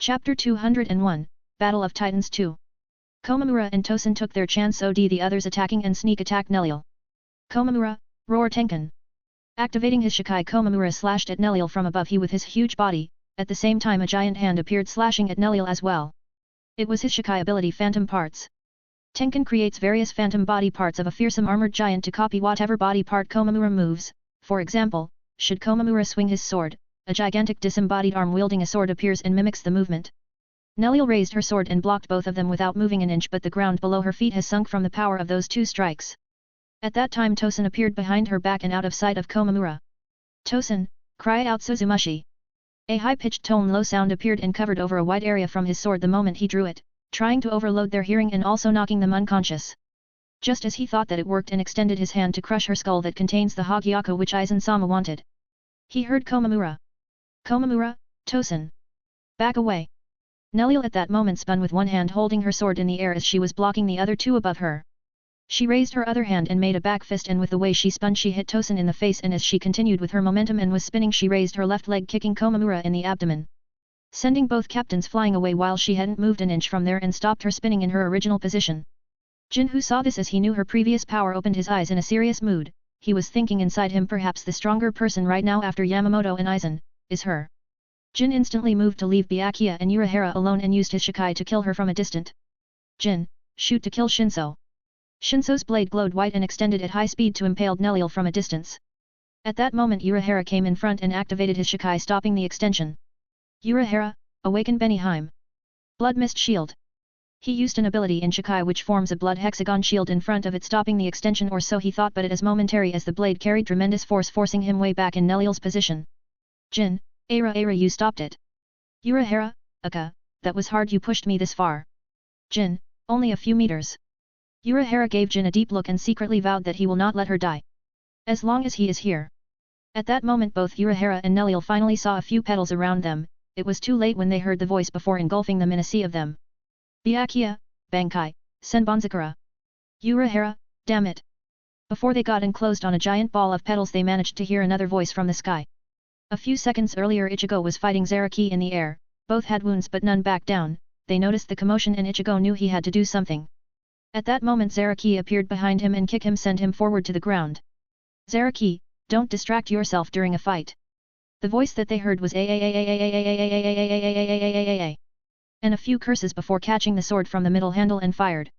Chapter 201, Battle of Titans 2. Komamura and Tosen took their chance od the others attacking and sneak attacked Neliel. Komamura, roar Tenkan. Activating his Shikai, Komamura slashed at Neliel from above with his huge body, at the same time a giant hand appeared slashing at Neliel as well. It was his Shikai ability Phantom Parts. Tenkan creates various phantom body parts of a fearsome armored giant to copy whatever body part Komamura moves. For example, should Komamura swing his sword, a gigantic disembodied arm wielding a sword appears and mimics the movement. Neliel raised her sword and blocked both of them without moving an inch, but the ground below her feet has sunk from the power of those two strikes. At that time Tosen appeared behind her back and out of sight of Komamura. Tosen, cry out Suzumushi. A high-pitched tone low sound appeared and covered over a wide area from his sword the moment he drew it, trying to overload their hearing and also knocking them unconscious. Just as he thought that it worked and extended his hand to crush her skull that contains the Hagyako which Aizen-sama wanted. He heard Komamura. Komamura, Tosen. Back away. Neliel at that moment spun with one hand holding her sword in the air as she was blocking the other two above her. She raised her other hand and made a back fist, and with the way she spun she hit Tosen in the face, and as she continued with her momentum and was spinning she raised her left leg kicking Komamura in the abdomen, sending both captains flying away while she hadn't moved an inch from there and stopped her spinning in her original position. Jin, who saw this as he knew her previous power, opened his eyes in a serious mood. He was thinking inside him, perhaps the stronger person right now after Yamamoto and Aizen is her. Jin instantly moved to leave Byakuya and Urahara alone and used his Shikai to kill her from a distant. Jin, shoot to kill Shinso. Shinso's blade glowed white and extended at high speed to impale Neliel from a distance. At that moment Urahara came in front and activated his Shikai, stopping the extension. Urahara, awaken Benihime. Blood Mist Shield. He used an ability in Shikai which forms a blood hexagon shield in front of it, stopping the extension, or so he thought, but it is momentary as the blade carried tremendous force, forcing him way back in Neliel's position. Jin, Ara, you stopped it. Urahara, Aka, that was hard, you pushed me this far. Jin, only a few meters. Urahara gave Jin a deep look and secretly vowed that he will not let her die. As long as he is here. At that moment both Urahara and Neliel finally saw a few petals around them. It was too late when they heard the voice before engulfing them in a sea of them. Byakuya, Bankai, Senbonzakura. Urahara, damn it. Before they got enclosed on a giant ball of petals they managed to hear another voice from the sky. A few seconds earlier Ichigo was fighting Zaraki in the air, both had wounds but none backed down. They noticed the commotion and Ichigo knew he had to do something. At that moment Zaraki appeared behind him and kicked him, sent him forward to the ground. Zaraki, don't distract yourself during a fight. The voice that they heard was and a few curses before catching the sword from the middle handle and fired.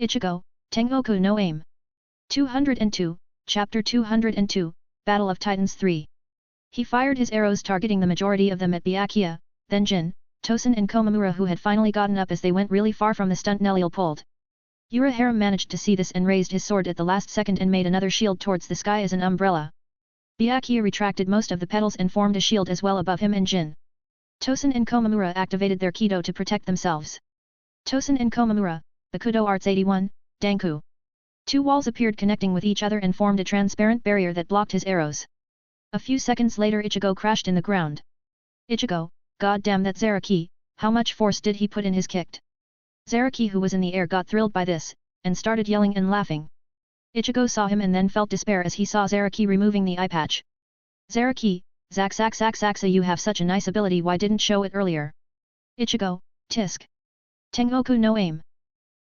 Ichigo, Tengoku no aim. 202, Chapter 202, Battle of Titans 3. He fired his arrows targeting the majority of them at Byakuya, then Jin, Tosen and Komamura, who had finally gotten up as they went really far from the stunt Neliel pulled. Urahara managed to see this and raised his sword at the last second and made another shield towards the sky as an umbrella. Byakuya retracted most of the petals and formed a shield as well above him and Jin. Tosen and Komamura activated their Kido to protect themselves. Tosen and Komamura, Bakudo Arts 81, Danku. Two walls appeared connecting with each other and formed a transparent barrier that blocked his arrows. A few seconds later Ichigo crashed in the ground. Ichigo, god damn that Zaraki, how much force did he put in his kick? Zaraki, who was in the air, got thrilled by this, and started yelling and laughing. Ichigo saw him and then felt despair as he saw Zaraki removing the eye patch. Zaraki, Zaxa, you have such a nice ability, why didn't show it earlier? Ichigo, tisk. Tengoku no aim.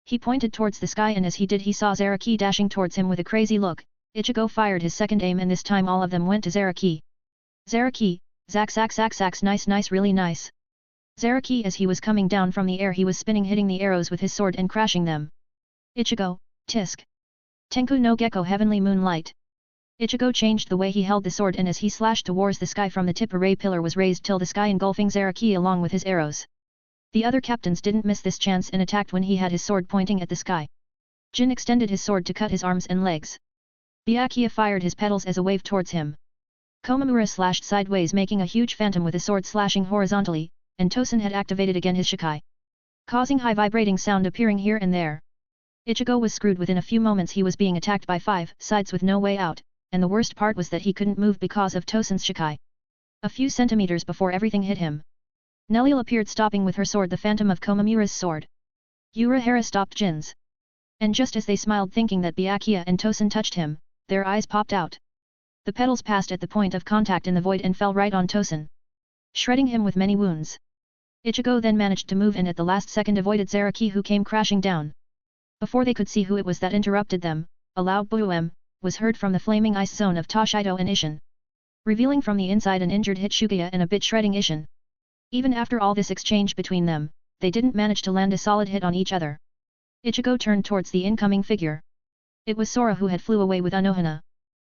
He pointed towards the sky and as he did he saw Zaraki dashing towards him with a crazy look. Ichigo fired his second aim and this time all of them went to Zaraki. Zaraki, Zax, nice, really nice. Zaraki, as he was coming down from the air he was spinning, hitting the arrows with his sword and crashing them. Ichigo, tisk. Tenku no Gecko, heavenly moonlight. Ichigo changed the way he held the sword and as he slashed towards the sky from the tip a ray pillar was raised till the sky engulfing Zaraki along with his arrows. The other captains didn't miss this chance and attacked when he had his sword pointing at the sky. Jin extended his sword to cut his arms and legs. Byakuya fired his petals as a wave towards him. Komamura slashed sideways making a huge phantom with his sword slashing horizontally, and Tosen had activated again his Shikai, causing high vibrating sound appearing here and there. Ichigo was screwed. Within a few moments he was being attacked by 5 sides with no way out, and the worst part was that he couldn't move because of Tosen's Shikai. A few centimeters before everything hit him, Neliel appeared stopping with her sword the phantom of Komamura's sword. Urahara stopped Jin's. And just as they smiled thinking that Byakuya and Tosen touched him, their eyes popped out. The petals passed at the point of contact in the void and fell right on Tosen, shredding him with many wounds. Ichigo then managed to move and at the last second avoided Zaraki, who came crashing down. Before they could see who it was that interrupted them, a loud boom was heard from the flaming ice zone of Toshido and Ishin, revealing from the inside an injured Hitsugaya and a bit shredding Ishin. Even after all this exchange between them, they didn't manage to land a solid hit on each other. Ichigo turned towards the incoming figure. It was Sora, who had flew away with Anohana.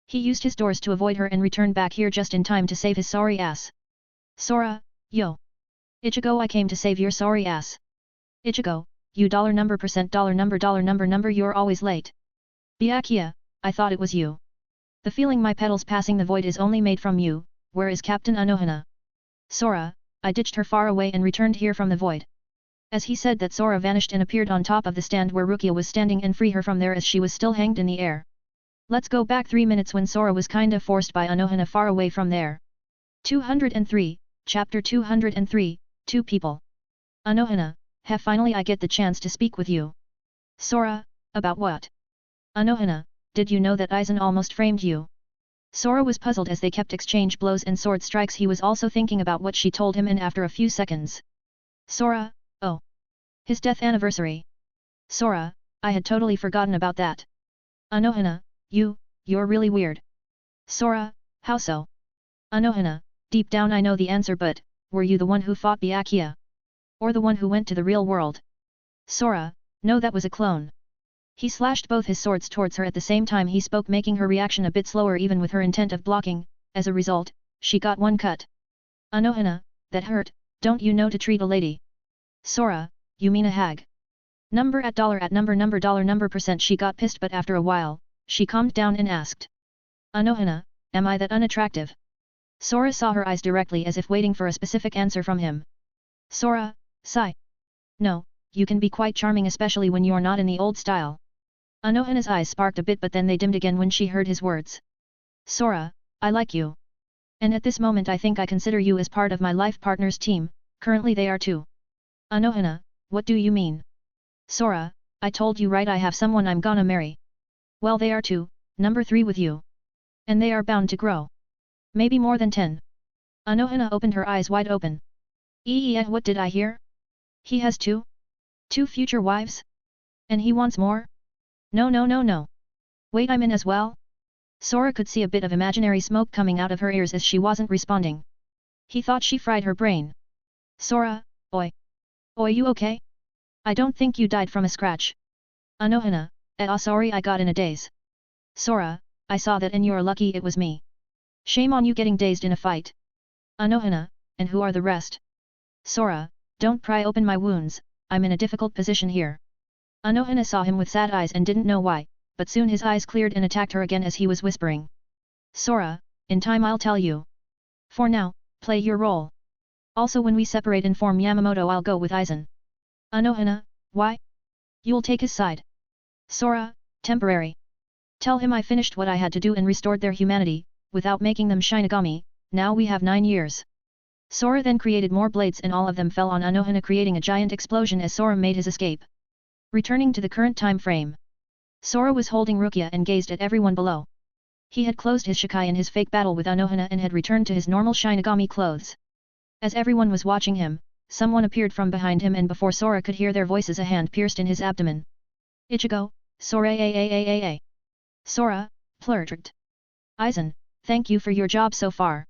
He used his doors to avoid her and returned back here just in time to save his sorry ass. Sora, yo. Ichigo, I came to save your sorry ass. Ichigo, you $% number you're always late. Byakuya, I thought it was you. The feeling my petals passing the void is only made from you. Where is Captain Anohana? Sora, I ditched her far away and returned here from the void. As he said that, Sora vanished and appeared on top of the stand where Rukia was standing and free her from there as she was still hanged in the air. Let's go back 3 minutes when Sora was kinda forced by Anohana far away from there. 203, Chapter 203, Two People. Anohana, finally I get the chance to speak with you. Sora, about what? Anohana, did you know that Aizen almost framed you? Sora was puzzled as they kept exchange blows and sword strikes. He was also thinking about what she told him, and after a few seconds. Sora, oh. His death anniversary. Sora, I had totally forgotten about that. Anohana, you're really weird. Sora, how so? Anohana, deep down I know the answer, but, were you the one who fought Byakuya? Or the one who went to the real world? Sora, no, that was a clone. He slashed both his swords towards her at the same time he spoke, making her reaction a bit slower even with her intent of blocking. As a result, she got one cut. Anohana, that hurt, don't you know to treat a lady? Sora, you mean a hag? Number %. She got pissed, but after a while, she calmed down and asked. Anohana, am I that unattractive? Sora saw her eyes directly as if waiting for a specific answer from him. Sora, sigh. No, you can be quite charming, especially when you're not in the old style. Anohana's eyes sparked a bit, but then they dimmed again when she heard his words. Sora, I like you. And at this moment I think I consider you as part of my life partner's team. Currently they are too. Anohana, what do you mean? Sora, I told you right, I have someone I'm gonna marry. Well, they are too, number 3 with you. And they are bound to grow. Maybe more than 10. Anohana opened her eyes wide open. What did I hear? He has 2? 2 future wives? And he wants more? No. Wait, I'm in as well? Sora could see a bit of imaginary smoke coming out of her ears as she wasn't responding. He thought she fried her brain. Sora, oi. Oi, you okay? I don't think you died from a scratch. Anohana, sorry, I got in a daze. Sora, I saw that and you're lucky it was me. Shame on you getting dazed in a fight. Anohana, and who are the rest? Sora, don't pry open my wounds, I'm in a difficult position here. Anohana saw him with sad eyes and didn't know why, but soon his eyes cleared and attacked her again as he was whispering. Sora, in time I'll tell you. For now, play your role. Also when we separate inform Yamamoto I'll go with Aizen. Anohana, why? You'll take his side. Sora, temporary. Tell him I finished what I had to do and restored their humanity, without making them Shinigami. Now we have 9 years. Sora then created more blades and all of them fell on Anohana, creating a giant explosion as Sora made his escape. Returning to the current time frame. Sora was holding Rukia and gazed at everyone below. He had closed his Shikai in his fake battle with Anohana and had returned to his normal Shinigami clothes. As everyone was watching him, someone appeared from behind him and before Sora could hear their voices a hand pierced in his abdomen. Ichigo, Sora. Sora, plurred. Aizen, thank you for your job so far.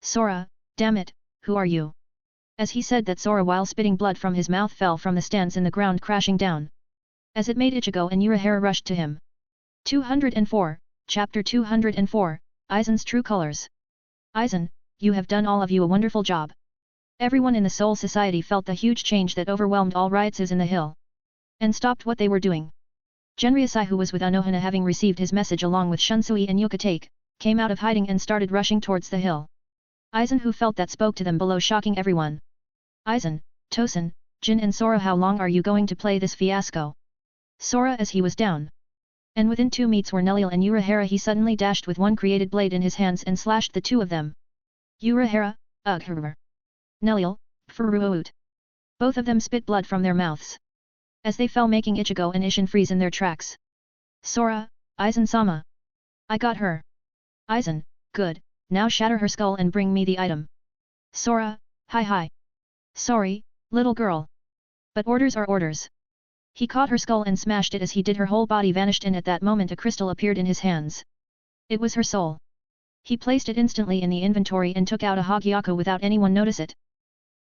Sora, damn it, who are you? As he said that, Sora while spitting blood from his mouth fell from the stands in the ground crashing down. As it made Ichigo and Urahara rushed to him. 204, Chapter 204, Aizen's True Colors. Aizen, you have done all of you a wonderful job. Everyone in the Soul Society felt the huge change that overwhelmed all rioters in the hill. And stopped what they were doing. Genryusai, who was with Anohana having received his message along with Shunsui and Yukatake, came out of hiding and started rushing towards the hill. Aizen, who felt that, spoke to them below, shocking everyone. Aizen, Tosen, Jin and Sora, how long are you going to play this fiasco? Sora, as he was down. And within 2 meets were Neliel and Urahara, he suddenly dashed with one created blade in his hands and slashed the 2 of them. Urahara, ugh. Neliel, Furuout. Both of them spit blood from their mouths. As they fell, making Ichigo and Ishin freeze in their tracks. Sora, Aizen-sama. I got her. Aizen, good, now shatter her skull and bring me the item. Sora, hi. Sorry, Little girl. But orders are orders. He caught her skull and smashed it as he did. Her whole body vanished and at that moment a crystal appeared in his hands. It was her soul. He placed it instantly in the inventory and took out a Hogyaku without anyone notice it.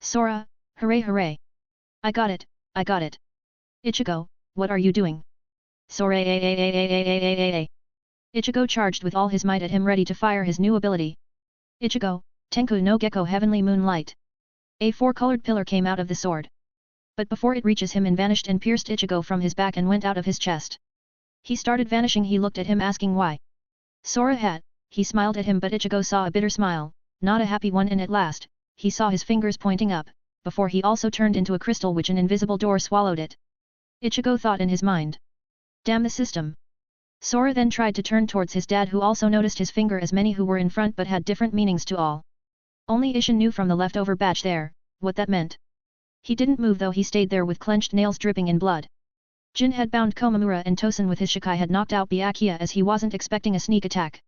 Sora, hooray hooray! I got it, I got it. Ichigo, what are you doing? Sora. Ichigo charged with all his might at him ready to fire his new ability. Ichigo, Tenku no Gecko Heavenly Moonlight. A four-colored pillar came out of the sword. But before it reaches him and vanished and pierced Ichigo from his back and went out of his chest. He started vanishing. He looked at him asking why. Sora had, he smiled at him but Ichigo saw a bitter smile, not a happy one, and at last, he saw his fingers pointing up, before he also turned into a crystal which an invisible door swallowed it. Ichigo thought in his mind. Damn the system. Sora then tried to turn towards his dad who also noticed his finger as many who were in front but had different meanings to all. Only Ishin knew from the leftover batch there, what that meant. He didn't move though. He stayed there with clenched nails dripping in blood. Jin had bound Komamura and Tosen with his Shikai had knocked out Byakuya as he wasn't expecting a sneak attack.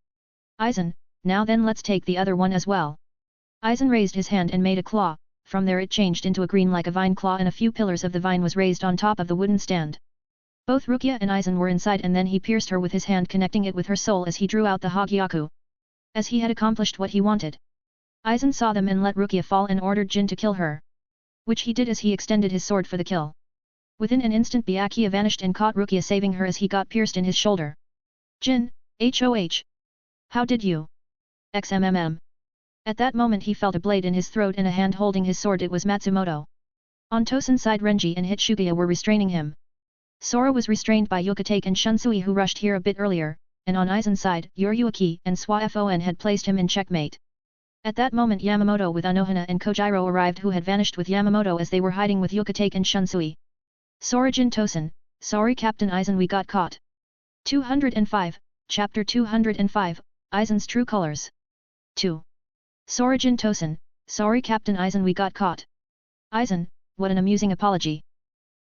Aizen, now then let's take the other one as well. Aizen raised his hand and made a claw, from there it changed into a green like a vine claw and a few pillars of the vine was raised on top of the wooden stand. Both Rukia and Aizen were inside and then he pierced her with his hand connecting it with her soul as he drew out the Hogyaku. As he had accomplished what he wanted. Aizen saw them and let Rukia fall and ordered Jin to kill her. Which he did as he extended his sword for the kill. Within an instant Byakuya vanished and caught Rukia saving her as he got pierced in his shoulder. Jin, HOH. How did you? XMMM. At that moment he felt a blade in his throat and a hand holding his sword. It was Matsumoto. On Tosen's side Renji and Hitsugaya were restraining him. Sora was restrained by Yukatake and Shunsui who rushed here a bit earlier, and on Aizen's side Yoryuki and Swafon had placed him in checkmate. At that moment Yamamoto with Anohana and Kojiro arrived who had vanished with Yamamoto as they were hiding with Yukatake and Shunsui. Sora Jin Tosen, sorry Captain Aizen we got caught. 205, Chapter 205, Aizen's True Colors. 2. Sora Jin Tosen, sorry Captain Aizen we got caught. Aizen, what an amusing apology.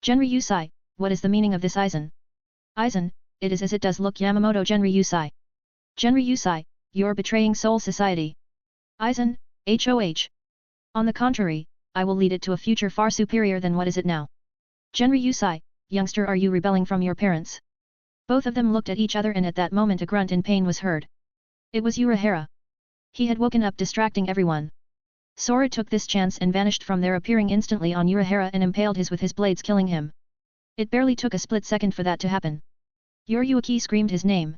Genri Yusai, what is the meaning of this Aizen? Aizen, it is as it does look. Yamamoto. Genri Yusai. Genri Yusai, you're betraying Soul Society. Aizen, HOH. On the contrary, I will lead it to a future far superior than what is it now. Genri Yusai, youngster, are you rebelling from your parents? Both of them looked at each other and at that moment a grunt in pain was heard. It was Urahara. He had woken up distracting everyone. Sora took this chance and vanished from there appearing instantly on Urahara and impaled his with his blades killing him. It barely took a split second for that to happen. Yoryuki screamed his name.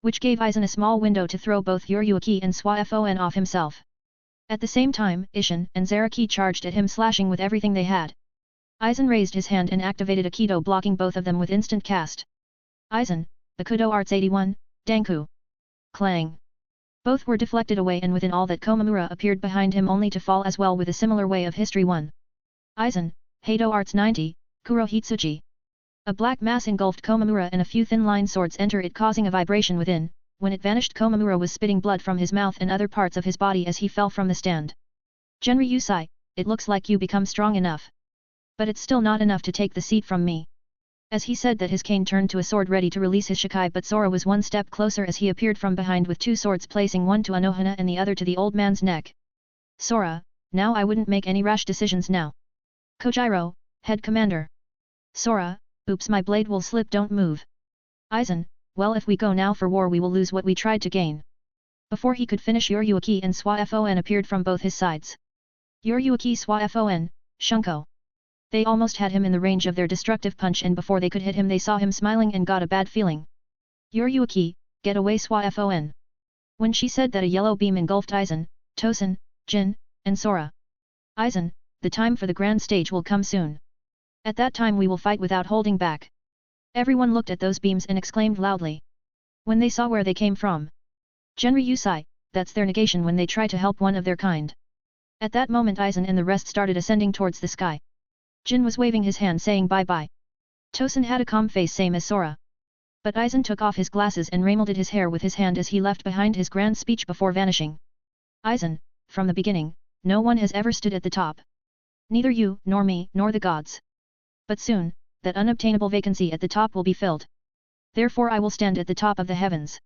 Which gave Aizen a small window to throw both Yoryuki and Swafon off himself. At the same time, Ishin and Zaraki charged at him slashing with everything they had. Aizen raised his hand and activated Aikido blocking both of them with instant cast. Aizen, Bakudo Arts 81, Danku. Clang. Both were deflected away and within all that Komamura appeared behind him only to fall as well with a similar way of history 1. Aizen, Heido Arts 90, Kuro Hitsuchi. A black mass engulfed Komamura and a few thin line swords enter it causing a vibration within. When it vanished Komamura was spitting blood from his mouth and other parts of his body as he fell from the stand. Genri Yusai, it looks like you become strong enough. But it's still not enough to take the seat from me. As he said that his cane turned to a sword ready to release his Shikai but Sora was one step closer as he appeared from behind with two swords placing one to Anohana and the other to the old man's neck. Sora, now I wouldn't make any rash decisions now. Kojiro, head commander. Sora, oops my blade will slip don't move. Aizen, well if we go now for war we will lose what we tried to gain. Before he could finish Yoryuki and Swafon appeared from both his sides. Yoryuki Swafon, Shunko. They almost had him in the range of their destructive punch and before they could hit him they saw him smiling and got a bad feeling. Yoryuki, get away Swafon. When she said that a yellow beam engulfed Aizen, Tosen, Jin, and Sora. Aizen, the time for the grand stage will come soon. At that time we will fight without holding back. Everyone looked at those beams and exclaimed loudly. When they saw where they came from. Genri Yusai, that's their negation when they try to help one of their kind. At that moment Aizen and the rest started ascending towards the sky. Jin was waving his hand saying bye-bye. Tosen had a calm face same as Sora. But Aizen took off his glasses and ramelded his hair with his hand as he left behind his grand speech before vanishing. Aizen, from the beginning, no one has ever stood at the top. Neither you, nor me, nor the gods. But soon, that unobtainable vacancy at the top will be filled. Therefore I will stand at the top of the heavens.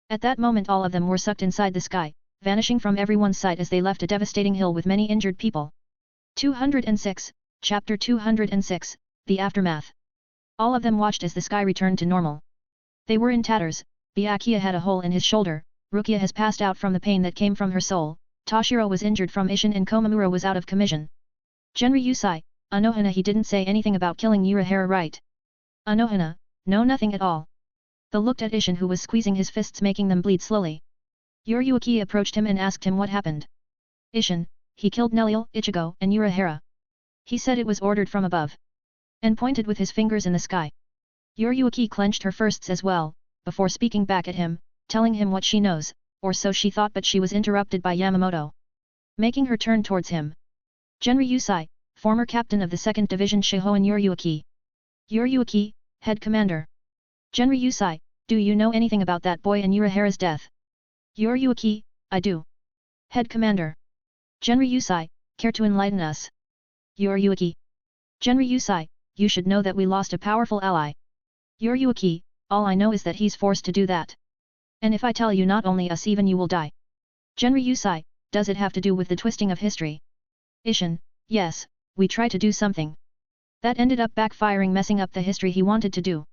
At that moment all of them were sucked inside the sky, vanishing from everyone's sight as they left a devastating hill with many injured people. 206, Chapter 206, The Aftermath. All of them watched as the sky returned to normal. They were in tatters. Byakuya had a hole in his shoulder, Rukia has passed out from the pain that came from her soul, Toshiro was injured from Ishin and Komamura was out of commission. Genri Yusai, Anohana he didn't say anything about killing Urahara right? Anohana, no nothing at all. They looked at Ishin who was squeezing his fists making them bleed slowly. Yuruaki approached him and asked him what happened. Ishin, he killed Neliel, Ichigo and Urahara. He said it was ordered from above. And pointed with his fingers in the sky. Yuruaki clenched her fists as well, before speaking back at him, telling him what she knows, or so she thought but she was interrupted by Yamamoto. Making her turn towards him. Genri Yusai, former captain of the 2nd Division Shihoan Yuruaki. Yuruaki, head commander. Genri Yusai, do you know anything about that boy and Urahara's death? Yuruaki, I do. Head commander. Genri Yusai, care to enlighten us? Yuruaki. Genri Yusai, you should know that we lost a powerful ally. Yuruaki, all I know is that he's forced to do that. And if I tell you not only us even you will die. Genri Yusai, does it have to do with the twisting of history? Ishin, yes, we try to do something. That ended up backfiring messing up the history he wanted to do.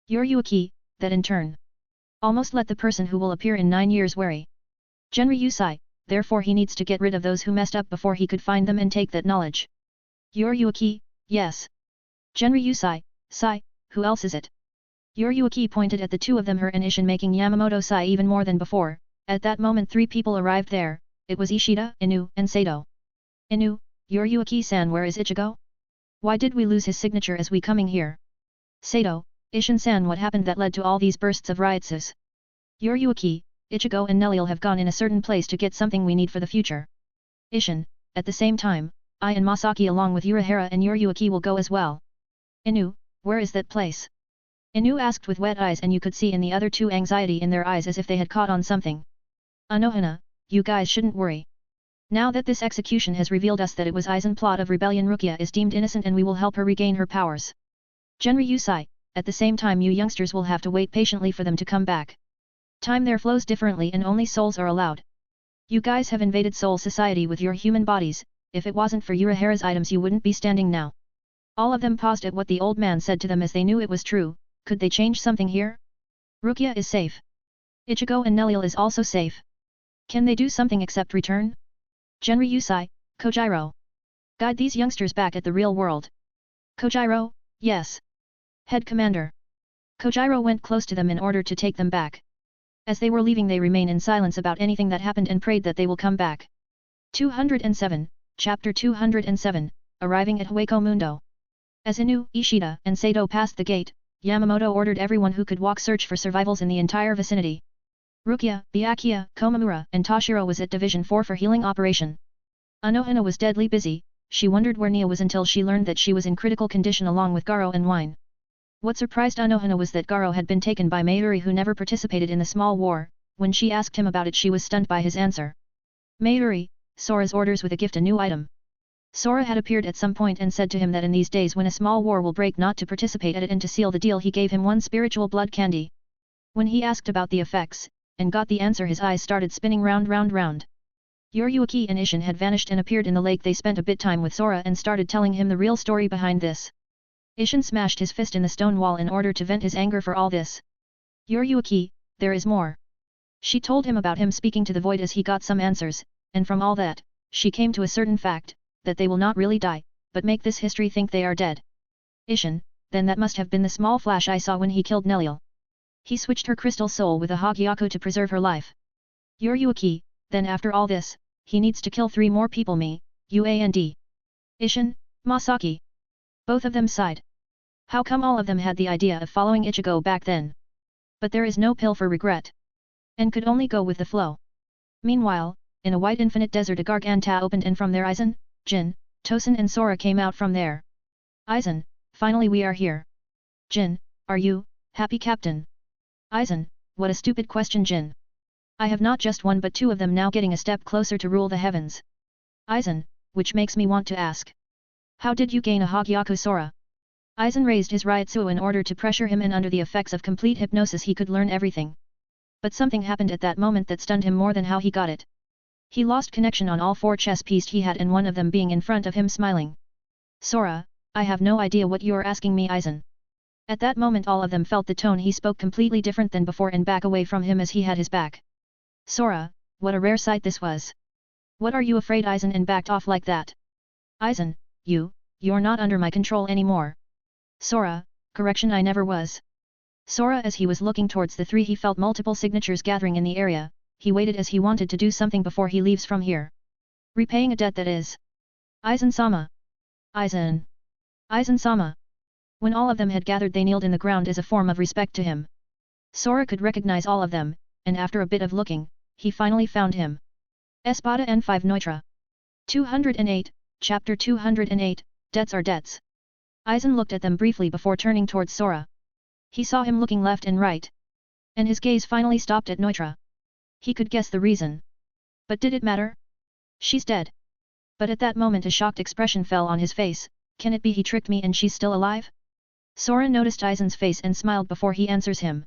Yuruaki, that in turn. Almost let the person who will appear in 9 years wary. Genri Yusai, therefore he needs to get rid of those who messed up before he could find them and take that knowledge. Yuruaki, yes. Genri Yusai, Sai, who else is it? Yuruaki pointed at the two of them her and Ishin making Yamamoto sigh even more than before. At that moment 3 people arrived there, it was Ishida, Inu and Sato. Inu, Yuruaki-san where is Ichigo? Why did we lose his signature as we coming here? Sato, Ishin-san what happened that led to all these bursts of riotses? Yuruaki, Ichigo and Neliel have gone in a certain place to get something we need for the future. Ishin, at the same time, I and Masaki along with Urahara and Yuruaki will go as well. Inu, where is that place? Inu asked with wet eyes and you could see in the other two anxiety in their eyes as if they had caught on something. Anohana, you guys shouldn't worry. Now that this execution has revealed us that it was Aizen plot of rebellion Rukia is deemed innocent and we will help her regain her powers. Genri Yusai, at the same time you youngsters will have to wait patiently for them to come back. Time there flows differently and only souls are allowed. You guys have invaded soul society with your human bodies, if it wasn't for Urahara's items you wouldn't be standing now. All of them paused at what the old man said to them as they knew it was true. Could they change something here? Rukia is safe. Ichigo and Neliel is also safe. Can they do something except return? Genri Yusai, Kojiro. Guide these youngsters back at the real world. Kojiro, yes. Head commander. Kojiro went close to them in order to take them back. As they were leaving they remain in silence about anything that happened and prayed that they will come back. 207, Chapter 207, Arriving at Hueco Mundo. As Inu, Ishida and Sato passed the gate, Yamamoto ordered everyone who could walk search for survivals in the entire vicinity. Rukia, Byakuya, Komamura and Toshiro was at Division 4 for healing operation. Anohana was deadly busy, she wondered where Nia was until she learned that she was in critical condition along with Garo and Wine. What surprised Anohana was that Garo had been taken by Mayuri who never participated in the small war. When she asked him about it she was stunned by his answer. Mayuri, Sora's orders with a gift a new item. Sora had appeared at some point and said to him that in these days when a small war will break not to participate at it and to seal the deal he gave him one spiritual blood candy. When he asked about the effects, and got the answer his eyes started spinning round. Yuruaki and Ishin had vanished and appeared in the lake. They spent a bit time with Sora and started telling him the real story behind this. Ishin smashed his fist in the stone wall in order to vent his anger for all this. Yuruaki, there is more. She told him about him speaking to the void as he got some answers, and from all that, she came to a certain fact, that they will not really die, but make this history think they are dead. Ishin, then that must have been the small flash I saw when he killed Neliel. He switched her crystal soul with a Hogyako to preserve her life. Yuruaki, then after all this, he needs to kill 3 more people me, UAND. Ishin, Masaki. Both of them sighed. How come all of them had the idea of following Ichigo back then? But there is no pill for regret. And could only go with the flow. Meanwhile, in a white infinite desert a Garganta opened and from there Aizen, Jin, Tosen and Sora came out from there. Aizen, finally we are here. Jin, are you, happy captain? Aizen, what a stupid question Jin. I have not just one but 2 of them now getting a step closer to rule the heavens. Aizen, which makes me want to ask. How did you gain a Hogyaku Sora? Aizen raised his Ryutsu in order to pressure him and under the effects of complete hypnosis he could learn everything. But something happened at that moment that stunned him more than how he got it. He lost connection on all 4 chess pieces he had and one of them being in front of him smiling. Sora, I have no idea what you are asking me, Aizen. At that moment all of them felt the tone he spoke completely different than before and back away from him as he had his back. Sora, what a rare sight this was. What are you afraid, Aizen, and backed off like that? Aizen, you're not under my control anymore. Sora, correction, I never was. Sora, as he was looking towards the three, he felt multiple signatures gathering in the area. He waited as he wanted to do something before he leaves from here. Repaying a debt, that is. Aizen-sama. Aizen. Aizen-sama. When all of them had gathered, they kneeled in the ground as a form of respect to him. Sora could recognize all of them, and after a bit of looking, he finally found him. Espada N5 Neutra. 208, Chapter 208, Debts are Debts. Aizen looked at them briefly before turning towards Sora. He saw him looking left and right. And his gaze finally stopped at Neutra. He could guess the reason. But did it matter? She's dead. But at that moment a shocked expression fell on his face. Can it be he tricked me and she's still alive? Sora noticed Aizen's face and smiled before he answers him.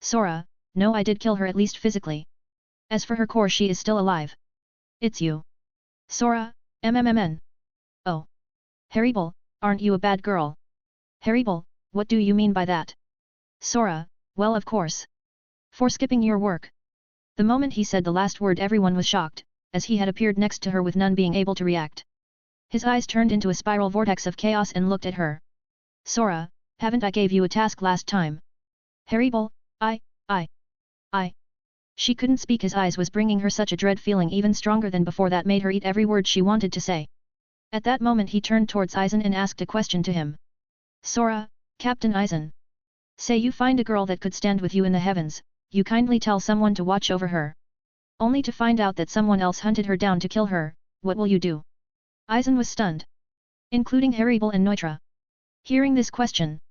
Sora, no, I did kill her, at least physically. As for her core, she is still alive. It's you. Sora, MMMN. Oh. Haribel, aren't you a bad girl? Haribel, what do you mean by that? Sora, well, of course. For skipping your work. The moment he said the last word, everyone was shocked, as he had appeared next to her with none being able to react. His eyes turned into a spiral vortex of chaos and looked at her. Sora, haven't I gave you a task last time? Haribel, I. She couldn't speak. His eyes was bringing her such a dread feeling, even stronger than before, that made her eat every word she wanted to say. At that moment he turned towards Aizen and asked a question to him. Sora, Captain Aizen. Say you find a girl that could stand with you in the heavens, you kindly tell someone to watch over her. Only to find out that someone else hunted her down to kill her, what will you do? Aizen was stunned. Including Haribel and Neutra. Hearing this question,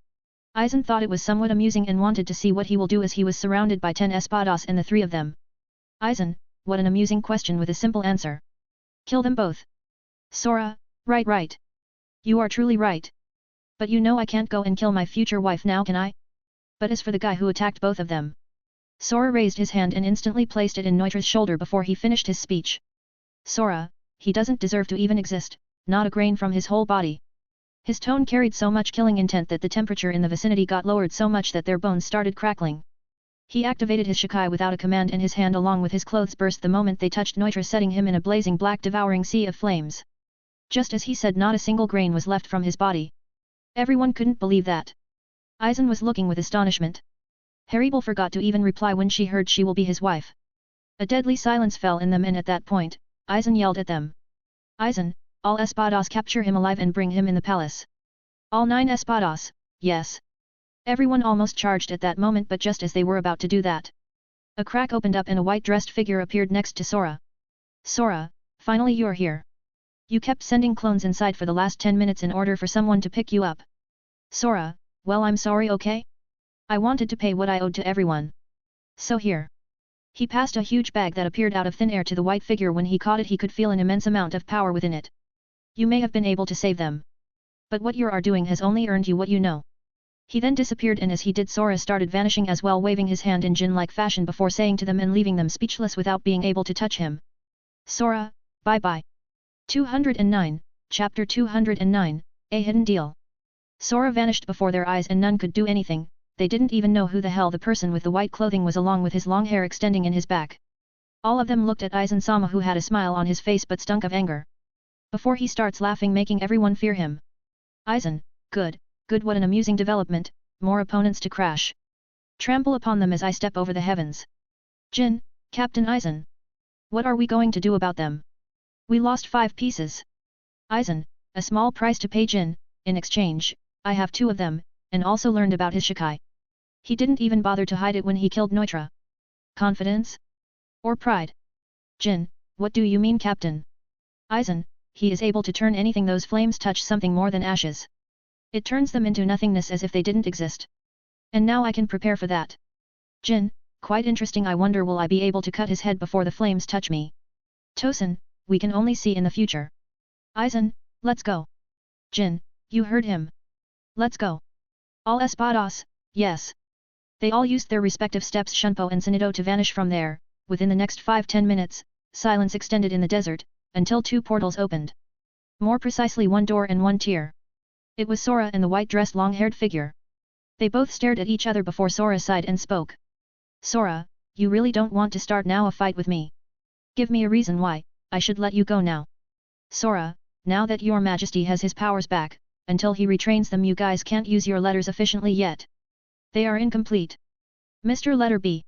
Aizen thought it was somewhat amusing and wanted to see what he will do, as he was surrounded by 10 espadas and the three of them. Aizen, what an amusing question with a simple answer. Kill them both. Sora, right. You are truly right. But you know I can't go and kill my future wife now, can I? But as for the guy who attacked both of them. Sora raised his hand and instantly placed it in Neutra's shoulder before he finished his speech. Sora, he doesn't deserve to even exist, not a grain from his whole body. His tone carried so much killing intent that the temperature in the vicinity got lowered so much that their bones started crackling. He activated his Shikai without a command, and his hand along with his clothes burst the moment they touched Neutra, setting him in a blazing black devouring sea of flames. Just as he said, not a single grain was left from his body. Everyone couldn't believe that. Aizen was looking with astonishment. Haribel forgot to even reply when she heard she will be his wife. A deadly silence fell in them, and at that point, Aizen yelled at them. Aizen, all espadas, capture him alive and bring him in the palace. All 9 espadas, yes. Everyone almost charged at that moment, but just as they were about to do that, a crack opened up and a white-dressed figure appeared next to Sora. Sora, finally you're here. You kept sending clones inside for the last 10 minutes in order for someone to pick you up. Sora, well, I'm sorry, okay? I wanted to pay what I owed to everyone. So here. He passed a huge bag that appeared out of thin air to the white figure. When he caught it, he could feel an immense amount of power within it. You may have been able to save them. But what you are doing has only earned you what you know. He then disappeared, and as he did, Sora started vanishing as well, waving his hand in Jin-like fashion before saying to them and leaving them speechless without being able to touch him. Sora, bye-bye. 209, Chapter 209, A Hidden Deal. Sora vanished before their eyes and none could do anything. They didn't even know who the hell the person with the white clothing was, along with his long hair extending in his back. All of them looked at Aizen-sama, who had a smile on his face but stunk of anger. Before he starts laughing, making everyone fear him. Aizen, good, what an amusing development, more opponents to crash. Trample upon them as I step over the heavens. Jin, Captain Aizen. What are we going to do about them? We lost 5 pieces. Aizen, a small price to pay, Jin. In exchange, I have 2 of them, and also learned about his Shikai. He didn't even bother to hide it when he killed Neutra. Confidence? Or pride? Jin, what do you mean, Captain? Aizen, he is able to turn anything those flames touch something more than ashes. It turns them into nothingness as if they didn't exist. And now I can prepare for that. Jin, quite interesting. I wonder will I be able to cut his head before the flames touch me? Tosin, we can only see in the future. Aizen, let's go. Jin, you heard him. Let's go. All espadas, yes. They all used their respective steps, Shunpo and Sanido, to vanish from there. Within the next 5-10 minutes, silence extended in the desert, until 2 portals opened. More precisely one door and one tier. It was Sora and the white-dressed long-haired figure. They both stared at each other before Sora sighed and spoke. Sora, you really don't want to start now a fight with me. Give me a reason why, I should let you go now. Sora, now that your majesty has his powers back, until he retrains them you guys can't use your letters efficiently yet. They are incomplete. Mr. Letter B.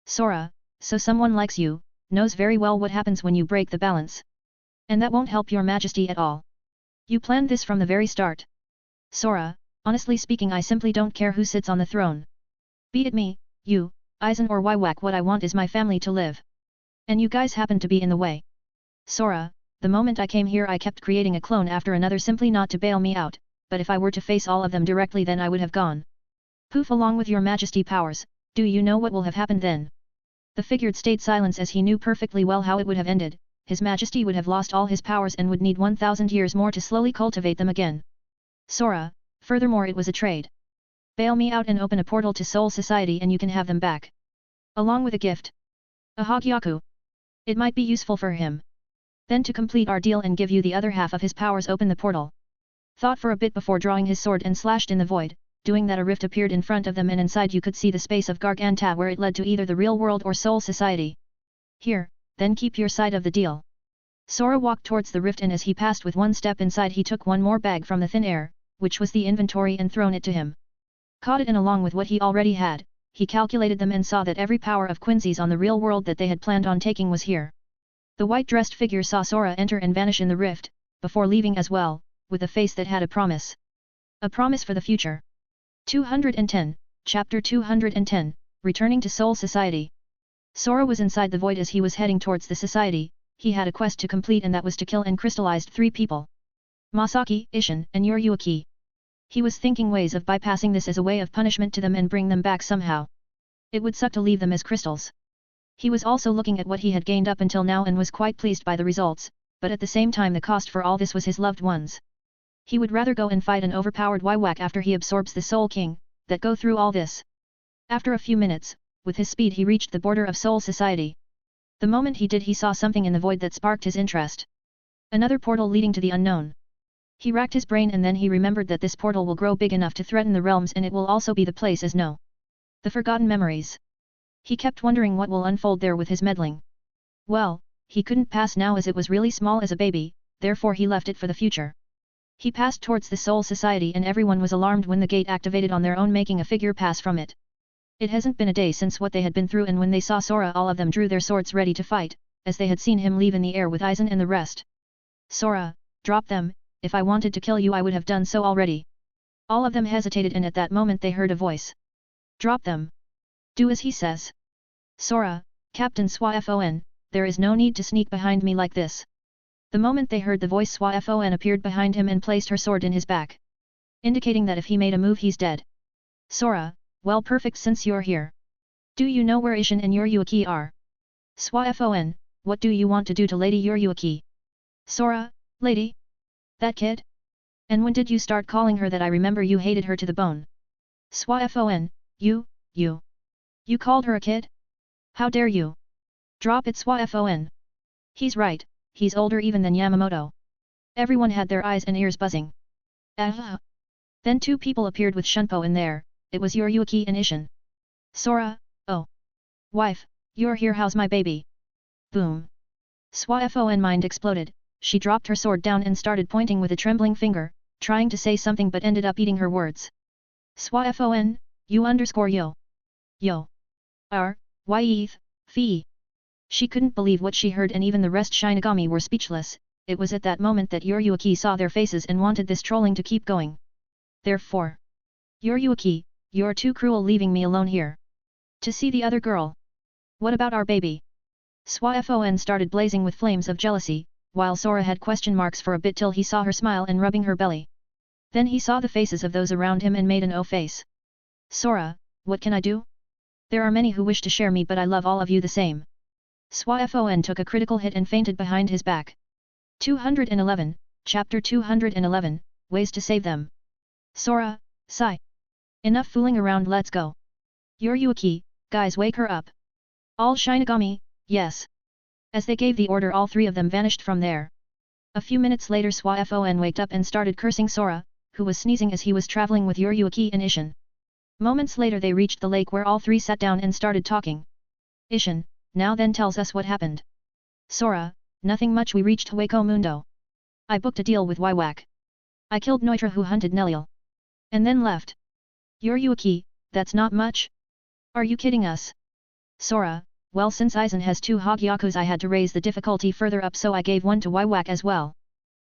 Sora, so someone likes you, knows very well what happens when you break the balance. And that won't help your majesty at all. You planned this from the very start. Sora, honestly speaking I simply don't care who sits on the throne. Be it me, you, Aizen or Wywak, what I want is my family to live. And you guys happen to be in the way. Sora, the moment I came here I kept creating a clone after another simply not to bail me out, but if I were to face all of them directly then I would have gone. Poof along with your majesty powers, do you know what will have happened then? The figured stayed silence as he knew perfectly well how it would have ended. His majesty would have lost all his powers and would need 1,000 years more to slowly cultivate them again. Sora, furthermore it was a trade. Bail me out and open a portal to Soul Society and you can have them back. Along with a gift. A Hogyaku. It might be useful for him. Then to complete our deal and give you the other half of his powers open the portal. Thought for a bit before drawing his sword and slashed in the void, doing that a rift appeared in front of them and inside you could see the space of Garganta where it led to either the real world or Soul Society. Here, then keep your side of the deal. Sora walked towards the rift and as he passed with one step inside he took one more bag from the thin air, which was the inventory and thrown it to him. Caught it and along with what he already had, he calculated them and saw that every power of Quincy's on the real world that they had planned on taking was here. The white-dressed figure saw Sora enter and vanish in the rift, before leaving as well, with a face that had a promise. A promise for the future. 210, Chapter 210, Returning to Soul Society. Sora was inside the void as he was heading towards the society. He had a quest to complete and that was to kill and crystallized 3 people. Masaki, Ishin, and Yuryuki. He was thinking ways of bypassing this as a way of punishment to them and bring them back somehow. It would suck to leave them as crystals. He was also looking at what he had gained up until now and was quite pleased by the results, but at the same time the cost for all this was his loved ones. He would rather go and fight an overpowered Wywak after he absorbs the Soul King, than go through all this. After a few minutes, with his speed he reached the border of Soul Society. The moment he did he saw something in the void that sparked his interest. Another portal leading to the unknown. He racked his brain and then he remembered that this portal will grow big enough to threaten the realms and it will also be the place as no. The forgotten memories. He kept wondering what will unfold there with his meddling. Well, he couldn't pass now as it was really small as a baby, therefore he left it for the future. He passed towards the Soul Society and everyone was alarmed when the gate activated on their own making a figure pass from it. It hasn't been a day since what they had been through and when they saw Sora all of them drew their swords ready to fight, as they had seen him leave in the air with Aizen and the rest. Sora, drop them, if I wanted to kill you I would have done so already. All of them hesitated and at that moment they heard a voice. Drop them. Do as he says. Sora, Captain Swafon, there is no need to sneak behind me like this. The moment they heard the voice Swafon appeared behind him and placed her sword in his back. Indicating that if he made a move he's dead. Sora, well perfect since you're here. Do you know where Ishin and Yuryuki are? Swafon, what do you want to do to Lady Yuryuki? Sora, lady? That kid? And when did you start calling her that? I remember you hated her to the bone. Swafon, you called her a kid? How dare you? Drop it Swafon. He's right, he's older even than Yamamoto. Everyone had their eyes and ears buzzing. Then 2 people appeared with Shunpo in there, it was Yuryuki and Ishin. Sora, oh. Wife, you're here, how's my baby? Boom. Swafon mind exploded, she dropped her sword down and started pointing with a trembling finger, trying to say something but ended up eating her words. Swafon, yo. Yo. Fee. She couldn't believe what she heard and even the rest Shinigami were speechless. It was at that moment that Yuryuki saw their faces and wanted this trolling to keep going. Therefore. Yuryuki, you're too cruel leaving me alone here. To see the other girl. What about our baby? Swafon started blazing with flames of jealousy, while Sora had question marks for a bit till he saw her smile and rubbing her belly. Then he saw the faces of those around him and made an O face. Sora, what can I do? There are many who wish to share me but I love all of you the same. Swafon took a critical hit and fainted behind his back. 211, Chapter 211, Ways to Save Them. Sora, sigh. Enough fooling around, let's go. Yuryuki, guys wake her up. All Shinigami, yes. As they gave the order all 3 of them vanished from there. A few minutes later SwaFon waked up and started cursing Sora, who was sneezing as he was traveling with Yuryuki and Ishin. Moments later they reached the lake where all three sat down and started talking. Ishin, now then tells us what happened. Sora, nothing much, we reached Hueco Mundo. I booked a deal with Wywak. I killed Neutra who hunted Neliel. And then left. Yuryuki, that's not much? Are you kidding us? Sora, well since Aizen has 2 Hogyakus I had to raise the difficulty further up so I gave one to Wywak as well.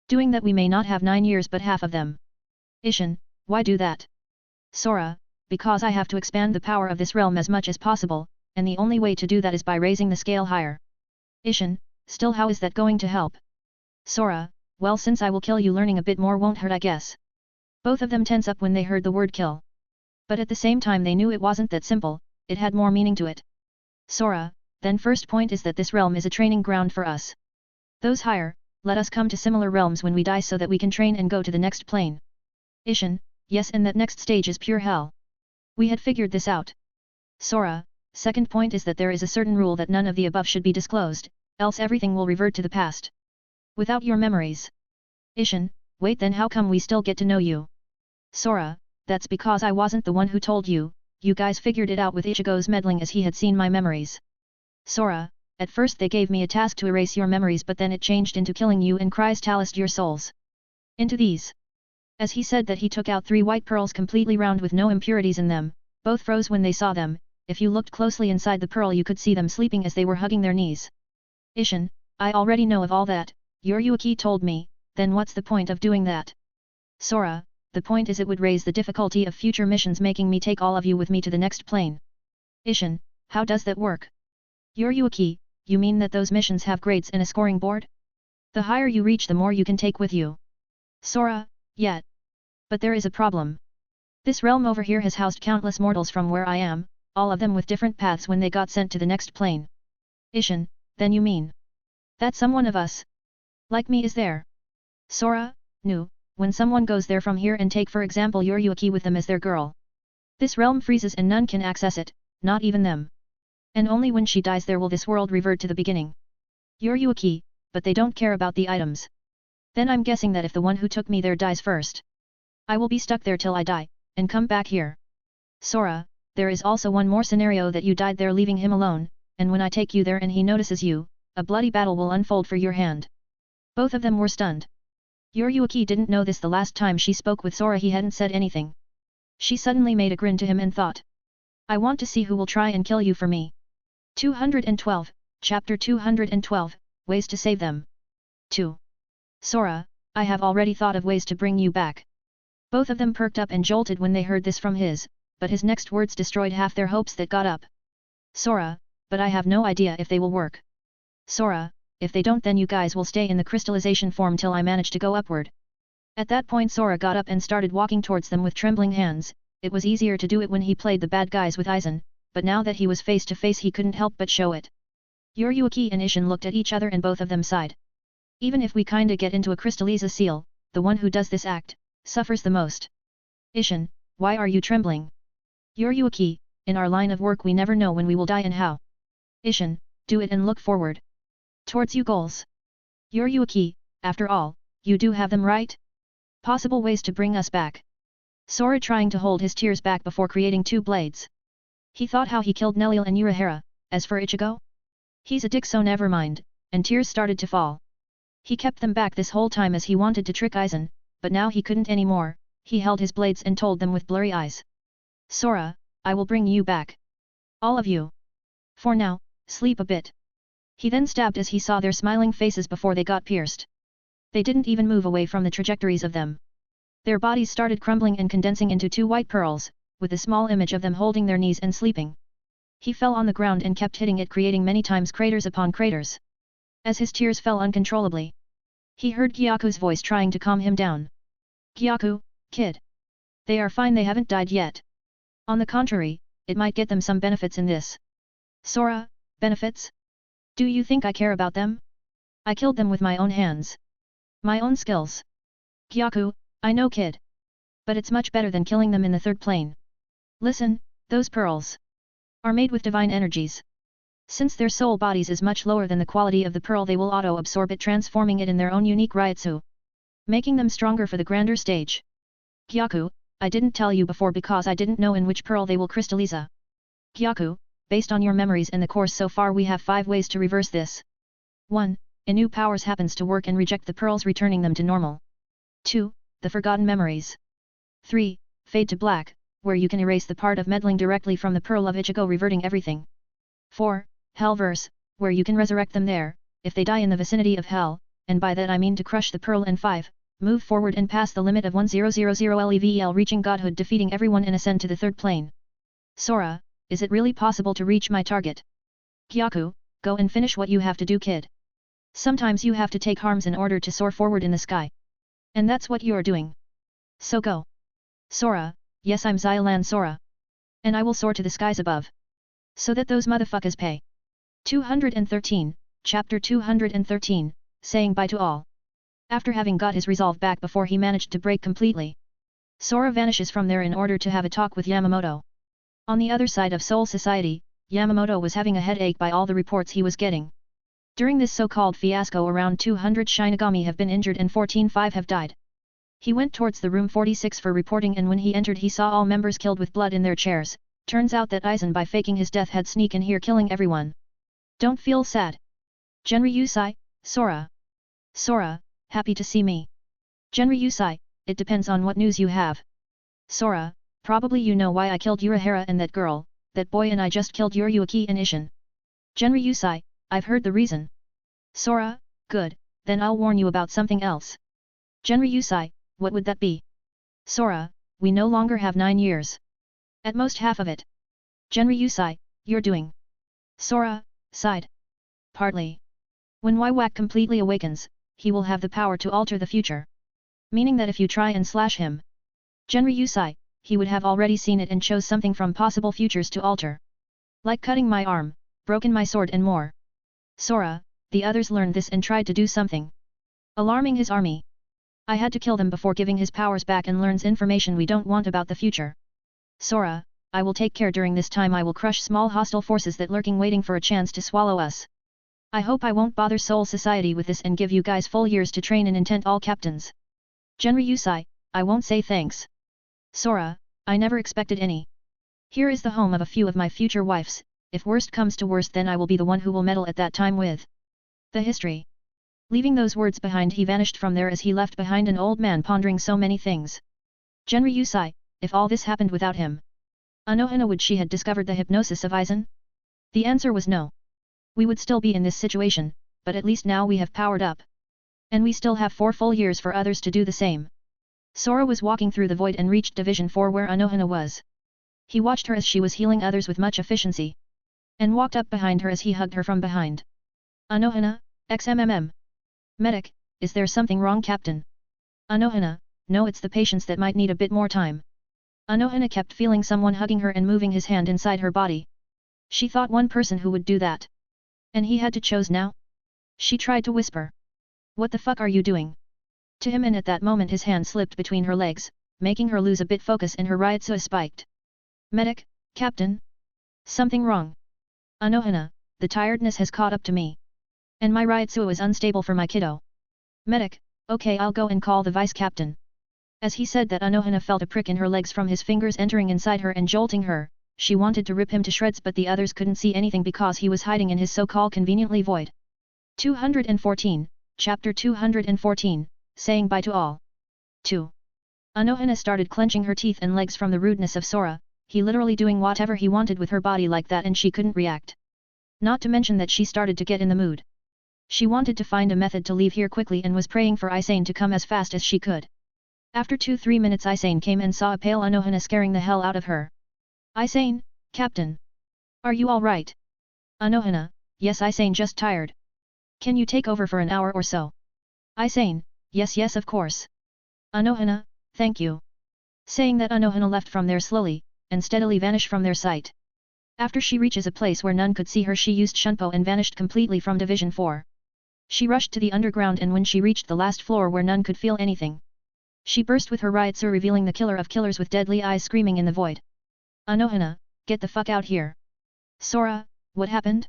Doing that we may not have 9 years but half of them. Ishin, why do that? Sora, because I have to expand the power of this realm as much as possible, and the only way to do that is by raising the scale higher. Ishin, still how is that going to help? Sora, well since I will kill you learning a bit more won't hurt I guess. Both of them tense up when they heard the word kill. But at the same time they knew it wasn't that simple, it had more meaning to it. Sora, then first point is that this realm is a training ground for us. Those higher, let us come to similar realms when we die so that we can train and go to the next plane. Ishin, yes and that next stage is pure hell. We had figured this out. Sora, second point is that there is a certain rule that none of the above should be disclosed, else everything will revert to the past. Without your memories. Ishin, wait then how come we still get to know you? Sora, that's because I wasn't the one who told you, you guys figured it out with Ichigo's meddling as he had seen my memories. Sora, at first they gave me a task to erase your memories but then it changed into killing you and crystallized your souls. Into these. As he said that he took out 3 white pearls completely round with no impurities in them, both froze when they saw them, if you looked closely inside the pearl you could see them sleeping as they were hugging their knees. Ishin, I already know of all that, Yuryuki told me, then what's the point of doing that? Sora, the point is it would raise the difficulty of future missions making me take all of you with me to the next plane. Ishin, how does that work? Yuryuki, you mean that those missions have grades and a scoring board? The higher you reach the more you can take with you. Sora, yeah. But there is a problem. This realm over here has housed countless mortals from where I am, all of them with different paths when they got sent to the next plane. Ishin, then you mean that someone of us, like me is there? Sora, no. When someone goes there from here and take for example Yuryuki with them as their girl. This realm freezes and none can access it, not even them. And only when she dies there will this world revert to the beginning. Yuryuki, but they don't care about the items. Then I'm guessing that if the one who took me there dies first, I will be stuck there till I die, and come back here. Sora, there is also one more scenario that you died there leaving him alone, and when I take you there and he notices you, a bloody battle will unfold for your hand. Both of them were stunned. Yuryuki didn't know this the last time she spoke with Sora he hadn't said anything. She suddenly made a grin to him and thought. I want to see who will try and kill you for me. 212, Chapter 212, Ways to Save Them. 2. Sora, I have already thought of ways to bring you back. Both of them perked up and jolted when they heard this from his, but his next words destroyed half their hopes that got up. Sora, but I have no idea if they will work. Sora, if they don't then you guys will stay in the crystallization form till I manage to go upward. At that point Sora got up and started walking towards them with trembling hands. It was easier to do it when he played the bad guys with Aizen, but now that he was face to face he couldn't help but show it. Yuryuki and Ishin looked at each other and both of them sighed. Even if we kinda get into a crystalliza seal, the one who does this act, suffers the most. Ishin, why are you trembling? Yuryuki, in our line of work we never know when we will die and how. Ishin, do it and look forward. Towards you goals. Yuryuki, after all, you do have them right? Possible ways to bring us back. Sora trying to hold his tears back before creating 2 blades. He thought how he killed Neliel and Urahara, as for Ichigo? He's a dick so never mind, and tears started to fall. He kept them back this whole time as he wanted to trick Aizen, but now he couldn't anymore, he held his blades and told them with blurry eyes. Sora, I will bring you back. All of you. For now, sleep a bit. He then stabbed as he saw their smiling faces before they got pierced. They didn't even move away from the trajectories of them. Their bodies started crumbling and condensing into 2 white pearls, with a small image of them holding their knees and sleeping. He fell on the ground and kept hitting it creating many times craters upon craters. As his tears fell uncontrollably. He heard Gyaku's voice trying to calm him down. Gyaku, kid. They are fine, they haven't died yet. On the contrary, it might get them some benefits in this. Sora, benefits? Do you think I care about them? I killed them with my own hands. My own skills. Gyaku, I know kid. But it's much better than killing them in the 3rd plane. Listen, those pearls are made with divine energies. Since their soul bodies is much lower than the quality of the pearl, they will auto-absorb it, transforming it in their own unique Ryutsu, making them stronger for the grander stage. Gyaku, I didn't tell you before because I didn't know in which pearl they will crystallize. Gyaku, based on your memories and the course so far, we have 5 ways to reverse this. 1. A new powers happens to work and reject the pearls, returning them to normal. 2. The forgotten memories. 3. Fade to black, where you can erase the part of meddling directly from the pearl of Ichigo, reverting everything. 4. Hellverse, where you can resurrect them there, if they die in the vicinity of hell, and by that I mean to crush the pearl. And 5. Move forward and pass the limit of 1000 level, reaching godhood, defeating everyone and ascend to the 3rd plane. Sora, is it really possible to reach my target? Gyaku, go and finish what you have to do, kid. Sometimes you have to take harms in order to soar forward in the sky. And that's what you're doing. So go. Sora, yes, I'm Xylan Sora. And I will soar to the skies above. So that those motherfuckers pay. 213, Chapter 213, saying bye to all. After having got his resolve back before he managed to break completely, Sora vanishes from there in order to have a talk with Yamamoto. On the other side of Soul Society, Yamamoto was having a headache by all the reports he was getting. During this so-called fiasco, around 200 Shinigami have been injured and 14-5 have died. He went towards the room 46 for reporting, and when he entered he saw all members killed with blood in their chairs. Turns out that Aizen, by faking his death, had sneak in here killing everyone. Don't feel sad. Genryusai, Sora. Sora, happy to see me. Genryusai, it depends on what news you have. Sora, probably you know why I killed Urahara and that girl, that boy, and I just killed Yuruaki and Ishin. Genryusai, I've heard the reason. Sora, good, then I'll warn you about something else. Genryusai, what would that be? Sora, we no longer have 9 years. At most half of it. Genryusai, you're doing. Sora, sighed. Partly. When Wywak completely awakens, he will have the power to alter the future. Meaning that if you try and slash him, Genryusai, he would have already seen it and chose something from possible futures to alter. Like cutting my arm, broken my sword and more. Sora, the others learned this and tried to do something. Alarming his army. I had to kill them before giving his powers back, and learns information we don't want about the future. Sora, I will take care. During this time I will crush small hostile forces that lurking waiting for a chance to swallow us. I hope I won't bother Soul Society with this and give you guys full years to train in intent, all captains. Genryusai, I won't say thanks. Sora, I never expected any. Here is the home of a few of my future wives. If worst comes to worst, then I will be the one who will meddle at that time with the history. Leaving those words behind, he vanished from there as he left behind an old man pondering so many things. Genryusai, if all this happened without him, Anohana, would she had discovered the hypnosis of Aizen? The answer was no. We would still be in this situation, but at least now we have powered up. And we still have 4 full years for others to do the same. Sora was walking through the void and reached Division 4 where Anohana was. He watched her as she was healing others with much efficiency. And walked up behind her as he hugged her from behind. Anohana, XMMM. Medic, is there something wrong, Captain? Anohana, no, it's the patients that might need a bit more time. Anohana kept feeling someone hugging her and moving his hand inside her body. She thought one person who would do that. And he had to choose now? She tried to whisper. What the fuck are you doing? To him, and at that moment his hand slipped between her legs, making her lose a bit focus and her Ryutsu spiked. Medic, Captain? Something wrong? Anohana, the tiredness has caught up to me. And my Ryutsu is unstable for my kiddo. Medic, okay, I'll go and call the vice captain. As he said that, Anohana felt a prick in her legs from his fingers entering inside her and jolting her. She wanted to rip him to shreds, but the others couldn't see anything because he was hiding in his so-called conveniently void. 214, Chapter 214, saying bye to all. 2. Anohana started clenching her teeth and legs from the rudeness of Sora, he literally doing whatever he wanted with her body like that, and she couldn't react. Not to mention that she started to get in the mood. She wanted to find a method to leave here quickly and was praying for Aizen to come as fast as she could. After 2-3 minutes Aizen came and saw a pale Anohana scaring the hell out of her. Aizen, Captain. Are you alright? Anohana, yes Aizen, just tired. Can you take over for an hour or so? Aizen, yes of course. Anohana, thank you. Saying that, Anohana left from there slowly, and steadily vanished from their sight. After she reaches a place where none could see her, she used Shunpo and vanished completely from Division 4. She rushed to the underground, and when she reached the last floor where none could feel anything, she burst with her Ryutsu, revealing the killer of killers with deadly eyes screaming in the void. Anohana, get the fuck out here. Sora, what happened?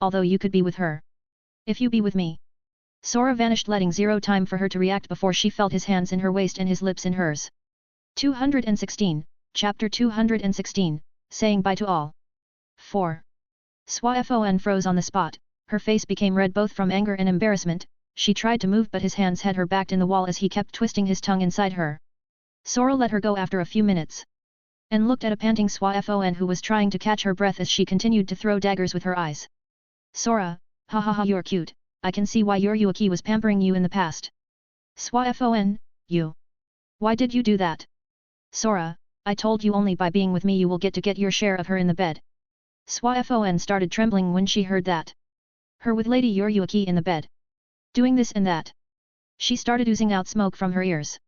although you could be with her. If you be with me. Sora vanished, letting zero time for her to react before she felt his hands in her waist and his lips in hers. 216, Chapter 216, Saying Bye to All. 4. Swa-Fon froze on the spot, her face became red both from anger and embarrassment. She tried to move but his hands had her backed in the wall as he kept twisting his tongue inside her. Sora let her go after a few minutes. And looked at a panting Swa-Fon who was trying to catch her breath as she continued to throw daggers with her eyes. Sora, ha ha ha, you're cute, I can see why your Yuaki was pampering you in the past. Swa-Fon, you. Why did you do that? Sora, I told you only by being with me you will get your share of her in the bed. Swa-Fon started trembling when she heard that. Her with Lady Yuaki in the bed. Doing this and that. She started oozing out smoke from her ears.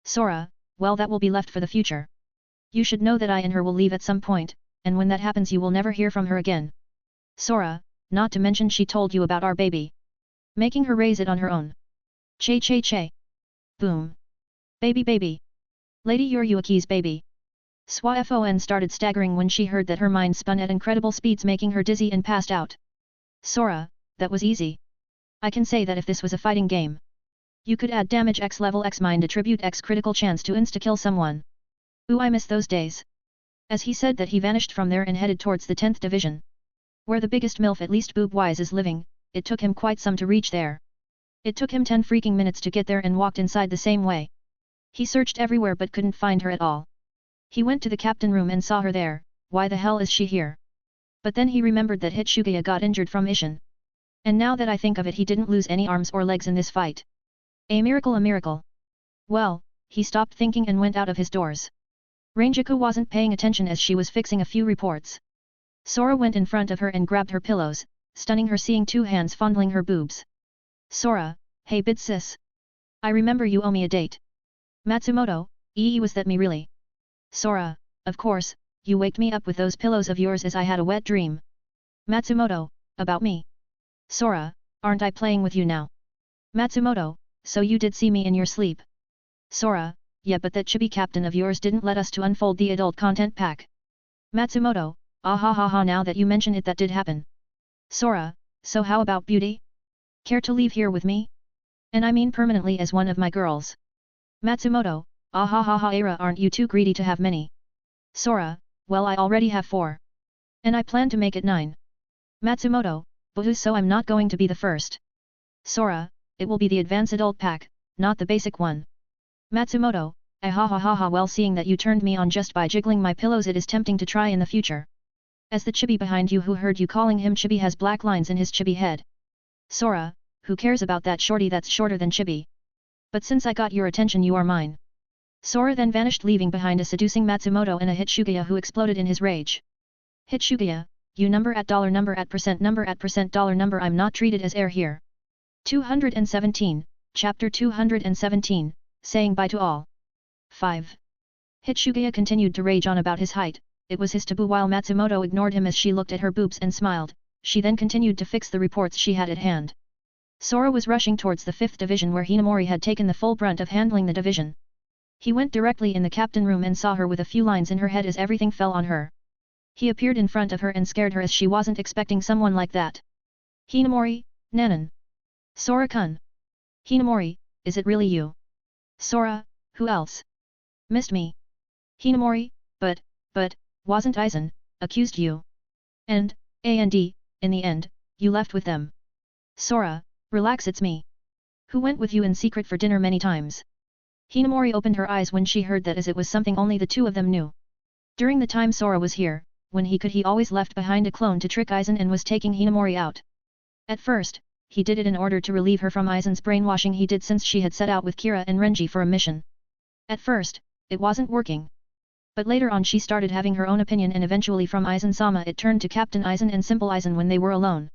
Sora, well, that will be left for the future. You should know that I and her will leave at some point, and when that happens you will never hear from her again. Sora, not to mention she told you about our baby. Making her raise it on her own. Che che che. Boom. Baby. Lady Yuaki's baby. Swa-Fon started staggering when she heard that her mind spun at incredible speeds, making her dizzy and passed out. Sora, that was easy. I can say that if this was a fighting game, you could add damage X level X mind attribute X critical chance to insta-kill someone. Ooh, I miss those days. As he said that, he vanished from there and headed towards the 10th division. Where the biggest MILF, at least boob-wise, is living. It took him quite some to reach there. It took him 10 freaking minutes to get there and walked inside the same way. He searched everywhere but couldn't find her at all. He went to the captain room and saw her there. Why the hell is she here? But then he remembered that Hitsugaya got injured from Ishin. And now that I think of it, he didn't lose any arms or legs in this fight. A miracle, a miracle. Well, he stopped thinking and went out of his doors. Rangiku wasn't paying attention as she was fixing a few reports. Sora went in front of her and grabbed her pillows, stunning her, seeing two hands fondling her boobs. Sora, hey bid sis. I remember you owe me a date. Matsumoto, was that me really? Sora, of course, you waked me up with those pillows of yours as I had a wet dream. Matsumoto, about me? Sora, aren't I playing with you now? Matsumoto, so you did see me in your sleep? Sora, yeah, but that chibi captain of yours didn't let us to unfold the adult content pack. Matsumoto, ah ha ha ha, now that you mention it, that did happen. Sora, so how about beauty? Care to leave here with me? And I mean permanently as one of my girls. Matsumoto, ah ha ha ha, Era, aren't you too greedy to have many? Sora, well, I already have 4. And I plan to make it 9. Matsumoto, but so I'm not going to be the first. Sora, it will be the advanced adult pack, not the basic one. Matsumoto, ha ha ha ha, well, seeing that you turned me on just by jiggling my pillows, it is tempting to try in the future. As the chibi behind you who heard you calling him chibi has black lines in his chibi head. Sora, who cares about that shorty that's shorter than chibi? But since I got your attention, you are mine. Sora then vanished, leaving behind a seducing Matsumoto and a Hitsugaya who exploded in his rage. Hitsugaya, you number at dollar number at percent dollar number, I'm not treated as heir here. 217, Chapter 217, Saying Bye to All. 5. Hitsugaya continued to rage on about his height. It was his taboo, while Matsumoto ignored him as she looked at her boobs and smiled. She then continued to fix the reports she had at hand. Sora was rushing towards the 5th division where Hinamori had taken the full brunt of handling the division. He went directly in the captain room and saw her with a few lines in her head as everything fell on her. He appeared in front of her and scared her as she wasn't expecting someone like that. Hinamori, Nanan. Sora-kun. Hinamori, is it really you? Sora, who else? Missed me. Hinamori, but, wasn't Aizen, accused you? And in the end, you left with them. Sora, relax, it's me. Who went with you in secret for dinner many times? Hinamori opened her eyes when she heard that, as it was something only the two of them knew. During the time Sora was here, when he could, he always left behind a clone to trick Aizen and was taking Hinamori out. At first, he did it in order to relieve her from Aizen's brainwashing he did since she had set out with Kira and Renji for a mission. At first, it wasn't working. But later on she started having her own opinion, and eventually from Aizen-sama it turned to Captain Aizen and Simple Aizen when they were alone.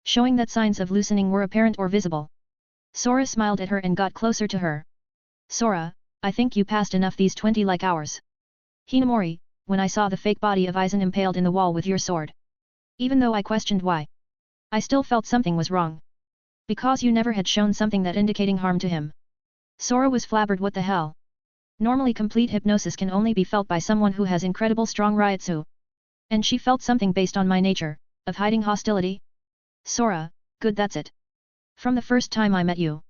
Showing that signs of loosening were apparent or visible. Sora smiled at her and got closer to her. Sora, I think you passed enough these 20 like hours. Hinamori, when I saw the fake body of Aizen impaled in the wall with your sword. Even though I questioned why, I still felt something was wrong. Because you never had shown something that indicating harm to him. Sora was flabbered. What the hell? Normally complete hypnosis can only be felt by someone who has incredible strong Ryutsu. And she felt something based on my nature, of hiding hostility? Sora, good, that's it. From the first time I met you.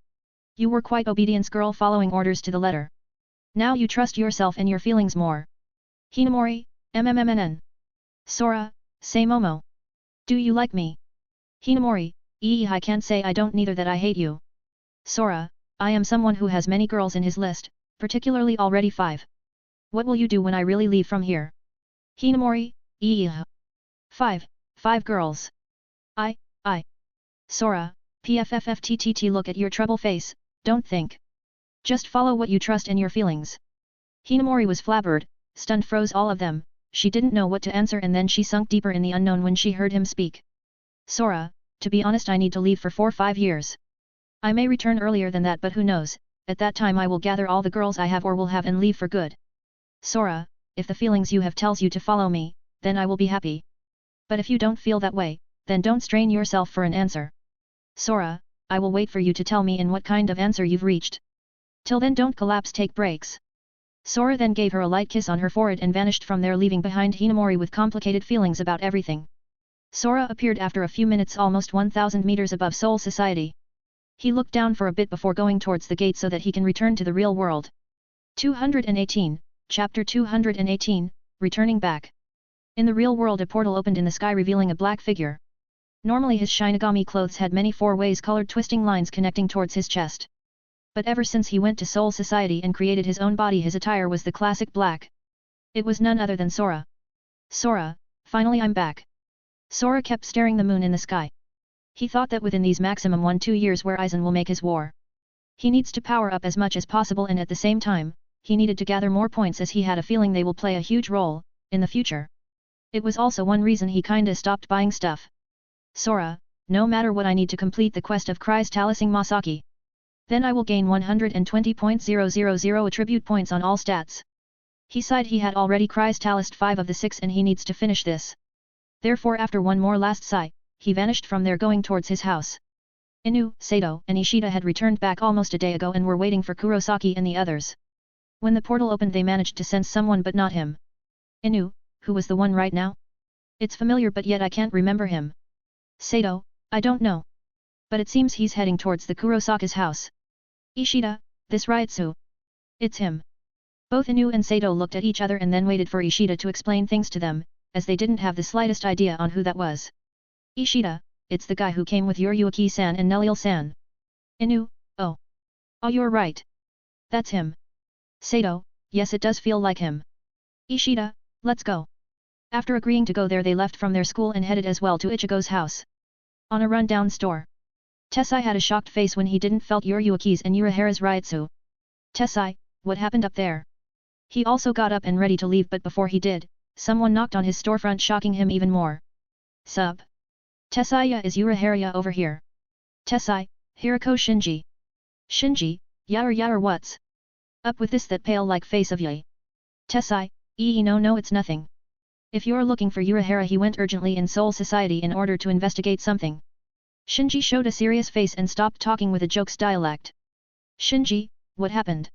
You were quite obedience girl, following orders to the letter. Now you trust yourself and your feelings more. Hinamori, mmmmnn. Sora, say Momo. Do you like me? Hinamori, I can't say I don't, neither that I hate you. Sora, I am someone who has many girls in his list, particularly already 5. What will you do when I really leave from here? Hinamori, 5. 5 girls. I. Sora, pfffttt, look at your trouble face, don't think. Just follow what you trust and your feelings. Hinamori was flabbered, stunned, froze all of them. She didn't know what to answer, and then she sunk deeper in the unknown when she heard him speak. Sora, to be honest, I need to leave for 4-5 years. I may return earlier than that, but who knows, at that time I will gather all the girls I have or will have and leave for good. Sora, if the feelings you have tells you to follow me, then I will be happy. But if you don't feel that way, then don't strain yourself for an answer. Sora, I will wait for you to tell me in what kind of answer you've reached. Till then don't collapse, take breaks. Sora then gave her a light kiss on her forehead and vanished from there, leaving behind Hinamori with complicated feelings about everything. Sora appeared after a few minutes almost 1,000 meters above Soul Society. He looked down for a bit before going towards the gate so that he can return to the real world. 218, Chapter 218, Returning Back. In the real world, a portal opened in the sky, revealing a black figure. Normally his Shinigami clothes had many 4-ways colored twisting lines connecting towards his chest. But ever since he went to Soul Society and created his own body, his attire was the classic black. It was none other than Sora. Sora, finally I'm back. Sora kept staring the moon in the sky. He thought that within these maximum 1-2 years where Aizen will make his war, he needs to power up as much as possible, and at the same time, he needed to gather more points, as he had a feeling they will play a huge role in the future. It was also one reason he kinda stopped buying stuff. Sora, no matter what, I need to complete the quest of crystallizing Masaki. Then I will gain 120.000 attribute points on all stats. He sighed. He had already crystallized 5 of the 6 and he needs to finish this. Therefore, after one more last sigh, he vanished from there, going towards his house. Inu, Sato, and Ishida had returned back almost a day ago and were waiting for Kurosaki and the others. When the portal opened, they managed to sense someone but not him. Inu, who was the one right now? It's familiar, but yet I can't remember him. Sato, I don't know. But it seems he's heading towards the Kurosaki's house. Ishida, this Ryutsu. It's him. Both Inu and Sato looked at each other and then waited for Ishida to explain things to them, as they didn't have the slightest idea on who that was. Ishida, it's the guy who came with your Yuaki-san and Neliel-san. Inu, oh. Oh, you're right. That's him. Sato, yes, it does feel like him. Ishida, let's go. After agreeing to go there, they left from their school and headed as well to Ichigo's house. On a rundown store. Tessai had a shocked face when he didn't felt Yuruki's and Urahara's Ryutsu. Tessai, what happened up there? He also got up and ready to leave, but before he did, someone knocked on his storefront, shocking him even more. Sup? Tessai, is Urahara over here? Tessai, Hirako Shinji. Shinji, yar what's up with this that pale like face of Yui? Tessai, no it's nothing. If you're looking for Urahara, he went urgently in Soul Society in order to investigate something. Shinji showed a serious face and stopped talking with a joke's dialect. Shinji, what happened?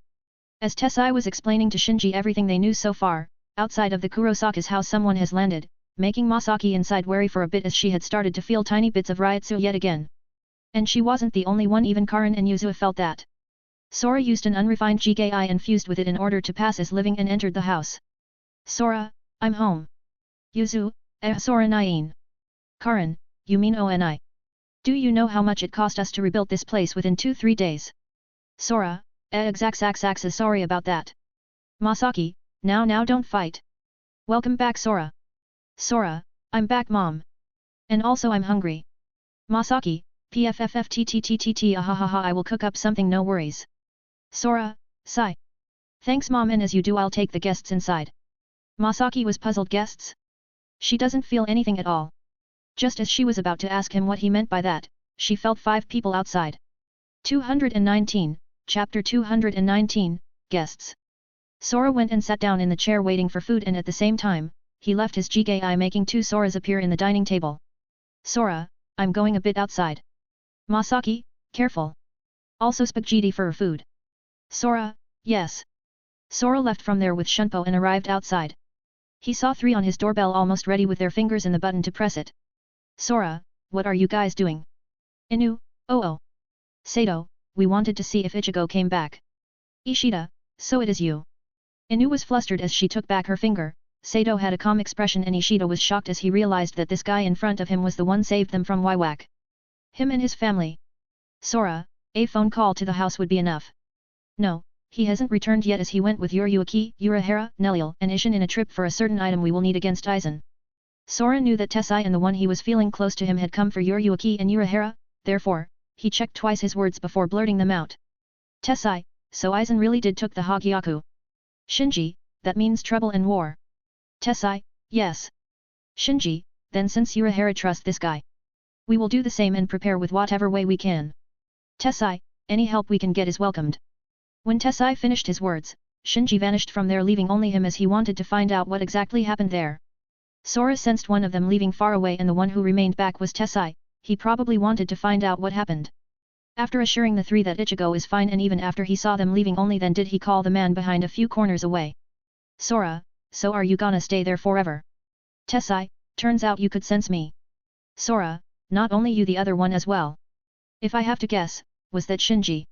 As Tessai was explaining to Shinji everything they knew so far, outside of the Kurosaki's house someone has landed, making Masaki inside wary for a bit, as she had started to feel tiny bits of Ryutsu yet again. And she wasn't the only one, even Karin and Yuzua felt that. Sora used an unrefined GKI and fused with it in order to pass as living and entered the house. Sora, I'm home. Yuzu, Sora Nine. Karin, you mean Oni? Do you know how much it cost us to rebuild this place within 2-3 days? Sora, sorry about that. Masaki, now don't fight. Welcome back, Sora. Sora, I'm back, Mom. And also I'm hungry. Masaki, pfffttttt, ahahaha, I will cook up something, no worries. Sora, sigh. Thanks, Mom, and as you do, I'll take the guests inside. Masaki was puzzled. Guests? She doesn't feel anything at all. Just as she was about to ask him what he meant by that, she felt 5 people outside. 219, Chapter 219, Guests. Sora went and sat down in the chair waiting for food, and at the same time, he left his GKI, making 2 Soras appear in the dining table. Sora, I'm going a bit outside. Masaki, careful. Also spaghetti for food. Sora, yes. Sora left from there with Shunpo and arrived outside. He saw 3 on his doorbell almost ready with their fingers in the button to press it. Sora, what are you guys doing? Inu, oh. Sato, we wanted to see if Ichigo came back. Ishida, so it is you. Inu was flustered as she took back her finger. Sato had a calm expression and Ishida was shocked as he realized that this guy in front of him was the one saved them from Waiwak. Him and his family. Sora, a phone call to the house would be enough. No, he hasn't returned yet as he went with Yuriuki, Urahara, Neliel and Ishin in a trip for a certain item we will need against Aizen. Sora knew that Tessai and the one he was feeling close to him had come for Yuriuki and Urahara, therefore, he checked twice his words before blurting them out. Tessai, so Aizen really did took the Hogyaku. Shinji, that means trouble and war. Tessai, yes. Shinji, then since Urahara trusts this guy, we will do the same and prepare with whatever way we can. Tessai, any help we can get is welcomed. When Tessai finished his words, Shinji vanished from there leaving only him as he wanted to find out what exactly happened there. Sora sensed one of them leaving far away and the one who remained back was Tessai, he probably wanted to find out what happened. After assuring the three that Ichigo is fine and even after he saw them leaving only then did he call the man behind a few corners away. Sora, so are you gonna stay there forever? Tessai, turns out you could sense me. Sora, not only you the other one as well. If I have to guess, was that Shinji?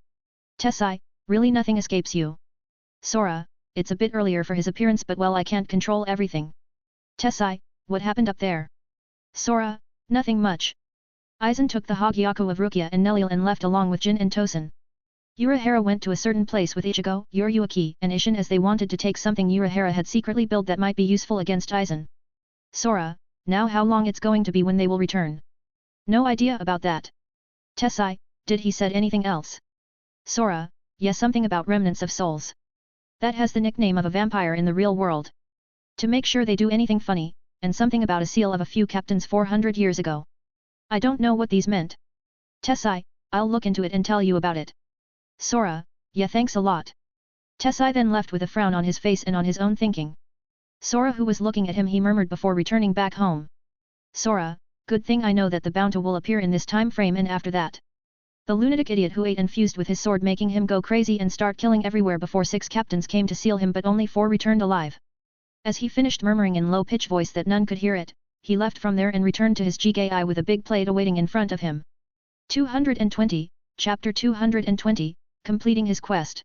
Tessai, really nothing escapes you. Sora, it's a bit earlier for his appearance but well I can't control everything. Tessai, what happened up there? Sora, nothing much. Aizen took the Hogyaku of Rukia and Neliel and left along with Jin and Tosen. Urahara went to a certain place with Ichigo, Yuriuki and Ishin as they wanted to take something Urahara had secretly built that might be useful against Aizen. Sora, now how long it's going to be when they will return? No idea about that. Tessai, did he said anything else? Sora, yes something about remnants of souls. That has the nickname of a vampire in the real world. To make sure they do anything funny, and something about a seal of a few captains 400 years ago. I don't know what these meant. Tessai, I'll look into it and tell you about it. Sora, yeah thanks a lot. Tessai then left with a frown on his face and on his own thinking. Sora who was looking at him he murmured before returning back home. Sora, good thing I know that the bounty will appear in this time frame and after that. The lunatic idiot who ate and fused with his sword making him go crazy and start killing everywhere before 6 captains came to seal him but only 4 returned alive. As he finished murmuring in low-pitched voice that none could hear it, he left from there and returned to his GKI with a big plate awaiting in front of him. 220, Chapter 220, completing his quest.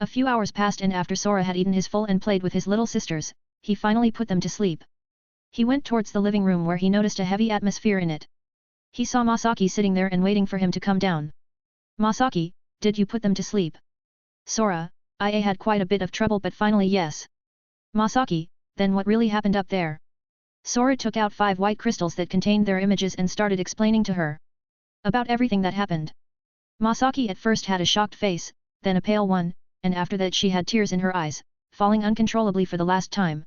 A few hours passed and after Sora had eaten his full and played with his little sisters, he finally put them to sleep. He went towards the living room where he noticed a heavy atmosphere in it. He saw Masaki sitting there and waiting for him to come down. Masaki, did you put them to sleep? Sora, I had quite a bit of trouble but finally yes. Masaki, then what really happened up there? Sora took out 5 white crystals that contained their images and started explaining to her about everything that happened. Masaki at first had a shocked face, then a pale one, and after that she had tears in her eyes, falling uncontrollably for the last time.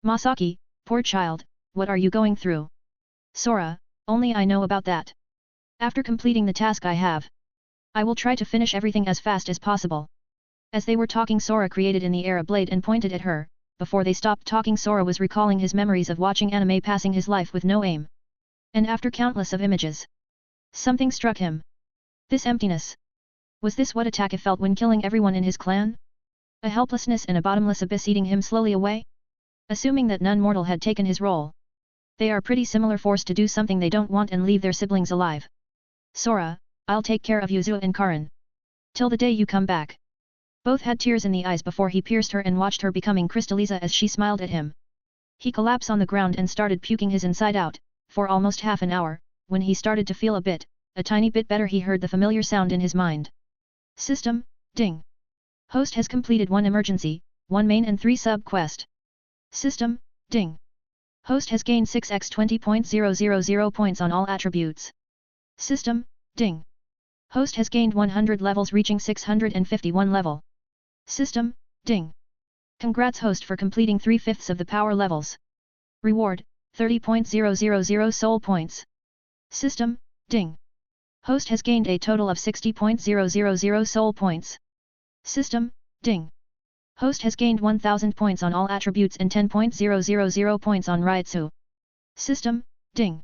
Masaki, poor child, what are you going through? Sora, only I know about that. After completing the task I have, I will try to finish everything as fast as possible. As they were talking Sora created in the air a blade and pointed at her. Before they stopped talking Sora was recalling his memories of watching anime passing his life with no aim. And after countless of images, something struck him. This emptiness. Was this what Ataka felt when killing everyone in his clan? A helplessness and a bottomless abyss eating him slowly away? Assuming that none mortal had taken his role. They are pretty similar forced to do something they don't want and leave their siblings alive. Sora, I'll take care of Yuzua and Karin. Till the day you come back. Both had tears in the eyes before he pierced her and watched her becoming Crystalliza as she smiled at him. He collapsed on the ground and started puking his inside out, for almost half an hour, when he started to feel a tiny bit better he heard the familiar sound in his mind. System, ding. Host has completed 1 emergency, 1 main and 3 sub-quest. System, ding. Host has gained 6x 20.000 points on all attributes. System, ding. Host has gained 100 levels reaching 651 level. System, ding. Congrats host for completing 3/5 of the power levels. Reward, 30.000 soul points. System, ding. Host has gained a total of 60.000 soul points. System, ding. Host has gained 1000 points on all attributes and 10.000 points on Ryutsu. System, ding.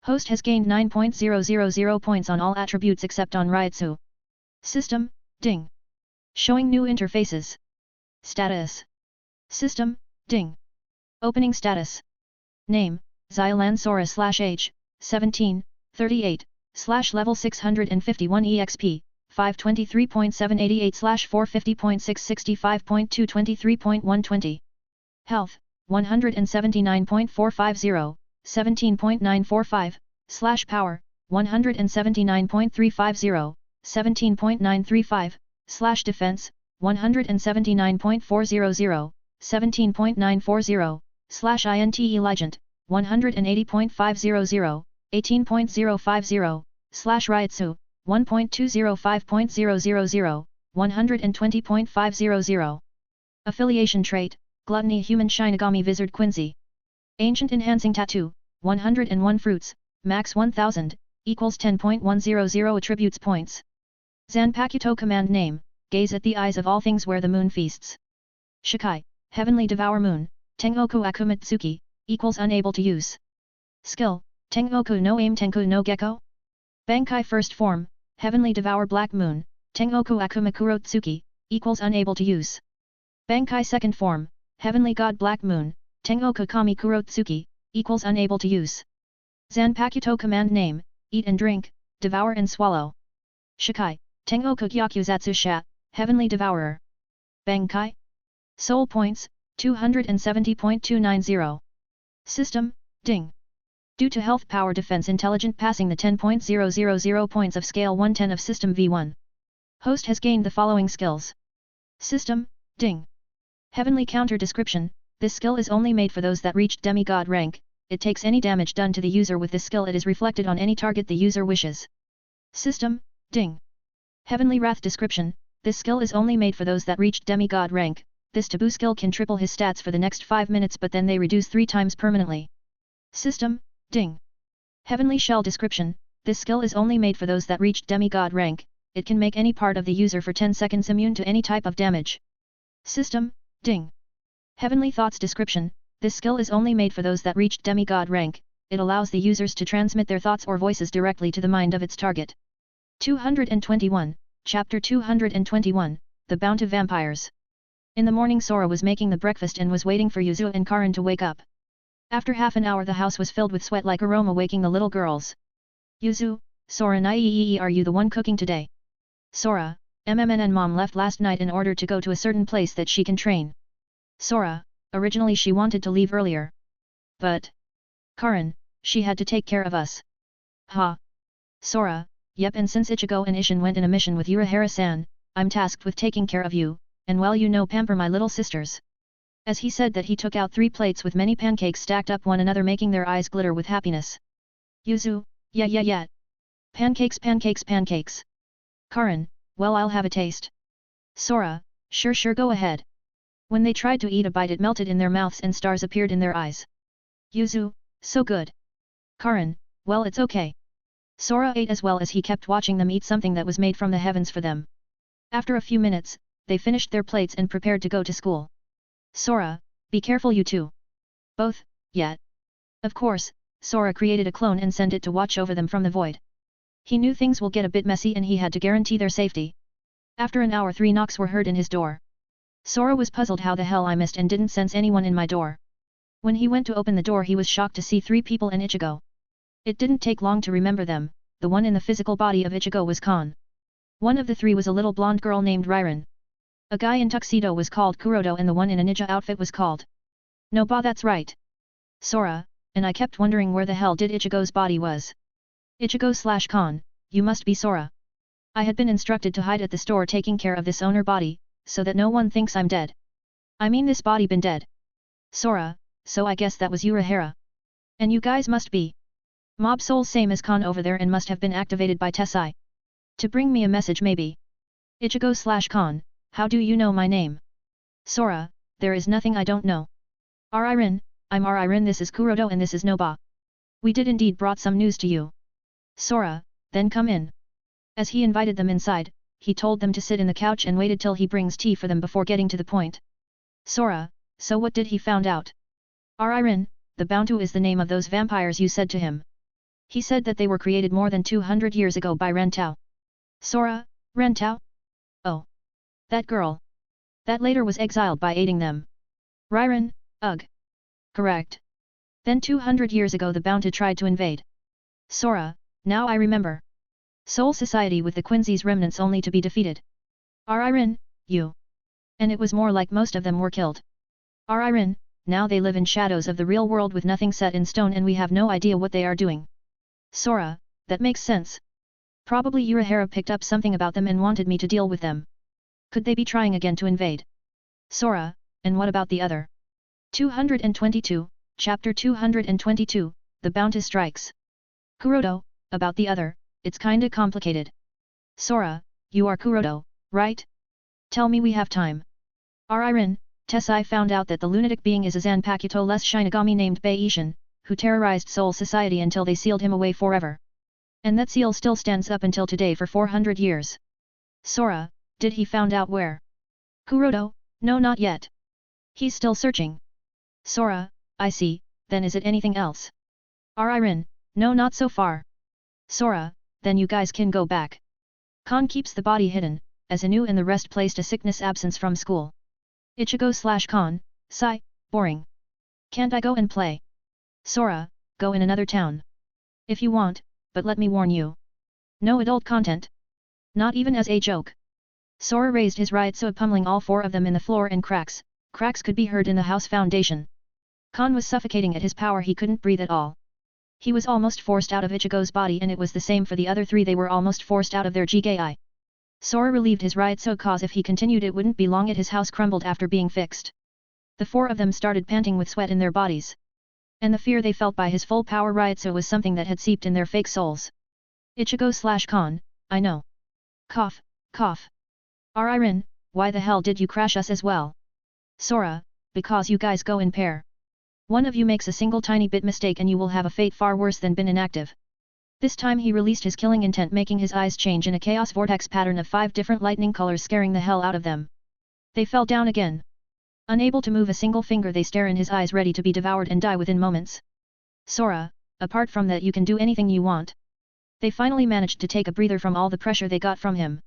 Host has gained 9.000 points on all attributes except on Ryutsu. System, ding. Showing new interfaces. Status. System, ding. Opening status. Name, Xylan Sora /H, 17, 38, /level 651 EXP, 523.788 450.665.223.120. Health, 179.450, 17.945, power, 179.350, 17.935, defense, 179.400, 17.940, INTE Legend, 180.500, 18.050, Ryatsu, 1.205.000, 120.500. Affiliation trait, Gluttony Human Shinigami Vizard Quincy. Ancient Enhancing Tattoo, 101 Fruits, Max 1000, equals 10.100 Attributes Points. Zanpakuto Command Name, Gaze at the eyes of all things where the moon feasts. Shikai, Heavenly Devour Moon, Tengoku Akumatsuki, equals Unable to use. Skill, Tengoku no Aim Tenku no Gecko. Bankai First Form, Heavenly Devour Black Moon, Tengoku Akumakurotsuki, equals Unable to use. Bankai Second Form, Heavenly God Black Moon, Tengoku Kami Kurotsuki, equals Unable to use. Zanpakuto Command Name, Eat and Drink, Devour and Swallow. Shikai, Tengoku Gyakuzatsu Sha, Heavenly Devourer. Bankai. Soul Points, 270.290. System, Ding. Due to Health Power Defense Intelligent passing the 10.000 points of Scale 110 of System V1. Host has gained the following skills. System, Ding. Heavenly Counter Description, this skill is only made for those that reached demigod rank, it takes any damage done to the user with this skill it is reflected on any target the user wishes. System, Ding. Heavenly Wrath Description, this skill is only made for those that reached demigod rank, this taboo skill can triple his stats for the next 5 minutes but then they reduce 3 times permanently. System, Ding. Heavenly Shell Description, this skill is only made for those that reached demigod rank, it can make any part of the user for 10 seconds immune to any type of damage. System, Ding. Heavenly Thoughts Description, this skill is only made for those that reached demigod rank, it allows the users to transmit their thoughts or voices directly to the mind of its target. 221, Chapter 221, The Bound of Vampires. In the morning Sora was making the breakfast and was waiting for Yuzu and Karin to wake up. After half an hour the house was filled with sweat-like aroma waking the little girls. Yuzu, Sora and are you the one cooking today? Sora, and Mom left last night in order to go to a certain place that she can train. Sora, originally she wanted to leave earlier. But Karin, she had to take care of us. Ha! Sora, yep, and since Ichigo and Ishin went in a mission with Urahara-san, I'm tasked with taking care of you, and well you know pamper my little sisters. As he said that he took out 3 plates with many pancakes stacked up one another making their eyes glitter with happiness. Yuzu, yeah. Pancakes. Karin, well I'll have a taste. Sora, sure go ahead. When they tried to eat a bite it melted in their mouths and stars appeared in their eyes. Yuzu, so good. Karin, well it's okay. Sora ate as well as he kept watching them eat something that was made from the heavens for them. After a few minutes, they finished their plates and prepared to go to school. Sora, be careful you two. Both, yet. Of course, Sora created a clone and sent it to watch over them from the void. He knew things will get a bit messy and he had to guarantee their safety. After an hour 3 knocks were heard in his door. Sora was puzzled how the hell I missed and didn't sense anyone in my door. When he went to open the door he was shocked to see 3 people and Ichigo. It didn't take long to remember them, the one in the physical body of Ichigo was Kon. One of the 3 was a little blonde girl named Riren. A guy in tuxedo was called Kuroto and the one in a ninja outfit was called Noba. That's right. Sora, and I kept wondering where the hell did Ichigo's body was. Ichigo/Kon, you must be Sora. I had been instructed to hide at the store taking care of this owner body, so that no one thinks I'm dead. I mean this body been dead. Sora, so I guess that was Urahara. And you guys must be Mob Soul same as Kon over there and must have been activated by Tessai. To bring me a message maybe. Ichigo/Kon, how do you know my name? Sora, there is nothing I don't know. Ririn, I'm Ririn, this is Kuroto and this is Noba. We did indeed brought some news to you. Sora, then come in. As he invited them inside, he told them to sit in the couch and waited till he brings tea for them before getting to the point. Sora, so what did he found out? Ririn, the Bountu is the name of those vampires you said to him. He said that they were created more than 200 years ago by Rentao. Sora, Rentao? Oh. That girl. That later was exiled by aiding them. Riren, ugh. Correct. Then 200 years ago the Bounty tried to invade. Sora, Now I remember. Soul Society with the Quincy's remnants only to be defeated. Ririn, you. And it was more like most of them were killed. Ririn, now they live in shadows of the real world with nothing set in stone and we have no idea what they are doing. Sora, that makes sense. Probably Urahara picked up something about them and wanted me to deal with them. Could they be trying again to invade? Sora, and what about the other? 222, Chapter 222, The Bounty Strikes. Kuroto, about the other, it's kinda complicated. Sora, you are Kuroto, right? Tell me we have time. Ririn, Tessai found out that the lunatic being is a Zanpakuto-less Shinigami named Beishin, who terrorized Soul Society until they sealed him away forever. And that seal still stands up until today for 400 years. Sora, did he found out where? Kuroto, no not yet. He's still searching. Sora, I see, then is it anything else? Ririn, no not so far. Sora, then you guys can go back. Khan keeps the body hidden, as Inu and the rest placed a sickness absence from school. Ichigo/Khan, sigh, boring. Can't I go and play? Sora, go in another town. If you want, but let me warn you. No adult content. Not even as a joke. Sora raised his right so pummeling all four of them in the floor and cracks could be heard in the house foundation. Khan was suffocating at his power, he couldn't breathe at all. He was almost forced out of Ichigo's body and it was the same for the other three, they were almost forced out of their Jigai. Sora relieved his right so cause if he continued it wouldn't be long at his house crumbled after being fixed. The four of them started panting with sweat in their bodies. And the fear they felt by his full power Ryotsu was something that had seeped in their fake souls. Ichigo/Khan, I know. Cough, cough. Ririn, why the hell did you crash us as well? Sora, because you guys go in pair. One of you makes a single tiny bit mistake and you will have a fate far worse than been inactive. This time he released his killing intent, making his eyes change in a chaos vortex pattern of 5 different lightning colors, scaring the hell out of them. They fell down again. Unable to move a single finger, they stare in his eyes, ready to be devoured and die within moments. Sora, apart from that you can do anything you want. They finally managed to take a breather from all the pressure they got from him.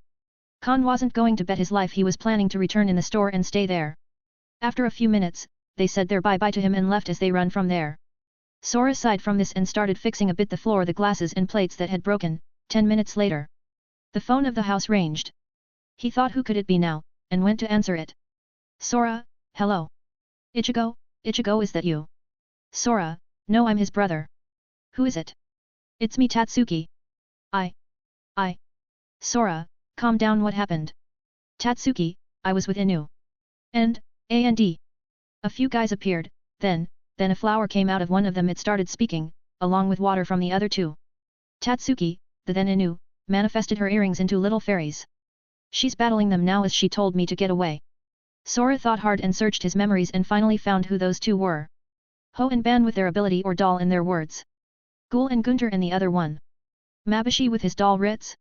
Khan wasn't going to bet his life, he was planning to return in the store and stay there. After a few minutes, they said their bye-bye to him and left as they run from there. Sora sighed from this and started fixing a bit the floor, the glasses and plates that had broken. 10 minutes later. The phone of the house ranged. He thought who could it be now, and went to answer it. Sora, hello. Ichigo, is that you? Sora, no, I'm his brother. Who is it? It's me, Tatsuki. I. Sora, calm down, what happened? Tatsuki, I was with Inu. And a few guys appeared, then a flower came out of one of them, it started speaking, along with water from the other two. Tatsuki, the then Inu, manifested her earrings into little fairies. She's battling them now as she told me to get away. Sora thought hard and searched his memories and finally found who those two were. Ho and Ban with their ability or doll in their words. Ghoul and Gunter and the other one. Mabushi with his doll Ritz.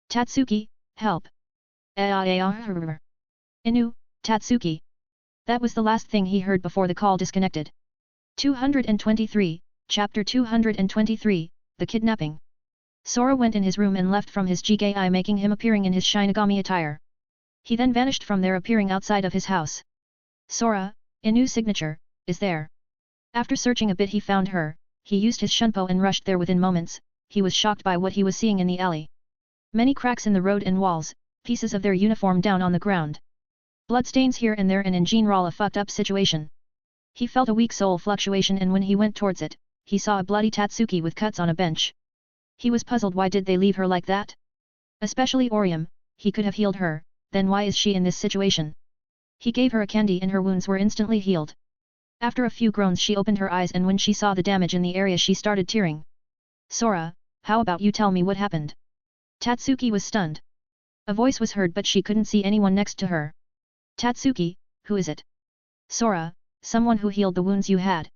Tatsuki, help. Inu, Tatsuki. That was the last thing he heard before the call disconnected. 223, Chapter 223, The Kidnapping. Sora went in his room and left from his Jigai, making him appearing in his Shinigami attire. He then vanished from there, appearing outside of his house. Sora, Inu's signature, is there. After searching a bit he found her, he used his shunpo and rushed there within moments. He was shocked by what he was seeing in the alley. Many cracks in the road and walls, pieces of their uniform down on the ground. Bloodstains here and there, and in general a fucked up situation. He felt a weak soul fluctuation, and when he went towards it, he saw a bloody Tatsuki with cuts on a bench. He was puzzled, why did they leave her like that? Especially Orium, he could have healed her, then why is she in this situation? He gave her a candy and her wounds were instantly healed. After a few groans she opened her eyes, and when she saw the damage in the area she started tearing. Sora, how about you tell me what happened? Tatsuki was stunned. A voice was heard but she couldn't see anyone next to her. Tatsuki, who is it? Sora, someone who healed the wounds you had.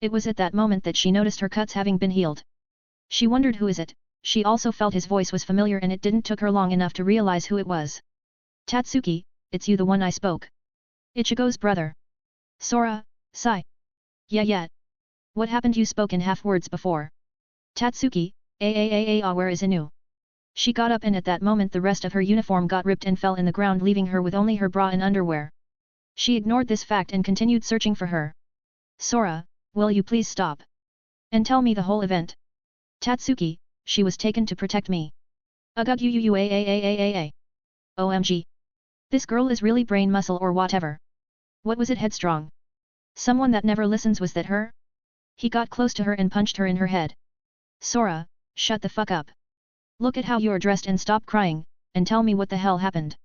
It was at that moment that she noticed her cuts having been healed. She wondered who is it, she also felt his voice was familiar, and it didn't took her long enough to realize who it was. Tatsuki, it's you, the one I spoke. Ichigo's brother. Sora, sigh. Yeah. What happened? You spoke in half words before. Tatsuki, where is Inu? She got up, and at that moment the rest of her uniform got ripped and fell in the ground, leaving her with only her bra and underwear. She ignored this fact and continued searching for her. Sora, will you please stop? And tell me the whole event? Tatsuki, she was taken to protect me. Ugh. OMG. This girl is really brain muscle or whatever. What was it, headstrong? Someone that never listens, was that her? He got close to her and punched her in her head. Sora, shut the fuck up. Look at how you're dressed and stop crying, and tell me what the hell happened.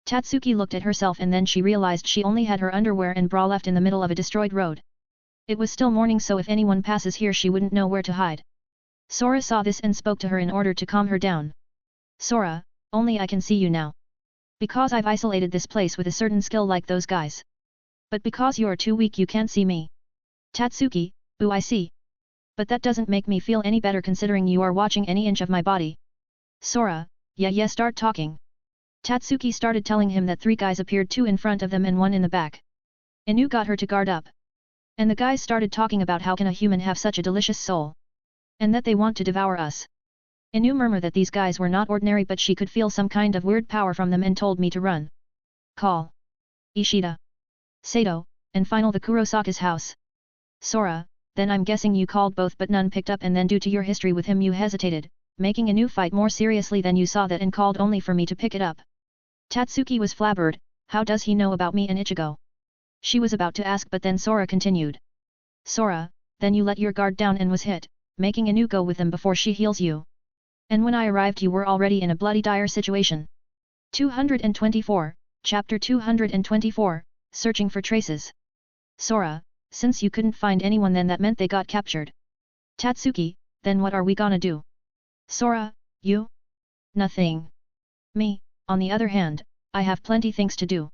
Tatsuki looked at herself and then she realized she only had her underwear and bra left in the middle of a destroyed road. It was still morning, so if anyone passes here she wouldn't know where to hide. Sora saw this and spoke to her in order to calm her down. Sora, only I can see you now. Because I've isolated this place with a certain skill like those guys. But because you're too weak you can't see me. Tatsuki, ooh, I see. But that doesn't make me feel any better considering you are watching any inch of my body. Sora, yeah, start talking. Tatsuki started telling him that 3 guys appeared, 2 in front of them and 1 in the back. Inu got her to guard up. And the guys started talking about how can a human have such a delicious soul. And that they want to devour us. Inu murmured that these guys were not ordinary, but she could feel some kind of weird power from them and told me to run. Call Ishida, Sato, and final the Kurosaka's house. Sora, then I'm guessing you called both but none picked up, and then due to your history with him you hesitated, making a new fight more seriously than you saw that and called only for me to pick it up. Tatsuki was flabbered. How does he know about me and Ichigo? She was about to ask, but then Sora continued. Sora, then you let your guard down and was hit, making Inu go with them before she heals you. And when I arrived you were already in a bloody dire situation. 224, Chapter 224, Searching for Traces. Sora, since you couldn't find anyone then that meant they got captured. Tatsuki, then what are we gonna do? Sora, you? Nothing. Me, on the other hand, I have plenty things to do.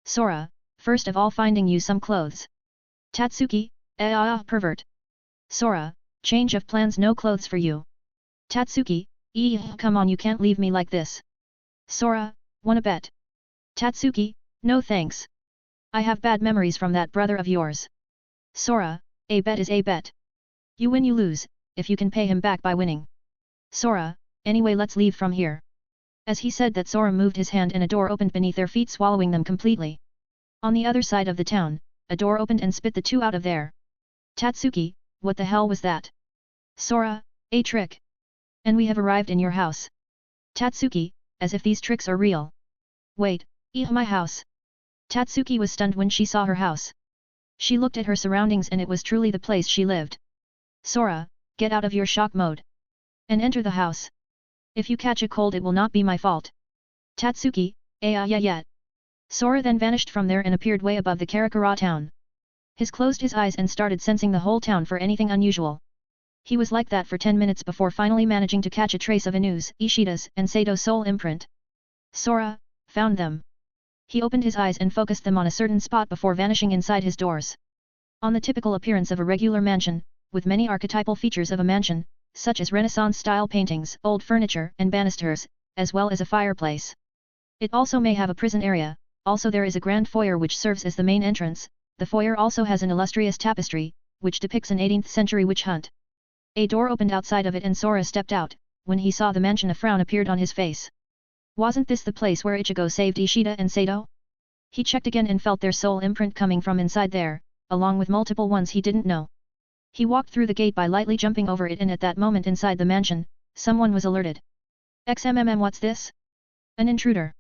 Sora, first of all finding you some clothes. Tatsuki, pervert. Sora, change of plans, no clothes for you. Tatsuki, come on, you can't leave me like this. Sora, wanna bet? Tatsuki, no thanks. I have bad memories from that brother of yours. Sora, a bet is a bet. You win you lose, if you can pay him back by winning. Sora, anyway let's leave from here. As he said that, Sora moved his hand and a door opened beneath their feet, swallowing them completely. On the other side of the town, a door opened and spit the 2 out of there. Tatsuki, what the hell was that? Sora, a trick. And we have arrived in your house. Tatsuki, as if these tricks are real. Wait, my house. Tatsuki was stunned when she saw her house. She looked at her surroundings and it was truly the place she lived. Sora, get out of your shock mode. And enter the house. If you catch a cold it will not be my fault. Tatsuki, yeah. Sora then vanished from there and appeared way above the Karakura town. He closed his eyes and started sensing the whole town for anything unusual. He was like that for 10 minutes before finally managing to catch a trace of Inu's, Ishida's, and Sato's soul imprint. Sora, found them. He opened his eyes and focused them on a certain spot before vanishing inside his doors. On the typical appearance of a regular mansion, with many archetypal features of a mansion, such as Renaissance-style paintings, old furniture, and banisters, as well as a fireplace. It also may have a prison area. Also there is a grand foyer which serves as the main entrance. The foyer also has an illustrious tapestry, which depicts an 18th century witch hunt. A door opened outside of it and Sora stepped out. When he saw the mansion a frown appeared on his face. Wasn't this the place where Ichigo saved Ishida and Sato? He checked again and felt their soul imprint coming from inside there, along with multiple ones he didn't know. He walked through the gate by lightly jumping over it, and at that moment inside the mansion, someone was alerted. What's this? An intruder.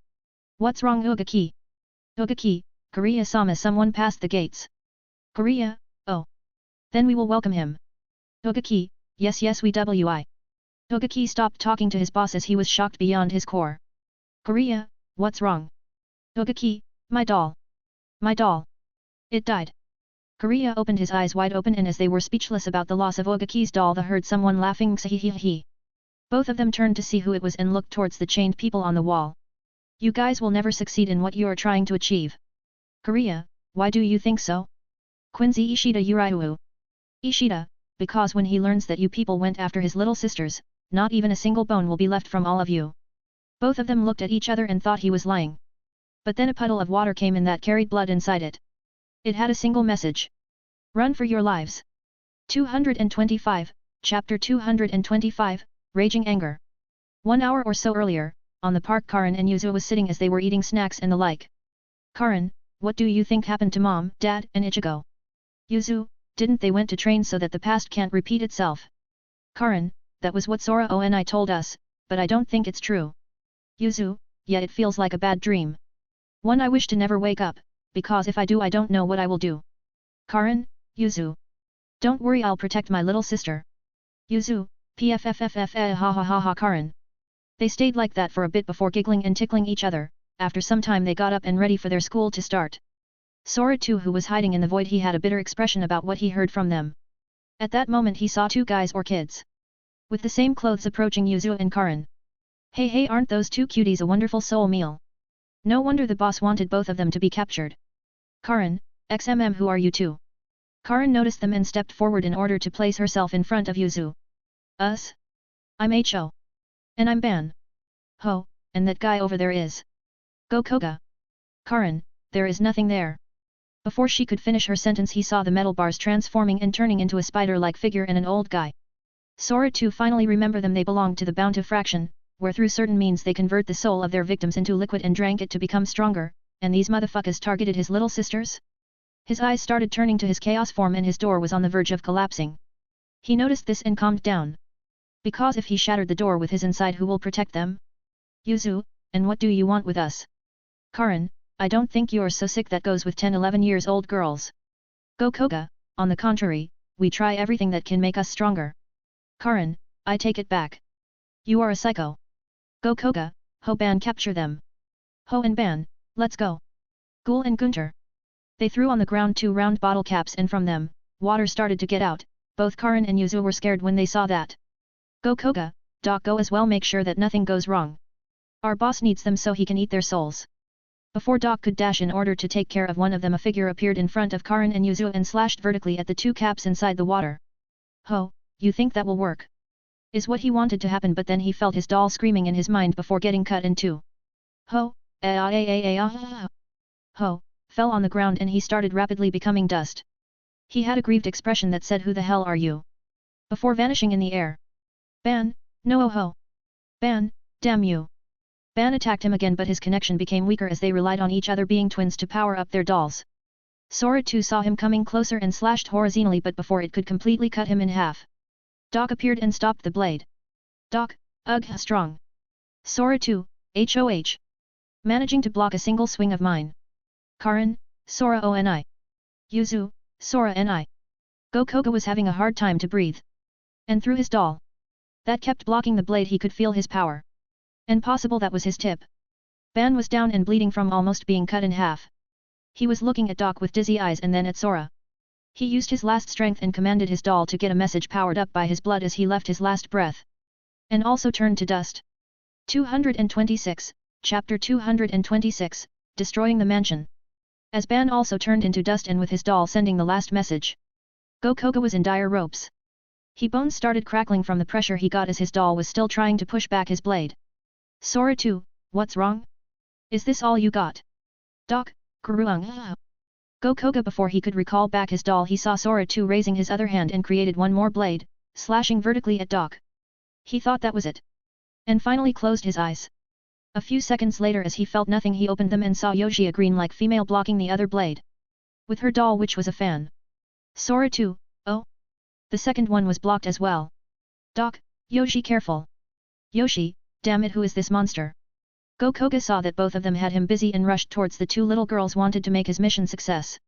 What's wrong, Ugaki? Ugaki, Korea-sama, someone passed the gates. Korea, oh. Then we will welcome him. Ugaki, yes we wi. Ugaki stopped talking to his boss as he was shocked beyond his core. Korea, what's wrong? Ugaki, my doll. My doll. It died. Korea opened his eyes wide open, and as they were speechless about the loss of Ugaki's doll, they heard someone laughing xihihihi. Both of them turned to see who it was and looked towards the chained people on the wall. You guys will never succeed in what you are trying to achieve. Korea, why do you think so? Quincy Ishida Yuraihu. Ishida, because when he learns that you people went after his little sisters, not even a single bone will be left from all of you. Both of them looked at each other and thought he was lying. But then a puddle of water came in that carried blood inside it. It had a single message. Run for your lives. 225, Chapter 225, Raging Anger. 1 hour or so earlier, on the park, Karan and Yuzu was sitting as they were eating snacks and the like. Karan, what do you think happened to Mom, Dad, and Ichigo? Yuzu, didn't they went to train so that the past can't repeat itself? Karan, That was what Sora Oni told us, but I don't think it's true. Yuzu, yeah, it feels like a bad dream. One I wish to never wake up, because if I do I don't know what I will do. Karin, Yuzu. Don't worry, I'll protect my little sister. Yuzu, pffff ha ha ha ha Karin. They stayed like that for a bit before giggling and tickling each other. After some time they got up and ready for their school to start. Sora too, who was hiding in the void, he had a bitter expression about what he heard from them. At that moment he saw two guys or kids with the same clothes approaching Yuzu and Karin. Hey, aren't those two cuties a wonderful soul meal? No wonder the boss wanted both of them to be captured. Karin, XMM, who are you two? Karin noticed them and stepped forward in order to place herself in front of Yuzu. Us? I'm Ho. And I'm Ban. Ho, and that guy over there is Gokoga. Karin, there is nothing there. Before she could finish her sentence he saw the metal bars transforming and turning into a spider-like figure and an old guy. Sora too finally remembered them. They belonged to the Bounty fraction, where through certain means they convert the soul of their victims into liquid and drank it to become stronger, and these motherfuckers targeted his little sisters? His eyes started turning to his chaos form and his door was on the verge of collapsing. He noticed this and calmed down. Because if he shattered the door with his inside, who will protect them? Yuzu, and what do you want with us? Karin, I don't think you're so sick. That goes with 10-11 years old girls. Gokoga, on the contrary, we try everything that can make us stronger. Karin, I take it back. You are a psycho. Gokoga, Ho, Ban, capture them. Ho and Ban, let's go. Ghoul and Gunter. They threw on the ground 2 round bottle caps and from them, water started to get out. Both Karin and Yuzu were scared when they saw that. Gokoga, Doc, go as well, make sure that nothing goes wrong. Our boss needs them so he can eat their souls. Before Doc could dash in order to take care of one of them, a figure appeared in front of Karin and Yuzu and slashed vertically at the 2 caps inside the water. Ho, you think that will work? Is what he wanted to happen, but then he felt his doll screaming in his mind before getting cut in two. Ho, Ho, fell on the ground and he started rapidly becoming dust. He had a grieved expression that said, who the hell are you? Before vanishing in the air. Ban, no Ho. Ban, damn you. Ban attacked him again, but his connection became weaker as they relied on each other being twins to power up their dolls. Sora too saw him coming closer and slashed horizontally, but before it could completely cut him in half. Doc appeared and stopped the blade. Doc, strong. Sora too, HOH. Managing to block a single swing of mine. Karin, Sora Oni. Yuzu, Sora Ni. Gokoga was having a hard time to breathe. And through his doll that kept blocking the blade, he could feel his power. And possible that was his tip. Ban was down and bleeding from almost being cut in half. He was looking at Doc with dizzy eyes and then at Sora. He used his last strength and commanded his doll to get a message powered up by his blood as he left his last breath. And also turned to dust. 226, Chapter 226, Destroying the Mansion. As Ban also turned into dust and with his doll sending the last message. Gokoga was in dire ropes. His bones started crackling from the pressure he got as his doll was still trying to push back his blade. Sora too, what's wrong? Is this all you got? Doc, Kuruang. Gokoga, before he could recall back his doll, he saw Sora too raising his other hand and created one more blade, slashing vertically at Doc. He thought that was it. And finally closed his eyes. A few seconds later, as he felt nothing, he opened them and saw Yoshi, a green-like female, blocking the other blade. With her doll, which was a fan. Sora too, oh? The second one was blocked as well. Doc, Yoshi, careful. Yoshi, damn it, who is this monster? Gokoga saw that both of them had him busy and rushed towards the 2 little girls, wanted to make his mission success.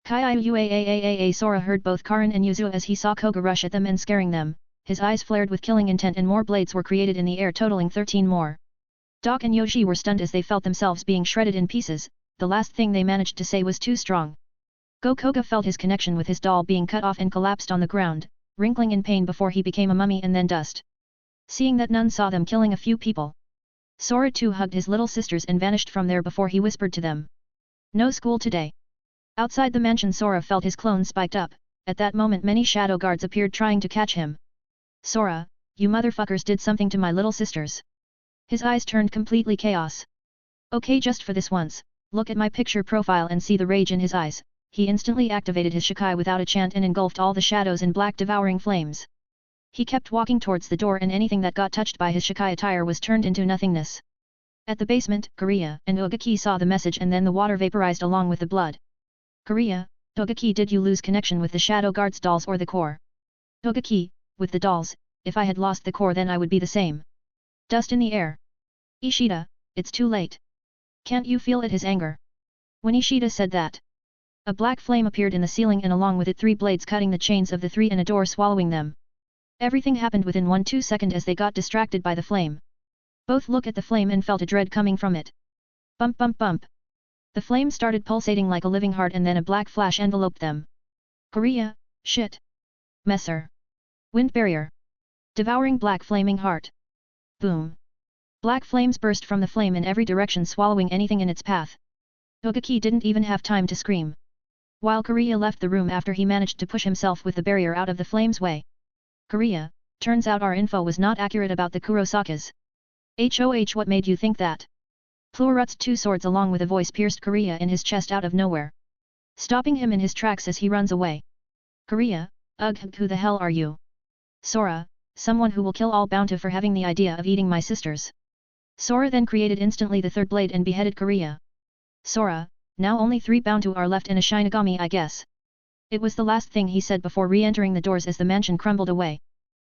Sora heard both Karin and Yuzu as he saw Koga rush at them and scaring them. His eyes flared with killing intent and more blades were created in the air, totaling 13 more. Doc and Yoshi were stunned as they felt themselves being shredded in pieces. The last thing they managed to say was too strong. Gokoga felt his connection with his doll being cut off and collapsed on the ground, wrinkling in pain before he became a mummy and then dust. Seeing that none saw them killing a few people. Sora too hugged his little sisters and vanished from there before he whispered to them. No school today. Outside the mansion, Sora felt his clone spiked up. At that moment many shadow guards appeared trying to catch him. Sora, you motherfuckers did something to my little sisters. His eyes turned completely chaos. Okay, just for this once, look at my picture profile and see the rage in his eyes. He instantly activated his Shikai without a chant and engulfed all the shadows in black devouring flames. He kept walking towards the door and anything that got touched by his Shikai attire was turned into nothingness. At the basement, Korea and Ugaki saw the message and then the water vaporized along with the blood. Korea, Ugaki, did you lose connection with the Shadow Guards dolls or the core? Ugaki, with the dolls, if I had lost the core then I would be the same. Dust in the air. Ishida, it's too late. Can't you feel it, his anger? When Ishida said that, a black flame appeared in the ceiling and along with it 3 blades cutting the chains of the 3 and a door swallowing them. Everything happened within 1-2 seconds as they got distracted by the flame. Both looked at the flame and felt a dread coming from it. Bump bump bump. The flame started pulsating like a living heart and then a black flash enveloped them. Korea, shit. Messer. Wind barrier. Devouring black flaming heart. Boom. Black flames burst from the flame in every direction swallowing anything in its path. Togaki didn't even have time to scream. While Korea left the room after he managed to push himself with the barrier out of the flame's way. Korea, turns out our info was not accurate about the Kurosakas. HOH, what made you think that? Plurut's 2 swords along with a voice pierced Korea in his chest out of nowhere, stopping him in his tracks as he runs away. Korea, ugh, who the hell are you? Sora, someone who will kill all Bounty for having the idea of eating my sisters. Sora then created instantly the 3rd blade and beheaded Korea. Sora, now only 3 Bounty are left and a Shinigami, I guess. It was the last thing he said before re-entering the doors as the mansion crumbled away.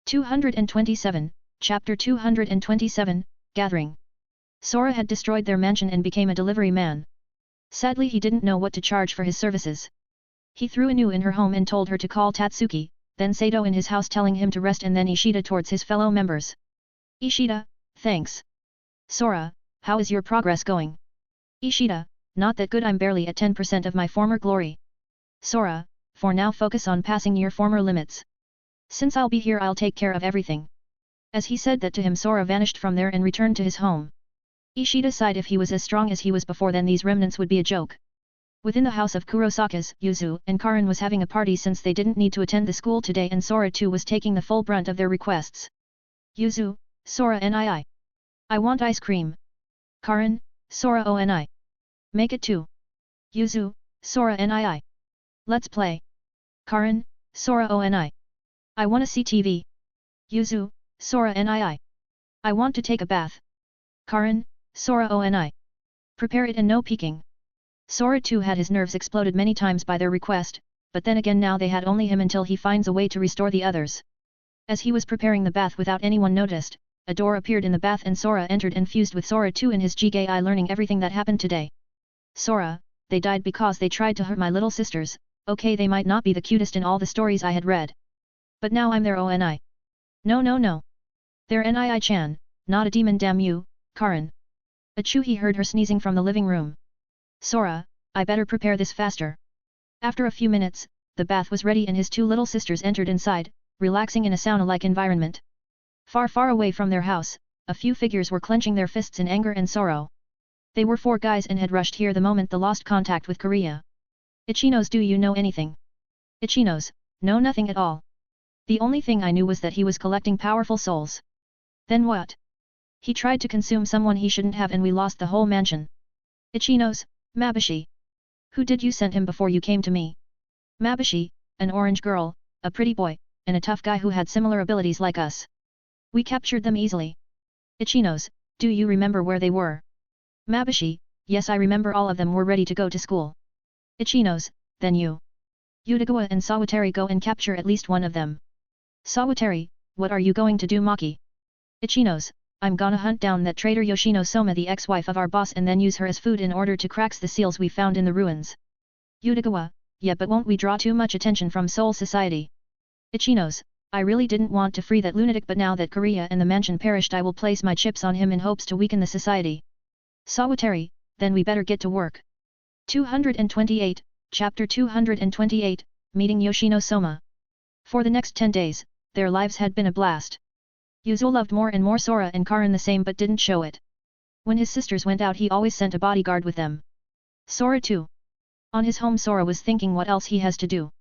227, Chapter 227, Gathering. Sora had destroyed their mansion and became a delivery man. Sadly he didn't know what to charge for his services. He threw Inu in her home and told her to call Tatsuki, then Sato in his house telling him to rest and then Ishida towards his fellow members. Ishida, thanks. Sora, how is your progress going? Ishida, not that good, I'm barely at 10% of my former glory. Sora, for now focus on passing your former limits. Since I'll be here I'll take care of everything. As he said that to him Sora vanished from there and returned to his home. Ishida sighed. If he was as strong as he was before then these remnants would be a joke. Within the house of Kurosakas, Yuzu and Karin was having a party since they didn't need to attend the school today and Sora too was taking the full brunt of their requests. Yuzu, Sora and I want ice cream. Karin, Sora and I. Make it 2. Yuzu, Sora and I. Let's play. Karin, Sora and I wanna see TV. Yuzu, Sora and I want to take a bath. Karin, Sora and I. Prepare it and no peeking. Sora too had his nerves exploded many times by their request, but then again now they had only him until he finds a way to restore the others. As he was preparing the bath without anyone noticed, a door appeared in the bath and Sora entered and fused with Sora too in his Jigai learning everything that happened today. Sora, they died because they tried to hurt my little sisters. Okay, they might not be the cutest in all the stories I had read. But now I'm their ONI. No. They're Nii-chan, not a demon, damn you, Karin. Achoo, he heard her sneezing from the living room. Sora, I better prepare this faster. After a few minutes, the bath was ready and his 2 little sisters entered inside, relaxing in a sauna-like environment. Far away from their house, a few figures were clenching their fists in anger and sorrow. They were 4 guys and had rushed here the moment the lost contact with Korea. Ichinos, do you know anything? Ichinos, no, nothing at all. The only thing I knew was that he was collecting powerful souls. Then what? He tried to consume someone he shouldn't have and we lost the whole mansion. Ichinos, Mabushi. Who did you send him before you came to me? Mabushi, an orange girl, a pretty boy, and a tough guy who had similar abilities like us. We captured them easily. Ichinos, do you remember where they were? Mabushi, yes, I remember, all of them were ready to go to school. Ichinos, then you, Utagawa and Sawatari, go and capture at least one of them. Sawatari, what are you going to do, Maki? Ichinos, I'm gonna hunt down that traitor Yoshino Soma, the ex-wife of our boss, and then use her as food in order to crack the seals we found in the ruins. Utagawa, yeah, but won't we draw too much attention from Soul Society? Ichinos, I really didn't want to free that lunatic, but now that Korea and the mansion perished I will place my chips on him in hopes to weaken the society. Sawatari, then we better get to work. 228, Chapter 228, Meeting Yoshino Soma. For the next 10 days, their lives had been a blast. Yuzu loved more and more Sora and Karin the same but didn't show it. When his sisters went out he always sent a bodyguard with them. Sora too. On his home Sora was thinking what else he has to do.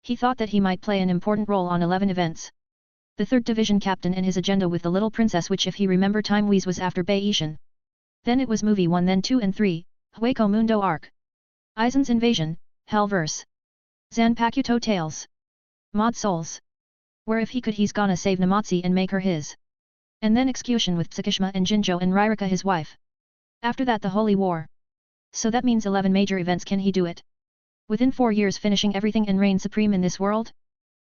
He thought that he might play an important role on 11 events. The 3rd division captain and his agenda with the little princess, which if he remember time-wise was after Bei-Ishin. Then it was movie 1, then 2 and 3, Hueco Mundo Arc. Aizen's Invasion, Hellverse. Zanpakuto Tales. Mod Souls. Where if he could he's gonna save Namatsu and make her his. And then execution with Tsukishima and Jinjo and Ririka his wife. After that the Holy War. So that means 11 major events. Can he do it? Within 4 years finishing everything and reign supreme in this world?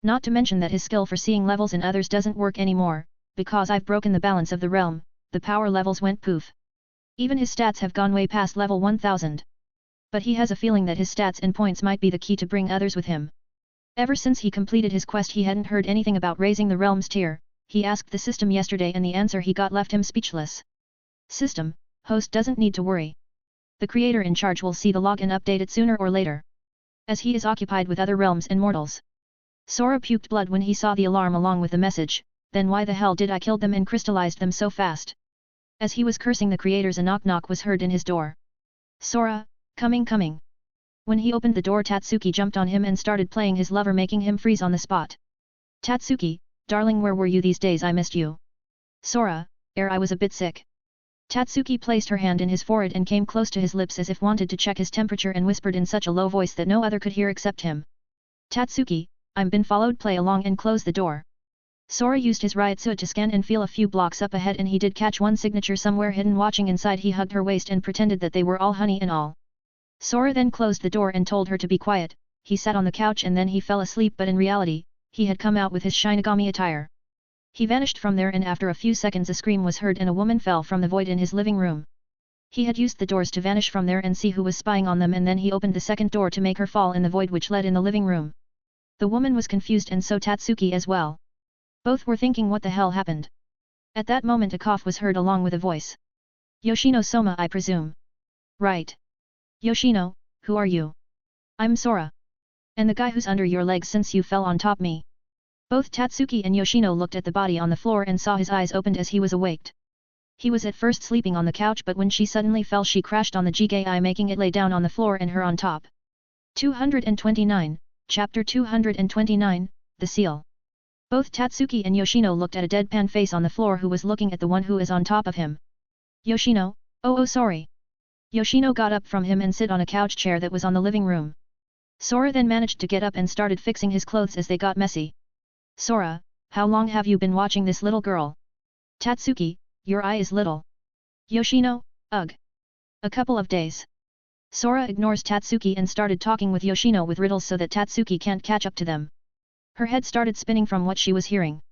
Not to mention that his skill for seeing levels in others doesn't work anymore, because I've broken the balance of the realm, the power levels went poof. Even his stats have gone way past level 1000. But he has a feeling that his stats and points might be the key to bring others with him. Ever since he completed his quest he hadn't heard anything about raising the realm's tier. He asked the system yesterday and the answer he got left him speechless. System, host doesn't need to worry. The creator in charge will see the log and update it sooner or later. As he is occupied with other realms and mortals. Sora puked blood when he saw the alarm along with the message, then why the hell did I kill them and crystallized them so fast? As he was cursing the creators a knock-knock was heard in his door. Sora, coming. When he opened the door Tatsuki jumped on him and started playing his lover making him freeze on the spot. Tatsuki, darling where were you these days I missed you. Sora, I was a bit sick. Tatsuki placed her hand in his forehead and came close to his lips as if wanted to check his temperature and whispered in such a low voice that no other could hear except him. Tatsuki, I'm been followed play along and close the door. Sora used his Ryutsu to scan and feel a few blocks up ahead and he did catch one signature somewhere hidden watching inside he hugged her waist and pretended that they were all honey and all. Sora then closed the door and told her to be quiet, he sat on the couch and then he fell asleep but in reality, he had come out with his Shinigami attire. He vanished from there and after a few seconds a scream was heard and a woman fell from the void in his living room. He had used the doors to vanish from there and see who was spying on them and then he opened the second door to make her fall in the void which led in the living room. The woman was confused and so Tatsuki as well. Both were thinking what the hell happened. At that moment a cough was heard along with a voice. Yoshino Soma I presume. Right. Yoshino, who are you? I'm Sora. And the guy who's under your legs since you fell on top me. Both Tatsuki and Yoshino looked at the body on the floor and saw his eyes opened as he was awaked. He was at first sleeping on the couch but when she suddenly fell she crashed on the Jigai making it lay down on the floor and her on top. 229, Chapter 229, The Seal. Both Tatsuki and Yoshino looked at a deadpan face on the floor who was looking at the one who is on top of him. Yoshino, oh sorry. Yoshino got up from him and sit on a couch chair that was on the living room. Sora then managed to get up and started fixing his clothes as they got messy. Sora, how long have you been watching this little girl? Tatsuki, your eye is little. Yoshino, ugh. A couple of days. Sora ignores Tatsuki and started talking with Yoshino with riddles so that Tatsuki can't catch up to them. Her head started spinning from what she was hearing.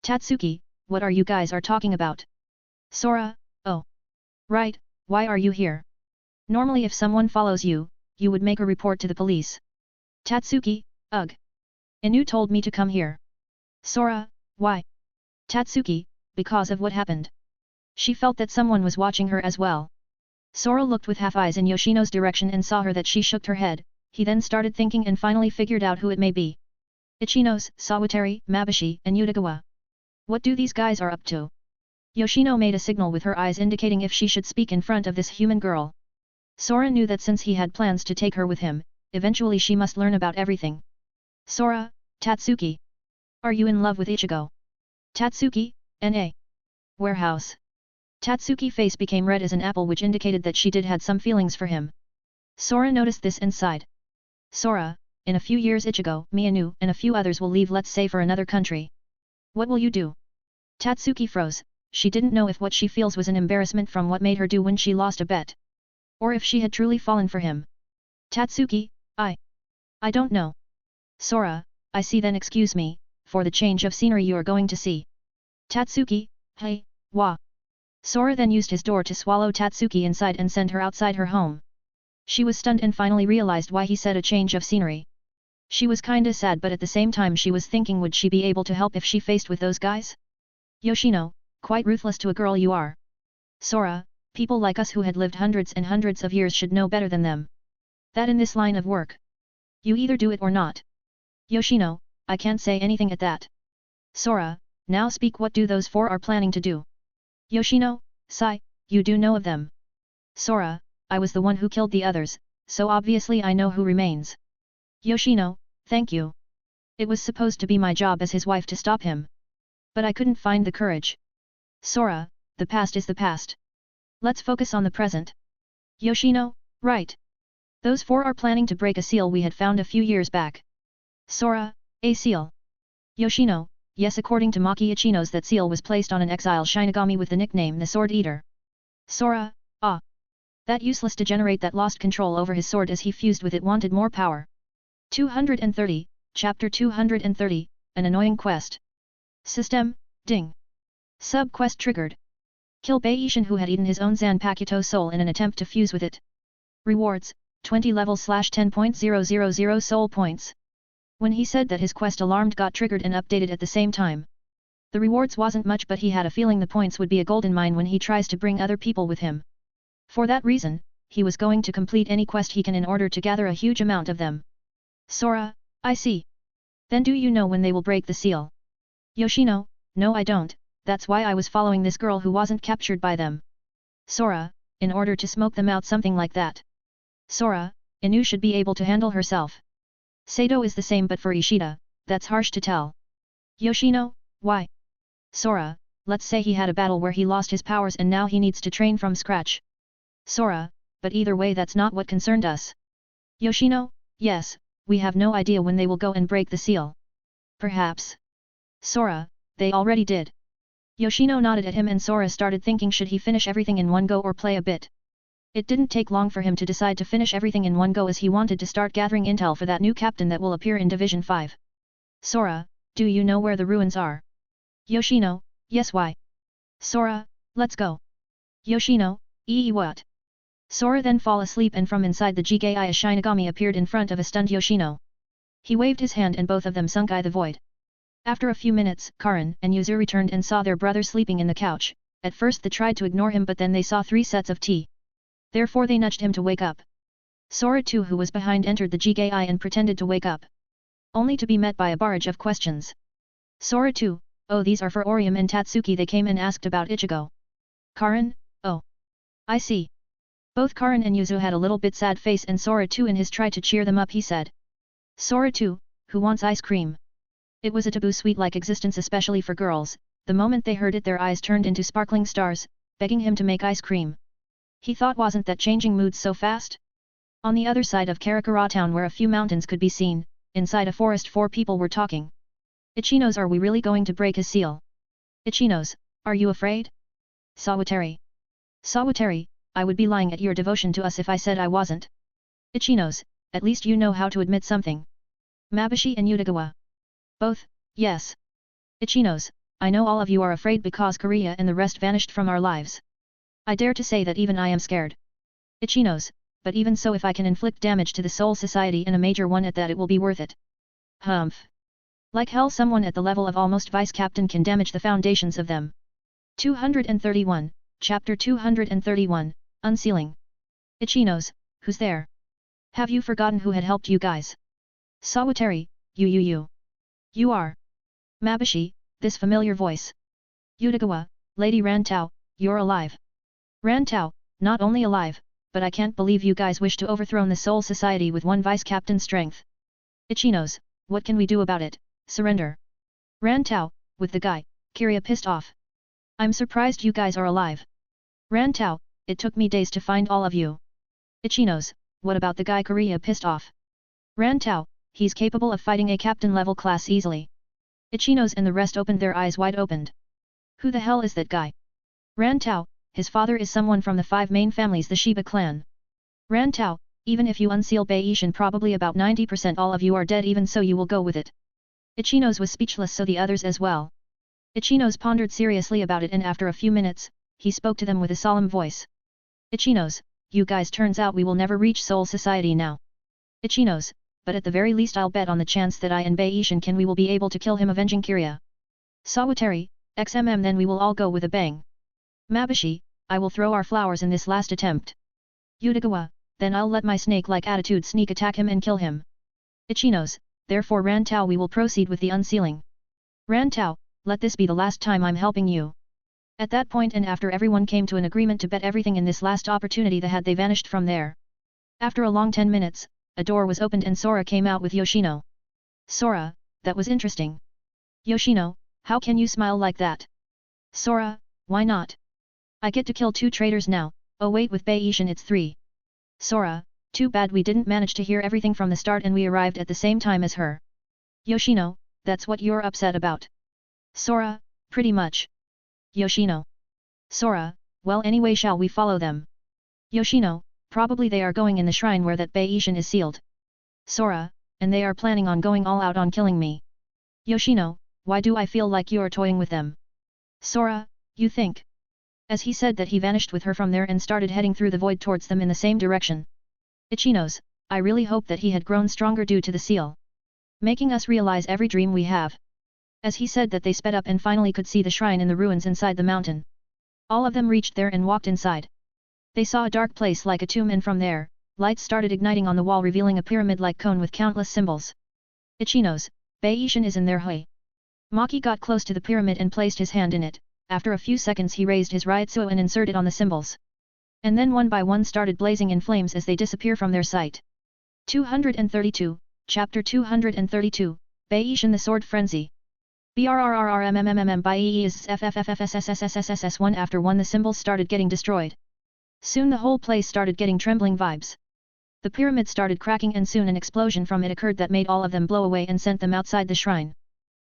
Tatsuki, what are you guys are talking about? Sora, oh. Right, why are you here? Normally if someone follows you, you would make a report to the police. Tatsuki, ugh. Inu told me to come here. Sora, why? Tatsuki, because of what happened. She felt that someone was watching her as well. Sora looked with half eyes in Yoshino's direction and saw her that she shook her head, he then started thinking and finally figured out who it may be. Ichinos, Sawatari, Mabushi, and Utagawa. What do these guys are up to? Yoshino made a signal with her eyes indicating if she should speak in front of this human girl. Sora knew that since he had plans to take her with him, eventually she must learn about everything. Sora, Tatsuki. Are you in love with Ichigo? Tatsuki, N.A. Warehouse. Tatsuki face became red as an apple which indicated that she did had some feelings for him. Sora noticed this and sighed. Sora, in a few years Ichigo, Inu, and a few others will leave let's say for another country. What will you do? Tatsuki froze, she didn't know if what she feels was an embarrassment from what made her do when she lost a bet. Or if she had truly fallen for him. Tatsuki, I don't know. Sora, I see then excuse me, for the change of scenery you are going to see. Tatsuki, hey, wah. Sora then used his door to swallow Tatsuki inside and send her outside her home. She was stunned and finally realized why he said a change of scenery. She was kinda sad but at the same time she was thinking would she be able to help if she faced with those guys? Yoshino, quite ruthless to a girl you are. Sora, people like us who had lived hundreds and hundreds of years should know better than them. That in this line of work. You either do it or not. Yoshino, I can't say anything at that. Sora, now speak what do those four are planning to do? Yoshino, sigh, you do know of them. Sora, I was the one who killed the others, so obviously I know who remains. Yoshino, thank you. It was supposed to be my job as his wife to stop him. But I couldn't find the courage. Sora, the past is the past. Let's focus on the present. Yoshino, right. Those four are planning to break a seal we had found a few years back. Sora, a seal. Yoshino, yes according to Maki Ichinos that seal was placed on an exile Shinigami with the nickname the Sword Eater. Sora, ah. That useless degenerate that lost control over his sword as he fused with it wanted more power. 230, Chapter 230, An Annoying Quest. System, Ding. Sub-quest triggered. Kill Bei-Ishin who had eaten his own Zanpakuto soul in an attempt to fuse with it. Rewards, 20 level/10.000 soul points. When he said that his quest alarmed got triggered and updated at the same time. The rewards wasn't much but he had a feeling the points would be a golden mine when he tries to bring other people with him. For that reason, he was going to complete any quest he can in order to gather a huge amount of them. Sora, I see. Then do you know when they will break the seal? Yoshino, no I don't, that's why I was following this girl who wasn't captured by them. Sora, in order to smoke them out something like that. Sora, Inu should be able to handle herself. Sato is the same but for Ishida, that's harsh to tell. Yoshino, why? Sora, let's say he had a battle where he lost his powers and now he needs to train from scratch. Sora, but either way that's not what concerned us. Yoshino, yes, we have no idea when they will go and break the seal. Perhaps. Sora, they already did. Yoshino nodded at him and Sora started thinking should he finish everything in one go or play a bit. It didn't take long for him to decide to finish everything in one go as he wanted to start gathering intel for that new captain that will appear in Division 5. Sora, do you know where the ruins are? Yoshino, yes why? Sora, let's go. Yoshino, what? Sora then fall asleep and from inside the Jigai a Shinigami appeared in front of a stunned Yoshino. He waved his hand and both of them sunk the void. After a few minutes, Karin and Yuzu returned and saw their brother sleeping in the couch. At first they tried to ignore him but then they saw 3 sets of tea. Therefore they nudged him to wake up. Sora too who was behind entered the Jigai and pretended to wake up. Only to be met by a barrage of questions. Sora too, oh these are for Orium and Tatsuki they came and asked about Ichigo. Karin, oh. I see. Both Karin and Yuzu had a little bit sad face and Sora too in his try to cheer them up he said. Sora too, who wants ice cream? It was a taboo sweet-like existence especially for girls, the moment they heard it their eyes turned into sparkling stars, begging him to make ice cream. He thought wasn't that changing moods so fast? On the other side of Karakura town where a few mountains could be seen, inside a forest 4 people were talking. Ichinos are we really going to break his seal? Ichinos, are you afraid? Sawatari. Sawatari, I would be lying at your devotion to us if I said I wasn't. Ichinos, at least you know how to admit something. Mabushi and Utagawa. Both, yes. Ichinos, I know all of you are afraid because Korea and the rest vanished from our lives. I dare to say that even I am scared. Ichinos, but even so if I can inflict damage to the Soul Society and a major one at that it will be worth it. Humph. Like hell someone at the level of almost vice captain can damage the foundations of them. 231, Chapter 231, Unsealing. Ichinos, who's there? Have you forgotten who had helped you guys? Sawatari, you. You are. Mabushi, this familiar voice. Utagawa, Lady Rantau, you're alive. Rantau, not only alive, but I can't believe you guys wish to overthrow the Soul Society with one vice-captain's strength. Ichinos, what can we do about it? Surrender. Rantau, with the guy, Kiria pissed off. I'm surprised you guys are alive. Rantau, it took me days to find all of you. Ichinos, what about the guy Kiria pissed off? Rantau, he's capable of fighting a captain-level class easily. Ichinos and the rest opened their eyes wide opened. Who the hell is that guy? Rantau, his father is someone from the 5 main families the Shiba clan. Rantau, even if you unseal Bei-Ishin probably about 90% all of you are dead even so you will go with it. Ichinos was speechless so the others as well. Ichinos pondered seriously about it and after a few minutes, he spoke to them with a solemn voice. Ichinos, you guys turns out we will never reach Soul Society now. Ichinos, but at the very least I'll bet on the chance that I and Bei-Ishin can we will be able to kill him avenging Kiria. Sawatari, XMM then we will all go with a bang. Mabushi, I will throw our flowers in this last attempt. Utagawa, then I'll let my snake-like attitude sneak attack him and kill him. Ichinos, therefore Rantau we will proceed with the unsealing. Rantau, let this be the last time I'm helping you. At that point and after everyone came to an agreement to bet everything in this last opportunity had they vanished from there. After a long 10 minutes, a door was opened and Sora came out with Yoshino. Sora, that was interesting. Yoshino, how can you smile like that? Sora, why not? I get to kill 2 traitors now, oh wait with Bei-Ishin it's 3. Sora, too bad we didn't manage to hear everything from the start and we arrived at the same time as her. Yoshino, that's what you're upset about. Sora, pretty much. Yoshino. Sora, well anyway shall we follow them? Yoshino, probably they are going in the shrine where that Bei-Ishin is sealed. Sora, and they are planning on going all out on killing me. Yoshino, why do I feel like you're toying with them? Sora, you think? As he said that he vanished with her from there and started heading through the void towards them in the same direction. Ichinos, I really hope that he had grown stronger due to the seal. Making us realize every dream we have. As he said that they sped up and finally could see the shrine in the ruins inside the mountain. All of them reached there and walked inside. They saw a dark place like a tomb and from there, lights started igniting on the wall revealing a pyramid-like cone with countless symbols. Ichinos, Bei-Ishin is in there. Hui. Maki got close to the pyramid and placed his hand in it. After a few seconds he raised his Ryutsu and inserted on the symbols. And then one by one started blazing in flames as they disappear from their sight. 232, Chapter 232, Bei-Ishin the Sword Frenzy. BRRRRMMMM by EE is FFFFSSSSSS one after one the symbols started getting destroyed. Soon the whole place started getting trembling vibes. The pyramid started cracking and soon an explosion from it occurred that made all of them blow away and sent them outside the shrine.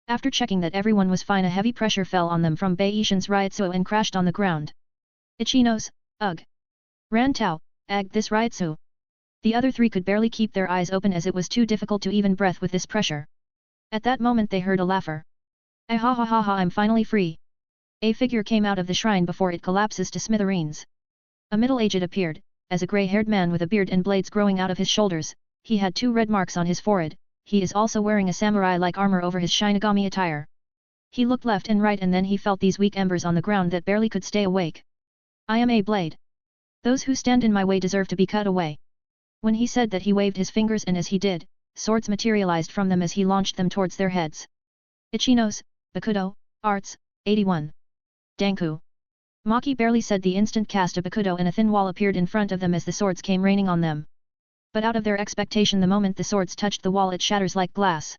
After checking that everyone was fine a heavy pressure fell on them from Bei-Ishin's Ryutsu and crashed on the ground. Ichinos, ugh. Ran Tao, ag this Ryutsu. The other three could barely keep their eyes open as it was too difficult to even breath with this pressure. At that moment they heard a laugher. Ah ha ha ha ha I'm finally free. A figure came out of the shrine before it collapses to smithereens. A middle-aged appeared, as a grey-haired man with a beard and blades growing out of his shoulders, he had 2 red marks on his forehead, he is also wearing a samurai-like armor over his Shinigami attire. He looked left and right and then he felt these weak embers on the ground that barely could stay awake. I am a blade. Those who stand in my way deserve to be cut away. When he said that he waved his fingers and as he did, swords materialized from them as he launched them towards their heads. Ichinos, Bakudo, Arts, 81. Danku. Maki barely said the instant cast a Bakudo and a thin wall appeared in front of them as the swords came raining on them. But out of their expectation the moment the swords touched the wall it shatters like glass.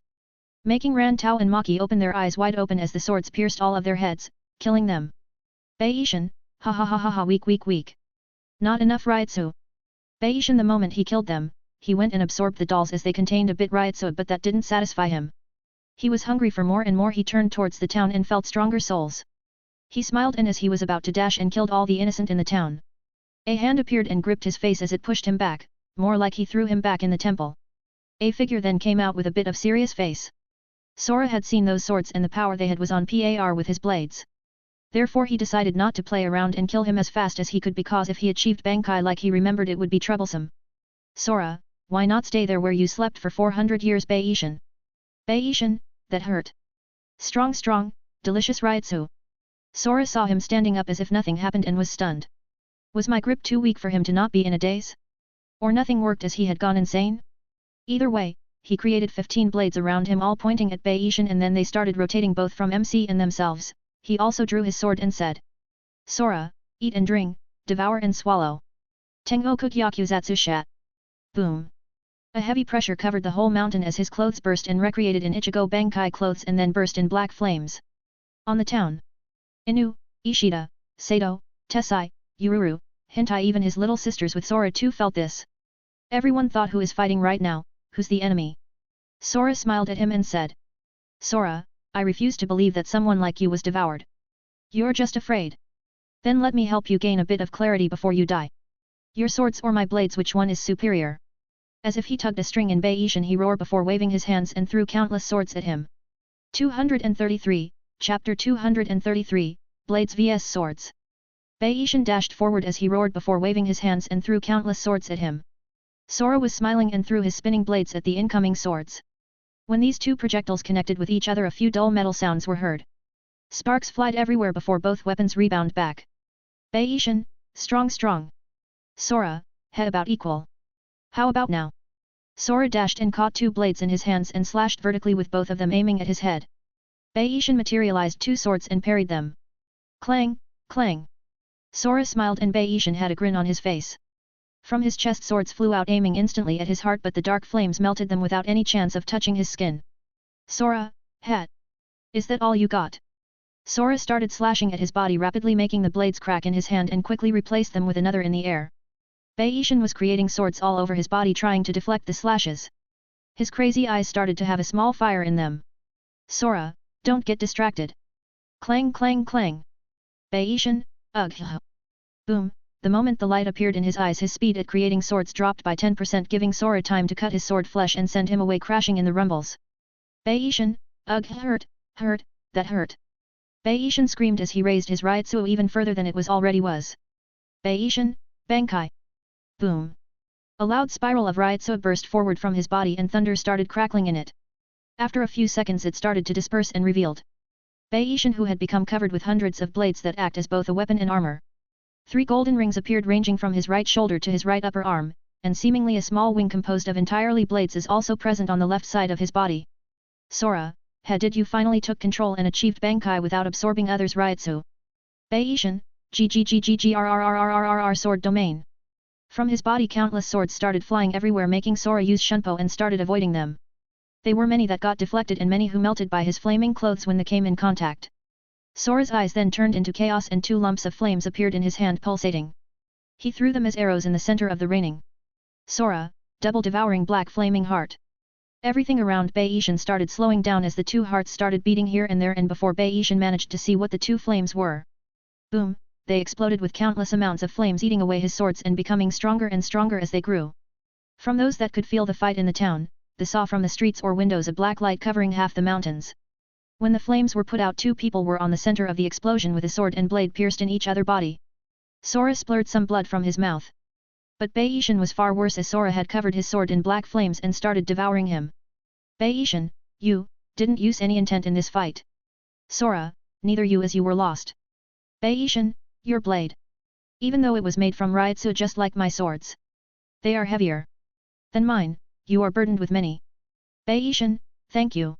Making Ran Tao and Maki open their eyes wide open as the swords pierced all of their heads, killing them. Bei-Ishin, ha ha ha ha ha weak. Not enough Ryutsu. Bei-Ishin the moment he killed them, he went and absorbed the dolls as they contained a bit Ryutsu but that didn't satisfy him. He was hungry for more and more he turned towards the town and felt stronger souls. He smiled and as he was about to dash and killed all the innocent in the town. A hand appeared and gripped his face as it pushed him back, more like he threw him back in the temple. A figure then came out with a bit of serious face. Sora had seen those swords and the power they had was on par with his blades. Therefore he decided not to play around and kill him as fast as he could because if he achieved Bankai like he remembered it would be troublesome. Sora, why not stay there where you slept for 400 years Bei-Ishin? Bei-Ishin, that hurt. Strong, delicious Ryutsu. Sora saw him standing up as if nothing happened and was stunned. Was my grip too weak for him to not be in a daze? Or nothing worked as he had gone insane? Either way, he created 15 blades around him all pointing at Bei-Ishin and then they started rotating both from MC and themselves. He also drew his sword and said. Sora, eat and drink, devour and swallow. Tengo Kukyakuzatsu shat. Boom. A heavy pressure covered the whole mountain as his clothes burst and recreated in Ichigo Bankai clothes and then burst in black flames. On the town. Inu, Ishida, Sato, Tessai, Ururu, Hentai even his little sisters with Sora too felt this. Everyone thought who is fighting right now, who's the enemy? Sora smiled at him and said. Sora, I refuse to believe that someone like you was devoured. You're just afraid. Then let me help you gain a bit of clarity before you die. Your swords or my blades which one is superior? As if he tugged a string in Bei-Ishin he roared before waving his hands and threw countless swords at him. 233, Chapter 233, Blades vs Swords. Bei-Ishin dashed forward as he roared before waving his hands and threw countless swords at him. Sora was smiling and threw his spinning blades at the incoming swords. When these two projectiles connected with each other a few dull metal sounds were heard. Sparks flied everywhere before both weapons rebound back. Bei-Ishin, strong. Sora, about equal. How about now? Sora dashed and caught 2 blades in his hands and slashed vertically with both of them aiming at his head. Bei-Ishin materialized 2 swords and parried them. Clang. Sora smiled and Bei-Ishin had a grin on his face. From his chest swords flew out aiming instantly at his heart but the dark flames melted them without any chance of touching his skin. Sora, is that all you got? Sora started slashing at his body rapidly making the blades crack in his hand and quickly replaced them with another in the air. Bei-Ishin was creating swords all over his body trying to deflect the slashes. His crazy eyes started to have a small fire in them. Sora, don't get distracted. Clang. Bei-Ishin, ugh. Boom, The moment the light appeared in his eyes, his speed at creating swords dropped by 10%, giving Sora time to cut his sword flesh and send him away crashing in the rumbles. Bei Yishan, ugh, hurt, that hurt. Bei Yishan screamed as he raised his Ryutsu even further than it was already was. Bei Yishan, Bankai. Boom. A loud spiral of Ryutsu burst forward from his body and thunder started crackling in it. After a few seconds it started to disperse and revealed Bei Yishan, who had become covered with hundreds of blades that act as both a weapon and armor. 3 golden rings appeared ranging from his right shoulder to his right upper arm, and seemingly a small wing composed of entirely blades is also present on the left side of his body. Sora, did you finally took control and achieved Bankai without absorbing others' Ryutsu? Bei Yishan, GGGGGRRRRRR sword domain. From his body countless swords started flying everywhere, making Sora use Shunpo and started avoiding them. They were many that got deflected and many who melted by his flaming clothes when they came in contact. Sora's eyes then turned into chaos and 2 lumps of flames appeared in his hand pulsating. He threw them as arrows in the center of the raining Sora, double devouring black flaming heart. Everything around Bei Yishan started slowing down as the 2 hearts started beating here and there, and before Bei Yishan managed to see what the 2 flames were. Boom, they exploded with countless amounts of flames eating away his swords and becoming stronger and stronger as they grew. From those that could feel the fight in the town, they saw from the streets or windows a black light covering half the mountains. When the flames were put out, 2 people were on the center of the explosion with a sword and blade pierced in each other body. Sora splurted some blood from his mouth. But Bei Yishan was far worse, as Sora had covered his sword in black flames and started devouring him. Bei Yishan, you didn't use any intent in this fight. Sora, neither you, as you were lost. Bei Yishan, your blade. Even though it was made from Ryutsu just like my swords, they are heavier than mine, you are burdened with many. Bei Yishan, thank you.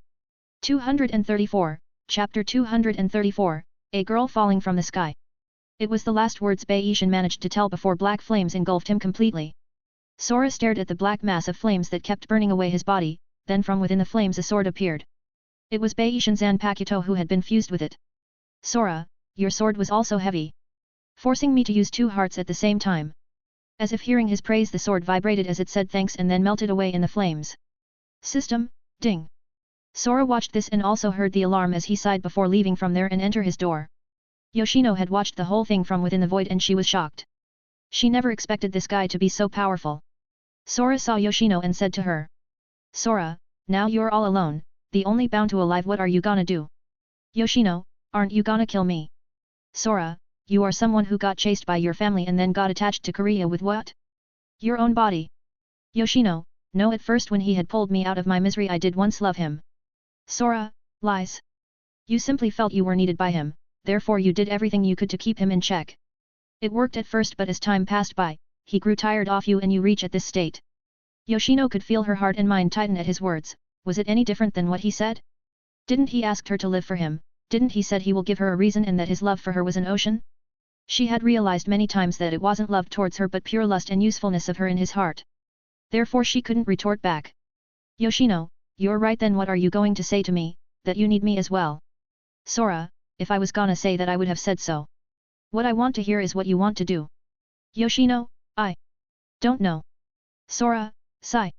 234, Chapter 234, A Girl Falling from the Sky. It was the last words Bei Yishan managed to tell before black flames engulfed him completely. Sora stared at the black mass of flames that kept burning away his body, then from within the flames a sword appeared. It was Bei Yishan's Zanpakuto who had been fused with it. Sora, your sword was also heavy, forcing me to use 2 hearts at the same time. As if hearing his praise, the sword vibrated as it said thanks and then melted away in the flames. System, ding. Sora watched this and also heard the alarm as he sighed before leaving from there and enter his door. Yoshino had watched the whole thing from within the void and she was shocked. She never expected this guy to be so powerful. Sora saw Yoshino and said to her, Sora, now you're all alone, the only bound alive, what are you gonna do? Yoshino, aren't you gonna kill me? Sora, you are someone who got chased by your family and then got attached to Korea with what? Your own body. Yoshino, no, at first when he had pulled me out of my misery I did once love him. Sora, lies. You simply felt you were needed by him, therefore you did everything you could to keep him in check. It worked at first, but as time passed by, he grew tired of you and you reach at this state. Yoshino could feel her heart and mind tighten at his words. Was it any different than what he said? Didn't he ask her to live for him? Didn't he said he will give her a reason and that his love for her was an ocean? She had realized many times that it wasn't love towards her but pure lust and usefulness of her in his heart. Therefore she couldn't retort back. Yoshino, you're right, then what are you going to say to me, that you need me as well? Sora, if I was gonna say that I would have said so. What I want to hear is what you want to do. Yoshino, I don't know. Sora, sigh.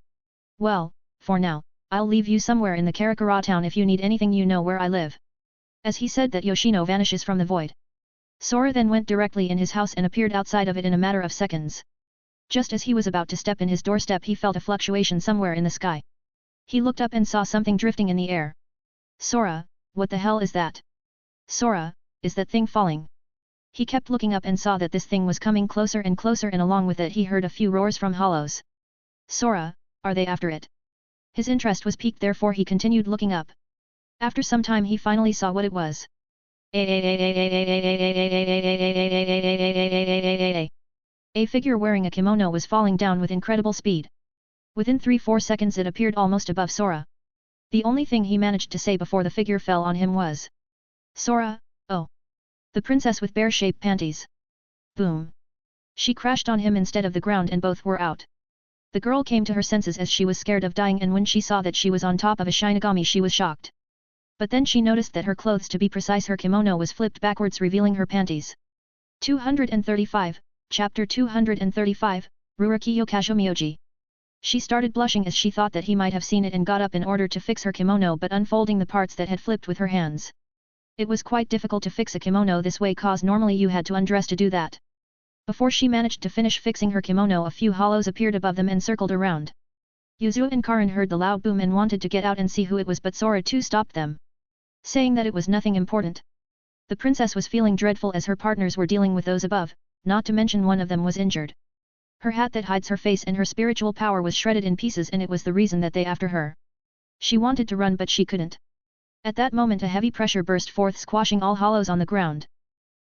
Well, for now, I'll leave you somewhere in the Karakura town. If you need anything you know where I live. As he said that, Yoshino vanishes from the void. Sora then went directly in his house and appeared outside of it in a matter of seconds. Just as he was about to step in his doorstep, he felt a fluctuation somewhere in the sky. He looked up and saw something drifting in the air. Sora, what the hell is that? Sora, is that thing falling? He kept looking up and saw that this thing was coming closer and closer, and along with it he heard a few roars from hollows. Sora, are they after it? His interest was piqued, therefore he continued looking up. After some time he finally saw what it was. A figure wearing a kimono was falling down with incredible speed. Within 3-4 seconds it appeared almost above Sora. The only thing he managed to say before the figure fell on him was, Sora, oh. The princess with bear-shaped panties. Boom. She crashed on him instead of the ground and both were out. The girl came to her senses as she was scared of dying, and when she saw that she was on top of a Shinigami she was shocked. But then she noticed that her clothes, to be precise her kimono, was flipped backwards revealing her panties. 235, Chapter 235, Rurakiyo Kashomyoji. She started blushing as she thought that he might have seen it and got up in order to fix her kimono, but unfolding the parts that had flipped with her hands. It was quite difficult to fix a kimono this way, cause normally you had to undress to do that. Before she managed to finish fixing her kimono, a few hollows appeared above them and circled around. Yuzue and Karin heard the loud boom and wanted to get out and see who it was, but Sora too stopped them, saying that it was nothing important. The princess was feeling dreadful as her partners were dealing with those above, not to mention one of them was injured. Her hat that hides her face and her spiritual power was shredded in pieces, and it was the reason that they after her. She wanted to run but she couldn't. At that moment a heavy pressure burst forth, squashing all hollows on the ground.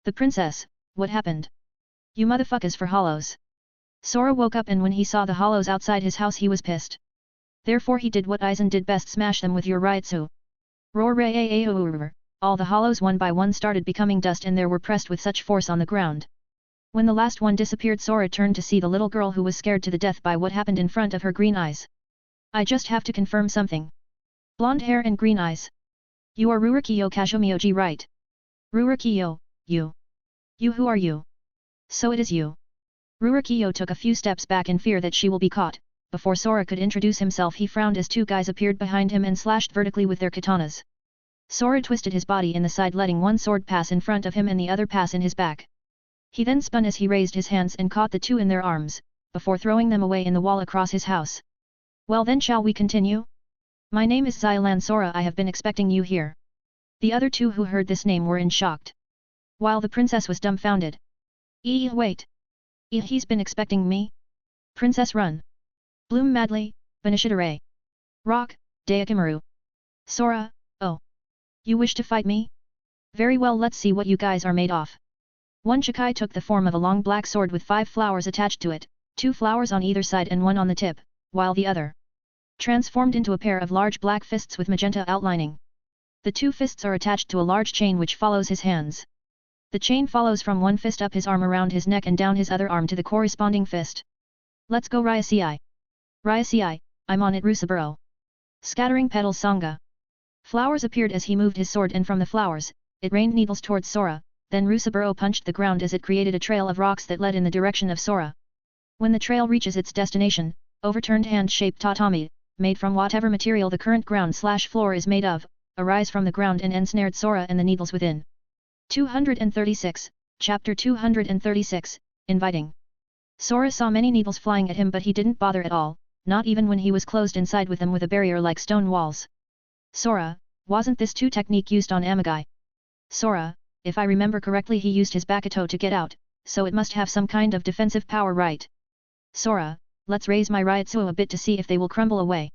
The princess, what happened? You motherfuckers for hollows. Sora woke up, and when he saw the hollows outside his house he was pissed. Therefore he did what Aizen did best, smash them with your Ryutsu. Roar. All the hollows one by one started becoming dust, and they were pressed with such force on the ground. When the last one disappeared, Sora turned to see the little girl who was scared to the death by what happened in front of her green eyes. I just have to confirm something. Blonde hair and green eyes. You are Rurokiyo Kazumioji, right? Rurokiyo, you. You, who are you? So it is you. Rurokiyo took a few steps back in fear that she will be caught. Before Sora could introduce himself, he frowned as two guys appeared behind him and slashed vertically with their katanas. Sora twisted his body in the side, letting one sword pass in front of him and the other pass in his back. He then spun as he raised his hands and caught the two in their arms, before throwing them away in the wall across his house. Well then, shall we continue? My name is Xylan Sora, I have been expecting you here. The other two who heard this name were in shocked, while the princess was dumbfounded. Wait. He's been expecting me? Princess, run. Bloom madly, Banishidare. Rock, Dayakimaru. Sora, oh. You wish to fight me? Very well, let's see what you guys are made of. One Shikai took the form of a long black sword with 5 flowers attached to it, 2 flowers on either side and 1 on the tip, while the other transformed into a pair of large black fists with magenta outlining. The 2 fists are attached to a large chain which follows his hands. The chain follows from one fist up his arm around his neck and down his other arm to the corresponding fist. Let's go, Ryusei. Ryusei, I'm on it, Rusaburo. Scattering petals Sangha. Flowers appeared as he moved his sword, and from the flowers, it rained needles towards Sora. Then Rusaburo punched the ground as it created a trail of rocks that led in the direction of Sora. When the trail reaches its destination, overturned hand-shaped tatami, made from whatever material the current ground/floor is made of, arise from the ground and ensnared Sora and the needles within. 236, Chapter 236, Inviting. Sora saw many needles flying at him, but he didn't bother at all, not even when he was closed inside with them with a barrier like stone walls. Sora, wasn't this technique used on Amagai? Sora, if I remember correctly, he used his Bakuto to get out, so it must have some kind of defensive power, right? Sora, let's raise my Ryutsu a bit to see if they will crumble away.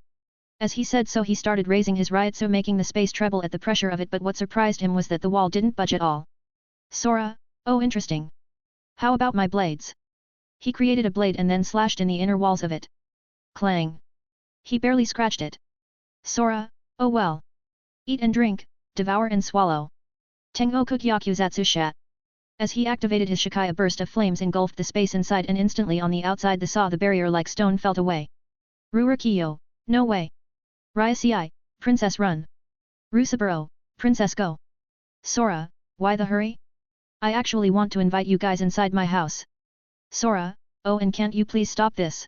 As he said so, he started raising his Ryutsu, making the space tremble at the pressure of it, but what surprised him was that the wall didn't budge at all. Sora, oh interesting. How about my blades? He created a blade and then slashed in the inner walls of it. Clang. He barely scratched it. Sora, oh well. Eat and drink, devour and swallow. Tengo Kukyakuzatsu Shat. As he activated his Shikai, a burst of flames engulfed the space inside, and instantly on the outside the barrier like stone felt away. Rurokiyo, no way. Ryusei, princess run. Rusaburo, princess go. Sora, why the hurry? I actually want to invite you guys inside my house. Sora, oh, and can't you please stop this?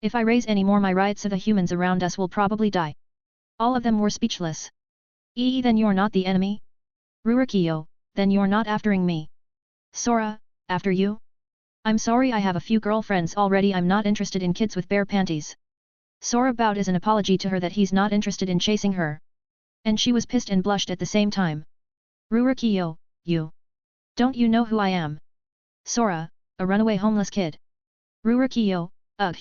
If I raise any more my Ryutsu, the humans around us will probably die. All of them were speechless. Then you're not the enemy? Rurokiyo, then you're not aftering me. Sora, after you? I'm sorry, I have a few girlfriends already, I'm not interested in kids with bare panties. Sora bowed as an apology to her that he's not interested in chasing her. And she was pissed and blushed at the same time. Rurokiyo, you. Don't you know who I am? Sora, a runaway homeless kid. Rurokiyo, ugh.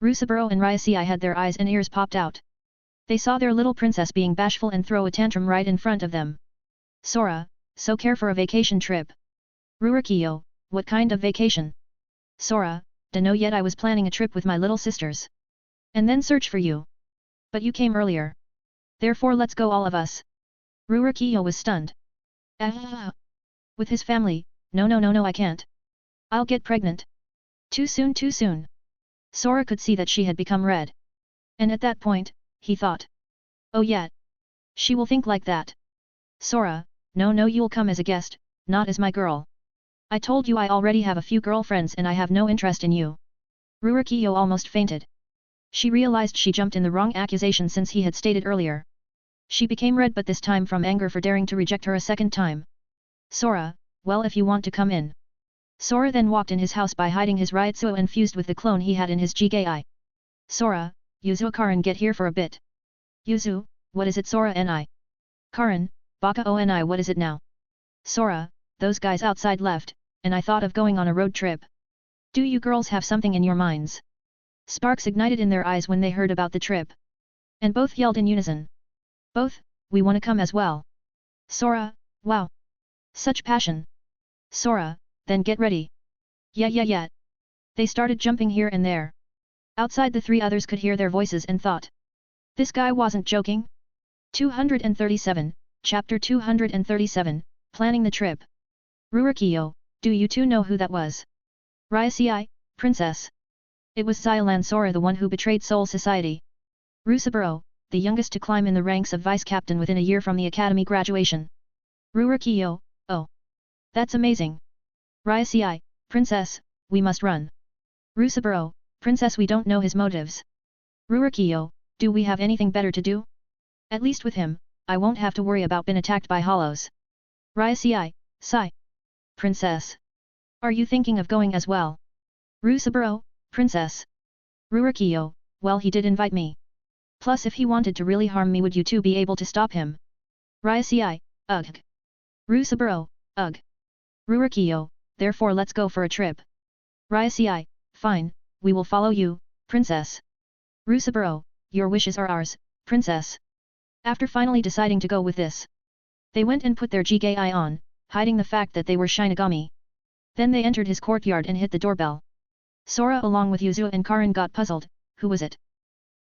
Rusaburo and Ryusei had their eyes and ears popped out. They saw their little princess being bashful and throw a tantrum right in front of them. Sora, so care for a vacation trip. Rurokiyo, what kind of vacation? Sora, dunno yet, I was planning a trip with my little sisters. And then search for you. But you came earlier. Therefore let's go all of us. Rurokiyo was stunned. With his family, no, I can't. I'll get pregnant. Too soon, too soon. Sora could see that she had become red. And at that point, he thought. Oh yeah. She will think like that. Sora, no, you'll come as a guest, not as my girl. I told you I already have a few girlfriends and I have no interest in you. Rurokiyo almost fainted. She realized she jumped in the wrong accusation since he had stated earlier. She became red, but this time from anger for daring to reject her a second time. Sora, well, if you want to come in. Sora then walked in his house by hiding his Ryutsuo and fused with the clone he had in his Jigi. Sora, Yuzu Karin get here for a bit. Yuzu, what is it Sora ni? Karin, Baka oni what is it now? Sora, those guys outside left, and I thought of going on a road trip. Do you girls have something in your minds? Sparks ignited in their eyes when they heard about the trip. And both yelled in unison. Both, we wanna come as well. Sora, wow. Such passion. Sora, then get ready. Yeah. They started jumping here and there. Outside the three others could hear their voices and thought. This guy wasn't joking? 237, Chapter 237, Planning the Trip. Rurokiyo, do you two know who that was? Ryusei, Princess. It was Xylan Sora the one who betrayed Soul Society. Rusaburo, the youngest to climb in the ranks of vice captain within a year from the academy graduation. Rurokiyo, oh. That's amazing. Ryusei, Princess, we must run. Rusaburo, Princess we don't know his motives. Rurokiyo, do we have anything better to do? At least with him, I won't have to worry about being attacked by hollows. Ryusei, sigh. Princess. Are you thinking of going as well? Rusaburo, Princess. Rurokiyo, well he did invite me. Plus if he wanted to really harm me would you two be able to stop him? Ryusei, ugh. Rusaburo, ugh. Rurokiyo, therefore let's go for a trip. Ryusei, fine, we will follow you, Princess. Rusaburo, your wishes are ours, Princess. After finally deciding to go with this, they went and put their Jigi on, hiding the fact that they were Shinigami. Then they entered his courtyard and hit the doorbell. Sora along with Yuzu and Karin got puzzled, who was it?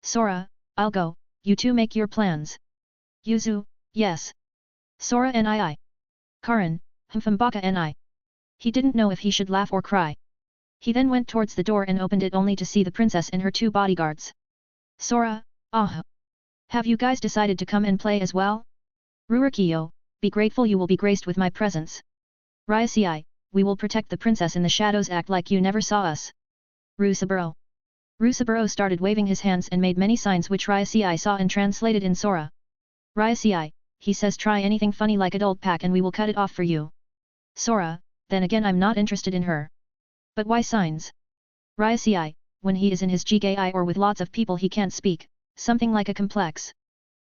Sora, I'll go, you two make your plans. Yuzu, yes. Sora and I. Karin, Baka and I. He didn't know if he should laugh or cry. He then went towards the door and opened it only to see the princess and her two bodyguards. Sora, ah. Have you guys decided to come and play as well? Rurokiyo, be grateful you will be graced with my presence. Ryusei, we will protect the princess in the shadows act like you never saw us. Rusaburo. Rusaburo started waving his hands and made many signs which Ryusei saw and translated in Sora. Ryusei, he says try anything funny like adult pack and we will cut it off for you. Sora, then again I'm not interested in her. But why signs? Ryusei, when he is in his Jigi or with lots of people he can't speak, something like a complex.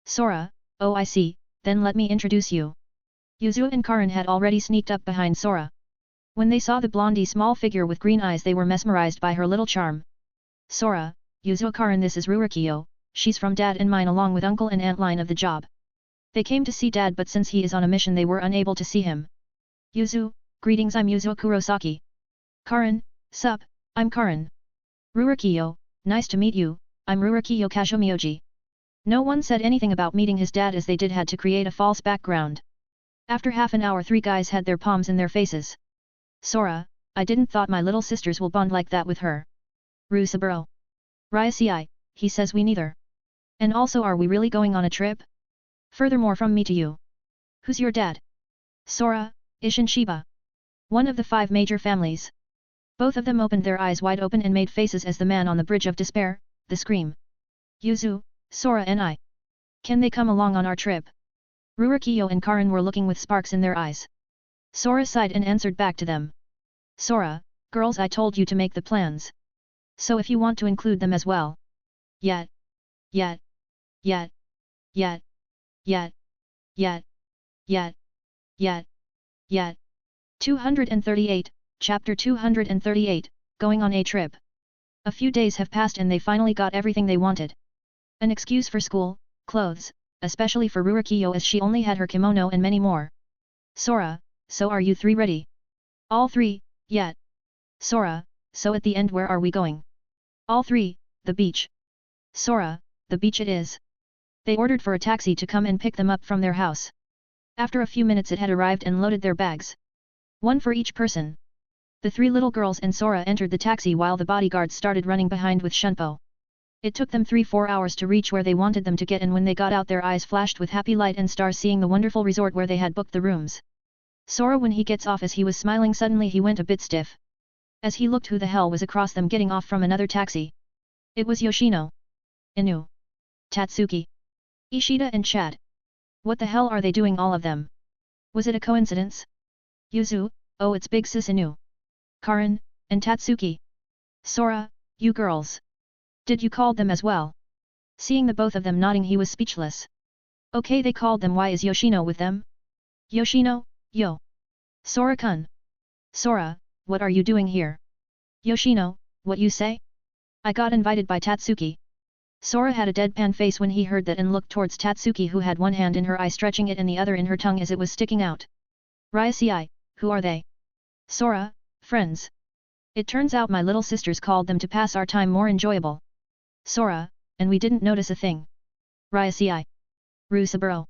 Sora, oh I see, then let me introduce you. Yuzu and Karin had already sneaked up behind Sora. When they saw the blondie small figure with green eyes they were mesmerized by her little charm. Sora, Yuzu Karin this is Rurokiyo, she's from Dad and mine along with Uncle and Aunt Line of the job. They came to see Dad but since he is on a mission they were unable to see him. Yuzu, greetings I'm Yuzu Kurosaki. Karin, sup, I'm Karin. Rurokiyo, nice to meet you, I'm Rurokiyo Kazumioji. No one said anything about meeting his dad as they did had to create a false background. After half an hour three guys had their palms in their faces. Sora, I didn't thought my little sisters will bond like that with her. Rusaburo. Ryusei, he says we neither. And also are we really going on a trip? Furthermore from me to you. Who's your dad? Sora, Ishin Shiba. One of the 5 major families. Both of them opened their eyes wide open and made faces as the man on the bridge of despair, the scream. Yuzu, Sora and I. Can they come along on our trip? Rurokiyo and Karin were looking with sparks in their eyes. Sora sighed and answered back to them. Sora, girls I told you to make the plans. So if you want to include them as well. Yet. 238, Chapter 238, Going on a Trip. A few days have passed and they finally got everything they wanted. An excuse for school, clothes, especially for Rurokiyo as she only had her kimono and many more. Sora, so are you 3 ready? All 3, yet. Sora, so at the end where are we going? All 3, the beach. Sora, the beach it is. They ordered for a taxi to come and pick them up from their house. After a few minutes it had arrived and loaded their bags. One for each person. The 3 little girls and Sora entered the taxi while the bodyguards started running behind with Shunpo. It took them 3-4 hours to reach where they wanted them to get and when they got out their eyes flashed with happy light and stars seeing the wonderful resort where they had booked the rooms. Sora when he gets off as he was smiling suddenly he went a bit stiff. As he looked who the hell was across them getting off from another taxi. It was Yoshino. Inu. Tatsuki. Ishida and Chad. What the hell are they doing all of them? Was it a coincidence? Yuzu, oh it's big sis Inu. Karin, and Tatsuki. Sora, you girls. Did you call them as well? Seeing the both of them nodding he was speechless. Okay, they called them. Why is Yoshino with them? Yoshino, yo. Sora-kun. Sora, what are you doing here? Yoshino, what you say? I got invited by Tatsuki. Sora had a deadpan face when he heard that and looked towards Tatsuki, who had one hand in her eye stretching it and the other in her tongue as it was sticking out. Ryusei, who are they? Sora, friends. It turns out my little sisters called them to pass our time more enjoyable. Sora, and we didn't notice a thing. Ryusei. Rusaburo.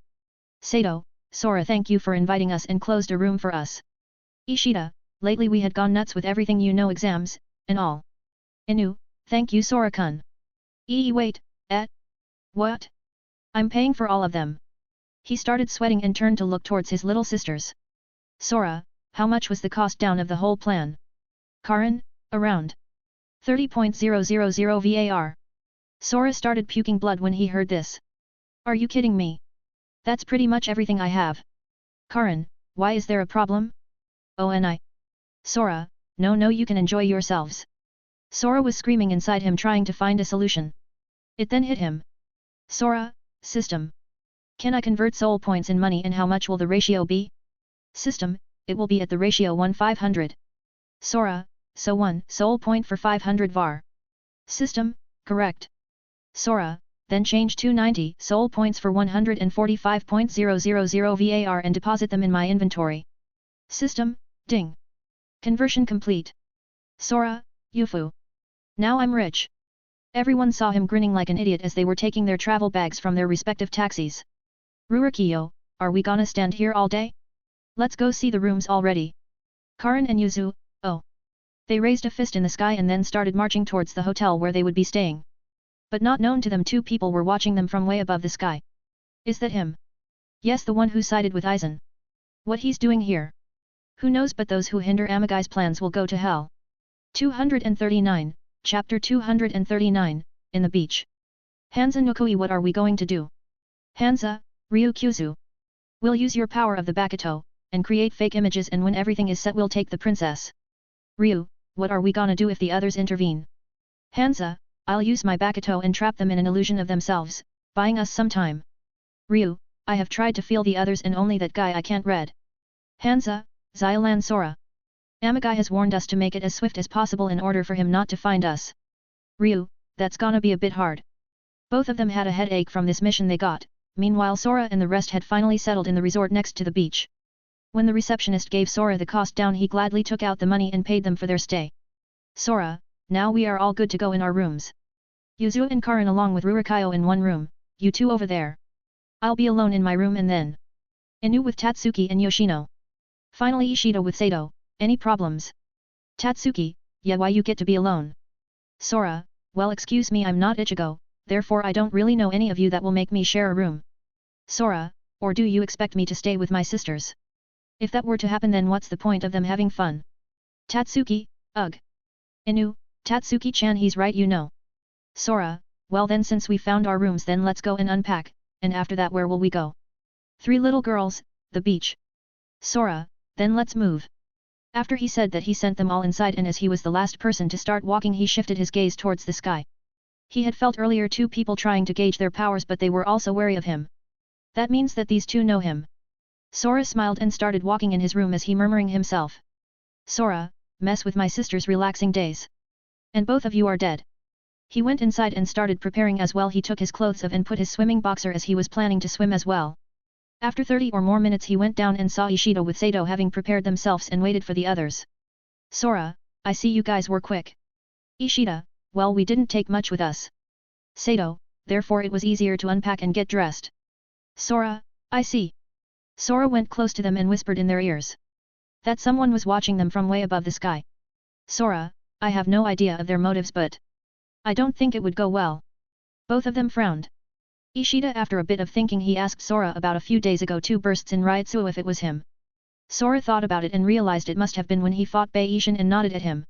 Sato, Sora, thank you for inviting us and closed a room for us. Ishida, lately we had gone nuts with everything, you know, exams, and all. Inu, thank you Sora-kun. Wait, what? I'm paying for all of them. He started sweating and turned to look towards his little sisters. Sora, how much was the cost down of the whole plan? Karin, around 30.000 VAR. Sora started puking blood when he heard this. Are you kidding me? That's pretty much everything I have. Karin, why is there a problem? Oh, and I. Sora, no, you can enjoy yourselves. Sora was screaming inside him, trying to find a solution. It then hit him. Sora, system. Can I convert soul points in money, and how much will the ratio be? System, it will be at the ratio 1/500. Sora, so 1 soul point for 500 VAR. System, correct. Sora, then change 290 soul points for 145.000 VAR and deposit them in my inventory. System, ding. Conversion complete. Sora, Yufu. Now I'm rich. Everyone saw him grinning like an idiot as they were taking their travel bags from their respective taxis. Rurokiyo, are we gonna stand here all day? Let's go see the rooms already. Karin and Yuzu, oh. They raised a fist in the sky and then started marching towards the hotel where they would be staying. But not known to them, two people were watching them from way above the sky. Is that him? Yes, the one who sided with Aizen. What he's doing here? Who knows, but those who hinder Amagai's plans will go to hell. 239, Chapter 239, in the beach. Hansa Nokui, what are we going to do? Hansa, Ryukyuzu. We'll use your power of the Bakuto, and create fake images, and when everything is set we'll take the princess. Ryu, what are we gonna do if the others intervene? Hansa, I'll use my Bakuto and trap them in an illusion of themselves, buying us some time. Ryu, I have tried to feel the others and only that guy I can't read. Hansa, Xylan Sora. Amagai has warned us to make it as swift as possible in order for him not to find us. Ryu, that's gonna be a bit hard. Both of them had a headache from this mission they got. Meanwhile Sora and the rest had finally settled in the resort next to the beach. When the receptionist gave Sora the cost down, he gladly took out the money and paid them for their stay. Sora, now we are all good to go in our rooms. Yuzu and Karin along with Rurokiyo in one room, you two over there. I'll be alone in my room, and then Inu with Tatsuki and Yoshino. Finally Ishida with Sato. Any problems? Tatsuki, yeah, why you get to be alone? Sora, well, excuse me, I'm not Ichigo, therefore I don't really know any of you that will make me share a room. Sora, or do you expect me to stay with my sisters? If that were to happen, then what's the point of them having fun? Tatsuki, ugh. Inu, Tatsuki-chan, he's right, you know. Sora, well then, since we found our rooms, then let's go and unpack, and after that where will we go? Three little girls, the beach. Sora, then let's move. After he said that, he sent them all inside, and as he was the last person to start walking, he shifted his gaze towards the sky. He had felt earlier two people trying to gauge their powers, but they were also wary of him. That means that these two know him. Sora smiled and started walking in his room as he murmuring himself. Sora, mess with my sister's relaxing days. And both of you are dead. He went inside and started preparing as well. He took his clothes off and put his swimming boxer as he was planning to swim as well. After 30 or more minutes he went down and saw Ishida with Sato having prepared themselves and waited for the others. Sora, I see you guys were quick. Ishida, well, we didn't take much with us. Sato, therefore it was easier to unpack and get dressed. Sora, I see. Sora went close to them and whispered in their ears that someone was watching them from way above the sky. Sora, I have no idea of their motives, but I don't think it would go well. Both of them frowned. Ishida, after a bit of thinking, he asked Sora about a few days ago 2 bursts in Ryutsu if it was him. Sora thought about it and realized it must have been when he fought Beishin and nodded at him.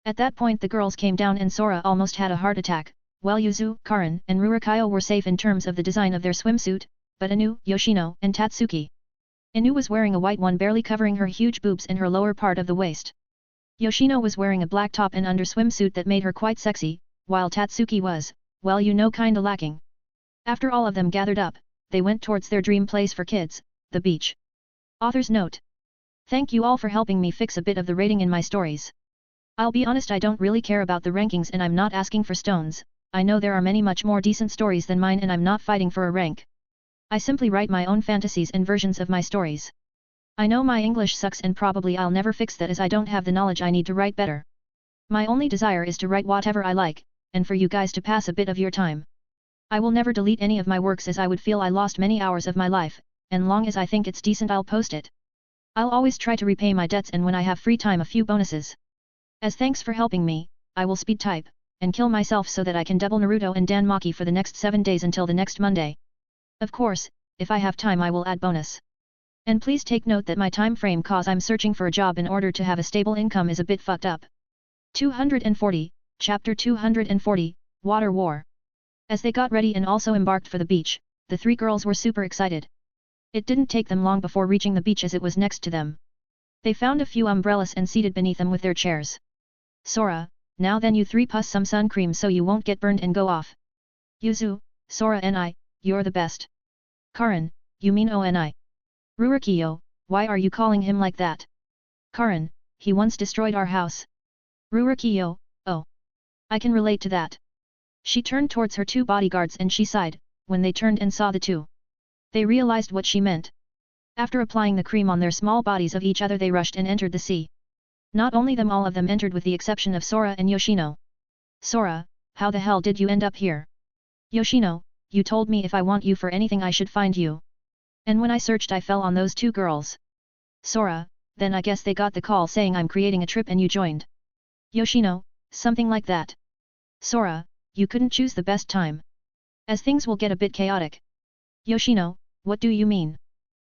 At that point the girls came down and Sora almost had a heart attack. While Yuzu, Karin, and Rurokiyo were safe in terms of the design of their swimsuit, but Inu, Yoshino, and Tatsuki. Inu was wearing a white one barely covering her huge boobs and her lower part of the waist. Yoshino was wearing a black top and under swimsuit that made her quite sexy, while Tatsuki was, well you know kinda lacking. After all of them gathered up, they went towards their dream place for kids, the beach. Author's note. Thank you all for helping me fix a bit of the rating in my stories. I'll be honest, I don't really care about the rankings and I'm not asking for stones. I know there are many much more decent stories than mine and I'm not fighting for a rank. I simply write my own fantasies and versions of my stories. I know my English sucks and probably I'll never fix that as I don't have the knowledge I need to write better. My only desire is to write whatever I like, and for you guys to pass a bit of your time. I will never delete any of my works as I would feel I lost many hours of my life, and long as I think it's decent I'll post it. I'll always try to repay my debts and when I have free time a few bonuses. As thanks for helping me, I will speed type, and kill myself so that I can double Naruto and Danmaki for the next 7 days until the next Monday. Of course, if I have time I will add bonus. And please take note that my time frame cause I'm searching for a job in order to have a stable income is a bit fucked up. 240, Chapter 240, Water War. As they got ready and also embarked for the beach, the three girls were super excited. It didn't take them long before reaching the beach as it was next to them. They found a few umbrellas and seated beneath them with their chairs. Sora, now then you three puss some sun cream so you won't get burned and go off. Yuzu, Sora and I, you're the best. Karin, you mean Oni. Rurokiyo, why are you calling him like that? Karin, he once destroyed our house. Rurokiyo, oh. I can relate to that. She turned towards her two bodyguards and she sighed, when they turned and saw the two. They realized what she meant. After applying the cream on their small bodies of each other they rushed and entered the sea. Not only them, all of them entered with the exception of Sora and Yoshino. Sora, how the hell did you end up here? Yoshino, you told me if I want you for anything I should find you. And when I searched I fell on those two girls. Sora, then I guess they got the call saying I'm creating a trip and you joined. Yoshino, something like that. Sora, you couldn't choose the best time. As things will get a bit chaotic. Yoshino, what do you mean?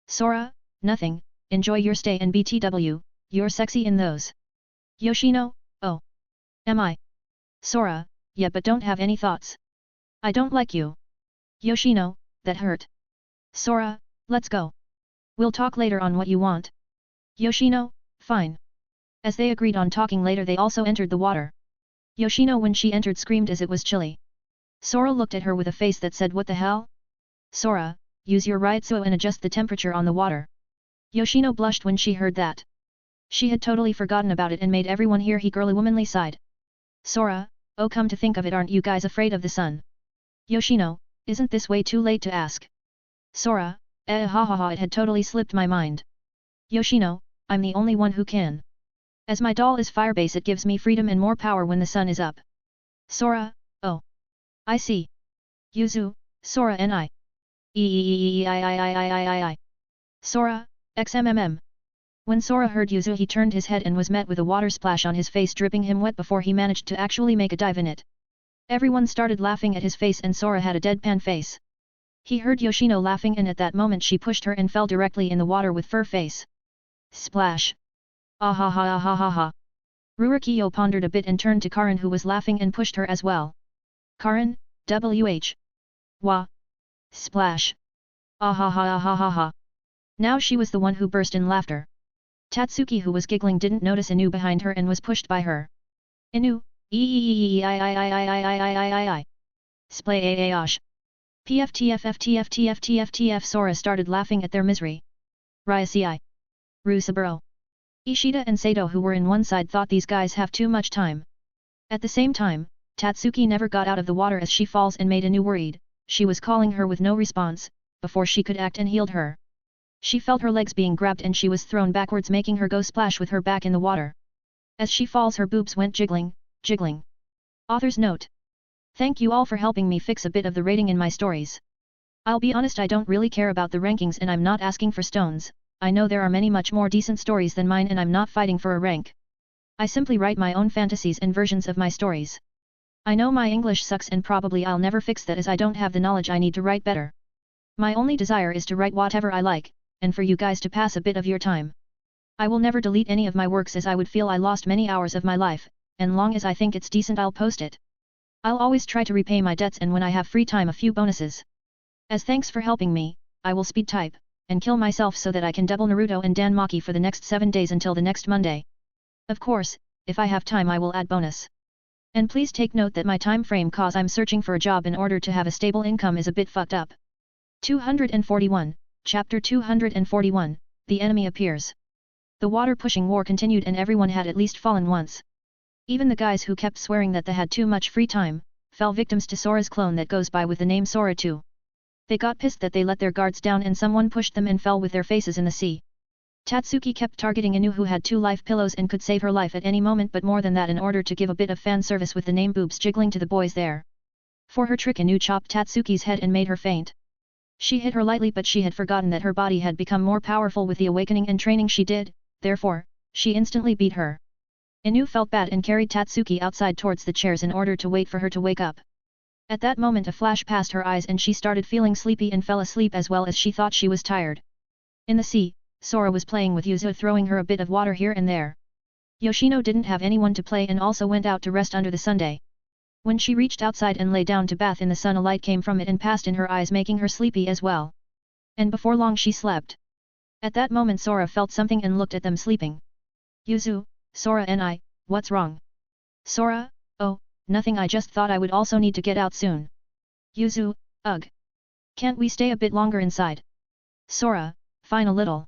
Sora, nothing, enjoy your stay and BTW, you're sexy in those. Yoshino, oh. Am I? Sora, yeah but don't have any thoughts. I don't like you. Yoshino, that hurt. Sora, let's go. We'll talk later on what you want. Yoshino, fine. As they agreed on talking later they also entered the water. Yoshino when she entered screamed as it was chilly. Sora looked at her with a face that said what the hell? Sora, use your Ryutsu and adjust the temperature on the water. Yoshino blushed when she heard that. She had totally forgotten about it and made everyone hear he girly womanly sighed. Sora, oh come to think of it, aren't you guys afraid of the sun? Yoshino, isn't this way too late to ask? Sora, ha ha ha, it had totally slipped my mind. Yoshino, I'm the only one who can. As my doll is firebase it gives me freedom and more power when the sun is up. Sora, oh. I see. Yuzu, Sora and I. I. Sora, xmmm. When Sora heard Yuzu he turned his head and was met with a water splash on his face dripping him wet before he managed to actually make a dive in it. Everyone started laughing at his face and Sora had a deadpan face. He heard Yoshino laughing and at that moment she pushed her and fell directly in the water with fur face. Splash. Ah ha ha ah ha ha ha. Rurokiyo pondered a bit and turned to Karin who was laughing and pushed her as well. Karin, wh. Wah. Splash. Ah ha ha ah ha ha ha. Now she was the one who burst in laughter. Tatsuki who was giggling didn't notice Inu behind her and was pushed by her. Inu, I. Splay aash. PFTF. Sora started laughing at their misery. Ryuci. Rusaburo. Ishida and Sato who were in one side thought these guys have too much time. At the same time, Tatsuki never got out of the water as she falls and made Inu worried. She was calling her with no response, before she could act and healed her. She felt her legs being grabbed and she was thrown backwards making her go splash with her back in the water. As she falls her boobs went jiggling, jiggling. Author's note. Thank you all for helping me fix a bit of the rating in my stories. I'll be honest, I don't really care about the rankings and I'm not asking for stones. I know there are many much more decent stories than mine and I'm not fighting for a rank. I simply write my own fantasies and versions of my stories. I know my English sucks and probably I'll never fix that as I don't have the knowledge I need to write better. My only desire is to write whatever I like, and for you guys to pass a bit of your time. I will never delete any of my works as I would feel I lost many hours of my life, and long as I think it's decent I'll post it. I'll always try to repay my debts and when I have free time a few bonuses. As thanks for helping me, I will speed type, and kill myself so that I can double Naruto and Danmaki for the next 7 days until the next Monday. Of course, if I have time I will add bonus. And please take note that my time frame cause I'm searching for a job in order to have a stable income is a bit fucked up. 241, Chapter 241, The Enemy Appears. The water-pushing war continued and everyone had at least fallen once. Even the guys who kept swearing that they had too much free time, fell victims to Sora's clone that goes by with the name Sora too. They got pissed that they let their guards down and someone pushed them and fell with their faces in the sea. Tatsuki kept targeting Inu who had 2 life pillows and could save her life at any moment, but more than that in order to give a bit of fan service with the name boobs jiggling to the boys there. For her trick Inu chopped Tatsuki's head and made her faint. She hit her lightly but she had forgotten that her body had become more powerful with the awakening and training she did, therefore, she instantly beat her. Inu felt bad and carried Tatsuki outside towards the chairs in order to wait for her to wake up. At that moment a flash passed her eyes and she started feeling sleepy and fell asleep as well as she thought she was tired. In the sea, Sora was playing with Yuzu throwing her a bit of water here and there. Yoshino didn't have anyone to play and also went out to rest under the sundae. When she reached outside and lay down to bath in the sun a light came from it and passed in her eyes making her sleepy as well. And before long she slept. At that moment Sora felt something and looked at them sleeping. Yuzu, Sora and I, what's wrong? Sora, oh, nothing I just thought I would also need to get out soon. Yuzu, ugh. Can't we stay a bit longer inside? Sora, fine a little.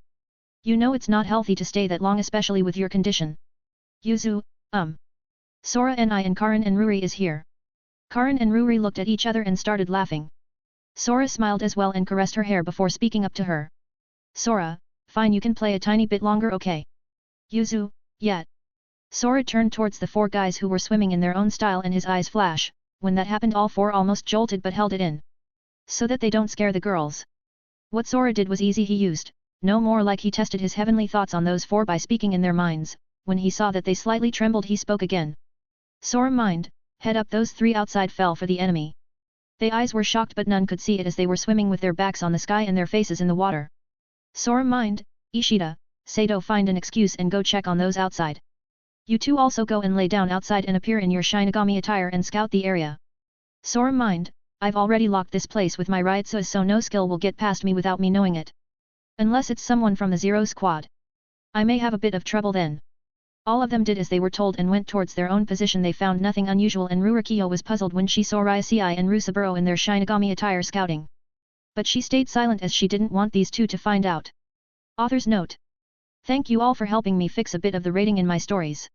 You know it's not healthy to stay that long especially with your condition. Yuzu, Sora and I and Karin and Ruri is here. Karin and Ruri looked at each other and started laughing. Sora smiled as well and caressed her hair before speaking up to her. Sora, fine you can play a tiny bit longer okay? Yuzu, yet. Sora turned towards the 4 guys who were swimming in their own style and his eyes flash, when that happened all 4 almost jolted but held it in. So that they don't scare the girls. What Sora did was easy he used, no more like he tested his heavenly thoughts on those 4 by speaking in their minds, when he saw that they slightly trembled he spoke again. Sora mind, head up those 3 outside fell for the enemy. Their eyes were shocked but none could see it as they were swimming with their backs on the sky and their faces in the water. Sora mind, Ishida, Sato find an excuse and go check on those outside. You 2 also go and lay down outside and appear in your Shinigami attire and scout the area. Sora mind, I've already locked this place with my Ryutsu so no skill will get past me without me knowing it. Unless it's someone from the Zero Squad. I may have a bit of trouble then. All of them did as they were told and went towards their own position. They found nothing unusual and Rurokiyo was puzzled when she saw Ryusei and Rusaburo in their Shinigami attire scouting. But she stayed silent as she didn't want these 2 to find out. Author's note. Thank you all for helping me fix a bit of the rating in my stories.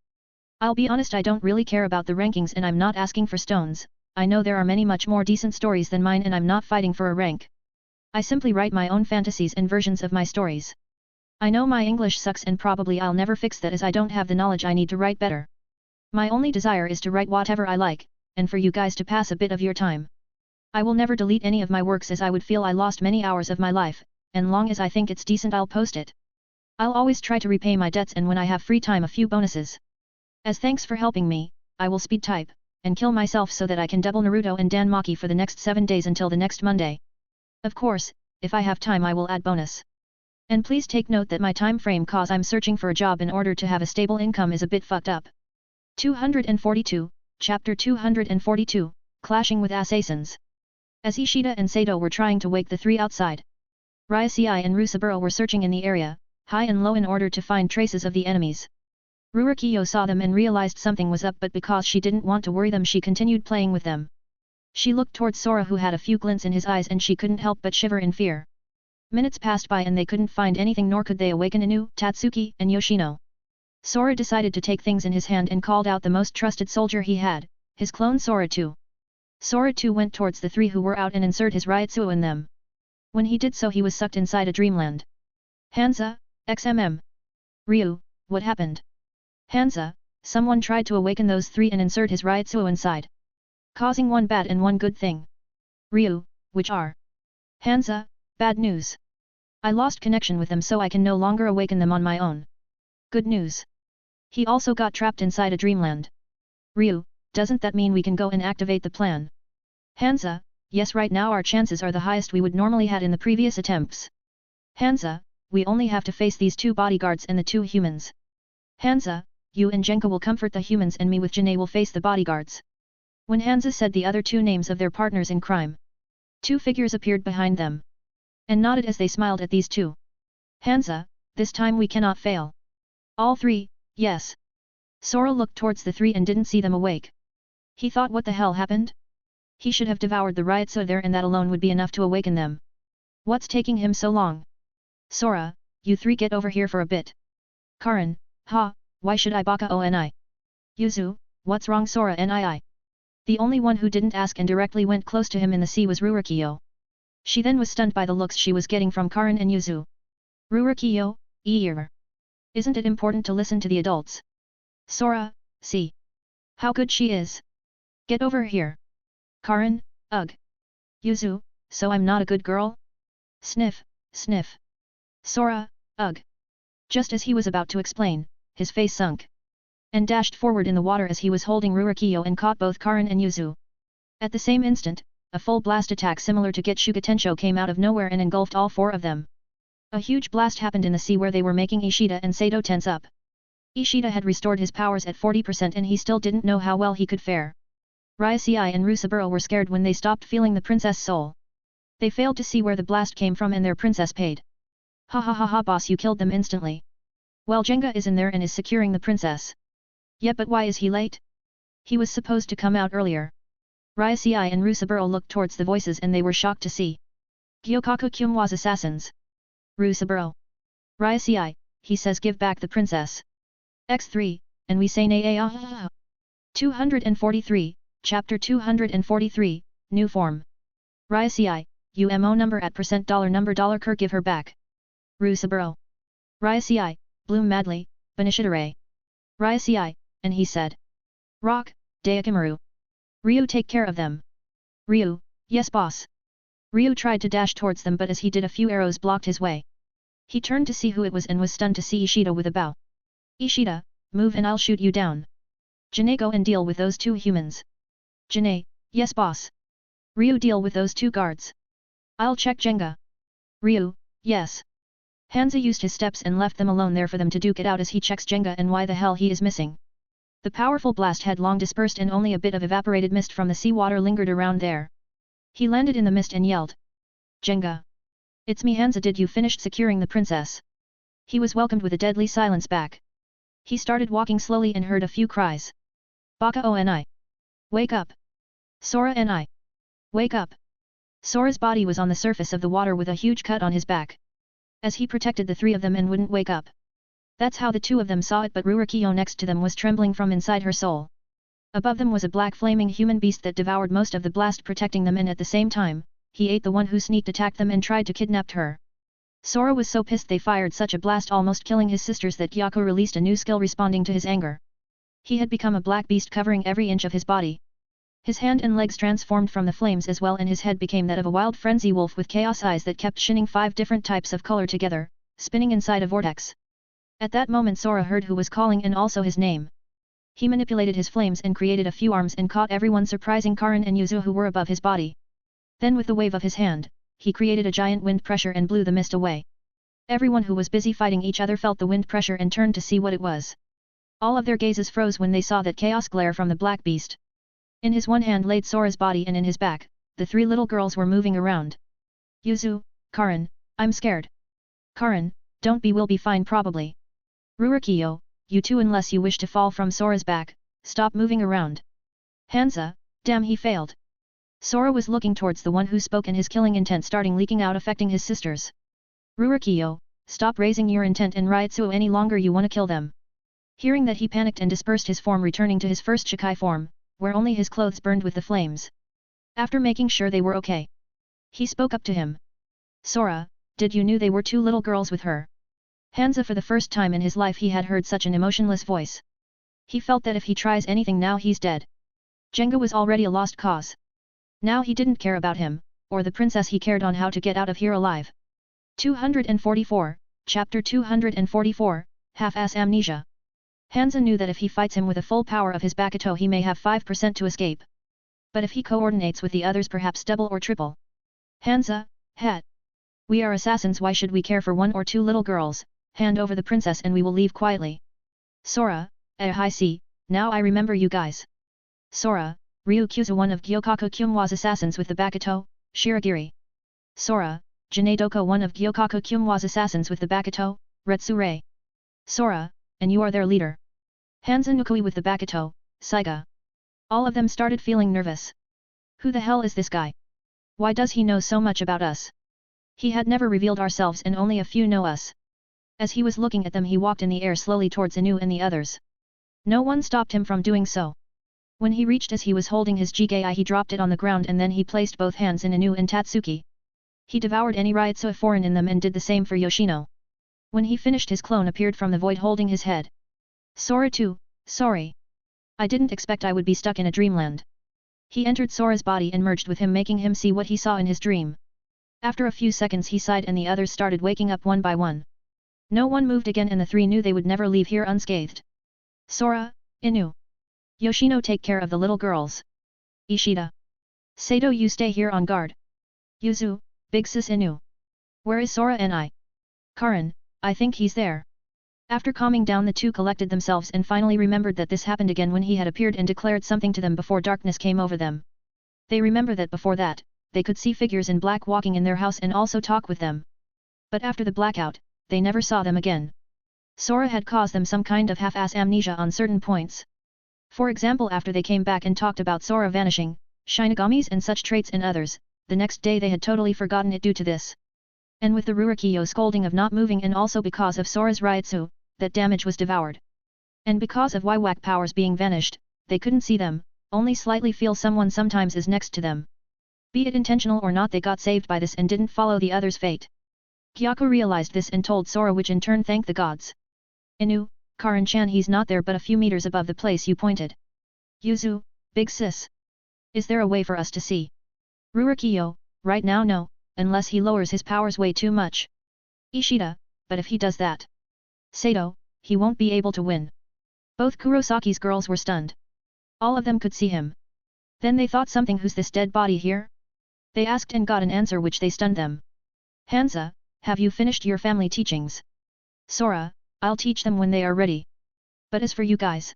I'll be honest I don't really care about the rankings and I'm not asking for stones, I know there are many much more decent stories than mine and I'm not fighting for a rank. I simply write my own fantasies and versions of my stories. I know my English sucks and probably I'll never fix that as I don't have the knowledge I need to write better. My only desire is to write whatever I like, and for you guys to pass a bit of your time. I will never delete any of my works as I would feel I lost many hours of my life, and long as I think it's decent I'll post it. I'll always try to repay my debts and when I have free time a few bonuses. As thanks for helping me, I will speed type, and kill myself so that I can double Naruto and Danmaki for the next 7 days until the next Monday. Of course, if I have time I will add bonus. And please take note that my time frame cause I'm searching for a job in order to have a stable income is a bit fucked up. 242, Chapter 242, Clashing with Assassins. As Ishida and Sato were trying to wake the 3 outside, Ryusei and Rusaburo were searching in the area, high and low in order to find traces of the enemies. Rurokiyo saw them and realized something was up but because she didn't want to worry them she continued playing with them. She looked towards Sora who had a few glints in his eyes and she couldn't help but shiver in fear. Minutes passed by and they couldn't find anything nor could they awaken Inu, Tatsuki, and Yoshino. Sora decided to take things in his hand and called out the most trusted soldier he had, his clone Sora 2. Sora 2 went towards the 3 who were out and inserted his Ryutsu in them. When he did so he was sucked inside a dreamland. Hansa, XMM. Ryu, what happened? Hansa, someone tried to awaken those 3 and insert his Ryutsu inside. Causing one bad and one good thing. Ryu, which are? Hansa, bad news. I lost connection with them so I can no longer awaken them on my own. Good news. He also got trapped inside a dreamland. Ryu, doesn't that mean we can go and activate the plan? Hansa, yes right now our chances are the highest we would normally had in the previous attempts. Hansa, we only have to face these 2 bodyguards and the 2 humans. Hansa, you and Genka will comfort the humans and me with Janae will face the bodyguards. When Hansa said the other 2 names of their partners in crime, 2 figures appeared behind them. And nodded as they smiled at these 2. Hansa, this time we cannot fail. All 3, yes. Sora looked towards the three and didn't see them awake. He thought, what the hell happened? He should have devoured the Ryotsu there and that alone would be enough to awaken them. What's taking him so long? Sora, you three get over here for a bit. Karin, ha, why should I baka oni? Yuzu, what's wrong Sora nii? The only one who didn't ask and directly went close to him in the sea was Rurokiyo. She then was stunned by the looks she was getting from Karin and Yuzu. Rurokiyo, ear. Isn't it important to listen to the adults? Sora, see. How good she is. Get over here. Karin, ugh. Yuzu, so I'm not a good girl? Sniff, sniff. Sora, ugh. Just as he was about to explain, his face sunk. And dashed forward in the water as he was holding Rurokiyo and caught both Karin and Yuzu. At the same instant, a full blast attack similar to Getsuga Tensho came out of nowhere and engulfed all four of them. A huge blast happened in the sea where they were making Ishida and Sato tense up. Ishida had restored his powers at 40% and he still didn't know how well he could fare. Ryosei and Rusaburo were scared when they stopped feeling the princess soul. They failed to see where the blast came from and their princess paid. Ha ha ha ha boss, you killed them instantly. Well, Jenga is in there and is securing the princess. Yeah, but why is he late? He was supposed to come out earlier. Ryosei and Rusaburo looked towards the voices and they were shocked to see Gyokaku Kyumwa's assassins. Rusaburo. Ryosei, he says give back the princess. X3, and we say nay ah. 243, Chapter 243, New Form. Ryosei, UMO number at $$ Kur give her back. Rusaburo. Ryosei, bloom madly, Benishidare. Ryosei, and he said. Rock, Dayakimaru. Ryu take care of them. Ryu, yes boss. Ryu tried to dash towards them but as he did a few arrows blocked his way. He turned to see who it was and was stunned to see Ishida with a bow. Ishida, move and I'll shoot you down. Janae, go and deal with those two humans. Janae, yes boss. Ryu, deal with those two guards. I'll check Jenga. Ryu, yes. Hansa used his steps and left them alone there for them to duke it out as he checks Jenga and why the hell he is missing. The powerful blast had long dispersed and only a bit of evaporated mist from the seawater lingered around there. He landed in the mist and yelled. Jenga. It's me Hansa, did you finish securing the princess? He was welcomed with a deadly silence back. He started walking slowly and heard a few cries. Baka oni. Wake up. Sora ni. Wake up. Sora's body was on the surface of the water with a huge cut on his back. As he protected the three of them and wouldn't wake up. That's how the two of them saw it, but Rurokiyo next to them was trembling from inside her soul. Above them was a black flaming human beast that devoured most of the blast protecting them, and at the same time, he ate the one who sneaked attacked them and tried to kidnap her. Sora was so pissed they fired such a blast almost killing his sisters that Gyako released a new skill responding to his anger. He had become a black beast covering every inch of his body. His hand and legs transformed from the flames as well and his head became that of a wild frenzy wolf with chaos eyes that kept shining 5 different types of color together, spinning inside a vortex. At that moment Sora heard who was calling and also his name. He manipulated his flames and created a few arms and caught everyone, surprising Karin and Yuzu who were above his body. Then with the wave of his hand, he created a giant wind pressure and blew the mist away. Everyone who was busy fighting each other felt the wind pressure and turned to see what it was. All of their gazes froze when they saw that chaos glare from the black beast. In his one hand laid Sora's body and in his back, the 3 little girls were moving around. Yuzu, Karin, I'm scared. Karin, don't be, we'll be fine probably. Rurokiyo, you too, unless you wish to fall from Sora's back, stop moving around. Hansa, damn, he failed. Sora was looking towards the one who spoke and his killing intent starting leaking out affecting his sisters. Rurokiyo, stop raising your intent and Ryotsu any longer, you wanna kill them. Hearing that he panicked and dispersed his form, returning to his first Shikai form, where only his clothes burned with the flames. After making sure they were okay, he spoke up to him. Sora, did you knew they were 2 little girls with her? Hansa, for the first time in his life he had heard such an emotionless voice. He felt that if he tries anything now he's dead. Jenga was already a lost cause. Now he didn't care about him, or the princess, he cared on how to get out of here alive. 244, Chapter 244, Half-Ass Amnesia. Hansa knew that if he fights him with the full power of his Bakuto he may have 5% to escape. But if he coordinates with the others, perhaps double or triple. Hansa, hat. We are assassins, why should we care for 1 or 2 little girls? Hand over the princess and we will leave quietly. Sora, I see, now I remember you guys. Sora, Ryukyuza, one of Gyokaku Kyumwa's assassins with the Bakuto, Shiragiri. Sora, Janae Doko, one of Gyokaku Kyumwa's assassins with the Bakuto, Retsure. Sora, and you are their leader. Hansa Nukui with the Bakuto, Saiga. All of them started feeling nervous. Who the hell is this guy? Why does he know so much about us? He had never revealed ourselves and only a few know us. As he was looking at them he walked in the air slowly towards Inu and the others. No one stopped him from doing so. When he reached as he was holding his Jigai he dropped it on the ground and then he placed both hands in Inu and Tatsuki. He devoured any Ryutsu foreign in them and did the same for Yoshino. When he finished his clone appeared from the void holding his head. Sora too, sorry. I didn't expect I would be stuck in a dreamland. He entered Sora's body and merged with him making him see what he saw in his dream. After a few seconds he sighed and the others started waking up one by one. No one moved again and the three knew they would never leave here unscathed. Sora, Inu. Yoshino take care of the little girls. Ishida. Sato you stay here on guard. Yuzu, big sis Inu. Where is Sora and I? Karin, I think he's there. After calming down the two collected themselves and finally remembered that this happened again when he had appeared and declared something to them before darkness came over them. They remember that before that, they could see figures in black walking in their house and also talk with them. But after the blackout, they never saw them again. Sora had caused them some kind of half-ass amnesia on certain points. For example after they came back and talked about Sora vanishing, Shinigami's and such traits and others, the next day they had totally forgotten it due to this. And with the Rurokiyo scolding of not moving and also because of Sora's Ryutsu, that damage was devoured. And because of Wiwak powers being vanished, they couldn't see them, only slightly feel someone sometimes is next to them. Be it intentional or not they got saved by this and didn't follow the others' fate. Kyaku realized this and told Sora which in turn thanked the gods. Inu, Karin-chan he's not there but a few meters above the place you pointed. Yuzu, big sis. Is there a way for us to see? Rurokiyo, right now no, unless he lowers his powers way too much. Ishida, but if he does that. Sato, he won't be able to win. Both Kurosaki's girls were stunned. All of them could see him. Then they thought something who's this dead body here? They asked and got an answer which they stunned them. Hansa, have you finished your family teachings? Sora, I'll teach them when they are ready. But as for you guys,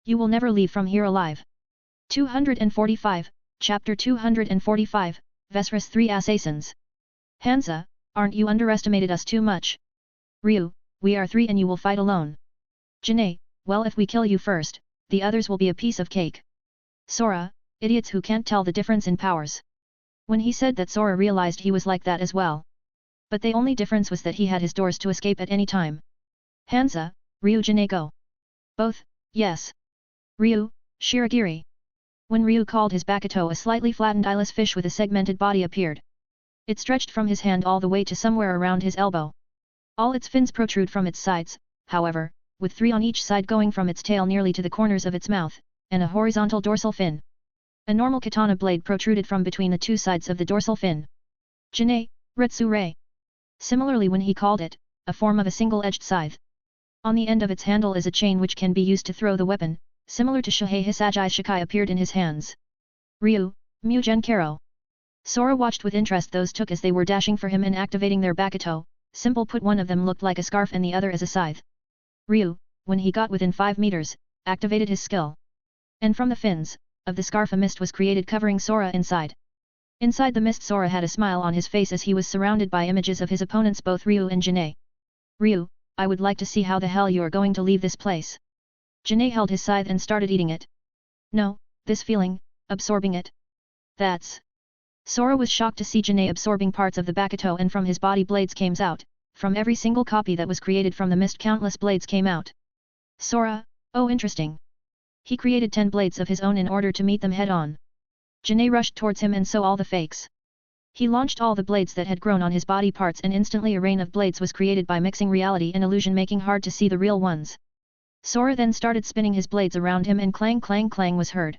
you will never leave from here alive. 245, Chapter 245, Vesrus 3 Assassins. Hansa, aren't you underestimated us too much? Ryu, we are three and you will fight alone. Janae, well if we kill you first, the others will be a piece of cake. Sora, idiots who can't tell the difference in powers. When he said that Sora realized he was like that as well. But the only difference was that he had his doors to escape at any time. Hansa, Ryu Janae go. Both, yes. Ryu, Shiragiri. When Ryu called his Bakuto a slightly flattened eyeless fish with a segmented body appeared. It stretched from his hand all the way to somewhere around his elbow. All its fins protrude from its sides, however, with three on each side going from its tail nearly to the corners of its mouth, and a horizontal dorsal fin. A normal katana blade protruded from between the two sides of the dorsal fin. Janae, Retsure. Similarly when he called it, a form of a single-edged scythe. On the end of its handle is a chain which can be used to throw the weapon, similar to Shihei Hisagi Shikai appeared in his hands. Ryu, Mugen Karo. Sora watched with interest those took as they were dashing for him and activating their Bakuto. Simple put one of them looked like a scarf and the other as a scythe. Ryu, when he got within 5 meters, activated his skill. And from the fins, of the scarf a mist was created covering Sora inside. Inside the mist Sora had a smile on his face as he was surrounded by images of his opponents both Ryu and Janae. Ryu, I would like to see how the hell you are going to leave this place. Janae held his scythe and started eating it. No, this feeling, absorbing it. That's... Sora was shocked to see Janae absorbing parts of the Bakuto and from his body blades came out, from every single copy that was created from the mist countless blades came out. Sora, oh interesting. He created 10 blades of his own in order to meet them head-on. Janae rushed towards him and so all the fakes. He launched all the blades that had grown on his body parts and instantly a rain of blades was created by mixing reality and illusion making hard to see the real ones. Sora then started spinning his blades around him and clang clang clang was heard.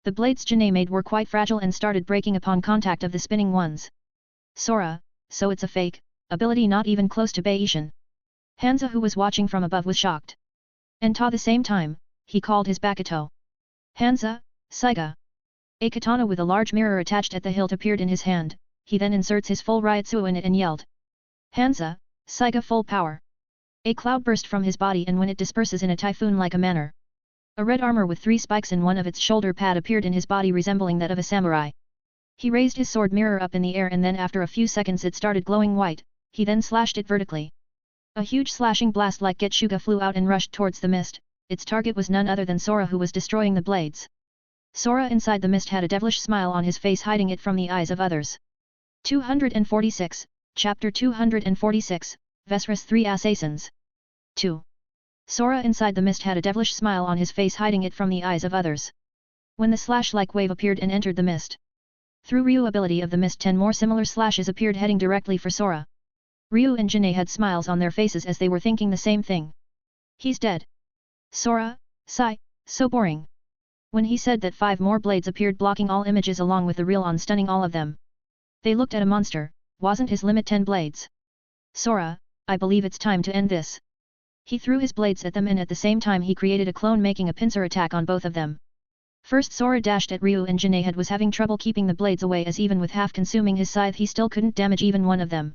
The blades Janae made were quite fragile and started breaking upon contact of the spinning ones. Sora, so it's a fake, ability not even close to Beishin. Hansa who was watching from above was shocked. And ta the same time, he called his Bakuto. Hansa, Saiga. A katana with a large mirror attached at the hilt appeared in his hand, he then inserts his full Ryutsu in it and yelled. Hansa, Saiga full power. A cloud burst from his body and when it disperses in a typhoon-like a manner. A red armor with 3 spikes in one of its shoulder pad appeared in his body resembling that of a samurai. He raised his sword mirror up in the air and then after a few seconds it started glowing white, he then slashed it vertically. A huge slashing blast like Getsuga flew out and rushed towards the mist, its target was none other than Sora, who was destroying the blades. Sora inside the mist had a devilish smile on his face, hiding it from the eyes of others. 246, Chapter 246, Vesrus 3 Assassins. 2. Sora inside the mist had a devilish smile on his face, hiding it from the eyes of others. When the slash-like wave appeared and entered the mist, through Ryu ability of the mist, 10 more similar slashes appeared, heading directly for Sora. Ryu and Janae had smiles on their faces as they were thinking the same thing. He's dead. Sora, sigh, so boring. When he said that, 5 more blades appeared, blocking all images along with the reel on, stunning all of them. They looked at a monster. Wasn't his limit 10 blades? Sora, I believe it's time to end this. He threw his blades at them, and at the same time he created a clone, making a pincer attack on both of them. First Sora dashed at Ryu and Janae had was having trouble keeping the blades away, as even with half consuming his scythe he still couldn't damage even one of them.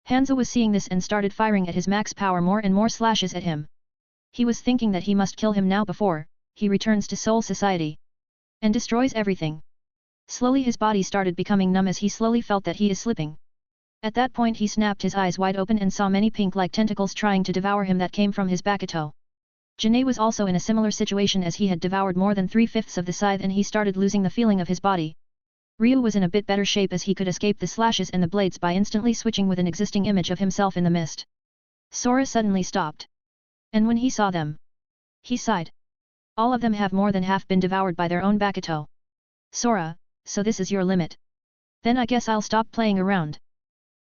Hanzo was seeing this and started firing at his max power more and more slashes at him. He was thinking that he must kill him now before he returns to Soul Society and destroys everything. Slowly his body started becoming numb as he slowly felt that he is slipping. At that point he snapped his eyes wide open and saw many pink-like tentacles trying to devour him that came from his Bakuto. Janae was also in a similar situation, as he had devoured more than 3/5 of the scythe and he started losing the feeling of his body. Ryu was in a bit better shape as he could escape the slashes and the blades by instantly switching with an existing image of himself in the mist. Sora suddenly stopped. And when he saw them, he sighed. All of them have more than half been devoured by their own Bakuto. Sora, so this is your limit. Then I guess I'll stop playing around.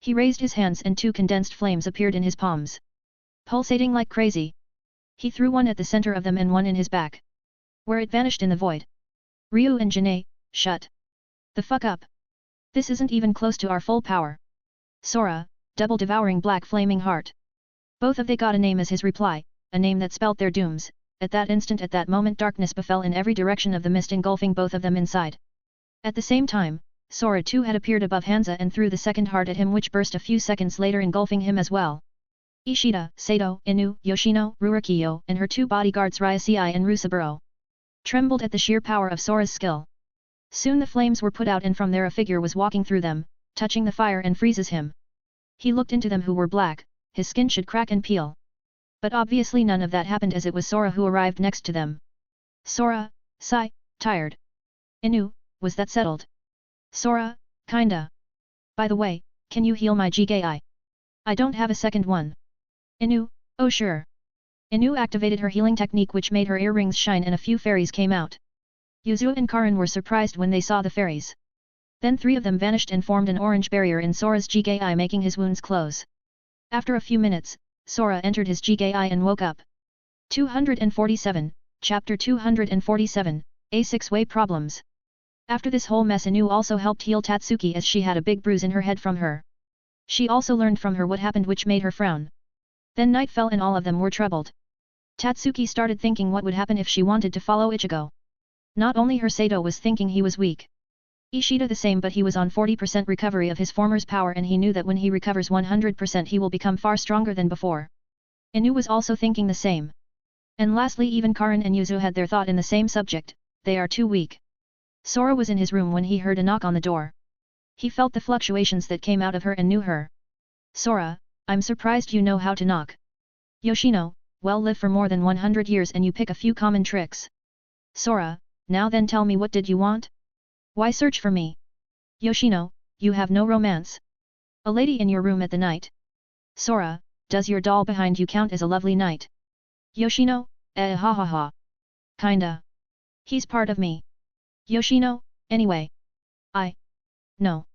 He raised his hands and 2 condensed flames appeared in his palms, pulsating like crazy. He threw one at the center of them and one in his back, where it vanished in the void. Ryu and Janae, shut the fuck up. This isn't even close to our full power. Sora, double devouring black flaming heart. Both of they got a name as his reply, a name that spelt their dooms. At that instant, at that moment, darkness befell in every direction of the mist, engulfing both of them inside. At the same time, Sora too had appeared above Hanzo and threw the second heart at him, which burst a few seconds later, engulfing him as well. Ishida, Sato, Inu, Yoshino, Rurokiyo, and her 2 bodyguards Ryusei and Rusaburo trembled at the sheer power of Sora's skill. Soon the flames were put out and from there a figure was walking through them, touching the fire and freezes him. He looked into them who were black, his skin should crack and peel. But obviously none of that happened, as it was Sora who arrived next to them. Sora, sigh, tired. Inu, was that settled? Sora, kinda. By the way, can you heal my Jigai? I don't have a second one. Inu, oh sure. Inu activated her healing technique, which made her earrings shine and a few fairies came out. Yuzu and Karin were surprised when they saw the fairies. Then 3 of them vanished and formed an orange barrier in Sora's Jigai, making his wounds close. After a few minutes, Sora entered his Jigai and woke up. 247, Chapter 247, A6-Way Problems. After this whole mess, Inu also helped heal Tatsuki, as she had a big bruise in her head from her. She also learned from her what happened, which made her frown. Then night fell and all of them were troubled. Tatsuki started thinking what would happen if she wanted to follow Ichigo. Not only her, Sato was thinking he was weak. Ishida the same, but he was on 40% recovery of his former's power and he knew that when he recovers 100% he will become far stronger than before. Inu was also thinking the same. And lastly, even Karin and Yuzu had their thought in the same subject, they are too weak. Sora was in his room when he heard a knock on the door. He felt the fluctuations that came out of her and knew her. Sora, I'm surprised you know how to knock. Yoshino, well, live for more than 100 years and you pick a few common tricks. Sora, now then tell me, what did you want? Why search for me? Yoshino, you have no romance. A lady in your room at the night. Sora, does your doll behind you count as a lovely night? Yoshino, ha ha ha. Kinda. He's part of me. Yoshino, anyway. No.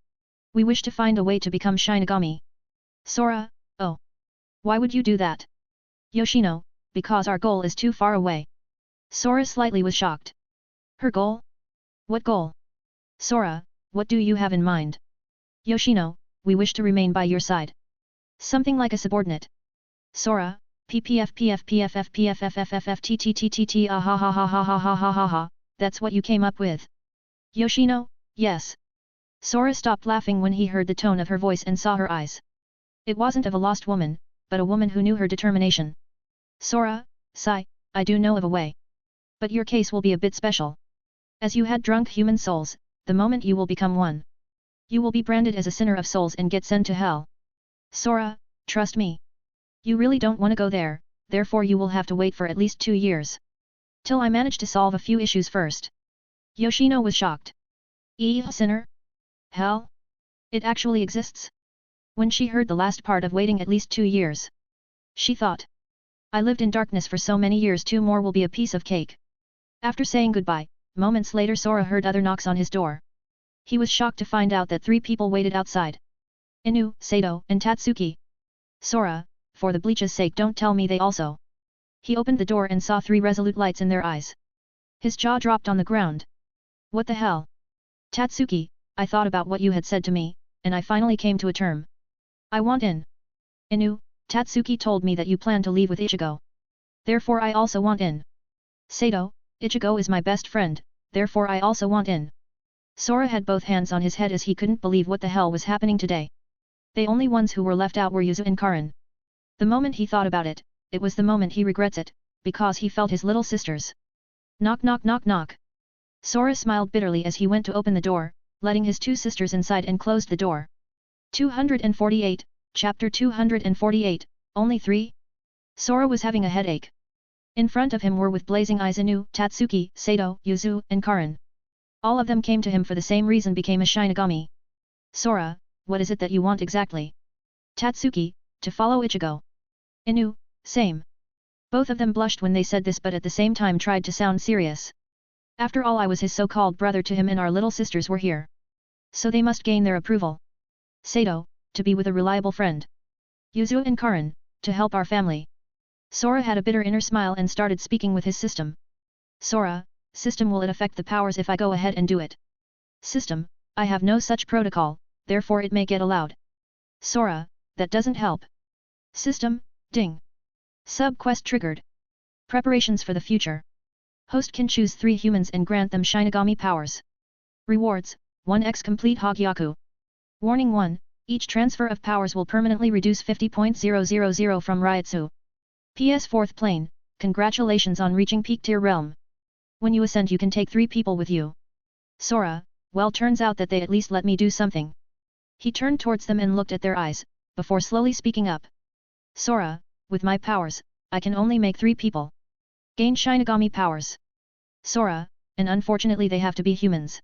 We wish to find a way to become Shinigami. Sora, oh. Why would you do that? Yoshino, because our goal is too far away. Sora slightly was shocked. Her goal? What goal? Sora, what do you have in mind? Yoshino, we wish to remain by your side. Something like a subordinate. Sora, PPFPFPFFFFFFFTTTTT ah ha ha ha ha ha ha ha ha ha, that's what you came up with. Yoshino, yes. Sora stopped laughing when he heard the tone of her voice and saw her eyes. It wasn't of a lost woman, but a woman who knew her determination. Sora, sigh, I do know of a way. But your case will be a bit special. As you had drunk human souls, the moment you will become one, you will be branded as a sinner of souls and get sent to hell. Sora, trust me. You really don't want to go there, therefore you will have to wait for at least 2 years. Till I managed to solve a few issues first. Yoshino was shocked. Sinner? Hell? It actually exists? When she heard the last part of waiting at least 2 years, she thought, I lived in darkness for so many years, 2 more will be a piece of cake. After saying goodbye, moments later Sora heard other knocks on his door. He was shocked to find out that 3 people waited outside. Inu, Sato, and Tatsuki. Sora, for the bleach's sake don't tell me they also. He opened the door and saw 3 resolute lights in their eyes. His jaw dropped on the ground. What the hell? Tatsuki, I thought about what you had said to me, and I finally came to a term. I want in. Inu, Tatsuki told me that you plan to leave with Ichigo. Therefore I also want in. Sato, Ichigo is my best friend, therefore I also want in. Sora had both hands on his head as he couldn't believe what the hell was happening today. The only ones who were left out were Yuzu and Karin. The moment he thought about it, it was the moment he regrets it, because he felt his little sisters. Knock knock knock knock. Sora smiled bitterly as he went to open the door, letting his 2 sisters inside and closed the door. 248, Chapter 248, Only 3? Sora was having a headache. In front of him were with blazing eyes Inu, Tatsuki, Sato, Yuzu, and Karin. All of them came to him for the same reason, became a Shinigami. Sora, what is it that you want exactly? Tatsuki, to follow Ichigo. Inu, same. Both of them blushed when they said this but at the same time tried to sound serious. After all, I was his so-called brother to him and our little sisters were here. So they must gain their approval. Sato, to be with a reliable friend. Yuzu and Karin, to help our family. Sora had a bitter inner smile and started speaking with his system. Sora, system, will it affect the powers if I go ahead and do it? System, I have no such protocol, therefore it may get allowed. Sora, that doesn't help. System, ding. Sub-quest triggered. Preparations for the future. Host can choose 3 humans and grant them Shinigami powers. Rewards, 1x complete Hogyaku. Warning 1, each transfer of powers will permanently reduce 50.000 from Ryutsu. PS 4th plane, congratulations on reaching peak tier realm. When you ascend you can take 3 people with you. Sora, well, turns out that they at least let me do something. He turned towards them and looked at their eyes, before slowly speaking up. Sora, with my powers, I can only make 3 people gain Shinigami powers. Sora, and unfortunately they have to be humans.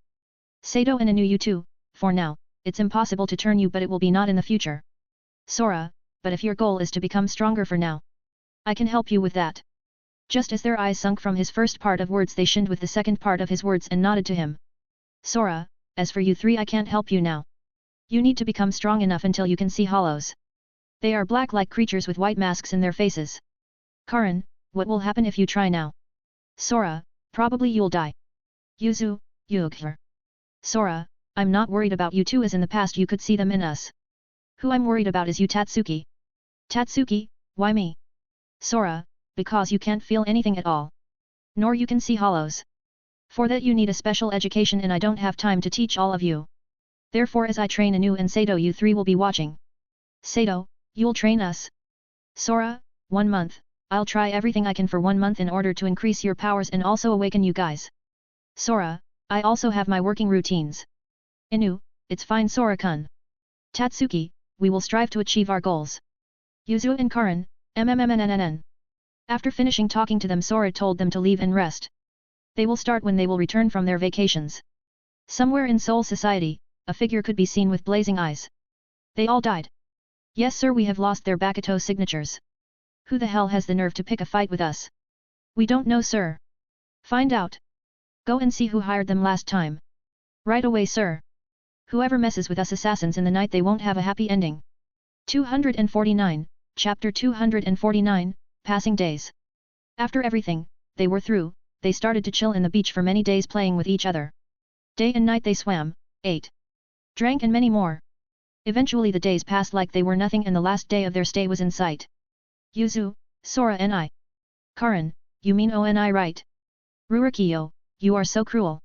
Sato and Inu, you too, for now, it's impossible to turn you but it will be not in the future. Sora, but if your goal is to become stronger for now, I can help you with that. Just as their eyes sunk from his first part of words they shinned with the second part of his words and nodded to him. Sora, as for you 3 I can't help you now. You need to become strong enough until you can see hollows. They are black-like creatures with white masks in their faces. Karin, what will happen if you try now? Sora, probably you'll die. Yuzu, Yugher. Sora, I'm not worried about you 2 as in the past you could see them in us. Who I'm worried about is you Tatsuki. Tatsuki, why me? Sora, because you can't feel anything at all. Nor you can see hollows. For that you need a special education and I don't have time to teach all of you. Therefore as I train Inu and Sato you 3 will be watching. Sato, you'll train us? Sora, 1 month, I'll try everything I can for 1 month in order to increase your powers and also awaken you guys. Sora, I also have my working routines. Inu, it's fine Sora-kun. Tatsuki, we will strive to achieve our goals. Yuzu and Karin, mmmmnnn. After finishing talking to them Sora told them to leave and rest. They will start when they will return from their vacations. Somewhere in Seoul society, a figure could be seen with blazing eyes. They all died. Yes sir, we have lost their Bakuto signatures. Who the hell has the nerve to pick a fight with us? We don't know sir. Find out. Go and see who hired them last time. Right away sir. Whoever messes with us assassins in the night they won't have a happy ending. 249, Chapter 249, Passing Days. After everything, they were through, they started to chill in the beach for many days playing with each other. Day and night they swam, ate, drank and many more. Eventually the days passed like they were nothing and the last day of their stay was in sight. Yuzu, Sora and I. Karin, you mean Oni right? Rurokiyo, you are so cruel.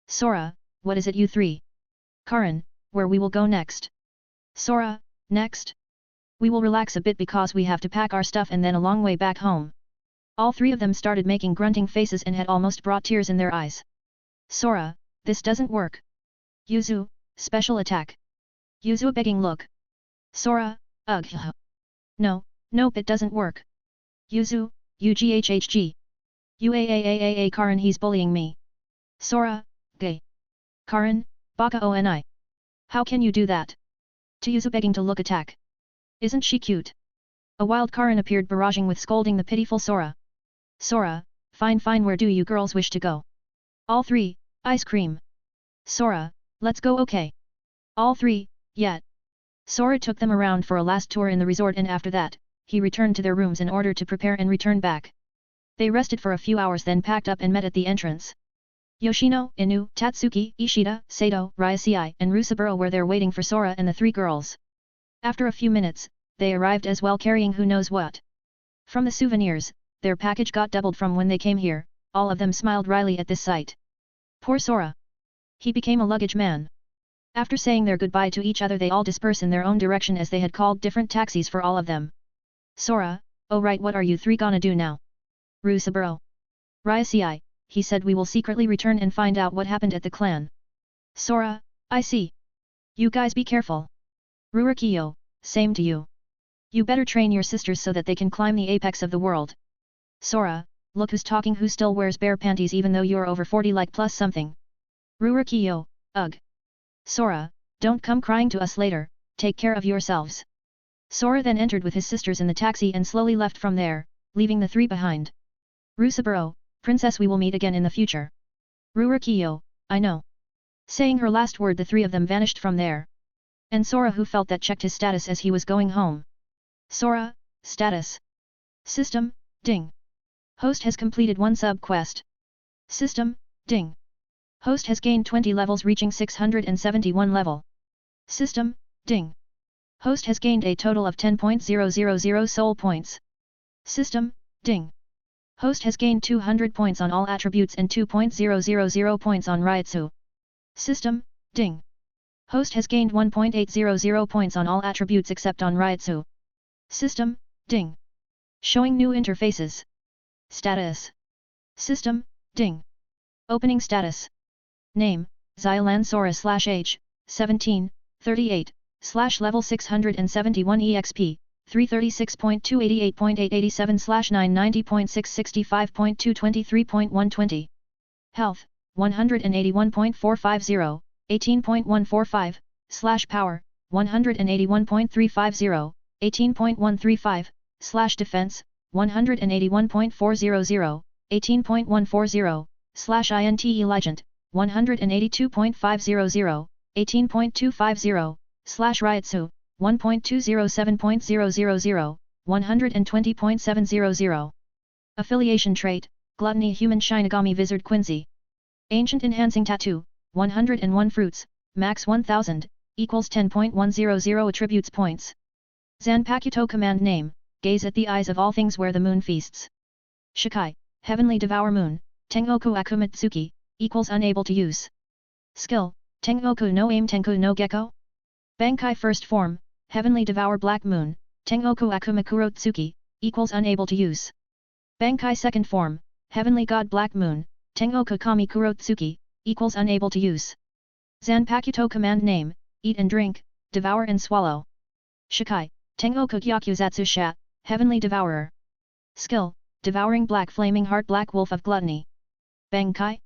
Sora, what is it you 3? Karin, where we will go next? Sora, next? We will relax a bit because we have to pack our stuff and then a long way back home. All 3 of them started making grunting faces and had almost brought tears in their eyes. Sora, this doesn't work. Yuzu, special attack. Yuzu, a begging look. Sora, ugh. No, nope, it doesn't work. Yuzu, UGHHG. Uaaaaaa Karan, he's bullying me. Sora, gay. Karan, baka oni. How can you do that? To Yuzu begging to look attack. Isn't she cute? A wild Karan appeared barraging with scolding the pitiful Sora. Sora, fine where do you girls wish to go? All three, ice cream. Sora, let's go okay. All three, yet. Sora took them around for a last tour in the resort and after that, he returned to their rooms in order to prepare and return back. They rested for a few hours then packed up and met at the entrance. Yoshino, Inu, Tatsuki, Ishida, Sato, Ryusei, and Rusaburo were there waiting for Sora and the three girls. After a few minutes, they arrived as well carrying who knows what. From the souvenirs, their package got doubled from when they came here, all of them smiled wryly at this sight. Poor Sora. He became a luggage man. After saying their goodbye to each other they all disperse in their own direction as they had called different taxis for all of them. Sora, oh right, what are you three gonna do now? Rusaburo. Ryusei, he said we will secretly return and find out what happened at the clan. Sora, I see. You guys be careful. Rurokiyo, same to you. You better train your sisters so that they can climb the apex of the world. Sora, look who's talking, who still wears bare panties even though you're over 40 like plus something. Rurokiyo, ugh. Sora, don't come crying to us later, take care of yourselves. Sora then entered with his sisters in the taxi and slowly left from there, leaving the three behind. Rusaburo, Princess, we will meet again in the future. Rurokiyo, I know. Saying her last word the three of them vanished from there. And Sora, who felt that, checked his status as he was going home. Sora, status. System, ding. Host has completed one sub-quest. System, ding. Host has gained 20 levels reaching 671 level. System, ding. Host has gained a total of 10.000 soul points. System, ding. Host has gained 200 points on all attributes and 2.000 points on Ryutsu. System, ding. Host has gained 1.800 points on all attributes except on Ryutsu. System, ding. Showing new interfaces. Status. System, ding. Opening status. Name, Xylan /Age, 17, 38, /level 671 EXP, 336.288.887/990.665.223.120. Health, 181.450, 18.145, /Power, 181.350, 18.135, /Defense, 181.400, 18.140, /INTE Legend, 182.500, 18.250, /Ryutsu, 1.207.000, 120.700. Affiliation trait, Gluttony Human Shinigami Vizard Quincy. Ancient Enhancing Tattoo, 101 Fruits, Max 1000, equals 10.100 Attributes Points. Zanpakuto Command Name, Gaze at the eyes of all things where the moon feasts. Shikai, Heavenly Devour Moon, Tengoku Akumatsuki, equals unable to use. Skill, Tengoku no Aim Tenku no Gecko. Bankai First Form, Heavenly Devour Black Moon, Tengoku Akumakurotsuki, equals unable to use. Bankai Second Form, Heavenly God Black Moon, Tengoku Kami Kurotsuki, equals unable to use. Zanpakuto Command Name, Eat and Drink, Devour and Swallow. Shikai, Tengoku Gyakuzatsu Sha, Heavenly Devourer. Skill, Devouring Black Flaming Heart Black Wolf of Gluttony. Bankai.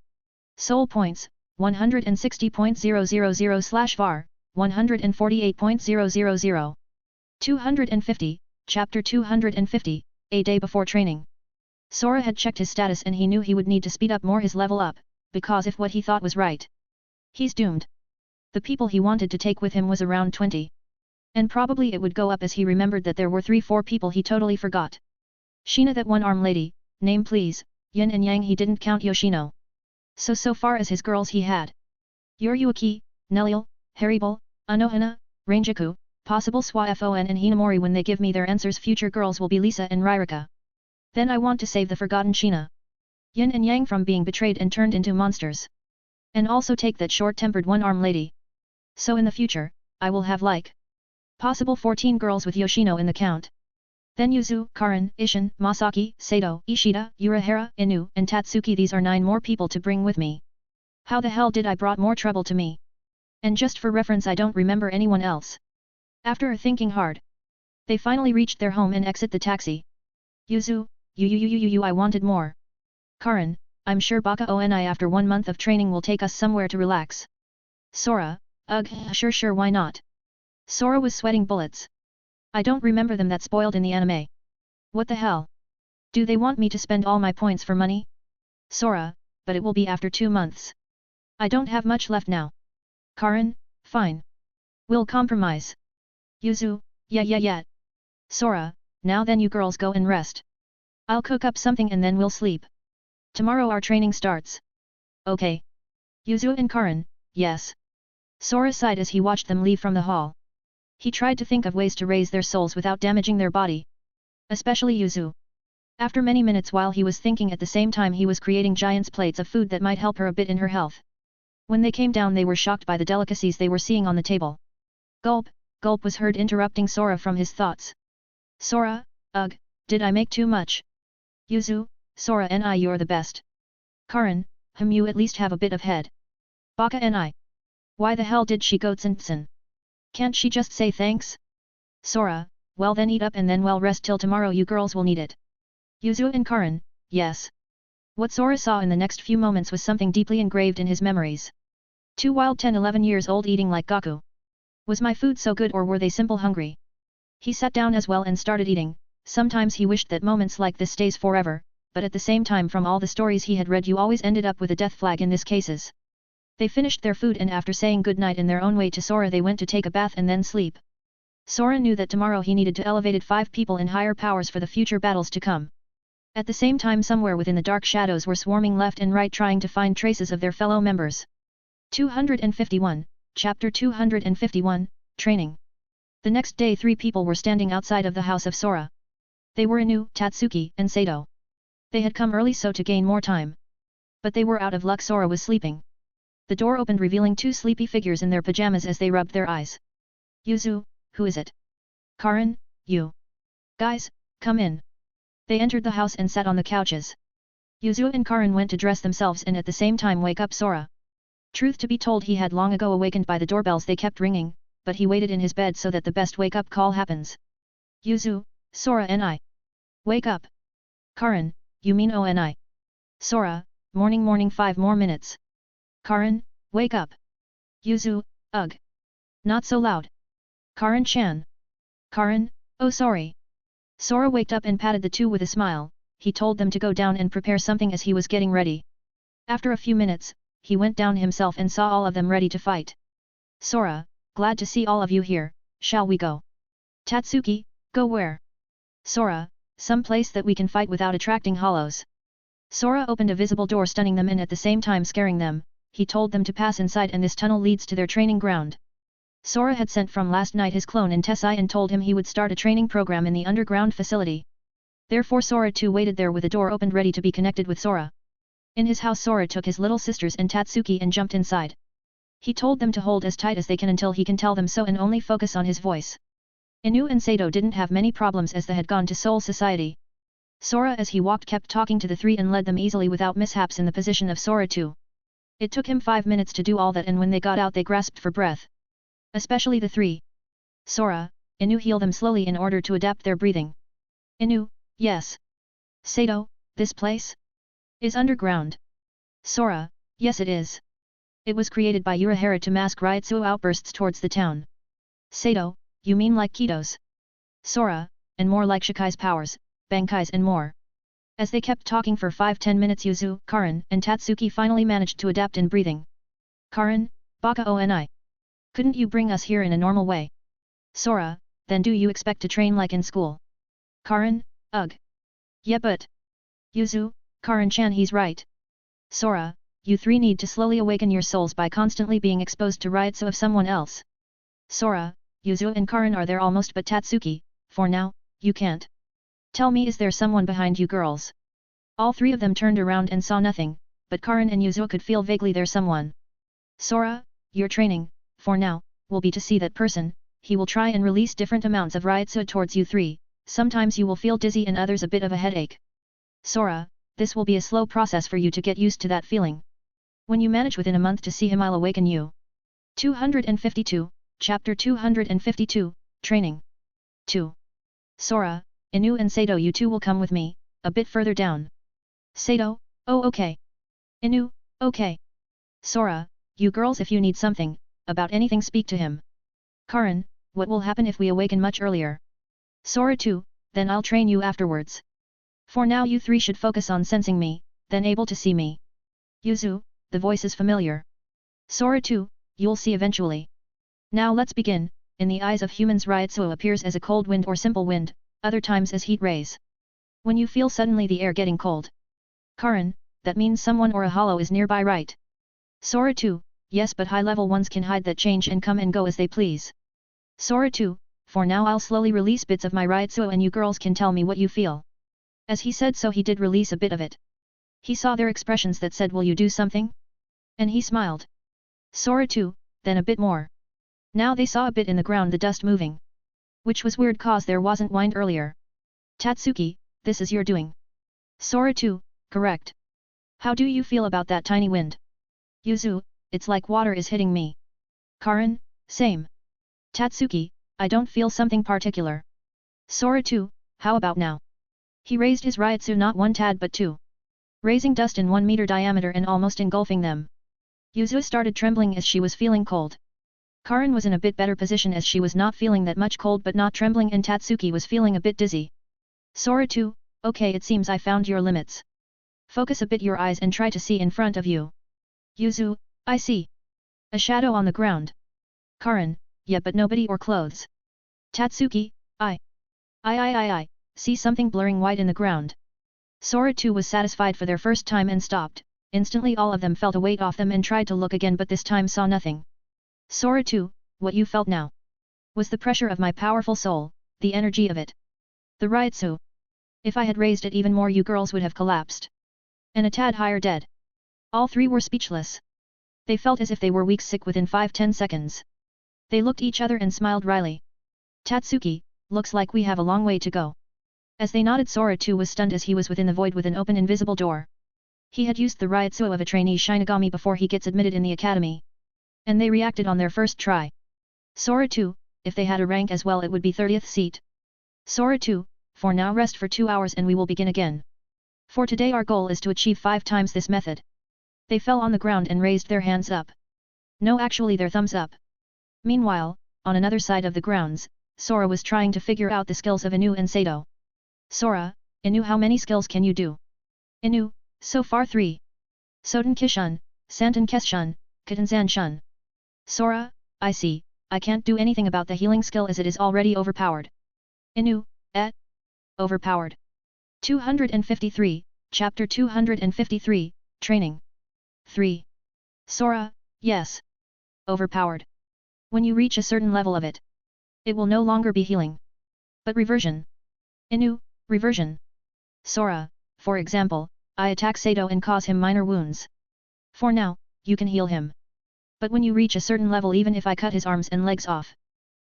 Soul Points, 160.000/var, 148.000. 250, Chapter 250, a day before training. Sora had checked his status and he knew he would need to speed up more his level up, because if what he thought was right, he's doomed. The people he wanted to take with him was around 20. And probably it would go up as he remembered that there were 3-4 people he totally forgot. Sheena, that one-arm lady, name please, Yin and Yang. He didn't count Yoshino. So far as his girls he had Yoryuki, Neliel, Haribol, Anohana, Ranjaku, possible Swafon and Hinamori. When they give me their answers, future girls will be Lisa and Ryrika. Then I want to save the forgotten Sheena, Yin and Yang from being betrayed and turned into monsters. And also take that short-tempered one-arm lady. So in the future, I will have like possible 14 girls with Yoshino in the count. Then Yuzu, Karin, Ishin, Masaki, Sato, Ishida, Urahara, Inu, and Tatsuki. These are 9 more people to bring with me. How the hell did I brought more trouble to me? And just for reference, I don't remember anyone else. After thinking hard, they finally reached their home and exit the taxi. Yuzu, you, I wanted more. Karin, I'm sure Baka Oni after 1 month of training will take us somewhere to relax. Sora, ugh, sure why not? Sora was sweating bullets. I don't remember them that spoiled in the anime. What the hell? Do they want me to spend all my points for money? Sora, but it will be after 2 months. I don't have much left now. Karin, fine. We'll compromise. Yuzu, yeah. Sora, now then you girls go and rest. I'll cook up something and then we'll sleep. Tomorrow our training starts. Okay. Yuzu and Karin, yes. Sora sighed as he watched them leave from the hall. He tried to think of ways to raise their souls without damaging their body. Especially Yuzu. After many minutes while he was thinking at the same time he was creating giant's plates of food that might help her a bit in her health. When they came down they were shocked by the delicacies they were seeing on the table. Gulp, gulp was heard interrupting Sora from his thoughts. Sora, ugh, did I make too much? Yuzu, Sora and you're the best. Karin, you at least have a bit of head. Baka and why the hell did she go tsin? Can't she just say thanks? Sora, well then eat up and then well rest till tomorrow you girls will need it. Yuzu and Karin, yes. What Sora saw in the next few moments was something deeply engraved in his memories. 2 wild 10-11 years old eating like Gaku. Was my food so good or were they simple hungry? He sat down as well and started eating. Sometimes he wished that moments like this stays forever, but at the same time from all the stories he had read you always ended up with a death flag in this cases. They finished their food and after saying good night in their own way to Sora they went to take a bath and then sleep. Sora knew that tomorrow he needed to elevate 5 people in higher powers for the future battles to come. At the same time somewhere within the dark shadows were swarming left and right trying to find traces of their fellow members. 251, Chapter 251, Training. The next day 3 people were standing outside of the house of Sora. They were Inu, Tatsuki, and Sato. They had come early so to gain more time. But they were out of luck. Sora was sleeping. The door opened revealing 2 sleepy figures in their pajamas as they rubbed their eyes. Yuzu, who is it? Karin, you. Guys, come in. They entered the house and sat on the couches. Yuzu and Karin went to dress themselves and at the same time wake up Sora. Truth to be told he had long ago awakened by the doorbells they kept ringing, but he waited in his bed so that the best wake-up call happens. Yuzu, Sora and wake up. Karin, you mean and Sora, morning 5 more minutes. Karin, wake up. Yuzu, ugh. Not so loud. Karin-chan. Karin, oh sorry. Sora waked up and patted the 2 with a smile. He told them to go down and prepare something as he was getting ready. After a few minutes, he went down himself and saw all of them ready to fight. Sora, glad to see all of you here, shall we go? Tatsuki, go where? Sora, some place that we can fight without attracting hollows. Sora opened a visible door stunning them and at the same time scaring them. He told them to pass inside and this tunnel leads to their training ground. Sora had sent from last night his clone in Tesai and told him he would start a training program in the underground facility. Therefore Sora too waited there with a door opened ready to be connected with Sora. In his house Sora took his little sisters and Tatsuki and jumped inside. He told them to hold as tight as they can until he can tell them so and only focus on his voice. Inu and Sato didn't have many problems as they had gone to Soul Society. Sora as he walked kept talking to the 3 and led them easily without mishaps in the position of Sora too. It took him 5 minutes to do all that and when they got out they grasped for breath. Especially the 3. Sora, Inu heal them slowly in order to adapt their breathing. Inu, yes. Sato, this place? Is underground. Sora, yes it is. It was created by Urahara to mask Ryutsu outbursts towards the town. Sato, you mean like Kido's? Sora, and more like Shikai's powers, Bankai's and more. As they kept talking for 5-10 minutes Yuzu, Karin, and Tatsuki finally managed to adapt in breathing. Karin, Baka Oni. Couldn't you bring us here in a normal way? Sora, then do you expect to train like in school? Karin, ugh. Yeah but. Yuzu, Karin-chan he's right. Sora, you 3 need to slowly awaken your souls by constantly being exposed to Ryutsu of someone else. Sora, Yuzu and Karin are there almost but Tatsuki, for now, you can't. Tell me is there someone behind you girls? All 3 of them turned around and saw nothing, but Karin and Yuzu could feel vaguely there's someone. Sora, your training, for now, will be to see that person, he will try and release different amounts of Ryutsu towards you 3, sometimes you will feel dizzy and others a bit of a headache. Sora, this will be a slow process for you to get used to that feeling. When you manage within a month to see him I'll awaken you. 252, Chapter 252, Training. 2. Sora, Inu and Sato you 2 will come with me, a bit further down. Sato, Oh okay. Inu, okay. Sora, you girls if you need something, about anything speak to him. Karan, what will happen if we awaken much earlier? Sora too, then I'll train you afterwards. For now you three should focus on sensing me, then able to see me. Yuzu, the voice is familiar. Sora too, you'll see eventually. Now let's begin. In the eyes of humans Ryotsuo appears as a cold wind or simple wind, other times as heat rays. When you feel suddenly the air getting cold. Karan, that means someone or a hollow is nearby, right? Sora too, yes, but high-level ones can hide that change and come and go as they please. Sora too, for now I'll slowly release bits of my Ryotsuo and you girls can tell me what you feel. As he said so he did release a bit of it. He saw their expressions that said will you do something? And he smiled. Sora too, then a bit more. Now they saw a bit in the ground the dust moving. Which was weird cause there wasn't wind earlier. Tatsuki, this is your doing. Sora too, correct. How do you feel about that tiny wind? Yuzu, it's like water is hitting me. Karan, same. Tatsuki, I don't feel something particular. Sora too, how about now? He raised his Ryotsu not one tad but two. Raising dust in 1 meter diameter and almost engulfing them. Yuzu started trembling as she was feeling cold. Karan was in a bit better position as she was not feeling that much cold but not trembling and Tatsuki was feeling a bit dizzy. Sora too, okay it seems I found your limits. Focus a bit your eyes and try to see in front of you. Yuzu, I see. A shadow on the ground. Karan, yeah but nobody or clothes. Tatsuki, I see something blurring white in the ground. Sora too was satisfied for their first time and stopped. Instantly all of them felt a weight off them and tried to look again but this time saw nothing. Sora too, what you felt now? Was the pressure of my powerful soul, the energy of it. The Ryotsu. If I had raised it even more you girls would have collapsed. And a tad higher dead. All three were speechless. They felt as if they were weak sick within 5-10 seconds. They looked each other and smiled wryly. Tatsuki, looks like we have a long way to go. As they nodded Sora too was stunned as he was within the void with an open invisible door. He had used the Ryotsu of a trainee Shinigami before he gets admitted in the academy. And they reacted on their first try. Sora too, if they had a rank as well it would be 30th seat. Sora too, for now rest for 2 hours and we will begin again. For today our goal is to achieve 5 times this method. They fell on the ground and raised their hands up. No actually their thumbs up. Meanwhile, on another side of the grounds, Sora was trying to figure out the skills of Inu and Sato. Sora, Inu how many skills can you do? Inu, so far 3. Soten Kishun, Santen Keshun, Katanzan Shun. Sora, I see, I can't do anything about the healing skill as it is already overpowered. Inu, overpowered. 253, Chapter 253, Training. 3. Sora, yes. Overpowered. When you reach a certain level of it, it will no longer be healing. But reversion. Inu, reversion. Sora, for example, I attack Sato and cause him minor wounds. For now, you can heal him. But when you reach a certain level even if I cut his arms and legs off,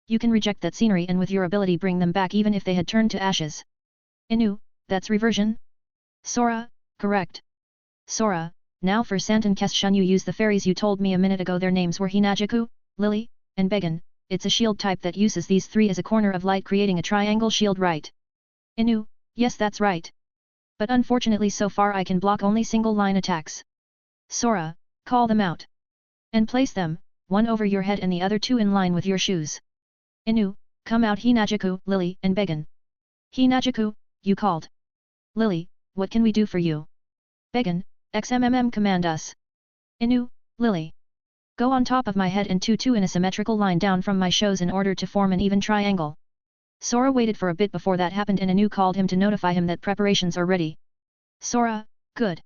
you can reject that scenery and with your ability bring them back even if they had turned to ashes. Inu, that's reversion? Sora, correct. Sora, now for Santen Keshun you use the fairies you told me a minute ago their names were Hinajuku, Lily, and Began, it's a shield type that uses these 3 as a corner of light creating a triangle shield right? Inu, yes that's right. But unfortunately so far I can block only single line attacks. Sora, call them out. And place them, one over your head and the other 2 in line with your shoes. Inu, come out Hinajuku, Lily, and Began. Hinajuku, you called. Lily, what can we do for you? Began, XMMM command us. Inu, Lily. Go on top of my head and 2 in a symmetrical line down from my shoes in order to form an even triangle. Sora waited for a bit before that happened and Anu called him to notify him that preparations are ready. Sora, good.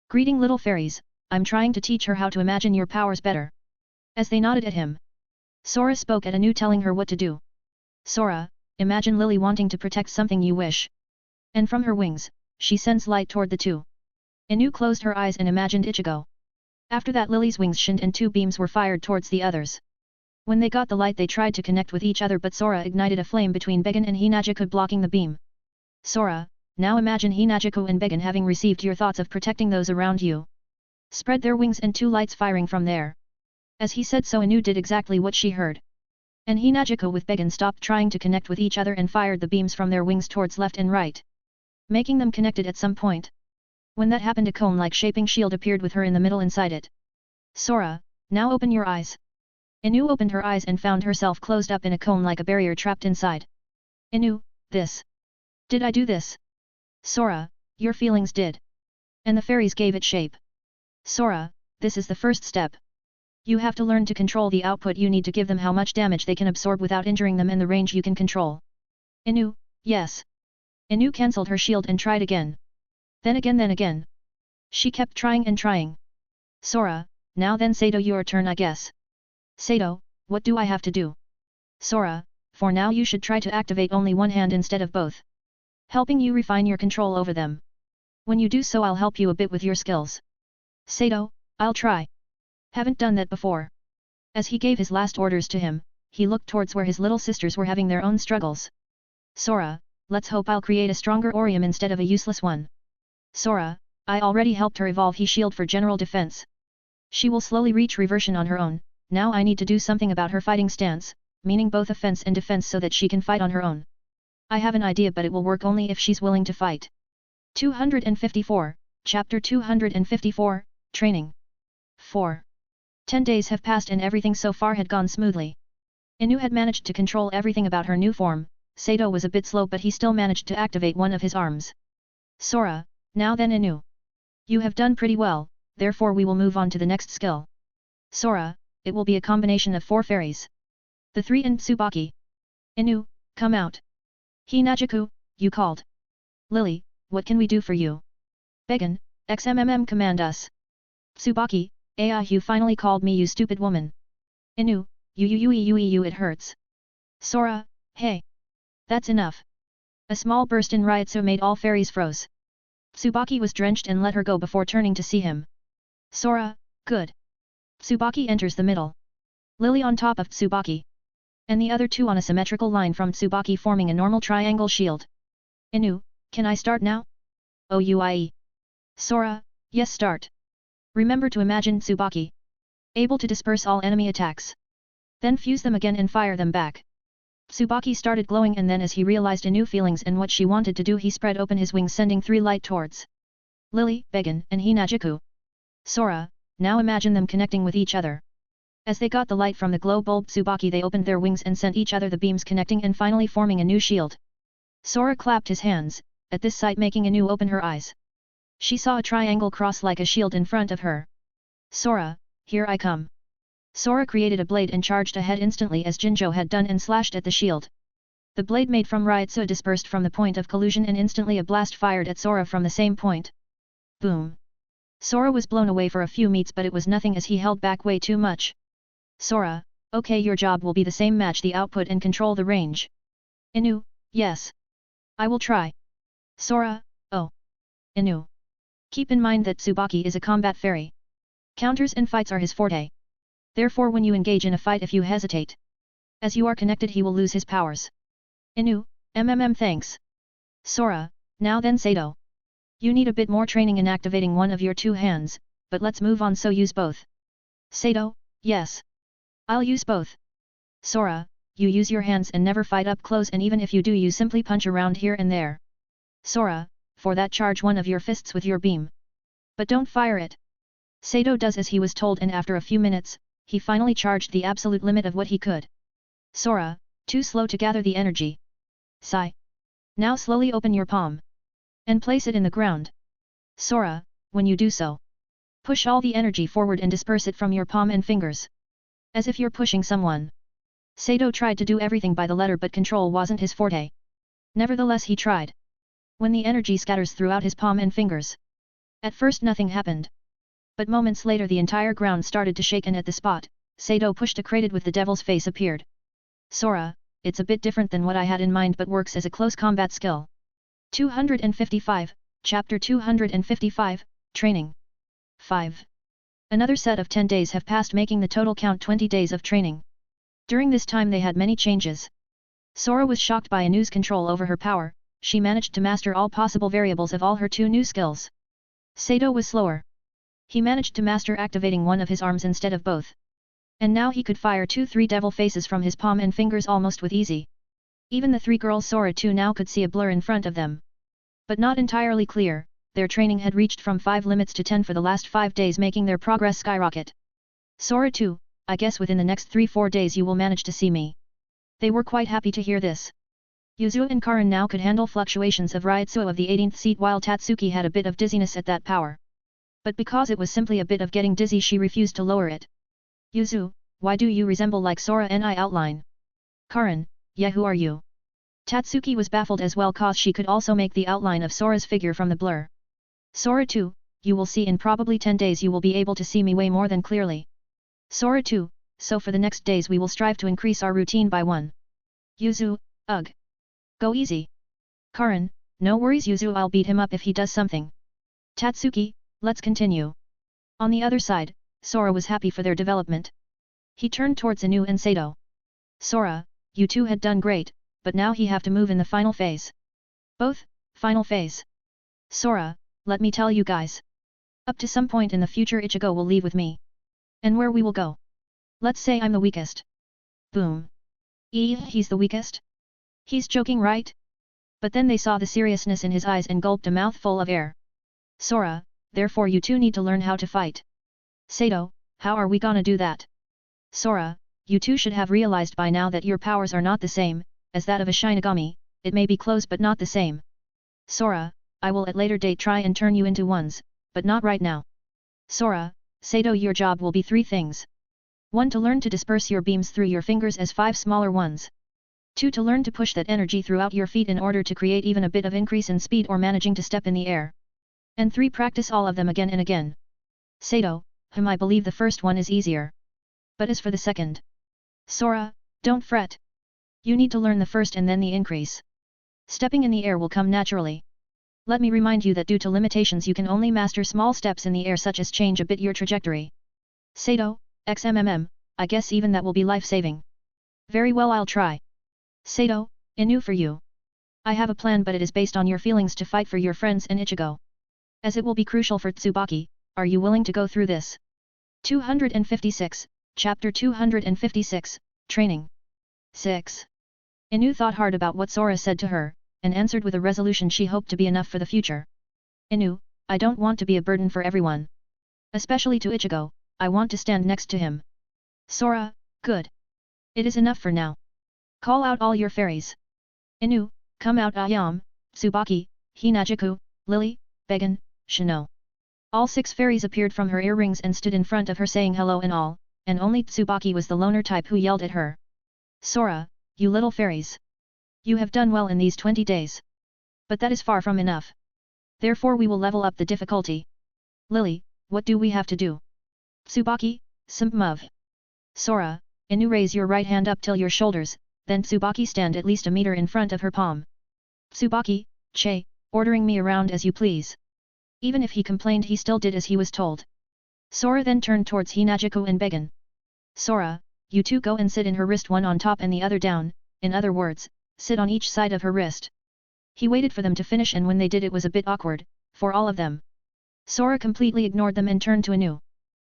Greeting little fairies, I'm trying to teach her how to imagine your powers better. As they nodded at him, Sora spoke at Anu telling her what to do. Sora, imagine Lily wanting to protect something you wish. And from her wings, she sends light toward the 2. Anu closed her eyes and imagined Ichigo. After that Lily's wings shined and 2 beams were fired towards the others. When they got the light they tried to connect with each other but Sora ignited a flame between Began and Hinajuku blocking the beam. Sora, now imagine Hinajuku and Began having received your thoughts of protecting those around you. Spread their wings and 2 lights firing from there. As he said so Anu did exactly what she heard. And Hinajuku with Began stopped trying to connect with each other and fired the beams from their wings towards left and right. Making them connected at some point. When that happened, a cone-like shaping shield appeared with her in the middle inside it. Sora, now open your eyes. Inu opened her eyes and found herself closed up in a cone like a barrier trapped inside. Inu, this. Did I do this? Sora, your feelings did. And the fairies gave it shape. Sora, this is the first step. You have to learn to control the output. You need to give them how much damage they can absorb without injuring them and the range you can control. Inu, yes. Inu cancelled her shield and tried again. Then again. She kept trying and trying. Sora, now then Sato, your turn I guess. Sato, what do I have to do? Sora, for now you should try to activate only one hand instead of both. Helping you refine your control over them. When you do so I'll help you a bit with your skills. Sato, I'll try. Haven't done that before. As he gave his last orders to him, he looked towards where his little sisters were having their own struggles. Sora, let's hope I'll create a stronger Orium instead of a useless one. Sora, I already helped her evolve his shield for general defense. She will slowly reach reversion on her own. Now I need to do something about her fighting stance, meaning both offense and defense, so that she can fight on her own. I have an idea, but it will work only if she's willing to fight. 254, Chapter 254, Training. 4. 10 days have passed and everything so far had gone smoothly. Inu had managed to control everything about her new form. Sato was a bit slow, but he still managed to activate one of his arms. Sora, now then Inu. You have done pretty well, therefore we will move on to the next skill. Sora, it will be a combination of 4 fairies. The 3 and Tsubaki. Inu, come out. Hinajuku, you called. Lily, what can we do for you? Began, XMMM command us. Tsubaki, you finally called me, you stupid woman. Inu, you it hurts. Sora, hey. That's enough. A small burst in Ryutsu made all fairies froze. Tsubaki was drenched and let her go before turning to see him. Sora, good. Tsubaki enters the middle. Lily on top of Tsubaki. And the other 2 on a symmetrical line from Tsubaki, forming a normal triangle shield. Inu, can I start now? OUIE. Sora, yes, start. Remember to imagine Tsubaki able to disperse all enemy attacks. Then fuse them again and fire them back. Tsubaki started glowing, and then as he realized Inu feelings and what she wanted to do, he spread open his wings, sending 3 light towards Lily, Began, and Hinajuku. Sora, now imagine them connecting with each other. As they got the light from the glow bulb Tsubaki, they opened their wings and sent each other the beams, connecting and finally forming a new shield. Sora clapped his hands, at this sight making Inu open her eyes. She saw a triangle cross like a shield in front of her. Sora, here I come. Sora created a blade and charged ahead instantly as Jinjo had done and slashed at the shield. The blade made from Ryutsu dispersed from the point of collusion, and instantly a blast fired at Sora from the same point. Boom! Sora was blown away for a few meters, but it was nothing as he held back way too much. Sora, okay, your job will be the same, match the output and control the range. Inu, yes. I will try. Sora, oh. Inu. Keep in mind that Tsubaki is a combat fairy. Counters and fights are his forte. Therefore when you engage in a fight, if you hesitate, as you are connected, he will lose his powers. Inu, thanks. Sora, now then Sato. You need a bit more training in activating one of your 2 hands, but let's move on, so use both. Sato, yes. I'll use both. Sora, you use your hands and never fight up close, and even if you do, you simply punch around here and there. Sora, for that charge one of your fists with your beam. But don't fire it. Sato does as he was told, and after a few minutes, he finally charged the absolute limit of what he could. Sora, too slow to gather the energy. Sigh. Now slowly open your palm. And place it in the ground. Sora, when you do so, push all the energy forward and disperse it from your palm and fingers. As if you're pushing someone. Sato tried to do everything by the letter, but control wasn't his forte. Nevertheless he tried. When the energy scatters throughout his palm and fingers. At first nothing happened. But moments later the entire ground started to shake, and at the spot, Sato pushed a crated with the devil's face appeared. Sora, it's a bit different than what I had in mind, but works as a close combat skill. 255, Chapter 255, Training. 5. Another set of 10 days have passed, making the total count 20 days of training. During this time they had many changes. Sora was shocked by Inu's control over her power. She managed to master all possible variables of all her 2 new skills. Sato was slower. He managed to master activating one of his arms instead of both. And now he could fire 2-3 devil faces from his palm and fingers almost with easy. Even the 3 girls Sora too now could see a blur in front of them. But not entirely clear, their training had reached from 5 limits to 10 for the last 5 days, making their progress skyrocket. Sora too, I guess within the next 3-4 days you will manage to see me. They were quite happy to hear this. Yuzu and Karin now could handle fluctuations of Ryutsu of the 18th seat, while Tatsuki had a bit of dizziness at that power. But because it was simply a bit of getting dizzy, she refused to lower it. Yuzu, why do you resemble like Sora in outline? Karin, yeah, who are you? Tatsuki was baffled as well, cause she could also make the outline of Sora's figure from the blur. Sora too, you will see in probably 10 days you will be able to see me way more than clearly. Sora too, so for the next days we will strive to increase our routine by 1. Yuzu, ugh. Go easy. Karin, no worries Yuzu, I'll beat him up if he does something. Tatsuki, let's continue. On the other side, Sora was happy for their development. He turned towards Inu and Sato. Sora, you two had done great, but now he have to move in the final phase. Both, final phase. Sora, let me tell you guys. Up to some point in the future Ichigo will leave with me. And where we will go? Let's say I'm the weakest. Boom. He's the weakest? He's joking, right? But then they saw the seriousness in his eyes and gulped a mouthful of air. Sora, therefore you two need to learn how to fight. Sato, how are we gonna do that? Sora, you two should have realized by now that your powers are not the same, as that of a Shinigami, it may be close but not the same. Sora, I will at later date try and turn you into ones, but not right now. Sora, Sato, your job will be 3 things. 1. To learn to disperse your beams through your fingers as 5 smaller ones. 2. To learn to push that energy throughout your feet in order to create even a bit of increase in speed or managing to step in the air. And 3. Practice all of them again and again. Sato, I believe the first one is easier. But as for the second? Sora, don't fret. You need to learn the first and then the increase. Stepping in the air will come naturally. Let me remind you that due to limitations you can only master small steps in the air, such as change a bit your trajectory. Sato, I guess even that will be life-saving. Very well, I'll try. Sato, Inu, for you. I have a plan, but it is based on your feelings to fight for your friends and Ichigo. As it will be crucial for Tsubaki, are you willing to go through this? 256, Chapter 256, Training. 6. Inu thought hard about what Sora said to her, and answered with a resolution she hoped to be enough for the future. Inu, I don't want to be a burden for everyone. Especially to Ichigo, I want to stand next to him. Sora, good. It is enough for now. Call out all your fairies. Inu, come out. Ayam, Tsubaki, Hinajuku, Lily, Began, Shino. All 6 fairies appeared from her earrings and stood in front of her saying hello and all, and only Tsubaki was the loner type who yelled at her. Sora, you little fairies. You have done well in these 20 days. But that is far from enough. Therefore we will level up the difficulty. Lily, what do we have to do? Tsubaki, Simpmov. Sora, Inu, raise your right hand up till your shoulders, then Tsubaki stand at least a meter in front of her palm. Tsubaki, Che, ordering me around as you please. Even if he complained he still did as he was told. Sora then turned towards Hinajuku and Began. Sora, you two go and sit in her wrist, one on top and the other down, in other words, sit on each side of her wrist. He waited for them to finish, and when they did it was a bit awkward, for all of them. Sora completely ignored them and turned to Inu.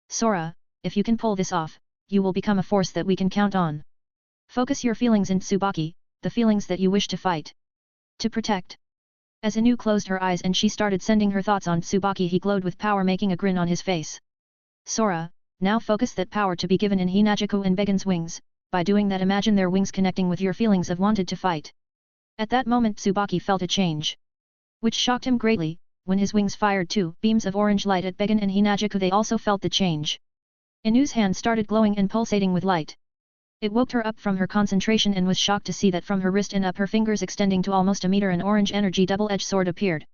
Sora, if you can pull this off, you will become a force that we can count on. Focus your feelings in Tsubaki, the feelings that you wish to fight. To protect. As Inu closed her eyes and she started sending her thoughts on Tsubaki, he glowed with power, making a grin on his face. Sora, now focus that power to be given in Hinajuku and Began's wings. By doing that, imagine their wings connecting with your feelings of wanted to fight. At that moment Tsubaki felt a change, which shocked him greatly. When his wings fired 2 beams of orange light at Began and Hinajuku, they also felt the change. Inu's hand started glowing and pulsating with light. It woke her up from her concentration and was shocked to see that from her wrist and up her fingers extending to almost a meter, an orange energy double-edged sword appeared.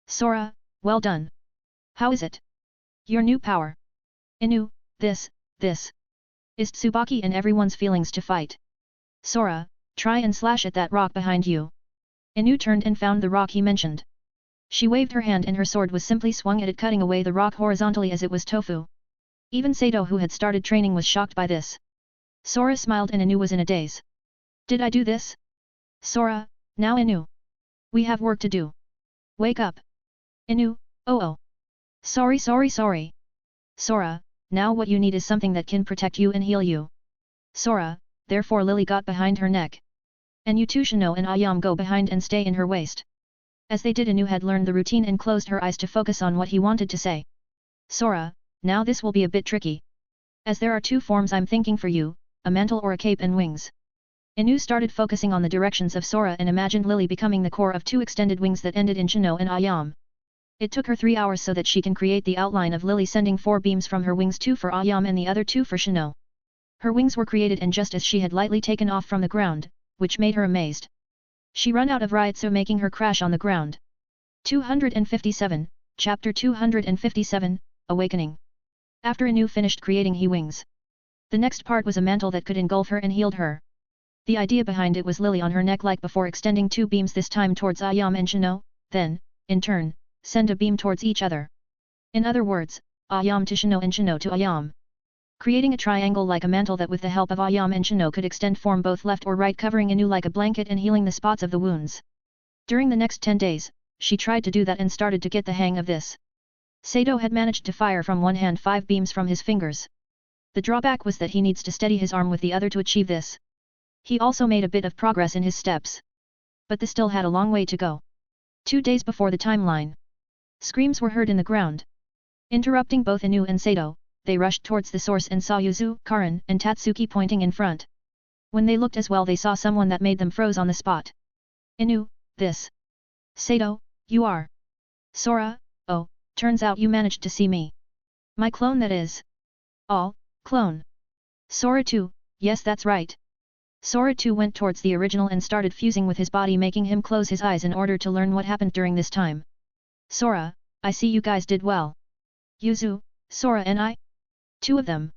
Sora, well done. How is it? Your new power. Inu, this is Tsubaki and everyone's feelings to fight. Sora, try and slash at that rock behind you. Inu turned and found the rock he mentioned. She waved her hand and her sword was simply swung at it, cutting away the rock horizontally as it was tofu. Even Sato, who had started training, was shocked by this. Sora smiled and Inu was in a daze. Did I do this? Sora, now Inu. We have work to do. Wake up. Inu, oh. Sorry. Sora, now what you need is something that can protect you and heal you. Sora, therefore Lily got behind her neck. And you two, Shino and Ayam, go behind and stay in her waist. As they did, Anu had learned the routine and closed her eyes to focus on what he wanted to say. Sora, now this will be a bit tricky. As there are two forms I'm thinking for you, a mantle or a cape and wings. Anu started focusing on the directions of Sora and imagined Lily becoming the core of two extended wings that ended in Chino and Ayam. It took her 3 hours so that she can create the outline of Lily, sending 4 beams from her wings, 2 for Ayam and the other 2 for Chino. Her wings were created and just as she had lightly taken off from the ground, which made her amazed. She ran out of Ryotsu, making her crash on the ground. 257, Chapter 257, Awakening. After Anu finished creating he wings, the next part was a mantle that could engulf her and healed her. The idea behind it was Lily on her neck like before, extending 2 beams this time towards Ayam and Chino, then, in turn, send a beam towards each other. In other words, Ayam to Chino and Chino to Ayam. Creating a triangle like a mantle that with the help of Ayam and Chino could extend form both left or right, covering Anu like a blanket and healing the spots of the wounds. During the next 10 days, she tried to do that and started to get the hang of this. Sato had managed to fire from one hand 5 beams from his fingers. The drawback was that he needs to steady his arm with the other to achieve this. He also made a bit of progress in his steps. But this still had a long way to go. 2 days before the timeline, screams were heard in the ground. Interrupting both Anu and Sato, they rushed towards the source and saw Yuzu, Karin, and Tatsuki pointing in front. When they looked as well, they saw someone that made them froze on the spot. Anu, this. Sato, you are. Sora, oh, turns out you managed to see me. My clone, that is. All, clone. Sora too, yes that's right. Sora too went towards the original and started fusing with his body, making him close his eyes in order to learn what happened during this time. Sora, I see you guys did well. Yuzu, Sora and I? 2 of them.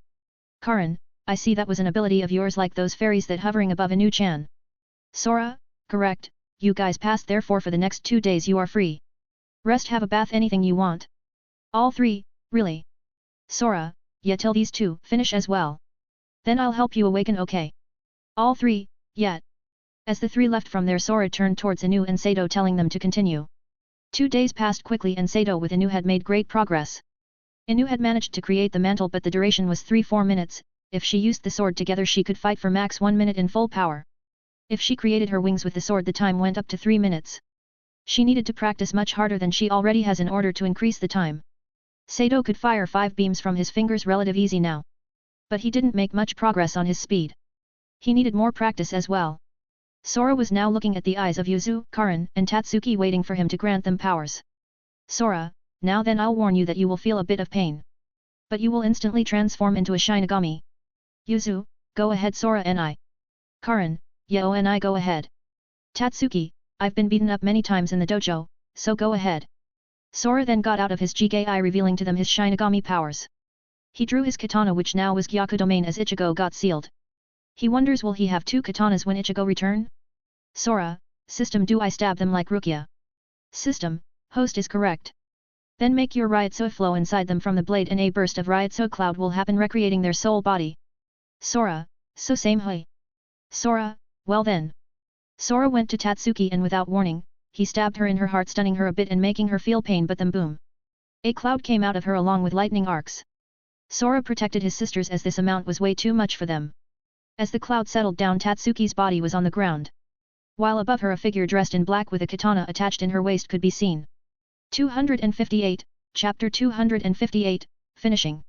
Karin, I see that was an ability of yours like those fairies that hovering above Anu-chan. Sora, correct, you guys passed, therefore for the next 2 days you are free. Rest, have a bath, anything you want. All 3, really? Sora, yeah, till these 2 finish as well. Then I'll help you awaken, okay? All 3, yet. As the 3 left from there, Sora turned towards Anu and Sato, telling them to continue. 2 days passed quickly and Sato with Anu had made great progress. Anu had managed to create the mantle, but the duration was 3-4 minutes, if she used the sword together she could fight for max 1 minute in full power. If she created her wings with the sword the time went up to 3 minutes. She needed to practice much harder than she already has in order to increase the time. Sato could fire 5 beams from his fingers relative easy now. But he didn't make much progress on his speed. He needed more practice as well. Sora was now looking at the eyes of Yuzu, Karin, and Tatsuki, waiting for him to grant them powers. Sora, now then I'll warn you that you will feel a bit of pain. But you will instantly transform into a Shinigami. Yuzu, go ahead. Sora and I. Karin, yeah, oh, and I go ahead. Tatsuki, I've been beaten up many times in the dojo, so go ahead. Sora then got out of his Jigai, revealing to them his Shinigami powers. He drew his katana, which now was Gyaku domain, as Ichigo got sealed. He wonders, will he have 2 katanas when Ichigo return? Sora, system, do I stab them like Rukia? System, host is correct. Then make your Ryotsu flow inside them from the blade and a burst of Ryotsu cloud will happen, recreating their soul body. Sora, so same hui. Sora, well then. Sora went to Tatsuki and without warning, he stabbed her in her heart, stunning her a bit and making her feel pain, but then boom. A cloud came out of her along with lightning arcs. Sora protected his sisters as this amount was way too much for them. As the cloud settled down, Tatsuki's body was on the ground. While above her a figure dressed in black with a katana attached in her waist could be seen. 258, Chapter 258, Finishing.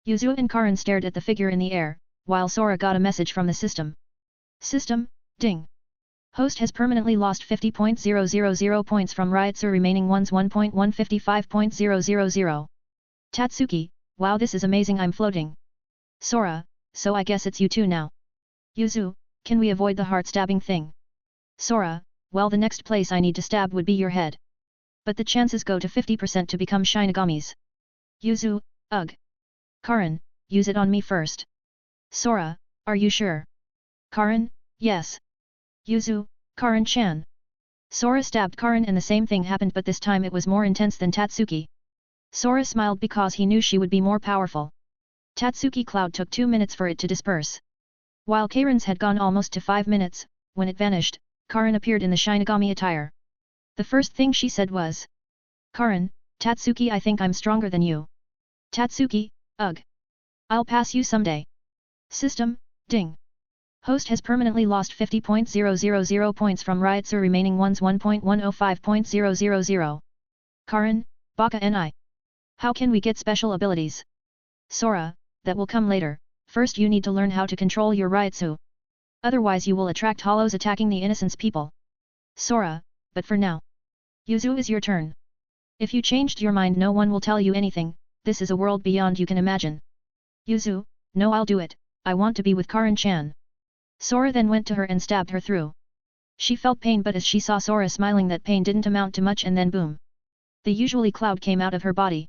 Yuzu and Karin stared at the figure in the air, while Sora got a message from the system. System, ding. Host has permanently lost 50.000 points from Ryotsu, remaining ones 1.155.000. Tatsuki, wow, this is amazing, I'm floating. Sora, so I guess it's you too now. Yuzu, can we avoid the heart-stabbing thing? Sora, well, the next place I need to stab would be your head. But the chances go to 50% to become Shinigamis. Yuzu, ugh. Karin, use it on me first. Sora, are you sure? Karin, yes. Yuzu, Karin-chan. Sora stabbed Karin and the same thing happened, but this time it was more intense than Tatsuki. Sora smiled because he knew she would be more powerful. Tatsuki cloud took 2 minutes for it to disperse. While Karin's had gone almost to 5 minutes, when it vanished, Karin appeared in the Shinigami attire. The first thing she said was, Karin, Tatsuki, I think I'm stronger than you. Tatsuki, ugh. I'll pass you someday. System, ding. Host has permanently lost 50.000 points from Ryutsu remaining ones 1.105.000. Karin, Baka and I. How can we get special abilities? Sora, that will come later, first you need to learn how to control your Ryutsu. Otherwise you will attract hollows attacking the innocence people. Sora, but for now. Yuzu is your turn. If you changed your mind no one will tell you anything, this is a world beyond you can imagine. Yuzu, no I'll do it, I want to be with Karin-chan. Sora then went to her and stabbed her through. She felt pain but as she saw Sora smiling that pain didn't amount to much and then boom. The usually cloud came out of her body.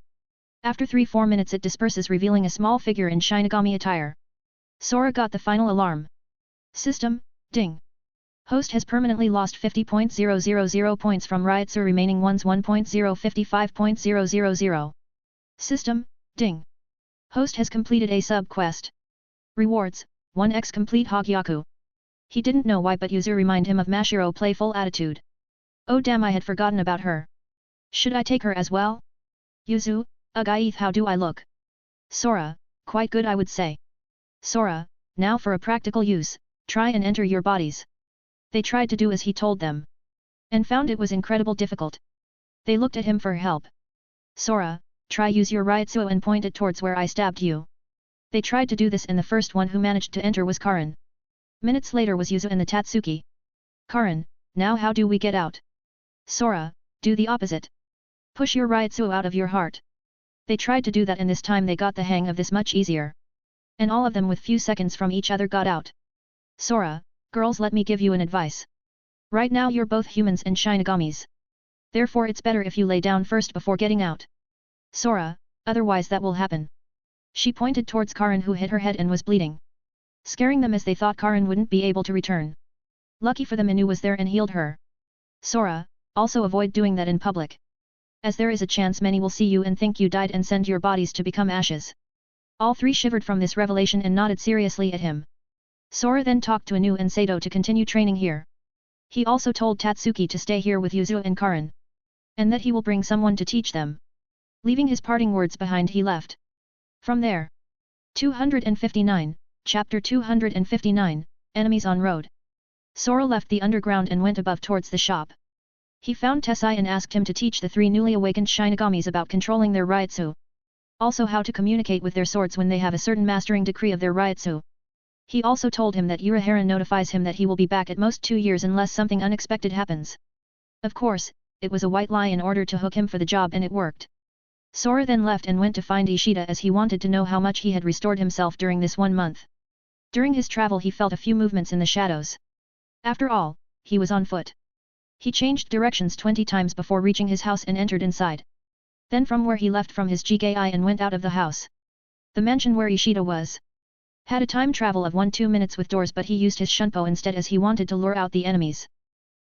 After 3-4 minutes it disperses revealing a small figure in Shinigami attire. Sora got the final alarm. System, ding. Host has permanently lost 50.000 points from Ryutsu remaining ones 1.055.000. System, ding. Host has completed a sub-quest. Rewards, 1x complete Hogyaku. He didn't know why but Yuzu reminded him of Mashiro playful attitude. Oh damn I had forgotten about her. Should I take her as well? Yuzu, ugh how do I look? Sora, quite good I would say. Sora, now for a practical use, try and enter your bodies. They tried to do as he told them. And found it was incredible difficult. They looked at him for help. Sora, try use your Ryutsu and point it towards where I stabbed you. They tried to do this and the first one who managed to enter was Karin. Minutes later was Yuzu and the Tatsuki. Karin, now how do we get out? Sora, do the opposite. Push your Ryutsu out of your heart. They tried to do that and this time they got the hang of this much easier. And all of them with few seconds from each other got out. Sora, girls let me give you an advice. Right now you're both humans and Shinigamis. Therefore it's better if you lay down first before getting out. Sora, otherwise that will happen. She pointed towards Karin who hit her head and was bleeding. Scaring them as they thought Karin wouldn't be able to return. Lucky for them Inu was there and healed her. Sora, also avoid doing that in public. As there is a chance many will see you and think you died and send your bodies to become ashes. All three shivered from this revelation and nodded seriously at him. Sora then talked to Inu and Sato to continue training here. He also told Tatsuki to stay here with Yuzu and Karin. And that he will bring someone to teach them. Leaving his parting words behind he left. From there. 259, Chapter 259, Enemies on Road. Sora left the underground and went above towards the shop. He found Tessai and asked him to teach the three newly awakened Shinigamis about controlling their Ryutsu. Also how to communicate with their swords when they have a certain mastering decree of their Ryutsu. He also told him that Urahara notifies him that he will be back at most 2 years unless something unexpected happens. Of course, it was a white lie in order to hook him for the job and it worked. Sora then left and went to find Ishida as he wanted to know how much he had restored himself during this 1 month. During his travel he felt a few movements in the shadows. After all, he was on foot. He changed directions 20 times before reaching his house and entered inside. Then from where he left from his GKI and went out of the house. The mansion where Ishida was. Had a time travel of 1-2 minutes with doors but he used his shunpo instead as he wanted to lure out the enemies.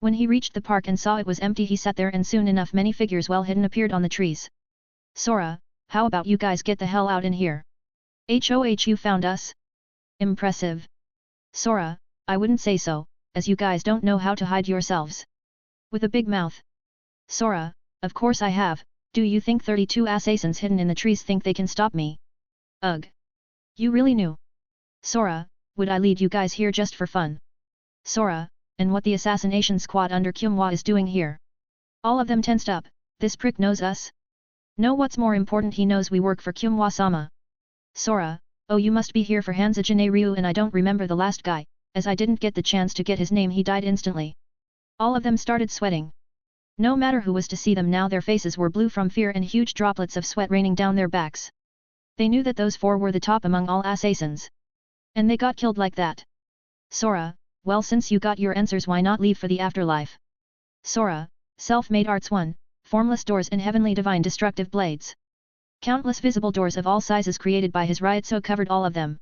When he reached the park and saw it was empty he sat there and soon enough many figures well hidden appeared on the trees. Sora, how about you guys get the hell out in here? HOH you found us? Impressive. Sora, I wouldn't say so, as you guys don't know how to hide yourselves. With a big mouth. Sora, of course I have, do you think 32 assassins hidden in the trees think they can stop me? Ugh. You really knew. Sora, would I lead you guys here just for fun? Sora, and what the assassination squad under Kyunghwa is doing here? All of them tensed up, this prick knows us? No what's more important he knows we work for Kyunghwa-sama. Sora, oh you must be here for Hanzajane Ryu and I don't remember the last guy, as I didn't get the chance to get his name he died instantly. All of them started sweating. No matter who was to see them now their faces were blue from fear and huge droplets of sweat raining down their backs. They knew that those 4 were the top among all assassins. And they got killed like that. Sora, well since you got your answers why not leave for the afterlife? Sora, self-made arts 1. Formless doors and heavenly divine destructive blades. Countless visible doors of all sizes created by his Ryutsu covered all of them.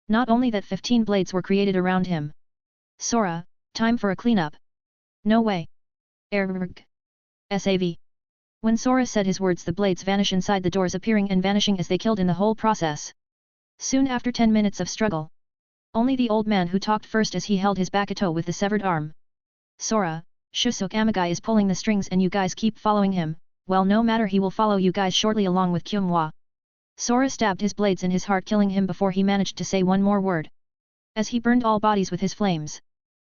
Not only that 15 blades were created around him. Sora, time for a cleanup. No way. Erg. Sav. When Sora said his words the blades vanish inside the doors appearing and vanishing as they killed in the whole process. Soon after 10 minutes of struggle. Only the old man who talked first as he held his Bakuto with the severed arm. Sora, Shusuke Amagai is pulling the strings and you guys keep following him, well no matter he will follow you guys shortly along with Kyunghwa. Sora stabbed his blades in his heart killing him before he managed to say one more word. as he burned all bodies with his flames.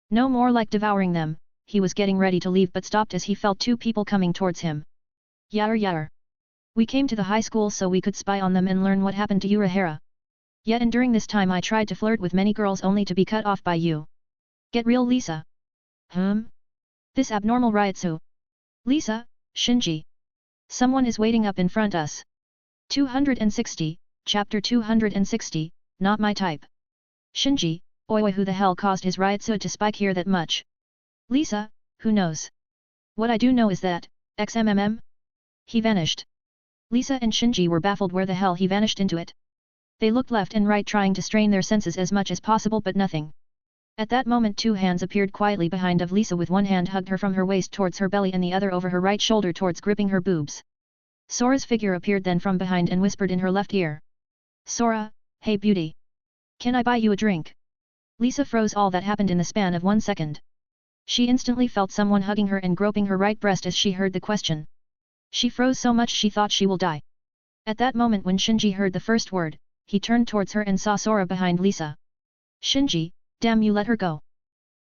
No more like devouring them, he was getting ready to leave but stopped as he felt two people coming towards him. Yar yar. We came to the high school so we could spy on them and learn what happened to Urahara. Yet and during this time I tried to flirt with many girls only to be cut off by you. Get real Lisa. This abnormal Ryotsu. Lisa, Shinji. Someone is waiting up in front us. 260, Chapter 260, Not My Type. Shinji, oi who the hell caused his Ryotsu to spike here that much? Lisa, who knows? What I do know is that, XMMM? He vanished. Lisa and Shinji were baffled where the hell he vanished into it. They looked left and right trying to strain their senses as much as possible but nothing. At that moment two hands appeared quietly behind of Lisa with one hand hugged her from her waist towards her belly and the other over her right shoulder towards gripping her boobs. Sora's figure appeared then from behind and whispered in her left ear. Sora, hey beauty. Can I buy you a drink? Lisa froze. All that happened in the span of 1 second. She instantly felt someone hugging her and groping her right breast as she heard the question. She froze so much she thought she will die. At that moment when Shinji heard the first word, he turned towards her and saw Sora behind Lisa. Shinji, damn you let her go.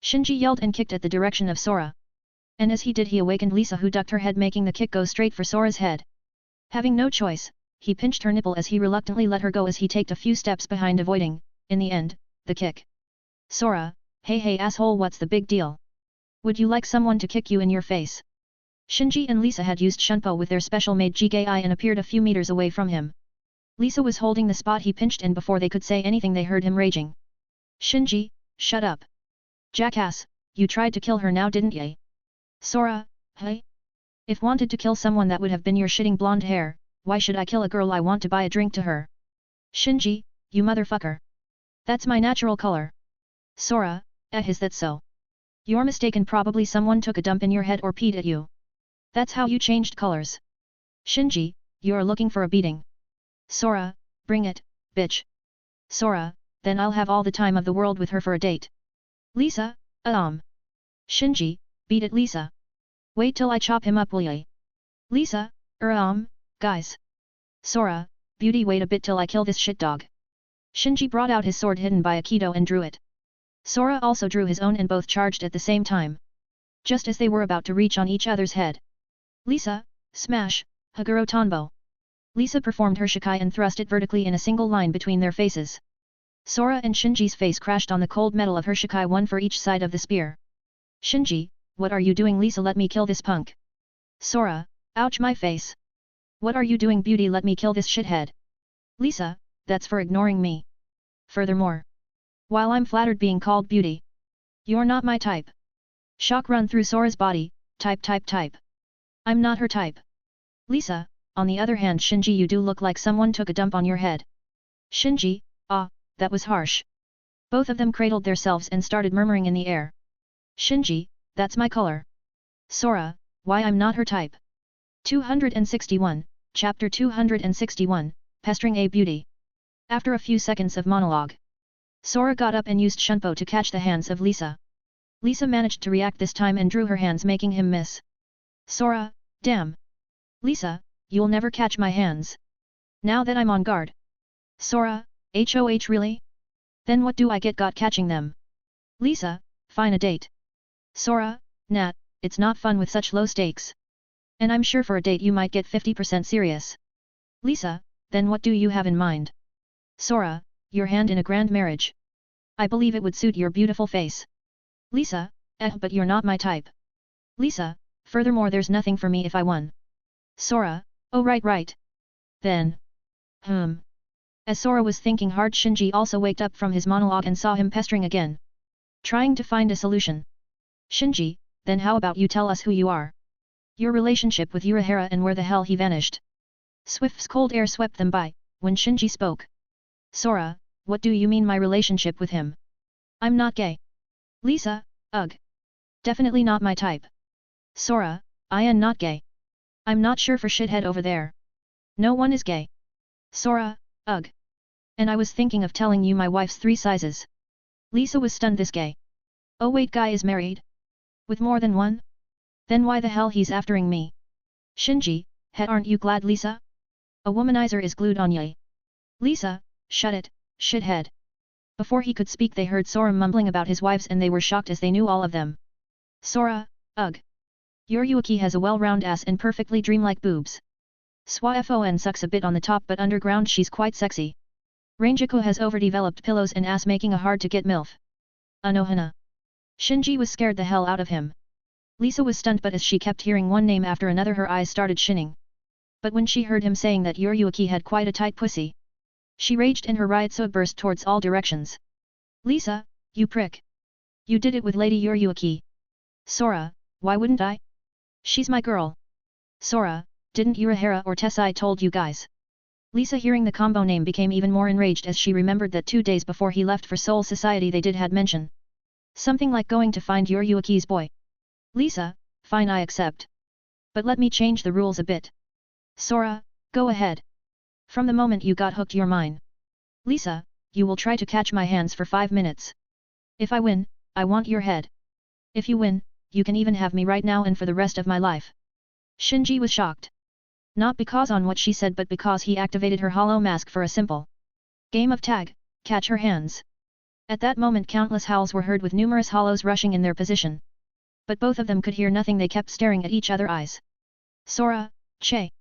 Shinji yelled and kicked at the direction of Sora. And as he did he awakened Lisa who ducked her head making the kick go straight for Sora's head. Having no choice, he pinched her nipple as he reluctantly let her go as he taked a few steps behind avoiding, in the end, the kick. Sora, hey asshole what's the big deal? Would you like someone to kick you in your face? Shinji and Lisa had used Shunpo with their special made Jigai and appeared a few meters away from him. Lisa was holding the spot he pinched and before they could say anything they heard him raging. Shinji, shut up. Jackass, you tried to kill her now didn't ya? Sora, hey? If wanted to kill someone that would have been your shitting blonde hair, why should I kill a girl I want to buy a drink to her? Shinji, you motherfucker. That's my natural color. Sora, is that so? You're mistaken probably someone took a dump in your head or peed at you. That's how you changed colors. Shinji, you're looking for a beating. Sora, bring it, bitch. Sora, then I'll have all the time of the world with her for a date. Lisa, Shinji, beat it Lisa. Wait till I chop him up will ya? Lisa, guys. Sora, beauty wait a bit till I kill this shit dog. Shinji brought out his sword hidden by Aikido and drew it. Sora also drew his own and both charged at the same time. Just as they were about to reach on each other's head. Lisa, smash, Haguro Tonbo. Lisa performed her shikai and thrust it vertically in a single line between their faces. Sora and Shinji's face crashed on the cold metal of her shikai one for each side of the spear. Shinji, what are you doing Lisa let me kill this punk. Sora, ouch my face. What are you doing beauty let me kill this shithead. Lisa, that's for ignoring me. Furthermore. While I'm flattered being called beauty. You're not my type. Shock run through Sora's body, type. I'm not her type. Lisa, on the other hand Shinji you do look like someone took a dump on your head. Shinji, that was harsh. Both of them cradled themselves and started murmuring in the air. Shinji, that's my color. Sora, why I'm not her type. 261, Chapter 261, Pestering a Beauty. After a few seconds of monologue. Sora got up and used Shunpo to catch the hands of Lisa. Lisa managed to react this time and drew her hands making him miss. Sora, damn. Lisa, you'll never catch my hands. Now that I'm on guard. Sora, HOH really? Then what do I get got catching them? Lisa, fine a date. Sora, Nat, it's not fun with such low stakes. And I'm sure for a date you might get 50% serious. Lisa, then what do you have in mind? Sora, your hand in a grand marriage. I believe it would suit your beautiful face. Lisa, but you're not my type. Lisa, furthermore there's nothing for me if I won. Sora, oh right. Then. As Sora was thinking hard Shinji also waked up from his monologue and saw him pestering again. Trying to find a solution. Shinji, then how about you tell us who you are? Your relationship with Urahara and where the hell he vanished. Swift's cold air swept them by, when Shinji spoke. Sora, what do you mean my relationship with him? I'm not gay. Lisa, ugh. Definitely not my type. Sora, I am not gay. I'm not sure for shithead over there. No one is gay. Sora, ugh. And I was thinking of telling you my wife's 3 sizes. Lisa was stunned this gay. Oh wait guy is married? With more than one? Then why the hell he's aftering me? Shinji, head aren't you glad Lisa? A womanizer is glued on ye. Lisa, shut it, shithead. Before he could speak they heard Sora mumbling about his wives and they were shocked as they knew all of them. Sora, ugh. Your Yuki has a well-round ass and perfectly dreamlike boobs. Swafon sucks a bit on the top but underground she's quite sexy. Rangiku has overdeveloped pillows and ass making a hard-to-get MILF. Anohana. Shinji was scared the hell out of him. Lisa was stunned but as she kept hearing one name after another her eyes started shining. But when she heard him saying that Yuki had quite a tight pussy, she raged and her riotso burst towards all directions. Lisa, you prick. You did it with Lady Yuki. Sora, why wouldn't I? She's my girl. Sora, didn't Urahara or Tessai told you guys? Lisa hearing the combo name became even more enraged as she remembered that 2 days before he left for Soul Society they did had mention. Something like going to find Yuki's boy. Lisa, fine I accept. But let me change the rules a bit. Sora, go ahead. From the moment you got hooked you're mine. Lisa, you will try to catch my hands for 5 minutes. If I win, I want your head. If you win, you can even have me right now and for the rest of my life. Shinji was shocked. Not because on what she said but because he activated her hollow mask for a simple game of tag, catch her hands. At that moment countless howls were heard with numerous hollows rushing in their position. But both of them could hear nothing they kept staring at each other's eyes. Sora, Che.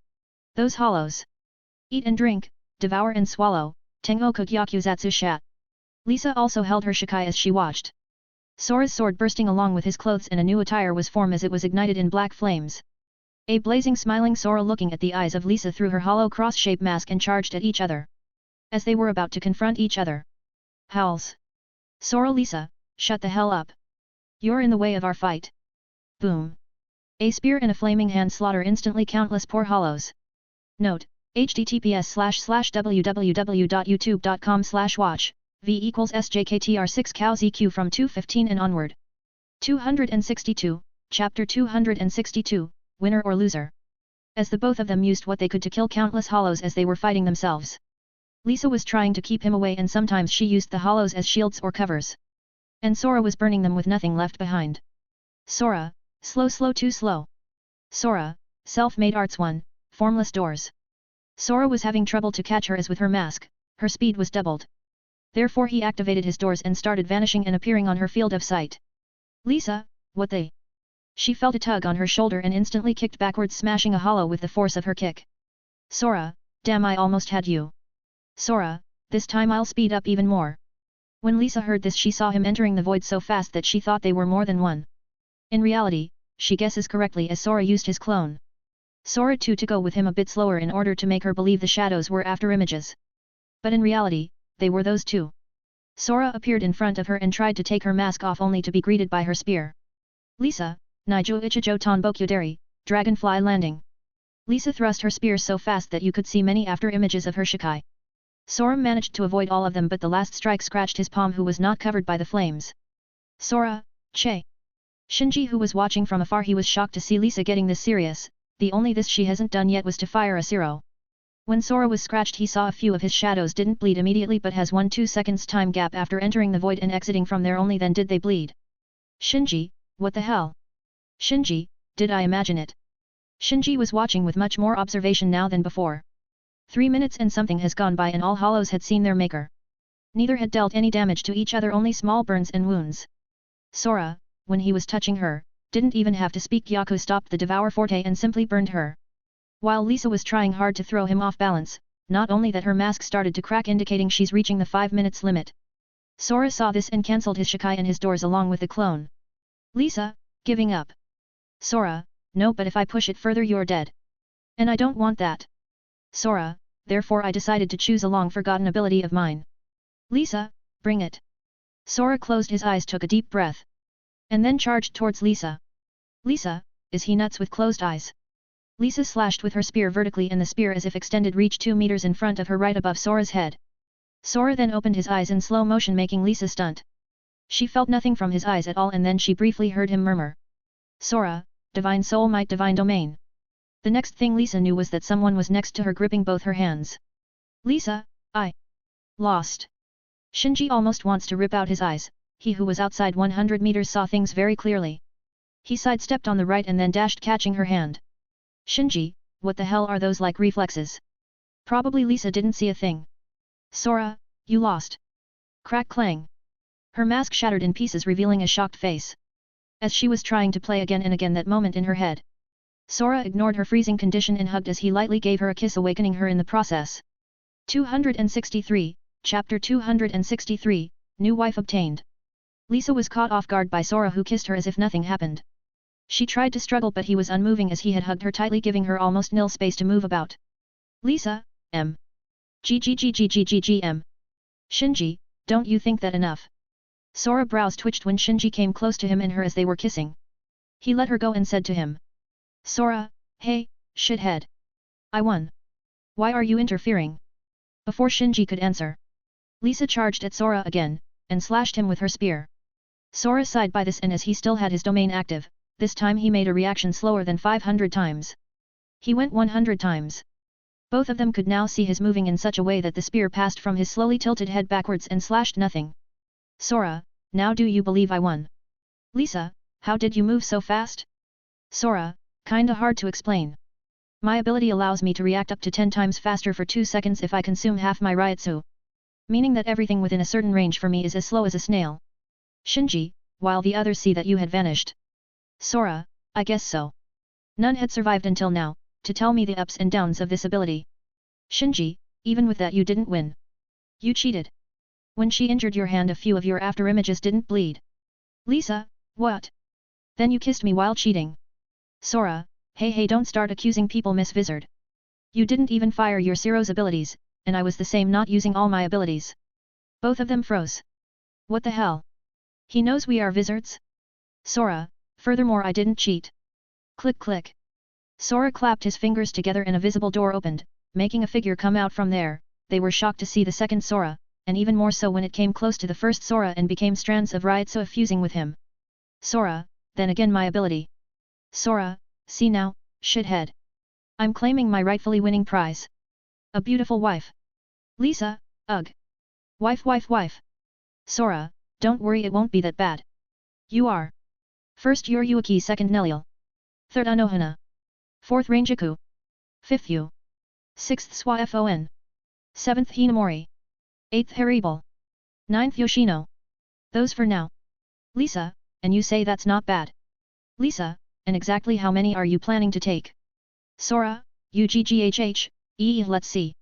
Those hollows. Eat and drink, devour and swallow, Tengoku Gyakuzatsu shat. Lisa also held her shikai as she watched. Sora's sword bursting along with his clothes and a new attire was formed as it was ignited in black flames. A blazing smiling Sora looking at the eyes of Lisa through her hollow cross-shaped mask and charged at each other. As they were about to confront each other. Howls. Sora Lisa, shut the hell up. You're in the way of our fight. Boom. A spear and a flaming hand slaughter instantly countless poor hollows. Note, https://www.youtube.com/watch, v = sjktr6 cow zq from 215 and onward. 262, Chapter 262, Winner or Loser. As the both of them used what they could to kill countless hollows as they were fighting themselves. Lisa was trying to keep him away and sometimes she used the hollows as shields or covers. And Sora was burning them with nothing left behind. Sora, slow too slow. Sora, self-made arts 1, formless doors. Sora was having trouble to catch her as with her mask, her speed was doubled. Therefore he activated his doors and started vanishing and appearing on her field of sight. Lisa, what the? She felt a tug on her shoulder and instantly kicked backwards smashing a hollow with the force of her kick. Sora, damn I almost had you. Sora, this time I'll speed up even more. When Lisa heard this she saw him entering the void so fast that she thought they were more than one. In reality, she guesses correctly as Sora used his clone. Sora too to go with him a bit slower in order to make her believe the shadows were after images. But in reality, they were those two. Sora appeared in front of her and tried to take her mask off only to be greeted by her spear. Lisa, Niju Ichijo Tonbokyuderi, Dragonfly Landing. Lisa thrust her spear so fast that you could see many after images of her shikai. Sora managed to avoid all of them but the last strike scratched his palm who was not covered by the flames. Sora, Che. Shinji who was watching from afar he was shocked to see Lisa getting this serious, the only this she hasn't done yet was to fire a zero. When Sora was scratched he saw a few of his shadows didn't bleed immediately but has 1-2 seconds time gap after entering the void and exiting from there only then did they bleed. Shinji, what the hell? Shinji, did I imagine it? Shinji was watching with much more observation now than before. 3 minutes and something has gone by and all hollows had seen their maker. Neither had dealt any damage to each other only small burns and wounds. Sora, when he was touching her, didn't even have to speak Yaku stopped the Devour Forte and simply burned her. While Lisa was trying hard to throw him off balance, not only that her mask started to crack indicating she's reaching the 5 minutes limit. Sora saw this and cancelled his shikai and his doors along with the clone. Lisa, giving up. Sora, no but if I push it further you're dead. And I don't want that. Sora, therefore I decided to choose a long forgotten ability of mine. Lisa, bring it. Sora closed his eyes took a deep breath. And then charged towards Lisa. Lisa, is he nuts with closed eyes? Lisa slashed with her spear vertically and the spear as if extended reached 2 meters in front of her right above Sora's head. Sora then opened his eyes in slow motion making Lisa stunt. She felt nothing from his eyes at all and then she briefly heard him murmur. Sora, Divine Soul Might Divine Domain. The next thing Lisa knew was that someone was next to her gripping both her hands. Lisa, I lost. Shinji almost wants to rip out his eyes. He who was outside 100 meters saw things very clearly. He sidestepped on the right and then dashed catching her hand. Shinji, what the hell are those like reflexes? Probably Lisa didn't see a thing. Sora, you lost. Crack clang. Her mask shattered in pieces revealing a shocked face. As she was trying to play again and again that moment in her head. Sora ignored her freezing condition and hugged as he lightly gave her a kiss, awakening her in the process. 263, Chapter 263, New Wife Obtained. Lisa was caught off guard by Sora, who kissed her as if nothing happened. She tried to struggle, but he was unmoving as he had hugged her tightly, giving her almost nil space to move about. Lisa, Ggggggggm. Shinji, don't you think that enough? Sora's brows twitched when Shinji came close to him and her as they were kissing. He let her go and said to him. Sora, hey, shithead. I won. Why are you interfering? Before Shinji could answer, Lisa charged at Sora again, and slashed him with her spear. Sora sighed by this, and as he still had his domain active, this time he made a reaction slower than 500 times. He went 100 times. Both of them could now see his moving in such a way that the spear passed from his slowly tilted head backwards and slashed nothing. Sora, now do you believe I won? Lisa, how did you move so fast? Sora, kinda hard to explain. My ability allows me to react up to 10 times faster for 2 seconds if I consume half my Ryutsu. Meaning that everything within a certain range for me is as slow as a snail. Shinji, while the others see that you had vanished. Sora, I guess so. None had survived until now, to tell me the ups and downs of this ability. Shinji, even with that you didn't win. You cheated. When she injured your hand, a few of your after images didn't bleed. Lisa, what? Then you kissed me while cheating. Sora, hey don't start accusing people, Miss Vizard. You didn't even fire your Zero's abilities, and I was the same, not using all my abilities. Both of them froze. What the hell? He knows we are Vizards? Sora, furthermore I didn't cheat. Click click. Sora clapped his fingers together and a visible door opened, making a figure come out from there. They were shocked to see the second Sora, and even more so when it came close to the first Sora and became strands of Ryutsu fusing with him. Sora, then again my ability. Sora, see now, shithead. I'm claiming my rightfully winning prize. A beautiful wife. Lisa, ugh. Wife. Sora, don't worry, it won't be that bad. You are. First Yuryuki, second Neliel. Third Anohana. Fourth Rangiku. Fifth Yu. Sixth Swafon. Seventh Hinamori. Eighth Haribal. Ninth Yoshino. Those for now. Lisa, and you say that's not bad. Lisa, and exactly how many are you planning to take? Sora, UGGHH, let's see.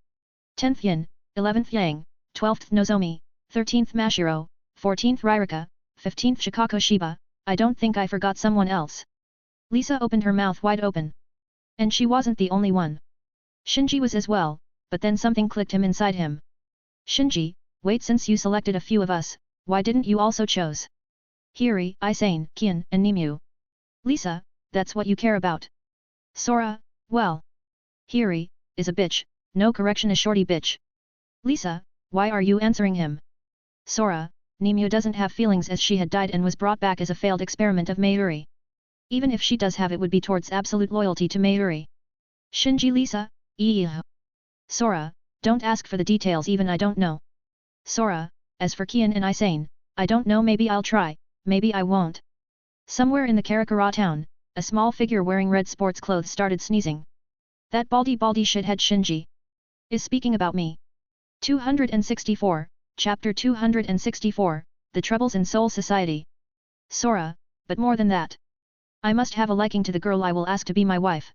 10th Yin, 11th Yang, 12th Nozomi, 13th Mashiro, 14th Ririka, 15th Shikako Shiba, I don't think I forgot someone else. Lisa opened her mouth wide open. And she wasn't the only one. Shinji was as well, but then something clicked him inside him. Shinji, wait, since you selected a few of us, why didn't you also chose Hiri, Isane, Kian, and Nimue? Lisa, that's what you care about. Sora, well. Hiri, is a bitch, no correction, a shorty bitch. Lisa, why are you answering him? Sora, Nimue doesn't have feelings as she had died and was brought back as a failed experiment of Mayuri. Even if she does have, it would be towards absolute loyalty to Mayuri. Shinji, Lisa, Sora, don't ask for the details, even I don't know. Sora, as for Kian and Isane, I don't know, maybe I'll try, maybe I won't. Somewhere in the Karakura town, a small figure wearing red sports clothes started sneezing. That baldy shithead Shinji is speaking about me. 264, Chapter 264, The Troubles in Soul Society. Sora, but more than that. I must have a liking to the girl I will ask to be my wife.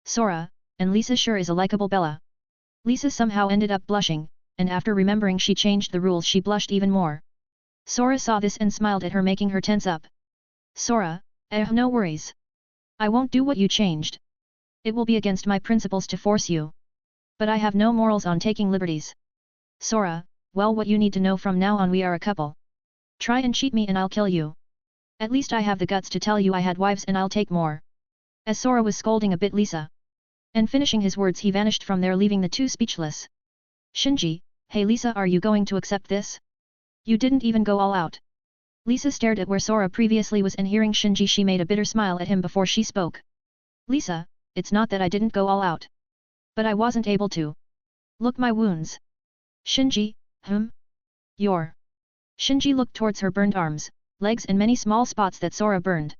Sora, and Lisa sure is a likable Bella. Lisa somehow ended up blushing, and after remembering she changed the rules she blushed even more. Sora saw this and smiled at her, making her tense up. Sora, no worries. I won't do what you changed. It will be against my principles to force you. But I have no morals on taking liberties. Sora, well, what you need to know, from now on we are a couple. Try and cheat me and I'll kill you. At least I have the guts to tell you I had wives and I'll take more. As Sora was scolding a bit Lisa. And finishing his words he vanished from there, leaving the two speechless. Shinji, hey Lisa, are you going to accept this? You didn't even go all out. Lisa stared at where Sora previously was, and hearing Shinji she made a bitter smile at him before she spoke. Lisa, it's not that I didn't go all out. But I wasn't able to. Look my wounds. Shinji, Your. Shinji looked towards her burned arms, legs and many small spots that Sora burned.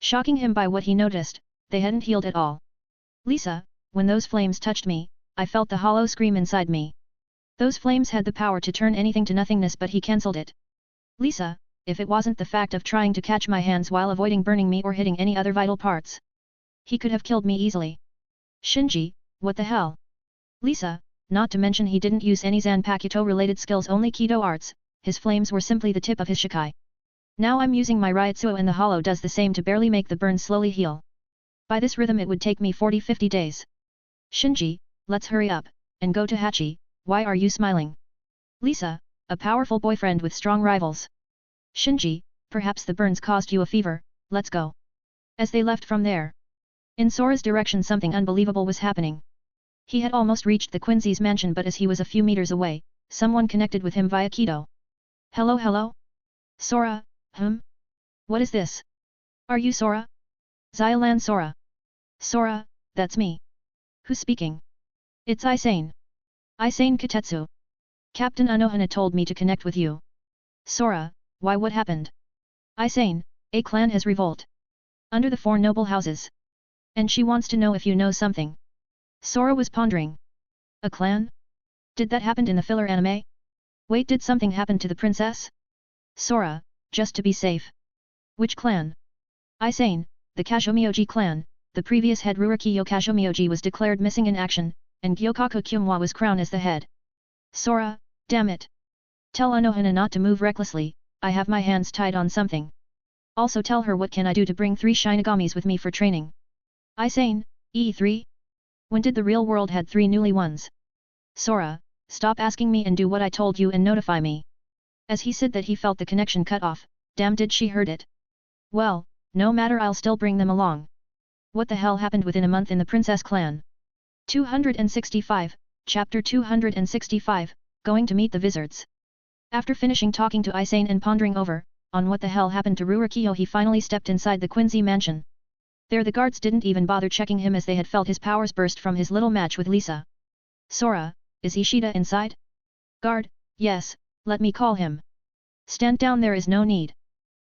Shocking him by what he noticed, they hadn't healed at all. Lisa, when those flames touched me, I felt the hollow scream inside me. Those flames had the power to turn anything to nothingness, but he cancelled it. Lisa, if it wasn't the fact of trying to catch my hands while avoiding burning me or hitting any other vital parts, he could have killed me easily. Shinji, what the hell? Lisa, not to mention he didn't use any Zanpakuto related skills, only Kido arts, his flames were simply the tip of his Shikai. Now I'm using my Ryutsuo and the hollow does the same to barely make the burn slowly heal. By this rhythm it would take me 40-50 days. Shinji, let's hurry up, and go to Hachi, why are you smiling? Lisa, a powerful boyfriend with strong rivals. Shinji, perhaps the burns caused you a fever, let's go. As they left from there, in Sora's direction something unbelievable was happening. He had almost reached the Quincy's mansion, but as he was a few meters away, someone connected with him via Kido. Hello hello? Sora, What is this? Are you Sora? Xylan Sora. Sora, that's me. Who's speaking? It's Isane. Isane Katetsu. Captain Unohana told me to connect with you. Sora, why, what happened? Isane, a clan has revolt. Under the 4 noble houses. And she wants to know if you know something. Sora was pondering. A clan? Did that happen in the filler anime? Wait, did something happen to the princess? Sora, just to be safe. Which clan? Isane, the Kazumioji clan. The previous head Rurokiyo Kazumioji was declared missing in action, and Gyokaku Kyumwa was crowned as the head. Sora, damn it. Tell Unohana not to move recklessly, I have my hands tied on something. Also tell her what can I do to bring 3 Shinagamis with me for training. Isane, E3? When did the real world had 3 newly ones? Sora, stop asking me and do what I told you and notify me. As he said that he felt the connection cut off, damn did she heard it. Well, no matter, I'll still bring them along. What the hell happened within a month in the princess clan? 265, Chapter 265, Going to meet the wizards. After finishing talking to Isane and pondering over, on what the hell happened to Rurokiyo, he finally stepped inside the Quincy mansion. There the guards didn't even bother checking him as they had felt his powers burst from his little match with Lisa. Sora, is Ishida inside? Guard, yes, let me call him. Stand down, there is no need.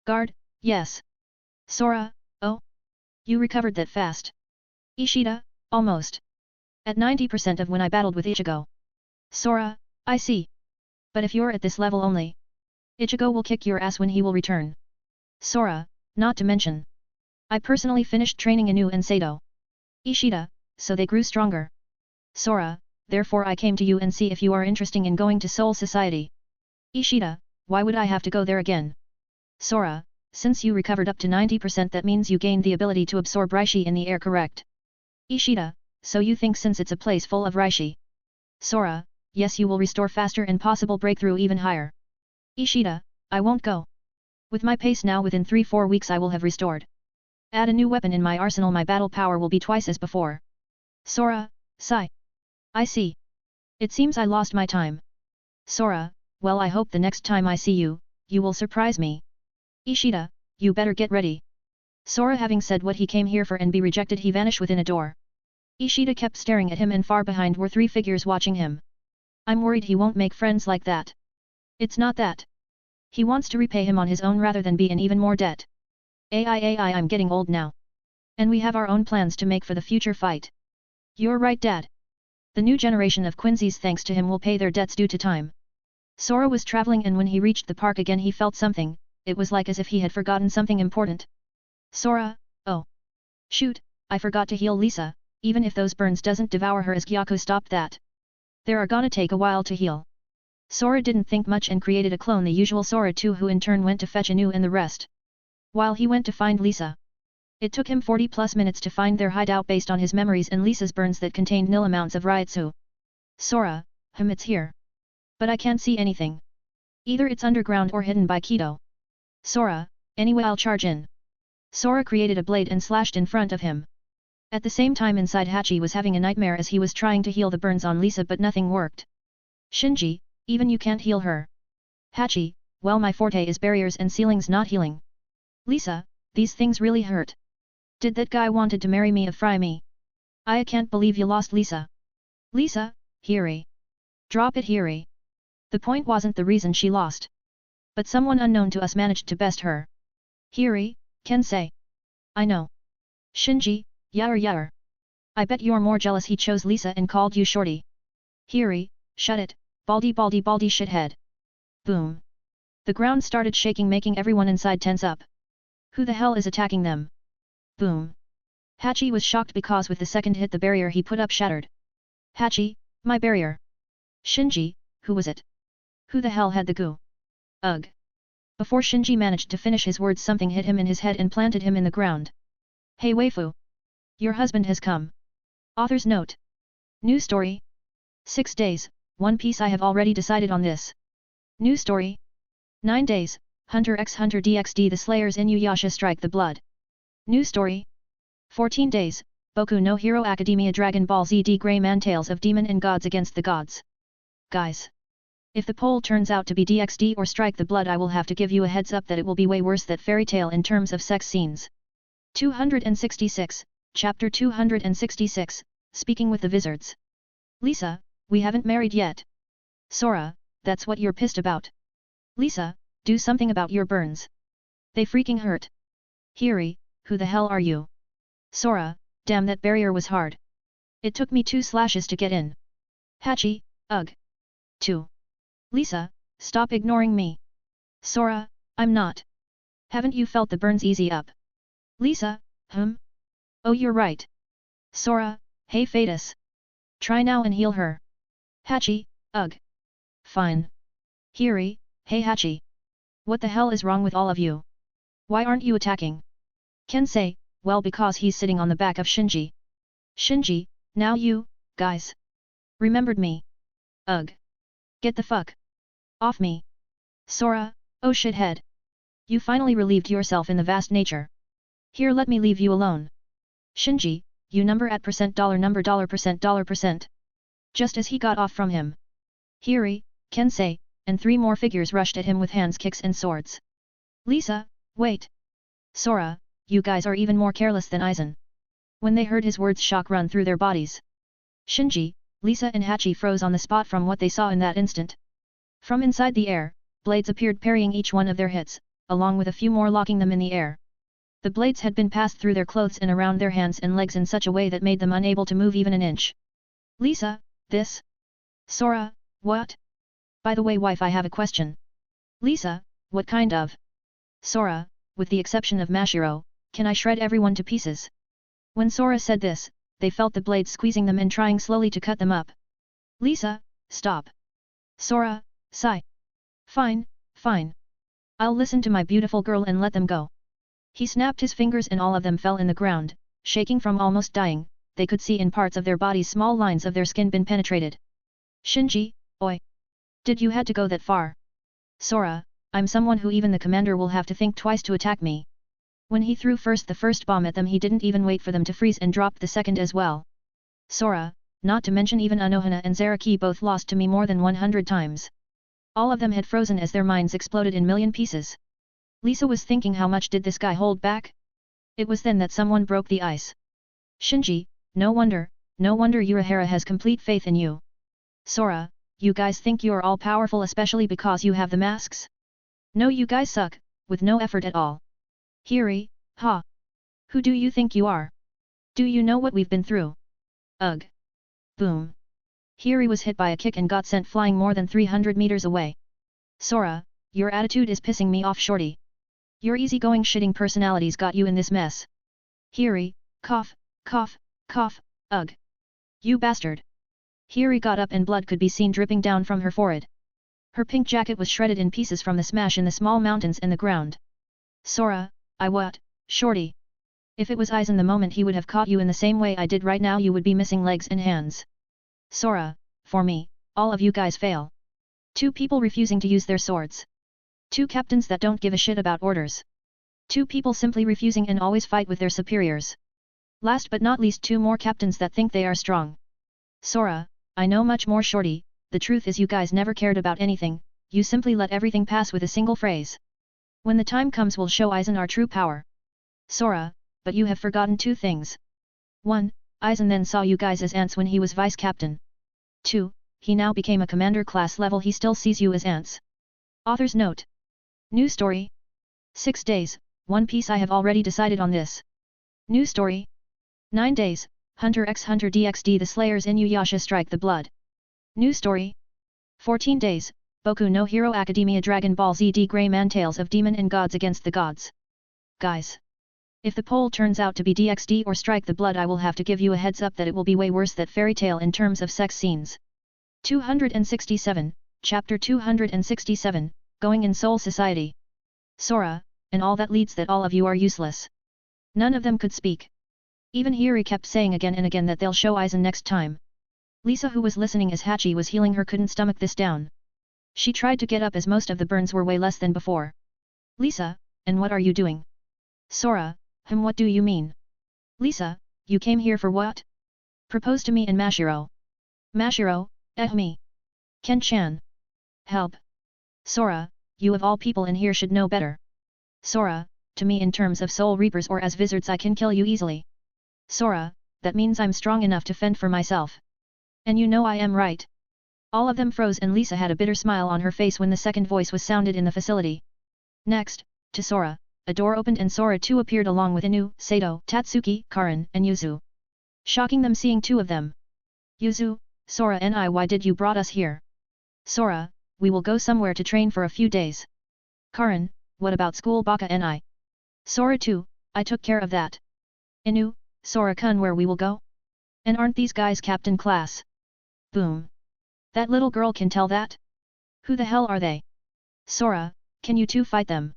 Guard, yes. Sora, oh? You recovered that fast. Ishida, almost. At 90% of when I battled with Ichigo. Sora, I see. But if you're at this level only, Ichigo will kick your ass when he will return. Sora, not to mention, I personally finished training Inu and Sato. Ishida, so they grew stronger. Sora, therefore I came to you and see if you are interested in going to Soul Society. Ishida, why would I have to go there again? Sora, since you recovered up to 90% that means you gained the ability to absorb Reishi in the air, correct? Ishida, so you think since it's a place full of Reishi? Sora, yes, you will restore faster and possible breakthrough even higher. Ishida, I won't go. With my pace now, within 3-4 weeks I will have restored. Add a new weapon in my arsenal, my battle power will be twice as before. Sora, sigh. I see. It seems I lost my time. Sora, well, I hope the next time I see you, you will surprise me. Ishida, you better get ready. Sora, having said what he came here for and be rejected, he vanished within a door. Ishida kept staring at him, and far behind were 3 figures watching him. I'm worried he won't make friends like that. It's not that. He wants to repay him on his own rather than be in even more debt. AI, I'm getting old now. And we have our own plans to make for the future fight. You're right, Dad. The new generation of Quincy's, thanks to him, will pay their debts due to time. Sora was traveling, and when he reached the park again he felt something. It was like as if he had forgotten something important. Sora, oh. Shoot, I forgot to heal Lisa, even if those burns doesn't devour her as Gyako stopped that. They're gonna take a while to heal. Sora didn't think much and created a clone, the usual Sora too, who in turn went to fetch Anu and the rest. While he went to find Lisa. It took him 40+ minutes to find their hideout based on his memories and Lisa's burns that contained nil amounts of Ryutsu. Sora, it's here. But I can't see anything. Either it's underground or hidden by Kido. Sora, anyway I'll charge in. Sora created a blade and slashed in front of him. At the same time inside, Hachi was having a nightmare as he was trying to heal the burns on Lisa, but nothing worked. Shinji, even you can't heal her. Hachi, well, my forte is barriers and ceilings, not healing. Lisa, these things really hurt. Did that guy wanted to marry me or fry me? I can't believe you lost Lisa. Lisa, Hiri. Drop it, Hiri. The point wasn't the reason she lost. But someone unknown to us managed to best her. Hiri, Kensei. I know. Shinji, Yar. I bet you're more jealous he chose Lisa and called you shorty. Hiri, shut it, Baldy baldy baldy shithead. Boom. The ground started shaking, making everyone inside tense up. Who the hell is attacking them? Boom. Hachi was shocked because with the second hit the barrier he put up shattered. Hachi, my barrier. Shinji, who was it? Who the hell had the goo? Ugh. Before Shinji managed to finish his words, something hit him in his head and planted him in the ground. Hey waifu. Your husband has come. Author's note. New story. 6 days, One Piece. I have already decided on this. New story. 9 days, Hunter x Hunter DxD. The Slayers Inuyasha strike the blood. New story. 14 days, Boku no Hero Academia Dragon Ball Z D Greyman Tales of Demon and Gods against the Gods. Guys. If the poll turns out to be DxD or Strike the Blood, I will have to give you a heads up that it will be way worse that fairy tale in terms of sex scenes. 266, Chapter 266, Speaking with the Wizards. Lisa, we haven't married yet. Sora, that's what you're pissed about. Lisa, do something about your burns. They freaking hurt. Hiri, who the hell are you? Sora, damn, that barrier was hard. It took me 2 slashes to get in. Hachi, ugh. 2. Lisa, stop ignoring me. Sora, I'm not. Haven't you felt the burns? Easy up. Lisa, Oh, you're right. Sora, hey Fetus. Try now and heal her. Hachi, ugh. Fine. Hiri, hey Hachi. What the hell is wrong with all of you? Why aren't you attacking? Kensei, well, because he's sitting on the back of Shinji. Shinji, now you, guys. Remembered me. Ugh. Get the fuck off me. Sora, oh shithead. You finally relieved yourself in the vast nature. Here, let me leave you alone. Shinji, you number at $$. Just as he got off from him, Hiri, Kensei, and 3 more figures rushed at him with hands, kicks and swords. Lisa, wait. Sora, you guys are even more careless than Aizen. When they heard his words, shock run through their bodies. Shinji, Lisa and Hachi froze on the spot from what they saw in that instant. From inside the air, blades appeared parrying each one of their hits, along with a few more locking them in the air. The blades had been passed through their clothes and around their hands and legs in such a way that made them unable to move even an inch. Lisa, this? Sora, what? By the way, wife, I have a question. Lisa, what kind of? Sora, with the exception of Mashiro, can I shred everyone to pieces? When Sora said this, they felt the blades squeezing them and trying slowly to cut them up. Lisa, stop. Sora, sigh. Fine, fine. I'll listen to my beautiful girl and let them go. He snapped his fingers and all of them fell in the ground, shaking from almost dying. They could see in parts of their bodies small lines of their skin been penetrated. Shinji, oi. Did you had to go that far? Sora, I'm someone who even the commander will have to think twice to attack me. When he threw the first bomb at them, he didn't even wait for them to freeze and dropped the second as well. Sora, not to mention even Anohana and Zaraki both lost to me more than 100 times. All of them had frozen as their minds exploded in million pieces. Lisa was thinking, how much did this guy hold back? It was then that someone broke the ice. Shinji, no wonder Urahara has complete faith in you. Sora, you guys think you're all powerful especially because you have the masks? No, you guys suck, with no effort at all. Hiri, ha! Who do you think you are? Do you know what we've been through? Ugh! Boom! Hiri was hit by a kick and got sent flying more than 300 meters away. Sora, your attitude is pissing me off, shorty. Your easygoing shitting personalities got you in this mess. Hiri, cough, cough, cough, ugh! You bastard! Hiri got up and blood could be seen dripping down from her forehead. Her pink jacket was shredded in pieces from the smash in the small mountains and the ground. Sora, what, shorty? If it was Aizen, the moment he would have caught you in the same way I did right now, you would be missing legs and hands. Sora, for me, all of you guys fail. 2 people refusing to use their swords. 2 captains that don't give a shit about orders. 2 people simply refusing and always fight with their superiors. Last but not least, 2 more captains that think they are strong. Sora, I know much more, shorty. The truth is you guys never cared about anything, you simply let everything pass with a single phrase. When the time comes, we'll show Aizen our true power. Sora, but you have forgotten 2 things. 1. Aizen then saw you guys as ants when he was vice captain. 2. He now became a commander class level, he still sees you as ants. Author's note. New story. 6 days, One Piece. I have already decided on this. New story. 9 days, Hunter x Hunter DxD. The Slayers Inuyasha strike the blood. New story. 14 days, Boku no Hero Academia Dragon Ball Z D Grey Man Tales of Demon and Gods against the Gods. Guys. If the poll turns out to be DXD or Strike the Blood, I will have to give you a heads up that it will be way worse that fairy tale in terms of sex scenes. 267, Chapter 267, Going in Soul Society. Sora, and all that leads that all of you are useless. None of them could speak. Even Hiri kept saying again and again that they'll show Aizen next time. Lisa, who was listening as Hachi was healing her, couldn't stomach this down. She tried to get up as most of the burns were way less than before. Lisa, and what are you doing? Sora, what do you mean? Lisa, you came here for what? Propose to me and Mashiro. Mashiro, me. Ken-chan. Help. Sora, you of all people in here should know better. Sora, to me in terms of soul reapers or as wizards I can kill you easily. Sora, that means I'm strong enough to fend for myself. And you know I am right. All of them froze and Lisa had a bitter smile on her face when the second voice was sounded in the facility. Next, to Sora, a door opened and Sora too appeared along with Inu, Sato, Tatsuki, Karin, and Yuzu. Shocking them seeing two of them. Yuzu, Sora and I, why did you brought us here? Sora, we will go somewhere to train for a few days. Karin, what about school? Baka and I. Sora too, I took care of that. Inu, Sora-kun, where we will go? And aren't these guys captain class? Boom. That little girl can tell that? Who the hell are they? Sora, can you two fight them?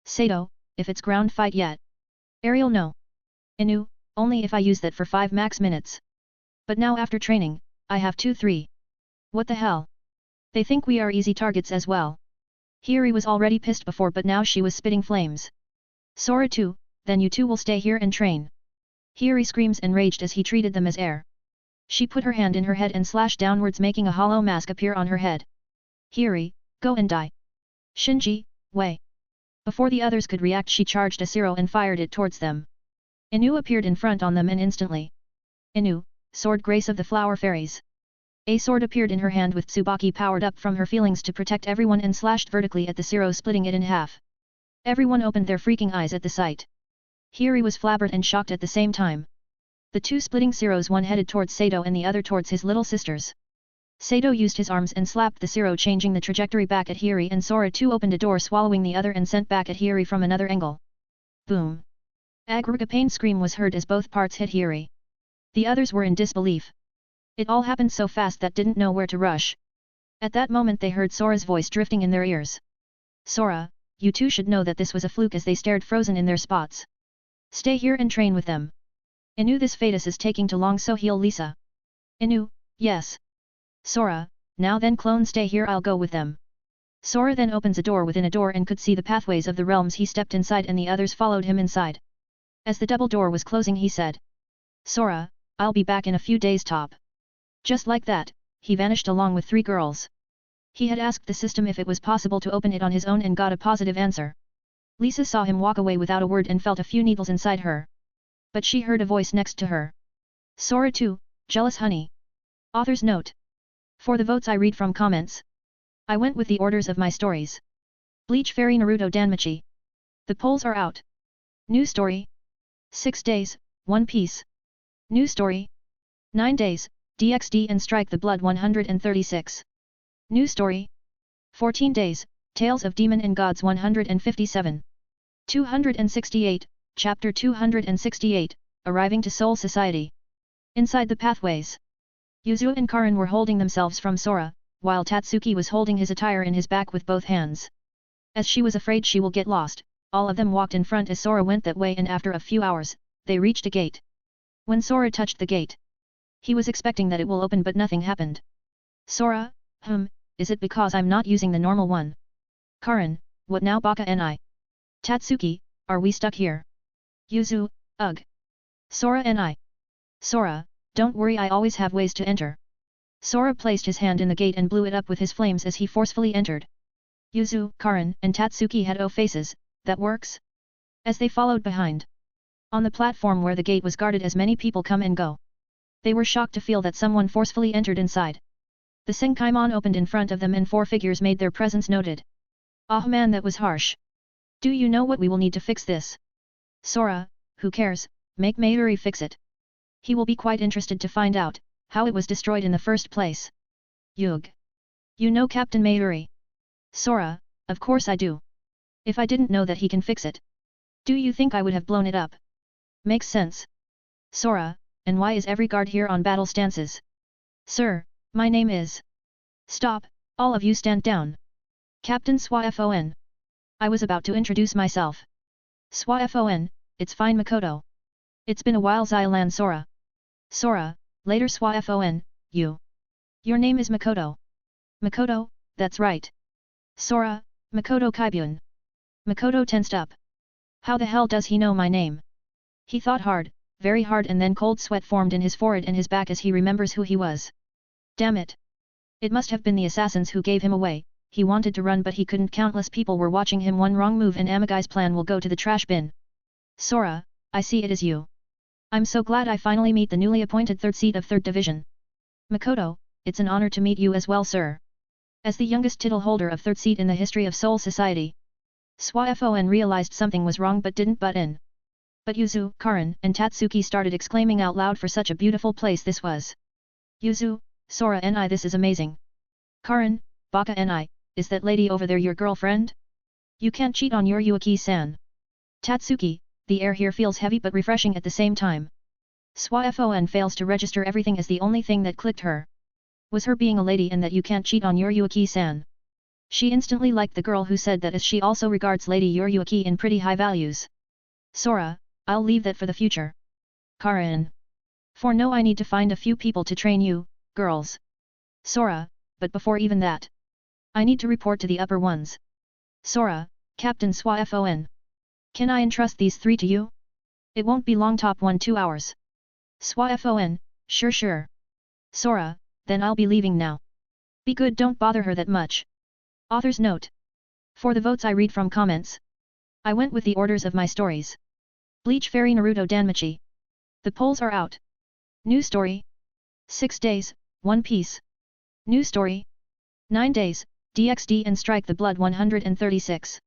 Sato, if it's ground fight yet. Ariel, no. Inu, only if I use that for 5 max minutes. But now after training, I have 2-3. What the hell? They think we are easy targets as well. Hiri was already pissed before, but now she was spitting flames. Sora too, then you two will stay here and train. Hiri screams enraged as he treated them as air. She put her hand in her head and slashed downwards, making a hollow mask appear on her head. Hiri, go and die. Shinji, wait. Before the others could react, she charged a Zero and fired it towards them. Inu appeared in front on them and instantly. Inu, sword grace of the flower fairies. A sword appeared in her hand with Tsubaki powered up from her feelings to protect everyone and slashed vertically at the Zero, splitting it in half. Everyone opened their freaking eyes at the sight. Hiri was flabbered and shocked at the same time. The two splitting Zeros, one headed towards Sato and the other towards his little sisters. Sato used his arms and slapped the Zero, changing the trajectory back at Hiri, and Sora too opened a door, swallowing the other and sent back at Hiri from another angle. Boom. A pain scream was heard as both parts hit Hiri. The others were in disbelief. It all happened so fast that didn't know where to rush. At that moment they heard Sora's voice drifting in their ears. Sora, you two should know that this was a fluke, as they stared frozen in their spots. Stay here and train with them. Inu, this fetus is taking too long, so heal Lisa. Inu, yes. Sora, now then clone, stay here, I'll go with them. Sora then opens a door within a door and could see the pathways of the realms. He stepped inside and the others followed him inside. As the double door was closing, he said, Sora, I'll be back in a few days top. Just like that, he vanished along with 3 girls. He had asked the system if it was possible to open it on his own and got a positive answer. Lisa saw him walk away without a word and felt a few needles inside her. But she heard a voice next to her. Sora too, jealous honey. Author's note. For the votes I read from comments. I went with the orders of my stories. Bleach Fairy Naruto Danmachi. The polls are out. New story. 6 days, One Piece. New story. 9 days, DXD and Strike the Blood 136. New story. 14 days, Tales of Demon and Gods 157. 268, Chapter 268, Arriving to Soul Society. Inside the pathways. Yuzu and Karin were holding themselves from Sora, while Tatsuki was holding his attire in his back with both hands. As she was afraid she will get lost, all of them walked in front as Sora went that way, and after a few hours, they reached a gate. When Sora touched the gate, he was expecting that it will open, but nothing happened. Sora, is it because I'm not using the normal one? Karin, what now? Baka and I. Tatsuki, are we stuck here? Yuzu, ugh. Sora and I. Sora, don't worry, I always have ways to enter. Sora placed his hand in the gate and blew it up with his flames as he forcefully entered. Yuzu, Karin, and Tatsuki had O faces. That works? As they followed behind. On the platform where the gate was guarded, as many people come and go. They were shocked to feel that someone forcefully entered inside. The Senkaimon opened in front of them and 4 figures made their presence noted. Ah man, that was harsh. Do you know what we will need to fix this? Sora, who cares, make Mayuri fix it. He will be quite interested to find out how it was destroyed in the first place. Yug. You know Captain Mayuri? Sora, of course I do. If I didn't know that he can fix it. Do you think I would have blown it up? Makes sense. Sora, and why is every guard here on battle stances? Sir, my name is... Stop, all of you stand down. Captain Swafon. I was about to introduce myself. Swafon, it's fine Makoto. It's been a while Xylan Sora. Sora, later Swafon, you. Your name is Makoto. Makoto, that's right. Sora, Makoto Kaibun. Makoto tensed up. How the hell does he know my name? He thought hard, very hard, and then cold sweat formed in his forehead and his back as he remembers who he was. Damn it. It must have been the assassins who gave him away. He wanted to run but he couldn't. Countless people were watching him. One wrong move and Amagai's plan will go to the trash bin. Sora, I see it is you. I'm so glad I finally meet the newly appointed third seat of 3rd Division. Makoto, it's an honor to meet you as well sir. As the youngest title holder of 3rd seat in the history of Soul Society. Swafon realized something was wrong but didn't butt in. But Yuzu, Karin, and Tatsuki started exclaiming out loud for such a beautiful place this was. Yuzu, Sora and I, this is amazing. Karin, Baka and I, is that lady over there your girlfriend? You can't cheat on your Yuaki-san. Tatsuki, the air here feels heavy but refreshing at the same time. Swafon fails to register everything as the only thing that clicked her. Was her being a lady and that you can't cheat on your Yuaki-san. She instantly liked the girl who said that as she also regards Lady Yuruaki in pretty high values. Sora, I'll leave that for the future. Karin. For now I need to find a few people to train you, girls. Sora, but before even that. I need to report to the upper ones. Sora, Captain Swafon. Can I entrust these 3 to you? It won't be long, top 1-2 hours. Swafon, sure. Sora, then I'll be leaving now. Be good, don't bother her that much. Author's note. For the votes I read from comments. I went with the orders of my stories. Bleach Fairy Naruto Danmachi. The polls are out. New story. 6 days, One Piece. New story. 9 days, DxD and Strike the Blood 136.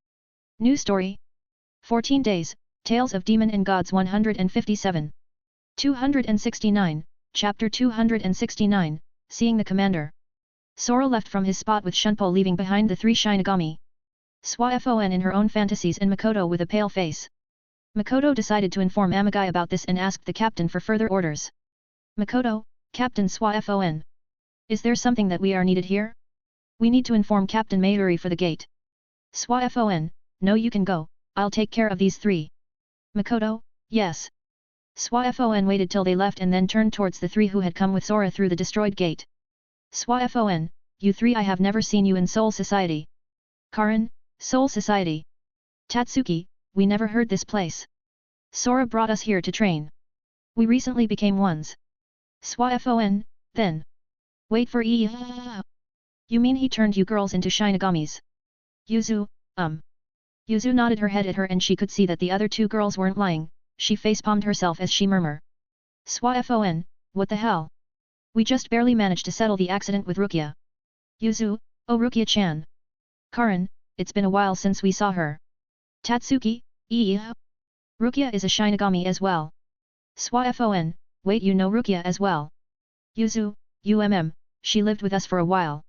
New story. 14 days, Tales of Demon and Gods 157. 269, Chapter 269, Seeing the Commander. Sora left from his spot with Shunpo leaving behind the 3 Shinigami. Swafon in her own fantasies and Makoto with a pale face. Makoto decided to inform Amagai about this and asked the captain for further orders. Makoto, Captain Swafon. Is there something that we are needed here? We need to inform Captain Mayuri for the gate. Swafon, no you can go, I'll take care of these 3. Makoto, yes. Swafon waited till they left and then turned towards the 3 who had come with Sora through the destroyed gate. Swafon, you 3 I have never seen you in Soul Society. Karin, Soul Society. Tatsuki, we never heard this place. Sora brought us here to train. We recently became ones. Swafon, then. Wait for You mean he turned you girls into Shinigamis? Yuzu, Yuzu nodded her head at her and she could see that the other 2 girls weren't lying. She facepalmed herself as she murmured. Swafon, what the hell? We just barely managed to settle the accident with Rukia. Yuzu, oh Rukia-chan. Karin, it's been a while since we saw her. Tatsuki, Rukia is a Shinigami as well. Swafon, wait you know Rukia as well. Yuzu, she lived with us for a while.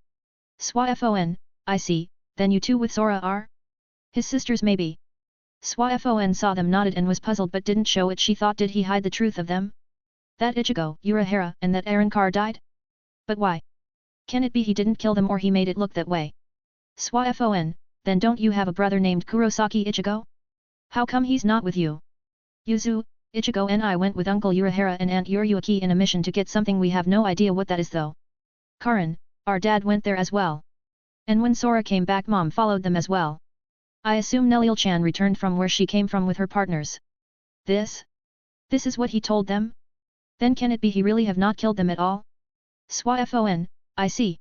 Swafon, I see, then you 2 with Sora are? His sisters maybe. Swafon saw them nodded and was puzzled but didn't show it. She thought, did he hide the truth of them? That Ichigo, Urahara and that Arrancar died? But why? Can it be he didn't kill them or he made it look that way? Swafon, then don't you have a brother named Kurosaki Ichigo? How come he's not with you? Yuzu, Ichigo and I went with Uncle Urahara and Aunt Yuruaki in a mission to get something we have no idea what that is though. Karin, our dad went there as well. And when Sora came back Mom followed them as well. I assume Nelil-chan returned from where she came from with her partners. This is what he told them? Then can it be he really have not killed them at all? Swafon, I see.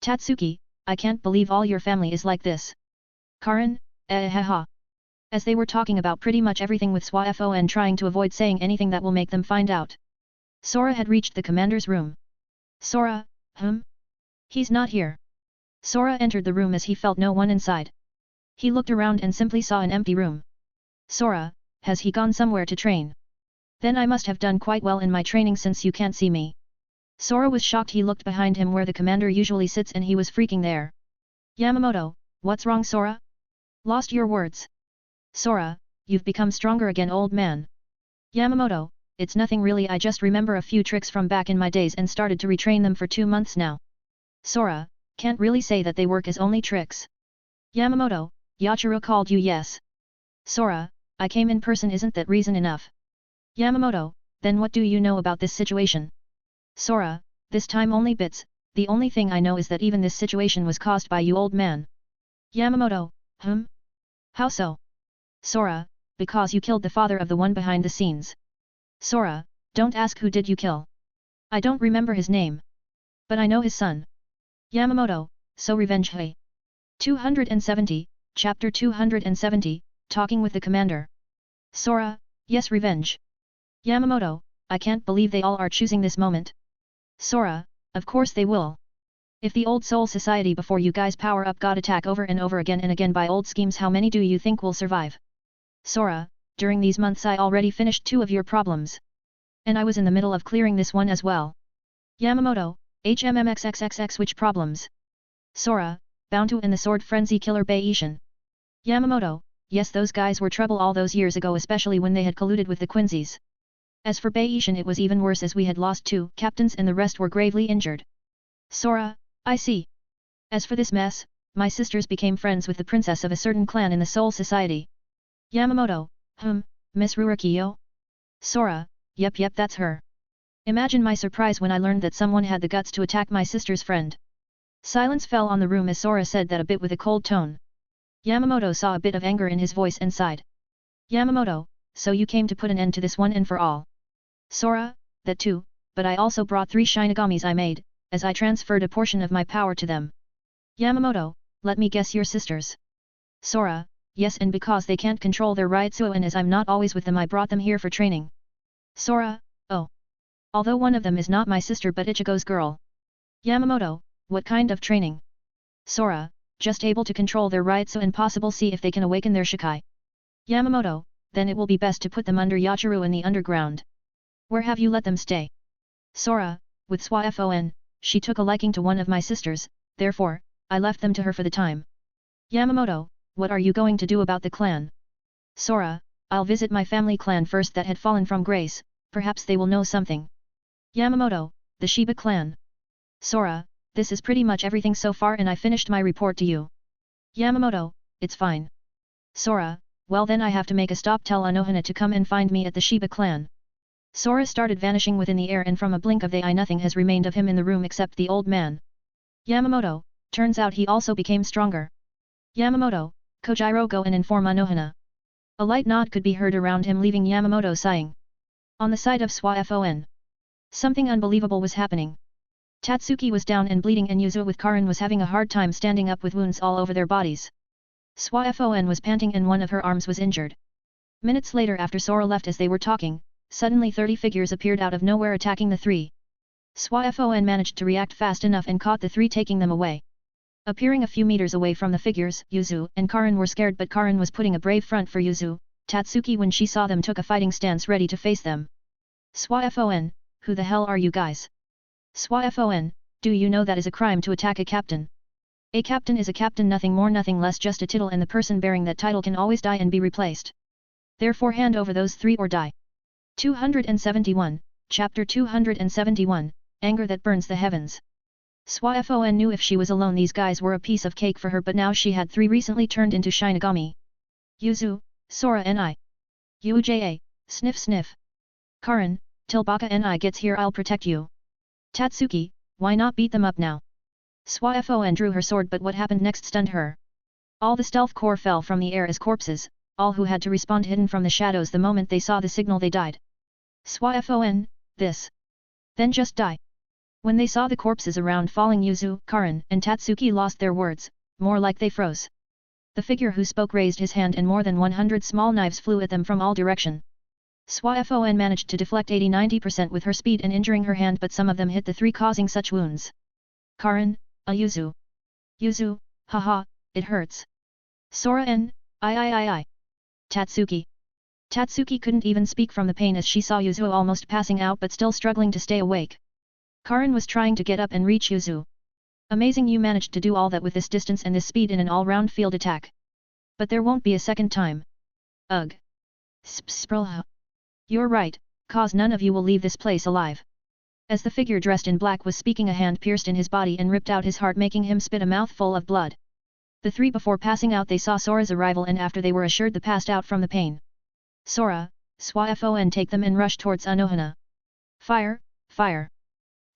Tatsuki, I can't believe all your family is like this. Karin, As they were talking about pretty much everything with Swafon trying to avoid saying anything that will make them find out. Sora had reached the commander's room. Sora, He's not here. Sora entered the room as he felt no one inside. He looked around and simply saw an empty room. Sora, has he gone somewhere to train? Then I must have done quite well in my training since you can't see me. Sora was shocked. He looked behind him where the commander usually sits and he was freaking there. Yamamoto, what's wrong Sora? Lost your words. Sora, you've become stronger again old man. Yamamoto, it's nothing really, I just remember a few tricks from back in my days and started to retrain them for 2 months now. Sora, can't really say that they work as only tricks. Yamamoto, Yachiru called you yes. Sora, I came in person, isn't that reason enough? Yamamoto, then what do you know about this situation? Sora, this time only bits, the only thing I know is that even this situation was caused by you old man. Yamamoto, How so? Sora, because you killed the father of the one behind the scenes. Sora, don't ask who did you kill. I don't remember his name. But I know his son. Yamamoto, so revenge hey. 270, Chapter 270, Talking with the Commander. Sora, yes revenge. Yamamoto, I can't believe they all are choosing this moment. Sora, of course they will. If the old Soul Society before you guys power up got attack over and over again and again by old schemes, how many do you think will survive? Sora, during these months I already finished 2 of your problems. And I was in the middle of clearing this one as well. Yamamoto, HMMXXXX which problems? Sora, Bountu and the Sword Frenzy Killer Beishin. Yamamoto, yes those guys were trouble all those years ago, especially when they had colluded with the Quincy's. As for Beishin, it was even worse as we had lost 2 captains and the rest were gravely injured. Sora, I see. As for this mess, my sisters became friends with the princess of a certain clan in the Soul Society. Yamamoto, Miss Rurokiyo? Sora, yep that's her. Imagine my surprise when I learned that someone had the guts to attack my sister's friend. Silence fell on the room as Sora said that a bit with a cold tone. Yamamoto saw a bit of anger in his voice and sighed. Yamamoto, so you came to put an end to this one and for all. Sora, that too, but I also brought 3 Shinagamis I made, as I transferred a portion of my power to them. Yamamoto, let me guess your sisters. Sora, yes, and because they can't control their Ryutsu and as I'm not always with them I brought them here for training. Sora, oh. Although one of them is not my sister but Ichigo's girl. Yamamoto, what kind of training? Sora, just able to control their Ryutsu and possible see if they can awaken their Shikai. Yamamoto, then it will be best to put them under Yachiru in the underground. Where have you let them stay? Sora, with Swafon, she took a liking to one of my sisters, therefore, I left them to her for the time. Yamamoto, what are you going to do about the clan? Sora, I'll visit my family clan first that had fallen from grace, perhaps they will know something. Yamamoto, the Shiba clan. Sora, this is pretty much everything so far and I finished my report to you. Yamamoto, it's fine. Sora, well then I have to make a stop, tell Anohana to come and find me at the Shiba clan. Sora started vanishing within the air and from a blink of the eye nothing has remained of him in the room except the old man. Yamamoto, turns out he also became stronger. Yamamoto, Kojiro go and inform Anohana. A light nod could be heard around him leaving Yamamoto sighing. On the side of Swafon. Something unbelievable was happening. Tatsuki was down and bleeding and Yuzu with Karin was having a hard time standing up with wounds all over their bodies. Swafon was panting and one of her arms was injured. Minutes later after Sora left as they were talking, suddenly 30 figures appeared out of nowhere attacking the 3. Swafon managed to react fast enough and caught the 3 taking them away. Appearing a few meters away from the figures, Yuzu and Karin were scared but Karin was putting a brave front for Yuzu. Tatsuki when she saw them took a fighting stance ready to face them. Swafon, who the hell are you guys? Swafon, do you know that is a crime to attack a captain? A captain is a captain, nothing more nothing less, just a title and the person bearing that title can always die and be replaced. Therefore hand over those 3 or die. 271, Chapter 271, Anger that Burns the Heavens. Swafon knew if she was alone these guys were a piece of cake for her, but now she had 3 recently turned into Shinigami. Yuzu, Sora and I. Uja, sniff sniff. Karin, till Baka and I gets here I'll protect you. Tatsuki, why not beat them up now? Swafon drew her sword but what happened next stunned her. All the stealth corps fell from the air as corpses, all who had to respond hidden from the shadows the moment they saw the signal they died. Swafon, this. Then just die. When they saw the corpses around falling Yuzu, Karin and Tatsuki lost their words, more like they froze. The figure who spoke raised his hand and more than 100 small knives flew at them from all direction. Swafon managed to deflect 80–90% with her speed and injuring her hand but some of them hit the 3 causing such wounds. Karin, Yuzu. Yuzu, haha, it hurts. Sora n, I. Tatsuki. Tatsuki couldn't even speak from the pain as she saw Yuzu almost passing out but still struggling to stay awake. Karin was trying to get up and reach Yuzu. Amazing, you managed to do all that with this distance and this speed in an all-round field attack. But there won't be a second time. Ugh. Sprlha. You're right, cause none of you will leave this place alive. As the figure dressed in black was speaking, a hand pierced in his body and ripped out his heart, making him spit a mouthful of blood. The three before passing out they saw Sora's arrival, and after they were assured they passed out from the pain. Sora, Swafon, take them and rush towards Anohana. Fire, fire.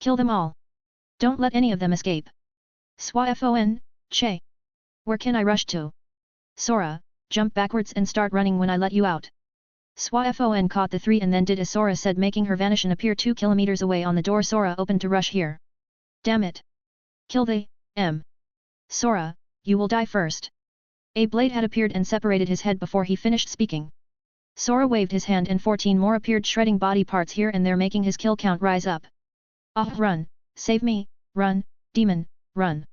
Kill them all. Don't let any of them escape. Swafon, Che. Where can I rush to? Sora, jump backwards and start running when I let you out. Swafon caught the three and then did as Sora said, making her vanish and appear 2 kilometers away on the door. Sora opened to rush here. Damn it. Kill the, Sora, you will die first. A blade had appeared and separated his head before he finished speaking. Sora waved his hand and 14 more appeared, shredding body parts here and there, making his kill count rise up. Ah, run, save me, run, demon, run.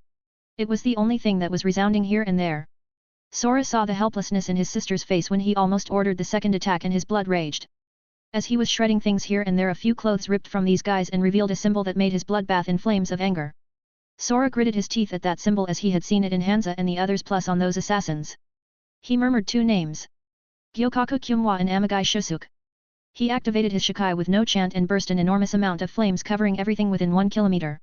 It was the only thing that was resounding here and there. Sora saw the helplessness in his sister's face when he almost ordered the second attack, and his blood raged. As he was shredding things here and there, a few clothes ripped from these guys and revealed a symbol that made his blood bath in flames of anger. Sora gritted his teeth at that symbol as he had seen it in Hansa and the others, plus on those assassins. He murmured 2 names. Gyokaku Kyumwa and Amagai Shusuk. He activated his Shikai with no chant and burst an enormous amount of flames covering everything within 1 kilometer.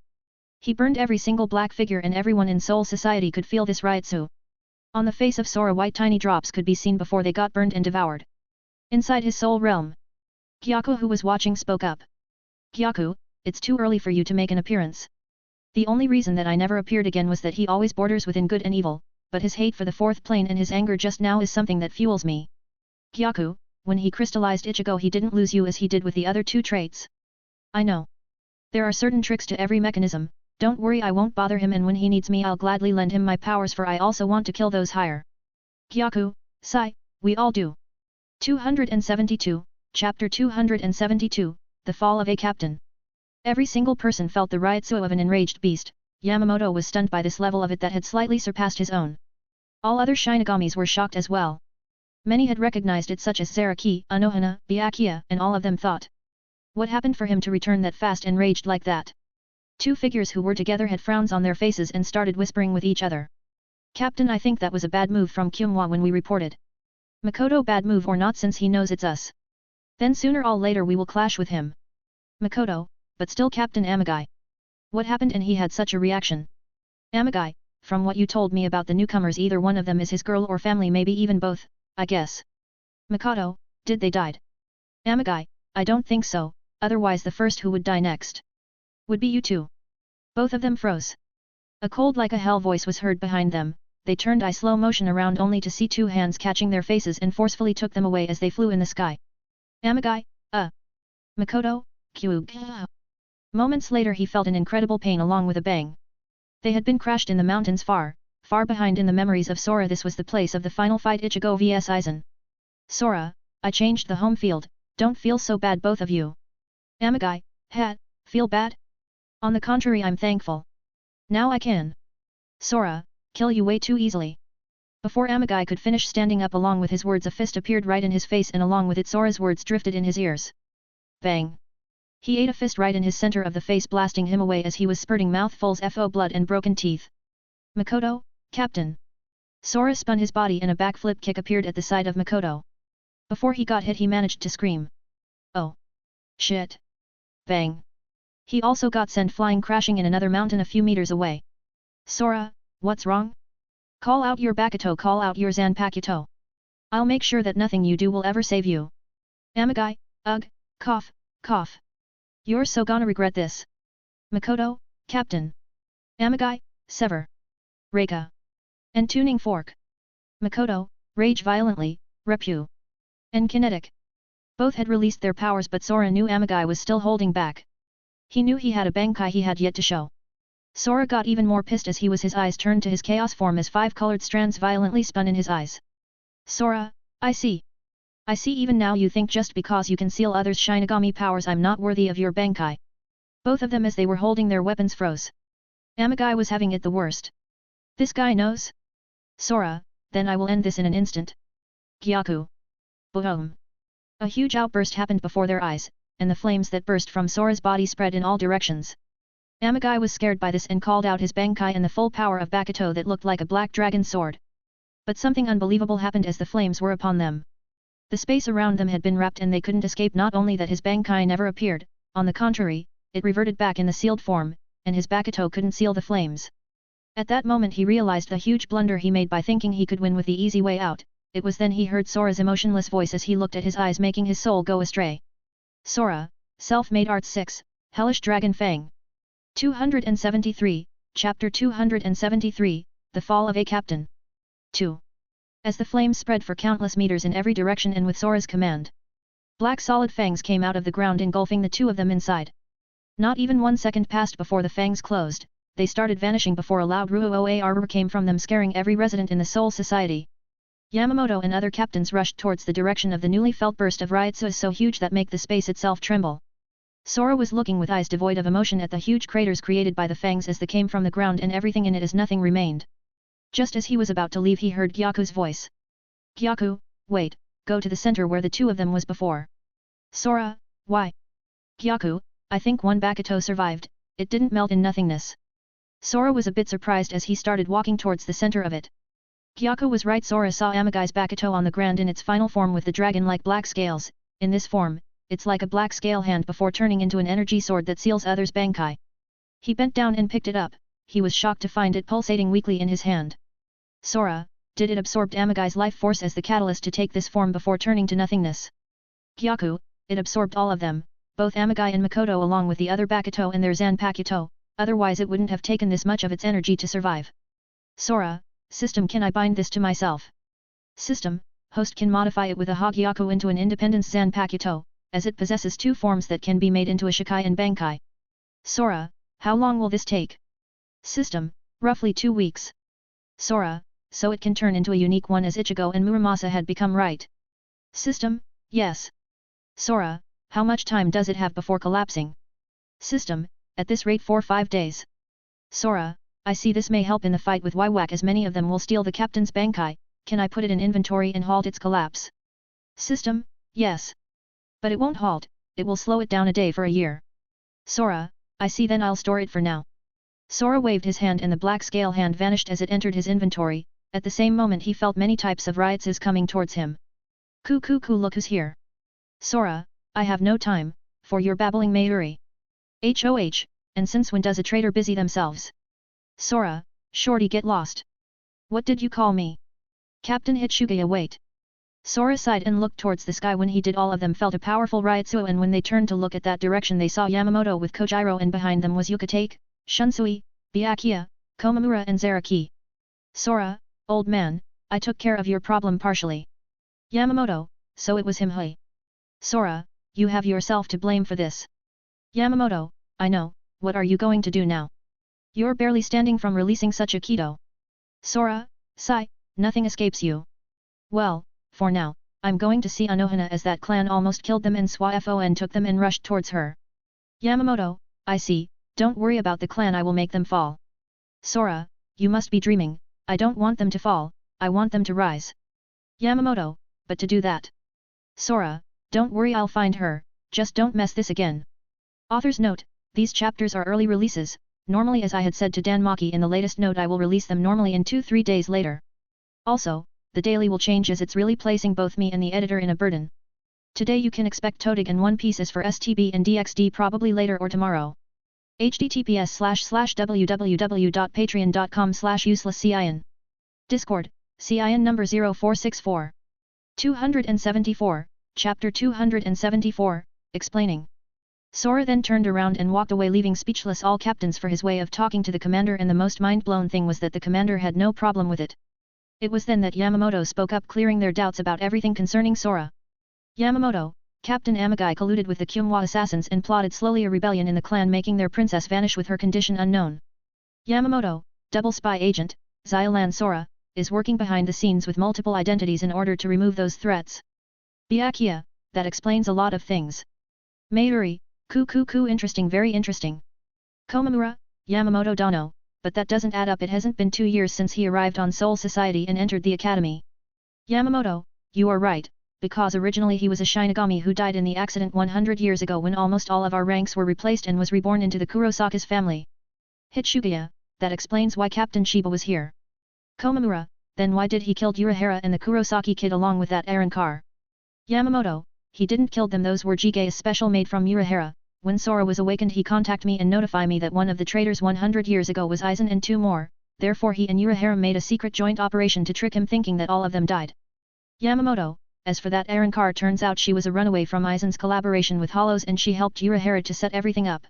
He burned every single black figure, and everyone in Soul Society could feel this riotsu. On the face of Sora, white tiny drops could be seen before they got burned and devoured. Inside his soul realm, Gyaku, who was watching, spoke up. Gyaku, it's too early for you to make an appearance. The only reason that I never appeared again was that he always borders within good and evil, but his hate for the 4th plane and his anger just now is something that fuels me. Gyaku, when he crystallized Ichigo, he didn't lose you as he did with the other 2 traits. I know. There are certain tricks to every mechanism. Don't worry, I won't bother him, and when he needs me I'll gladly lend him my powers, for I also want to kill those higher. Gyaku, sigh, we all do. 272, Chapter 272, The Fall of a Captain. Every single person felt the riotsu of an enraged beast. Yamamoto was stunned by this level of it that had slightly surpassed his own. All other Shinagamis were shocked as well. Many had recognized it, such as Zaraki, Anohana, Byakuya, and all of them thought. What happened for him to return that fast and raged like that? 2 figures who were together had frowns on their faces and started whispering with each other. Captain, I think that was a bad move from Kyumwa when we reported. Makoto, bad move or not, since he knows it's us. Then sooner or later we will clash with him. Makoto, but still Captain Amagai. What happened and he had such a reaction? Amagai, from what you told me about the newcomers, either one of them is his girl or family, maybe even both, I guess. Makoto, did they died? Amagai, I don't think so, otherwise the first who would die next would be you two. Both of them froze. A cold like a hell voice was heard behind them. They turned eye slow motion around only to see 2 hands catching their faces and forcefully took them away as they flew in the sky. Amagai, Makoto, Kyug. Moments later he felt an incredible pain along with a bang. They had been crashed in the mountains far, far behind in the memories of Sora. This was the place of the final fight, Ichigo vs Aizen. Sora, I changed the home field, don't feel so bad both of you. Amagai, feel bad? On the contrary, I'm thankful. Now I can. Sora, kill you way too easily. Before Amagai could finish standing up along with his words, a fist appeared right in his face and along with it Sora's words drifted in his ears. Bang. He ate a fist right in his center of the face, blasting him away as he was spurting mouthfuls of blood and broken teeth. Makoto, Captain. Sora spun his body and a backflip kick appeared at the side of Makoto. Before he got hit he managed to scream. Oh. Shit. Bang. He also got sent flying, crashing in another mountain a few meters away. Sora, what's wrong? Call out your Bakuto, call out your Zanpakuto. I'll make sure that nothing you do will ever save you. Amagai, cough, cough. You're so gonna regret this. Makoto, Captain. Amagai, sever. Reika. And tuning fork. Makoto, rage violently, repu. And kinetic. Both had released their powers, but Sora knew Amagai was still holding back. He knew he had a Bankai he had yet to show. Sora got even more pissed as his eyes turned to his chaos form as 5 colored strands violently spun in his eyes. Sora, I see. I see, even now you think just because you conceal others' Shinigami powers I'm not worthy of your Bankai. Both of them, as they were holding their weapons, froze. Amagai was having it the worst. This guy knows? Sora, then I will end this in an instant. Gyaku. Boom. A huge outburst happened before their eyes, and the flames that burst from Sora's body spread in all directions. Amagai was scared by this and called out his Bankai and the full power of Bakuto that looked like a black dragon sword. But something unbelievable happened as the flames were upon them. The space around them had been wrapped and they couldn't escape. Not only that his Bankai never appeared, on the contrary, it reverted back in the sealed form, and his Bakuto couldn't seal the flames. At that moment he realized the huge blunder he made by thinking he could win with the easy way out. It was then he heard Sora's emotionless voice as he looked at his eyes, making his soul go astray. Sora, Self-Made Arts 6, Hellish Dragon Fang. 273, Chapter 273, The Fall of a Captain. 2. As the flames spread for countless meters in every direction and with Sora's command, black solid fangs came out of the ground engulfing the two of them inside. Not even 1 second passed before the fangs closed, they started vanishing before a loud roar came from them, scaring every resident in the Soul Society. Yamamoto and other captains rushed towards the direction of the newly felt burst of Ryutsu so huge that make the space itself tremble. Sora was looking with eyes devoid of emotion at the huge craters created by the fangs as they came from the ground and everything in it as nothing remained. Just as he was about to leave he heard Gyaku's voice. Gyaku, wait, go to the center where the two of them was before. Sora, why? Gyaku, I think one Bakuto survived, it didn't melt in nothingness. Sora was a bit surprised as he started walking towards the center of it. Gyaku was right. Sora saw Amagai's Bakuto on the ground in its final form with the dragon-like black scales. In this form, it's like a black scale hand before turning into an energy sword that seals others' Bankai. He bent down and picked it up, he was shocked to find it pulsating weakly in his hand. Sora, did it absorb Amagai's life force as the catalyst to take this form before turning to nothingness? Gyaku, it absorbed all of them, both Amagai and Makoto along with the other Bakuto and their Zanpakuto, otherwise it wouldn't have taken this much of its energy to survive. Sora, system, can I bind this to myself? System, host can modify it with a Hagyaku into an independent Zanpakuto, as it possesses two forms that can be made into a Shikai and Bankai. Sora, how long will this take? System, roughly 2 weeks. Sora, so it can turn into a unique one as Ichigo and Muramasa had become, right? System, yes. Sora, how much time does it have before collapsing? System, at this rate 4-5 days. Sora, I see this may help in the fight with Waiwak as many of them will steal the captain's Bankai, can I put it in inventory and halt its collapse? System, yes. But it won't halt, it will slow it down a day for a year. Sora, I see, then I'll store it for now. Sora waved his hand and the black scale hand vanished as it entered his inventory. At the same moment he felt many types of Ryutsus coming towards him. Look who's here. Sora, I have no time for your babbling Mayuri. HOH, and since when does a traitor busy themselves? Sora, shorty, get lost. What did you call me? Captain Hitsugaya, wait. Sora sighed and looked towards the sky. When he did, all of them felt a powerful Ryutsu, and when they turned to look at that direction they saw Yamamoto with Kojiro and behind them was Yukatake, Shunsui, Byakuya, Komamura and Zaraki. Sora, old man, I took care of your problem partially. Yamamoto, so it was him, hey. Sora, you have yourself to blame for this. Yamamoto, I know, what are you going to do now? You're barely standing from releasing such a Kido. Sora, sigh, nothing escapes you. Well, for now, I'm going to see Anohana as that clan almost killed them and Swafon took them and rushed towards her. Yamamoto, I see, don't worry about the clan, I will make them fall. Sora, you must be dreaming, I don't want them to fall, I want them to rise. Yamamoto, but to do that. Sora, don't worry, I'll find her, just don't mess this again. Author's note, these chapters are early releases, normally as I had said to Dan Maki in the latest note I will release them normally in 2-3 days later. Also, the daily will change as it's really placing both me and the editor in a burden. Today you can expect Todig and One Pieces for STB and DXD probably later or tomorrow. https://www.patreon.com/uselesscin. Discord, CIN number 0464. 274, Chapter 274, Explaining. Sora then turned around and walked away, leaving speechless all captains for his way of talking to the commander, and the most mind-blown thing was that the commander had no problem with it. It was then that Yamamoto spoke up, clearing their doubts about everything concerning Sora. Yamamoto, Captain Amagai colluded with the Kyunghwa assassins and plotted slowly a rebellion in the clan, making their princess vanish with her condition unknown. Yamamoto, double spy agent, Xylan Sora, is working behind the scenes with multiple identities in order to remove those threats. Byakuya, that explains a lot of things. Mayuri, interesting, very interesting. Komamura, Yamamoto Dano, but that doesn't add up, it hasn't been 2 years since he arrived on Soul Society and entered the academy. Yamamoto, you are right, because originally he was a Shinigami who died in the accident 100 years ago when almost all of our ranks were replaced and was reborn into the Kurosaka's family. Hitsugaya, that explains why Captain Shiba was here. Komamura, then why did he kill Urahara and the Kurosaki kid along with that Aaron car? Yamamoto, he didn't kill them, those were Jige's special made from Urahara. When Sora was awakened he contacted me and notified me that one of the traitors 100 years ago was Aizen and two more, therefore he and Urahara made a secret joint operation to trick him thinking that all of them died. Yamamoto, as for that Aaron car, turns out she was a runaway from Aizen's collaboration with Hollows and she helped Urahara to set everything up.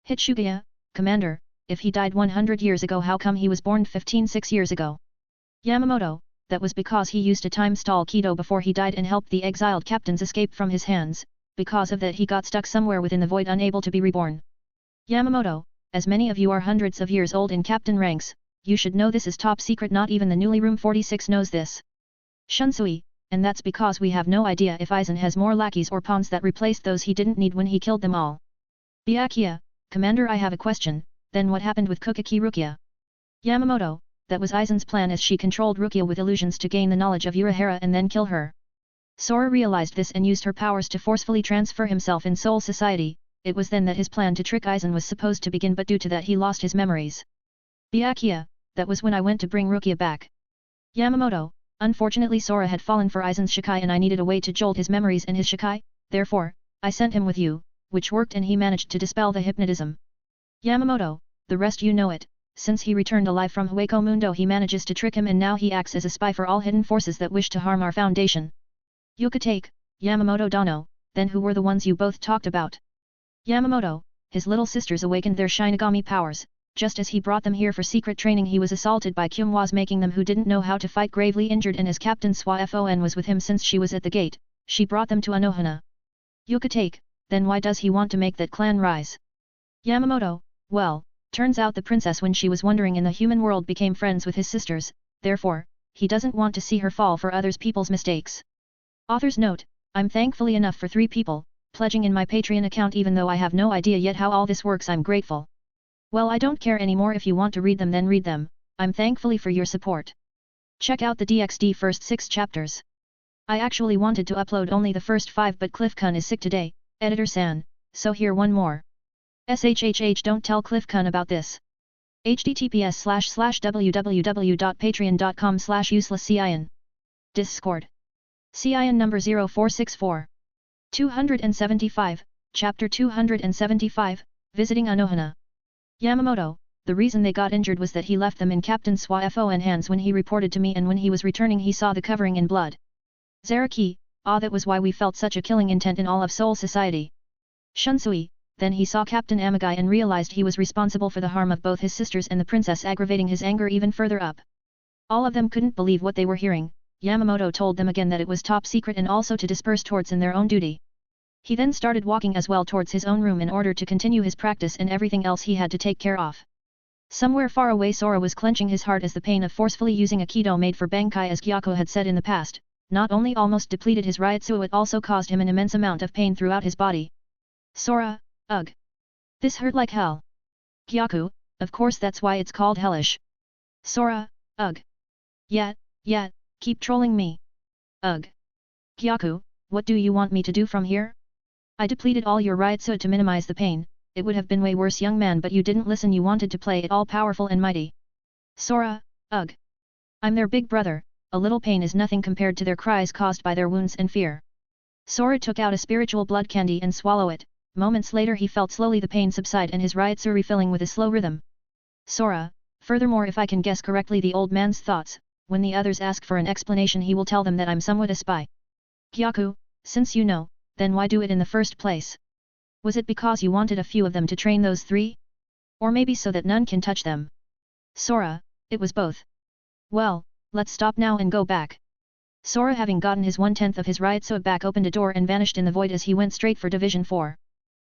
Hitsugaya, Commander, if he died 100 years ago how come he was born 6 years ago? Yamamoto, that was because he used a time stall Kido before he died and helped the exiled captains escape from his hands, because of that he got stuck somewhere within the void unable to be reborn. Yamamoto, as many of you are hundreds of years old in captain ranks, you should know this is top secret, not even the newly Room 46 knows this. Shunsui, and that's because we have no idea if Aizen has more lackeys or pawns that replaced those he didn't need when he killed them all. Byakuya, Commander, I have a question, then what happened with Kukaki Rukia? Yamamoto, that was Aizen's plan as she controlled Rukia with illusions to gain the knowledge of Urahara and then kill her. Sora realized this and used her powers to forcefully transfer himself in Soul Society. It was then that his plan to trick Aizen was supposed to begin, but due to that he lost his memories. Byakuya, that was when I went to bring Rukia back. Yamamoto, unfortunately Sora had fallen for Aizen's Shikai and I needed a way to jolt his memories and his Shikai, therefore, I sent him with you, which worked and he managed to dispel the hypnotism. Yamamoto, the rest you know it, since he returned alive from Hueco Mundo he manages to trick him and now he acts as a spy for all hidden forces that wish to harm our foundation. Yuka-take, Yamamoto Dano, then who were the ones you both talked about? Yamamoto, his little sisters awakened their Shinigami powers, just as he brought them here for secret training he was assaulted by Kyumwas making them who didn't know how to fight gravely injured and as Captain Swafon was with him since she was at the gate, she brought them to Anohana. Yuka-take, then why does he want to make that clan rise? Yamamoto, well, turns out the princess when she was wandering in the human world became friends with his sisters, therefore, he doesn't want to see her fall for others people's mistakes. Author's note, I'm thankfully enough for 3 people, pledging in my Patreon account even though I have no idea yet how all this works. I'm grateful. Well, I don't care anymore, if you want to read them then read them, I'm thankfully for your support. Check out the DxD first 6 chapters. I actually wanted to upload only the first 5 but Cliff Kun is sick today, editor-san, so here one more. SHHH don't tell Cliff Kun about this. https://www.patreon.com/uselesscion. Discord. Cion number 0464. 275, Chapter 275, Visiting Anohana. Yamamoto, the reason they got injured was that he left them in Captain Swafon hands when he reported to me and when he was returning he saw the covering in blood. Zaraki, that was why we felt such a killing intent in all of Soul Society. Shunsui, then he saw Captain Amagai and realized he was responsible for the harm of both his sisters and the princess, aggravating his anger even further up. All of them couldn't believe what they were hearing. Yamamoto told them again that it was top secret and also to disperse towards in their own duty. He then started walking as well towards his own room in order to continue his practice and everything else he had to take care of. Somewhere far away Sora was clenching his heart as the pain of forcefully using a Kido made for Bankai, as Gyako had said in the past, not only almost depleted his Ryutsu, it also caused him an immense amount of pain throughout his body. Sora, ugh. This hurt like hell. Gyaku, of course that's why it's called hellish. Sora, ugh. Yeah, keep trolling me. Ugh. Gyaku, what do you want me to do from here? I depleted all your Ryutsu to minimize the pain, it would have been way worse young man, but you didn't listen, you wanted to play it all powerful and mighty. Sora, ugh. I'm their big brother, a little pain is nothing compared to their cries caused by their wounds and fear. Sora took out a spiritual blood candy and swallowed it. Moments later he felt slowly the pain subside and his Ryutsu refilling with a slow rhythm. Sora, furthermore, if I can guess correctly the old man's thoughts, when the others ask for an explanation he will tell them that I'm somewhat a spy. Gyaku, since you know, then why do it in the first place? Was it because you wanted a few of them to train those 3? Or maybe so that none can touch them? Sora, it was both. Well, let's stop now and go back. Sora, having gotten his 1/10 of his Ryutsu back, opened a door and vanished in the void as he went straight for Division 4.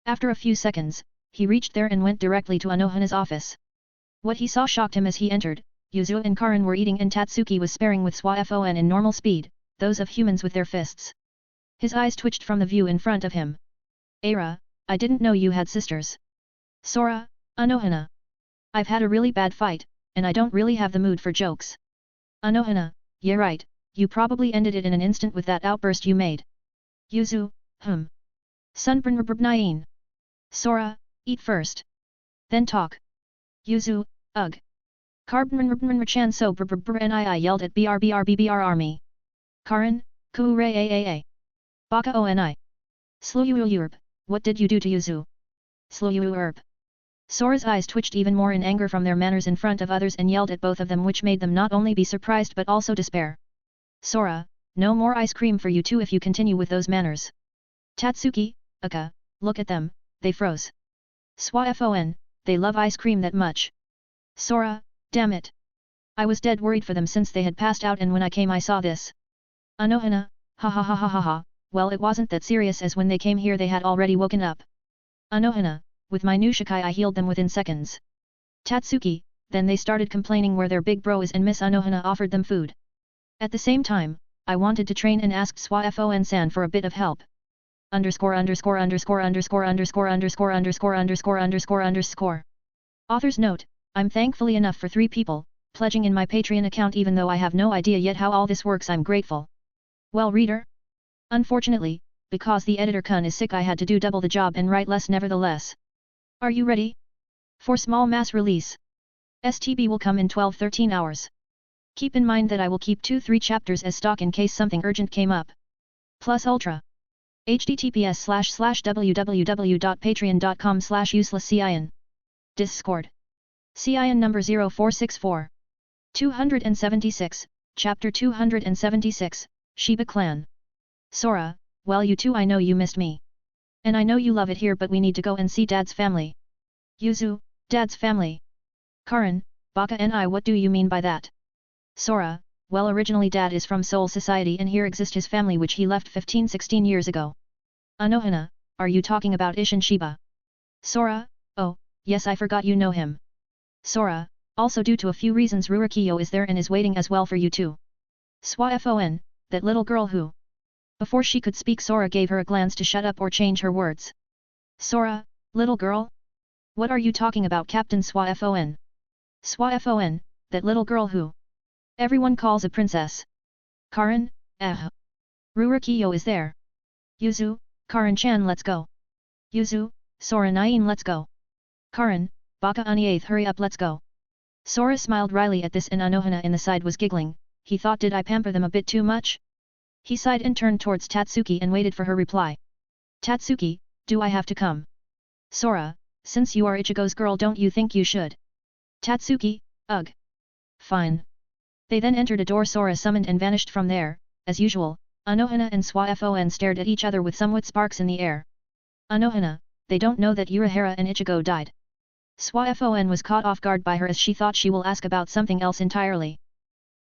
After a few seconds, he reached there and went directly to Anohana's office. What he saw shocked him as he entered. Yuzu and Karin were eating and Tatsuki was sparring with Swafon in normal speed, those of humans with their fists. His eyes twitched from the view in front of him. Aira, I didn't know you had sisters. Sora, Anohana. I've had a really bad fight, and I don't really have the mood for jokes. Anohana, yeah right, you probably ended it in an instant with that outburst you made. Yuzu, Sunbrin. Sora, eat first. Then talk. Yuzu, ugh. Carbon Chan so Nii yelled at BRBR army. Karin, Kuure Aaa. Baka Oni. Sluyurb, what did you do to Yuzu? Sluyurb. Sora's eyes twitched even more in anger from their manners in front of others and yelled at both of them, which made them not only be surprised but also despair. Sora, no more ice cream for you two if you continue with those manners. Tatsuki, Aka, look at them, they froze. Swafon, they love ice cream that much. Sora, damn it. I was dead worried for them since they had passed out, and when I came I saw this. Anohana, ha ha ha ha ha ha, well it wasn't that serious, as when they came here they had already woken up. Anohana, with my new Shikai I healed them within seconds. Tatsuki, then they started complaining where their big bro is, and Miss Anohana offered them food. At the same time, I wanted to train and asked Swafon-san for a bit of help. ___________________________________________________________________ Author's note, I'm thankfully enough for 3 people, pledging in my Patreon account even though I have no idea yet how all this works. I'm grateful. Well reader? Unfortunately, because the editor-kun is sick I had to do double the job and write less nevertheless. Are you ready? For small mass release. STB will come in 12-13 hours. Keep in mind that I will keep 2-3 chapters as stock in case something urgent came up. Plus Ultra. https://www.patreon.com/uselesscion. Discord. Cion number 0464. 276, Chapter 276, Shiba Clan. Sora, well you two, I know you missed me. And I know you love it here, but we need to go and see Dad's family. Yuzu, Dad's family. Karin, Baka and I, what do you mean by that? Sora, well originally Dad is from Soul Society and here exists his family which he left 15-16 years ago. Anohana, are you talking about Ishin Shiba? Sora, oh, yes I forgot you know him. Sora, also due to a few reasons Rurokiyo is there and is waiting as well for you too. Swafon, that little girl who... Before she could speak Sora gave her a glance to shut up or change her words. Sora, little girl? What are you talking about, Captain Swafon? Swafon, that little girl who... Everyone calls a princess. Karin, Rurokiyo is there. Yuzu, Karin-chan let's go. Yuzu, Sora Nine let's go. Karin, Baka Unieath hurry up let's go. Sora smiled wryly at this and Anohana in the side was giggling, he thought did I pamper them a bit too much? He sighed and turned towards Tatsuki and waited for her reply. Tatsuki, do I have to come? Sora, since you are Ichigo's girl don't you think you should? Tatsuki, ugh. Fine. They then entered a door Sora summoned and vanished from there, as usual. Anohana and Swafon stared at each other with somewhat sparks in the air. Anohana, they don't know that Urahara and Ichigo died. Swafon was caught off guard by her as she thought she will ask about something else entirely.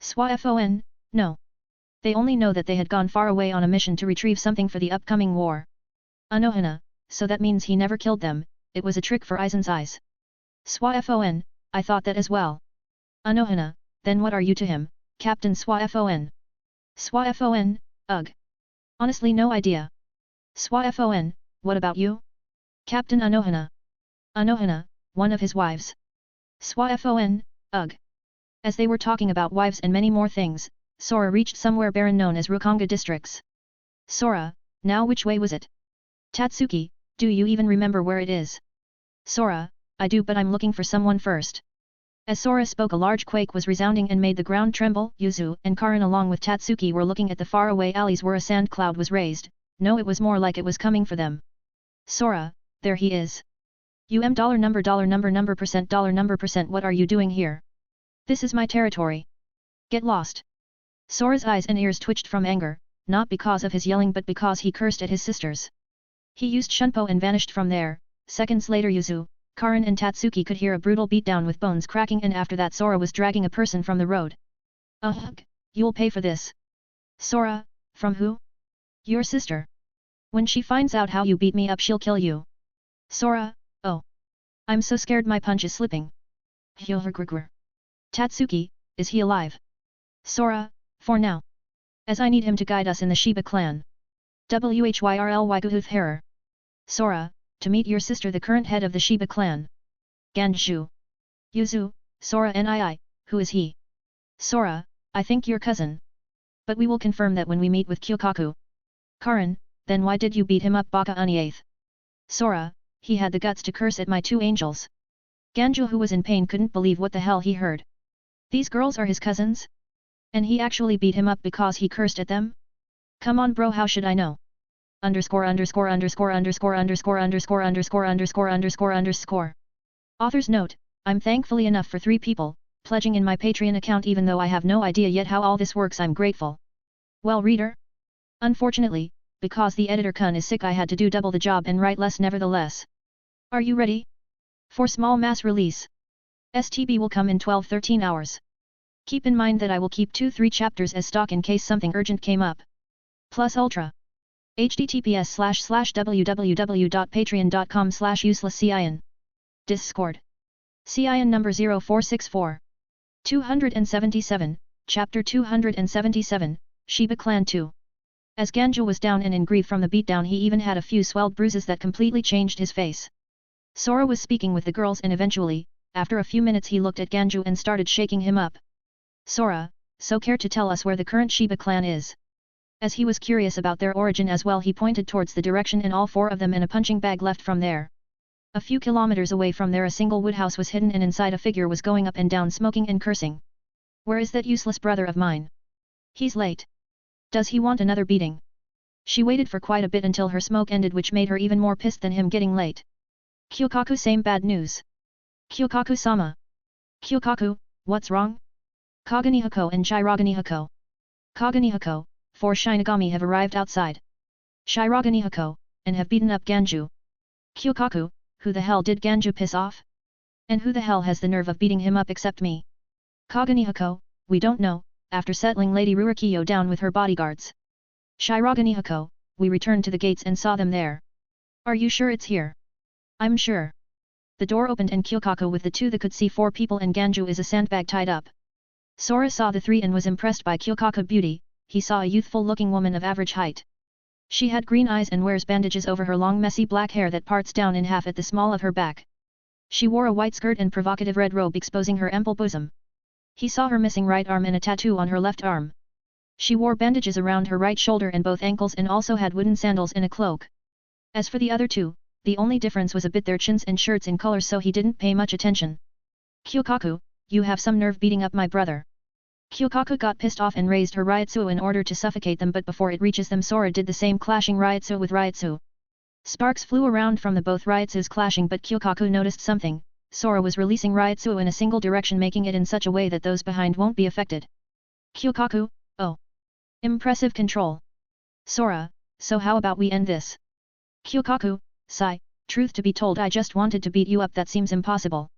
Swafon, no. They only know that they had gone far away on a mission to retrieve something for the upcoming war. Anohana, so that means he never killed them, it was a trick for Aizen's eyes. Swafon, I thought that as well. Anohana, then what are you to him, Captain Swafon? Swafon, ugh. Honestly no idea. Swafon, what about you? Captain Anohana. Anohana, one of his wives. Swafon, ugh. As they were talking about wives and many more things, Sora reached somewhere barren known as Rukonga districts. Sora, now which way was it? Tatsuki, do you even remember where it is? Sora, I do but I'm looking for someone first. As Sora spoke a large quake was resounding and made the ground tremble. Yuzu and Karin along with Tatsuki were looking at the faraway alleys where a sand cloud was raised. No, it was more like it was coming for them. Sora, there he is. $number %% what are you doing here? This is my territory. Get lost. Sora's eyes and ears twitched from anger, not because of his yelling but because he cursed at his sisters. He used Shunpo and vanished from there. Seconds later Yuzu, Karin and Tatsuki could hear a brutal beatdown with bones cracking and after that Sora was dragging a person from the road. Ugh, you'll pay for this. Sora, from who? Your sister. When she finds out how you beat me up she'll kill you. Sora, oh. I'm so scared my punch is slipping. Tatsuki, is he alive? Sora, for now. As I need him to guide us in the Shiba clan. Whyrly Harer. Sora, to meet your sister the current head of the Shiba clan. Ganju. Yuzu, Sora Nii, who is he? Sora, I think your cousin. But we will confirm that when we meet with Kyokaku. Karin, then why did you beat him up Baka Unieath? Sora, he had the guts to curse at my two angels. Ganju, who was in pain, couldn't believe what the hell he heard. These girls are his cousins? And he actually beat him up because he cursed at them? Come on bro, how should I know? Underscore underscore underscore underscore underscore underscore underscore underscore underscore underscore. Author's note, I'm thankfully enough for 3 people, pledging in my Patreon account even though I have no idea yet how all this works. I'm grateful. Well reader? Unfortunately, because the editor Kun is sick I had to do double the job and write less nevertheless. Are you ready? For small mass release. STB will come in 12-13 hours. Keep in mind that I will keep 2-3 chapters as stock in case something urgent came up. Plus Ultra. https://www.patreon.com/uselesscion. Discord. Cion number 0464. 277, Chapter 277, Shiba Clan 2. As Ganju was down and in grief from the beatdown, he even had a few swelled bruises that completely changed his face. Sora was speaking with the girls and eventually, after a few minutes he looked at Ganju and started shaking him up. Sora, so care to tell us where the current Shiba clan is? As he was curious about their origin as well, he pointed towards the direction and all 4 of them in a punching bag left from there. A few kilometers away from there a single woodhouse was hidden and inside a figure was going up and down smoking and cursing. Where is that useless brother of mine? He's late. Does he want another beating? She waited for quite a bit until her smoke ended, which made her even more pissed than him getting late. Kyokaku, same bad news. Kyokaku-sama. Kyokaku, what's wrong? Kaganihiko and Shiraganihiko. Kaganihiko, 4 Shinigami have arrived outside. Shiraganihiko, and have beaten up Ganju. Kyokaku, who the hell did Ganju piss off? And who the hell has the nerve of beating him up except me? Kaganihiko, we don't know, after settling Lady Rurokiyo down with her bodyguards. Shiraganihiko, we returned to the gates and saw them there. Are you sure it's here? I'm sure. The door opened and Kyokaku with the 2 that could see 4 people and Ganju is a sandbag tied up. Sora saw the 3 and was impressed by Kyokaku beauty. He saw a youthful-looking woman of average height. She had green eyes and wears bandages over her long messy black hair that parts down in half at the small of her back. She wore a white skirt and provocative red robe exposing her ample bosom. He saw her missing right arm and a tattoo on her left arm. She wore bandages around her right shoulder and both ankles and also had wooden sandals and a cloak. As for the other 2, the only difference was a bit their chins and shirts in color, so he didn't pay much attention. Kyokaku, you have some nerve beating up my brother. Kyokaku got pissed off and raised her Ryutsu in order to suffocate them, but before it reaches them Sora did the same, clashing Ryutsu with Ryutsu. Sparks flew around from the both Ryutsus clashing, but Kyokaku noticed something. Sora was releasing Ryutsu in a single direction, making it in such a way that those behind won't be affected. Kyokaku, oh. Impressive control. Sora, so how about we end this? Kyokaku, sigh, truth to be told I just wanted to beat you up, that seems impossible.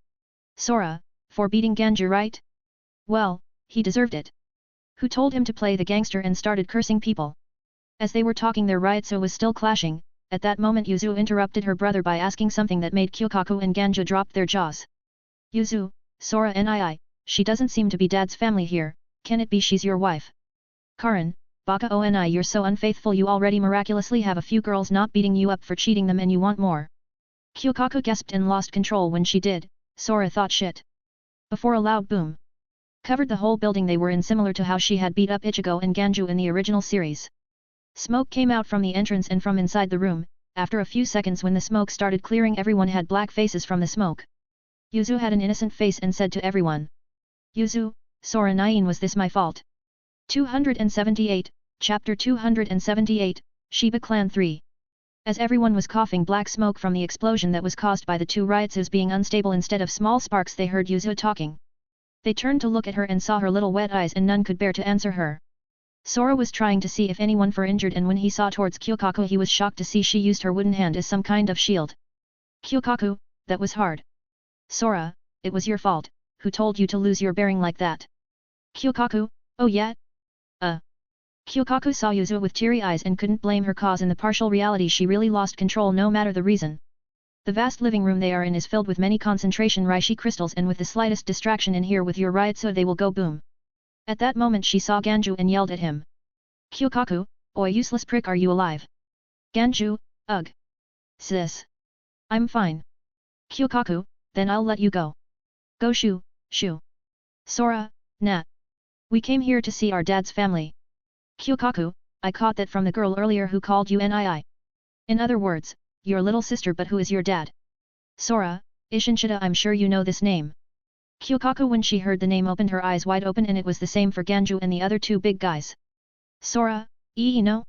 Sora, for beating Ganju, right? Well, he deserved it. Who told him to play the gangster and started cursing people? As they were talking their Ryutsu was still clashing. At that moment Yuzu interrupted her brother by asking something that made Kyokaku and Ganju drop their jaws. Yuzu, Sora nii, she doesn't seem to be dad's family here, can it be she's your wife? Karin, Baka Oni, you're so unfaithful, you already miraculously have a few girls not beating you up for cheating them and you want more. Kyokaku gasped and lost control when she did. Sora thought shit. Before a loud boom covered the whole building they were in, similar to how she had beat up Ichigo and Ganju in the original series. Smoke came out from the entrance and from inside the room. After a few seconds, when the smoke started clearing, everyone had black faces from the smoke. Yuzu had an innocent face and said to everyone, Yuzu, Sora Nine, was this my fault? 278, Chapter 278, Shiba Clan 3. As everyone was coughing black smoke from the explosion that was caused by the 2 Ryutsus being unstable instead of small sparks, they heard Yuzu talking. They turned to look at her and saw her little wet eyes, and none could bear to answer her. Sora was trying to see if anyone were injured, and when he saw towards Kyokaku he was shocked to see she used her wooden hand as some kind of shield. Kyokaku, that was hard. Sora, it was your fault. Who told you to lose your bearing like that? Kyokaku, oh yeah? Kyokaku saw Yuzu with teary eyes and couldn't blame her, cause in the partial reality she really lost control no matter the reason. The vast living room they are in is filled with many concentration Reishi crystals, and with the slightest distraction in here with your Ryutsu they will go boom. At that moment she saw Ganju and yelled at him. Kyokaku, oi useless prick, are you alive? Ganju, ugh. Sis. I'm fine. Kyokaku, then I'll let you go. Go shoo, shoo. Sora, nah. We came here to see our dad's family. Kyukaku, I caught that from the girl earlier who called you Nii. In other words, your little sister, but who is your dad? Sora, Ishinshida, I'm sure you know this name. Kyukaku, when she heard the name, opened her eyes wide open, and it was the same for Ganju and the other two big guys. Sora, no?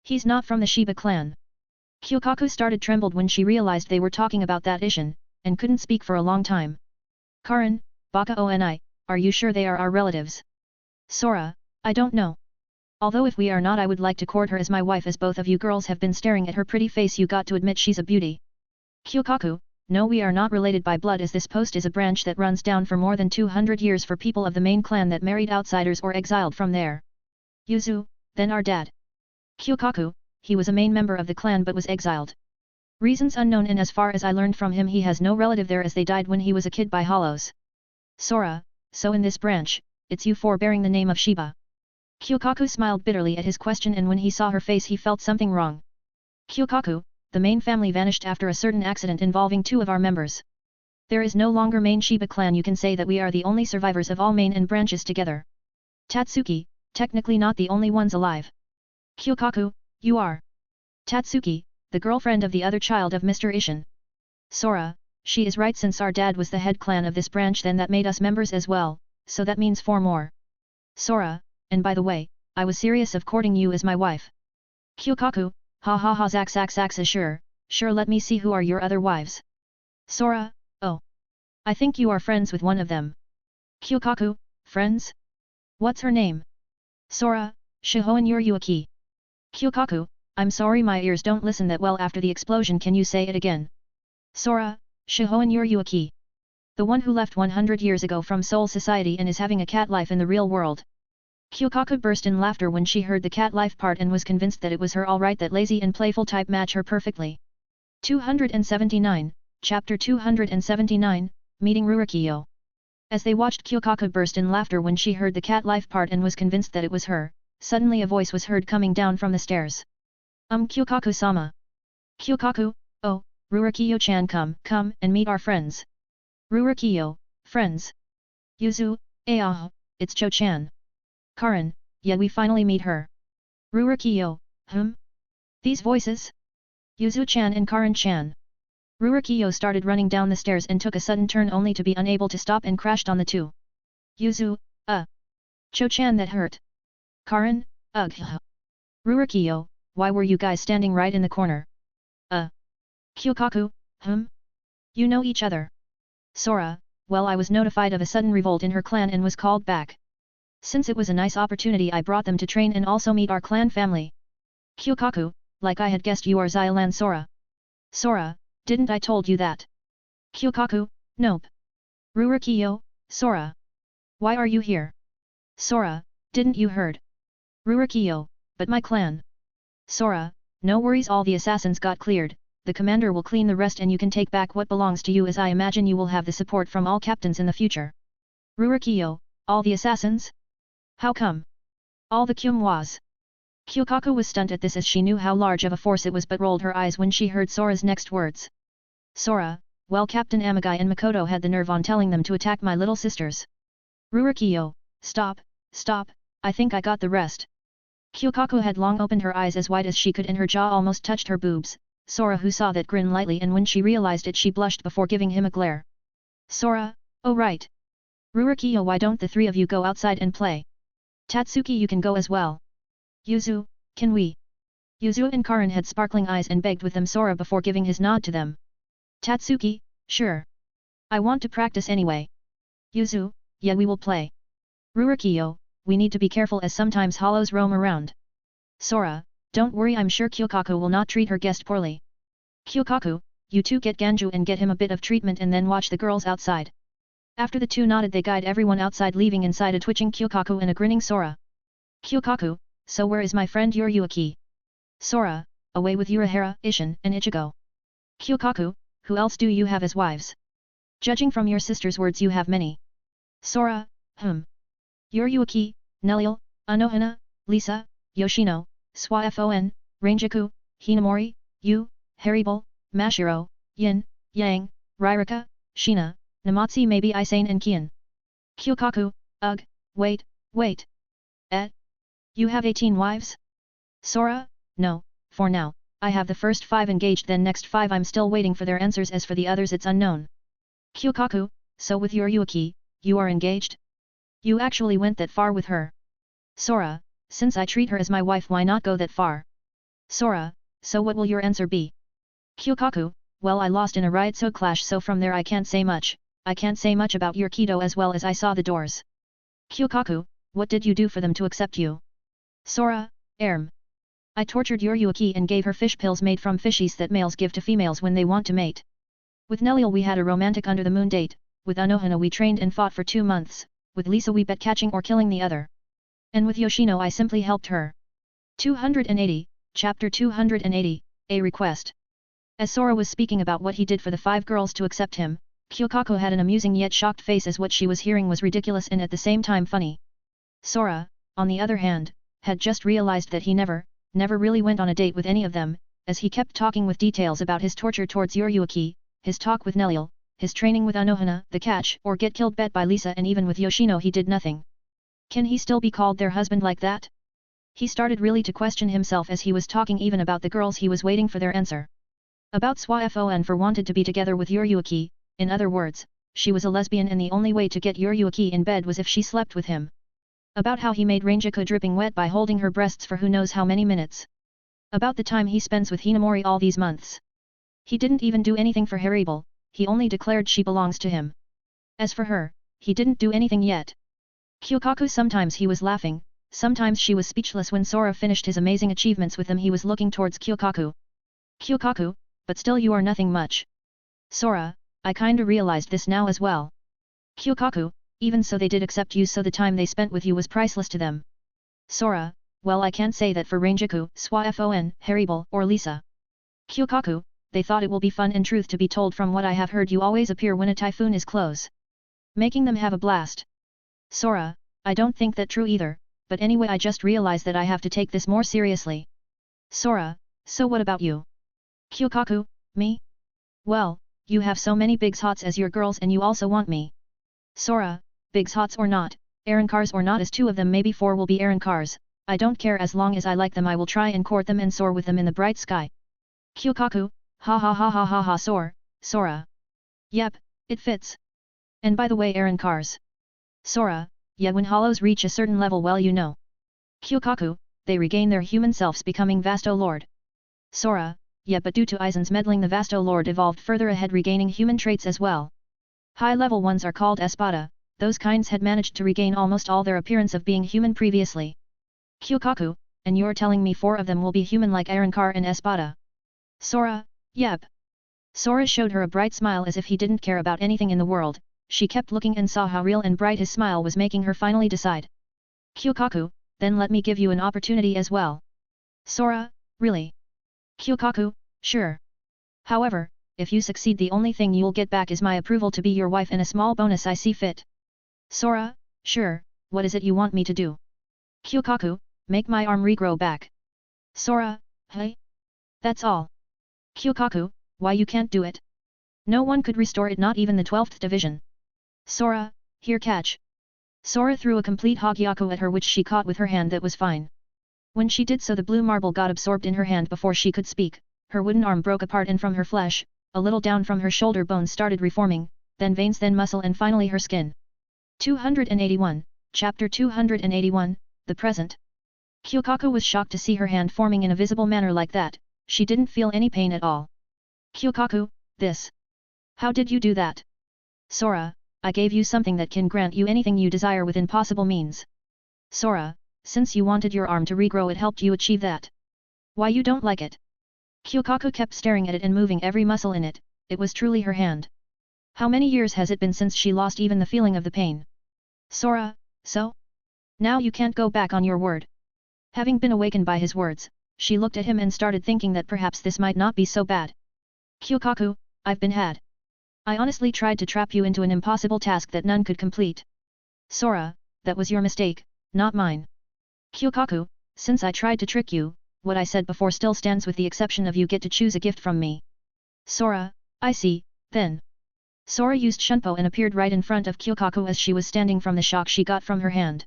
He's not from the Shiba clan. Kyukaku started trembled when she realized they were talking about that Ishin, and couldn't speak for a long time. Karin, Baka Oni, are you sure they are our relatives? Sora, I don't know. Although if we are not, I would like to court her as my wife, as both of you girls have been staring at her pretty face. You got to admit she's a beauty. Kyukaku, no, we are not related by blood, as this post is a branch that runs down for more than 200 years for people of the main clan that married outsiders or exiled from there. Yuzu, then our dad. Kyukaku, he was a main member of the clan but was exiled. Reasons unknown, and as far as I learned from him, he has no relative there as they died when he was a kid by hollows. Sora, so in this branch, it's you four bearing the name of Shiba. Kyukaku smiled bitterly at his question, and when he saw her face he felt something wrong. Kyukaku, the main family vanished after a certain accident involving two of our members. There is no longer main Shiba clan. You can say that we are the only survivors of all main and branches together. Tatsuki, technically not the only ones alive. Kyukaku, you are. Tatsuki, the girlfriend of the other child of Mr. Ishin. Sora, she is right, since our dad was the head clan of this branch, then that made us members as well, so that means 4 more. Sora, and by the way, I was serious of courting you as my wife. Kyukaku, ha ha ha, Zax, sure, let me see, who are your other wives? Sora, oh. I think you are friends with one of them. Kyukaku, friends? What's her name? Sora, Shihoan Yuryuaki. Kyukaku, I'm sorry, my ears don't listen that well after the explosion, can you say it again? Sora, Shihoan Yuryuaki. The one who left 100 years ago from Soul Society and is having a cat life in the real world. Kyukaku burst in laughter when she heard the cat life part and was convinced that it was her. Alright, that lazy and playful type match her perfectly. 279, Chapter 279, Meeting Rurokiyo. As they watched Kyukaku burst in laughter when she heard the cat life part and was convinced that it was her, suddenly a voice was heard coming down from the stairs. Kyukaku-sama. Kyukaku, oh, Rurokiyo-chan, come and meet our friends. Rurokiyo, friends. Yuzu, it's Cho-chan. Karin, yeah, we finally meet her. Rurokiyo, These voices? Yuzu-chan and Karin-chan. Rurokiyo started running down the stairs and took a sudden turn only to be unable to stop and crashed on the two. Yuzu, Cho-chan, that hurt. Karin, ugh. Rurokiyo, why were you guys standing right in the corner? Kyukaku, You know each other. Sora, well, I was notified of a sudden revolt in her clan and was called back. Since it was a nice opportunity, I brought them to train and also meet our clan family. Kyukaku, like I had guessed, you are Xylan Sora. Sora, didn't I told you that? Kyukaku, nope. Rurokiyo, Sora. Why are you here? Sora, didn't you heard? Rurokiyo, but my clan. Sora, no worries, all the assassins got cleared, the commander will clean the rest and you can take back what belongs to you, as I imagine you will have the support from all captains in the future. Rurokiyo, all the assassins? How come? All the Kyumwas. Kyukaku was stunned at this, as she knew how large of a force it was, but rolled her eyes when she heard Sora's next words. Sora, well, Captain Amagai and Makoto had the nerve on telling them to attack my little sisters. Rurokiyo, stop, I think I got the rest. Kyukaku had long opened her eyes as wide as she could and her jaw almost touched her boobs. Sora, who saw that, grinned lightly, and when she realized it she blushed before giving him a glare. Sora, oh right. Rurokiyo, why don't the 3 of you go outside and play? Tatsuki, you can go as well. Yuzu, can we? Yuzu and Karin had sparkling eyes and begged with them Sora before giving his nod to them. Tatsuki, sure. I want to practice anyway. Yuzu, yeah, we will play. Rurokiyo, we need to be careful as sometimes hollows roam around. Sora, don't worry, I'm sure Kyukaku will not treat her guest poorly. Kyukaku, you two get Ganju and get him a bit of treatment and then watch the girls outside. After the two nodded, they guide everyone outside, leaving inside a twitching Kyukaku and a grinning Sora. Kyukaku, so where is my friend Yuryuaki? Sora, away with Urahara, Ishin, and Ichigo. Kyukaku, who else do you have as wives? Judging from your sister's words, you have many. Sora, Yuryuaki, Neliel, Anohana, Lisa, Yoshino, Swafon, Ranjaku, Hinamori, Yu, Haribol, Mashiro, Yin, Yang, Ririka, Shina, Namatsu, maybe Isane and Kian. Kyukaku, ugh, wait. You have 18 wives? Sora, no, for now, I have the first 5 engaged, then next 5 I'm still waiting for their answers, as for the others it's unknown. Kyukaku, so with your Yuaki, you are engaged? You actually went that far with her? Sora, since I treat her as my wife, why not go that far? Sora, so what will your answer be? Kyukaku, well, I lost in a riot so clash, so from there I can't say much. I can't say much about your keto as well, as I saw the doors. Kyukaku, what did you do for them to accept you? Sora, I tortured your Yuaki and gave her fish pills made from fishies that males give to females when they want to mate. With Neliel we had a romantic under the moon date, with Anohana we trained and fought for 2 months, with Lisa we bet catching or killing the other. And with Yoshino I simply helped her. 280, Chapter 280, A Request. As Sora was speaking about what he did for the 5 girls to accept him, Kyukaku had an amusing yet shocked face, as what she was hearing was ridiculous and at the same time funny. Sora, on the other hand, had just realized that he never really went on a date with any of them, as he kept talking with details about his torture towards Yuaki, his talk with Neliel, his training with Anohana, the catch or get killed bet by Lisa, and even with Yoshino he did nothing. Can he still be called their husband like that? He started really to question himself as he was talking even about the girls he was waiting for their answer. About Swafon for wanted to be together with Yuaki, in other words, she was a lesbian and the only way to get Yuaki in bed was if she slept with him. About how he made Rangiku dripping wet by holding her breasts for who knows how many minutes. About the time he spends with Hinamori all these months. He didn't even do anything for Haribel, he only declared she belongs to him. As for her, he didn't do anything yet. Kyukaku, sometimes he was laughing, sometimes she was speechless. When Sora finished his amazing achievements with them he was looking towards Kyukaku. Kyukaku, but still you are nothing much. Sora, I kinda realized this now as well. Kyukaku, even so they did accept you, so the time they spent with you was priceless to them. Sora, well, I can't say that for Rangiku, Swafon, Haribel, or Lisa. Kyukaku, they thought it will be fun, and truth to be told, from what I have heard you always appear when a typhoon is close, making them have a blast. Sora, I don't think that true either, but anyway I just realized that I have to take this more seriously. Sora, so what about you? Kyukaku, me? Well, you have so many bigs hots as your girls and you also want me. Sora, bigs hots or not, Cars or not, as 2 of them maybe 4 will be Cars. I don't care, as long as I like them I will try and court them and soar with them in the bright sky. Kyukaku, ha ha ha ha ha ha, Sora. Yep, it fits. And by the way, Cars. Sora, yeah, when hollows reach a certain level, well, you know. Kyukaku, they regain their human selves, becoming Vasto Lord. Sora, yeah, but due to Aizen's meddling the Vasto Lord evolved further ahead, regaining human traits as well. High-level ones are called Espada, those kinds had managed to regain almost all their appearance of being human previously. Kyukaku, and you're telling me 4 of them will be human like Car and Espada? Sora, yep. Sora showed her a bright smile as if he didn't care about anything in the world. She kept looking and saw how real and bright his smile was, making her finally decide. Kyukaku, then let me give you an opportunity as well. Sora, really? Kyukaku, sure. However, if you succeed, the only thing you'll get back is my approval to be your wife and a small bonus I see fit. Sora, sure, what is it you want me to do? Kyukaku, make my arm regrow back. Sora, hey? That's all. Kyukaku, why you can't do it? No one could restore it, not even the 12th division. Sora, here, catch. Sora threw a complete Hogyaku at her, which she caught with her hand. That was fine. When she did so, the blue marble got absorbed in her hand before she could speak. Her wooden arm broke apart, and from her flesh, a little down from her shoulder bones started reforming, then veins, then muscle, and finally her skin. 281, Chapter 281, The Present. Kyukaku was shocked to see her hand forming in a visible manner like that. She didn't feel any pain at all. Kyukaku, this. How did you do that? Sora, I gave you something that can grant you anything you desire within possible means. Sora, since you wanted your arm to regrow, it helped you achieve that. Why you don't like it? Kyukaku kept staring at it and moving every muscle in it. It was truly her hand. How many years has it been since she lost even the feeling of the pain? Sora, so? Now you can't go back on your word. Having been awakened by his words, she looked at him and started thinking that perhaps this might not be so bad. Kyukaku, I've been had. I honestly tried to trap you into an impossible task that none could complete. Sora, that was your mistake, not mine. Kyukaku, since I tried to trick you, what I said before still stands, with the exception of you get to choose a gift from me. Sora, I see, then. Sora used Shunpo and appeared right in front of Kyukaku as she was standing from the shock she got from her hand.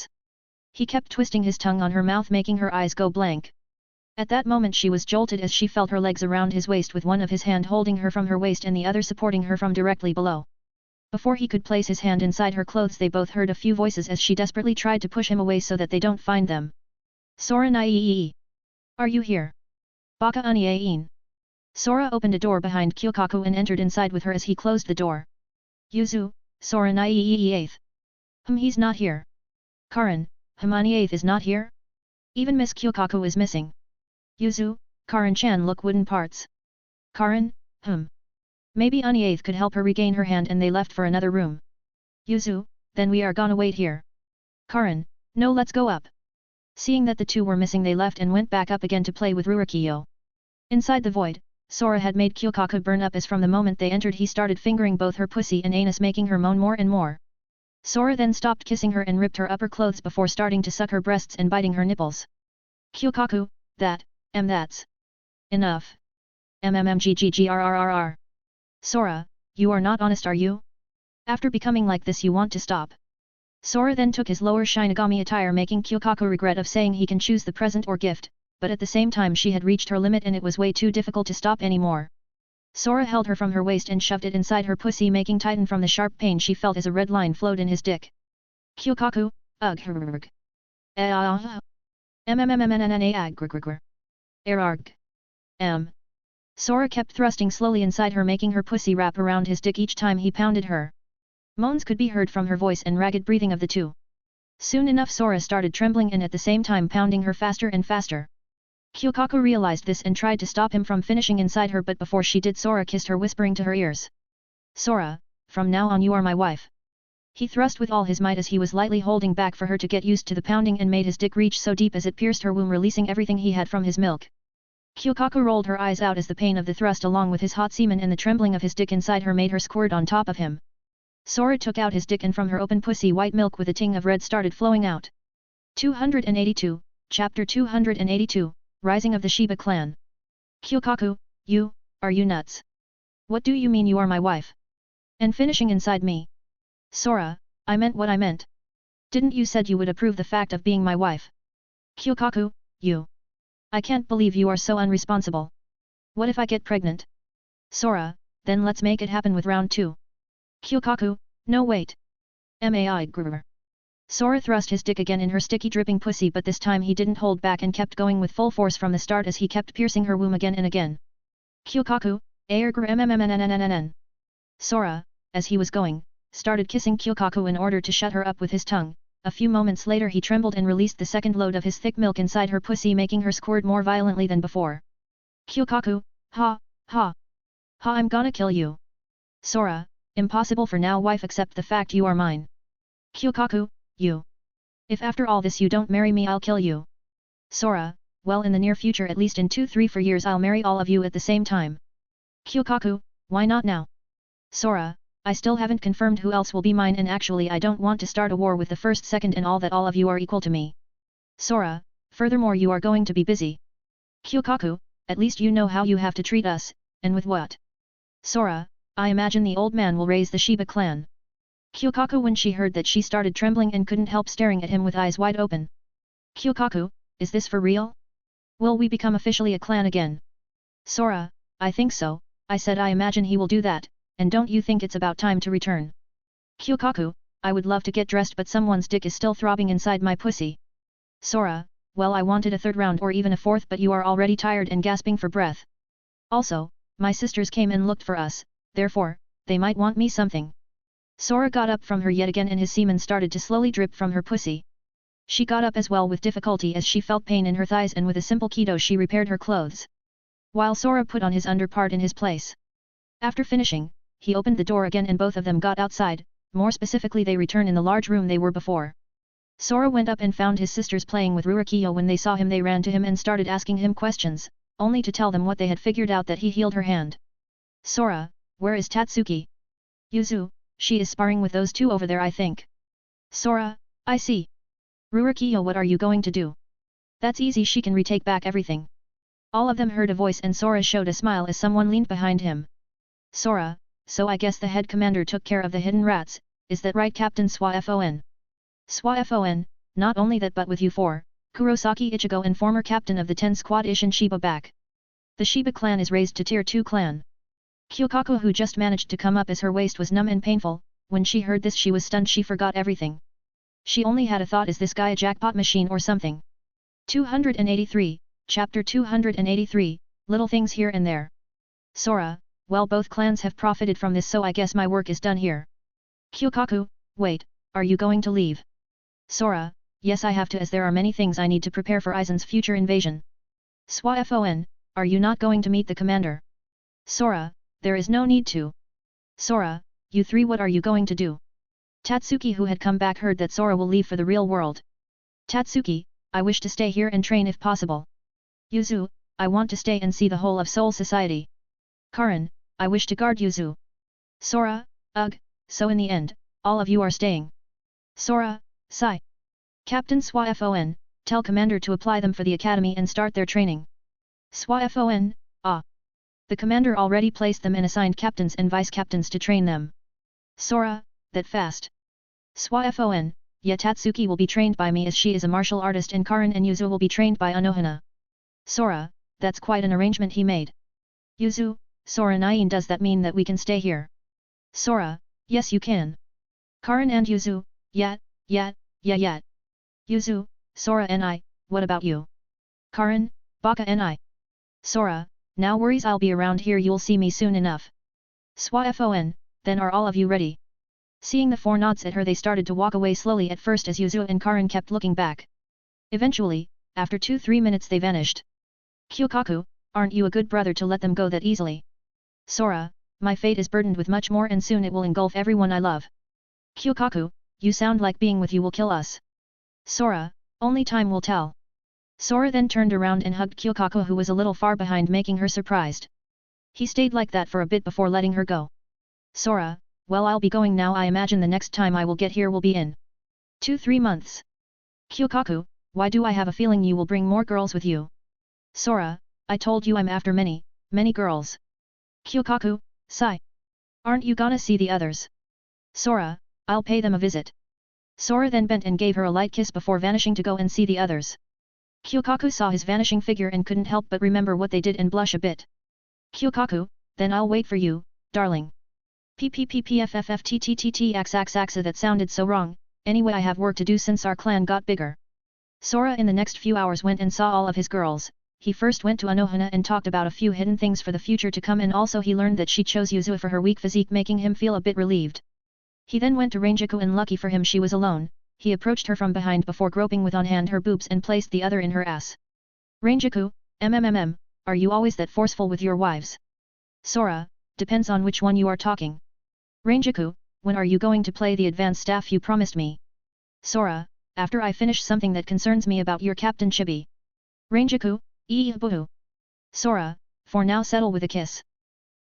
this. He kept twisting his tongue on her mouth, making her eyes go blank. At that moment she was jolted as she felt her legs around his waist, with one of his hand holding her from her waist and the other supporting her from directly below. Before he could place his hand inside her clothes, they both heard a few voices as she desperately tried to push him away so that they don't find them. Sora Naiii. Are you here? Baka Uniein. Sora opened a door behind Kyokaku and entered inside with her as he closed the door. Yuzu, Sora Naiii. He's not here. Karan, Hamani is not here? Even Miss Kyokaku is missing. Yuzu, Karan-chan look wooden parts. Karan, Maybe Unieath could help her regain her hand, and they left for another room. Yuzu, then we are gonna wait here. Karan, no, let's go up. Seeing that the two were missing, they left and went back up again to play with Rurokiyo. Inside the void, Sora had made Kyokaku burn up as from the moment they entered he started fingering both her pussy and anus, making her moan more and more. Sora then stopped kissing her and ripped her upper clothes before starting to suck her breasts and biting her nipples. Kyokaku, that's enough. MMMGGGRRRR. Sora, you are not honest, are you? After becoming like this you want to stop. Sora then took his lower Shinigami attire, making Kyokaku regret of saying he can choose the present or gift, but at the same time she had reached her limit and it was way too difficult to stop anymore. Sora held her from her waist and shoved it inside her pussy, making tighten from the sharp pain she felt as a red line flowed in his dick. Kyokaku, ugh. Erarg. Sora kept thrusting slowly inside her, making her pussy wrap around his dick each time he pounded her. Moans could be heard from her voice and ragged breathing of the two. Soon enough Sora started trembling and at the same time pounding her faster and faster. Kyokaku realized this and tried to stop him from finishing inside her, but before she did Sora kissed her, whispering to her ears. Sora, from now on you are my wife. He thrust with all his might as he was lightly holding back for her to get used to the pounding and made his dick reach so deep as it pierced her womb, releasing everything he had from his milk. Kyokaku rolled her eyes out as the pain of the thrust along with his hot semen and the trembling of his dick inside her made her squirt on top of him. Sora took out his dick and from her open pussy white milk with a ting of red started flowing out. 282, Chapter 282, Rising of the Shiba Clan. Kyokaku, are you nuts? What do you mean you are my wife? And finishing inside me? Sora, I meant what I meant. Didn't you said you would approve the fact of being my wife? Kyokaku, I can't believe you are so unresponsible. What if I get pregnant? Sora, then let's make it happen with round 2. Kyokaku, no wait. Mai grr. Sora thrust his dick again in her sticky dripping pussy, but this time he didn't hold back and kept going with full force from the start as he kept piercing her womb again and again. Kyokaku, grr. Sora, as he was going, started kissing Kyokaku in order to shut her up with his tongue. A few moments later he trembled and released the second load of his thick milk inside her pussy, making her squirt more violently than before. Kyokaku, ha, I'm gonna kill you. Sora, impossible for now wife, accept the fact you are mine. Kyokaku, if after all this you don't marry me I'll kill you. Sora, well in the near future, at least in 2-3-4 years I'll marry all of you at the same time. Kyokaku, why not now? Sora, I still haven't confirmed who else will be mine, and actually I don't want to start a war with the first, second and all that. All of you are equal to me. Sora, furthermore you are going to be busy. Kyokaku, at least you know how you have to treat us, and with what? Sora, I imagine the old man will raise the Shiba clan. Kyokaku, when she heard that she started trembling and couldn't help staring at him with eyes wide open. Kyokaku, is this for real? Will we become officially a clan again? Sora, I think so, I said I imagine he will do that. And don't you think it's about time to return? Kyokaku, I would love to get dressed, but someone's dick is still throbbing inside my pussy. Sora, well I wanted a third round or even a fourth, but you are already tired and gasping for breath. Also, my sisters came and looked for us, therefore, they might want me something. Sora got up from her yet again and his semen started to slowly drip from her pussy. She got up as well with difficulty as she felt pain in her thighs, and with a simple keto she repaired her clothes. While Sora put on his underpart in his place. After finishing, he opened the door again and both of them got outside, more specifically they returned in the large room they were before. Sora went up and found his sisters playing with Rurokiyo. When they saw him they ran to him and started asking him questions, only to tell them what they had figured out, that he healed her hand. Sora, where is Tatsuki? Yuzu, she is sparring with those two over there I think. Sora, I see. Rurokiyo, what are you going to do? That's easy, she can retake back everything. All of them heard a voice and Sora showed a smile as someone leaned behind him. Sora, so I guess the head commander took care of the hidden rats, is that right, Captain Swafon? Swafon, not only that but with you four, Kurosaki Ichigo and former captain of the 10 squad Ishin Shiba back. The Shiba clan is raised to tier 2 clan. Kyokaku, who just managed to come up as her waist was numb and painful, when she heard this she was stunned, she forgot everything. She only had a thought, is this guy a jackpot machine or something? 283, Chapter 283, Little Things Here and There. Sora, well, both clans have profited from this, so I guess my work is done here. Kyokaku, wait, are you going to leave? Sora, yes, I have to, as there are many things I need to prepare for Aizen's future invasion. Swafon, are you not going to meet the commander? Sora, there is no need to. Sora, you three, what are you going to do? Tatsuki, who had come back, heard that Sora will leave for the real world. Tatsuki, I wish to stay here and train if possible. Yuzu, I want to stay and see the whole of Soul Society. Karin, I wish to guard Yuzu. Sora, ugh, so in the end, all of you are staying. Sora, sigh. Captain Swafon, tell Commander to apply them for the academy and start their training. Swafon, ah. The commander already placed them and assigned captains and vice-captains to train them. Sora, that fast. Swafon, yeah, Tatsuki will be trained by me as she is a martial artist, and Karin and Yuzu will be trained by Anohana. Sora, that's quite an arrangement he made. Yuzu, Sora Nine, does that mean that we can stay here? Sora, yes you can. Karin and Yuzu, yeah. Yuzu, Sora and I, what about you? Karin, Baka and I. Sora, no worries, I'll be around here, you'll see me soon enough. Swafon, then are all of you ready? Seeing the four nods at her, they started to walk away slowly at first as Yuzu and Karin kept looking back. Eventually, after 2-3 minutes they vanished. Kyokaku, aren't you a good brother to let them go that easily? Sora, my fate is burdened with much more and soon it will engulf everyone I love. Kyokaku, you sound like being with you will kill us. Sora, only time will tell. Sora then turned around and hugged Kyokaku, who was a little far behind, making her surprised. He stayed like that for a bit before letting her go. Sora, well, I'll be going now, I imagine the next time I will get here will be in 2-3 months. Kyokaku, why do I have a feeling you will bring more girls with you? Sora, I told you I'm after many girls. Kyokaku, sigh. Aren't you gonna see the others? Sora, I'll pay them a visit. Sora then bent and gave her a light kiss before vanishing to go and see the others. Kyokaku saw his vanishing figure and couldn't help but remember what they did and blush a bit. Kyokaku, then I'll wait for you, darling. PPPPFFFTTTTXXXA, that sounded so wrong, anyway I have work to do since our clan got bigger. Sora in the next few hours went and saw all of his girls. He first went to Anohana and talked about a few hidden things for the future to come, and also he learned that she chose Yuzu for her weak physique, making him feel a bit relieved. He then went to Rangiku, and lucky for him she was alone. He approached her from behind before groping with one hand her boobs and placed the other in her ass. Rangiku, are you always that forceful with your wives? Sora, depends on which one you are talking. Rangiku, when are you going to play the advanced staff you promised me? Sora, after I finish something that concerns me about your Captain Chibi. Rangiku, boo. Sora, for now settle with a kiss.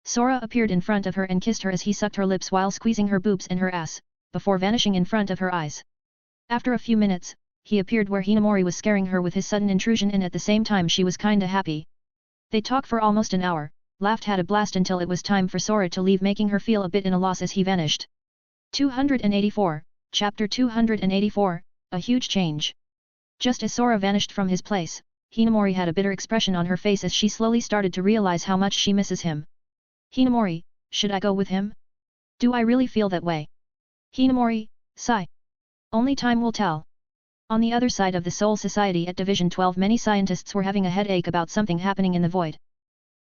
Sora appeared in front of her and kissed her as he sucked her lips while squeezing her boobs and her ass, before vanishing in front of her eyes. After a few minutes, he appeared where Hinamori was scaring her with his sudden intrusion, and at the same time she was kinda happy. They talked for almost an hour, laughed, had a blast until it was time for Sora to leave, making her feel a bit in a loss as he vanished. 284, Chapter 284, A Huge Change. Just as Sora vanished from his place, Hinamori had a bitter expression on her face as she slowly started to realize how much she misses him. Hinamori, should I go with him? Do I really feel that way? Hinamori, sigh. Only time will tell. On the other side of the Soul Society at Division 12, many scientists were having a headache about something happening in the void.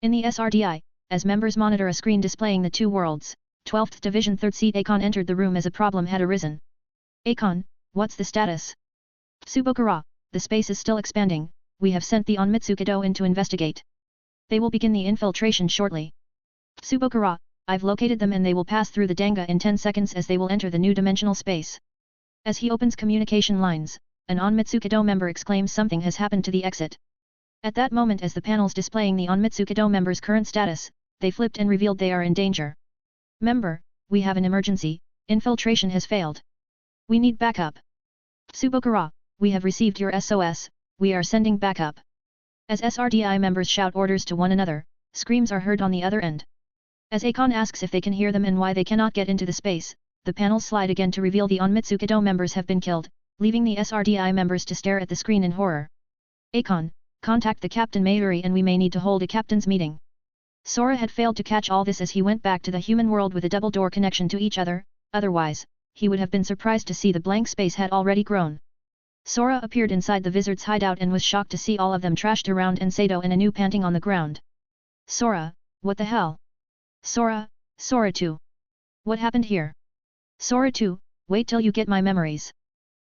In the SRDI, as members monitor a screen displaying the two worlds, 12th Division 3rd Seat Akon entered the room as a problem had arisen. Akon, what's the status? Tsubokura, the space is still expanding, we have sent the Onmitsukido in to investigate. They will begin the infiltration shortly. Tsubokura, I've located them and they will pass through the Danga in 10 seconds as they will enter the new dimensional space. As he opens communication lines, an Onmitsukido member exclaims something has happened to the exit. At that moment, as the panels displaying the Onmitsukido member's current status, they flipped and revealed they are in danger. Member, we have an emergency, infiltration has failed. We need backup. Tsubokura, we have received your SOS, we are sending backup. As SRDI members shout orders to one another, screams are heard on the other end. As Akon asks if they can hear them and why they cannot get into the space, the panels slide again to reveal the Onmitsukido members have been killed, leaving the SRDI members to stare at the screen in horror. Akon, contact the Captain Mayuri and we may need to hold a captain's meeting. Sora had failed to catch all this as he went back to the human world with a double door connection to each other, otherwise, he would have been surprised to see the blank space had already grown. Sora appeared inside the wizard's hideout and was shocked to see all of them trashed around and Sato and Anu panting on the ground. Sora, what the hell? Sora, Sora 2. What happened here? Sora 2, wait till you get my memories.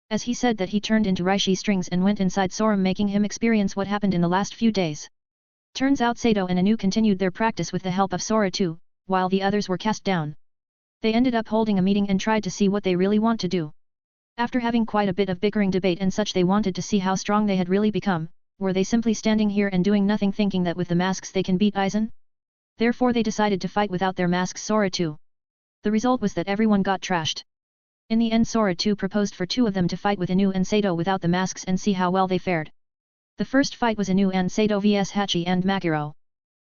As he said that he turned into Reishi strings and went inside Sora making him experience what happened in the last few days. Turns out Sato and Anu continued their practice with the help of Sora 2, while the others were cast down. They ended up holding a meeting and tried to see what they really want to do. After having quite a bit of bickering debate and such they wanted to see how strong they had really become, were they simply standing here and doing nothing thinking that with the masks they can beat Aizen? Therefore they decided to fight without their masks Sora 2. The result was that everyone got trashed. In the end Sora 2 proposed for two of them to fight with Anu and Sato without the masks and see how well they fared. The first fight was Anu and Sato vs Hachi and Makiro.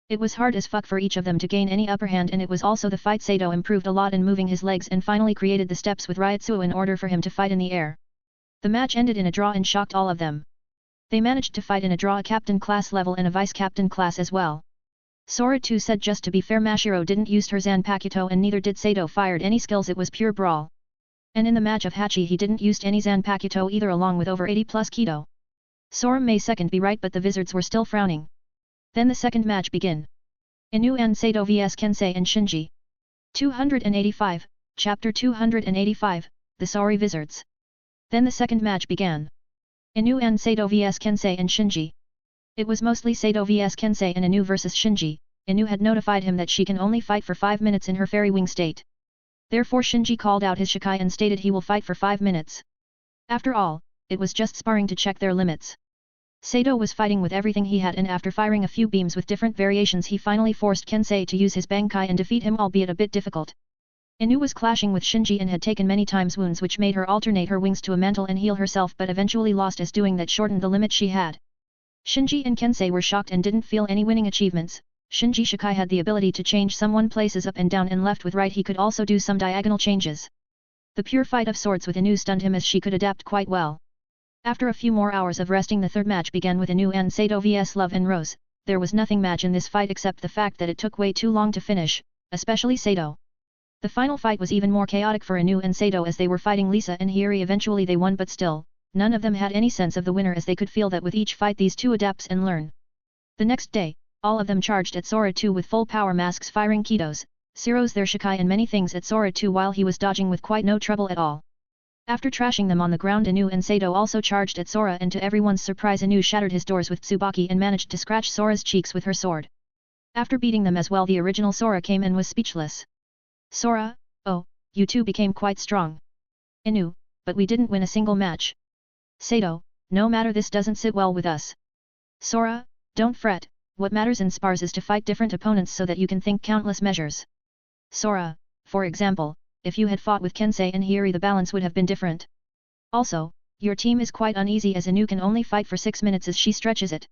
It was hard as fuck for each of them to gain any upper hand and it was also the fight Sato improved a lot in moving his legs and finally created the steps with Ryutsu in order for him to fight in the air. The match ended in a draw and shocked all of them. They managed to fight in a draw a captain class level and a vice captain class as well. Sora 2 said just to be fair Mashiro didn't use her Zanpakuto and neither did Sato fired any skills, it was pure brawl. And in the match of Hachi he didn't used any Zanpakuto either along with over 80 plus Kido. Sora may second be right but the wizards were still frowning. Then the second match begin. Inu and Sato vs Kensei and Shinji. 285, Chapter 285, The Sorry Wizards. Then the second match began. Inu and Sato vs Kensei and Shinji. It was mostly Sato vs Kensei and Inu vs Shinji. Inu had notified him that she can only fight for 5 minutes in her fairy wing state. Therefore Shinji called out his Shikai and stated he will fight for 5 minutes. After all, it was just sparring to check their limits. Sato was fighting with everything he had and after firing a few beams with different variations he finally forced Kensei to use his Bankai and defeat him, albeit a bit difficult. Inu was clashing with Shinji and had taken many times wounds which made her alternate her wings to a mantle and heal herself but eventually lost as doing that shortened the limit she had. Shinji and Kensei were shocked and didn't feel any winning achievements. Shinji Shikai had the ability to change someone places up and down and left with right, he could also do some diagonal changes. The pure fight of swords with Inu stunned him as she could adapt quite well. After a few more hours of resting the third match began with Inu and Sato vs Love and Rose. There was nothing match in this fight except the fact that it took way too long to finish, especially Sato. The final fight was even more chaotic for Inu and Sato as they were fighting Lisa and Hiri. Eventually they won but still, none of them had any sense of the winner as they could feel that with each fight these two adapts and learn. The next day, all of them charged at Sora 2 with full power masks firing Kidos, Zeros their Shikai and many things at Sora 2 while he was dodging with quite no trouble at all. After trashing them on the ground Inu and Sato also charged at Sora and to everyone's surprise Inu shattered his doors with Tsubaki and managed to scratch Sora's cheeks with her sword. After beating them as well the original Sora came and was speechless. Sora, oh, you two became quite strong. Inu, but we didn't win a single match. Sato, no matter, this doesn't sit well with us. Sora, don't fret, what matters in spars is to fight different opponents so that you can think countless measures. Sora, for example, if you had fought with Kensei and Hiri the balance would have been different. Also, your team is quite uneasy as Inu can only fight for 6 minutes as she stretches it.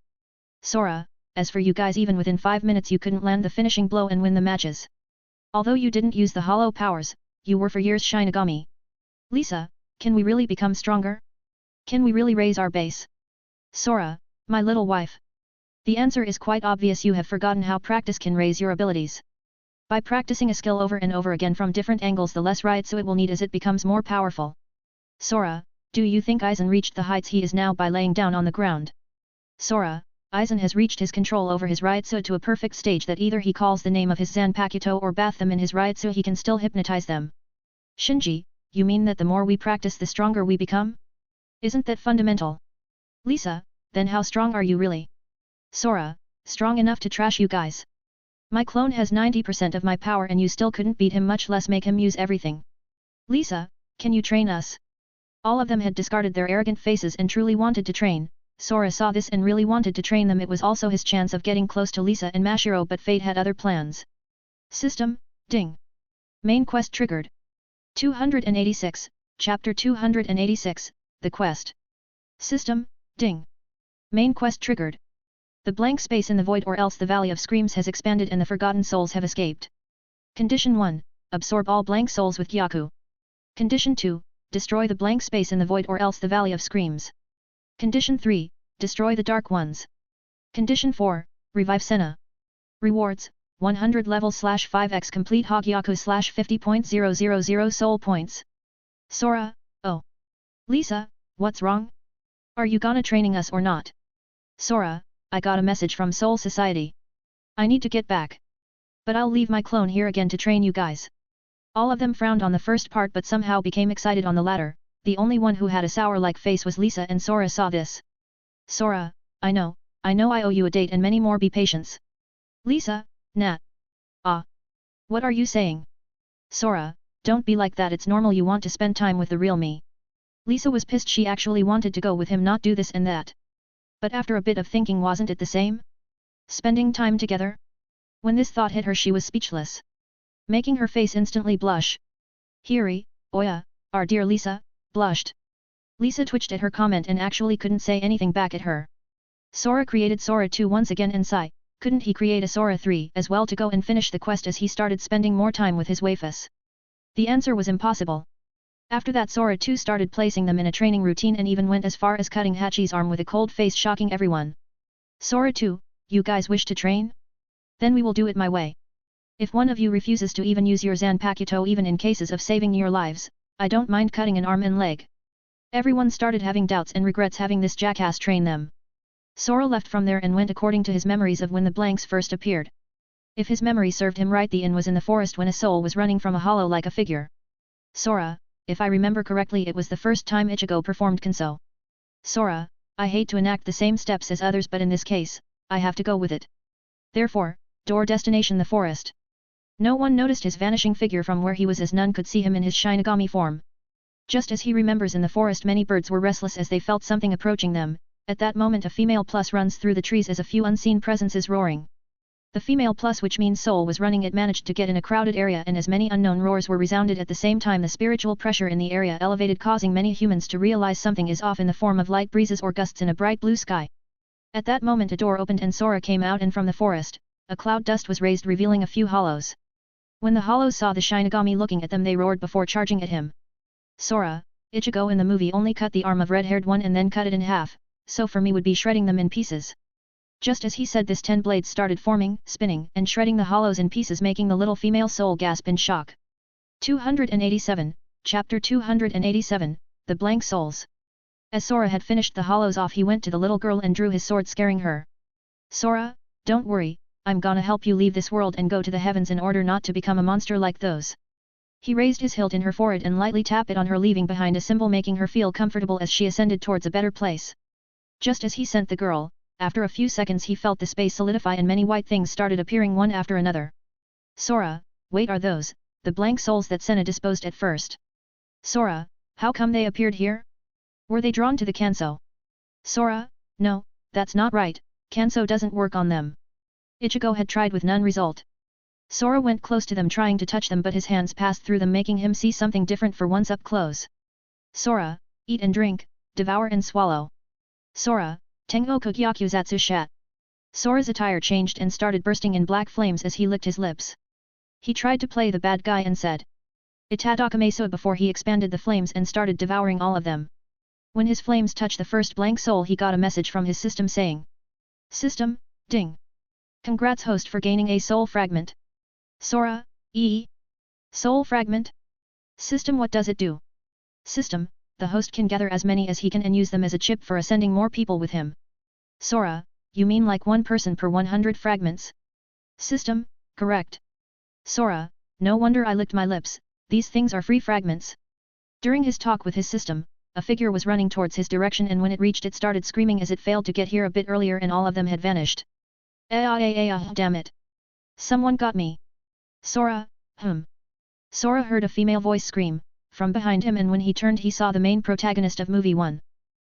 Sora, as for you guys, even within 5 minutes you couldn't land the finishing blow and win the matches. Although you didn't use the hollow powers, you were for years Shinigami. Lisa, can we really become stronger? Can we really raise our base? Sora, my little wife. The answer is quite obvious, you have forgotten how practice can raise your abilities. By practicing a skill over and over again from different angles the less Ryutsu it will need as it becomes more powerful. Sora, do you think Aizen reached the heights he is now by laying down on the ground? Sora, Aizen has reached his control over his Ryutsu to a perfect stage that either he calls the name of his Zanpakuto or bath them in his Ryutsu he can still hypnotize them. Shinji, you mean that the more we practice the stronger we become? Isn't that fundamental? Lisa, then how strong are you really? Sora, strong enough to trash you guys. My clone has 90% of my power and you still couldn't beat him, much less make him use everything. Lisa, can you train us? All of them had discarded their arrogant faces and truly wanted to train. Sora saw this and really wanted to train them. It was also his chance of getting close to Lisa and Mashiro, but fate had other plans. System, ding. Main quest triggered. 286, Chapter 286, The Quest. System, ding. Main quest triggered. The blank space in the void or else the Valley of Screams has expanded and the forgotten souls have escaped. Condition 1, absorb all blank souls with Gyaku. Condition 2, destroy the blank space in the void or else the Valley of Screams. Condition 3, destroy the dark ones. Condition 4, revive Senna. Rewards, 100 level /5x complete Hogyaku /50.000 soul points. Sora, oh. Lisa, what's wrong? Are you gonna training us or not? Sora, I got a message from Soul Society. I need to get back. But I'll leave my clone here again to train you guys. All of them frowned on the first part but somehow became excited on the latter. The only one who had a sour-like face was Lisa and Sora saw this. Sora, I know I owe you a date and many more, be patient. Lisa, Nat. Ah. What are you saying? Sora, don't be like that, it's normal you want to spend time with the real me. Lisa was pissed, she actually wanted to go with him, not do this and that. But after a bit of thinking, wasn't it the same? Spending time together? When this thought hit her she was speechless, making her face instantly blush. Hiri, Oya, our dear Lisa, blushed. Lisa twitched at her comment and actually couldn't say anything back at her. Sora created Sora 2 once again and sigh, couldn't he create a Sora 3 as well to go and finish the quest as he started spending more time with his waifus? The answer was impossible. After that Sora 2 started placing them in a training routine and even went as far as cutting Hachi's arm with a cold face, shocking everyone. Sora 2, you guys wish to train? Then we will do it my way. If one of you refuses to even use your Zanpakuto even in cases of saving your lives, I don't mind cutting an arm and leg. Everyone started having doubts and regrets having this jackass train them. Sora left from there and went according to his memories of when the blanks first appeared. If his memory served him right, the inn was in the forest when a soul was running from a hollow like a figure. Sora, if I remember correctly, it was the first time Ichigo performed Kenso. Sora, I hate to enact the same steps as others, but in this case, I have to go with it. Therefore, door destination the forest. No one noticed his vanishing figure from where he was, as none could see him in his Shinigami form. Just as he remembers, in the forest many birds were restless as they felt something approaching them. At that moment a female plus runs through the trees as a few unseen presences roaring. The female plus, which means soul, was running. It managed to get in a crowded area and as many unknown roars were resounded at the same time, the spiritual pressure in the area elevated, causing many humans to realize something is off in the form of light breezes or gusts in a bright blue sky. At that moment a door opened and Sora came out, and from the forest, a cloud dust was raised revealing a few hollows. When the hollows saw the Shinigami looking at them, they roared before charging at him. Sora, Ichigo in the movie only cut the arm of red-haired one and then cut it in half, so for me would be shredding them in pieces. Just as he said this, 10 blades started forming, spinning, and shredding the hollows in pieces, making the little female soul gasp in shock. 287, Chapter 287, The Blank Souls. As Sora had finished the hollows off, he went to the little girl and drew his sword, scaring her. Sora, don't worry, I'm gonna help you leave this world and go to the heavens in order not to become a monster like those. He raised his hilt in her forehead and lightly tapped it on her, leaving behind a symbol, making her feel comfortable as she ascended towards a better place. Just as he sent the girl, after a few seconds he felt the space solidify and many white things started appearing one after another. Sora, wait, are those the blank souls that Senna disposed at first? Sora, how come they appeared here? Were they drawn to the Kanso? Sora, no, that's not right, Kanso doesn't work on them. Ichigo had tried with none result. Sora went close to them trying to touch them, but his hands passed through them, making him see something different for once up close. Sora, eat and drink, devour and swallow. Sora, Tengo Kogyakuzatsu shat. Sora's attire changed and started bursting in black flames as he licked his lips. He tried to play the bad guy and said Itadakameso before he expanded the flames and started devouring all of them. When his flames touched the first blank soul, he got a message from his system saying, System, ding. Congrats host for gaining a soul fragment. Sora, soul fragment? System, what does it do? System, the host can gather as many as he can and use them as a chip for ascending more people with him. Sora, you mean like one person per 100 fragments? System, correct. Sora, no wonder I licked my lips, these things are free fragments. During his talk with his system, a figure was running towards his direction, and when it reached it started screaming as it failed to get here a bit earlier and all of them had vanished. Damn it. Someone got me. Sora, Sora heard a female voice scream from behind him, and when he turned he saw the main protagonist of movie 1.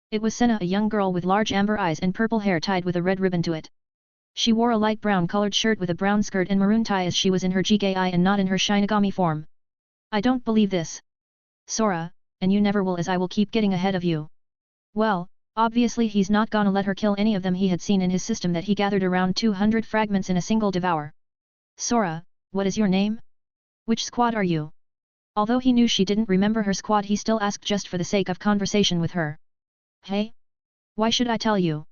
It was Senna, a young girl with large amber eyes and purple hair tied with a red ribbon to it. She wore a light brown colored shirt with a brown skirt and maroon tie, as she was in her Jikei and not in her Shinigami form. I don't believe this. Sora, and you never will, as I will keep getting ahead of you. Well, Obviously he's not gonna let her kill any of them. He had seen in his system that he gathered around 200 fragments in a single devour. Sora, what is your name? Which squad are you? Although he knew she didn't remember her squad, he still asked just for the sake of conversation with her. Hey? Why should I tell you?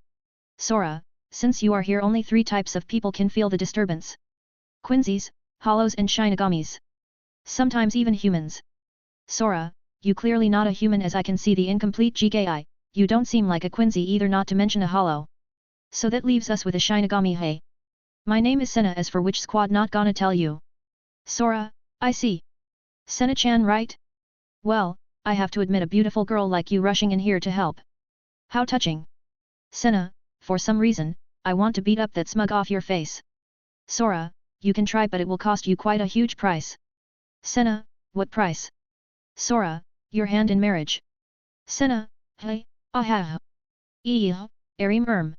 Sora, since you are here, only 3 types of people can feel the disturbance. Quincy's, Hollows and Shinagamis. Sometimes even humans. Sora, you clearly not a human as I can see the incomplete GKI, you don't seem like a Quincy either, not to mention a Hollow. So that leaves us with a Shinigami. Hey. My name is Senna, as for which squad not gonna tell you. Sora, I see. Senna-chan, right? Well, I have to admit, a beautiful girl like you rushing in here to help. How touching. Senna, for some reason, I want to beat up that smug off your face. Sora, you can try, but it will cost you quite a huge price. Senna, what price? Sora, your hand in marriage. Senna, hey, ah. Erim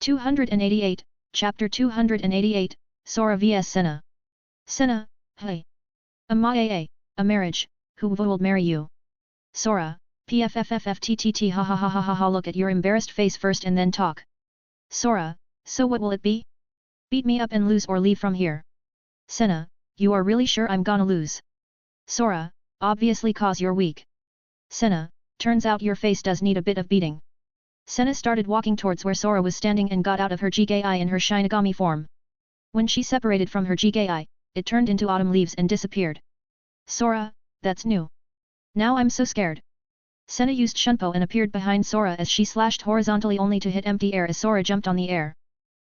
288, Chapter 288, Sora vs Senna. Senna, hey. A marriage, who will marry you? Sora, pfffftttt ha ha ha ha ha ha, look at your embarrassed face first and then talk. Sora, so what will it be? Beat me up and lose or leave from here. Senna, you are really sure I'm gonna lose? Sora, obviously cause you're weak. Senna, turns out your face does need a bit of beating. Senna started walking towards where Sora was standing and got out of her GKI in her Shinigami form. When she separated from her GKI, it turned into autumn leaves and disappeared. Sora, that's new. Now I'm so scared. Senna used Shunpo and appeared behind Sora as she slashed horizontally only to hit empty air as Sora jumped on the air.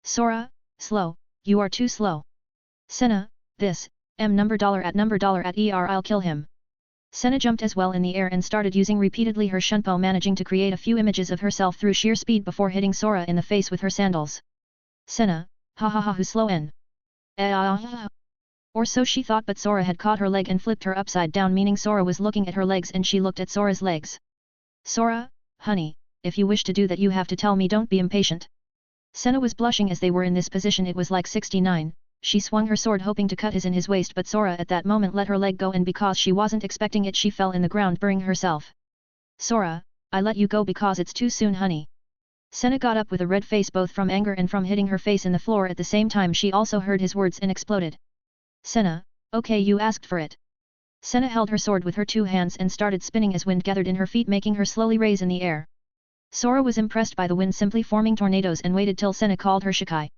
Sora, slow, you are too slow. Senna, this, number dollar at I'll kill him. Senna jumped as well in the air and started using repeatedly her Shunpo, managing to create a few images of herself through sheer speed before hitting Sora in the face with her sandals. Senna, ha ha ha, who slow n. Or so she thought, but Sora had caught her leg and flipped her upside down, meaning Sora was looking at her legs and she looked at Sora's legs. Sora, honey, if you wish to do that you have to tell me, don't be impatient. Senna was blushing as they were in this position. It was like 69, she swung her sword hoping to cut his waist, but Sora at that moment let her leg go, and because she wasn't expecting it she fell in the ground, burying herself. Sora, I let you go because it's too soon, honey. Senna got up with a red face both from anger and from hitting her face in the floor at the same time. She also heard his words and exploded. Senna, okay, you asked for it. Senna held her sword with her 2 hands and started spinning as wind gathered in her feet, making her slowly raise in the air. Sora was impressed by the wind simply forming tornadoes and waited till Senna called her Shikai.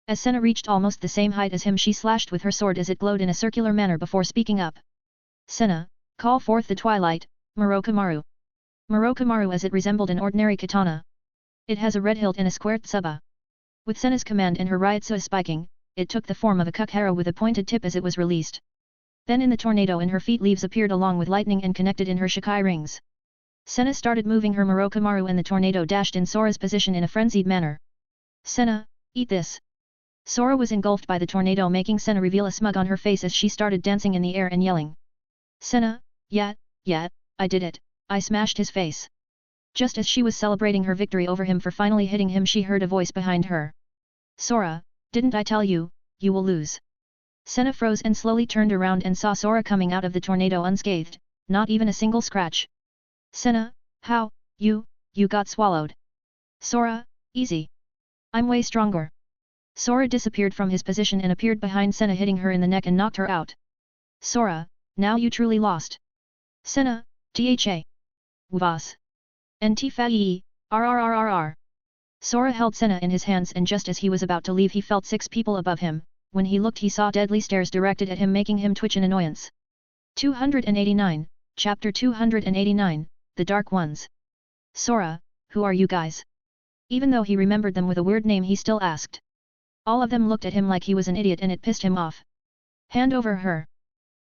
As Senna reached almost the same height as him, she slashed with her sword as it glowed in a circular manner before speaking up. Senna, call forth the twilight, Morokumaru. Morokumaru, as it resembled an ordinary katana. It has a red hilt and a square tsuba. With Senna's command and her Ryutsu spiking, it took the form of a kukehara with a pointed tip as it was released. Then in the tornado in her feet, leaves appeared along with lightning and connected in her Shikai rings. Senna started moving her Morokumaru and the tornado dashed in Sora's position in a frenzied manner. Senna, eat this. Sora was engulfed by the tornado, making Senna reveal a smug on her face as she started dancing in the air and yelling. Senna, yeah, I did it, I smashed his face. Just as she was celebrating her victory over him for finally hitting him, she heard a voice behind her. Sora, didn't I tell you, you will lose. Senna froze and slowly turned around and saw Sora coming out of the tornado unscathed, not even a single scratch. Senna, how, you got swallowed. Sora, easy. I'm way stronger. Sora disappeared from his position and appeared behind Senna, hitting her in the neck and knocked her out. Sora, now you truly lost. Senna, tha. Wvas. Nt fai, rrrrrr. Sora held Senna in his hands, and just as he was about to leave he felt 6 people above him. When he looked he saw deadly stares directed at him, making him twitch in annoyance. 289, Chapter 289, The Dark Ones. Sora, who are you guys? Even though he remembered them with a weird name, he still asked. All of them looked at him like he was an idiot and it pissed him off. Hand over her.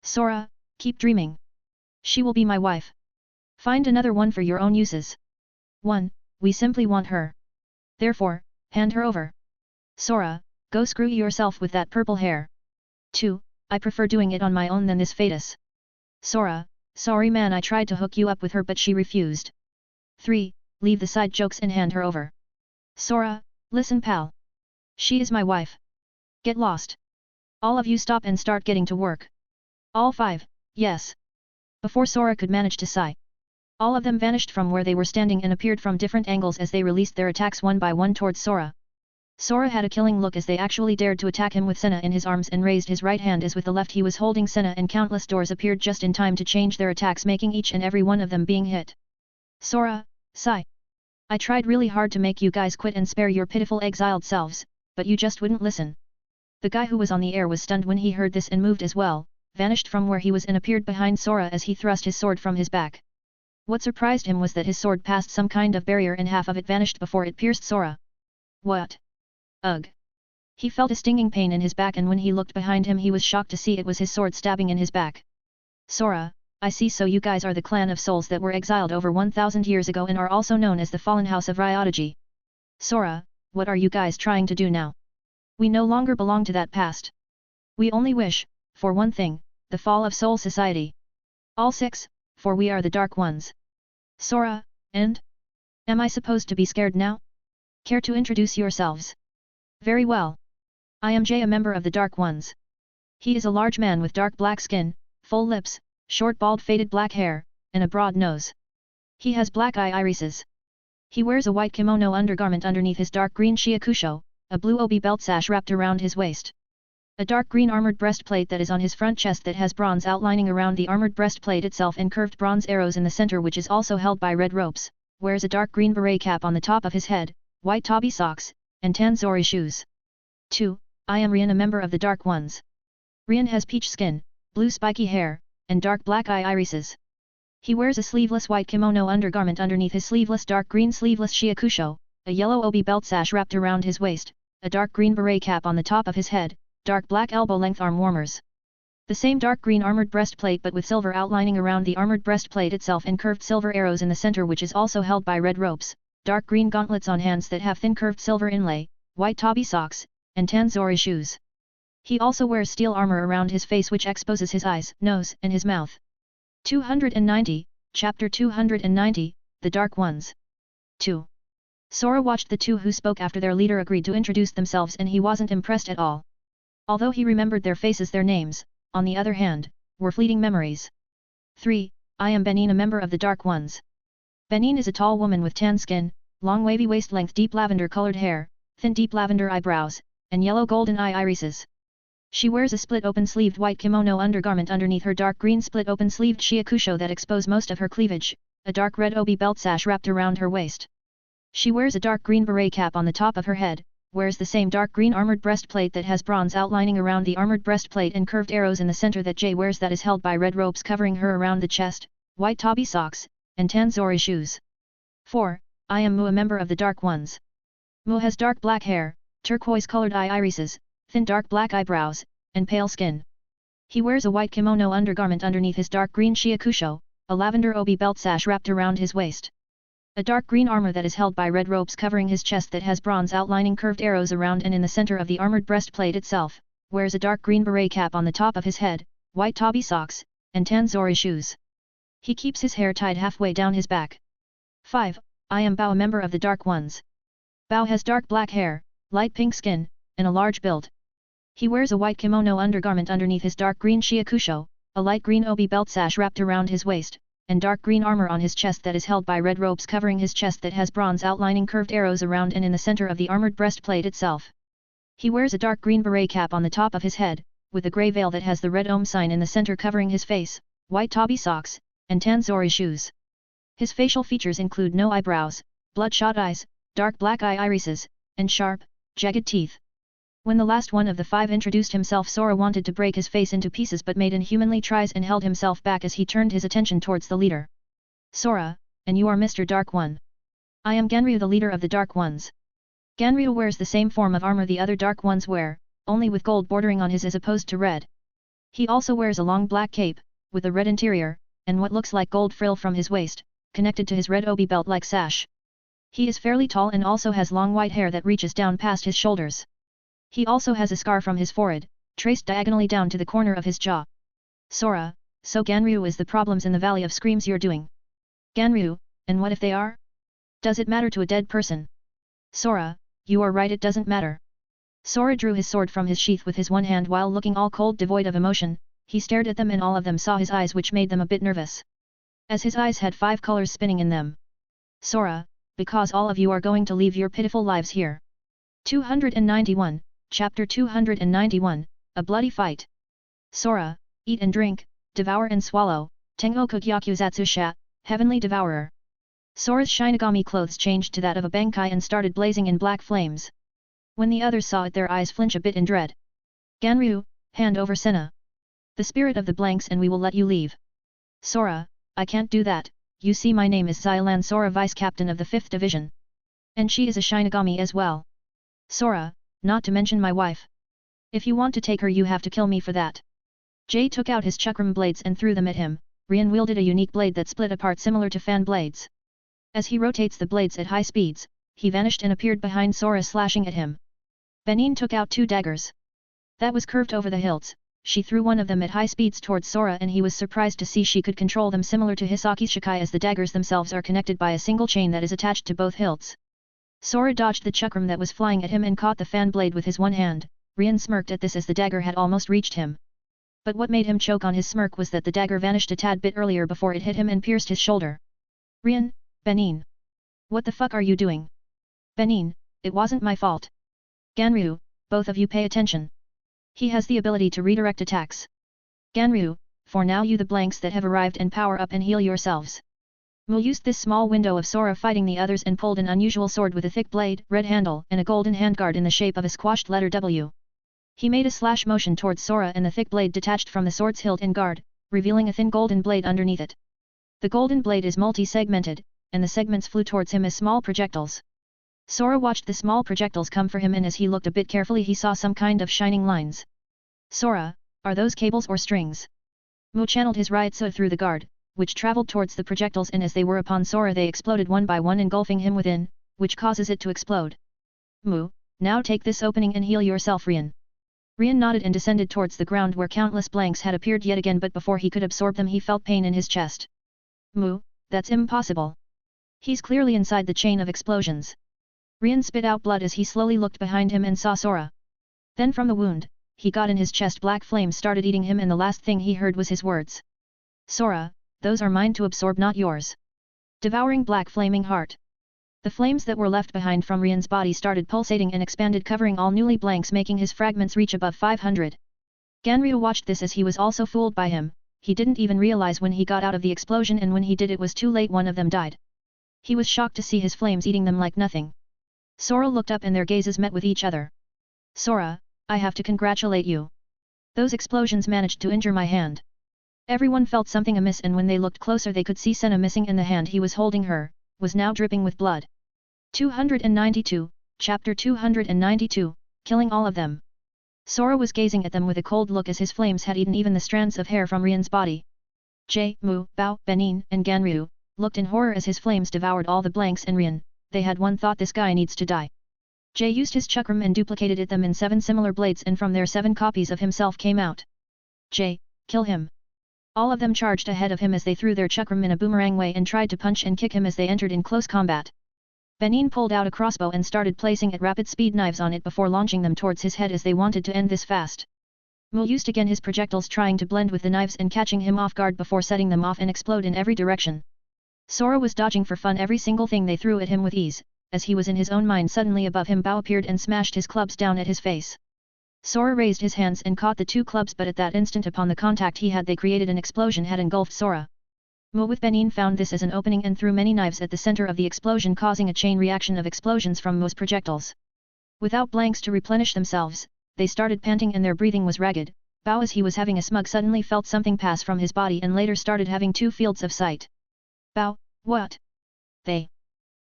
Sora, keep dreaming. She will be my wife. Find another one for your own uses. 1. We simply want her. Therefore, hand her over. Sora, go screw yourself with that purple hair. 2. I prefer doing it on my own than this fetus. Sora, sorry man, I tried to hook you up with her but she refused. 3. Leave the side jokes and hand her over. Sora, listen pal. She is my wife. Get lost. All of you stop and start getting to work. All 5, yes. Before Sora could manage to sigh. All of them vanished from where they were standing and appeared from different angles as they released their attacks one by one towards Sora. Sora had a killing look as they actually dared to attack him with Senna in his arms and raised his right hand as with the left he was holding Senna, and countless doors appeared just in time to change their attacks, making each and every one of them being hit. Sora, sigh. I tried really hard to make you guys quit and spare your pitiful exiled selves, but you just wouldn't listen. The guy who was on the air was stunned when he heard this and moved as well, vanished from where he was and appeared behind Sora as he thrust his sword from his back. What surprised him was that his sword passed some kind of barrier and half of it vanished before it pierced Sora. What? Ugh. He felt a stinging pain in his back, and when he looked behind him he was shocked to see it was his sword stabbing in his back. Sora, I see, so you guys are the clan of souls that were exiled over 1000 years ago and are also known as the Fallen House of Ryodaji. Sora, what are you guys trying to do now? We no longer belong to that past. We only wish, for one thing, the fall of Soul Society. All 6, for we are the Dark Ones. Sora, and? Am I supposed to be scared now? Care to introduce yourselves? Very well. I am Jay, a member of the Dark Ones. He is a large man with dark black skin, full lips, short bald faded black hair, and a broad nose. He has black irises. He wears a white kimono undergarment underneath his dark green shiakusho, a blue obi belt sash wrapped around his waist. A dark green armored breastplate that is on his front chest that has bronze outlining around the armored breastplate itself and curved bronze arrows in the center, which is also held by red ropes, wears a dark green beret cap on the top of his head, white tabi socks, and tan zori shoes. 2. I am Rian, a member of the Dark Ones. Rian has peach skin, blue spiky hair, and dark black irises. He wears a sleeveless white kimono undergarment underneath his sleeveless dark green sleeveless shiakusho, a yellow obi belt sash wrapped around his waist, a dark green beret cap on the top of his head, dark black elbow-length arm warmers. The same dark green armored breastplate but with silver outlining around the armored breastplate itself and curved silver arrows in the center, which is also held by red ropes, dark green gauntlets on hands that have thin curved silver inlay, white tabi socks, and tan zori shoes. He also wears steel armor around his face which exposes his eyes, nose, and his mouth. 290, Chapter 290, The Dark Ones. 2. Sora watched the two who spoke after their leader agreed to introduce themselves, and he wasn't impressed at all. Although he remembered their faces, their names, on the other hand, were fleeting memories. 3. I am Benin, a member of the Dark Ones. Benin is a tall woman with tan skin, long wavy waist-length deep lavender-colored hair, thin deep lavender eyebrows, and yellow golden irises. She wears a split open-sleeved white kimono undergarment underneath her dark green split open-sleeved shiakusho that expose most of her cleavage, a dark red obi belt sash wrapped around her waist. She wears a dark green beret cap on the top of her head, wears the same dark green armored breastplate that has bronze outlining around the armored breastplate and curved arrows in the center that Jay wears that is held by red ropes covering her around the chest, white tabi socks, and tan zori shoes. 4. I am Mu, a member of the Dark Ones. Mu has dark black hair, turquoise-colored irises, thin dark black eyebrows, and pale skin. He wears a white kimono undergarment underneath his dark green shiakusho, a lavender obi belt sash wrapped around his waist. A dark green armor that is held by red ropes covering his chest that has bronze outlining curved arrows around and in the center of the armored breastplate itself, wears a dark green beret cap on the top of his head, white tabi socks, and tan zori shoes. He keeps his hair tied halfway down his back. 5. I am Bao, a member of the Dark Ones. Bao has dark black hair, light pink skin, and a large build. He wears a white kimono undergarment underneath his dark green shiakusho, a light green obi belt sash wrapped around his waist, and dark green armor on his chest that is held by red ropes covering his chest that has bronze outlining curved arrows around and in the center of the armored breastplate itself. He wears a dark green beret cap on the top of his head, with a grey veil that has the red Om sign in the center covering his face, white tabi socks, and tan zori shoes. His facial features include no eyebrows, bloodshot eyes, dark black irises, and sharp, jagged teeth. When the last one of the 5 introduced himself, Sora wanted to break his face into pieces but made inhumanly tries and held himself back as he turned his attention towards the leader. Sora, and you are Mr. Dark One. I am Genryu, the leader of the Dark Ones. Genryu wears the same form of armor the other Dark Ones wear, only with gold bordering on his as opposed to red. He also wears a long black cape, with a red interior, and what looks like gold frill from his waist, connected to his red obi belt like sash. He is fairly tall and also has long white hair that reaches down past his shoulders. He also has a scar from his forehead, traced diagonally down to the corner of his jaw. Sora, so Genryu is the problems in the Valley of Screams you're doing. Genryu, and what if they are? Does it matter to a dead person? Sora, you are right, it doesn't matter. Sora drew his sword from his sheath with his one hand while looking all cold, devoid of emotion. He stared at them and all of them saw his eyes, which made them a bit nervous. as his eyes had 5 colors spinning in them. Sora, because all of you are going to leave your pitiful lives here. 291, Chapter 291, A Bloody Fight. Sora, eat and drink, devour and swallow, Tengo Kugyakuzatsu Sha, Heavenly Devourer. Sora's Shinigami clothes changed to that of a Bankai and started blazing in black flames. When the others saw it, their eyes flinch a bit in dread. Ganryu, hand over Senna. The spirit of the blanks, and we will let you leave. Sora, I can't do that, you see my name is Xylan Sora, Vice Captain of the 5th Division. And she is a Shinigami as well. Sora, not to mention my wife. If you want to take her, you have to kill me for that. Jay took out his chakram blades and threw them at him. Rian wielded a unique blade that split apart similar to fan blades. As he rotates the blades at high speeds, he vanished and appeared behind Sora, slashing at him. Benin took out 2 daggers. That was curved over the hilts. She threw one of them at high speeds towards Sora, and he was surprised to see she could control them, similar to Hisaki's Shikai, as the daggers themselves are connected by a single chain that is attached to both hilts. Sora dodged the chakram that was flying at him and caught the fan blade with his one hand. Rian smirked at this as the dagger had almost reached him. But what made him choke on his smirk was that the dagger vanished a tad bit earlier before it hit him and pierced his shoulder. Rian, Benin. What the fuck are you doing? Benin, it wasn't my fault. Ganryu, both of you pay attention. He has the ability to redirect attacks. Ganryu, for now you the blanks that have arrived, and power up and heal yourselves. Mu used this small window of Sora fighting the others and pulled an unusual sword with a thick blade, red handle, and a golden handguard in the shape of a squashed letter W. He made a slash motion towards Sora, and the thick blade detached from the sword's hilt and guard, revealing a thin golden blade underneath it. The golden blade is multi-segmented, and the segments flew towards him as small projectiles. Sora watched the small projectiles come for him, and as he looked a bit carefully he saw some kind of shining lines. Sora, are those cables or strings? Mu channeled his Ryutsu through the guard, which traveled towards the projectiles, and as they were upon Sora they exploded one by one, engulfing him within, which causes it to explode. Mu, now take this opening and heal yourself, Rian. Rian nodded and descended towards the ground where countless blanks had appeared yet again, but before he could absorb them he felt pain in his chest. Mu, that's impossible. He's clearly inside the chain of explosions. Rian spit out blood as he slowly looked behind him and saw Sora. Then from the wound, he got in his chest, black flames started eating him, and the last thing he heard was his words. Sora, those are mine to absorb, not yours. Devouring black flaming heart. The flames that were left behind from Rian's body started pulsating and expanded, covering all newly blanks, making his fragments reach above 500. Ganryu watched this as he was also fooled by him. He didn't even realize when he got out of the explosion, and when he did it was too late, one of them died. He was shocked to see his flames eating them like nothing. Sora looked up and their gazes met with each other. Sora, I have to congratulate you. Those explosions managed to injure my hand. Everyone felt something amiss, and when they looked closer they could see Senna missing, and the hand he was holding her was now dripping with blood. 292, Chapter 292, Killing all of them. Sora was gazing at them with a cold look as his flames had eaten even the strands of hair from Rian's body. Jay, Mu, Bao, Benin, and Ganryu looked in horror as his flames devoured all the blanks and Rian. They had one thought: this guy needs to die. Jay used his chakram and duplicated them in 7 similar blades, and from there 7 copies of himself came out. Jay, kill him. All of them charged ahead of him as they threw their chakram in a boomerang way and tried to punch and kick him as they entered in close combat. Benin pulled out a crossbow and started placing at rapid speed knives on it before launching them towards his head as they wanted to end this fast. Mu used again his projectiles, trying to blend with the knives and catching him off guard before setting them off and explode in every direction. Sora was dodging for fun every single thing they threw at him with ease. As he was in his own mind, suddenly above him Bao appeared and smashed his clubs down at his face. Sora raised his hands and caught the 2 clubs, but at that instant upon the contact he had they created an explosion had engulfed Sora. Mu with Benin found this as an opening and threw many knives at the center of the explosion, causing a chain reaction of explosions from Mu's projectiles. Without blanks to replenish themselves, they started panting and their breathing was ragged. Bao, as he was having a smug, suddenly felt something pass from his body and later started having 2 fields of sight. Bao, what? They.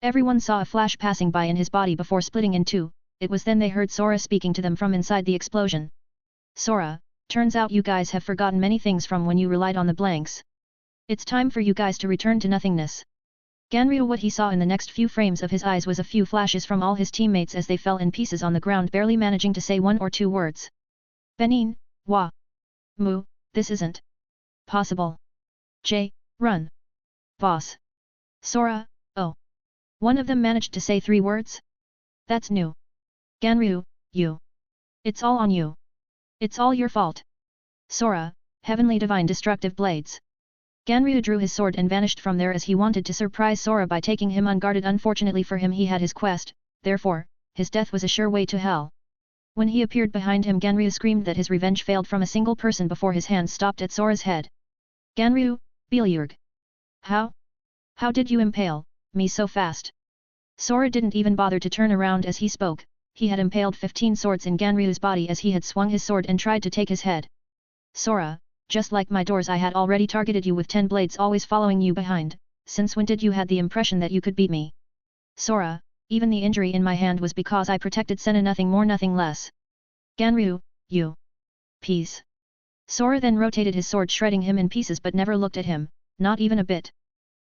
Everyone saw a flash passing by in his body before splitting in 2, it was then they heard Sora speaking to them from inside the explosion. Sora, turns out you guys have forgotten many things from when you relied on the blanks. It's time for you guys to return to nothingness. Ganryu, what he saw in the next few frames of his eyes was a few flashes from all his teammates as they fell in pieces on the ground, barely managing to say 1 or 2 words. Benin, Wa. Mu, this isn't possible. Jay, run. Boss. Sora, oh. One of them managed to say 3 words? That's new. Ganryu, you. It's all on you. It's all your fault. Sora, heavenly divine destructive blades. Ganryu drew his sword and vanished from there as he wanted to surprise Sora by taking him unguarded. Unfortunately for him he had his quest, therefore, his death was a sure way to hell. When he appeared behind him Ganryu screamed that his revenge failed from a single person before his hands stopped at Sora's head. Ganryu, Belyurg. How? How did you impale me so fast? Sora didn't even bother to turn around as he spoke, he had impaled 15 swords in Ganryu's body as he had swung his sword and tried to take his head. Sora, just like my doors I had already targeted you with 10 blades always following you behind, since when did you had the impression that you could beat me? Sora, even the injury in my hand was because I protected Senna, nothing more nothing less. Ganryu, you. Peace. Sora then rotated his sword shredding him in pieces but never looked at him, not even a bit.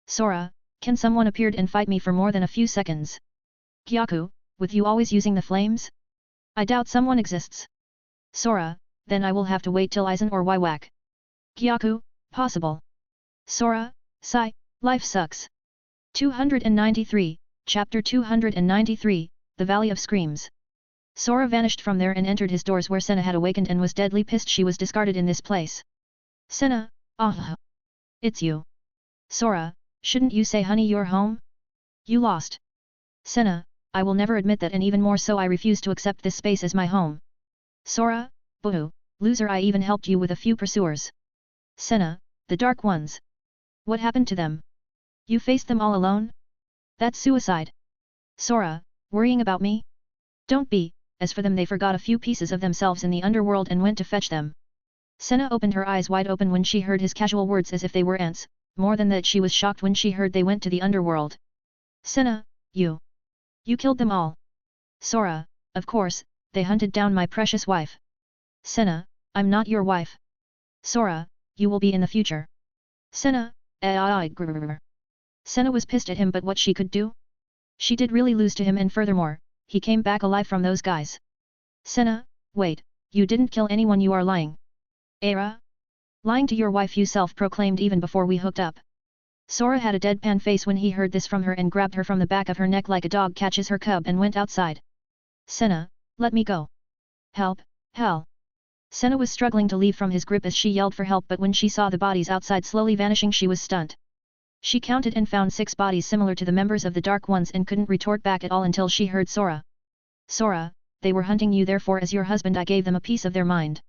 Sora, can someone appeared and fight me for more than a few seconds? Gyaku, with you always using the flames? I doubt someone exists. Sora, then I will have to wait till Aizen or Wywak. Gyaku, possible. Sora, sigh, life sucks. 293, Chapter 293, The Valley of Screams. Sora vanished from there and entered his doors where Senna had awakened and was deadly pissed she was discarded in this place. Senna, ah. It's you. Sora, shouldn't you say honey you're home? You lost. Senna, I will never admit that and even more so I refuse to accept this space as my home. Sora, boo, loser I even helped you with a few pursuers. Senna, the Dark Ones. What happened to them? You faced them all alone? That's suicide. Sora, worrying about me? Don't be, as for them they forgot a few pieces of themselves in the underworld and went to fetch them. Senna opened her eyes wide open when she heard his casual words as if they were ants, more than that she was shocked when she heard they went to the underworld. Senna, you killed them all. Sora, of course, they hunted down my precious wife. Senna, I'm not your wife. Sora, you will be in the future. Senna, Senna was pissed at him but what she could do? She did really lose to him and furthermore, he came back alive from those guys. Senna, wait, you didn't kill anyone you are lying. Era? Lying to your wife you self-proclaimed even before we hooked up. Sora had a deadpan face when he heard this from her and grabbed her from the back of her neck like a dog catches her cub and went outside. Senna, let me go. Help, hell. Senna was struggling to leave from his grip as she yelled for help but when she saw the bodies outside slowly vanishing she was stunned. She counted and found 6 bodies similar to the members of the Dark Ones and couldn't retort back at all until she heard Sora. Sora, they were hunting you therefore as your husband I gave them a piece of their mind.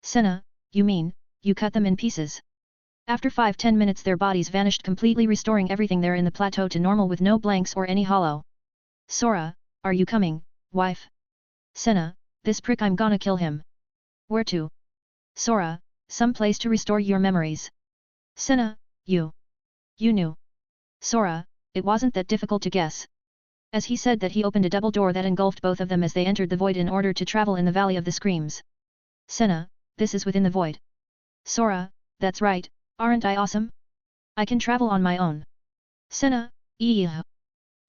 Senna, you mean, you cut them in pieces? After 5-10 minutes their bodies vanished completely restoring everything there in the plateau to normal with no blanks or any hollow. Sora, are you coming, wife? Senna, this prick I'm gonna kill him. Where to? Sora, some place to restore your memories. Senna, you knew. Sora, it wasn't that difficult to guess. As he said that he opened a double door that engulfed both of them as they entered the void in order to travel in the Valley of the Screams. Senna, this is within the void. Sora, that's right, aren't I awesome? I can travel on my own. Senna,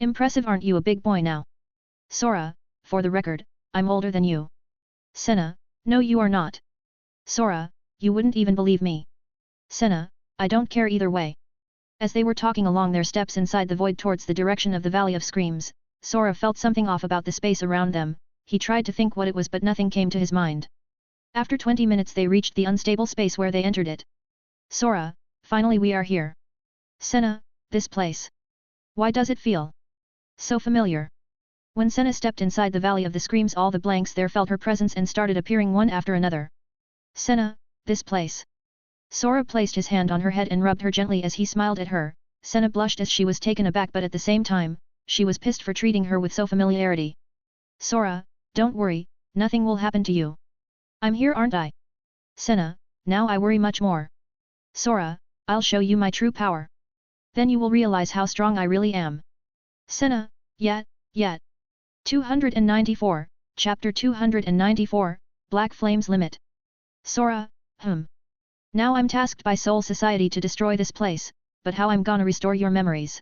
impressive aren't you a big boy now? Sora, for the record, I'm older than you. Senna, no you are not. Sora, you wouldn't even believe me. Senna, I don't care either way. As they were talking along their steps inside the void towards the direction of the Valley of Screams, Sora felt something off about the space around them, he tried to think what it was but nothing came to his mind. After 20 minutes they reached the unstable space where they entered it. Sora, finally we are here. Senna, this place. Why does it feel so familiar? When Senna stepped inside the Valley of the Screams all the blanks there felt her presence and started appearing one after another. Senna, this place. Sora placed his hand on her head and rubbed her gently as he smiled at her. Senna blushed as she was taken aback but at the same time, she was pissed for treating her with so familiarity. Sora, don't worry, nothing will happen to you. I'm here aren't I? Senna, now I worry much more. Sora, I'll show you my true power. Then you will realize how strong I really am. Senna, yet. 294, Chapter 294, Black Flames Limit. Sora, Now I'm tasked by Soul Society to destroy this place, but how I'm gonna restore your memories?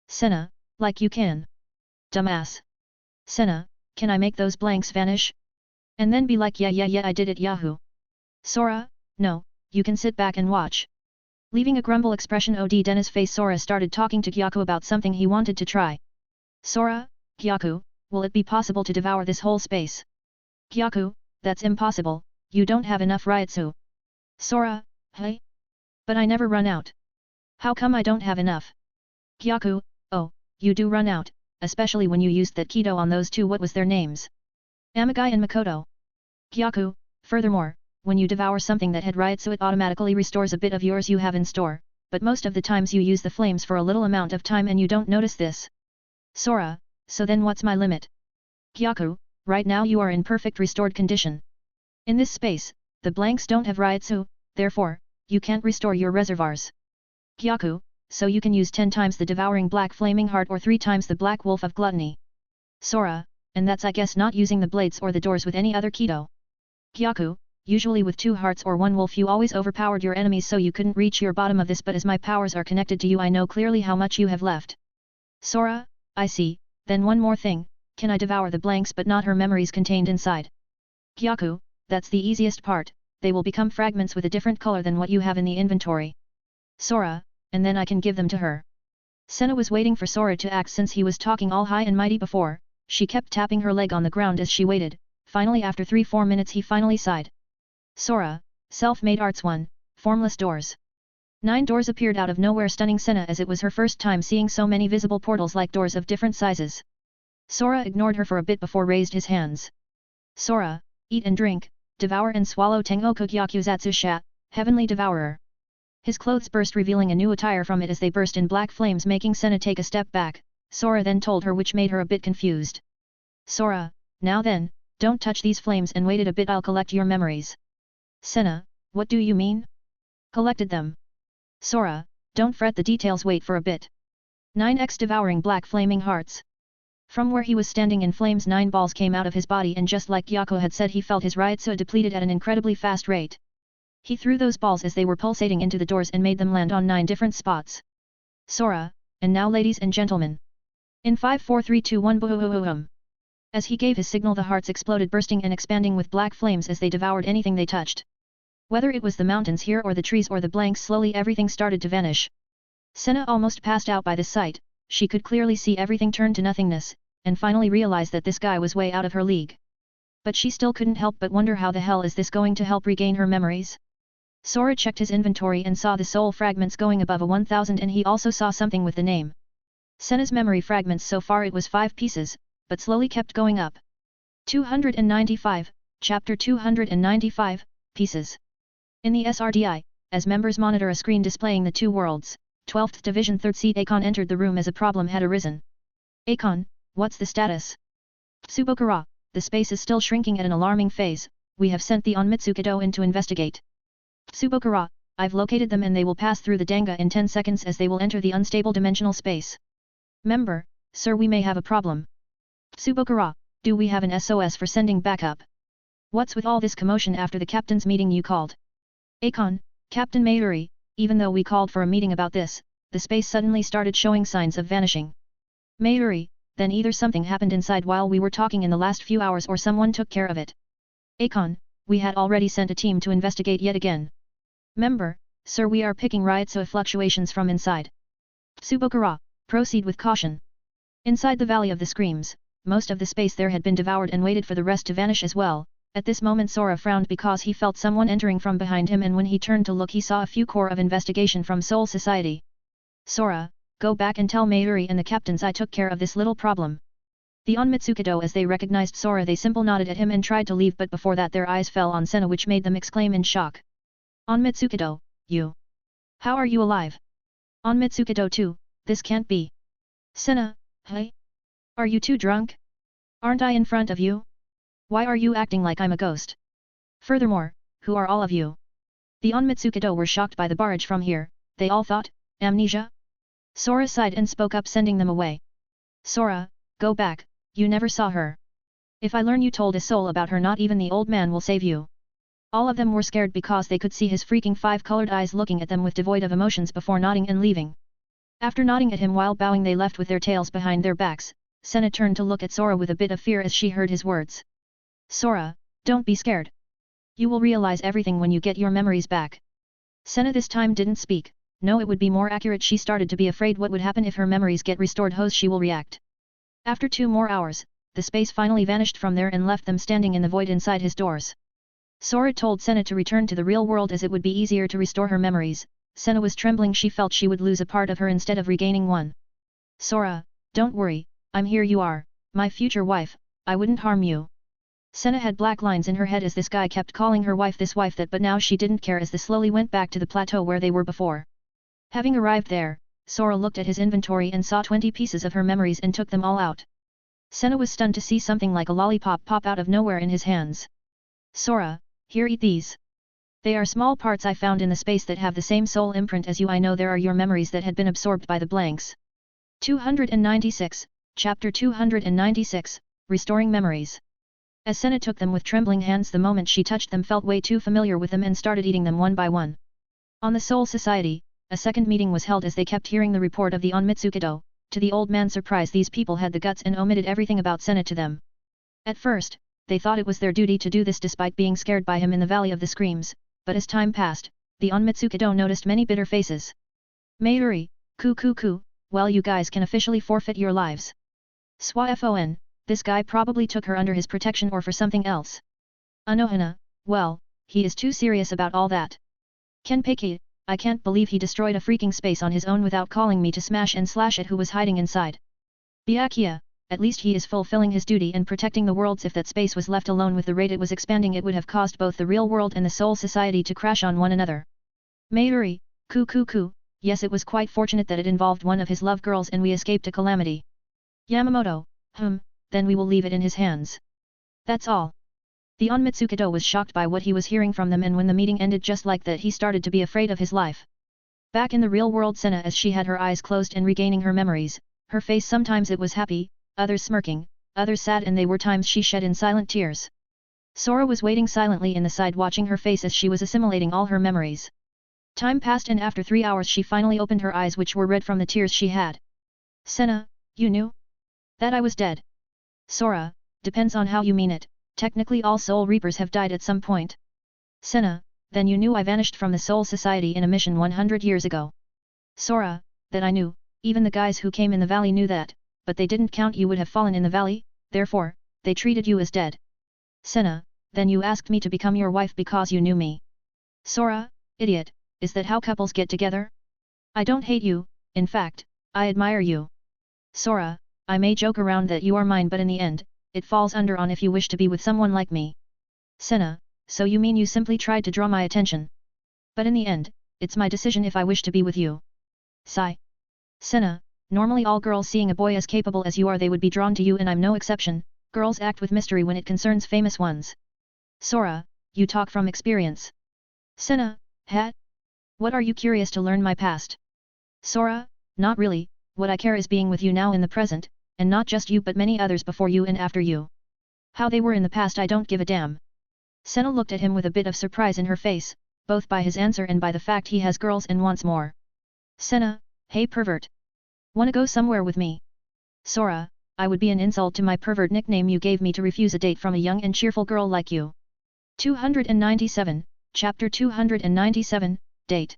Senna, like you can. Dumbass. Senna, can I make those blanks vanish? And then be like yeah I did it yahoo. Sora, no, you can sit back and watch. Leaving a grumble expression on Denna's face Sora started talking to Gyaku about something he wanted to try. Sora, Gyaku, will it be possible to devour this whole space? Gyaku, that's impossible, you don't have enough Ryutsu. Sora, hey? But I never run out. How come I don't have enough? Gyaku, oh, you do run out, especially when you used that keto on those two. What was their names? Amagai and Makoto. Gyaku, furthermore, when you devour something that had riot so it automatically restores a bit of yours you have in store, but most of the times you use the flames for a little amount of time and you don't notice this. Sora, so then what's my limit? Gyaku, right now you are in perfect restored condition. In this space, the blanks don't have Ryotsu, therefore, you can't restore your reservoirs. Gyaku, so you can use 10 times the devouring black flaming heart or 3 times the black wolf of gluttony. Sora, and that's I guess not using the blades or the doors with any other keto. Gyaku, usually with 2 hearts or 1 wolf you always overpowered your enemies so you couldn't reach your bottom of this, but as my powers are connected to you I know clearly how much you have left. Sora, I see, then one more thing, can I devour the blanks but not her memories contained inside? Gyaku, that's the easiest part, they will become fragments with a different color than what you have in the inventory. Sora, and then I can give them to her. Senna was waiting for Sora to act since he was talking all high and mighty before, she kept tapping her leg on the ground as she waited, finally after 3-4 minutes he finally sighed. Sora, self-made arts 1, formless doors. 9 doors appeared out of nowhere stunning Senna as it was her first time seeing so many visible portals like doors of different sizes. Sora ignored her for a bit before raised his hands. Sora, eat and drink, devour and swallow Tengoku Gyakuzatsu Sha, Heavenly Devourer. His clothes burst revealing a new attire from it as they burst in black flames making Senna take a step back, Sora then told her which made her a bit confused. Sora, now then, don't touch these flames and wait a bit I'll collect your memories. Senna, what do you mean? Collected them. Sora, don't fret the details wait for a bit. 9x devouring black flaming hearts. From where he was standing in flames 9 balls came out of his body and just like Gyako had said he felt his Ryotsu depleted at an incredibly fast rate. He threw those balls as they were pulsating into the doors and made them land on 9 different spots. Sora, and now ladies and gentlemen. In 5 4 3 2 1 boom. As he gave his signal the hearts exploded bursting and expanding with black flames as they devoured anything they touched. Whether it was the mountains here or the trees or the blanks slowly everything started to vanish. Senna almost passed out by this sight, she could clearly see everything turn to nothingness, and finally realized that this guy was way out of her league. But she still couldn't help but wonder how the hell is this going to help regain her memories? Sora checked his inventory and saw the soul fragments going above a 1000 and he also saw something with the name. Senna's memory fragments so far it was 5 pieces, but slowly kept going up. 295, Chapter 295, Pieces. In the SRDI, as members monitor a screen displaying the 2 worlds, 12th Division 3rd Seat Akon entered the room as a problem had arisen. Akon, what's the status? Tsubokura, the space is still shrinking at an alarming phase, we have sent the Onmitsukido in to investigate. Tsubokura, I've located them and they will pass through the Danga in 10 seconds as they will enter the unstable dimensional space. Member, sir we may have a problem. Tsubokura, do we have an SOS for sending backup? What's with all this commotion after the captain's meeting you called? Akon, Captain Mayuri, even though we called for a meeting about this, the space suddenly started showing signs of vanishing. Mayuri, then either something happened inside while we were talking in the last few hours or someone took care of it. Akon, we had already sent a team to investigate yet again. Member, sir we are picking Ryotsu fluctuations from inside. Tsubokura, proceed with caution. Inside the Valley of the Screams, most of the space there had been devoured and waited for the rest to vanish as well. At this moment Sora frowned because he felt someone entering from behind him and when he turned to look he saw a few corps of investigation from Soul Society. Sora, go back and tell Mayuri and the captains I took care of this little problem. The Onmitsukido as they recognized Sora they simple nodded at him and tried to leave but before that their eyes fell on Senna which made them exclaim in shock. Onmitsukido, you. How are you alive? Onmitsukido too, this can't be. Senna, hey? Are you too drunk? Aren't I in front of you? Why are you acting like I'm a ghost? Furthermore, who are all of you? The Onmitsukido were shocked by the barrage from here, they all thought, amnesia? Sora sighed and spoke up sending them away. Sora, go back, you never saw her. If I learn you told a soul about her not even the old man will save you. All of them were scared because they could see his freaking 5-colored eyes looking at them with devoid of emotions before nodding and leaving. After nodding at him while bowing they left with their tails behind their backs, Senna turned to look at Sora with a bit of fear as she heard his words. Sora, don't be scared. You will realize everything when you get your memories back. Senna this time didn't speak, no it would be more accurate she started to be afraid what would happen if her memories get restored how she will react. After 2 more hours, the space finally vanished from there and left them standing in the void inside his doors. Sora told Senna to return to the real world as it would be easier to restore her memories, Senna was trembling. She felt she would lose a part of her instead of regaining one. Sora, don't worry, I'm here. You are my future wife, I wouldn't harm you. Senna had black lines in her head as this guy kept calling her wife this wife that, but now she didn't care as they slowly went back to the plateau where they were before. Having arrived there, Sora looked at his inventory and saw 20 pieces of her memories and took them all out. Senna was stunned to see something like a lollipop pop out of nowhere in his hands. Sora, here, eat these. They are small parts I found in the space that have the same soul imprint as you. I know there are your memories that had been absorbed by the blanks. 296, Chapter 296, Restoring Memories. As Senna took them with trembling hands, the moment she touched them felt way too familiar with them and started eating them one by one. On the Soul Society, a second meeting was held as they kept hearing the report of the Onmitsukido. To the old man's surprise, these people had the guts and omitted everything about Senna to them. At first, they thought it was their duty to do this despite being scared by him in the Valley of the Screams, but as time passed, the Onmitsukido noticed many bitter faces. Mayuri, ku, well, you guys can officially forfeit your lives. Swafon, this guy probably took her under his protection or for something else. Anohana, well, he is too serious about all that. Kenpeki, I can't believe he destroyed a freaking space on his own without calling me to smash and slash it. Who was hiding inside? Byakuya, at least he is fulfilling his duty and protecting the worlds. If that space was left alone with the rate it was expanding, it would have caused both the real world and the Soul Society to crash on one another. Mayuri, ku, yes, it was quite fortunate that it involved one of his love girls and we escaped a calamity. Yamamoto, then we will leave it in his hands. That's all. The Onmitsukido was shocked by what he was hearing from them, and when the meeting ended just like that, he started to be afraid of his life. Back in the real world, Senna, as she had her eyes closed and regaining her memories, her face sometimes it was happy, others smirking, others sad, and they were times she shed in silent tears. Sora was waiting silently in the side watching her face as she was assimilating all her memories. Time passed and after 3 hours she finally opened her eyes, which were red from the tears she had. Senna, you knew that I was dead? Sora, depends on how you mean it. Technically all Soul Reapers have died at some point. Senna, then you knew I vanished from the Soul Society in a mission 100 years ago. Sora, that I knew, even the guys who came in the valley knew that, but they didn't count you would have fallen in the valley, therefore, they treated you as dead. Senna, then you asked me to become your wife because you knew me. Sora, idiot, is that how couples get together? I don't hate you, in fact, I admire you. Sora, I may joke around that you are mine, but in the end, it falls under on if you wish to be with someone like me. Senna, so you mean you simply tried to draw my attention? But in the end, it's my decision if I wish to be with you. Sigh. Senna, normally all girls seeing a boy as capable as you are, they would be drawn to you, and I'm no exception. Girls act with mystery when it concerns famous ones. Sora, you talk from experience. Senna, hat? What are you curious to learn my past? Sora, not really, what I care is being with you now in the present, and not just you but many others before you and after you. How they were in the past I don't give a damn. Senna looked at him with a bit of surprise in her face, both by his answer and by the fact he has girls and wants more. Senna, hey pervert. Wanna go somewhere with me? Sora, I would be an insult to my pervert nickname you gave me to refuse a date from a young and cheerful girl like you. 297, Chapter 297, Date.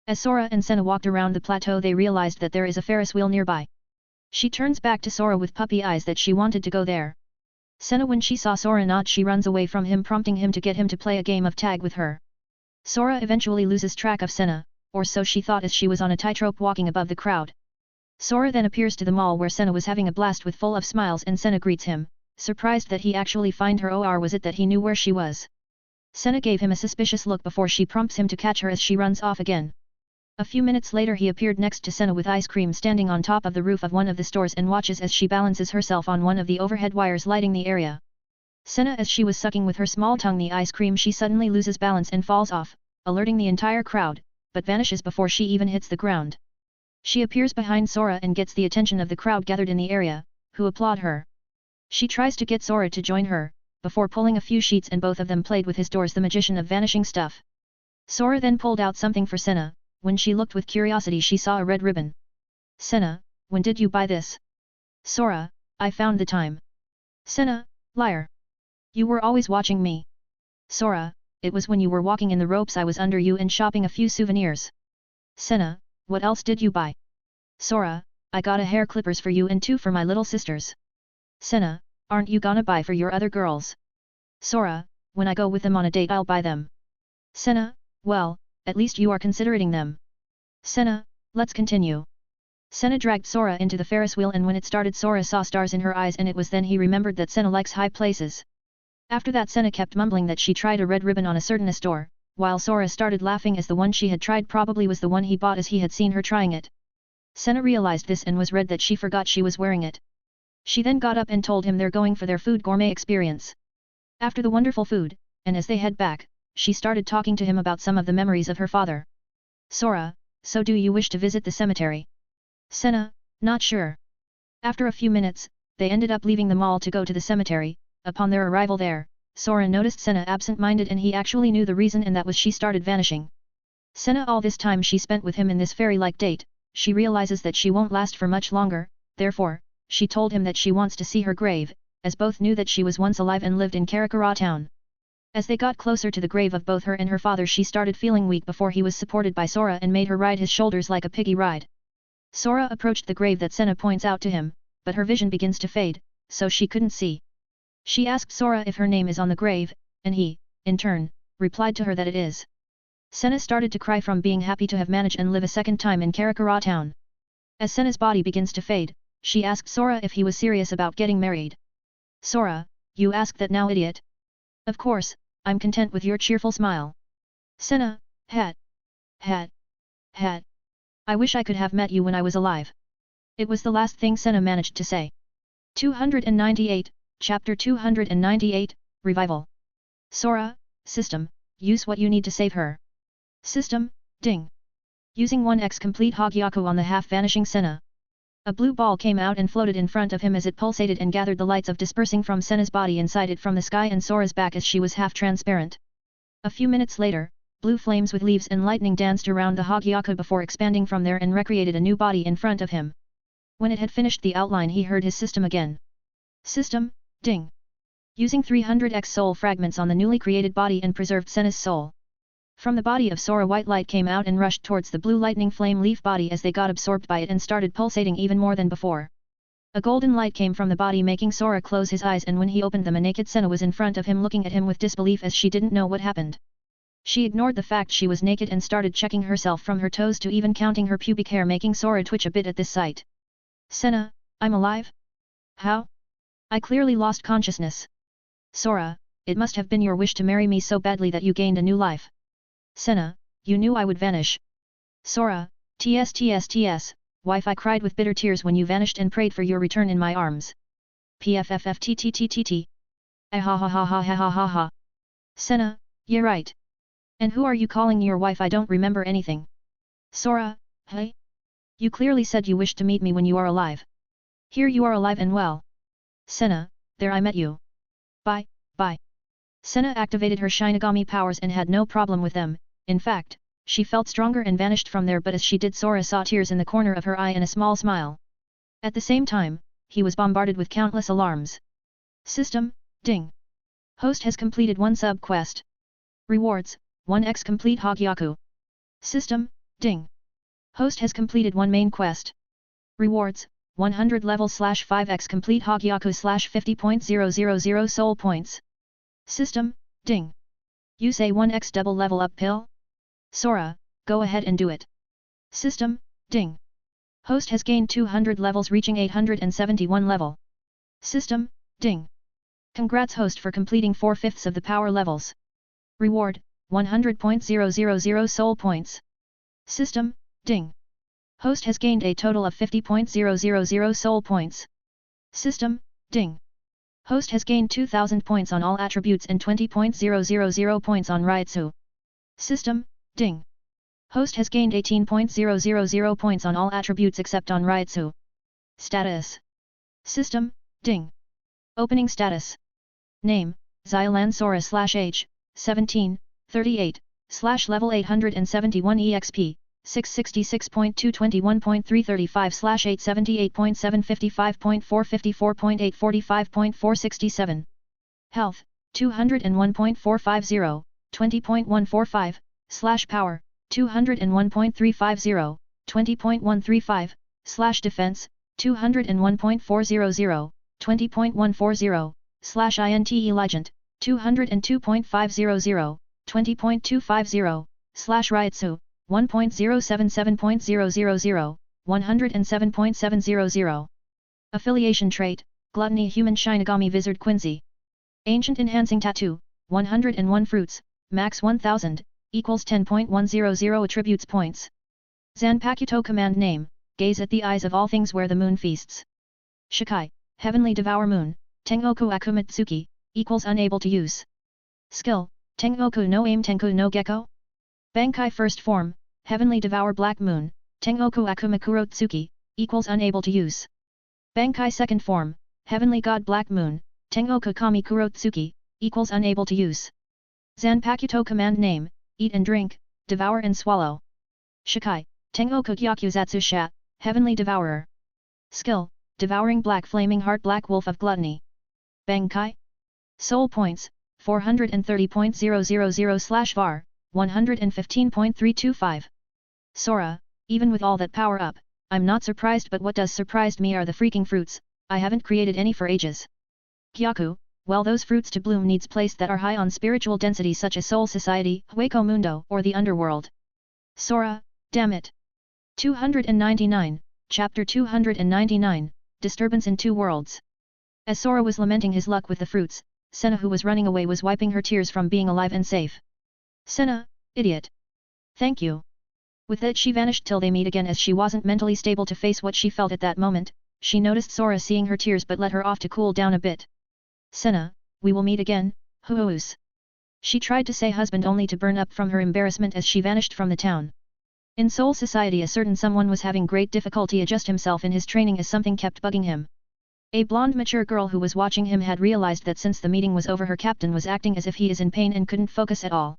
As Sora and Senna walked around the plateau, they realized that there is a Ferris wheel nearby. She turns back to Sora with puppy eyes that she wanted to go there. Senna, when she saw Sora not, she runs away from him, prompting him to get him to play a game of tag with her. Sora eventually loses track of Senna, or so she thought as she was on a tightrope walking above the crowd. Sora then appears to the mall where Senna was having a blast with full of smiles, and Senna greets him, surprised that he actually find her, or was it that he knew where she was? Senna gave him a suspicious look before she prompts him to catch her as she runs off again. A few minutes later he appeared next to Senna with ice cream standing on top of the roof of one of the stores and watches as she balances herself on one of the overhead wires lighting the area. Senna, as she was sucking with her small tongue the ice cream, she suddenly loses balance and falls off, alerting the entire crowd, but vanishes before she even hits the ground. She appears behind Sora and gets the attention of the crowd gathered in the area, who applaud her. She tries to get Sora to join her, before pulling a few sheets, and both of them played with his doors, the magician of vanishing stuff. Sora then pulled out something for Senna. When she looked with curiosity she saw a red ribbon. Senna, when did you buy this? Sora, I found the time. Senna, liar. You were always watching me. Sora, it was when you were walking in the ropes I was under you and shopping a few souvenirs. Senna, what else did you buy? Sora, I got a hair clippers for you and 2 for my little sisters. Senna, aren't you gonna buy for your other girls? Sora, when I go with them on a date I'll buy them. Senna, well, at least you are considering them. Senna, let's continue. Senna dragged Sora into the Ferris wheel, and when it started Sora saw stars in her eyes, and it was then he remembered that Senna likes high places. After that Senna kept mumbling that she tried a red ribbon on a certain store, while Sora started laughing as the one she had tried probably was the one he bought as he had seen her trying it. Senna realized this and was red that she forgot she was wearing it. She then got up and told him they're going for their food gourmet experience. After the wonderful food, and as they head back, she started talking to him about some of the memories of her father. Sora, so do you wish to visit the cemetery? Senna, not sure. After a few minutes, they ended up leaving the mall to go to the cemetery. Upon their arrival there, Sora noticed Senna absent-minded, and he actually knew the reason, and that was she started vanishing. Senna, all this time she spent with him in this fairy-like date, she realizes that she won't last for much longer, therefore, she told him that she wants to see her grave, as both knew that she was once alive and lived in Karakura town. As they got closer to the grave of both her and her father, she started feeling weak before he was supported by Sora and made her ride his shoulders like a piggy ride. Sora approached the grave that Senna points out to him, but her vision begins to fade, so she couldn't see. She asked Sora if her name is on the grave, and he, in turn, replied to her that it is. Senna started to cry from being happy to have managed and live a second time in Karakura town. As Senna's body begins to fade, she asked Sora if he was serious about getting married. Sora, you ask that now, idiot? Of course, I'm content with your cheerful smile. Senna, hat. I wish I could have met you when I was alive. It was the last thing Senna managed to say. 298, Chapter 298, Revival. Sora, system, use what you need to save her. System, ding. Using 1x complete Hogyaku on the half-vanishing Senna. A blue ball came out and floated in front of him as it pulsated and gathered the lights of dispersing from Senna's body inside it from the sky and Sora's back as she was half-transparent. A few minutes later, blue flames with leaves and lightning danced around the Hogyaku before expanding from there and recreated a new body in front of him. When it had finished the outline, he heard his system again. System, ding. Using 300x soul fragments on the newly created body and preserved Senna's soul. From the body of Sora, white light came out and rushed towards the blue lightning flame leaf body as they got absorbed by it and started pulsating even more than before. A golden light came from the body, making Sora close his eyes, and when he opened them, a naked Senna was in front of him looking at him with disbelief as she didn't know what happened. She ignored the fact she was naked and started checking herself from her toes to even counting her pubic hair, making Sora twitch a bit at this sight. Senna, I'm alive? How? I clearly lost consciousness. Sora, it must have been your wish to marry me so badly that you gained a new life. Senna, you knew I would vanish. Sora, TS, wife, I cried with bitter tears when you vanished and prayed for your return in my arms. PFFFTTTTT. Ah ha ha ha ha ha ha ha ha. Senna, you're right. And who are you calling your wife? I don't remember anything. Sora, hey? You clearly said you wished to meet me when you are alive. Here you are alive and well. Senna, there I met you. Bye. Senna activated her Shinigami powers and had no problem with them. In fact, she felt stronger and vanished from there, but as she did, Sora saw tears in the corner of her eye and a small smile. At the same time, he was bombarded with countless alarms. System, ding. Host has completed one sub-quest. Rewards, 1x complete Hogyaku. System, ding. Host has completed one main quest. Rewards, 100 level /5x complete Hogyaku /50.000 soul points. System, ding. Use a 1x double level up pill? Sora, go ahead and do it. System, ding. Host has gained 200 levels, reaching 871 level. System, ding. Congrats host for completing 4/5 of the power levels. Reward, 100.000 soul points. System, ding. Host has gained a total of 50.000 soul points. System, ding. Host has gained 2000 points on all attributes and 20.000 points on Ryutsu. System, ding. Host has gained 18.000 points on all attributes except on Ryutsu. Status. System, ding. Opening status. Name, Xylan Sora /age, 17, 38, /level 871 EXP, 666.221.335/878.755.454.845.467. Health, 201.450, 20.145, /power, 201.350, 20.135, /defense, 201.400, 20.140, /inte legend, 202.500, 20.250, /Ryutsu, 1.077.000, 107.700. Affiliation trait, Gluttony Human Shinigami Wizard Quincy. Ancient Enhancing Tattoo, 101 Fruits, Max 1000, equals 10.100 Attributes Points. Zanpakuto Command Name, Gaze at the eyes of all things where the moon feasts. Shikai, Heavenly Devour Moon, Tengoku Akumatsuki, equals Unable to use. Skill, Tengoku no Aim Tenku no Gecko. Bankai First Form, Heavenly Devour Black Moon, Tengoku Akumakuro Tsuki, equals Unable to use. Bankai Second Form, Heavenly God Black Moon, Tengoku Kami Kuro Tsuki, equals Unable to use. Zanpakuto Command Name, Eat and Drink, Devour and Swallow. Shikai, Tengoku Gyakuzatsu Sha, Heavenly Devourer. Skill, Devouring Black Flaming Heart Black Wolf of Gluttony. Bankai. Soul Points, 430.000/var, 115.325. Sora, even with all that power up, I'm not surprised, but what does surprised me are the freaking fruits, I haven't created any for ages. Gyaku, well, those fruits to bloom needs place that are high on spiritual density such as Soul Society, Hueco Mundo, or the Underworld. Sora, damn it. 299, Chapter 299, Disturbance in Two Worlds. As Sora was lamenting his luck with the fruits, Senna, who was running away, was wiping her tears from being alive and safe. Senna, idiot. Thank you. With that she vanished till they meet again, as she wasn't mentally stable to face what she felt at that moment. She noticed Sora seeing her tears but let her off to cool down a bit. Senna, we will meet again, hoo-hoos. She tried to say husband only to burn up from her embarrassment as she vanished from the town. In Soul Society, a certain someone was having great difficulty adjust himself in his training as something kept bugging him. A blonde mature girl who was watching him had realized that since the meeting was over, her captain was acting as if he is in pain and couldn't focus at all.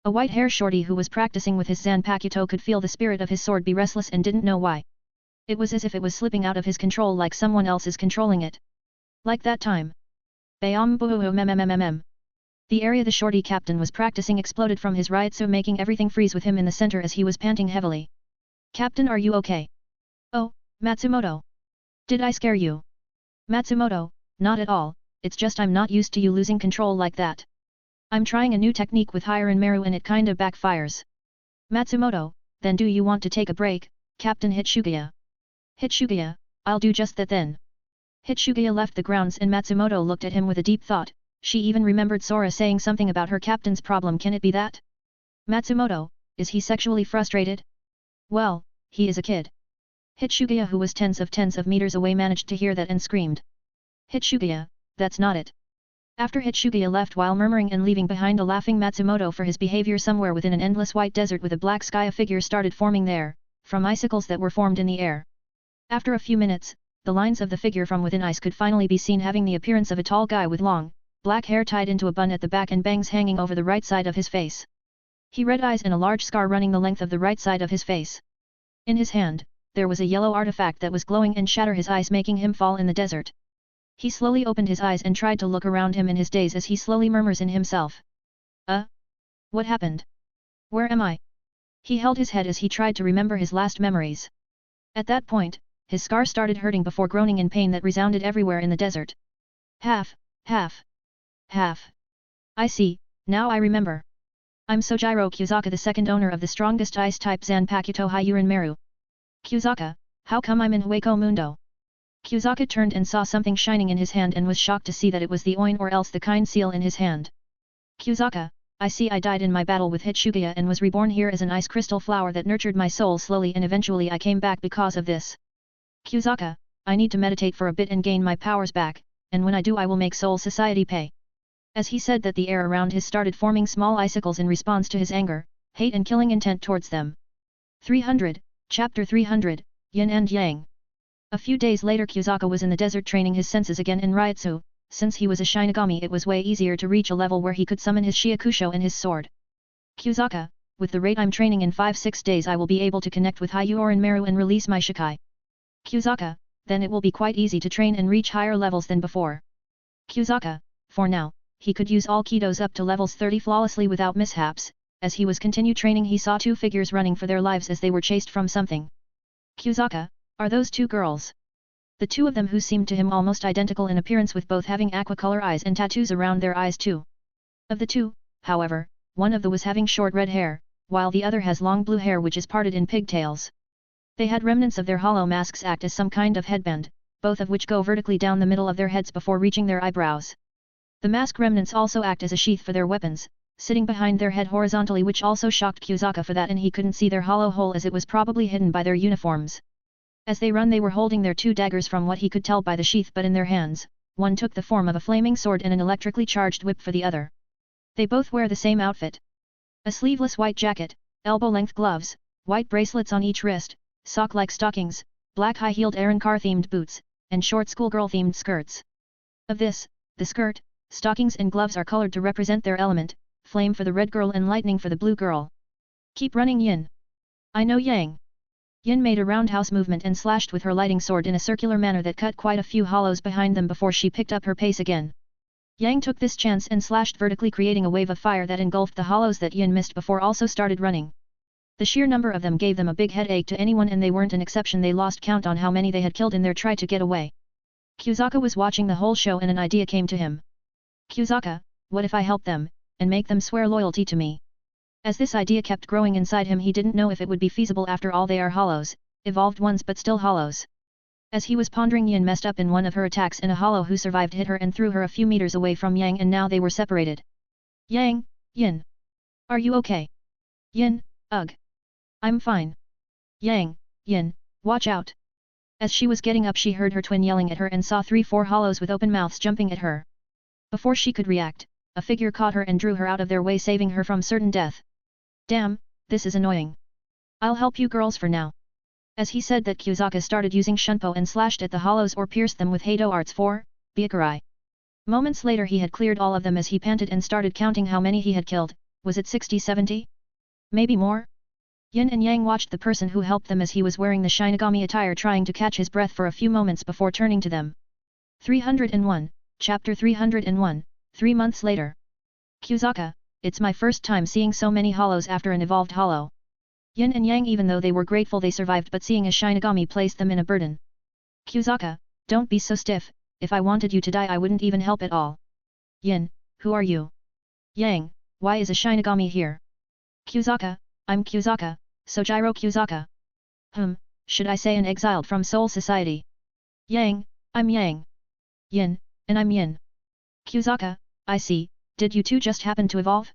A white-hair shorty who was practicing with his Zanpakuto could feel the spirit of his sword be restless and didn't know why. It was as if it was slipping out of his control like someone else is controlling it. Like that time. Bayam. The area the shorty captain was practicing exploded from his Ryutsu, making everything freeze with him in the center as he was panting heavily. Captain, are you okay? Oh, Matsumoto. Did I scare you? Matsumoto, not at all, it's just I'm not used to you losing control like that. I'm trying a new technique with Hiren Meru and it kinda backfires. Matsumoto, then do you want to take a break, Captain Hitsugaya? Hitsugaya, I'll do just that then. Hitsugaya left the grounds and Matsumoto looked at him with a deep thought. She even remembered Sora saying something about her captain's problem. Can it be that? Matsumoto, is he sexually frustrated? Well, he is a kid. Hitsugaya, who was tens of meters away, managed to hear that and screamed. Hitsugaya, that's not it. After Hitsugaya left while murmuring and leaving behind a laughing Matsumoto for his behavior, somewhere within an endless white desert with a black sky, a figure started forming there, from icicles that were formed in the air. After a few minutes, the lines of the figure from within ice could finally be seen, having the appearance of a tall guy with long, black hair tied into a bun at the back and bangs hanging over the right side of his face. He red eyes and a large scar running the length of the right side of his face. In his hand, there was a yellow artifact that was glowing and shatter his eyes, making him fall in the desert. He slowly opened his eyes and tried to look around him in his daze as he slowly murmurs in himself. What happened? Where am I? He held his head as he tried to remember his last memories. At that point, his scar started hurting before groaning in pain that resounded everywhere in the desert. Half. I see, now I remember. I'm Sojiro Kusaka, the second owner of the strongest ice-type Zanpakuto Hiren Meru. Kusaka, how come I'm in Hueco Mundo? Kusaka turned and saw something shining in his hand and was shocked to see that it was the Oin, or else the kind seal, in his hand. Kusaka, I see I died in my battle with Hitsugaya and was reborn here as an ice crystal flower that nurtured my soul slowly, and eventually I came back because of this. Kusaka, I need to meditate for a bit and gain my powers back, and when I do I will make Soul Society pay. As he said that, the air around his started forming small icicles in response to his anger, hate and killing intent towards them. 300, Chapter 300, Yin and Yang. A few days later, Kusaka was in the desert training his senses again in Ryutsu. Since he was a Shinigami, it was way easier to reach a level where he could summon his Shiakusho and his sword. Kusaka, with the rate I'm training, in 5-6 days I will be able to connect with Hiren Meru and release my Shikai. Kusaka, then it will be quite easy to train and reach higher levels than before. Kusaka, for now, he could use all Kidos up to levels 30 flawlessly without mishaps. As he was continue training, he saw two figures running for their lives as they were chased from something. Kusaka, are those two girls? The two of them, who seemed to him almost identical in appearance, with both having aquacolor eyes and tattoos around their eyes too. Of the two, however, one of them was having short red hair, while the other has long blue hair which is parted in pigtails. They had remnants of their hollow masks act as some kind of headband, both of which go vertically down the middle of their heads before reaching their eyebrows. The mask remnants also act as a sheath for their weapons, sitting behind their head horizontally, which also shocked Kyuzaka for that, and he couldn't see their hollow hole as it was probably hidden by their uniforms. As they run, they were holding their 2 daggers from what he could tell by the sheath, but in their hands, one took the form of a flaming sword and an electrically charged whip for the other. They both wear the same outfit. A sleeveless white jacket, elbow-length gloves, white bracelets on each wrist, sock-like stockings, black high-heeled Aaron-car-themed boots, and short schoolgirl-themed skirts. Of this, the skirt, stockings and gloves are colored to represent their element, flame for the red girl and lightning for the blue girl. Keep running, Yin. I know Yang. Yin made a roundhouse movement and slashed with her lighting sword in a circular manner that cut quite a few hollows behind them before she picked up her pace again. Yang took this chance and slashed vertically, creating a wave of fire that engulfed the hollows that Yin missed before also started running. The sheer number of them gave them a big headache to anyone, and they weren't an exception. They lost count on how many they had killed in their try to get away. Kyuzaka was watching the whole show and an idea came to him. Kyuzaka, what if I help them, and make them swear loyalty to me? As this idea kept growing inside him, he didn't know if it would be feasible. After all, they are hollows, evolved ones but still hollows. As he was pondering, Yin messed up in one of her attacks, and a hollow who survived hit her and threw her a few meters away from Yang, and now they were separated. Yang, Yin. Are you okay? Yin, ugh. I'm fine. Yang, Yin, watch out. As she was getting up, she heard her twin yelling at her and saw 3-4 hollows with open mouths jumping at her. Before she could react, a figure caught her and drew her out of their way, saving her from certain death. Damn, this is annoying. I'll help you girls for now. As he said that, Kyuzaka started using Shunpo and slashed at the hollows or pierced them with Heido Arts 4, Byakurai. Moments later he had cleared all of them as he panted and started counting how many he had killed. Was it 60-70? Maybe more? Yin and Yang watched the person who helped them as he was wearing the Shinigami attire, trying to catch his breath for a few moments before turning to them. 301, Chapter 301, 3 months later. Kyuzaka, it's my first time seeing so many hollows after an evolved hollow. Yin and Yang, even though they were grateful they survived, but seeing a Shinigami placed them in a burden. Kyuzaka, don't be so stiff, if I wanted you to die I wouldn't even help at all. Yin, who are you? Yang, why is a Shinigami here? Kyuzaka, I'm Kyuzaka, Sojiro Kyuzaka. Should I say an exiled from Soul Society? Yang, I'm Yang. Yin, and I'm Yin. Kyuzaka, I see, did you two just happen to evolve?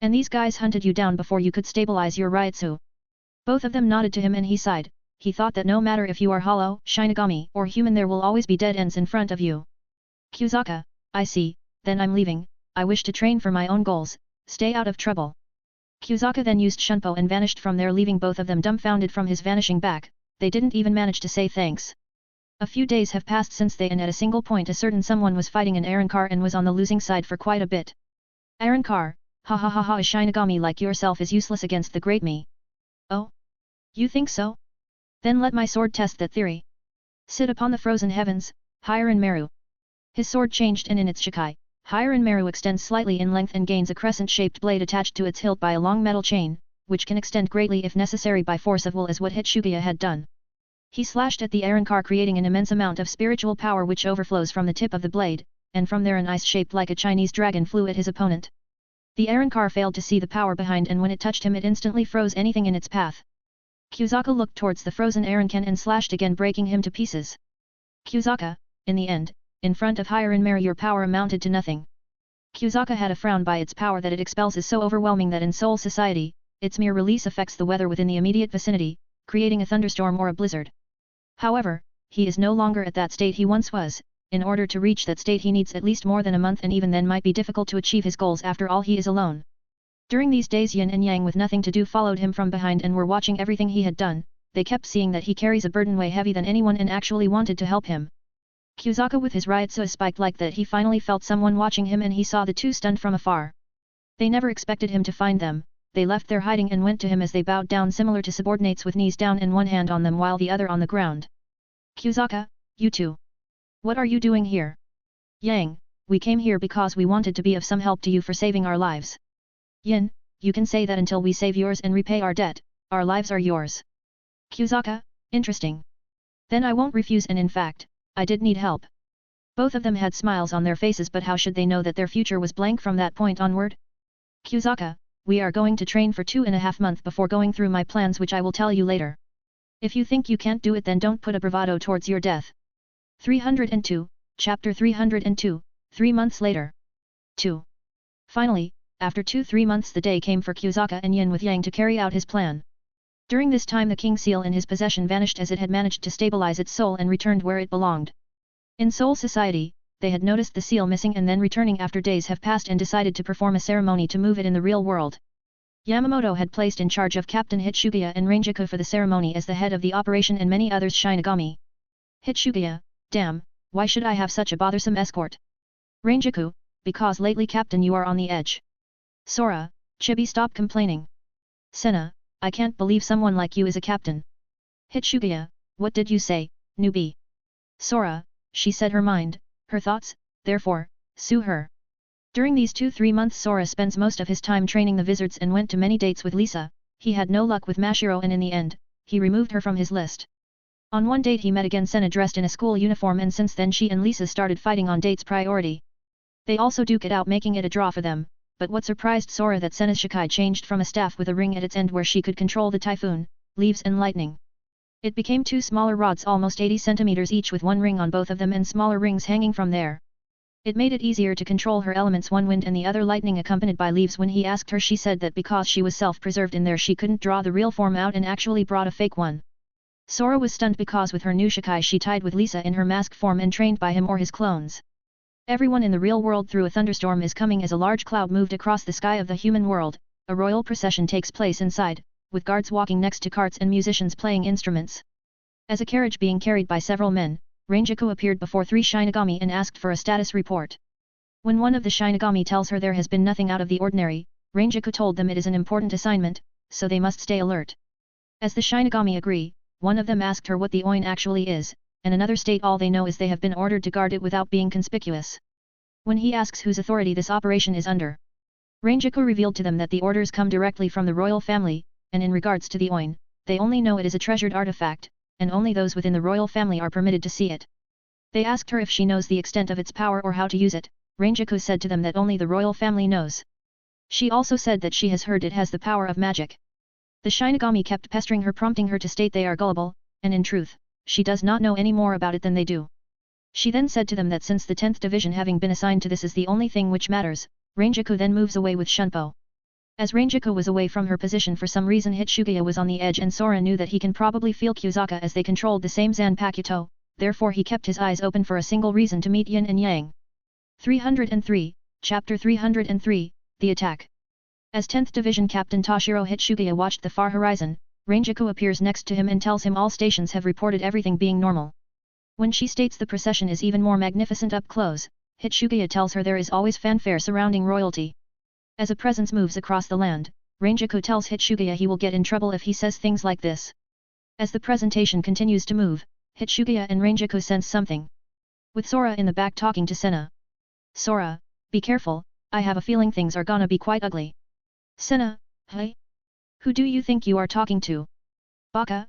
And these guys hunted you down before you could stabilize your Ryutsu? Both of them nodded to him and he sighed. He thought that no matter if you are hollow, Shinigami, or human, there will always be dead ends in front of you. Kyuzaka, I see, then I'm leaving. I wish to train for my own goals, stay out of trouble. Kyuzaka then used Shunpo and vanished from there, leaving both of them dumbfounded from his vanishing back. They didn't even manage to say thanks. A few days have passed since they, and at a single point a certain someone was fighting an Aaron-car and was on the losing side for quite a bit. Aaron-car, ha ha ha ha, a Shinigami like yourself is useless against the great me. Oh? You think so? Then let my sword test that theory. Sit upon the frozen heavens, Hiren Meru. His sword changed, and in its shikai, Hiren Meru extends slightly in length and gains a crescent-shaped blade attached to its hilt by a long metal chain, which can extend greatly if necessary by force of will, as what Hitsuguya had done. He slashed at the Aaron-car, creating an immense amount of spiritual power which overflows from the tip of the blade, and from there an ice shaped like a Chinese dragon flew at his opponent. The Aaron-car failed to see the power behind, and when it touched him it instantly froze anything in its path. Kyuzaka looked towards the frozen Aaron-ken and slashed again, breaking him to pieces. Kyuzaka, in the end, in front of Hiren Meru your power amounted to nothing. Kyuzaka had a frown. By its power that it expels is so overwhelming that in Soul Society, its mere release affects the weather within the immediate vicinity, creating a thunderstorm or a blizzard. However, he is no longer at that state he once was. In order to reach that state he needs at least more than a month, and even then might be difficult to achieve his goals. After all, he is alone. During these days Yin and Yang, with nothing to do, followed him from behind and were watching everything he had done. They kept seeing that he carries a burden way heavy than anyone and actually wanted to help him. Kyuzaka with his Ryutsu spiked like that, he finally felt someone watching him and he saw the two stunned from afar. They never expected him to find them. They left their hiding and went to him as they bowed down, similar to subordinates with knees down and one hand on them while the other on the ground. Kyuzaka, you two. What are you doing here? Yang, we came here because we wanted to be of some help to you for saving our lives. Yin, you can say that until we save yours and repay our debt, our lives are yours. Kyuzaka, interesting. Then I won't refuse, and in fact, I did need help. Both of them had smiles on their faces, but how should they know that their future was blank from that point onward? Kyuzaka, we are going to train for 2.5 months before going through my plans which I will tell you later. If you think you can't do it then don't put a bravado towards your death. 302, Chapter 302, 3 months later. 2. Finally, after 2-3 months the day came for Kusaka and Yin with Yang to carry out his plan. During this time the king seal in his possession vanished as it had managed to stabilize its soul and returned where it belonged. In Soul Society, they had noticed the seal missing and then returning after days have passed and decided to perform a ceremony to move it in the real world. Yamamoto had placed in charge of Captain Hitsugiya and Rangiku for the ceremony as the head of the operation and many others Shinigami. Hitsugiya, damn, why should I have such a bothersome escort? Rangiku, because lately Captain you are on the edge. Sora, Chibi stop complaining. Senna, I can't believe someone like you is a captain. Hitsugiya, what did you say, newbie? Sora, she said her mind, her thoughts, therefore, sue her. During these 2-3 months Sora spends most of his time training the wizards and went to many dates with Lisa. He had no luck with Mashiro and in the end, he removed her from his list. On one date he met again Senna dressed in a school uniform and since then she and Lisa started fighting on dates priority. They also duke it out making it a draw for them, but what surprised Sora that Senna's Shikai changed from a staff with a ring at its end where she could control the typhoon, leaves and lightning. It became 2 smaller rods almost 80 centimeters each with one ring on both of them and smaller rings hanging from there. It made it easier to control her elements, one wind and the other lightning accompanied by leaves. When he asked her she said that because she was self-preserved in there she couldn't draw the real form out and actually brought a fake one. Sora was stunned because with her new Shikai she tied with Lisa in her mask form and trained by him or his clones. Everyone in the real world through a thunderstorm is coming as a large cloud moved across the sky of the human world. A royal procession takes place inside, with guards walking next to carts and musicians playing instruments. As a carriage being carried by several men, Rangiku appeared before 3 Shinigami and asked for a status report. When one of the Shinigami tells her there has been nothing out of the ordinary, Rangiku told them it is an important assignment, so they must stay alert. As the Shinigami agree, one of them asked her what the Oin actually is, and another state all they know is they have been ordered to guard it without being conspicuous. When he asks whose authority this operation is under, Rangiku revealed to them that the orders come directly from the royal family, and in regards to the Oin, they only know it is a treasured artifact, and only those within the royal family are permitted to see it. They asked her if she knows the extent of its power or how to use it. Rangiku said to them that only the royal family knows. She also said that she has heard it has the power of magic. The Shinigami kept pestering her, prompting her to state they are gullible, and in truth, she does not know any more about it than they do. She then said to them that since the 10th division having been assigned to this is the only thing which matters, Rangiku then moves away with Shunpo. As Rangiku was away from her position for some reason Hitsugiya was on the edge and Sora knew that he can probably feel Kusaka as they controlled the same Zanpakuto, therefore he kept his eyes open for a single reason to meet Yin and Yang. 303, Chapter 303, The Attack. As 10th Division Captain Toshiro Hitsugiya watched the far horizon, Rangiku appears next to him and tells him all stations have reported everything being normal. When she states the procession is even more magnificent up close, Hitsugiya tells her there is always fanfare surrounding royalty. As a presence moves across the land, Rangiku tells Hitsugiya he will get in trouble if he says things like this. As the presentation continues to move, Hitsugiya and Rangiku sense something. With Sora in the back talking to Senna. Sora, be careful, I have a feeling things are gonna be quite ugly. Senna, hey? Who do you think you are talking to? Baka,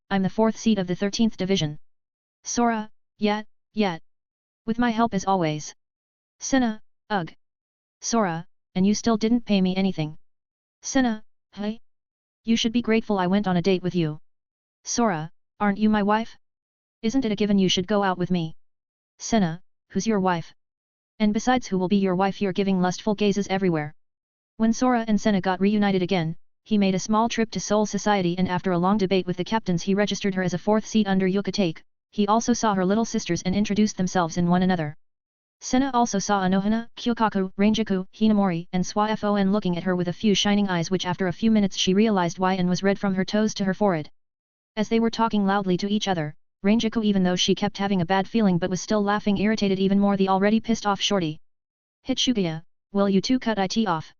I'm the 4th seat of the 13th division. Sora, yet. With my help as always. Senna, ugh. Sora, and you still didn't pay me anything. Senna, hey? You should be grateful I went on a date with you. Sora, aren't you my wife? Isn't it a given you should go out with me? Senna, who's your wife? And besides, who will be your wife? You're giving lustful gazes everywhere. When Sora and Senna got reunited again, he made a small trip to Soul Society and after a long debate with the captains he registered her as a 4th seat under Yukatake. He also saw her little sisters and introduced themselves in one another. Senna also saw Anohana, Kyokaku, Rangiku, Hinamori and Swafon looking at her with a few shining eyes, which after a few minutes she realized why and was red from her toes to her forehead. As they were talking loudly to each other, Rangiku, even though she kept having a bad feeling but was still laughing, irritated even more the already pissed off shorty. Hitsugiya, will you two cut it off?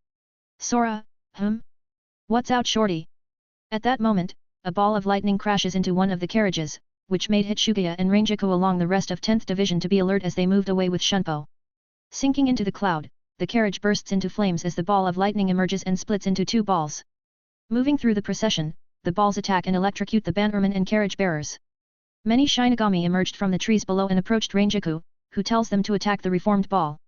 Sora, What's out, shorty? At that moment, a ball of lightning crashes into one of the carriages, which made Hitsugiya and Rangiku along the rest of 10th Division to be alert as they moved away with Shunpo. Sinking into the cloud, the carriage bursts into flames as the ball of lightning emerges and splits into 2 balls. Moving through the procession, the balls attack and electrocute the bannermen and carriage bearers. Many Shinigami emerged from the trees below and approached Rangiku, who tells them to attack the reformed ball.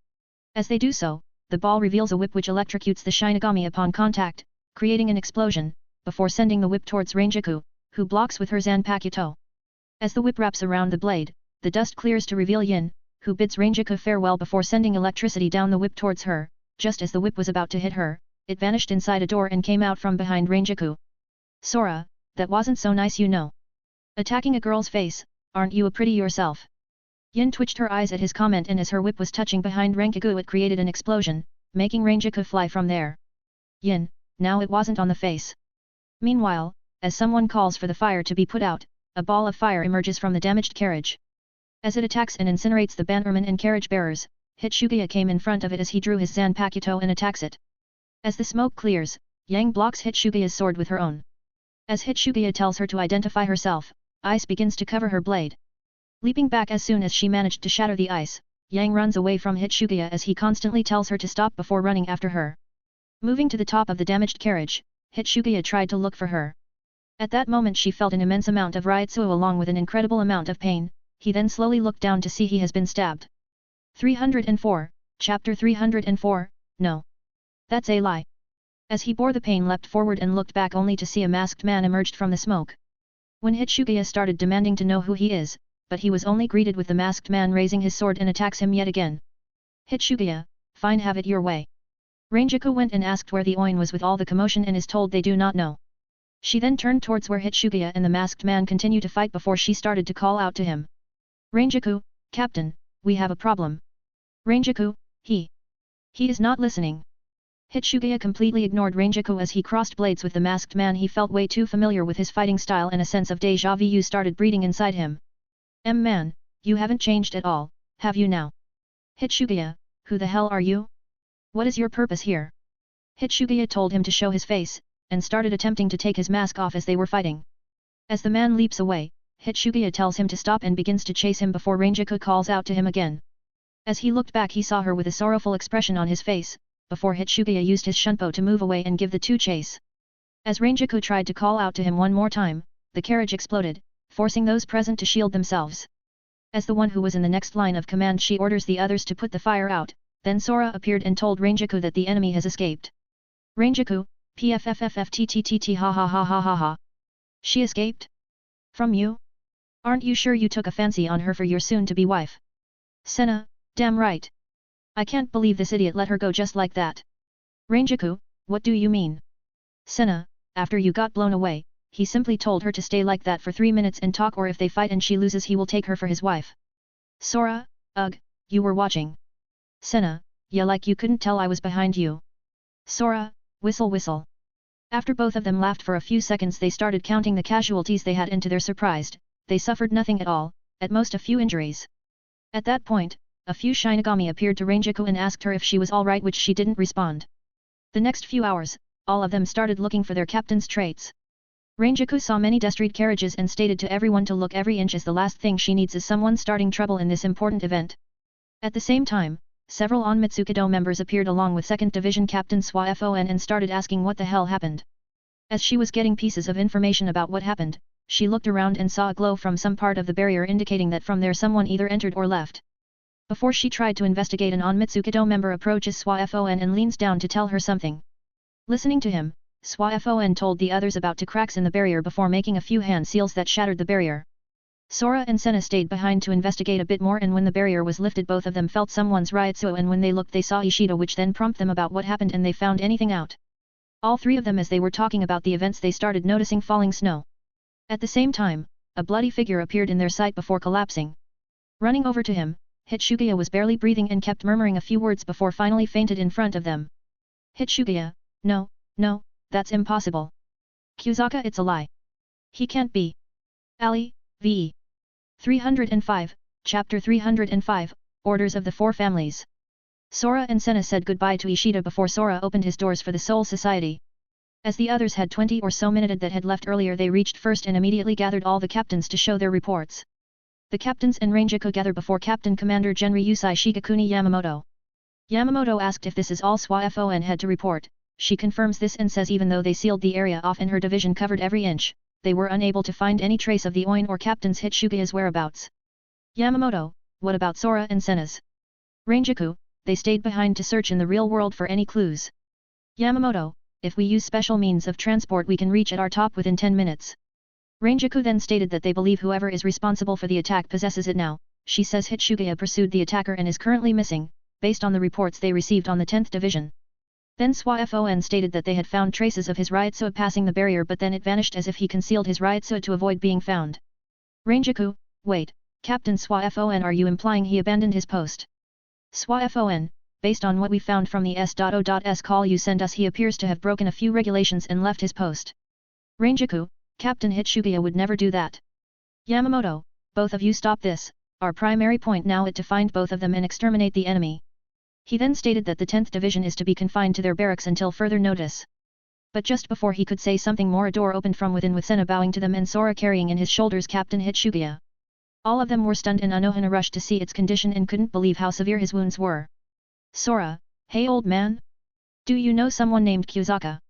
As they do so, the ball reveals a whip which electrocutes the Shinigami upon contact, creating an explosion, before sending the whip towards Ranjaku, who blocks with her Zanpakuto. As the whip wraps around the blade, the dust clears to reveal Yin, who bids Ranjaku farewell before sending electricity down the whip towards her. Just as the whip was about to hit her, it vanished inside a door and came out from behind Ranjaku. Sora, that wasn't so nice, you know. Attacking a girl's face, aren't you a pretty yourself? Yin twitched her eyes at his comment, and as her whip was touching behind Ranjaku it created an explosion, making Ranjaku fly from there. Yin, now it wasn't on the face. Meanwhile, as someone calls for the fire to be put out, a ball of fire emerges from the damaged carriage. As it attacks and incinerates the bannermen and carriage bearers, Hitsugiya came in front of it as he drew his Zanpakuto and attacks it. As the smoke clears, Yang blocks Hitsugiya's sword with her own. As Hitsugiya tells her to identify herself, ice begins to cover her blade. Leaping back as soon as she managed to shatter the ice, Yang runs away from Hitsugiya as he constantly tells her to stop before running after her. Moving to the top of the damaged carriage, Hitsugiya tried to look for her. At that moment she felt an immense amount of Ryutsu along with an incredible amount of pain. He then slowly looked down to see he has been stabbed. 304, Chapter 304, no. That's a lie. As he bore the pain, leapt forward and looked back only to see a masked man emerged from the smoke. When Hitsugiya started demanding to know who he is, but he was only greeted with the masked man raising his sword and attacks him yet again. Hitsugiya, fine, have it your way. Ranjaku went and asked where the Oin was with all the commotion and is told they do not know. She then turned towards where Hitsugiya and the masked man continue to fight before she started to call out to him. Ranjaku, Captain, we have a problem. Ranjaku, he is not listening. Hitsugiya completely ignored Ranjaku as he crossed blades with the masked man. He felt way too familiar with his fighting style and a sense of déjà vu started breeding inside him. Man, you haven't changed at all, have you now? Hitsugiya, who the hell are you? What is your purpose here? Hitsugiya told him to show his face, and started attempting to take his mask off as they were fighting. As the man leaps away, Hitsugiya tells him to stop and begins to chase him before Ranjaku calls out to him again. As he looked back he saw her with a sorrowful expression on his face, before Hitsugiya used his shunpo to move away and give the two chase. As Ranjaku tried to call out to him one more time, the carriage exploded, forcing those present to shield themselves. As the one who was in the next line of command, she orders the others to put the fire out. Then Sora appeared and told Ranjaku that the enemy has escaped. Ranjaku, pfffftttt ha ha ha ha ha ha. She escaped? From you? Aren't you sure you took a fancy on her for your soon-to-be wife? Senna, damn right. I can't believe this idiot let her go just like that. Ranjaku, what do you mean? Senna, after you got blown away, he simply told her to stay like that for 3 minutes and talk, or if they fight and she loses he will take her for his wife. Sora, ugh, you were watching. Senna, yeah, like you couldn't tell I was behind you. Sora, whistle whistle. After both of them laughed for a few seconds they started counting the casualties they had, and to their surprise, they suffered nothing at all, at most a few injuries. At that point, a few Shinigami appeared to Ranjaku and asked her if she was alright, which she didn't respond. The next few hours, all of them started looking for their captain's traits. Ranjaku saw many destried carriages and stated to everyone to look every inch, as the last thing she needs is someone starting trouble in this important event. At the same time, several Onmitsukido members appeared along with 2nd Division Captain Swafon and started asking what the hell happened. As she was getting pieces of information about what happened, she looked around and saw a glow from some part of the barrier indicating that from there someone either entered or left. Before she tried to investigate, an Onmitsukido member approaches Swafon and leans down to tell her something. Listening to him, Swafon told the others about two cracks in the barrier before making a few hand seals that shattered the barrier. Sora and Senna stayed behind to investigate a bit more, and when the barrier was lifted both of them felt someone's Ryutsu, and when they looked they saw Ishida, which then prompted them about what happened and they found anything out. All three of them, as they were talking about the events, they started noticing falling snow. At the same time, a bloody figure appeared in their sight before collapsing. Running over to him, Hitsugiya was barely breathing and kept murmuring a few words before finally fainted in front of them. Hitsugiya, no, that's impossible. Kyuzaka, it's a lie. He can't be. Ali, v. 305, Chapter 305, Orders of the Four Families. Sora and Senna said goodbye to Ishida before Sora opened his doors for the Soul Society. As the others had 20 or so minutes that had left earlier, they reached first and immediately gathered all the captains to show their reports. The captains and Ranjaku gathered before Captain Commander Genri Yusai Shigakuni Yamamoto. Yamamoto asked if this is all Swafon had to report. She confirms this and says even though they sealed the area off and her division covered every inch, they were unable to find any trace of the Oin or Captain's Hitsugiya's whereabouts. Yamamoto, what about Sora and Senna's? Ranjaku, they stayed behind to search in the real world for any clues. Yamamoto, if we use special means of transport we can reach at our top within 10 minutes. Ranjaku then stated that they believe whoever is responsible for the attack possesses it now. She says Hitsugaya pursued the attacker and is currently missing, based on the reports they received on the 10th Division. Then SWAFON stated that they had found traces of his Ryutsua passing the barrier but then it vanished as if he concealed his Ryutsua to avoid being found. Ranjaku, wait, Captain SWAFON, are you implying he abandoned his post? SWAFON, based on what we found from the S.O.S call you sent us he appears to have broken a few regulations and left his post. Ranjaku, Captain Hitsugaya would never do that. Yamamoto, both of you stop this, our primary point now is to find both of them and exterminate the enemy. He then stated that the 10th Division is to be confined to their barracks until further notice. But just before he could say something more a door opened from within with Senna bowing to them and Sora carrying in his shoulders Captain Hitsugaya. All of them were stunned and Anohana rushed to see its condition and couldn't believe how severe his wounds were. Sora, hey old man? Do you know someone named Kyuzaka?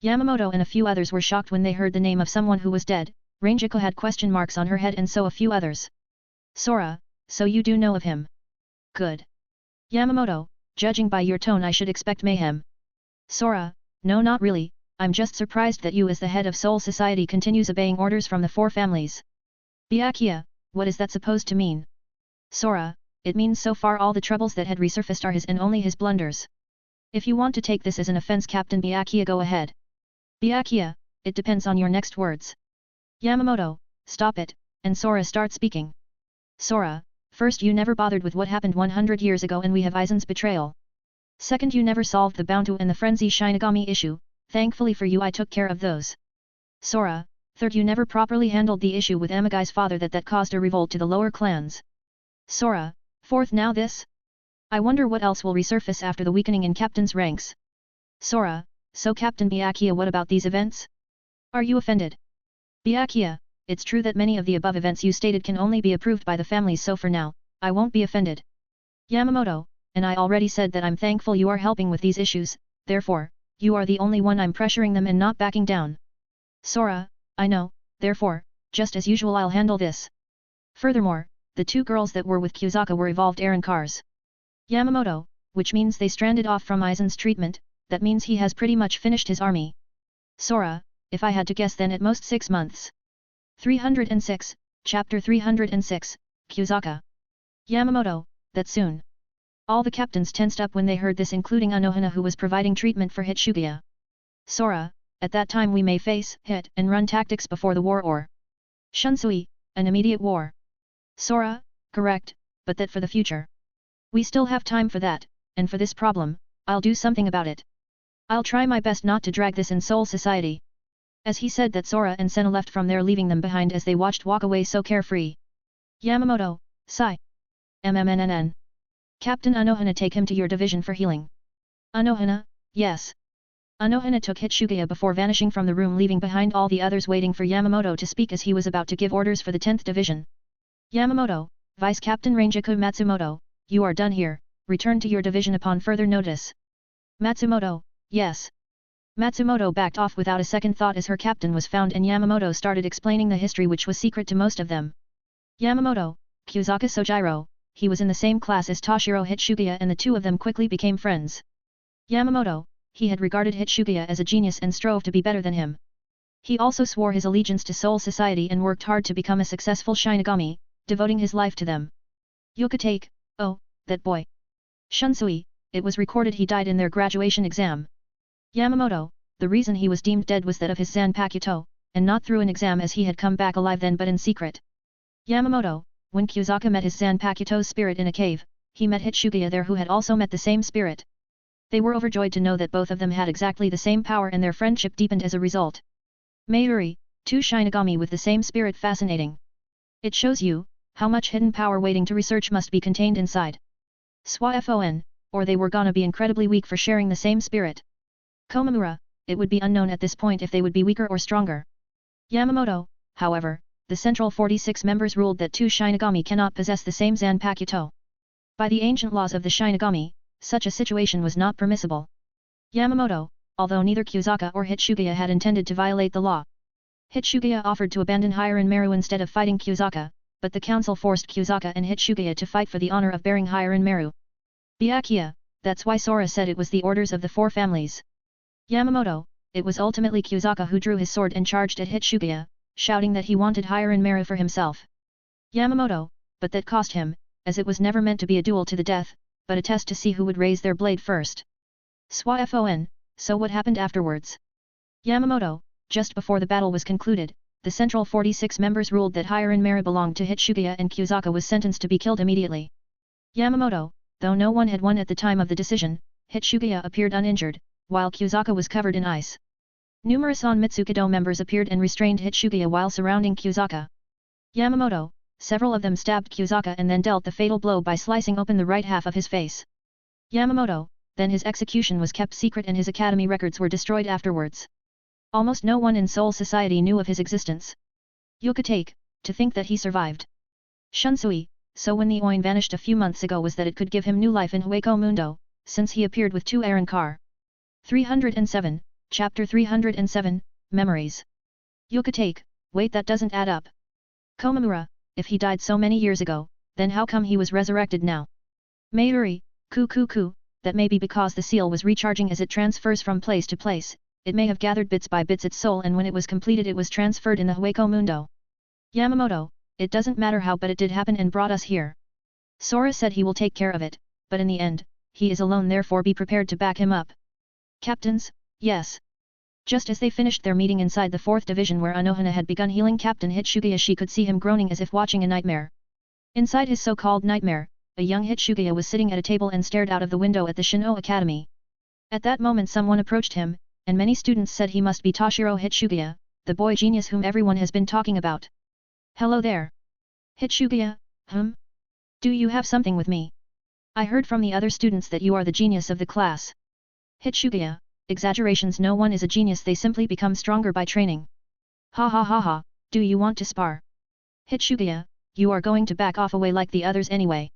Yamamoto and a few others were shocked when they heard the name of someone who was dead. Ranjaku had question marks on her head and so a few others. Sora, so you do know of him? Good. Yamamoto, judging by your tone I should expect mayhem. Sora, no not really, I'm just surprised that you as the head of Soul Society continues obeying orders from the four families. Byakuya, what is that supposed to mean? Sora, it means so far all the troubles that had resurfaced are his and only his blunders. If you want to take this as an offense Captain Byakuya go ahead. Byakuya, it depends on your next words. Yamamoto, stop it, and Sora start speaking. Sora, first you never bothered with what happened 100 years ago and we have Aizen's betrayal. Second you never solved the Bountu and the Frenzy Shinigami issue, thankfully for you I took care of those. Sora, third you never properly handled the issue with Amagai's father that caused a revolt to the lower clans. Sora, fourth now this? I wonder what else will resurface after the weakening in Captain's ranks. Sora, so Captain Byakuya what about these events? Are you offended? Byakuya, it's true that many of the above events you stated can only be approved by the families so for now, I won't be offended. Yamamoto, and I already said that I'm thankful you are helping with these issues, therefore, you are the only one I'm pressuring them and not backing down. Sora, I know, therefore, just as usual I'll handle this. Furthermore, the two girls that were with Kyuzaka were evolved Aaron cars. Yamamoto, which means they stranded off from Aizen's treatment, that means he has pretty much finished his army. Sora, if I had to guess then at most 6 months. 306, Chapter 306, Kyuzaka. Yamamoto, that soon. All the captains tensed up when they heard this including Anohana who was providing treatment for Hitsugaya. Sora, at that time we may face, hit and run tactics before the war or Shunsui, an immediate war. Sora, correct, but that for the future. We still have time for that, and for this problem, I'll do something about it. I'll try my best not to drag this in Soul Society. As he said that Sora and Senna left from there leaving them behind as they watched walk away so carefree. Yamamoto, sigh. MMNNN. Captain Anohana take him to your division for healing. Anohana, yes. Anohana took Hitsugaya before vanishing from the room leaving behind all the others waiting for Yamamoto to speak as he was about to give orders for the 10th Division. Yamamoto, Vice Captain Ranjaku Matsumoto, you are done here, return to your division upon further notice. Matsumoto, yes. Matsumoto backed off without a second thought as her captain was found and Yamamoto started explaining the history which was secret to most of them. Yamamoto, Kyuzaka Sojiro, he was in the same class as Toshiro Hitsugaya and the two of them quickly became friends. Yamamoto, he had regarded Hitsugaya as a genius and strove to be better than him. He also swore his allegiance to Soul Society and worked hard to become a successful Shinigami, devoting his life to them. Yokotake, oh, that boy. Shunsui, it was recorded he died in their graduation exam. Yamamoto, the reason he was deemed dead was that of his Zanpakuto, and not through an exam as he had come back alive then but in secret. Yamamoto, when Kyuzaka met his Zanpakuto's spirit in a cave, he met Hitsugaya there who had also met the same spirit. They were overjoyed to know that both of them had exactly the same power and their friendship deepened as a result. Mayuri, two Shinigami with the same spirit fascinating. It shows you, how much hidden power waiting to research must be contained inside. SWAFON, or they were gonna be incredibly weak for sharing the same spirit. Komamura, it would be unknown at this point if they would be weaker or stronger. Yamamoto, however, the central 46 members ruled that two Shinigami cannot possess the same Zanpakuto. By the ancient laws of the Shinigami, such a situation was not permissible. Yamamoto, although neither Kyuzaka or Hitsugaya had intended to violate the law. Hitsugaya offered to abandon Hiren Maru instead of fighting Kyuzaka, but the council forced Kyuzaka and Hitsugaya to fight for the honor of bearing Hiren Maru. Byakuya, that's why Sora said it was the orders of the four families. Yamamoto, it was ultimately Kyuzaka who drew his sword and charged at Hitsugaya, shouting that he wanted Hiran Maru for himself. Yamamoto, but that cost him, as it was never meant to be a duel to the death, but a test to see who would raise their blade first. Swafon, so what happened afterwards? Yamamoto, just before the battle was concluded, the central 46 members ruled that Hiran Maru belonged to Hitsugaya and Kyuzaka was sentenced to be killed immediately. Yamamoto, though no one had won at the time of the decision, Hitsugaya appeared uninjured, while Kyuzaka was covered in ice. Numerous Onmitsukido members appeared and restrained Hitsugaya while surrounding Kyuzaka. Yamamoto, several of them stabbed Kyuzaka and then dealt the fatal blow by slicing open the right half of his face. Yamamoto, then his execution was kept secret and his academy records were destroyed afterwards. Almost no one in Seoul society knew of his existence. Yokotake, to think that he survived. Shunsui, so when the Oin vanished a few months ago was that it could give him new life in Hueco Mundo, since he appeared with two Aaron Carr. 307, Chapter 307, Memories. Yokotake, wait, that doesn't add up. Komamura, if he died so many years ago, then how come he was resurrected now? Mayuri, that may be because the seal was recharging as it transfers from place to place, it may have gathered bits by bits its soul and when it was completed it was transferred in the Hueco Mundo. Yamamoto, it doesn't matter how but it did happen and brought us here. Sora said he will take care of it, but in the end, he is alone therefore be prepared to back him up. Captains, yes. Just as they finished their meeting inside the 4th Division where Anohana had begun healing Captain Hitsugaya, she could see him groaning as if watching a nightmare. Inside his so-called nightmare, a young Hitsugaya was sitting at a table and stared out of the window at the Shino Academy. At that moment someone approached him, and many students said he must be Toshiro Hitsugaya, the boy genius whom everyone has been talking about. Hello there. Hitsugaya, Do you have something with me? I heard from the other students that you are the genius of the class. Hitsugaya, exaggerations, no one is a genius, they simply become stronger by training. Ha ha ha ha, do you want to spar? Hitsugaya, you are going to back off away like the others anyway.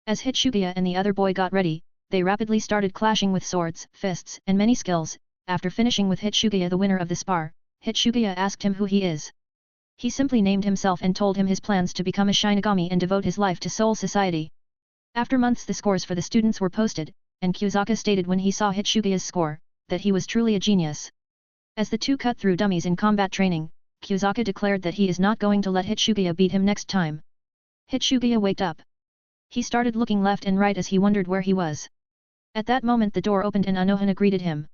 As Hitsugaya and the other boy got ready, they rapidly started clashing with swords, fists, and many skills. After finishing with Hitsugaya the winner of the spar, Hitsugaya asked him who he is. He simply named himself and told him his plans to become a Shinigami and devote his life to Seoul society. After months the scores for the students were posted, and Kyuzaka stated when he saw Hitsugaya's score, that he was truly a genius. As the two cut through dummies in combat training, Kyuzaka declared that he is not going to let Hitsugaya beat him next time. Hitsugaya waked up. He started looking left and right as he wondered where he was. At that moment the door opened and Anohana greeted him.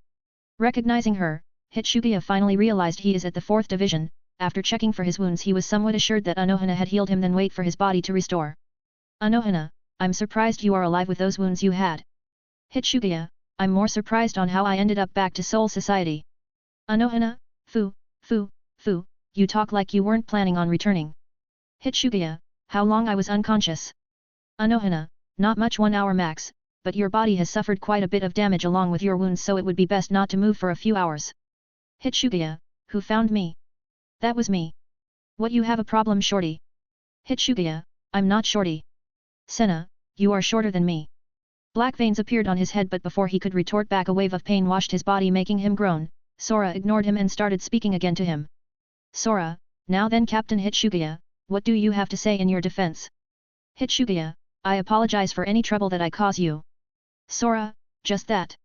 Recognizing her, Hitsugaya finally realized he is at the 4th Division. After checking for his wounds he was somewhat assured that Anohana had healed him, then wait for his body to restore. Anohana, I'm surprised you are alive with those wounds you had. Hitsugaya, I'm more surprised on how I ended up back to Seoul society. Anohana, you talk like you weren't planning on returning. Hitsugaya, how long I was unconscious? Anohana, not much, 1 hour max, but your body has suffered quite a bit of damage along with your wounds, so it would be best not to move for a few hours. Hitsugaya, who found me? That was me. What, you have a problem, shorty? Hitsugaya, I'm not shorty. Senna, you are shorter than me. Black veins appeared on his head, but before he could retort back a wave of pain washed his body, making him groan. Sora ignored him and started speaking again to him. Sora, now then, Captain Hitsugaya, what do you have to say in your defense? Hitsugaya, I apologize for any trouble that I cause you. Sora, just that.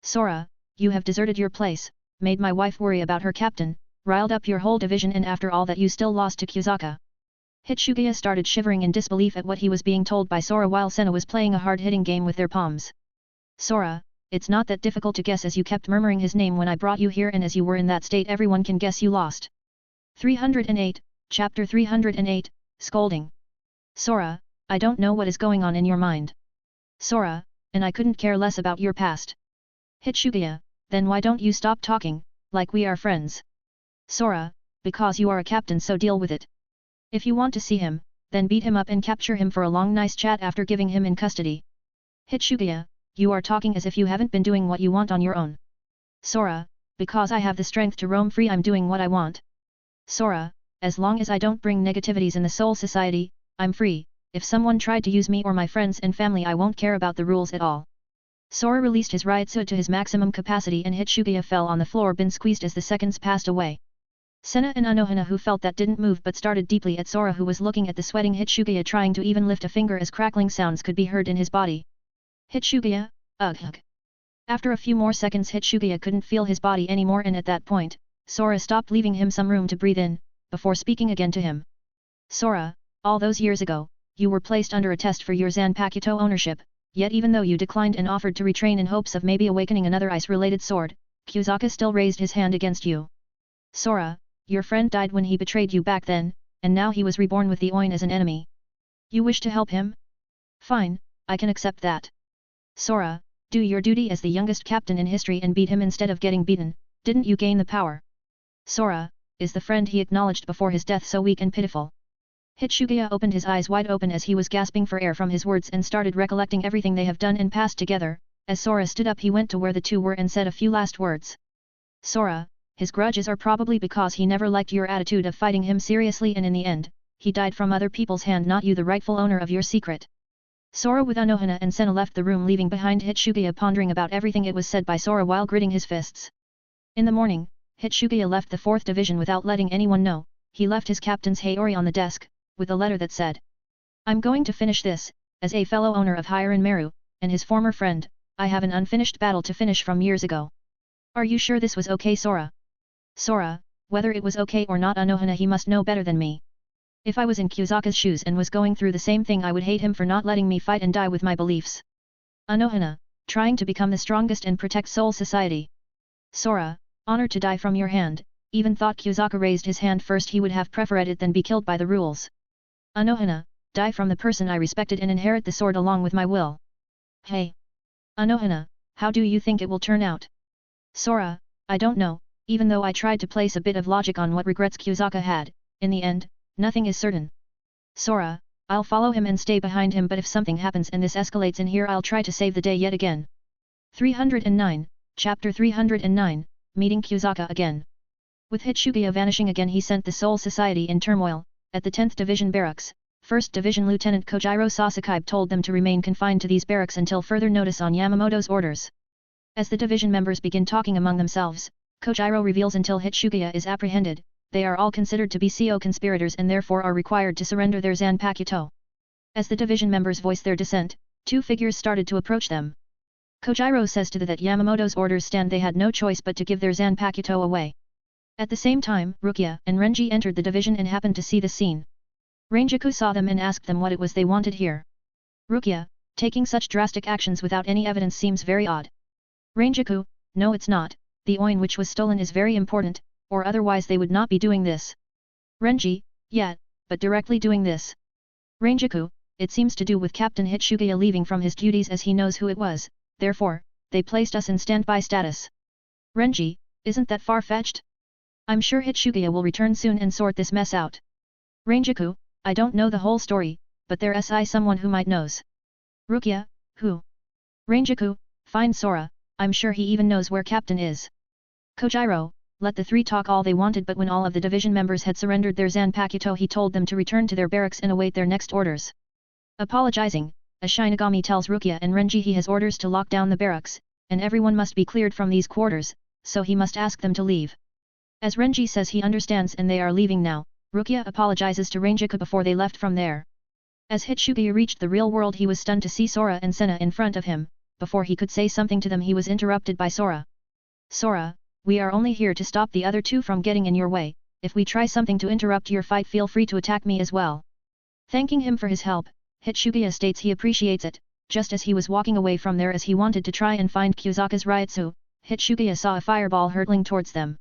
Sora, you have deserted your place, made my wife worry about her captain, riled up your whole division, and after all that you still lost to Kyuzaka. Hitsugaya started shivering in disbelief at what he was being told by Sora while Senna was playing a hard-hitting game with their palms. Sora, it's not that difficult to guess, as you kept murmuring his name when I brought you here, and as you were in that state everyone can guess you lost. 308, Chapter 308, Scolding. Sora, I don't know what is going on in your mind. Sora, and I couldn't care less about your past. Hitsugaya, then why don't you stop talking, like we are friends? Sora, because you are a captain, so deal with it. If you want to see him, then beat him up and capture him for a long nice chat after giving him in custody. Hitsugaya, you are talking as if you haven't been doing what you want on your own. Sora, because I have the strength to roam free, I'm doing what I want. Sora, as long as I don't bring negativities in the Seoul society, I'm free. If someone tried to use me or my friends and family, I won't care about the rules at all. Sora released his Ryutsu to his maximum capacity and Hitsugaya fell on the floor, been squeezed as the seconds passed away. Senna and Anohana, who felt that, didn't move but started deeply at Sora, who was looking at the sweating Hitsugaya, trying to even lift a finger as crackling sounds could be heard in his body. Hitsugiya, ugh. After a few more seconds Hitsugiya couldn't feel his body anymore and at that point, Sora stopped leaving him some room to breathe in, before speaking again to him. Sora, all those years ago, you were placed under a test for your Zanpakuto ownership, yet even though you declined and offered to retrain in hopes of maybe awakening another ice-related sword, Kusaka still raised his hand against you. Sora, your friend died when he betrayed you back then, and now he was reborn with the Oin as an enemy. You wish to help him? Fine, I can accept that. Sora, do your duty as the youngest captain in history and beat him instead of getting beaten, didn't you gain the power? Sora, is the friend he acknowledged before his death so weak and pitiful? Hitsugiya opened his eyes wide open as he was gasping for air from his words and started recollecting everything they have done and passed together. As Sora stood up he went to where the two were and said a few last words. Sora, his grudges are probably because he never liked your attitude of fighting him seriously and in the end, he died from other people's hand, not you, the rightful owner of your secret. Sora with Anohana and Senna left the room, leaving behind Hitsugiya pondering about everything it was said by Sora while gritting his fists. In the morning, Hitsugiya left the 4th division without letting anyone know. He left his captain's Hayori on the desk, with a letter that said, I'm going to finish this, as a fellow owner of Hiran Meru, and his former friend, I have an unfinished battle to finish from years ago. Are you sure this was okay, Sora? Sora, whether it was okay or not, Anohana, he must know better than me. If I was in Kusaka's shoes and was going through the same thing, I would hate him for not letting me fight and die with my beliefs. Anohana, trying to become the strongest and protect Soul Society. Sora, honor to die from your hand, even thought Kusaka raised his hand first, he would have preferred it than be killed by the rules. Anohana, die from the person I respected and inherit the sword along with my will. Hey! Anohana, how do you think it will turn out? Sora, I don't know, even though I tried to place a bit of logic on what regrets Kusaka had, in the end, nothing is certain. Sora, I'll follow him and stay behind him, but if something happens and this escalates in here, I'll try to save the day yet again. 309, Chapter 309, Meeting Kusaka again. With Hitsugiya vanishing again, he sent the Soul Society in turmoil. At the 10th Division Barracks, 1st Division Lieutenant Kojiro Sasaki told them to remain confined to these barracks until further notice on Yamamoto's orders. As the division members begin talking among themselves, Kojiro reveals until Hitsugiya is apprehended, they are all considered to be CO conspirators and therefore are required to surrender their Zanpakuto. As the division members voice their dissent, two figures started to approach them. Kojiro says to them that Yamamoto's orders stand, they had no choice but to give their Zanpakuto away. At the same time, Rukia and Renji entered the division and happened to see the scene. Ranjaku saw them and asked them what it was they wanted here. Rukia, taking such drastic actions without any evidence seems very odd. Ranjaku, no it's not, the Oin which was stolen is very important, or otherwise they would not be doing this. Renji, yeah, but directly doing this. Ranjaku, it seems to do with Captain Hitsugiya leaving from his duties as he knows who it was, therefore, they placed us in standby status. Renji, isn't that far-fetched? I'm sure Hitsugiya will return soon and sort this mess out. Ranjaku, I don't know the whole story, but there's someone who might knows. Rukia, who? Ranjaku, fine Sora, I'm sure he even knows where Captain is. Kojiro, let the three talk all they wanted, but when all of the division members had surrendered their Zanpakuto, he told them to return to their barracks and await their next orders. Apologizing, a Shinigami tells Rukia and Renji he has orders to lock down the barracks, and everyone must be cleared from these quarters, so he must ask them to leave. As Renji says he understands and they are leaving now, Rukia apologizes to Ranjaku before they left from there. As Hitsugiya reached the real world, he was stunned to see Sora and Senna in front of him. Before he could say something to them, he was interrupted by Sora. Sora, we are only here to stop the other two from getting in your way. If we try something to interrupt your fight, feel free to attack me as well. Thanking him for his help, Hitsugiya states he appreciates it. Just as he was walking away from there as he wanted to try and find Kusaka's Ryutsu, Hitsugiya saw a fireball hurtling towards them.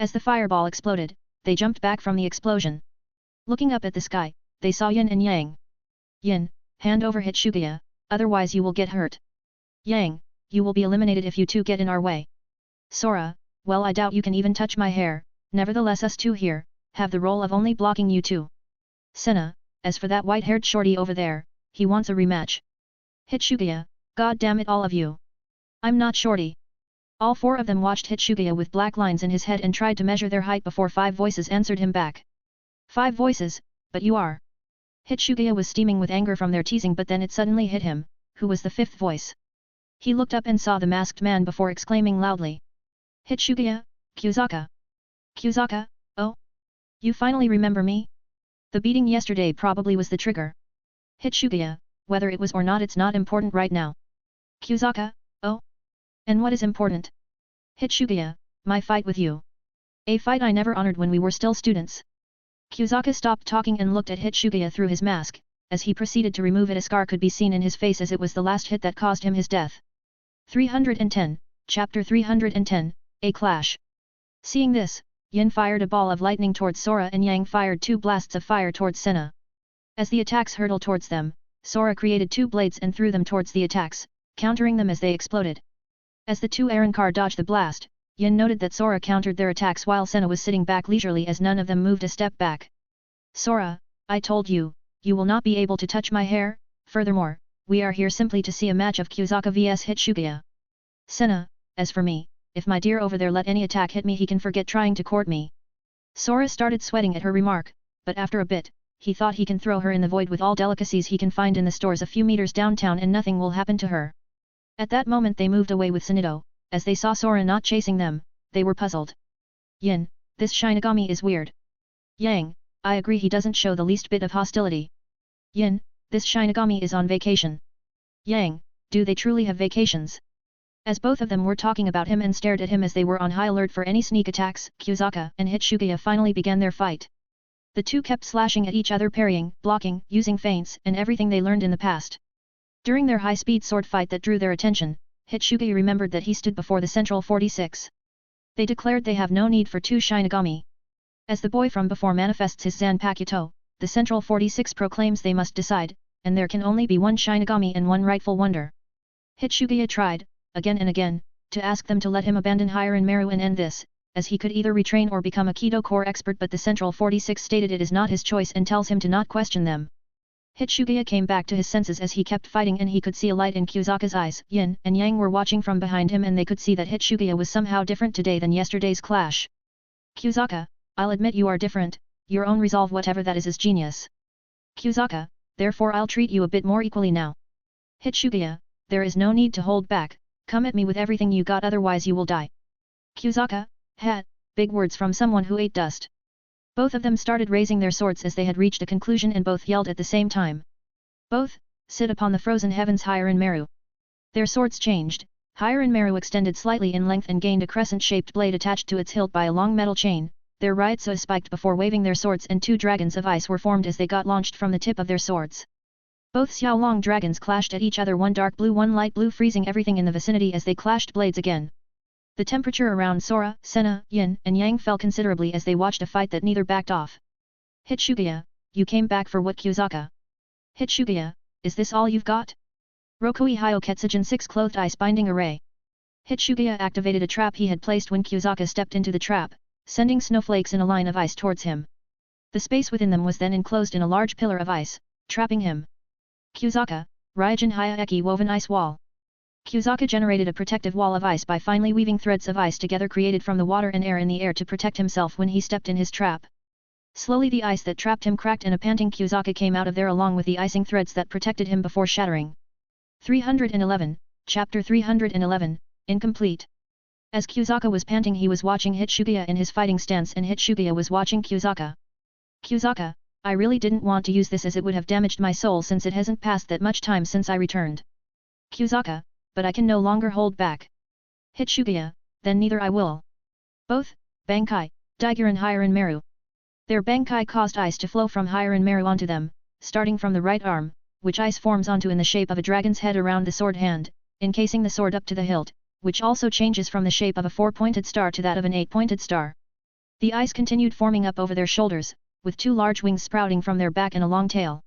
As the fireball exploded, they jumped back from the explosion. Looking up at the sky, they saw Yin and Yang. Yin, hand over Hitsugiya, otherwise you will get hurt. Yang, you will be eliminated if you two get in our way. Sora, well I doubt you can even touch my hair, nevertheless us two here, have the role of only blocking you two. Senna, as for that white-haired shorty over there, he wants a rematch. Hitsugiya, god damn it all of you. I'm not shorty. All four of them watched Hitsugiya with black lines in his head and tried to measure their height before five voices answered him back. Five voices, but you are. Hitsugiya was steaming with anger from their teasing, but then it suddenly hit him, who was the fifth voice. He looked up and saw the masked man before exclaiming loudly. Hitsugiya, Kusaka. Kusaka, oh? You finally remember me? The beating yesterday probably was the trigger. Hitsugiya, whether it was or not it's not important right now. Kyuzaka, oh? And what is important? Hitsugaya, my fight with you. A fight I never honored when we were still students. Kyuzaka stopped talking and looked at Hitsugaya through his mask, as he proceeded to remove it. A scar could be seen in his face as it was the last hit that caused him his death. 310, Chapter 310, A Clash. Seeing this, Yin fired a ball of lightning towards Sora and Yang fired 2 blasts of fire towards Senna. As the attacks hurtled towards them, Sora created 2 blades and threw them towards the attacks, countering them as they exploded. As the 2 Arrancar dodged the blast, Yin noted that Sora countered their attacks while Senna was sitting back leisurely as none of them moved a step back. Sora, I told you, you will not be able to touch my hair, furthermore, we are here simply to see a match of Kyuzaka vs Hitsugaya. Senna, as for me, if my dear over there let any attack hit me he can forget trying to court me. Sora started sweating at her remark, but after a bit, he thought he can throw her in the void with all delicacies he can find in the stores a few meters downtown and nothing will happen to her. At that moment they moved away with Sanido. As they saw Sora not chasing them, they were puzzled. Yin, this Shinigami is weird. Yang, I agree he doesn't show the least bit of hostility. Yin, this Shinigami is on vacation. Yang, do they truly have vacations? As both of them were talking about him and stared at him as they were on high alert for any sneak attacks, Kyuzaka and Hitsugaya finally began their fight. The two kept slashing at each other, parrying, blocking, using feints and everything they learned in the past. During their high-speed sword fight that drew their attention, Hitsugaya remembered that he stood before the Central 46. They declared they have no need for 2 Shinigami. As the boy from before manifests his Zanpakuto, the Central 46 proclaims they must decide, and there can only be 1 Shinigami and 1 rightful wonder. Hitsugaya tried, again and again, to ask them to let him abandon Hiran Meru and end this, as he could either retrain or become a Kido core expert, but the Central 46 stated it is not his choice and tells him to not question them. Hitsugaya came back to his senses as he kept fighting and he could see a light in Kyuzaka's eyes. Yin and Yang were watching from behind him and they could see that Hitsugaya was somehow different today than yesterday's clash. Kyuzaka, I'll admit you are different, your own resolve whatever that is genius. Kyuzaka, therefore I'll treat you a bit more equally now. Hitsugaya, there is no need to hold back, come at me with everything you got otherwise you will die. Kyuzaka, hat, big words from someone who ate dust. Both of them started raising their swords as they had reached a conclusion and both yelled at the same time. Both, sit upon the frozen heavens Hiran Meru. Their swords changed, Hiran Meru extended slightly in length and gained a crescent-shaped blade attached to its hilt by a long metal chain, their raitsu spiked before waving their swords and 2 dragons of ice were formed as they got launched from the tip of their swords. Both Xiaolong dragons clashed at each other, one dark blue one light blue, freezing everything in the vicinity as they clashed blades again. The temperature around Sora, Senna, Yin and Yang fell considerably as they watched a fight that neither backed off. Hitsugaya, you came back for what? Kyuzaka? Hitsugaya, is this all you've got? Rokui Hyo Ketsujin 6 clothed ice binding array. Hitsugaya activated a trap he had placed when Kyuzaka stepped into the trap, sending snowflakes in a line of ice towards him. The space within them was then enclosed in a large pillar of ice, trapping him. Kyuzaka, Ryujin Hyaeki woven ice wall. Kyuzaka generated a protective wall of ice by finely weaving threads of ice together created from the water and air in the air to protect himself when he stepped in his trap. Slowly the ice that trapped him cracked and a panting Kyuzaka came out of there along with the icing threads that protected him before shattering. 311, Chapter 311, Incomplete. As Kyuzaka was panting he was watching Hitsugaya in his fighting stance and Hitsugaya was watching Kyuzaka. Kyuzaka, I really didn't want to use this as it would have damaged my soul since it hasn't passed that much time since I returned. Kyuzaka, but I can no longer hold back. Hitsugaya, then neither I will. Both, Bankai, Daiguren Hiran Meru. Their Bankai caused ice to flow from Hiran Meru onto them, starting from the right arm, which ice forms onto in the shape of a dragon's head around the sword hand, encasing the sword up to the hilt, which also changes from the shape of a 4-pointed star to that of an 8-pointed star. The ice continued forming up over their shoulders, with 2 large wings sprouting from their back and a long tail.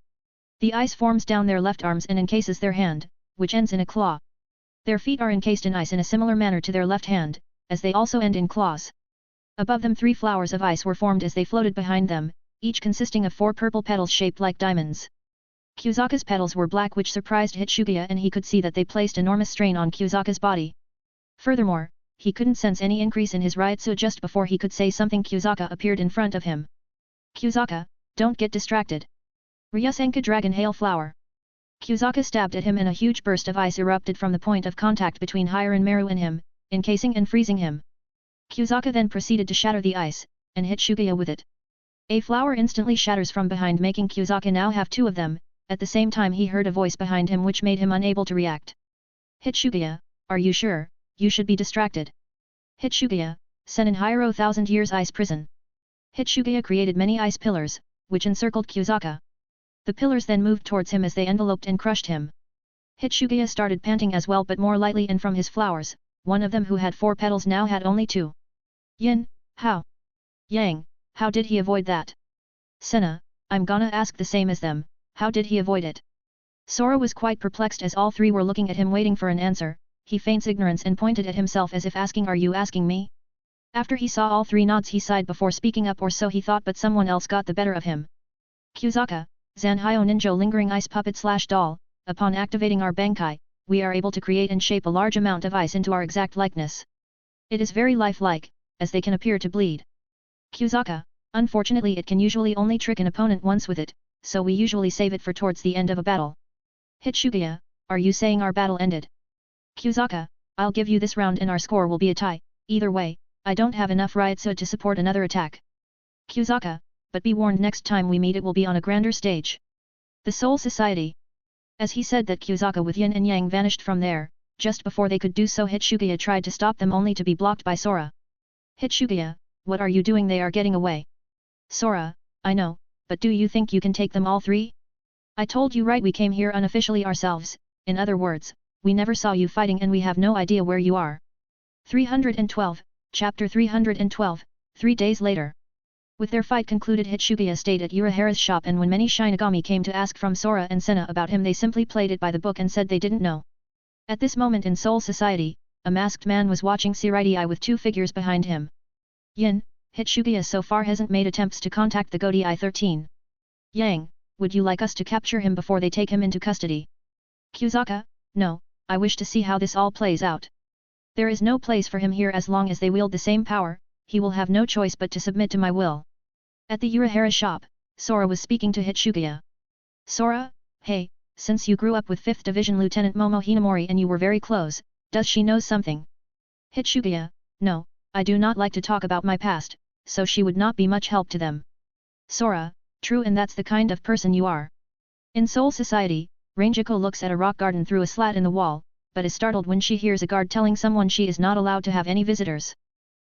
The ice forms down their left arms and encases their hand, which ends in a claw. Their feet are encased in ice in a similar manner to their left hand, as they also end in claws. Above them 3 flowers of ice were formed as they floated behind them, each consisting of 4 purple petals shaped like diamonds. Kyuzaka's petals were black, which surprised Hitsugaya, and he could see that they placed enormous strain on Kyuzaka's body. Furthermore, he couldn't sense any increase in his Ryutsu. Just before he could say something, Kyuzaka appeared in front of him. Kyuzaka, don't get distracted. Ryusenka Dragon Hail Flower. Kyuzaka stabbed at him and a huge burst of ice erupted from the point of contact between Hiran Meru and him, encasing and freezing him. Kyuzaka then proceeded to shatter the ice, and hit Shugaya with it. A flower instantly shatters from behind, making Kyuzaka now have 2 of them. At the same time he heard a voice behind him which made him unable to react. Hitsugaya, are you sure? You should be distracted. Hitsugaya, Sen in Hyro 1000 years ice prison. Hitsugaya created many ice pillars, which encircled Kyuzaka. The pillars then moved towards him as they enveloped and crushed him. Hitsugaya started panting as well but more lightly, and from his flowers, one of them who had 4 petals now had only 2. Yin, how? Yang, how did he avoid that? Senna, I'm gonna ask the same as them, how did he avoid it? Sora was quite perplexed as all 3 were looking at him waiting for an answer. He feigns ignorance and pointed at himself as if asking, are you asking me? After he saw all 3 nods he sighed before speaking up, or so he thought, but someone else got the better of him. Kyuzaka, Zanhyo Ninjo lingering ice puppet / doll, upon activating our Bankai, we are able to create and shape a large amount of ice into our exact likeness. It is very lifelike, as they can appear to bleed. Kyuzaka, unfortunately it can usually only trick an opponent once with it, so we usually save it for towards the end of a battle. Hitsugaya, are you saying our battle ended? Kyuzaka, I'll give you this round and our score will be a tie, either way, I don't have enough Ryutsu to support another attack. Kyuzaka, but be warned, next time we meet it will be on a grander stage. The Soul Society. As he said that, Kyuzaka with Yin and Yang vanished from there. Just before they could do so, Hitsugaya tried to stop them only to be blocked by Sora. Hitsugaya, what are you doing? They are getting away. Sora, I know, but do you think you can take them all 3? I told you right, we came here unofficially ourselves, in other words, we never saw you fighting and we have no idea where you are. 312, Chapter 312, 3 days later. With their fight concluded, Hitsugaya stayed at Urahara's shop, and when many Shinigami came to ask from Sora and Senna about him, they simply played it by the book and said they didn't know. At this moment in Soul Society, a masked man was watching Siridi with 2 figures behind him. Yin, Hitsugaya so far hasn't made attempts to contact the Godi 13. Yang, would you like us to capture him before they take him into custody? Kyuzaka, no, I wish to see how this all plays out. There is no place for him here as long as they wield the same power, he will have no choice but to submit to my will. At the Urahara shop, Sora was speaking to Hitsugaya. Sora, hey, since you grew up with 5th Division Lieutenant Momo Hinamori and you were very close, does she know something? Hitsugaya, no, I do not like to talk about my past, so she would not be much help to them. Sora, true, and that's the kind of person you are. In Soul Society, Rangico looks at a rock garden through a slat in the wall, but is startled when she hears a guard telling someone she is not allowed to have any visitors.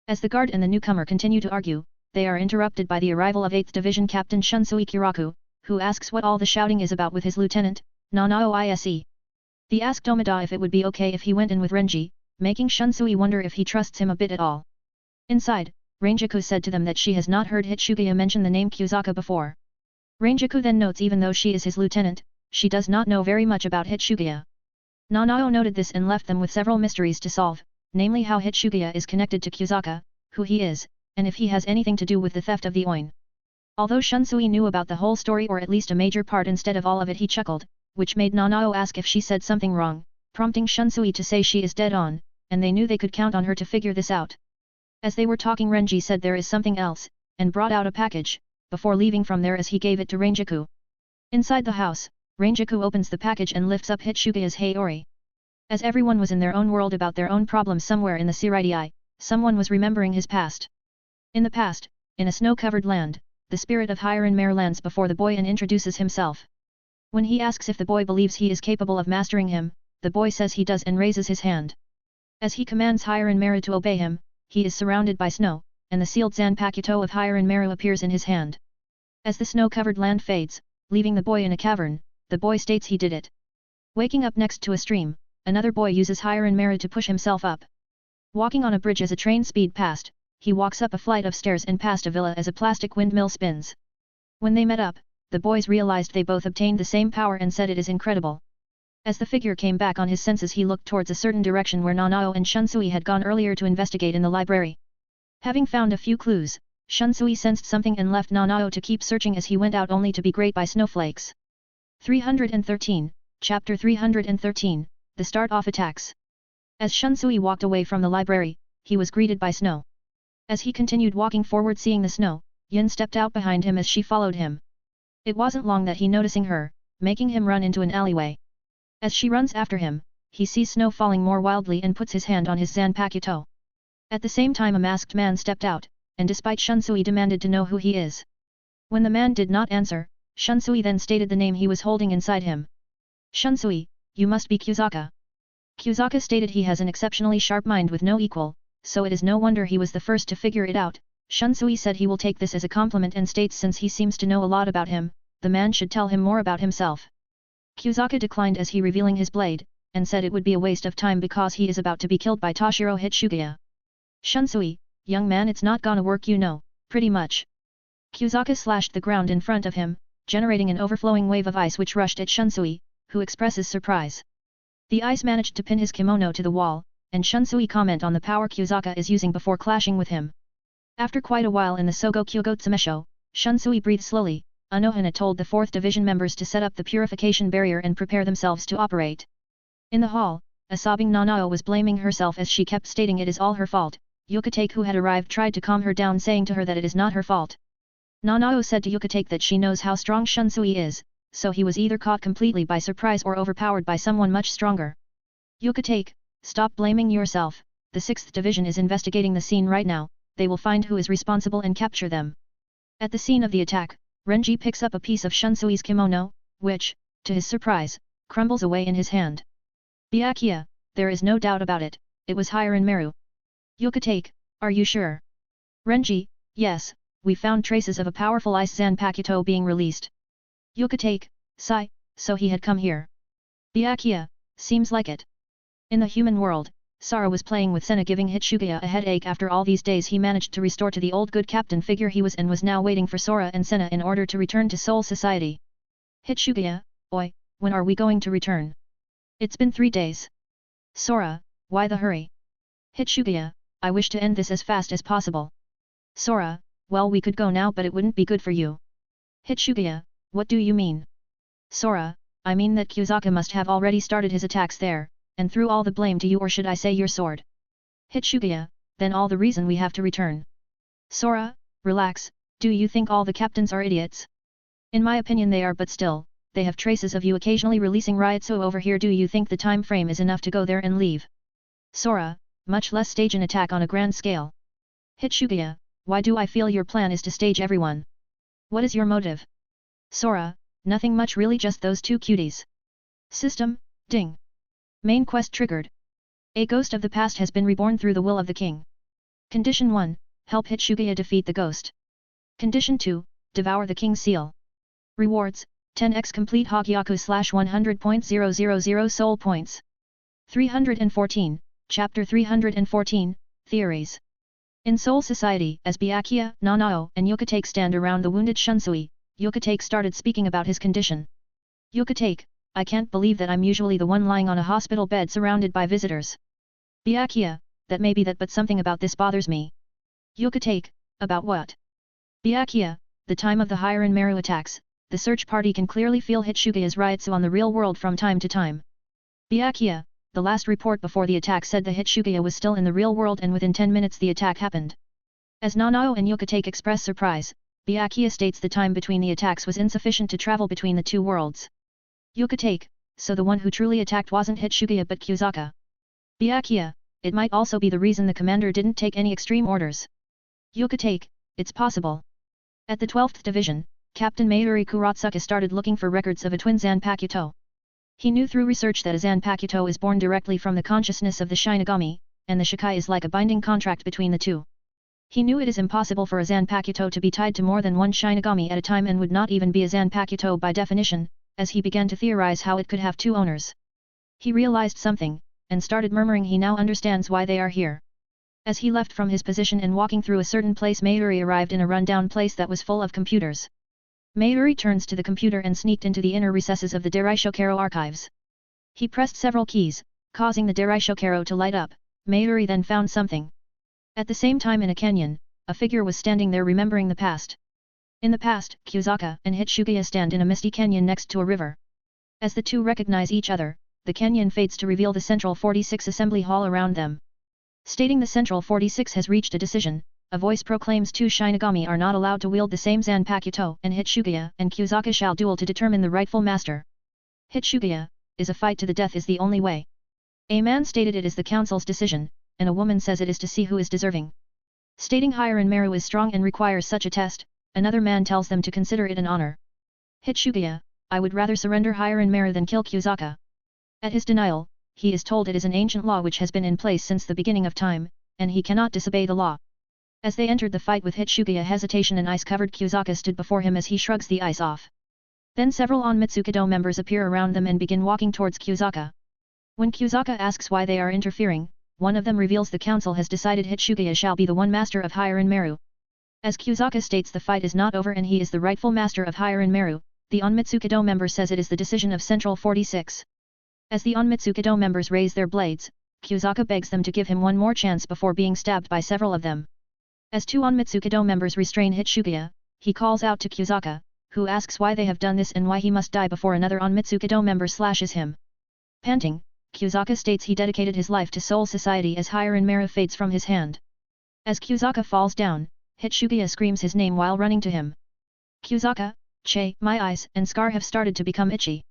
As the guard and the newcomer continue to argue, they are interrupted by the arrival of 8th Division Captain Shunsui Kiraku, who asks what all the shouting is about with his lieutenant, Nanao Ise. He asked Omida if it would be okay if he went in with Renji, making Shunsui wonder if he trusts him a bit at all. Inside, Rangiku said to them that she has not heard Hitsugaya mention the name Kyuzaka before. Rangiku then notes even though she is his lieutenant, she does not know very much about Hitsugaya. Nanao noted this and left them with several mysteries to solve, namely how Hitsugaya is connected to Kyuzaka, who he is, and if he has anything to do with the theft of the Oin. Although Shunsui knew about the whole story, or at least a major part instead of all of it, he chuckled, which made Nanao ask if she said something wrong, prompting Shunsui to say she is dead on, and they knew they could count on her to figure this out. As they were talking, Renji said there is something else, and brought out a package, before leaving from there as he gave it to Rangiku. Inside the house, Rangiku opens the package and lifts up Hitsugaya's Hayori. As everyone was in their own world about their own problems somewhere in the Siridi, someone was remembering his past. In the past, in a snow-covered land, the spirit of Hiron Mare lands before the boy and introduces himself. When he asks if the boy believes he is capable of mastering him, the boy says he does and raises his hand. As he commands Hiron Mare to obey him, he is surrounded by snow, and the sealed Zanpakuto of Hiron Mare appears in his hand. As the snow-covered land fades, leaving the boy in a cavern, the boy states he did it. Waking up next to a stream, another boy uses Hiron Mare to push himself up. Walking on a bridge as a train speed past, he walks up a flight of stairs and past a villa as a plastic windmill spins. When they met up, the boys realized they both obtained the same power and said it is incredible. As the figure came back on his senses, he looked towards a certain direction where Nanao and Shunsui had gone earlier to investigate in the library. Having found a few clues, Shunsui sensed something and left Nanao to keep searching as he went out only to be great by snowflakes. 313, Chapter 313, The Start-Off Attacks. As Shunsui walked away from the library, he was greeted by snow. As he continued walking forward seeing the snow, Yin stepped out behind him as she followed him. It wasn't long that he noticing her, making him run into an alleyway. As she runs after him, he sees snow falling more wildly and puts his hand on his Zanpakuto. At the same time a masked man stepped out, and despite Shunsui demanded to know who he is. When the man did not answer, Shunsui then stated the name he was holding inside him. Shunsui, you must be Kyuzaka. Kyuzaka stated he has an exceptionally sharp mind with no equal, so it is no wonder he was the first to figure it out. Shunsui said he will take this as a compliment and states since he seems to know a lot about him, the man should tell him more about himself. Kyuzaka declined as he revealing his blade, and said it would be a waste of time because he is about to be killed by Toshiro Hitsugaya. Shunsui, young man, it's not gonna work, you know, pretty much. Kyuzaka slashed the ground in front of him, generating an overflowing wave of ice which rushed at Shunsui, who expresses surprise. The ice managed to pin his kimono to the wall, and Shunsui comment on the power Kyuzaka is using before clashing with him. After quite a while in the Sogo Kyogotsumisho, Shunsui breathed slowly. Anohana told the 4th Division members to set up the purification barrier and prepare themselves to operate. In the hall, a sobbing Nanao was blaming herself as she kept stating it is all her fault. Yukatake, who had arrived, tried to calm her down, saying to her that it is not her fault. Nanao said to Yukatake that she knows how strong Shunsui is, so he was either caught completely by surprise or overpowered by someone much stronger. Yukatake, stop blaming yourself, the 6th Division is investigating the scene right now, they will find who is responsible and capture them. At the scene of the attack, Renji picks up a piece of Shunsui's kimono, which, to his surprise, crumbles away in his hand. Byakuya, there is no doubt about it, it was Hiran Meru. Yukatake, are you sure? Renji, yes, we found traces of a powerful ice Zanpakuto being released. Yukatake, sigh, so he had come here. Byakuya, seems like it. In the human world, Sara was playing with Senna, giving Hitsugaya a headache. After all these days he managed to restore to the old good captain figure he was and was now waiting for Sora and Senna in order to return to Soul Society. Hitsugaya, oi, when are we going to return? It's been 3 days. Sora, why the hurry? Hitsugaya, I wish to end this as fast as possible. Sora, well, we could go now, but it wouldn't be good for you. Hitsugaya, what do you mean? Sora, I mean that Kyuzaka must have already started his attacks there, and threw all the blame to you, or should I say your sword? Hitsugaya, then all the reason we have to return. Sora, relax, do you think all the captains are idiots? In my opinion they are, but still, they have traces of you occasionally releasing Ryutsu over here. Do you think the time frame is enough to go there and leave? Sora, much less stage an attack on a grand scale. Hitsugaya, why do I feel your plan is to stage everyone? What is your motive? Sora, nothing much really, just those 2 cuties. System, ding. Main quest triggered. A ghost of the past has been reborn through the will of the king. Condition 1, help Hitsugaya defeat the ghost. Condition 2, devour the king's seal. Rewards, 10x complete Hogyaku /100.000 soul points. 314, Chapter 314, Theories. In Soul Society, as Byakuya, Nanao, and Yukatake stand around the wounded Shunsui, Yukatake started speaking about his condition. Yukatake, I can't believe that I'm usually the one lying on a hospital bed surrounded by visitors. Byakuya, that may be that, but something about this bothers me. Yukatake, about what? Byakuya, the time of the Hiran Meru attacks, the search party can clearly feel Hitsugaya's Ryutsu on the real world from time to time. Byakuya, the last report before the attack said the Hitsugaya was still in the real world, and within 10 minutes the attack happened. As Nanao and Yukatake express surprise, Byakuya states the time between the attacks was insufficient to travel between the 2 worlds. Yukatake, so the one who truly attacked wasn't Hitsugaya but Kyuzaka. Byakuya, it might also be the reason the commander didn't take any extreme orders. Yukatake, it's possible. At the 12th Division, Captain Mayuri Kuratsuka started looking for records of a twin Zanpakuto. He knew through research that a Zanpakuto is born directly from the consciousness of the Shinigami, and the Shikai is like a binding contract between the 2. He knew it is impossible for a Zanpakuto to be tied to more than one Shinigami at a time, and would not even be a Zanpakuto by definition, as he began to theorize how it could have 2 owners. He realized something, and started murmuring he now understands why they are here. As he left from his position and walking through a certain place, Mayuri arrived in a run-down place that was full of computers. Mayuri turns to the computer and sneaked into the inner recesses of the Dairaishokero archives. He pressed several keys, causing the Dairaishokero to light up. Mayuri then found something. At the same time, in a canyon, a figure was standing there remembering the past. In the past, Kyuzaka and Hitsugaya stand in a misty canyon next to a river. As the 2 recognize each other, the canyon fades to reveal the Central 46 assembly hall around them. Stating the Central 46 has reached a decision, a voice proclaims 2 Shinigami are not allowed to wield the same Zanpakuto, and Hitsugaya and Kyuzaka shall duel to determine the rightful master. Hitsugaya, is a fight to the death is the only way. A man stated it is the council's decision, and a woman says it is to see who is deserving. Stating Hiran Meru is strong and requires such a test, another man tells them to consider it an honor. Hitsugaya, I would rather surrender Hiran Meru than kill Kyuzaka. At his denial, he is told it is an ancient law which has been in place since the beginning of time, and he cannot disobey the law. As they entered the fight with Hitsugiya, hesitation and ice-covered Kyuzaka stood before him as he shrugs the ice off. Then several Onmitsukido members appear around them and begin walking towards Kyuzaka. When Kyuzaka asks why they are interfering, one of them reveals the council has decided Hitsugiya shall be the one master of Hirin Meru. As Kyuzaka states the fight is not over and he is the rightful master of Hirin Meru, the Onmitsukido member says it is the decision of Central 46. As the Onmitsukido members raise their blades, Kyuzaka begs them to give him one more chance before being stabbed by several of them. As two Onmitsukido members restrain Hitsugiya, he calls out to Kyuzaka, who asks why they have done this and why he must die before another Onmitsukido member slashes him. Panting, Kyuzaka states he dedicated his life to Soul Society as Hirin Meru fades from his hand. As Kyuzaka falls down, Hitsugiya screams his name while running to him. Kyuzaka, Che, my eyes and scar have started to become itchy.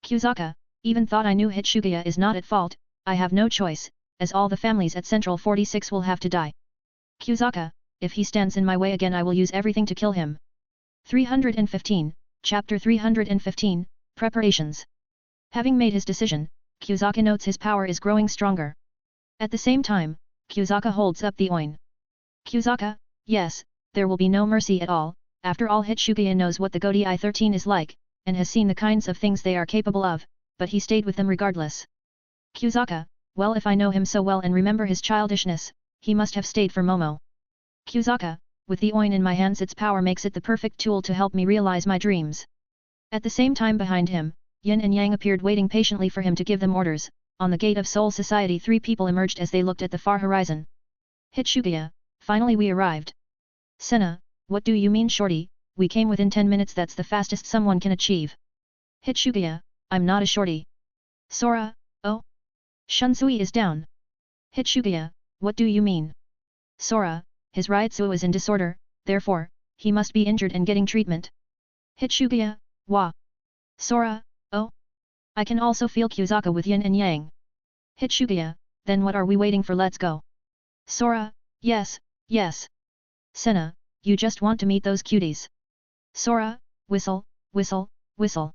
Kyuzaka, even thought I knew Hitsugiya is not at fault, I have no choice, as all the families at Central 46 will have to die. Kyuzaka, if he stands in my way again I will use everything to kill him. 315, Chapter 315, Preparations. Having made his decision, Kyuzaka notes his power is growing stronger. At the same time, Kyuzaka holds up the oin. Kyuzaka, yes, there will be no mercy at all, after all Hitsugiya knows what the Godi 13 is like, and has seen the kinds of things they are capable of, but he stayed with them regardless. Kyuzaka, well if I know him so well and remember his childishness, he must have stayed for Momo. Kyuzaka, with the oin in my hands its power makes it the perfect tool to help me realize my dreams. At the same time behind him, Yin and Yang appeared waiting patiently for him to give them orders. On the gate of Soul Society 3 people emerged as they looked at the far horizon. Hitsugiya, finally we arrived. Senna, what do you mean shorty, we came within 10 minutes that's the fastest someone can achieve. Hitsugiya, I'm not a shorty. Sora, oh? Shunsui is down. Hitsugiya, what do you mean? Sora, his Ryutsu is in disorder, therefore, he must be injured and getting treatment. Hitsugiya, wah. Sora, oh? I can also feel Kyuzaka with Yin and Yang. Hitsugiya, then what are we waiting for, let's go. Sora, yes, yes. Senna, you just want to meet those cuties. Sora, whistle, whistle, whistle.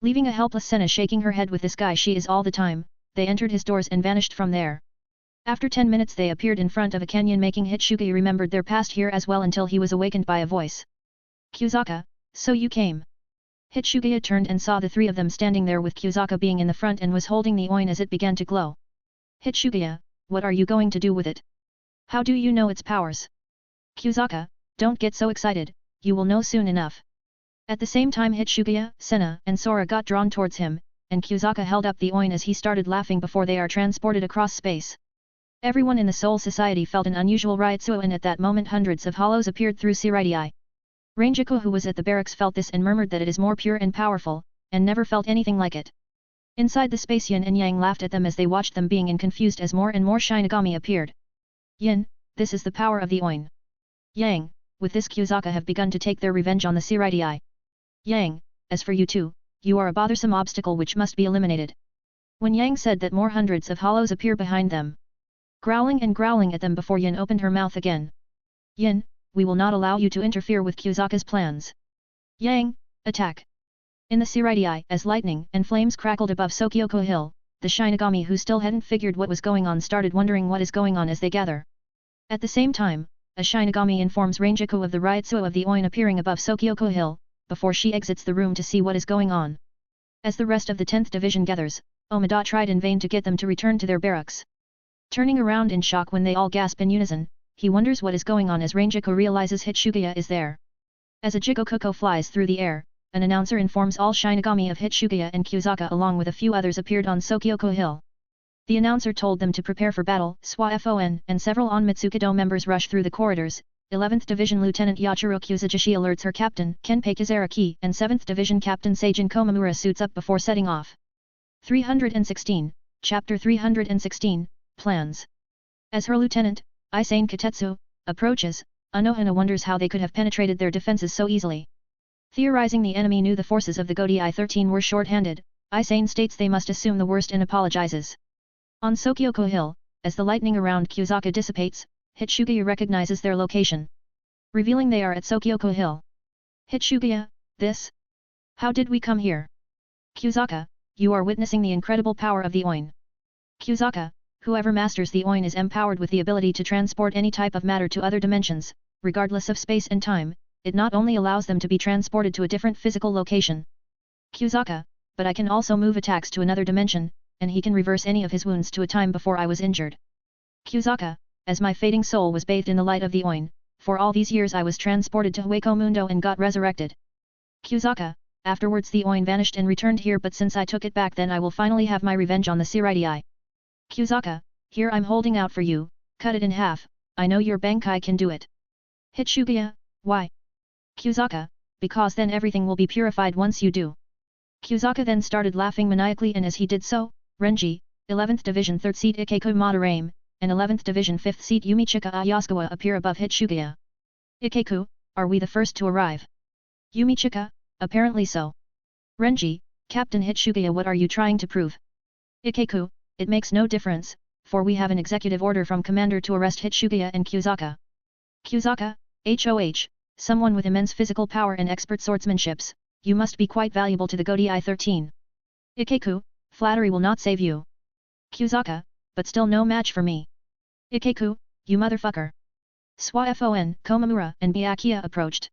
Leaving a helpless Senna shaking her head with this guy she is all the time, they entered his doors and vanished from there. After 10 minutes they appeared in front of a canyon making Hitsugiya remembered their past here as well until he was awakened by a voice. Kyuzaka, so you came. Hitsugiya turned and saw the 3 of them standing there with Kyuzaka being in the front and was holding the oin as it began to glow. Hitsugiya, what are you going to do with it? How do you know its powers? Kyuzaka, don't get so excited, you will know soon enough. At the same time Hitsugiya, Senna and Sora got drawn towards him, and Kyuzaka held up the oin as he started laughing before they are transported across space. Everyone in the Soul Society felt an unusual Ryutsu and at that moment hundreds of hollows appeared through Siraidii. Rangiku who was at the barracks felt this and murmured that it is more pure and powerful, and never felt anything like it. Inside the space Yin and Yang laughed at them as they watched them being confused as more and more Shinigami appeared. Yin, this is the power of the oin. Yang, with this Kyuzaka have begun to take their revenge on the Siraidii. Yang, as for you two, you are a bothersome obstacle which must be eliminated. When Yang said that more hundreds of hollows appear behind them. Growling at them before Yin opened her mouth again. Yin, we will not allow you to interfere with Kyuzaka's plans. Yang, attack. In the Siraidii, as lightning and flames crackled above Sokyoko Hill, the Shinigami who still hadn't figured what was going on started wondering what is going on as they gather. At the same time, a Shinigami informs Rangiku of the Ryutsu of the oin appearing above Sokyoko Hill, before she exits the room to see what is going on. As the rest of the 10th Division gathers, Omida tried in vain to get them to return to their barracks. Turning around in shock when they all gasp in unison, he wonders what is going on as Rangiku realizes Hitsugiya is there. As a Jigokuko flies through the air, an announcer informs all Shinigami of Hitsugiya and Kyuzaka along with a few others appeared on Sokyoko Hill. The announcer told them to prepare for battle. SWA-FON and several Onmitsukido members rush through the corridors. 11th Division Lieutenant Yachiro Kuzajishi alerts her captain Kenpei Kizaraki and 7th Division Captain Seijin Komamura suits up before setting off. 316, Chapter 316, Plans. As her lieutenant, Isane Katetsu, approaches, Anohana wonders how they could have penetrated their defenses so easily. Theorizing the enemy knew the forces of the Godi I-13 were short-handed, Isane states they must assume the worst and apologizes. On Sokyoko Hill, as the lightning around Kyuzaka dissipates, Hitsugiya recognizes their location. Revealing they are at Sokyoko Hill. Hitsugiya, this? How did we come here? Kyuzaka, you are witnessing the incredible power of the oin. Kusaka, whoever masters the Oin is empowered with the ability to transport any type of matter to other dimensions, regardless of space and time. It not only allows them to be transported to a different physical location. Kusaka, but I can also move attacks to another dimension, and he can reverse any of his wounds to a time before I was injured. Kusaka, as my fading soul was bathed in the light of the Oin, for all these years I was transported to Hueco Mundo and got resurrected. Kusaka, afterwards the Oin vanished and returned here, but since I took it back, then I will finally have my revenge on the Siraidii. Kusaka, here I'm holding out for you, cut it in half, I know your Bankai can do it. Hitsugaya, why? Kusaka, because then everything will be purified once you do. Kusaka then started laughing maniacally, and as he did so, Renji, 11th Division 3rd Seat Ikeku Madarame, and 11th Division 5th Seat Yumichika Ayasukawa appear above Hitsugaya. Ikeku, are we the first to arrive? Yumichika, apparently so. Renji, Captain Hitsugaya, what are you trying to prove? Ikeku, it makes no difference, for we have an executive order from Commander to arrest Hitsugaya and Kusaka. Kusaka, HOH, someone with immense physical power and expert swordsmanships, you must be quite valuable to the Godii 13. Ikeku, flattery will not save you. Kusaka, but still no match for me. Ikeku, you motherfucker. Swafon, Komamura and Byakuya approached.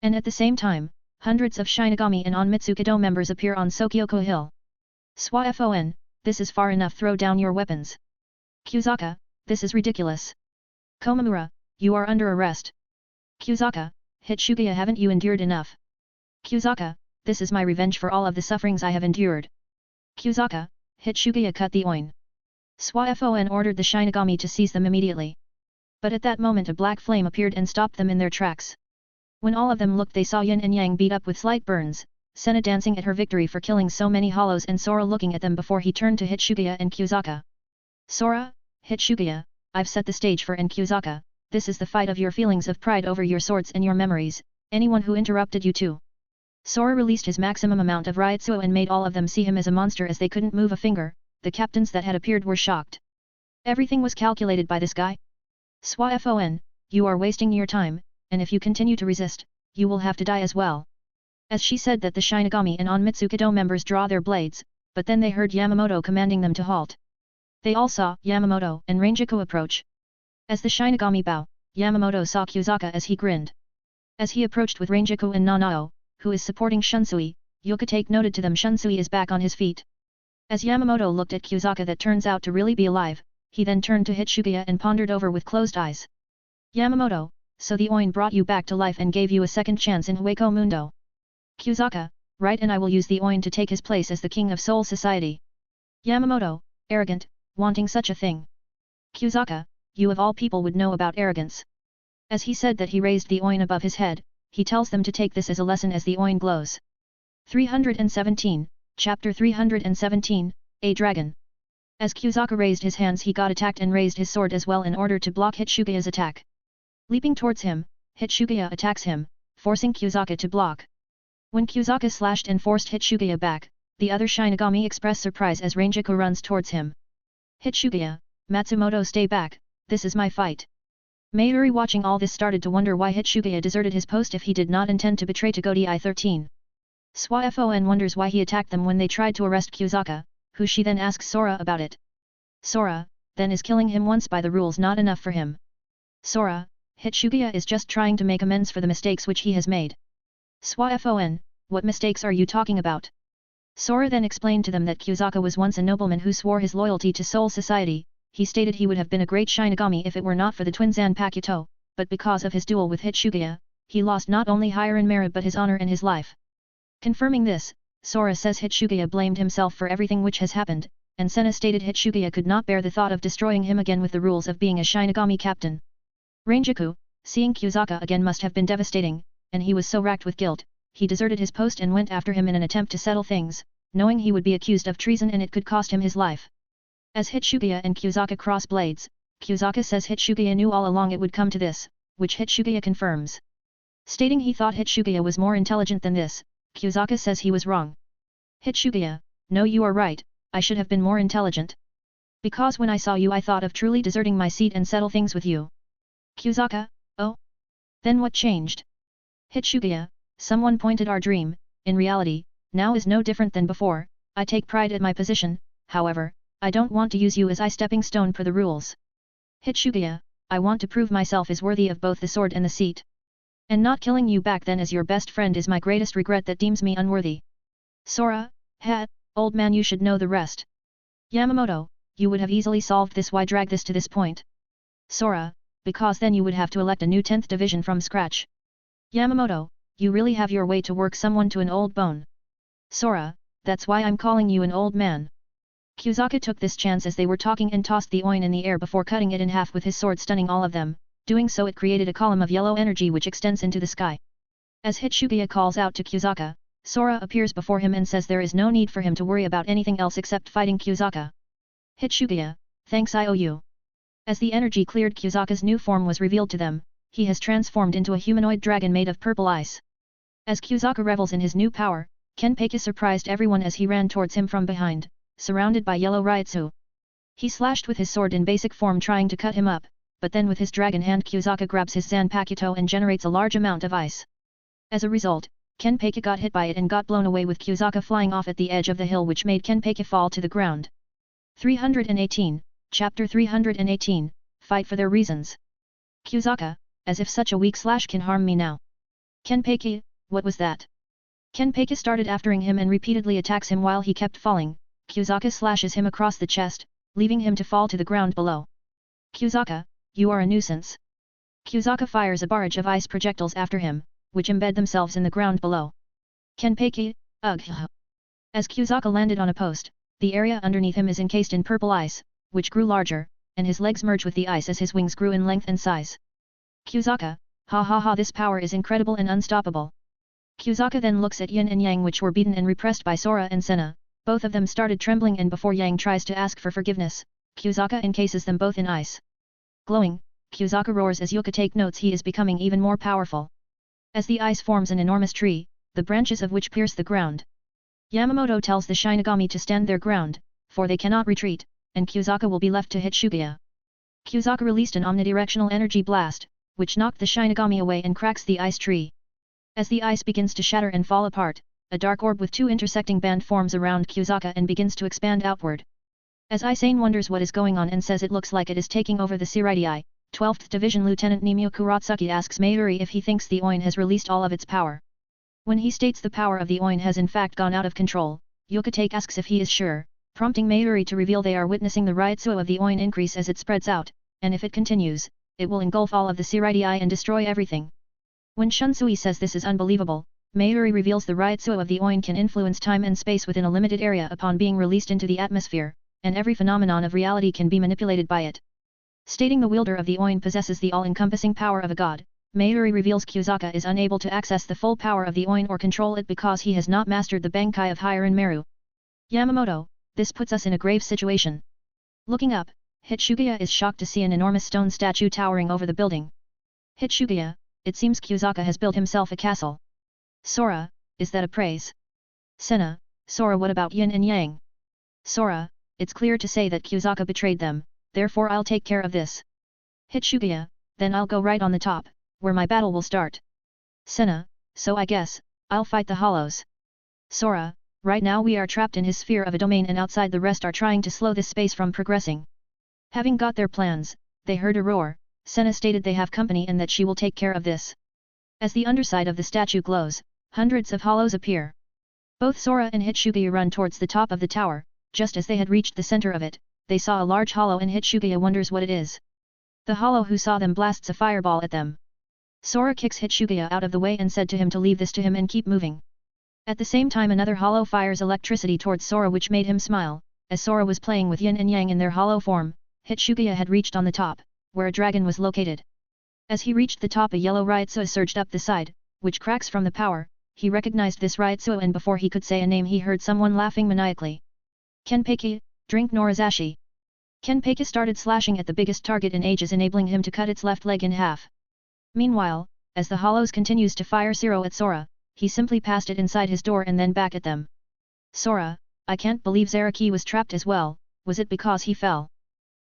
And at the same time, hundreds of Shinigami and Onmitsukido members appear on Sokyoko Hill. Swafon, this is far enough, throw down your weapons. Kusaka, this is ridiculous. Komamura, you are under arrest. Kusaka, Hitsugaya, haven't you endured enough? Kusaka, this is my revenge for all of the sufferings I have endured. Kusaka, Hitsugaya, cut the Oin. Swafon ordered the Shinigami to seize them immediately. But at that moment a black flame appeared and stopped them in their tracks. When all of them looked, they saw Yin and Yang beat up with slight burns, Senna dancing at her victory for killing so many hollows, and Sora looking at them before he turned to Hitsugaya and Kusaka. Sora, Hitsugaya, I've set the stage for and Kusaka, this is the fight of your feelings of pride over your swords and your memories, anyone who interrupted you too. Sora released his maximum amount of Ryutsuo and made all of them see him as a monster as they couldn't move a finger. The captains that had appeared were shocked. Everything was calculated by this guy? Swafon, you are wasting your time, and if you continue to resist, you will have to die as well. As she said that, the Shinigami and Onmitsukido members draw their blades, but then they heard Yamamoto commanding them to halt. They all saw Yamamoto and Rangiku approach. As the Shinigami bow, Yamamoto saw Kusaka as he grinned. As he approached with Rangiku and Nanao, who is supporting Shunsui, Yokotake noted to them Shunsui is back on his feet. As Yamamoto looked at Kusaka that turns out to really be alive, he then turned to Hitsugaya and pondered over with closed eyes. Yamamoto, so the Oin brought you back to life and gave you a second chance in Hueco Mundo. Kusaka, right, and I will use the Oin to take his place as the king of Soul Society. Yamamoto, arrogant, wanting such a thing. Kusaka, you of all people would know about arrogance. As he said that, he raised the Oin above his head, he tells them to take this as a lesson as the Oin glows. 317, Chapter 317, A Dragon. As Kusaka raised his hands, he got attacked and raised his sword as well in order to block Hitsugaya's attack. Leaping towards him, Hitsugaya attacks him, forcing Kusaka to block. When Kusaka slashed and forced Hitsugaya back, the other Shinigami expressed surprise as Rangiku runs towards him. Hitsugaya, Matsumoto, stay back, this is my fight. Mayuri, watching all this, started to wonder why Hitsugaya deserted his post if he did not intend to betray to Godii 13. Swafon wonders why he attacked them when they tried to arrest Kusaka, who she then asks Sora about it. Sora, then, is killing him once by the rules not enough for him? Sora, Hitsugaya is just trying to make amends for the mistakes which he has made. Swafon, what mistakes are you talking about? Sora then explained to them that Kusaka was once a nobleman who swore his loyalty to Soul Society. He stated he would have been a great Shinigami if it were not for the twin Zanpakuto, but because of his duel with Hitsugaya, he lost not only higher in merit but his honor and his life. Confirming this, Sora says Hitsugaya blamed himself for everything which has happened, and Senna stated Hitsugaya could not bear the thought of destroying him again with the rules of being a Shinigami captain. Rangiku, seeing Kusaka again, must have been devastating, and he was so racked with guilt, he deserted his post and went after him in an attempt to settle things, knowing he would be accused of treason and it could cost him his life. As Hitsugaya and Kusaka cross blades, Kusaka says Hitsugaya knew all along it would come to this, which Hitsugaya confirms. Stating he thought Hitsugaya was more intelligent than this, Kusaka says he was wrong. Hitsugaya, no, you are right, I should have been more intelligent. Because when I saw you I thought of truly deserting my seat and settle things with you. Kusaka, oh? Then what changed? Hitsugaya, someone pointed our dream, in reality, now is no different than before, I take pride at my position, however, I don't want to use you as a stepping stone per the rules. Hitsugiya, I want to prove myself as worthy of both the sword and the seat. And not killing you back then as your best friend is my greatest regret that deems me unworthy. Sora, old man, you should know the rest. Yamamoto, you would have easily solved this. Why drag this to this point? Sora, because then you would have to elect a new 10th division from scratch. Yamamoto, you really have your way to work someone to an old bone. Sora, that's why I'm calling you an old man. Kyuzaka took this chance as they were talking and tossed the oin in the air before cutting it in half with his sword, stunning all of them. Doing so, it created a column of yellow energy which extends into the sky. As Hitsugiya calls out to Kyuzaka, Sora appears before him and says there is no need for him to worry about anything else except fighting Kyuzaka. Hitsugiya, thanks I owe you. As the energy cleared, Kyuzaka's new form was revealed to them. He has transformed into a humanoid dragon made of purple ice. As Kyuzaka revels in his new power, Kenpeki surprised everyone as he ran towards him from behind, surrounded by yellow Ryutsu. He slashed with his sword in basic form trying to cut him up, but then with his dragon hand Kyuzaka grabs his Zanpakuto and generates a large amount of ice. As a result, Kenpeki got hit by it and got blown away with Kyuzaka flying off at the edge of the hill, which made Kenpeki fall to the ground. 318, Chapter 318, Fight for their reasons. Kyuzaka, as if such a weak slash can harm me now. Kenpeki, what was that? Kenpeki started aftering him and repeatedly attacks him while he kept falling. Kyuzaka slashes him across the chest, leaving him to fall to the ground below. Kyuzaka, you are a nuisance. Kyuzaka fires a barrage of ice projectiles after him, which embed themselves in the ground below. Kenpeki, ugh. As Kyuzaka landed on a post, the area underneath him is encased in purple ice, which grew larger, and his legs merge with the ice as his wings grew in length and size. Kyuzaka, ha ha ha, this power is incredible and unstoppable. Kyuzaka then looks at Yin and Yang, which were beaten and repressed by Sora and Senna. Both of them started trembling, and before Yang tries to ask for forgiveness, Kyuzaka encases them both in ice. Glowing, Kyuzaka roars as Yuka take notes he is becoming even more powerful. As the ice forms an enormous tree, the branches of which pierce the ground. Yamamoto tells the Shinigami to stand their ground, for they cannot retreat, and Kyuzaka will be left to hit Hitsugiya. Kyuzaka released an omnidirectional energy blast, which knocked the Shinigami away and cracks the ice tree. As the ice begins to shatter and fall apart, a dark orb with two intersecting band forms around Kyuzaka and begins to expand outward. As Isane wonders what is going on and says it looks like it is taking over the Siraidai, 12th Division Lieutenant Nimio Kuratsuki asks Mayuri if he thinks the oin has released all of its power. When he states the power of the oin has in fact gone out of control, Yokotake asks if he is sure, prompting Mayuri to reveal they are witnessing the Ryutsu of the oin increase as it spreads out, and if it continues, it will engulf all of the Siraidai and destroy everything. When Shunsui says this is unbelievable, Mayuri reveals the Ryutsu of the oin can influence time and space within a limited area upon being released into the atmosphere, and every phenomenon of reality can be manipulated by it. Stating the wielder of the oin possesses the all-encompassing power of a god, Mayuri reveals Kyuzaka is unable to access the full power of the oin or control it because he has not mastered the Bankai of Hiren Meru. Yamamoto, this puts us in a grave situation. Looking up, Hitsugiya is shocked to see an enormous stone statue towering over the building. Hitsugiya, it seems Kyuzaka has built himself a castle. Sora, is that a praise? Senna, Sora, what about Yin and Yang? Sora, it's clear to say that Kyuzaka betrayed them, therefore I'll take care of this. Hitsugiya, then I'll go right on the top, where my battle will start. Senna, so I guess, I'll fight the Hollows. Sora, right now we are trapped in his sphere of a domain and outside the rest are trying to slow this space from progressing. Having got their plans, they heard a roar. Senna stated they have company and that she will take care of this. As the underside of the statue glows, hundreds of hollows appear. Both Sora and Hitsugiya run towards the top of the tower. Just as they had reached the center of it, they saw a large hollow and Hitsugiya wonders what it is. The hollow who saw them blasts a fireball at them. Sora kicks Hitsugiya out of the way and said to him to leave this to him and keep moving. At the same time another hollow fires electricity towards Sora, which made him smile. As Sora was playing with Yin and Yang in their hollow form, Hitsugiya had reached on the top, where a dragon was located. As he reached the top, a yellow Ryutsu surged up the side, which cracks from the power. He recognized this Ryutsu and before he could say a name he heard someone laughing maniacally. Kenpeki, drink Norizashi. Kenpeki started slashing at the biggest target in ages, enabling him to cut its left leg in half. Meanwhile, as the hollows continues to fire Zero at Sora, he simply passed it inside his door and then back at them. Sora, I can't believe Zaraki was trapped as well, was it because he fell?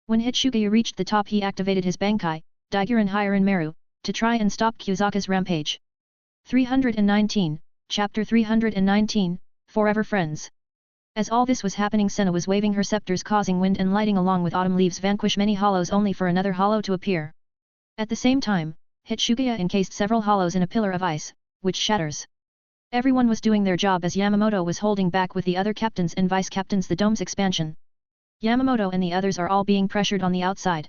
When Hitsugiya reached the top he activated his Bankai, Daigyuren Hiren Meru, to try and stop Kyuzaka's rampage. 319, Chapter 319, Forever Friends. As all this was happening, Senna was waving her scepters, causing wind and lighting along with autumn leaves vanquish many hollows only for another hollow to appear. At the same time, Hitsugiya encased several hollows in a pillar of ice, which shatters. Everyone was doing their job as Yamamoto was holding back with the other captains and vice-captains the dome's expansion. Yamamoto and the others are all being pressured on the outside.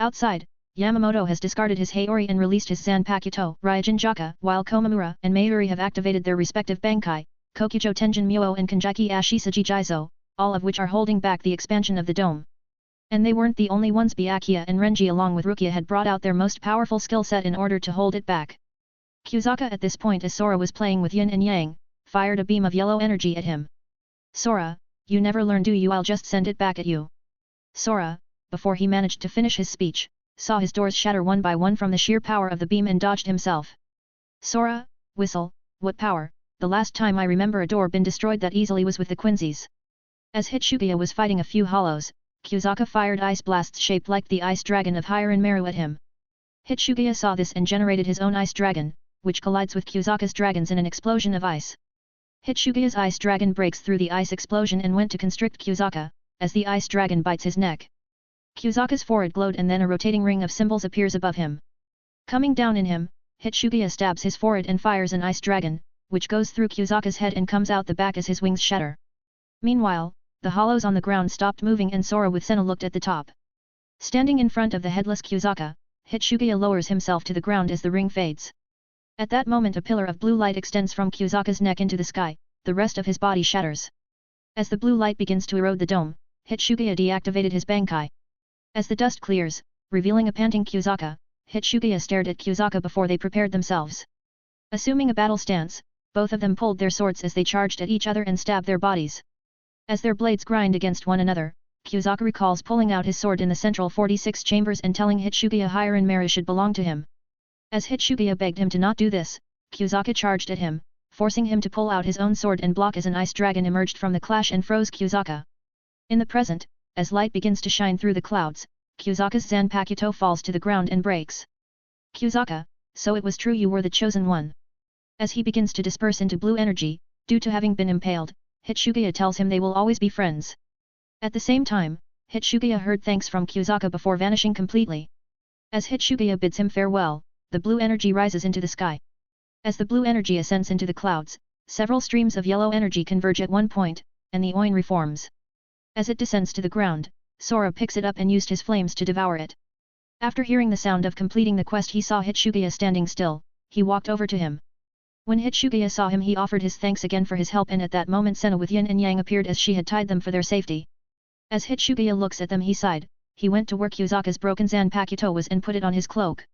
Outside, Yamamoto has discarded his Haori and released his Zanpakuto, Ryujin Jaka, while Komamura and Mayuri have activated their respective Bankai, Kokujo Tenjin Muo and Kanjiki Ashisaji Jizo, all of which are holding back the expansion of the dome. And they weren't the only ones. Byakuya and Renji along with Rukia had brought out their most powerful skill set in order to hold it back. Kusaka at this point, as Sora was playing with Yin and Yang, fired a beam of yellow energy at him. Sora, you never learn, do you? I'll just send it back at you. Sora, before he managed to finish his speech, saw his doors shatter one by one from the sheer power of the beam and dodged himself. Sora, whistle, what power? The last time I remember a door been destroyed that easily was with the Quincy's. As Hitsugiya was fighting a few hollows, Kusaka fired ice blasts shaped like the ice dragon of Hiran Meru at him. Hitsugiya saw this and generated his own ice dragon, which collides with Kusaka's dragons in an explosion of ice. Hitsugiya's ice dragon breaks through the ice explosion and went to constrict Kusaka, as the ice dragon bites his neck. Kusaka's forehead glowed and then a rotating ring of symbols appears above him. Coming down in him, Hitsugiya stabs his forehead and fires an ice dragon, which goes through Kusaka's head and comes out the back as his wings shatter. Meanwhile, the hollows on the ground stopped moving and Sora with Senna looked at the top. Standing in front of the headless Kusaka, Hitsugiya lowers himself to the ground as the ring fades. At that moment a pillar of blue light extends from Kusaka's neck into the sky, the rest of his body shatters. As the blue light begins to erode the dome, Hitsugiya deactivated his Bankai. As the dust clears, revealing a panting Kusaka, Hitsugiya stared at Kusaka before they prepared themselves. Assuming a battle stance, both of them pulled their swords as they charged at each other and stabbed their bodies. As their blades grind against one another, Kusaka recalls pulling out his sword in the central 46 chambers and telling Hitsugiya Hiran Meru should belong to him. As Hitsugiya begged him to not do this, Kusaka charged at him, forcing him to pull out his own sword and block as an ice dragon emerged from the clash and froze Kusaka. In the present, as light begins to shine through the clouds, Kusaka's Zanpakuto falls to the ground and breaks. Kusaka, so it was true, you were the chosen one. As he begins to disperse into blue energy, due to having been impaled, Hitsugiya tells him they will always be friends. At the same time, Hitsugiya heard thanks from Kusaka before vanishing completely. As Hitsugiya bids him farewell, the blue energy rises into the sky. As the blue energy ascends into the clouds, several streams of yellow energy converge at one point, and the Oin reforms. As it descends to the ground, Sora picks it up and used his flames to devour it. After hearing the sound of completing the quest, he saw Hitsugiya standing still. He walked over to him. When Hitsugiya saw him, he offered his thanks again for his help, and at that moment Senna with Yin and Yang appeared as she had tied them for their safety. As Hitsugiya looks at them, he sighed. He went to where Kusaka's broken Zanpakuto was and put it on his cloak.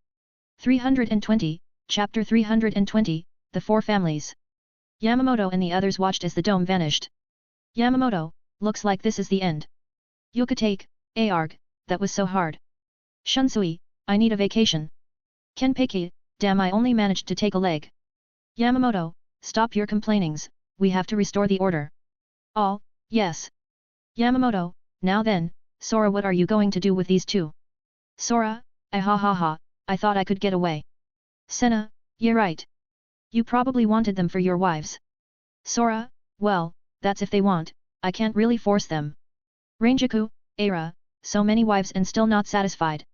320, Chapter 320, The Four Families. Yamamoto and the others watched as the dome vanished. Yamamoto, looks like this is the end. Yukatake, Arg, that was so hard. Shunsui, I need a vacation. Kenpeki, damn, I only managed to take a leg. Yamamoto, stop your complainings, we have to restore the order. All, yes. Yamamoto, now then, Sora, what are you going to do with these two? Sora, I thought I could get away. Senna, you're right. You probably wanted them for your wives. Sora, well, that's if they want, I can't really force them. Ranjaku, Aira, so many wives and still not satisfied.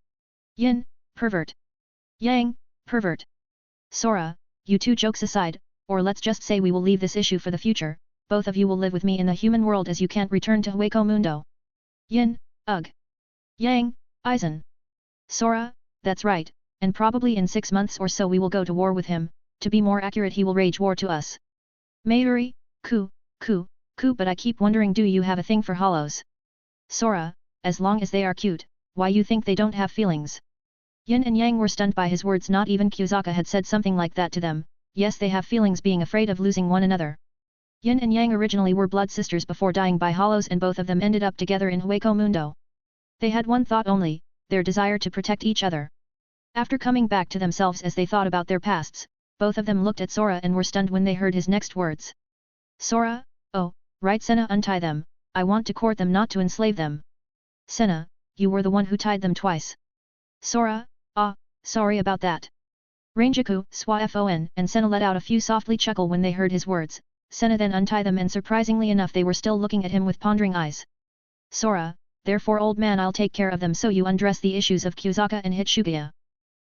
Yin, pervert. Yang, pervert. Sora, you two, jokes aside, or let's just say we will leave this issue for the future, both of you will live with me in the human world as you can't return to Hueco Mundo. Yin, ugh. Yang, Aizen. Sora, that's right, and probably in 6 months or so we will go to war with him, to be more accurate he will wage war to us. Mayuri, ku, but I keep wondering, do you have a thing for hollows? Sora, as long as they are cute, why you think they don't have feelings? Yin and Yang were stunned by his words. Not even Kusaka had said something like that to them. Yes, they have feelings, being afraid of losing one another. Yin and Yang originally were blood sisters before dying by hollows, and both of them ended up together in Hueco Mundo. They had one thought only, their desire to protect each other. After coming back to themselves as they thought about their pasts, both of them looked at Sora and were stunned when they heard his next words. Sora, oh, right, Senna, untie them, I want to court them, not to enslave them. Senna, you were the one who tied them twice. Sora, sorry about that. Ranjaku, Swafon, and Senna let out a few softly chuckle when they heard his words, Senna then untie them and surprisingly enough they were still looking at him with pondering eyes. Sora, therefore old man I'll take care of them so you undress the issues of Kusaka and Hitsugaya.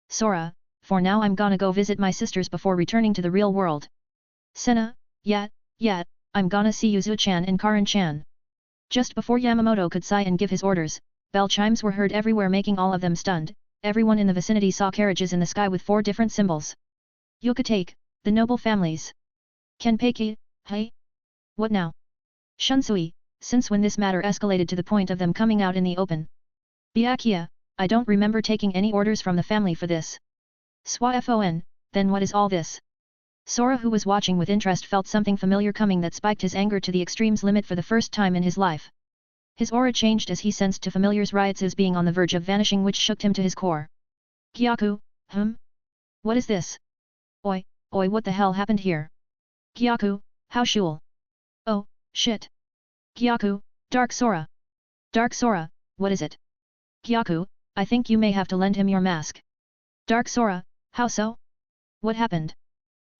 Sora, for now I'm gonna go visit my sisters before returning to the real world. Senna, yet, I'm gonna see Yuzu-chan and Karin-chan. Just before Yamamoto could sigh and give his orders, bell chimes were heard everywhere making all of them stunned. Everyone in the vicinity saw carriages in the sky with 4 different symbols. Yokotake, the noble families. Kenpeiki, hey? What now? Shunsui, since when this matter escalated to the point of them coming out in the open? Byakuya, I don't remember taking any orders from the family for this. Swafon, then what is all this? Sora who was watching with interest felt something familiar coming that spiked his anger to the extremes limit for the first time in his life. His aura changed as he sensed to familiar's riotous being on the verge of vanishing which shook him to his core. Gyaku, What is this? Oi, what the hell happened here? Gyaku, how shul? Oh, shit. Gyaku, Dark Sora. Dark Sora, what is it? Gyaku, I think you may have to lend him your mask. Dark Sora, how so? What happened?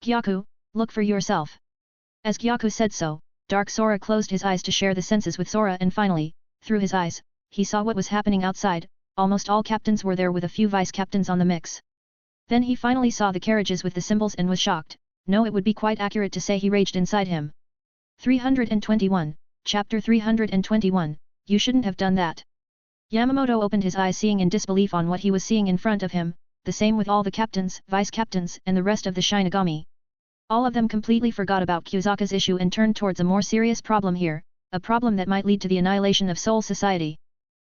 Gyaku, look for yourself. As Gyaku said so, Dark Sora closed his eyes to share the senses with Sora and finally, through his eyes, he saw what was happening outside. Almost all captains were there with a few vice-captains on the mix. Then he finally saw the carriages with the symbols and was shocked. No, it would be quite accurate to say he raged inside him. 321, Chapter 321, You shouldn't have done that. Yamamoto opened his eyes seeing in disbelief on what he was seeing in front of him, the same with all the captains, vice-captains and the rest of the Shinigami. All of them completely forgot about Kusaka's issue and turned towards a more serious problem here, a problem that might lead to the annihilation of Soul Society.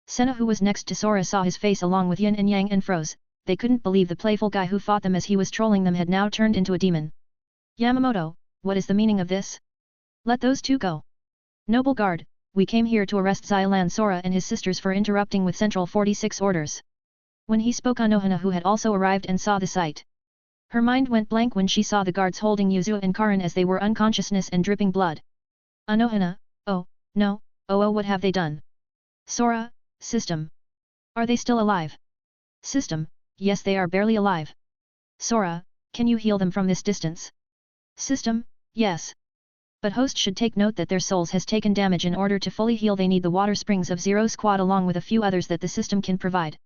Senna who was next to Sora saw his face along with Yin and Yang and froze. They couldn't believe the playful guy who fought them as he was trolling them had now turned into a demon. Yamamoto, what is the meaning of this? Let those two go. Noble Guard, we came here to arrest Xylan Sora and his sisters for interrupting with Central 46 orders. When he spoke, Anohana who had also arrived and saw the sight. Her mind went blank when she saw the guards holding Yuzu and Karin as they were unconsciousness and dripping blood. Anohana, oh, no, oh what have they done? Sora, System. Are they still alive? System, yes they are barely alive. Sora, can you heal them from this distance? System, yes. But host should take note that their souls has taken damage. In order to fully heal they need the water springs of Zero Squad along with a few others that the system can provide.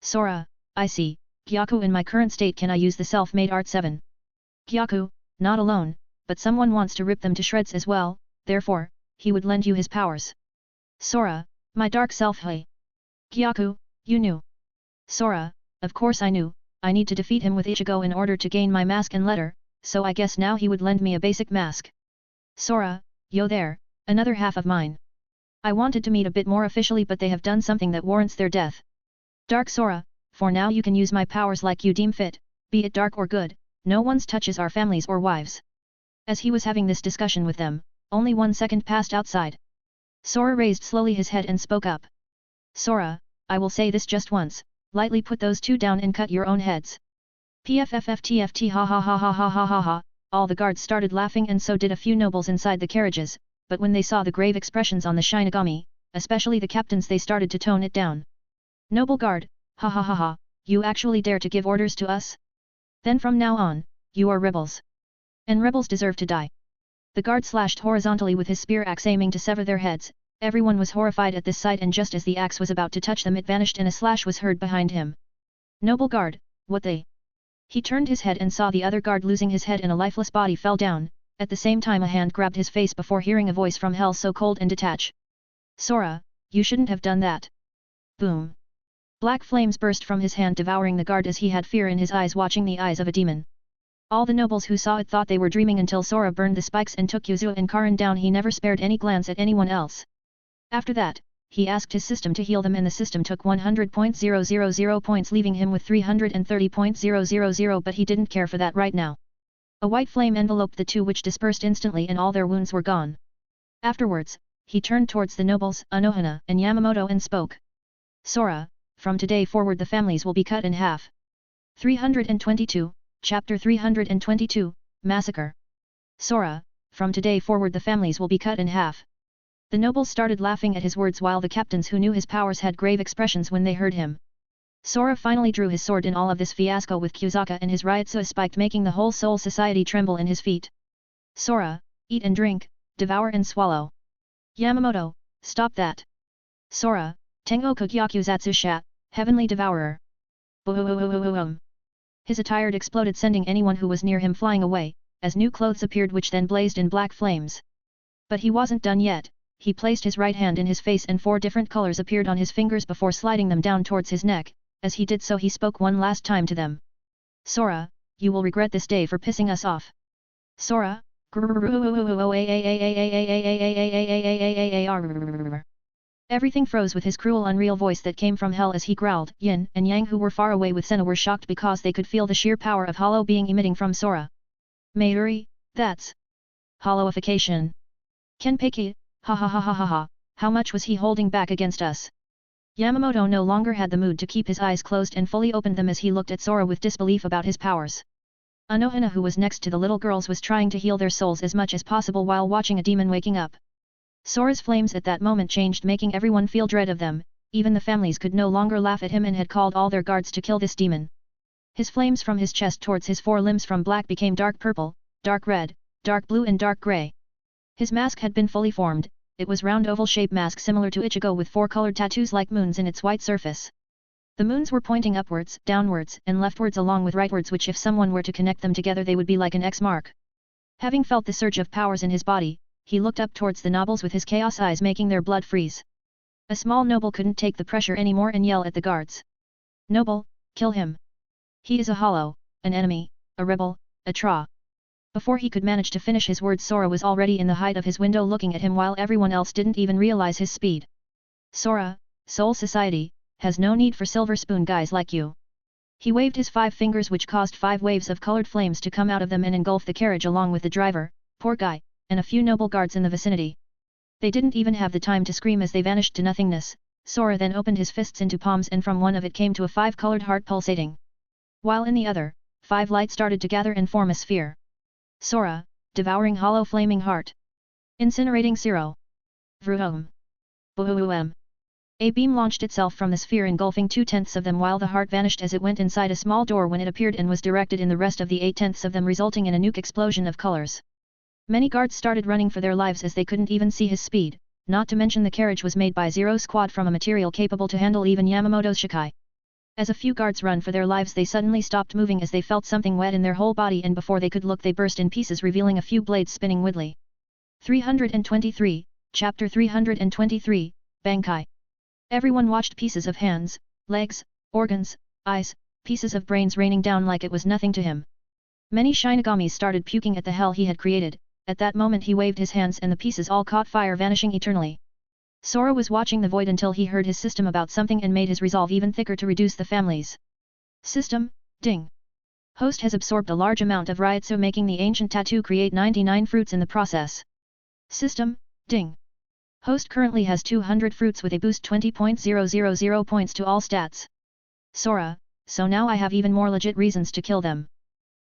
Sora, I see. Gyaku, in my current state can I use the self-made Art 7? Gyaku, not alone, but someone wants to rip them to shreds as well, therefore, he would lend you his powers. Sora, my dark self. Hey. Gyaku, you knew. Sora, of course I knew. I need to defeat him with Ichigo in order to gain my mask and letter, so I guess now he would lend me a basic mask. Sora, yo there, another half of mine. I wanted to meet a bit more officially but they have done something that warrants their death. Dark Sora, for now you can use my powers like you deem fit, be it dark or good, no one's touches our families or wives. As he was having this discussion with them, only 1 second passed outside. Sora raised slowly his head and spoke up. Sora, I will say this just once, lightly put those two down and cut your own heads. PFFFTFT ha ha ha ha ha ha ha ha, all the guards started laughing and so did a few nobles inside the carriages, but when they saw the grave expressions on the Shinigami, especially the captains, they started to tone it down. Noble guard, ha ha ha ha, you actually dare to give orders to us? Then from now on, you are rebels. And rebels deserve to die. The guard slashed horizontally with his spear axe aiming to sever their heads. Everyone was horrified at this sight and just as the axe was about to touch them it vanished and a slash was heard behind him. Noble guard, what they? He turned his head and saw the other guard losing his head and a lifeless body fell down. At the same time a hand grabbed his face before hearing a voice from hell so cold and detached. Sora, you shouldn't have done that. Boom. Black flames burst from his hand devouring the guard as he had fear in his eyes watching the eyes of a demon. All the nobles who saw it thought they were dreaming until Sora burned the spikes and took Yuzu and Karin down. He never spared any glance at anyone else. After that, he asked his system to heal them and the system took 100.000 points leaving him with 330.000 but he didn't care for that right now. A white flame enveloped the two which dispersed instantly and all their wounds were gone. Afterwards, he turned towards the nobles, Anohana and Yamamoto and spoke. Sora, from today forward the families will be cut in half. 322, Chapter 322, Massacre. Sora, from today forward the families will be cut in half. The nobles started laughing at his words while the captains who knew his powers had grave expressions when they heard him. Sora finally drew his sword in all of this fiasco with Kusaka and his Ryutsu spiked making the whole Soul Society tremble in his feet. Sora, Eat and drink, devour and swallow. Yamamoto, stop that. Sora, Tengo Kogyakuzatsu Sha, Heavenly Devourer. Boom. His attire exploded, sending anyone who was near him flying away, as new clothes appeared which then blazed in black flames. But he wasn't done yet. He placed his right hand in his face and 4 different colors appeared on his fingers before sliding them down towards his neck. As he did so he spoke one last time to them. Sora, you will regret this day for pissing us off. Sora, everything froze with his cruel unreal voice that came from hell as he growled. Yin and Yang who were far away with Senna were shocked because they could feel the sheer power of hollow being emitting from Sora. Mayuri, that's hollowification. Kenpeki, ha ha ha ha ha ha, how much was he holding back against us? Yamamoto no longer had the mood to keep his eyes closed and fully opened them as he looked at Sora with disbelief about his powers. Anohana who was next to the little girls was trying to heal their souls as much as possible while watching a demon waking up. Sora's flames at that moment changed, making everyone feel dread of them. Even the families could no longer laugh at him and had called all their guards to kill this demon. His flames from his chest towards his 4 limbs from black became dark purple, dark red, dark blue and dark grey. His mask had been fully formed. It was round oval-shaped mask similar to Ichigo with 4 colored tattoos like moons in its white surface. The moons were pointing upwards, downwards and leftwards along with rightwards, which if someone were to connect them together they would be like an X mark. Having felt the surge of powers in his body, he looked up towards the nobles with his chaos eyes making their blood freeze. A small noble couldn't take the pressure anymore and yell at the guards. Noble, kill him. He is a hollow, an enemy, a rebel, a tra. Before he could manage to finish his words, Sora was already in the height of his window looking at him while everyone else didn't even realize his speed. Sora, Soul Society, has no need for silver spoon guys like you. He waved his 5 fingers which caused 5 waves of colored flames to come out of them and engulf the carriage along with the driver, poor guy, and a few noble guards in the vicinity. They didn't even have the time to scream as they vanished to nothingness. Sora then opened his fists into palms and from one of it came to a 5-colored heart pulsating. While in the other, 5 lights started to gather and form a sphere. Sora, devouring hollow flaming heart. Incinerating Zero. Vroom. Boom. A beam launched itself from the sphere engulfing 2/10 of them while the heart vanished as it went inside a small door when it appeared and was directed in the rest of the 8/10 of them, resulting in a nuke explosion of colors. Many guards started running for their lives as they couldn't even see his speed, not to mention the carriage was made by Zero Squad from a material capable to handle even Yamamoto's Shikai. As a few guards run for their lives they suddenly stopped moving as they felt something wet in their whole body and before they could look they burst in pieces revealing a few blades spinning widely. 323, Chapter 323, Bankai. Everyone watched pieces of hands, legs, organs, eyes, pieces of brains raining down like it was nothing to him. Many Shinigami started puking at the hell he had created. At that moment he waved his hands and the pieces all caught fire vanishing eternally. Sora was watching the void until he heard his system about something and made his resolve even thicker to reduce the families. System, ding. Host has absorbed a large amount of Ryutsu making the ancient tattoo create 99 fruits in the process. System, ding. Host currently has 200 fruits with a boost 20.000 points to all stats. Sora, so now I have even more legit reasons to kill them.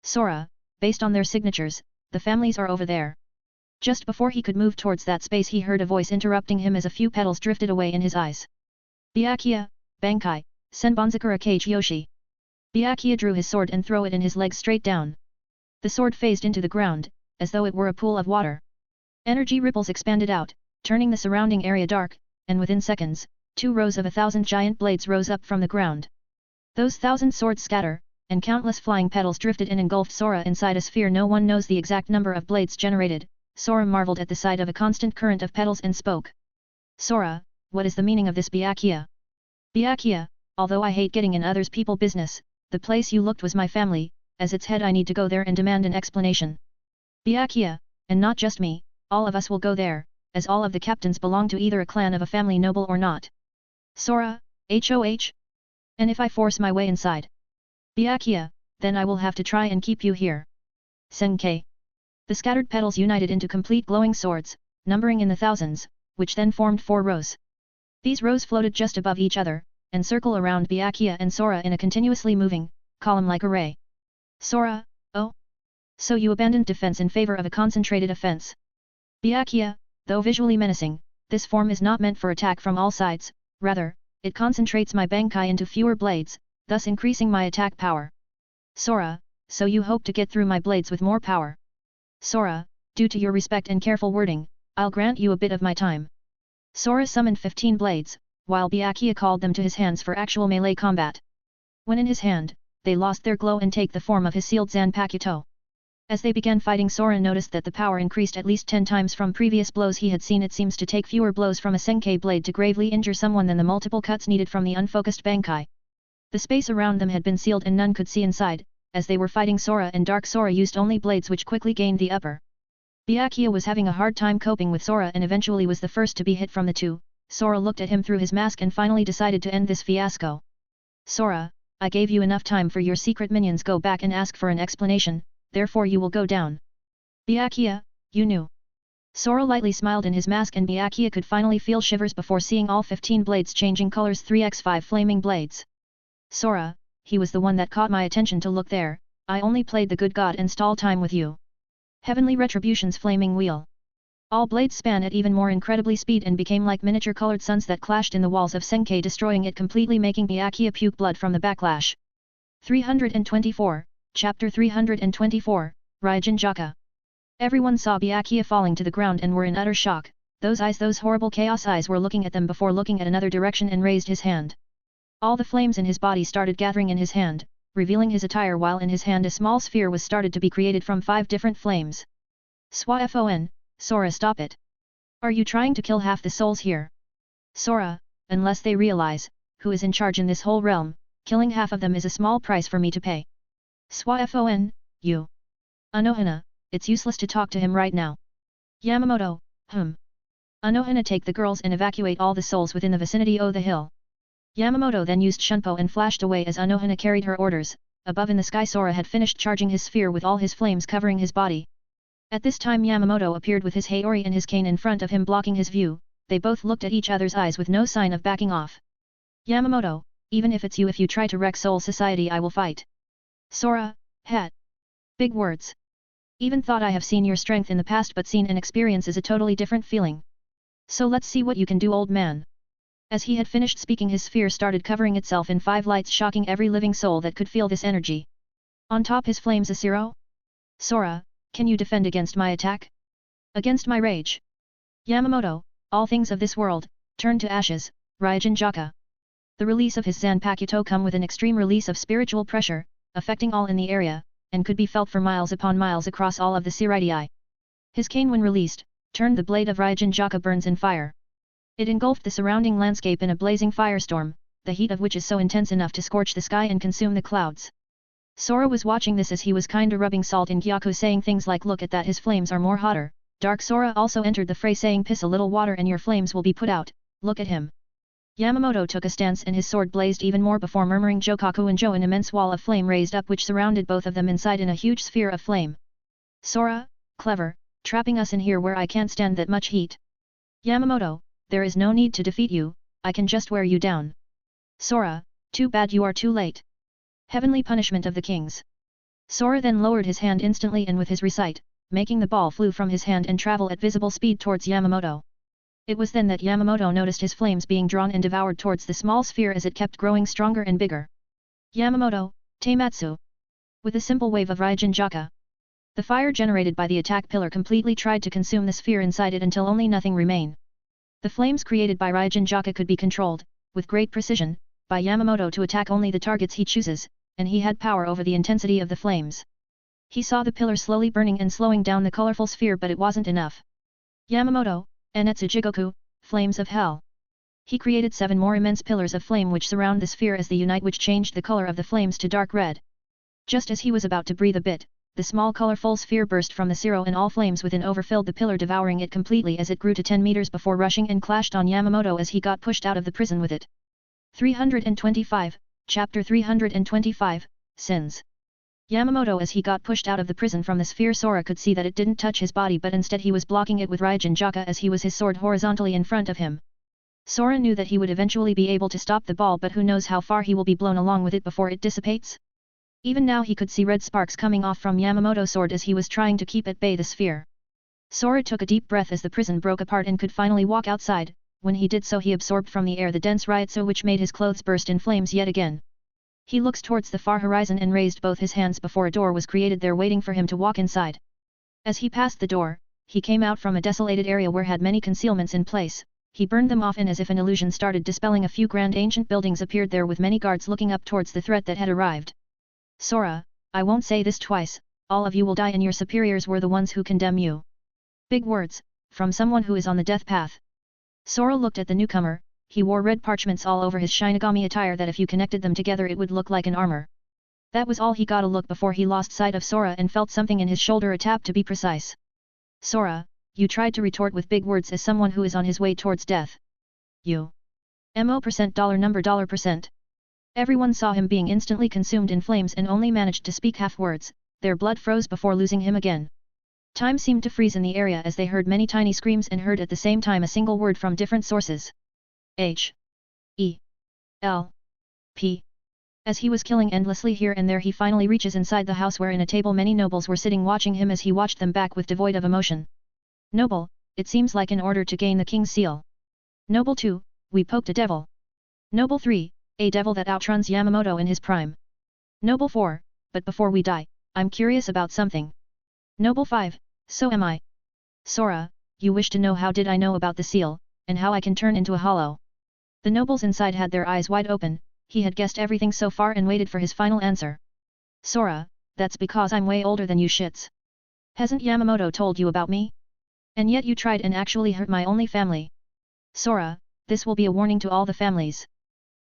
Sora, based on their signatures, the families are over there. Just before he could move towards that space he heard a voice interrupting him as a few petals drifted away in his eyes. Byakuya, Bankai, Senbonzakura Kage Yoshi. Byakuya drew his sword and threw it in his legs straight down. The sword phased into the ground, as though it were a pool of water. Energy ripples expanded out, turning the surrounding area dark, and within seconds, 2 rows of 1,000 giant blades rose up from the ground. Those 1,000 swords scatter, and countless flying petals drifted and engulfed Sora inside a sphere. No one knows the exact number of blades generated. Sora marveled at the sight of a constant current of petals and spoke. Sora, what is the meaning of this Byakuya? Byakuya, although I hate getting in others people's business, the place you looked was my family, as its head I need to go there and demand an explanation. Byakuya, and not just me, all of us will go there, as all of the captains belong to either a clan of a family noble or not. Sora, HOH? And if I force my way inside? Byakuya, then I will have to try and keep you here. Senkei. The scattered petals united into complete glowing swords, numbering in the thousands, which then formed 4 rows. These rows floated just above each other, and circle around Byakuya and Sora in a continuously moving, column-like array. Sora, oh? So you abandoned defense in favor of a concentrated offense. Byakuya, though visually menacing, this form is not meant for attack from all sides, rather, it concentrates my Bankai into fewer blades, thus increasing my attack power. Sora, so you hope to get through my blades with more power. Sora, Due to your respect and careful wording, I'll grant you a bit of my time. Sora summoned 15 blades, while Byakuya called them to his hands for actual melee combat. When in his hand, they lost their glow and take the form of his sealed Zanpakuto. As they began fighting, Sora noticed that the power increased at least 10 times from previous blows he had seen. It seems to take fewer blows from a Senkai blade to gravely injure someone than the multiple cuts needed from the unfocused Bankai. The space around them had been sealed and none could see inside. As they were fighting Sora and Dark Sora used only blades which quickly gained the upper. Byakuya was having a hard time coping with Sora and eventually was the first to be hit from the two. Sora looked at him through his mask and finally decided to end this fiasco. Sora, I gave you enough time for your secret minions go back and ask for an explanation, therefore you will go down. Byakuya, you knew. Sora lightly smiled in his mask and Byakuya could finally feel shivers before seeing all 15 blades changing colors 3x5 flaming blades. Sora, he was the one that caught my attention to look there, I only played the good god and stall time with you. Heavenly Retribution's flaming wheel. All blades span at even more incredibly speed and became like miniature colored suns that clashed in the walls of Senkai, destroying it completely, making Byakuya puke blood from the backlash. 324, Chapter 324, Raijin Jaka. Everyone saw Byakuya falling to the ground and were in utter shock. Those horrible chaos eyes were looking at them before looking at another direction, and raised his hand. All the flames in his body started gathering in his hand, revealing his attire, while in his hand a small sphere was started to be created from 5 different flames. Swafon, Sora, stop it. Are you trying to kill half the souls here? Sora, unless they realize, who is in charge in this whole realm, killing half of them is a small price for me to pay. Swafon, you. Anohana, it's useless to talk to him right now. Yamamoto, Anohana, take the girls and evacuate all the souls within the vicinity of the hill. Yamamoto then used Shunpo and flashed away as Anohana carried her orders. Above in the sky, Sora had finished charging his sphere with all his flames covering his body. At this time Yamamoto appeared with his Haori and his cane in front of him, blocking his view. They both looked at each other's eyes with no sign of backing off. Yamamoto, even if it's you, if you try to wreck Soul Society I will fight. Sora, hat. Big words. Even thought I have seen your strength in the past, but seen and experience is a totally different feeling. So let's see what you can do, old man. As he had finished speaking, his sphere started covering itself in 5 lights, shocking every living soul that could feel this energy. On top his flames a zero. Sora, can you defend against my attack? Against my rage? Yamamoto, all things of this world, turn to ashes, Raijin Jaka. The release of his Zanpakuto come with an extreme release of spiritual pressure, affecting all in the area, and could be felt for miles upon miles across all of the Siraidii. His cane, when released, turned the blade of Raijin Jaka burns in fire. It engulfed the surrounding landscape in a blazing firestorm, the heat of which is so intense enough to scorch the sky and consume the clouds. Sora was watching this as he was kinda rubbing salt in Gyaku, saying things like, look at that, his flames are more hotter. Dark Sora also entered the fray, saying, piss a little water and your flames will be put out, look at him. Yamamoto took a stance and his sword blazed even more before murmuring Jokaku and Jo. An immense wall of flame raised up which surrounded both of them inside in a huge sphere of flame. Sora, clever, trapping us in here where I can't stand that much heat. Yamamoto, there is no need to defeat you, I can just wear you down. Sora, too bad you are too late. Heavenly punishment of the kings. Sora then lowered his hand instantly and with his recite, making the ball flew from his hand and travel at visible speed towards Yamamoto. It was then that Yamamoto noticed his flames being drawn and devoured towards the small sphere as it kept growing stronger and bigger. Yamamoto, Teimatsu. With a simple wave of Raijin Jaka. The fire generated by the attack pillar completely tried to consume the sphere inside it until only nothing remained. The flames created by Raijin Jaka could be controlled, with great precision, by Yamamoto to attack only the targets he chooses, and he had power over the intensity of the flames. He saw the pillar slowly burning and slowing down the colorful sphere, but it wasn't enough. Yamamoto, Enetsu Jigoku, Flames of Hell. He created 7 more immense pillars of flame which surround the sphere as they unite, which changed the color of the flames to dark red. Just as he was about to breathe a bit, the small colorful sphere burst from the zero and all flames within overfilled the pillar, devouring it completely as it grew to 10 meters before rushing and clashed on Yamamoto as he got pushed out of the prison with it. 325, Chapter 325, Sins. Yamamoto, as he got pushed out of the prison from the sphere, Sora could see that it didn't touch his body, but instead he was blocking it with Raijin Jaka as he was his sword horizontally in front of him. Sora knew that he would eventually be able to stop the ball, but who knows how far he will be blown along with it before it dissipates? Even now he could see red sparks coming off from Yamamoto's sword as he was trying to keep at bay the sphere. Sora took a deep breath as the prison broke apart and could finally walk outside. When he did so, he absorbed from the air the dense ryotsu which made his clothes burst in flames yet again. He looks towards the far horizon and raised both his hands before a door was created there waiting for him to walk inside. As he passed the door, he came out from a desolated area where had many concealments in place. He burned them off, and as if an illusion started dispelling, a few grand ancient buildings appeared there with many guards looking up towards the threat that had arrived. Sora, I won't say this twice, all of you will die and your superiors were the ones who condemn you. Big words, from someone who is on the death path. Sora looked at the newcomer. He wore red parchments all over his Shinigami attire that if you connected them together it would look like an armor. That was all he got a look before he lost sight of Sora and felt something in his shoulder, a tap to be precise. Sora, you tried to retort with big words as someone who is on his way towards death. You. $%. Everyone saw him being instantly consumed in flames and only managed to speak half words. Their blood froze before losing him again. Time seemed to freeze in the area as they heard many tiny screams and heard at the same time a single word from different sources. H. E. L. P. As he was killing endlessly here and there, he finally reaches inside the house where in a table many nobles were sitting watching him as he watched them back with devoid of emotion. Noble, it seems like in order to gain the king's seal. Noble 2, we poked a devil. Noble 3, a devil that outruns Yamamoto in his prime. Noble 4, but before we die, I'm curious about something. Noble 5, so am I. Sora, you wish to know how did I know about the seal, and how I can turn into a hollow. The nobles inside had their eyes wide open. He had guessed everything so far and waited for his final answer. Sora, that's because I'm way older than you shits. Hasn't Yamamoto told you about me? And yet you tried and actually hurt my only family. Sora, this will be a warning to all the families.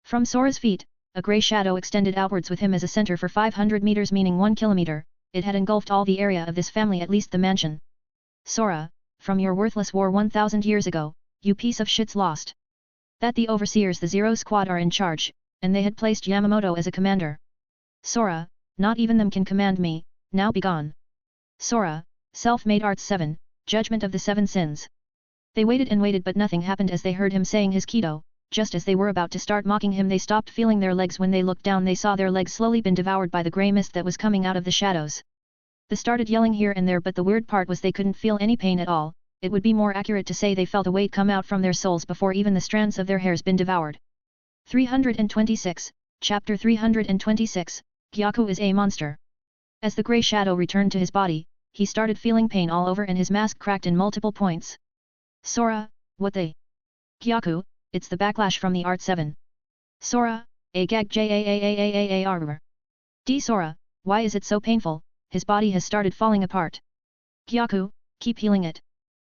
From Sora's feet, a grey shadow extended outwards with him as a center for 500 meters, meaning 1 kilometer. It had engulfed all the area of this family, at least the mansion. Sora, from your worthless war 1000 years ago, you piece of shits lost. That the overseers, the Zero Squad, are in charge, and they had placed Yamamoto as a commander. Sora, not even them can command me, now be gone. Sora, Self-Made Arts 7, Judgment of the Seven Sins. They waited and waited but nothing happened as they heard him saying his Kido. Just as they were about to start mocking him, they stopped feeling their legs. When they looked down they saw their legs slowly been devoured by the grey mist that was coming out of the shadows. They started yelling here and there, but the weird part was they couldn't feel any pain at all. It would be more accurate to say they felt a weight come out from their souls before even the strands of their hairs been devoured. 326, Chapter 326, Gyaku is a monster. As the grey shadow returned to his body, he started feeling pain all over and his mask cracked in multiple points. Sora, what the? Gyaku, it's the backlash from the Art 7. Sora, a gag jaaaaaar. D Sora, why is it so painful? His body has started falling apart. Gyaku, keep healing it.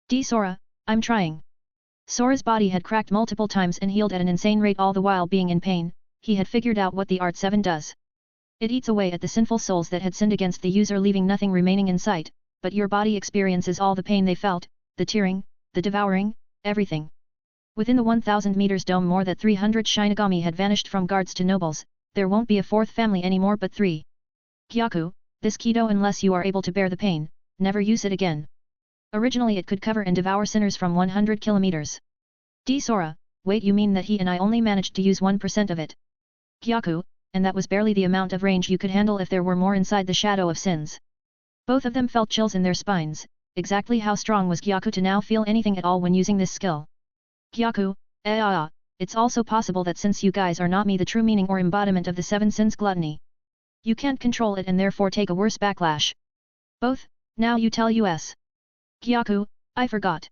D Sora, I'm trying. Sora's body had cracked multiple times and healed at an insane rate all the while being in pain. He had figured out what the Art 7 does. It eats away at the sinful souls that had sinned against the user, leaving nothing remaining in sight, but your body experiences all the pain they felt, the tearing, the devouring, everything. Within the 1000 meters dome more than 300 Shinigami had vanished from guards to nobles. There won't be a fourth family anymore but 3. Gyaku, this Kido, unless you are able to bear the pain, never use it again. Originally it could cover and devour sinners from 100 kilometers. D Sora, wait, you mean that he and I only managed to use 1% of it? Gyaku, and that was barely the amount of range you could handle if there were more inside the shadow of sins. Both of them felt chills in their spines. Exactly how strong was Gyaku to now feel anything at all when using this skill? Gyaku, it's also possible that since you guys are not me, the true meaning or embodiment of the 7 sins, gluttony, you can't control it and therefore take a worse backlash. Both, now you tell us. Gyaku, I forgot.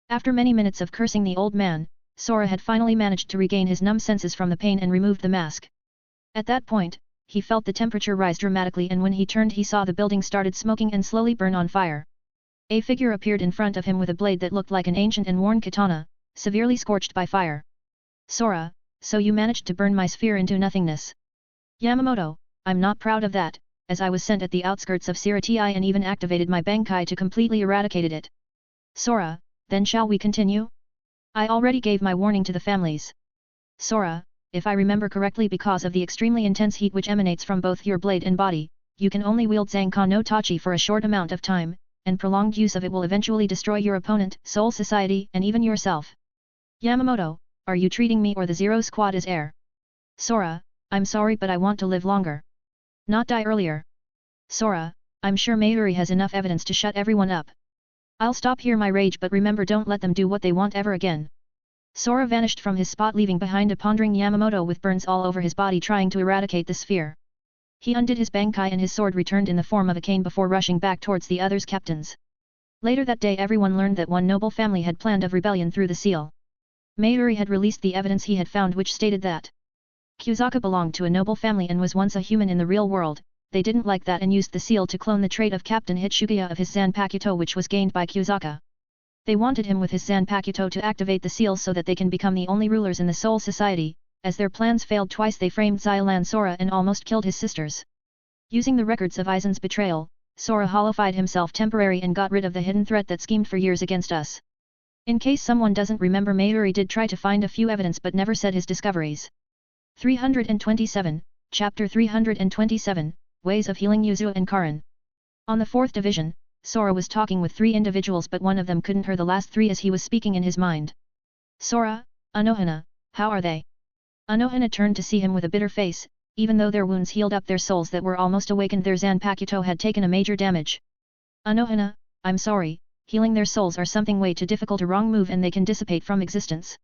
After many minutes of cursing the old man, Sora had finally managed to regain his numb senses from the pain and removed the mask. At that point, he felt the temperature rise dramatically, and when he turned he saw the building started smoking and slowly burn on fire. A figure appeared in front of him with a blade that looked like an ancient and worn katana, severely scorched by fire. Sora, so you managed to burn my sphere into nothingness. Yamamoto, I'm not proud of that, as I was sent at the outskirts of Siratii and even activated my Bankai to completely eradicated it. Sora, then shall we continue? I already gave my warning to the families. Sora, if I remember correctly, because of the extremely intense heat which emanates from both your blade and body, you can only wield Zankan no Tachi for a short amount of time, and prolonged use of it will eventually destroy your opponent, Soul Society, and even yourself. Yamamoto, are you treating me or the Zero Squad as air? Sora, I'm sorry but I want to live longer. Not die earlier. Sora, I'm sure Mayuri has enough evidence to shut everyone up. I'll stop here my rage, but remember, don't let them do what they want ever again. Sora vanished from his spot, leaving behind a pondering Yamamoto with burns all over his body trying to eradicate the sphere. He undid his bankai and his sword returned in the form of a cane before rushing back towards the others' captains. Later that day everyone learned that one noble family had planned of rebellion through the seal. Mayuri had released the evidence he had found which stated that Kusaka belonged to a noble family and was once a human in the real world. They didn't like that and used the seal to clone the trait of Captain Hitsugaya of his Zanpakuto which was gained by Kusaka. They wanted him with his Zanpakuto to activate the seal so that they can become the only rulers in the Soul Society. As their plans failed twice they framed Xylan Sora and almost killed his sisters. Using the records of Aizen's betrayal, Sora hollowified himself temporarily and got rid of the hidden threat that schemed for years against us. In case someone doesn't remember, Mayuri did try to find a few evidence but never said his discoveries. 327, Chapter 327, Ways of Healing Yuzu and Karin. On the 4th Division, Sora was talking with 3 individuals but one of them couldn't hear the last 3 as he was speaking in his mind. Sora, Anohana, how are they? Anohana turned to see him with a bitter face. Even though their wounds healed up their souls that were almost awakened, their Zanpakuto had taken a major damage. Anohana, I'm sorry, healing their souls are something way too difficult, a wrong move and they can dissipate from existence.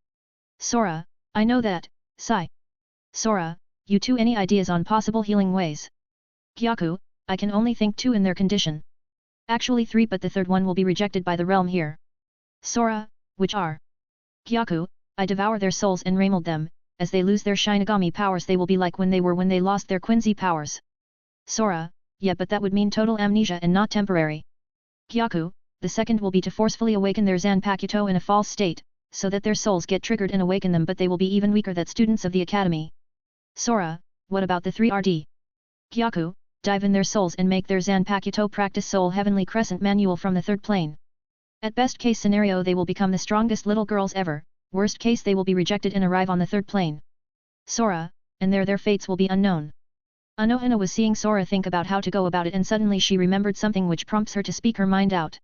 Sora, I know that, sigh. Sora, you two any ideas on possible healing ways? Gyaku, I can only think 2 in their condition. Actually 3 but the third one will be rejected by the realm here. Sora, which are? Gyaku, I devour their souls and remold them. As they lose their Shinigami powers they will be like when they lost their Quincy powers. Sora, yeah but that would mean total amnesia and not temporary. Gyaku, the second will be to forcefully awaken their Zanpakuto in a false state, so that their souls get triggered and awaken them but they will be even weaker than students of the academy. Sora, what about the 3RD? Gyaku, dive in their souls and make their Zanpakuto practice Soul Heavenly Crescent Manual from the 3rd plane. At best case scenario they will become the strongest little girls ever. Worst case they will be rejected and arrive on the 3rd plane. Sora, and their fates will be unknown. Anohana was seeing Sora think about how to go about it and suddenly she remembered something which prompts her to speak her mind out.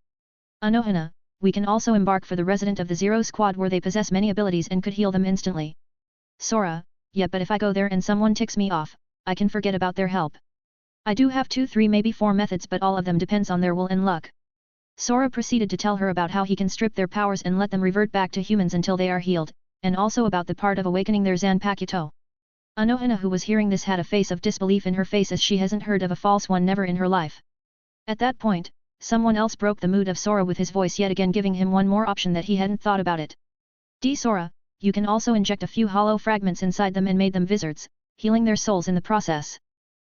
Anohana, we can also embark for the resident of the Zero Squad where they possess many abilities and could heal them instantly. Sora, yeah but if I go there and someone ticks me off, I can forget about their help. I do have 2, 3 maybe 4 methods but all of them depends on their will and luck. Sora proceeded to tell her about how he can strip their powers and let them revert back to humans until they are healed, and also about the part of awakening their Zanpakuto. Anohana who was hearing this had a face of disbelief in her face as she hasn't heard of a false one never in her life. At that point, someone else broke the mood of Sora with his voice yet again giving him one more option that he hadn't thought about it. Sora, you can also inject a few hollow fragments inside them and made them wizards, healing their souls in the process.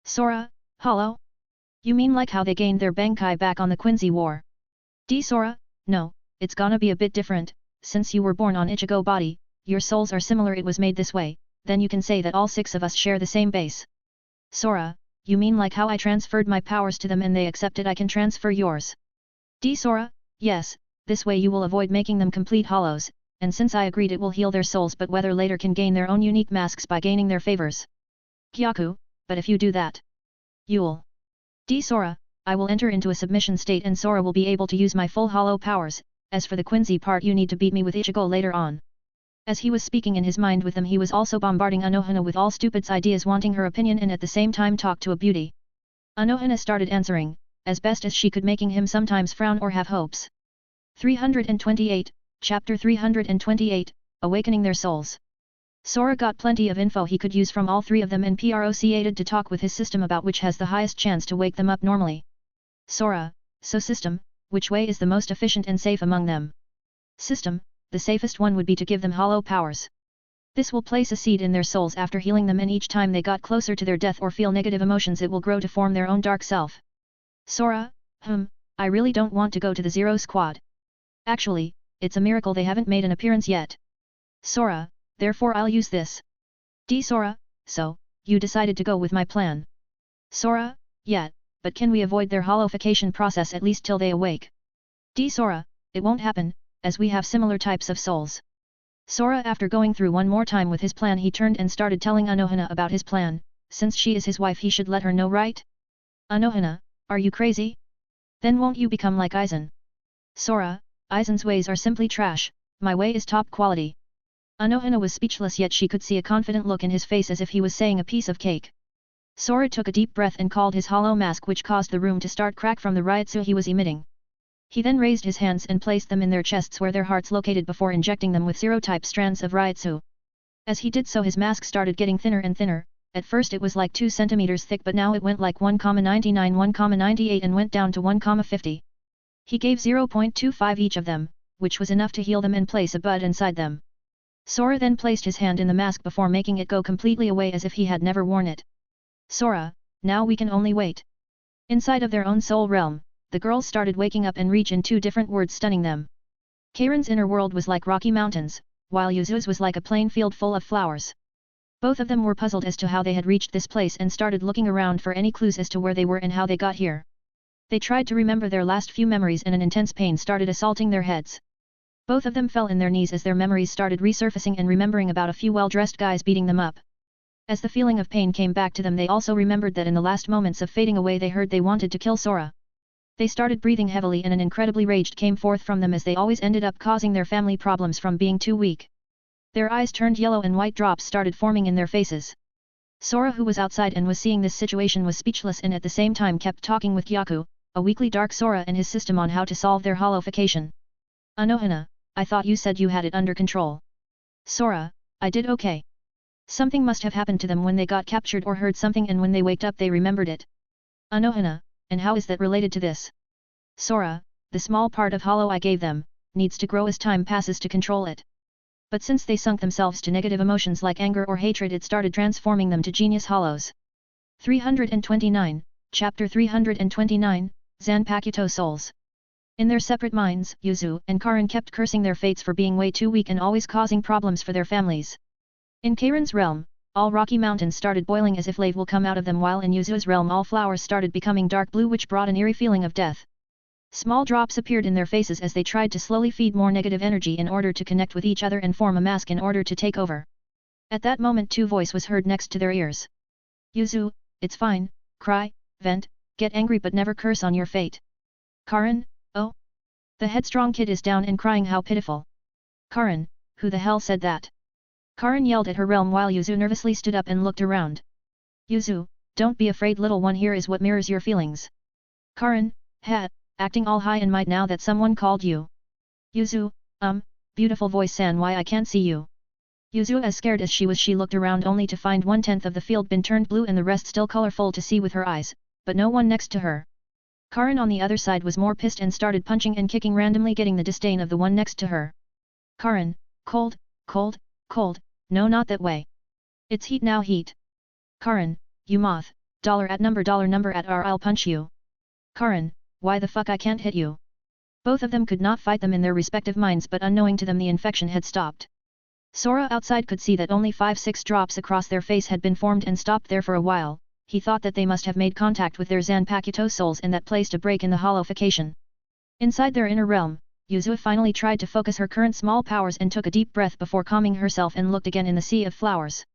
Sora, hollow? You mean like how they gained their Bankai back on the Quincy War? Sora, no, it's gonna be a bit different. Since you were born on Ichigo body, your souls are similar, it was made this way, then you can say that all 6 of us share the same base. Sora, you mean like how I transferred my powers to them and they accepted I can transfer yours? Sora, yes, this way you will avoid making them complete hollows, and since I agreed it will heal their souls but whether later can gain their own unique masks by gaining their favors. Gyaku, but if you do that, you'll... Sora, I will enter into a submission state and Sora will be able to use my full hollow powers. As for the Quincy part you need to beat me with Ichigo later on. As he was speaking in his mind with them he was also bombarding Anohana with all stupid's ideas wanting her opinion and at the same time talk to a beauty. Anohana started answering, as best as she could making him sometimes frown or have hopes. 328, Chapter 328, Awakening Their Souls. Sora got plenty of info he could use from all 3 of them and proceeded to talk with his system about which has the highest chance to wake them up normally. Sora, so system, which way is the most efficient and safe among them? System, the safest one would be to give them hollow powers. This will place a seed in their souls after healing them and each time they got closer to their death or feel negative emotions it will grow to form their own dark self. Sora, I really don't want to go to the Zero Squad. Actually, it's a miracle they haven't made an appearance yet. Sora, therefore I'll use this. Sora, so, you decided to go with my plan. Sora, yeah. But can we avoid their hollowification process at least till they awake? Sora, it won't happen, as we have similar types of souls. Sora after going through one more time with his plan he turned and started telling Anohana about his plan, since she is his wife he should let her know right? Anohana, are you crazy? Then won't you become like Aizen? Sora, Aizen's ways are simply trash, my way is top quality. Anohana was speechless yet she could see a confident look in his face as if he was saying a piece of cake. Sora took a deep breath and called his hollow mask which caused the room to start crack from the ryotsu he was emitting. He then raised his hands and placed them in their chests where their hearts located before injecting them with zero-type strands of ryotsu. As he did so his mask started getting thinner and thinner, At first it was like 2 centimeters thick, but now it went like 1,99 1,98 and went down to 1,50. He gave 0.25 each of them, which was enough to heal them and place a bud inside them. Sora then placed his hand in the mask before making it go completely away as if he had never worn it. Sora, now we can only wait. Inside of their own soul realm, the girls started waking up and reach in 2 different words stunning them. Karen's inner world was like rocky mountains, while Yuzu's was like a plain field full of flowers. Both of them were puzzled as to how they had reached this place and started looking around for any clues as to where they were and how they got here. They tried to remember their last few memories and an intense pain started assaulting their heads. Both of them fell in their knees as their memories started resurfacing and remembering about a few well-dressed guys beating them up. As the feeling of pain came back to them, they also remembered that in the last moments of fading away they heard they wanted to kill Sora. They started breathing heavily and an incredibly rage came forth from them as they always ended up causing their family problems from being too weak. Their eyes turned yellow and white drops started forming in their faces. Sora, who was outside and was seeing this situation, was speechless and at the same time kept talking with Gyaku, a weakly dark Sora, and his system on how to solve their hollowification. Anohana, I thought you said you had it under control. Sora, I did okay. Something must have happened to them when they got captured or heard something, and when they waked up they remembered it. Anohana, and how is that related to this? Sora, the small part of hollow I gave them, needs to grow as time passes to control it. But since they sunk themselves to negative emotions like anger or hatred, it started transforming them to genius hollows. 329, Chapter 329, Zanpakuto Souls. In their separate minds, Yuzu and Karin kept cursing their fates for being way too weak and always causing problems for their families. In Karin's realm, all rocky mountains started boiling as if lava will come out of them, while in Yuzu's realm all flowers started becoming dark blue, which brought an eerie feeling of death. Small drops appeared in their faces as they tried to slowly feed more negative energy in order to connect with each other and form a mask in order to take over. At that moment, two voice was heard next to their ears. Yuzu, it's fine, cry, vent, get angry but never curse on your fate. Karin, oh? The headstrong kid is down and crying, how pitiful. Karin, who the hell said that? Karin yelled at her realm while Yuzu nervously stood up and looked around. Yuzu, don't be afraid, little one, here is what mirrors your feelings. Karin, acting all high and might now that someone called you. Yuzu, beautiful voice san, why I can't see you. Yuzu, as scared as she was, she looked around only to find 1/10 of the field been turned blue and the rest still colorful to see with her eyes, but no one next to her. Karin on the other side was more pissed and started punching and kicking randomly, getting the disdain of the one next to her. Karin, cold, cold, cold, no, not that way. It's heat now, heat. Karin, you moth, dollar at number at R, I'll punch you. Karin, why the fuck I can't hit you? Both of them could not fight them in their respective minds, but unknowing to them the infection had stopped. Sora outside could see that only 5-6 drops across their face had been formed and stopped there for a while. He thought that they must have made contact with their Zanpakuto souls and that placed a break in the hollowification. Inside their inner realm, Yuzu finally tried to focus her current small powers and took a deep breath before calming herself and looked again in the sea of flowers.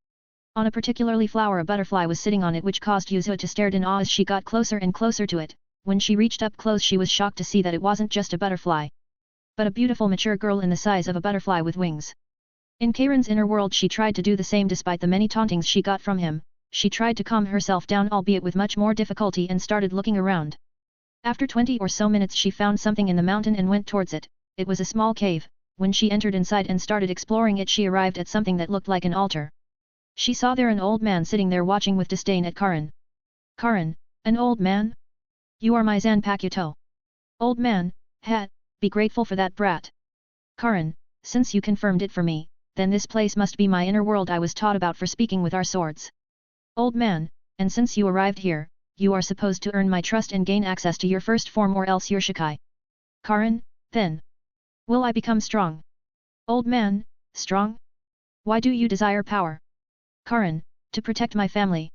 On a particularly flower a butterfly was sitting on it, which caused Yuzu to stare in awe as she got closer and closer to it. When she reached up close, she was shocked to see that it wasn't just a butterfly, but a beautiful mature girl in the size of a butterfly with wings. In Karen's inner world, she tried to do the same despite the many tauntings she got from him. She tried to calm herself down, albeit with much more difficulty, and started looking around. After 20 or so minutes she found something in the mountain and went towards it. It was a small cave. When she entered inside and started exploring it, she arrived at something that looked like an altar. She saw there an old man sitting there watching with disdain at Karin. Karin, an old man? You are my Zanpakuto. Old man, be grateful for that brat. Karin, since you confirmed it for me, then this place must be my inner world I was taught about for speaking with our swords. Old man, and since you arrived here, you are supposed to earn my trust and gain access to your first form, or else your Shikai. Karin, then. Will I become strong? Old man, strong? Why do you desire power? Karin, to protect my family.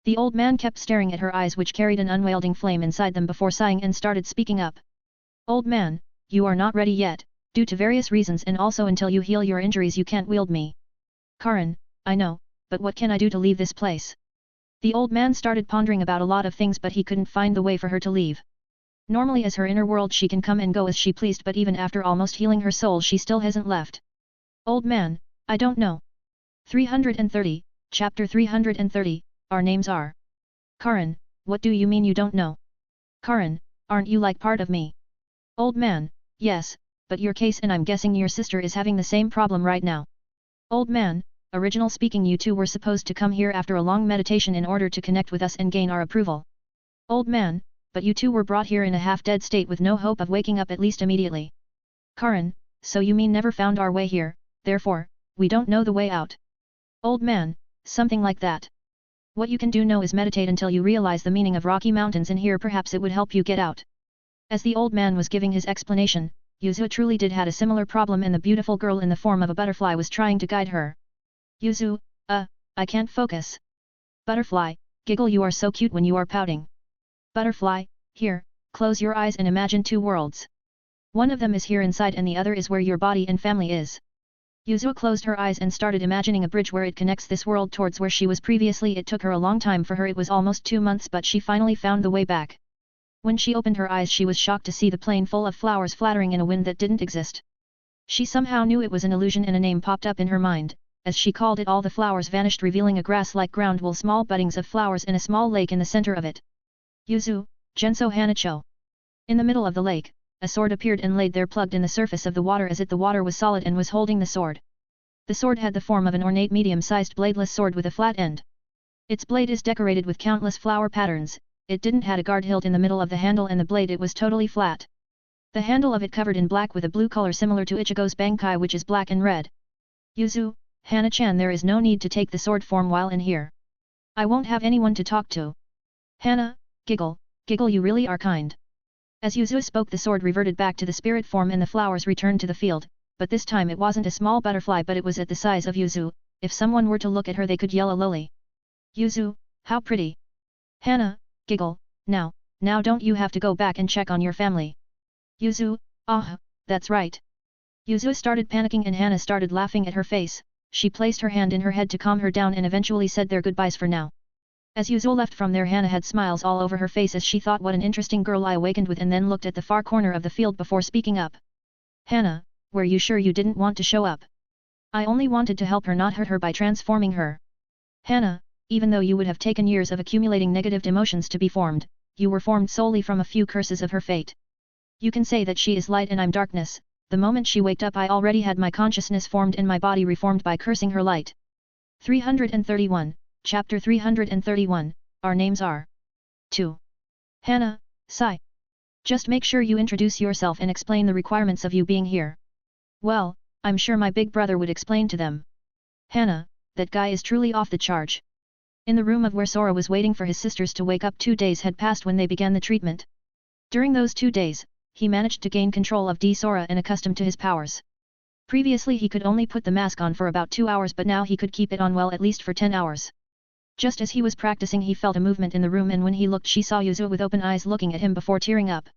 The old man kept staring at her eyes, which carried an unwielding flame inside them, before sighing and started speaking up. Old man, you are not ready yet, due to various reasons, and also until you heal your injuries you can't wield me. Karin, I know, but what can I do to leave this place? The old man started pondering about a lot of things, but he couldn't find the way for her to leave. Normally as her inner world she can come and go as she pleased, but even after almost healing her soul she still hasn't left. Old man, I don't know. 330, Chapter 330, Our names are. Karin, what do you mean you don't know? Karin, aren't you like part of me? Old man, yes, but your case, and I'm guessing your sister is having the same problem right now. Old man, original speaking, you two were supposed to come here after a long meditation in order to connect with us and gain our approval. Old man, but you two were brought here in a half-dead state with no hope of waking up at least immediately. Karan, so you mean never found our way here, therefore, we don't know the way out. Old man, something like that. What you can do now is meditate until you realize the meaning of Rocky Mountains in here, perhaps it would help you get out. As the old man was giving his explanation, Yuzu truly did had a similar problem and the beautiful girl in the form of a butterfly was trying to guide her. Yuzu, I can't focus. Butterfly, giggle, you are so cute when you are pouting. Butterfly, here, close your eyes and imagine two worlds. One of them is here inside and the other is where your body and family is. Yuzu closed her eyes and started imagining a bridge where it connects this world towards where she was previously. It took her a long time, for her it was almost 2 months, but she finally found the way back. When she opened her eyes she was shocked to see the plain full of flowers flattering in a wind that didn't exist. She somehow knew it was an illusion and a name popped up in her mind. As she called it, all the flowers vanished, revealing a grass-like ground with small buddings of flowers and a small lake in the center of it. Yuzu, Genso Hanacho. In the middle of the lake, a sword appeared and laid there plugged in the surface of the water as if the water was solid and was holding the sword. The sword had the form of an ornate medium-sized bladeless sword with a flat end. Its blade is decorated with countless flower patterns. It didn't had a guard hilt in the middle of the handle and the blade it was totally flat. The handle of it covered in black with a blue color similar to Ichigo's Bankai, which is black and red. Yuzu, Hana-chan, there is no need to take the sword form while in here. I won't have anyone to talk to. Hana, giggle, you really are kind. As Yuzu spoke, the sword reverted back to the spirit form and the flowers returned to the field, but this time it wasn't a small butterfly but it was at the size of Yuzu. If someone were to look at her they could yell a loli. Yuzu, how pretty. Hana, giggle, now don't you have to go back and check on your family? Yuzu, that's right. Yuzu started panicking and Hana started laughing at her face. She placed her hand in her head to calm her down and eventually said their goodbyes for now. As Yuzu left from there, Hana had smiles all over her face as she thought what an interesting girl I awakened with, and then looked at the far corner of the field before speaking up. Hana, were you sure you didn't want to show up? I only wanted to help her, not hurt her by transforming her. Hana, even though you would have taken years of accumulating negative emotions to be formed, you were formed solely from a few curses of her fate. You can say that she is light and I'm darkness. The moment she waked up I already had my consciousness formed and my body reformed by cursing her light. 331, Chapter 331, Our names are 2. Hana, sigh. Just make sure you introduce yourself and explain the requirements of you being here. Well, I'm sure my big brother would explain to them. Hana, that guy is truly off the charge. In the room of where Sora was waiting for his sisters to wake up, 2 days had passed when they began the treatment. During those 2 days, he managed to gain control of Sora and accustomed to his powers. Previously he could only put the mask on for about 2 hours, but now he could keep it on well at least for 10 hours. Just as he was practicing he felt a movement in the room, and when he looked she saw Yuzu with open eyes looking at him before tearing up.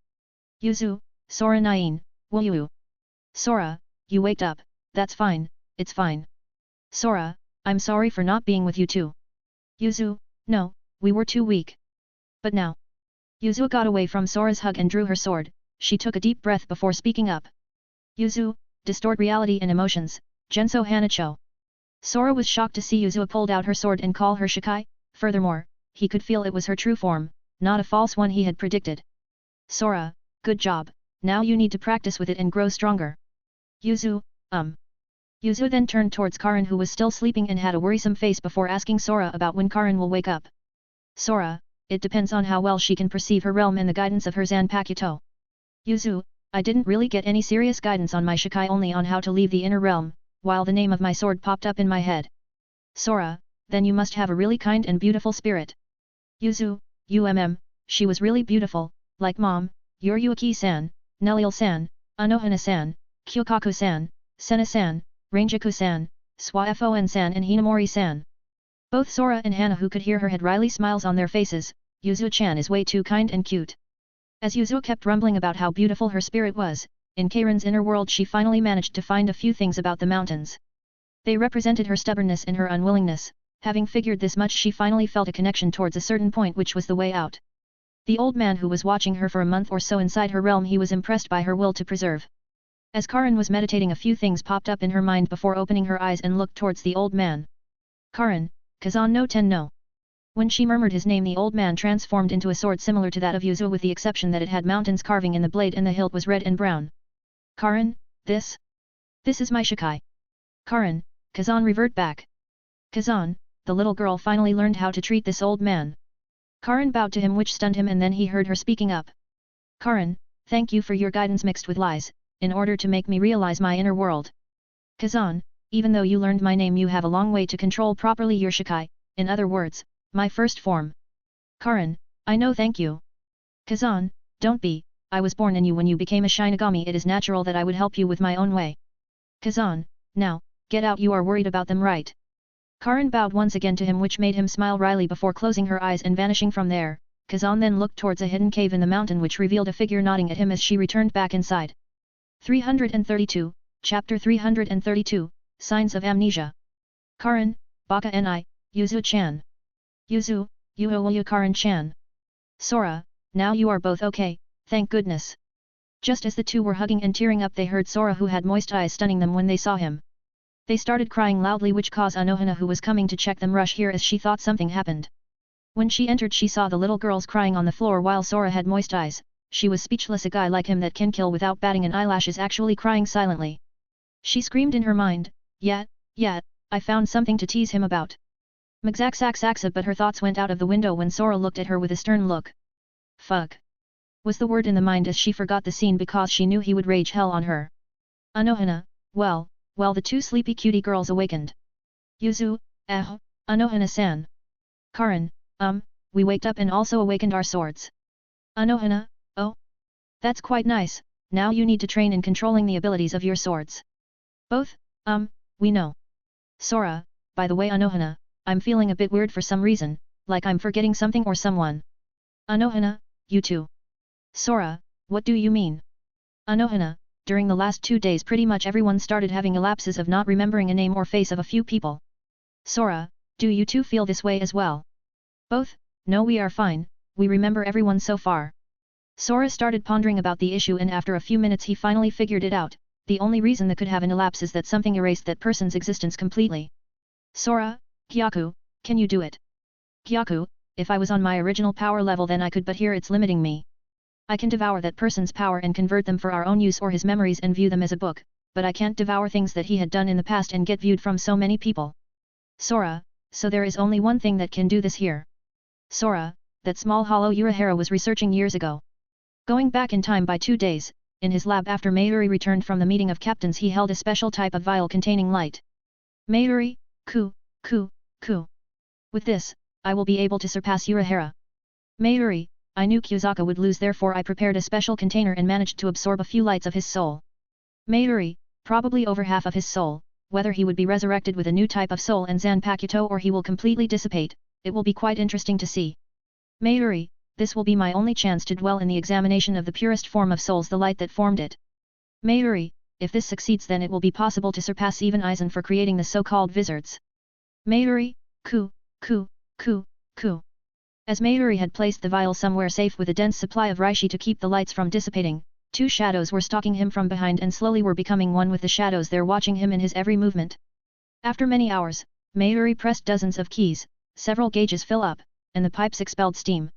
Yuzu, Sora Nine, will you? Sora, you waked up, that's fine, it's fine. Sora, I'm sorry for not being with you too. Yuzu, no, we were too weak. But now. Yuzu got away from Sora's hug and drew her sword. She took a deep breath before speaking up. Yuzu, distort reality and emotions, Genso Hanacho. Sora was shocked to see Yuzu pulled out her sword and call her Shikai. Furthermore, he could feel it was her true form, not a false one he had predicted. Sora, good job, now you need to practice with it and grow stronger. Yuzu, Yuzu then turned towards Karin, who was still sleeping and had a worrisome face, before asking Sora about when Karin will wake up. Sora, it depends on how well she can perceive her realm and the guidance of her Zanpakuto. Yuzu, I didn't really get any serious guidance on my Shikai, only on how to leave the inner realm, while the name of my sword popped up in my head. Sora, then you must have a really kind and beautiful spirit. Yuzu, she was really beautiful, like Mom, Yuryuki-san, Neliel-san, Anohana-san, Kyokaku-san, Sena-san, Ranjaku-san, Swafon-san and Hinamori-san. Both Sora and Hana, who could hear her, had wryly smiles on their faces. Yuzu-chan is way too kind and cute. As Yuzu kept rumbling about how beautiful her spirit was, in Karen's inner world she finally managed to find a few things about the mountains. They represented her stubbornness and her unwillingness. Having figured this much, she finally felt a connection towards a certain point, which was the way out. The old man who was watching her for a month or so inside her realm, he was impressed by her will to preserve. As Karen was meditating, a few things popped up in her mind before opening her eyes and looked towards the old man. Karen, Kazan no Ten no. When she murmured his name, the old man transformed into a sword similar to that of Yuzu, with the exception that it had mountains carving in the blade and the hilt was red and brown. Karen, this is my Shikai. Karen, Kazan, revert back. Kazan, the little girl finally learned how to treat this old man. Karan bowed to him, which stunned him, and then he heard her speaking up. Karan, thank you for your guidance mixed with lies, in order to make me realize my inner world. Kazan, even though you learned my name, you have a long way to control properly your Shikai, in other words, my first form. Karan, I know, thank you. Kazan, don't be, I was born in you when you became a Shinigami, it is natural that I would help you with my own way. Kazan, now, get out, you are worried about them, right? Karan bowed once again to him, which made him smile wryly before closing her eyes and vanishing from there. Kazan then looked towards a hidden cave in the mountain, which revealed a figure nodding at him as she returned back inside. 332, Chapter 332, Signs of Amnesia. Karan, Baka and I, Yuzu-chan. Yuzu, you Karan-chan. Sora, now you are both okay, thank goodness. Just as the two were hugging and tearing up, they heard Sora, who had moist eyes, stunning them when they saw him. They started crying loudly, which caused Anohana, who was coming to check them, rush here as she thought something happened. When she entered, she saw the little girls crying on the floor while Sora had moist eyes. She was speechless. A guy like him that can kill without batting an eyelash is actually crying silently. She screamed in her mind, yeah, I found something to tease him about. Mgzak-sak-saksa, but her thoughts went out of the window when Sora looked at her with a stern look. Fuck, was the word in the mind as she forgot the scene because she knew he would rage hell on her. Anohana, well, the two sleepy cutie girls awakened. Yuzu, Anohana-san. Karan, we waked up and also awakened our swords. Anohana, oh? That's quite nice, now you need to train in controlling the abilities of your swords. Both, we know. Sora, by the way Anohana, I'm feeling a bit weird for some reason, like I'm forgetting something or someone. Anohana, you too. Sora, what do you mean? Anohana, during the last 2 days pretty much everyone started having lapses of not remembering a name or face of a few people. Sora, do you too feel this way as well? Both, no, we are fine, we remember everyone so far. Sora started pondering about the issue, and after a few minutes he finally figured it out. The only reason that could have an elapse is that something erased that person's existence completely. Sora, Gyaku, can you do it? Gyaku, if I was on my original power level then I could, but here it's limiting me. I can devour that person's power and convert them for our own use or his memories and view them as a book, but I can't devour things that he had done in the past and get viewed from so many people. Sora, so there is only one thing that can do this here. Sora, that small hollow Urahara was researching years ago. Going back in time by 2 days, in his lab after Mayuri returned from the meeting of captains, he held a special type of vial containing light. Mayuri, ku. With this, I will be able to surpass Urahara. Mayuri, I knew Kyuzaka would lose, therefore I prepared a special container and managed to absorb a few lights of his soul. Mayuri, probably over half of his soul, whether he would be resurrected with a new type of soul and Zanpakuto or he will completely dissipate, it will be quite interesting to see. Mayuri, this will be my only chance to dwell in the examination of the purest form of souls, the light that formed it. Mayuri, if this succeeds then it will be possible to surpass even Aizen for creating the so-called wizards. Mayuri, ku. As Mayuri had placed the vial somewhere safe with a dense supply of reishi to keep the lights from dissipating, 2 shadows were stalking him from behind and slowly were becoming one with the shadows there, watching him in his every movement. After many hours, Mayuri pressed dozens of keys, several gauges fill up, and the pipes expelled steam.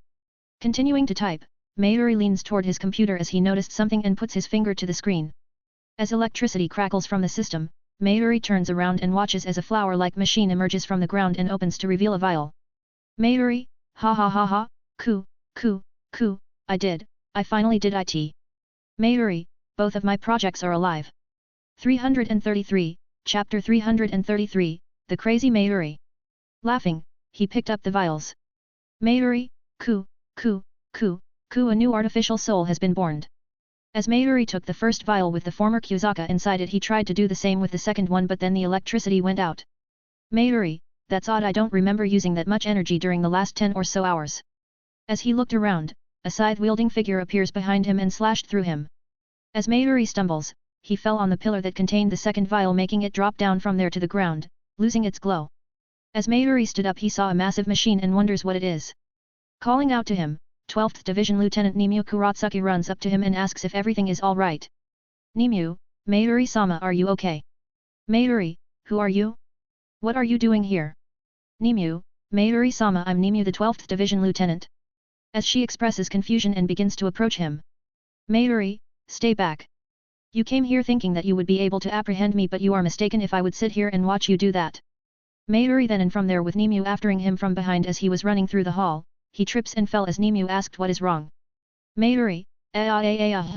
Continuing to type, Mayuri leans toward his computer as he noticed something and puts his finger to the screen. As electricity crackles from the system, Mayuri turns around and watches as a flower-like machine emerges from the ground and opens to reveal a vial. Mayuri, ha, ku, I finally did it. Mayuri, both of my projects are alive. 333, Chapter 333, The Crazy Mayuri. Laughing, he picked up the vials. Mayuri, ku, a new artificial soul has been born. As Mayuri took the first vial with the former Kyuzaka inside it, he tried to do the same with the second one, but then the electricity went out. Mayuri, that's odd, I don't remember using that much energy during the last 10 or so hours. As he looked around, a scythe-wielding figure appears behind him and slashed through him. As Mayuri stumbles, he fell on the pillar that contained the second vial, making it drop down from there to the ground, losing its glow. As Mayuri stood up he saw a massive machine and wonders what it is. Calling out to him, 12th Division Lieutenant Nimue Kuratsuki runs up to him and asks if everything is all right. Nimue, Mayuri-sama, are you okay? Mayuri, who are you? What are you doing here? Nimue, Mayuri-sama, I'm Nimue, the 12th Division Lieutenant. As she expresses confusion and begins to approach him. Mayuri, stay back. You came here thinking that you would be able to apprehend me, but you are mistaken. If I would sit here and watch you do that. Mayuri then and from there with Nemu aftering him from behind as he was running through the hall, he trips and fell as Nemu asked what is wrong. Mayuri,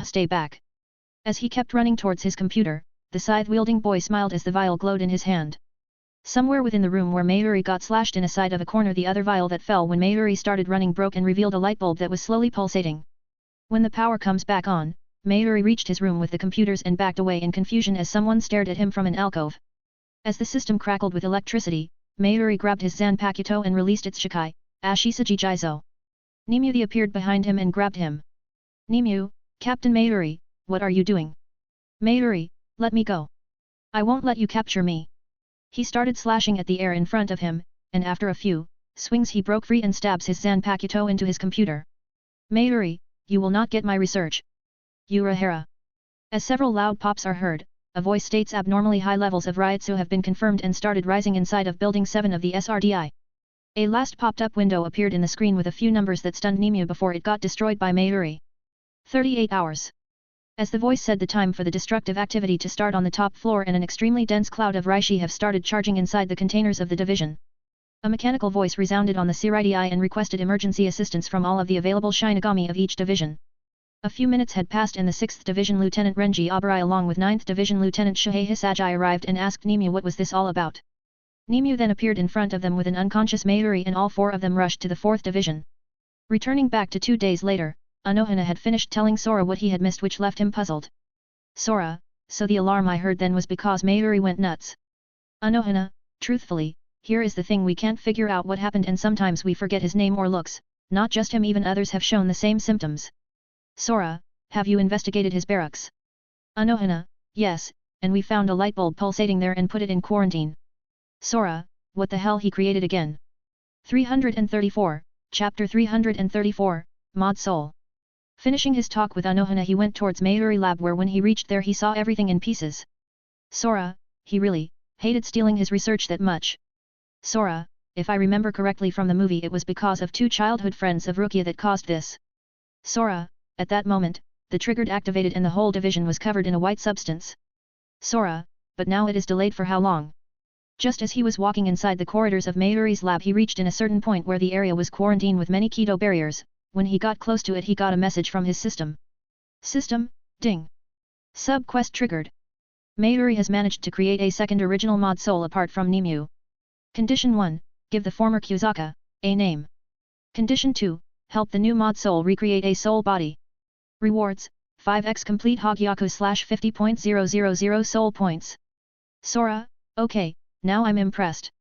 stay back. As he kept running towards his computer, the scythe-wielding boy smiled as the vial glowed in his hand. Somewhere within the room where Mayuri got slashed in a side of a corner, the other vial that fell when Mayuri started running broke and revealed a light bulb that was slowly pulsating. When the power comes back on, Mayuri reached his room with the computers and backed away in confusion as someone stared at him from an alcove. As the system crackled with electricity, Mayuri grabbed his Zanpakuto and released its Shikai, Ashisaji Jizo. Nemu appeared behind him and grabbed him. Nemu, Captain Mayuri, what are you doing? Mayuri, let me go. I won't let you capture me. He started slashing at the air in front of him, and after a few swings he broke free and stabs his Zanpakuto into his computer. Mayuri, you will not get my research. Urahara. As several loud pops are heard, a voice states abnormally high levels of Ryutsu have been confirmed and started rising inside of Building 7 of the SRDI. A last popped-up window appeared in the screen with a few numbers that stunned Nemu before it got destroyed by Mayuri. 38 hours. As the voice said, the time for the destructive activity to start on the top floor and an extremely dense cloud of Reishi have started charging inside the containers of the division. A mechanical voice resounded on the SRDI and requested emergency assistance from all of the available Shinigami of each division. A few minutes had passed and the 6th Division Lieutenant Renji Abarai along with 9th Division Lieutenant Shuhei Hisagi arrived and asked Nemu what was this all about. Nemu then appeared in front of them with an unconscious Mayuri and all four of them rushed to the 4th Division. Returning back to 2 days later, Anohana had finished telling Sora what he had missed, which left him puzzled. Sora, so the alarm I heard then was because Mayuri went nuts. Anohana, truthfully, here is the thing, we can't figure out what happened and sometimes we forget his name or looks, not just him, even others have shown the same symptoms. Sora, have you investigated his barracks? Anohana, yes, and we found a light bulb pulsating there and put it in quarantine. Sora, what the hell he created again? 334, Chapter 334, Mod Soul. Finishing his talk with Anohana, he went towards Mayuri lab where when he reached there he saw everything in pieces. Sora, he really hated stealing his research that much. Sora, if I remember correctly from the movie, it was because of 2 childhood friends of Rukia that caused this. Sora, at that moment, the triggered activated and the whole division was covered in a white substance. Sora, but now it is delayed for how long? Just as he was walking inside the corridors of Mayuri's lab, he reached in a certain point where the area was quarantined with many keto barriers. When he got close to it, he got a message from his system. System, ding. Sub-quest triggered. Mayuri has managed to create a second original mod soul apart from Nemu. Condition 1, give the former Kyuzaka a name. Condition 2, help the new mod soul recreate a soul body. Rewards, 5x complete Hogyaku /50.000 soul points. Sora, okay, now I'm impressed.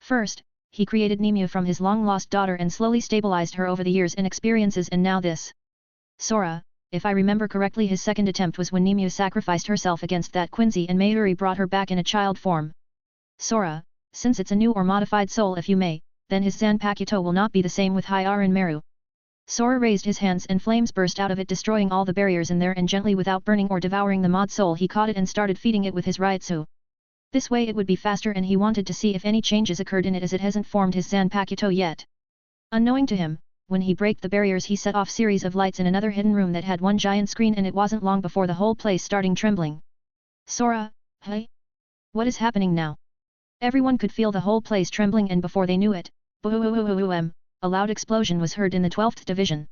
First, he created Nemu from his long-lost daughter and slowly stabilized her over the years and experiences, and now this. Sora, if I remember correctly, his second attempt was when Nemu sacrificed herself against that Quincy and Mayuri brought her back in a child form. Sora, since it's a new or modified soul if you may, then his Zanpakuto will not be the same with Hyarin Meru. Sora raised his hands and flames burst out of it, destroying all the barriers in there, and gently without burning or devouring the mod soul he caught it and started feeding it with his Ryutsu. This way it would be faster, and he wanted to see if any changes occurred in it as it hasn't formed his Zanpakuto yet. Unknowing to him, when he broke the barriers he set off series of lights in another hidden room that had one giant screen, and it wasn't long before the whole place starting trembling. Sora, hey? What is happening now? Everyone could feel the whole place trembling, and before they knew it, boom, a loud explosion was heard in the 12th Division.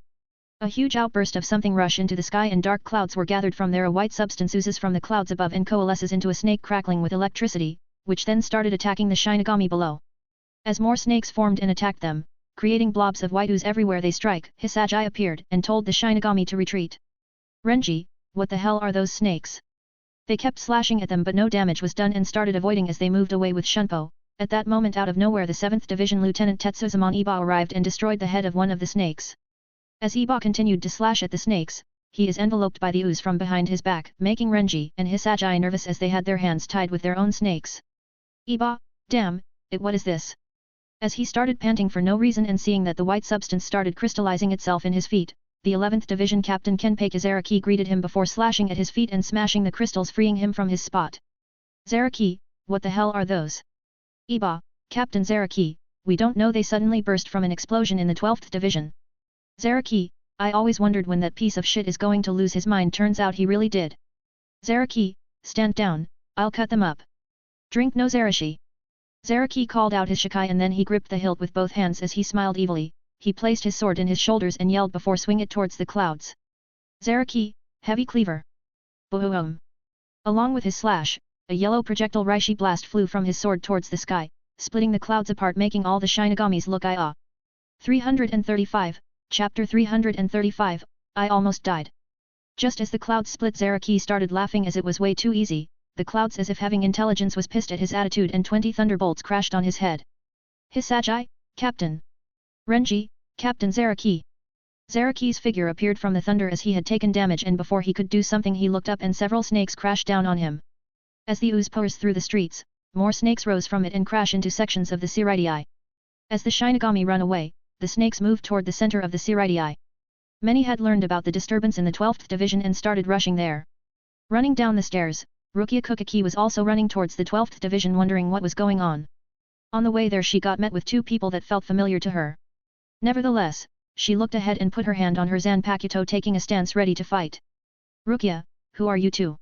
A huge outburst of something rushed into the sky and dark clouds were gathered from there. A white substance oozes from the clouds above and coalesces into a snake crackling with electricity, which then started attacking the Shinigami below. As more snakes formed and attacked them, creating blobs of white ooze everywhere they strike, Hisagi appeared and told the Shinigami to retreat. Renji, what the hell are those snakes? They kept slashing at them but no damage was done and started avoiding as they moved away with Shunpo. At that moment, out of nowhere, the 7th Division Lieutenant Tetsuzumon Iba arrived and destroyed the head of one of the snakes. As Iba continued to slash at the snakes, he is enveloped by the ooze from behind his back, making Renji and Hisagi nervous as they had their hands tied with their own snakes. Iba, damn, what is this? As he started panting for no reason and seeing that the white substance started crystallizing itself in his feet, the 11th Division Captain Kenpei Zaraki greeted him before slashing at his feet and smashing the crystals, freeing him from his spot. Zaraki, what the hell are those? Iba, Captain Zaraki, we don't know, they suddenly burst from an explosion in the 12th Division. Zaraki, I always wondered when that piece of shit is going to lose his mind, turns out he really did. Zaraki, stand down, I'll cut them up. Drink no Zarashi. Zaraki called out his Shikai and then he gripped the hilt with both hands as he smiled evilly. He placed his sword in his shoulders and yelled before swing it towards the clouds. Zaraki, heavy cleaver. Boom! Along with his slash, a yellow projectile Rishi blast flew from his sword towards the sky, splitting the clouds apart making all the Shinagamis look I 335, Chapter 335, I almost died. Just as the clouds split Zaraki started laughing as it was way too easy, the clouds as if having intelligence was pissed at his attitude and 20 thunderbolts crashed on his head. Hisagi, Captain. Renji, Captain Zaraki. Zaraki's figure appeared from the thunder as he had taken damage and before he could do something he looked up and several snakes crashed down on him. As the ooze pours through the streets, more snakes rose from it and crash into sections of the Siraidii. As the Shinigami run away, the snakes moved toward the center of the Siraidii. Many had learned about the disturbance in the 12th division and started rushing there. Running down the stairs, Rukia Kukaki was also running towards the 12th division wondering what was going on. On the way there she got met with two people that felt familiar to her. Nevertheless, she looked ahead and put her hand on her Zanpakuto taking a stance ready to fight. Rukia, who are you two?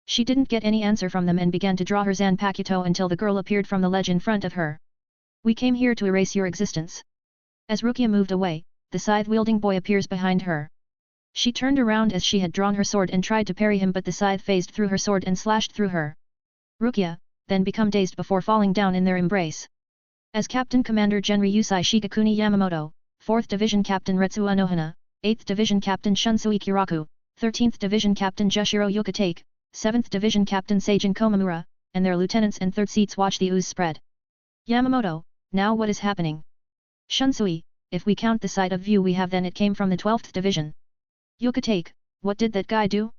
She didn't get any answer from them and began to draw her Zanpakuto until the girl appeared from the ledge in front of her. We came here to erase your existence. As Rukia moved away, the scythe-wielding boy appears behind her. She turned around as she had drawn her sword and tried to parry him but the scythe phased through her sword and slashed through her. Rukia, then become dazed before falling down in their embrace. As Captain Commander Genri Yusai Shigakuni Yamamoto, 4th Division Captain Retsu Anohana, 8th Division Captain Shunsui Kiraku, 13th Division Captain Jushiro Yukitake, 7th Division Captain Seijin Komamura, and their lieutenants and third seats watch the ooze spread. Yamamoto, now what is happening? Shunsui, if we count the side of view we have then it came from the 12th Division. Yukitake, what did that guy do?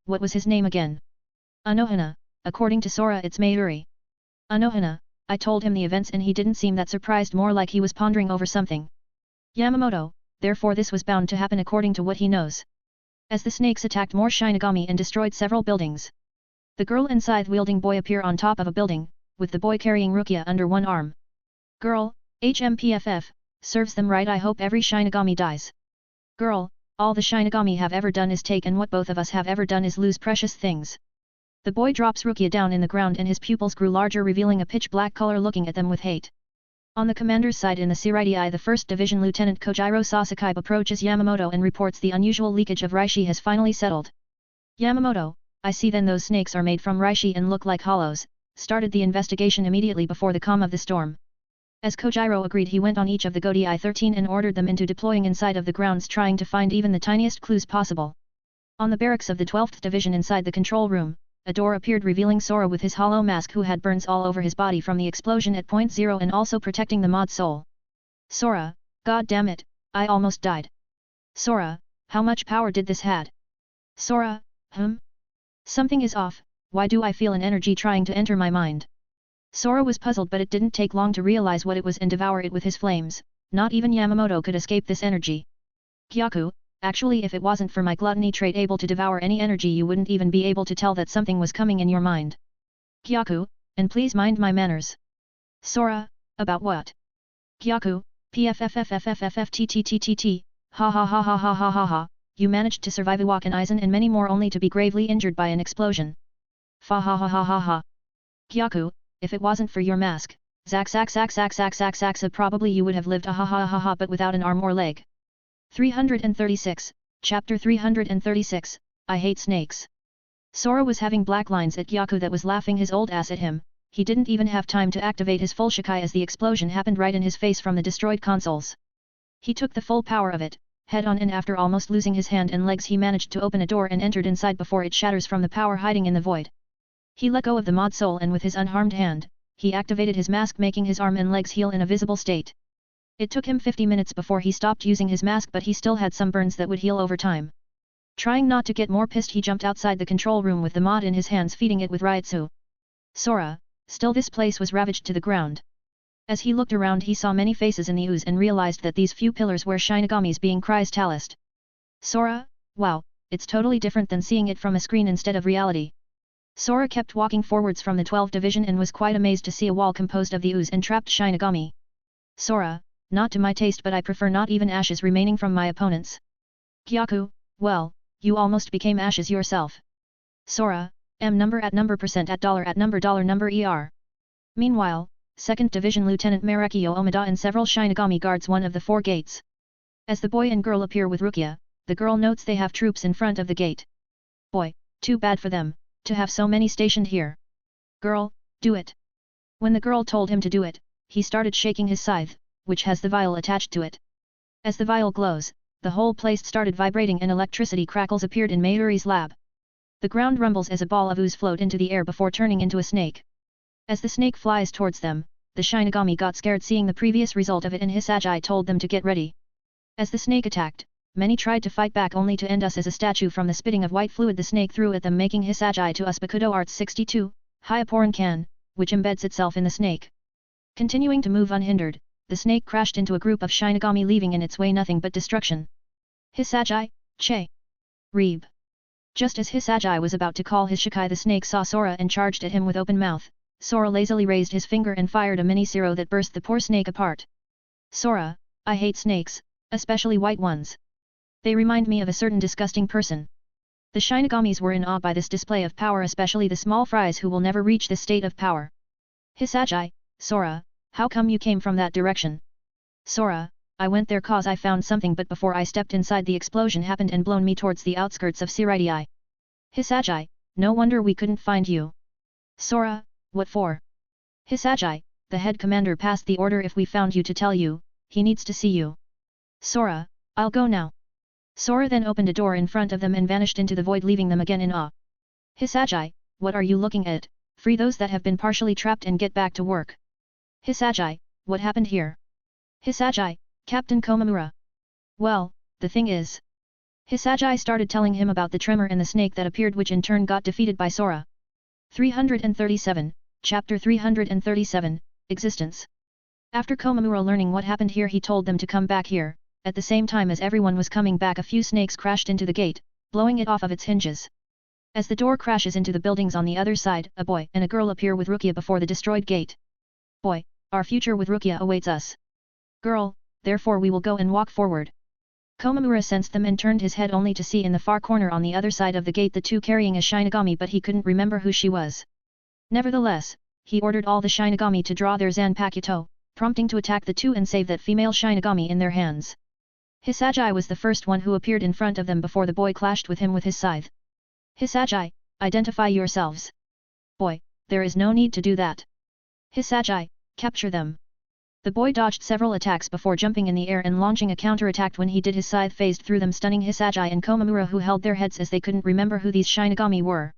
What was his name again? Anohana, according to Sora it's Mayuri. Anohana, I told him the events and he didn't seem that surprised, more like he was pondering over something. Yamamoto, therefore this was bound to happen according to what he knows. As the snakes attacked more Shinigami and destroyed several buildings. The girl and scythe-wielding boy appear on top of a building, with the boy carrying Rukia under one arm. Girl, HMPFF, serves them right. I hope every Shinigami dies. Girl, all the Shinigami have ever done is take and what both of us have ever done is lose precious things. The boy drops Rukia down in the ground and his pupils grew larger revealing a pitch-black color looking at them with hate. On the commander's side in the Siraidii the 1st Division Lieutenant Kojiro Sasaki approaches Yamamoto and reports the unusual leakage of Rishi has finally settled. Yamamoto, I see then those snakes are made from Rishi and look like hollows, started the investigation immediately before the calm of the storm. As Kojiro agreed he went on each of the Godii 13 and ordered them into deploying inside of the grounds trying to find even the tiniest clues possible. On the barracks of the 12th Division inside the control room, a door appeared revealing Sora with his hollow mask who had burns all over his body from the explosion at point zero and also protecting the mod soul. Sora, god damn it, I almost died. Sora, how much power did this had? Sora, Something is off, why do I feel an energy trying to enter my mind? Sora was puzzled but it didn't take long to realize what it was and devour it with his flames, not even Yamamoto could escape this energy. Kyaku, actually if it wasn't for my gluttony trait able to devour any energy you wouldn't even be able to tell that something was coming in your mind. Kyaku, and please mind my manners. Sora, about what? Kyaku, pfffffffftttt, ha ha ha ha ha ha ha ha, you managed to survive Iwakan Aizen and many more only to be gravely injured by an explosion. Fa ha ha ha ha ha. Kyaku, if it wasn't for your mask, probably you would have lived ha but without an arm or leg. 336, Chapter 336, I hate snakes. Sora was having black lines at Kyaku that was laughing his old ass at him, he didn't even have time to activate his full Shikai as the explosion happened right in his face from the destroyed consoles. He took the full power of it, head on and after almost losing his hand and legs he managed to open a door and entered inside before it shatters from the power hiding in the void. He let go of the mod soul and with his unharmed hand, he activated his mask making his arm and legs heal in a visible state. It took him 50 minutes before he stopped using his mask but he still had some burns that would heal over time. Trying not to get more pissed he jumped outside the control room with the mod in his hands feeding it with Ryutsu. Sora, still this place was ravaged to the ground. As he looked around he saw many faces in the ooze and realized that these few pillars were Shinigami's being Chrystalis. Sora, wow, it's totally different than seeing it from a screen instead of reality. Sora kept walking forwards from the 12th Division and was quite amazed to see a wall composed of the ooze and trapped Shinigami. Sora, not to my taste but I prefer not even ashes remaining from my opponents. Kyaku, well, you almost became ashes yourself. Sora, M number at number percent at dollar number ER. Meanwhile, 2nd Division Lieutenant Marekio Omida and several Shinigami guards one of the 4 gates. As the boy and girl appear with Rukia, the girl notes they have troops in front of the gate. Boy, too bad for them, to have so many stationed here. Girl, do it. When the girl told him to do it, he started shaking his scythe, which has the vial attached to it. As the vial glows, the whole place started vibrating and electricity crackles appeared in Mayuri's lab. The ground rumbles as a ball of ooze float into the air before turning into a snake. As the snake flies towards them, the Shinigami got scared seeing the previous result of it and Hisagi told them to get ready. As the snake attacked, many tried to fight back only to end us as a statue from the spitting of white fluid the snake threw at them making Hisagi to us Bakudo Arts 62, Hyaporan Kan, which embeds itself in the snake. Continuing to move unhindered, the snake crashed into a group of Shinigami leaving in its way nothing but destruction. Hisagi, Che! Reeb! Just as Hisagi was about to call his Shikai the snake saw Sora and charged at him with open mouth. Sora lazily raised his finger and fired a mini zero that burst the poor snake apart. Sora, I hate snakes, especially white ones. They remind me of a certain disgusting person. The Shinigamis were in awe by this display of power especially the small fries who will never reach this state of power. Hisagi, Sora, how come you came from that direction? Sora, I went there cause I found something but before I stepped inside the explosion happened and blown me towards the outskirts of Siraidii. Hisagi, no wonder we couldn't find you. Sora, what for? Hisagi, the head commander passed the order if we found you to tell you, he needs to see you. Sora, I'll go now. Sora then opened a door in front of them and vanished into the void leaving them again in awe. Hisagi, what are you looking at? Free those that have been partially trapped and get back to work. Hisagi, what happened here? Hisagi, Captain Komamura. Well, the thing is. Hisagi started telling him about the tremor and the snake that appeared which in turn got defeated by Sora. 337, Chapter 337, Existence. After Komamura learning what happened here he told them to come back here, at the same time as everyone was coming back a few snakes crashed into the gate, blowing it off of its hinges. As the door crashes into the buildings on the other side, a boy and a girl appear with Rukia before the destroyed gate. Boy, our future with Rukia awaits us. Girl, therefore we will go and walk forward. Komamura sensed them and turned his head only to see in the far corner on the other side of the gate the two carrying a Shinigami but he couldn't remember who she was. Nevertheless, he ordered all the Shinigami to draw their Zanpakuto, prompting to attack the two and save that female Shinigami in their hands. Hisagi was the first one who appeared in front of them before the boy clashed with him with his scythe. Hisagi, identify yourselves. Boy, there is no need to do that. Hisagi, capture them. The boy dodged several attacks before jumping in the air and launching a counterattack when he did his scythe phased through them stunning Hisagi and Komamura who held their heads as they couldn't remember who these Shinigami were.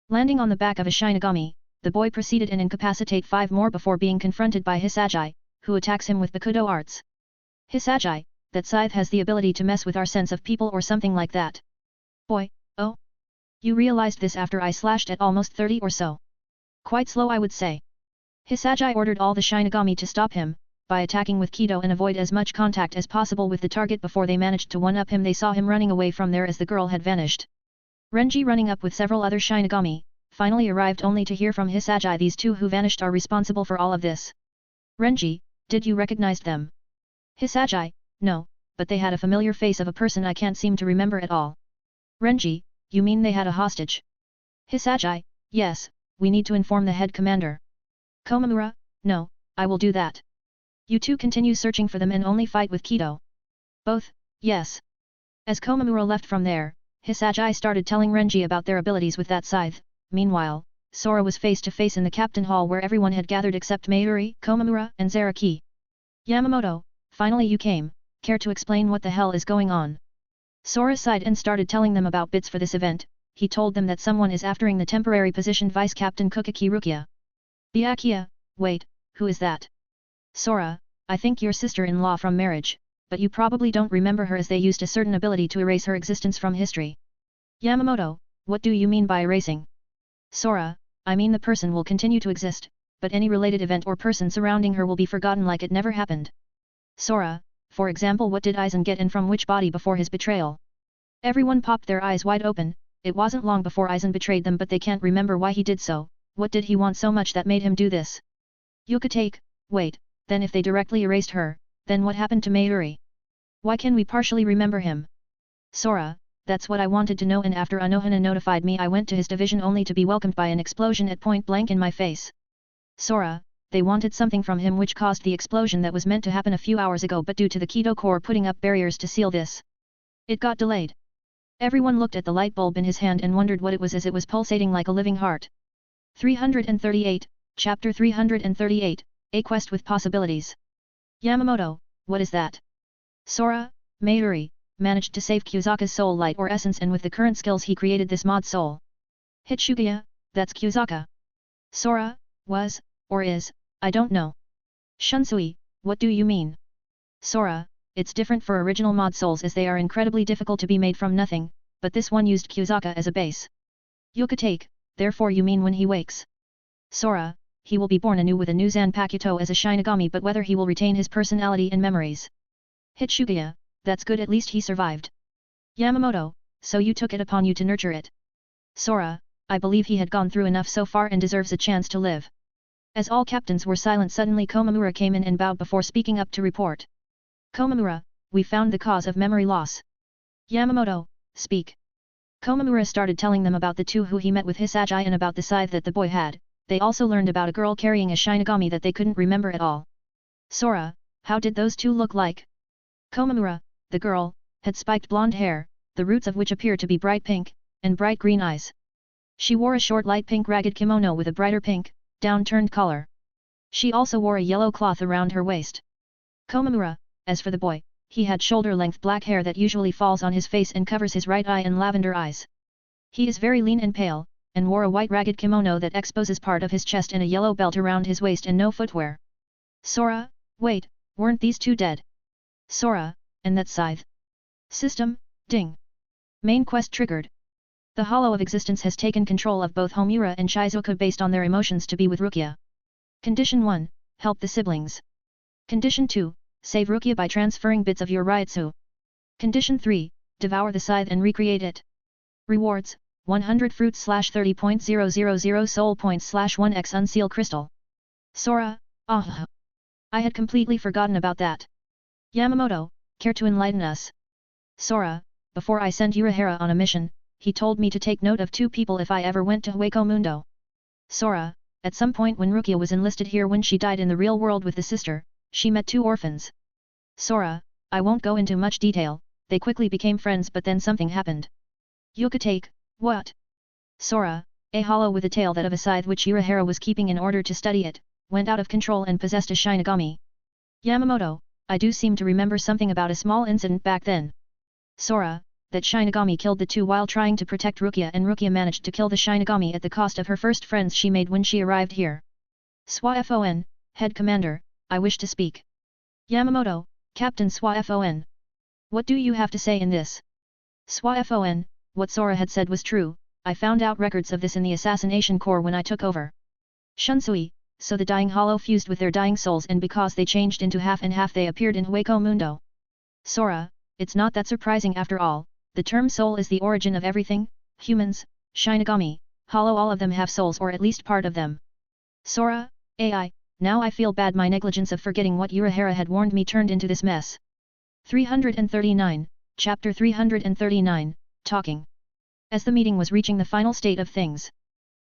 Landing on the back of a Shinigami, the boy proceeded and incapacitate 5 more before being confronted by Hisagi, who attacks him with Bakudo arts. Hisagi, that scythe has the ability to mess with our sense of people or something like that. Boy, oh. You realized this after I slashed at almost 30 or so. Quite slow I would say. Hisagi ordered all the Shinigami to stop him, by attacking with Kido and avoid as much contact as possible with the target before they managed to one-up him they saw him running away from there as the girl had vanished. Renji running up with several other Shinigami, finally arrived only to hear from Hisagi these two who vanished are responsible for all of this. Renji, did you recognize them? Hisagi, no, but they had a familiar face of a person I can't seem to remember at all. Renji, you mean they had a hostage? Hisagi, yes, we need to inform the head commander. Komamura, no, I will do that. You two continue searching for them and only fight with Kido. Both, yes. As Komamura left from there, Hisagi started telling Renji about their abilities with that scythe. Meanwhile, Sora was face to face in the captain hall where everyone had gathered except Mayuri, Komamura and Zaraki. Yamamoto, finally you came, care to explain what the hell is going on? Sora sighed and started telling them about bits for this event. He told them that someone is aftering the temporary positioned Vice Captain Kukaki Rukia. Byakuya, wait, who is that? Sora, I think your sister-in-law from marriage, but you probably don't remember her as they used a certain ability to erase her existence from history. Yamamoto, what do you mean by erasing? Sora, I mean the person will continue to exist, but any related event or person surrounding her will be forgotten like it never happened. Sora, for example what did Aizen get in from which body before his betrayal? Everyone popped their eyes wide open, it wasn't long before Aizen betrayed them but they can't remember why he did so, what did he want so much that made him do this? Yukatake, wait, then if they directly erased her, then what happened to Mayuri? Why can we partially remember him? Sora, that's what I wanted to know and after Anohana notified me I went to his division only to be welcomed by an explosion at point blank in my face. Sora, they wanted something from him which caused the explosion that was meant to happen a few hours ago, but due to the Keto Corps putting up barriers to seal this, it got delayed. Everyone looked at the light bulb in his hand and wondered what it was, as it was pulsating like a living heart. 338, Chapter 338, A Quest with Possibilities. Yamamoto, what is that? Sora, Mayuri, managed to save Kyuzaka's soul light or essence, and with the current skills he created this mod soul. Hitsuguya, that's Kyuzaka. Sora, was, or is, I don't know. Shunsui, what do you mean? Sora, it's different for original mod souls as they are incredibly difficult to be made from nothing, but this one used Kyuzaka as a base. Yukatake, therefore you mean when he wakes. Sora, he will be born anew with a new Zanpakuto as a Shinigami, but whether he will retain his personality and memories. Hitsuguya, that's good, at least he survived. Yamamoto, so you took it upon you to nurture it. Sora, I believe he had gone through enough so far and deserves a chance to live. As all captains were silent, suddenly Komamura came in and bowed before speaking up to report. Komamura, we found the cause of memory loss. Yamamoto, speak. Komamura started telling them about the two who he met with Hisagi and about the scythe that the boy had. They also learned about a girl carrying a Shinigami that they couldn't remember at all. Sora, how did those two look like? Komamura, the girl, had spiked blonde hair, the roots of which appear to be bright pink, and bright green eyes. She wore a short light pink ragged kimono with a brighter pink, down-turned collar. She also wore a yellow cloth around her waist. Komamura, as for the boy, he had shoulder-length black hair that usually falls on his face and covers his right eye and lavender eyes. He is very lean and pale, and wore a white ragged kimono that exposes part of his chest and a yellow belt around his waist and no footwear. Sora, wait, weren't these two dead? Sora, and that scythe? System, ding. Main quest triggered. The Hollow of Existence has taken control of both Homura and Shizuka based on their emotions to be with Rukia. Condition 1, help the siblings. Condition 2, save Rukia by transferring bits of your Ryutsu. Condition 3, devour the scythe and recreate it. Rewards, 100 fruits/30.000 soul points/1x unseal crystal. Sora, ah. I had completely forgotten about that. Yamamoto, care to enlighten us? Sora, before I sent Urahara on a mission, he told me to take note of two people if I ever went to Hueco Mundo. Sora, at some point when Rukia was enlisted here, when she died in the real world with the sister, she met two orphans. Sora, I won't go into much detail, they quickly became friends, but then something happened. Yukatake, what? Sora, a hollow with a tail that of a scythe which Urahara was keeping in order to study it, went out of control and possessed a Shinigami. Yamamoto, I do seem to remember something about a small incident back then. Sora, that Shinigami killed the two while trying to protect Rukia, and Rukia managed to kill the Shinigami at the cost of her first friends she made when she arrived here. SWAFON, Head Commander, I wish to speak. Yamamoto, Captain SWAFON. What do you have to say in this? SWAFON, what Sora had said was true, I found out records of this in the Assassination Corps when I took over. Shunsui, so the dying hollow fused with their dying souls, and because they changed into half and half they appeared in Hueco Mundo. Sora, it's not that surprising after all. The term soul is the origin of everything, humans, Shinigami, hollow, all of them have souls, or at least part of them. Sora, AI, now I feel bad, my negligence of forgetting what Urahara had warned me turned into this mess. 339, Chapter 339, Talking. As the meeting was reaching the final state of things.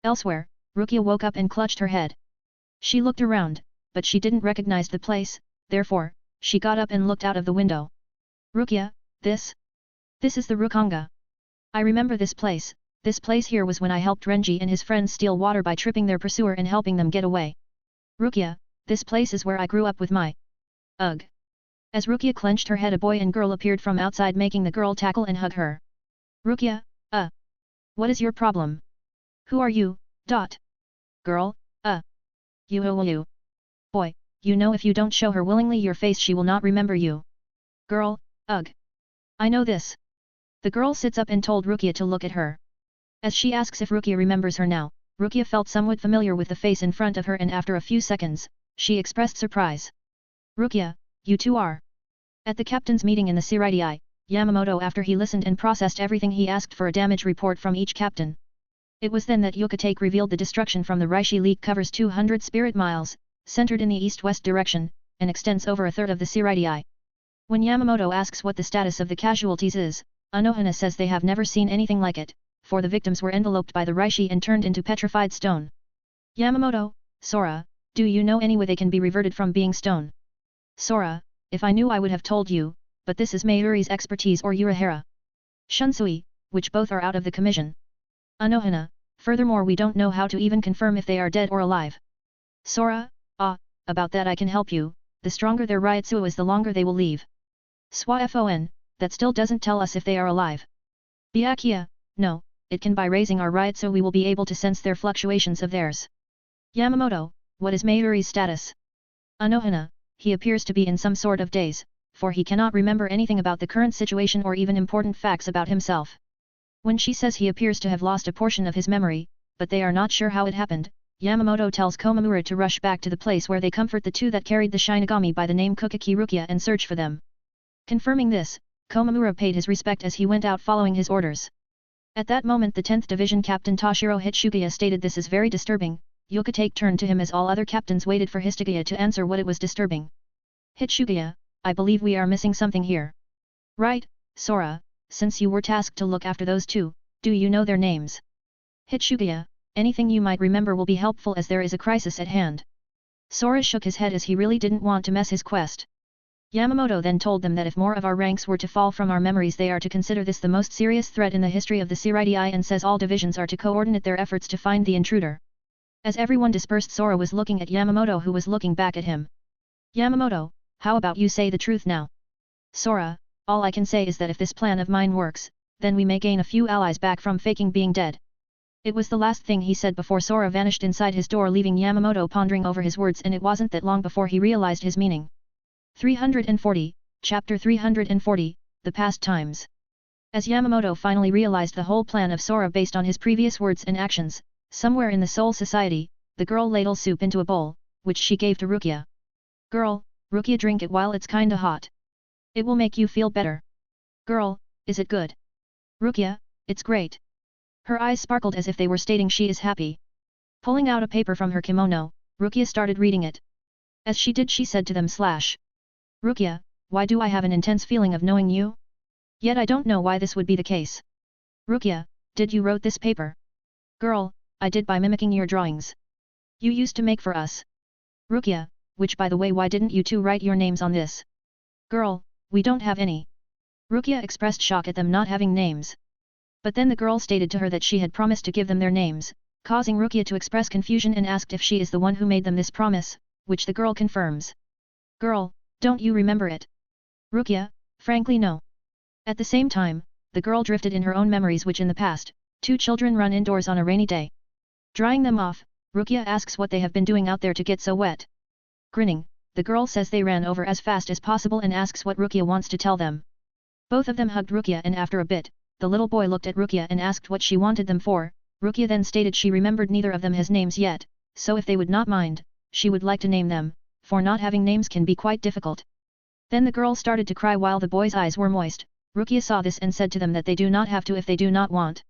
Elsewhere, Rukia woke up and clutched her head. She looked around, but she didn't recognize the place, therefore, she got up and looked out of the window. Rukia, this is the Rukanga. I remember this place here was when I helped Renji and his friends steal water by tripping their pursuer and helping them get away. Rukia, this place is where I grew up with my... Ugh. As Rukia clenched her head, a boy and girl appeared from outside, making the girl tackle and hug her. Rukia, what is your problem? Who are you, dot? Girl, you. Boy, you know if you don't show her willingly your face she will not remember you. Girl, ugh. I know this. The girl sits up and told Rukia to look at her. As she asks if Rukia remembers her now, Rukia felt somewhat familiar with the face in front of her, and after a few seconds, she expressed surprise. Rukia, you two are. At the captain's meeting in the Siraidii, Yamamoto, after he listened and processed everything, he asked for a damage report from each captain. It was then that Yukatake revealed the destruction from the Reishi Leak covers 200 spirit miles, centered in the east-west direction, and extends over a third of the Siraidii. When Yamamoto asks what the status of the casualties is, Anohana says they have never seen anything like it, for the victims were enveloped by the Reishi and turned into petrified stone. Yamamoto, Sora, Do you know any way they can be reverted from being stone? Sora, if I knew I would have told you, but this is Mayuri's expertise or Urahara. Shunsui, which both are out of the commission. Anohana, furthermore we don't know how to even confirm if they are dead or alive. Sora, about that I can help you, the stronger their Ryotsu is the longer they will leave. Swafon, that still doesn't tell us if they are alive. Byakuya, no, it can by raising our Ryotsu we will be able to sense their fluctuations of theirs. Yamamoto, what is Mayuri's status? Anohana, he appears to be in some sort of daze, for he cannot remember anything about the current situation or even important facts about himself. When she says he appears to have lost a portion of his memory, but they are not sure how it happened, Yamamoto tells Komamura to rush back to the place where they comfort the two that carried the Shinigami by the name Kukaki Rukia and search for them. Confirming this, Komamura paid his respect as he went out following his orders. At that moment the 10th Division Captain Toshiro Hitsugiya stated this is very disturbing. Yokotake turned to him as all other captains waited for Hitsugiya to answer what it was disturbing. Hitsugiya, I believe we are missing something here. Right, Sora, since you were tasked to look after those two, do you know their names? Hitsugiya, anything you might remember will be helpful as there is a crisis at hand. Sora shook his head as he really didn't want to mess his quest. Yamamoto then told them that if more of our ranks were to fall from our memories they are to consider this the most serious threat in the history of the Siraidii and says all divisions are to coordinate their efforts to find the intruder. As everyone dispersed Sora was looking at Yamamoto who was looking back at him. Yamamoto, how about you say the truth now? Sora, all I can say is that if this plan of mine works, then we may gain a few allies back from faking being dead. It was the last thing he said before Sora vanished inside his door leaving Yamamoto pondering over his words and it wasn't that long before he realized his meaning. 340, Chapter 340, The Past Times. As Yamamoto finally realized the whole plan of Sora based on his previous words and actions, somewhere in the Soul Society, the girl ladled soup into a bowl, which she gave to Rukia. Girl, Rukia drink it while it's kinda hot. It will make you feel better. Girl, is it good? Rukia, it's great. Her eyes sparkled as if they were stating she is happy. Pulling out a paper from her kimono, Rukia started reading it. As she did she said to them Rukia, why do I have an intense feeling of knowing you? Yet I don't know why this would be the case. Rukia, did you wrote this paper? Girl, I did by mimicking your drawings. You used to make for us. Rukia, which by the way why didn't you two write your names on this? Girl, we don't have any. Rukia expressed shock at them not having names. But then the girl stated to her that she had promised to give them their names, causing Rukia to express confusion and asked if she is the one who made them this promise, which the girl confirms. Girl, don't you remember it? Rukia, frankly no. At the same time, the girl drifted in her own memories which in the past, two children run indoors on a rainy day. Drying them off, Rukia asks what they have been doing out there to get so wet. Grinning, the girl says they ran over as fast as possible and asks what Rukia wants to tell them. Both of them hugged Rukia and after a bit, the little boy looked at Rukia and asked what she wanted them for. Rukia then stated she remembered neither of them has names yet, so if they would not mind, she would like to name them, for not having names can be quite difficult. Then the girl started to cry while the boy's eyes were moist. Rukia saw this and said to them that they do not have to if they do not want.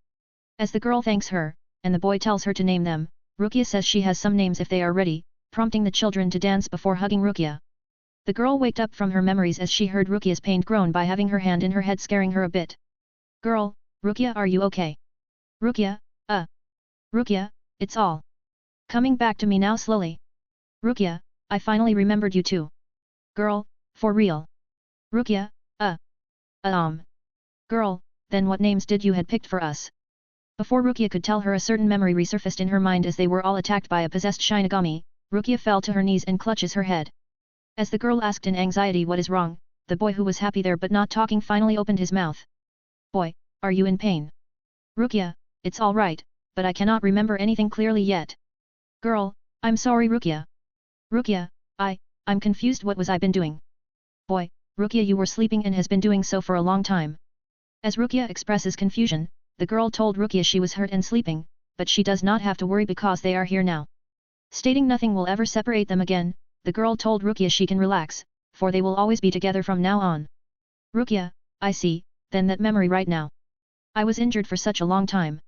As the girl thanks her, and the boy tells her to name them, Rukia says she has some names if they are ready, prompting the children to dance before hugging Rukia. The girl waked up from her memories as she heard Rukia's pained groan by having her hand in her head scaring her a bit. Girl, Rukia, are you okay? Rukia, Rukia, it's all coming back to me now slowly. Rukia, I finally remembered you too. Girl, for real. Rukia, Girl, then what names did you had picked for us? Before Rukia could tell her a certain memory resurfaced in her mind as they were all attacked by a possessed Shinigami, Rukia fell to her knees and clutches her head. As the girl asked in anxiety what is wrong, the boy who was happy there but not talking finally opened his mouth. Boy, are you in pain? Rukia, it's all right, but I cannot remember anything clearly yet. Girl, I'm sorry Rukia. Rukia, I'm confused what was I been doing? Boy, Rukia you were sleeping and has been doing so for a long time. As Rukia expresses confusion, the girl told Rukia she was hurt and sleeping, but she does not have to worry because they are here now. Stating nothing will ever separate them again, the girl told Rukia she can relax, for they will always be together from now on. Rukia, I see, then that memory right now. I was injured for such a long time.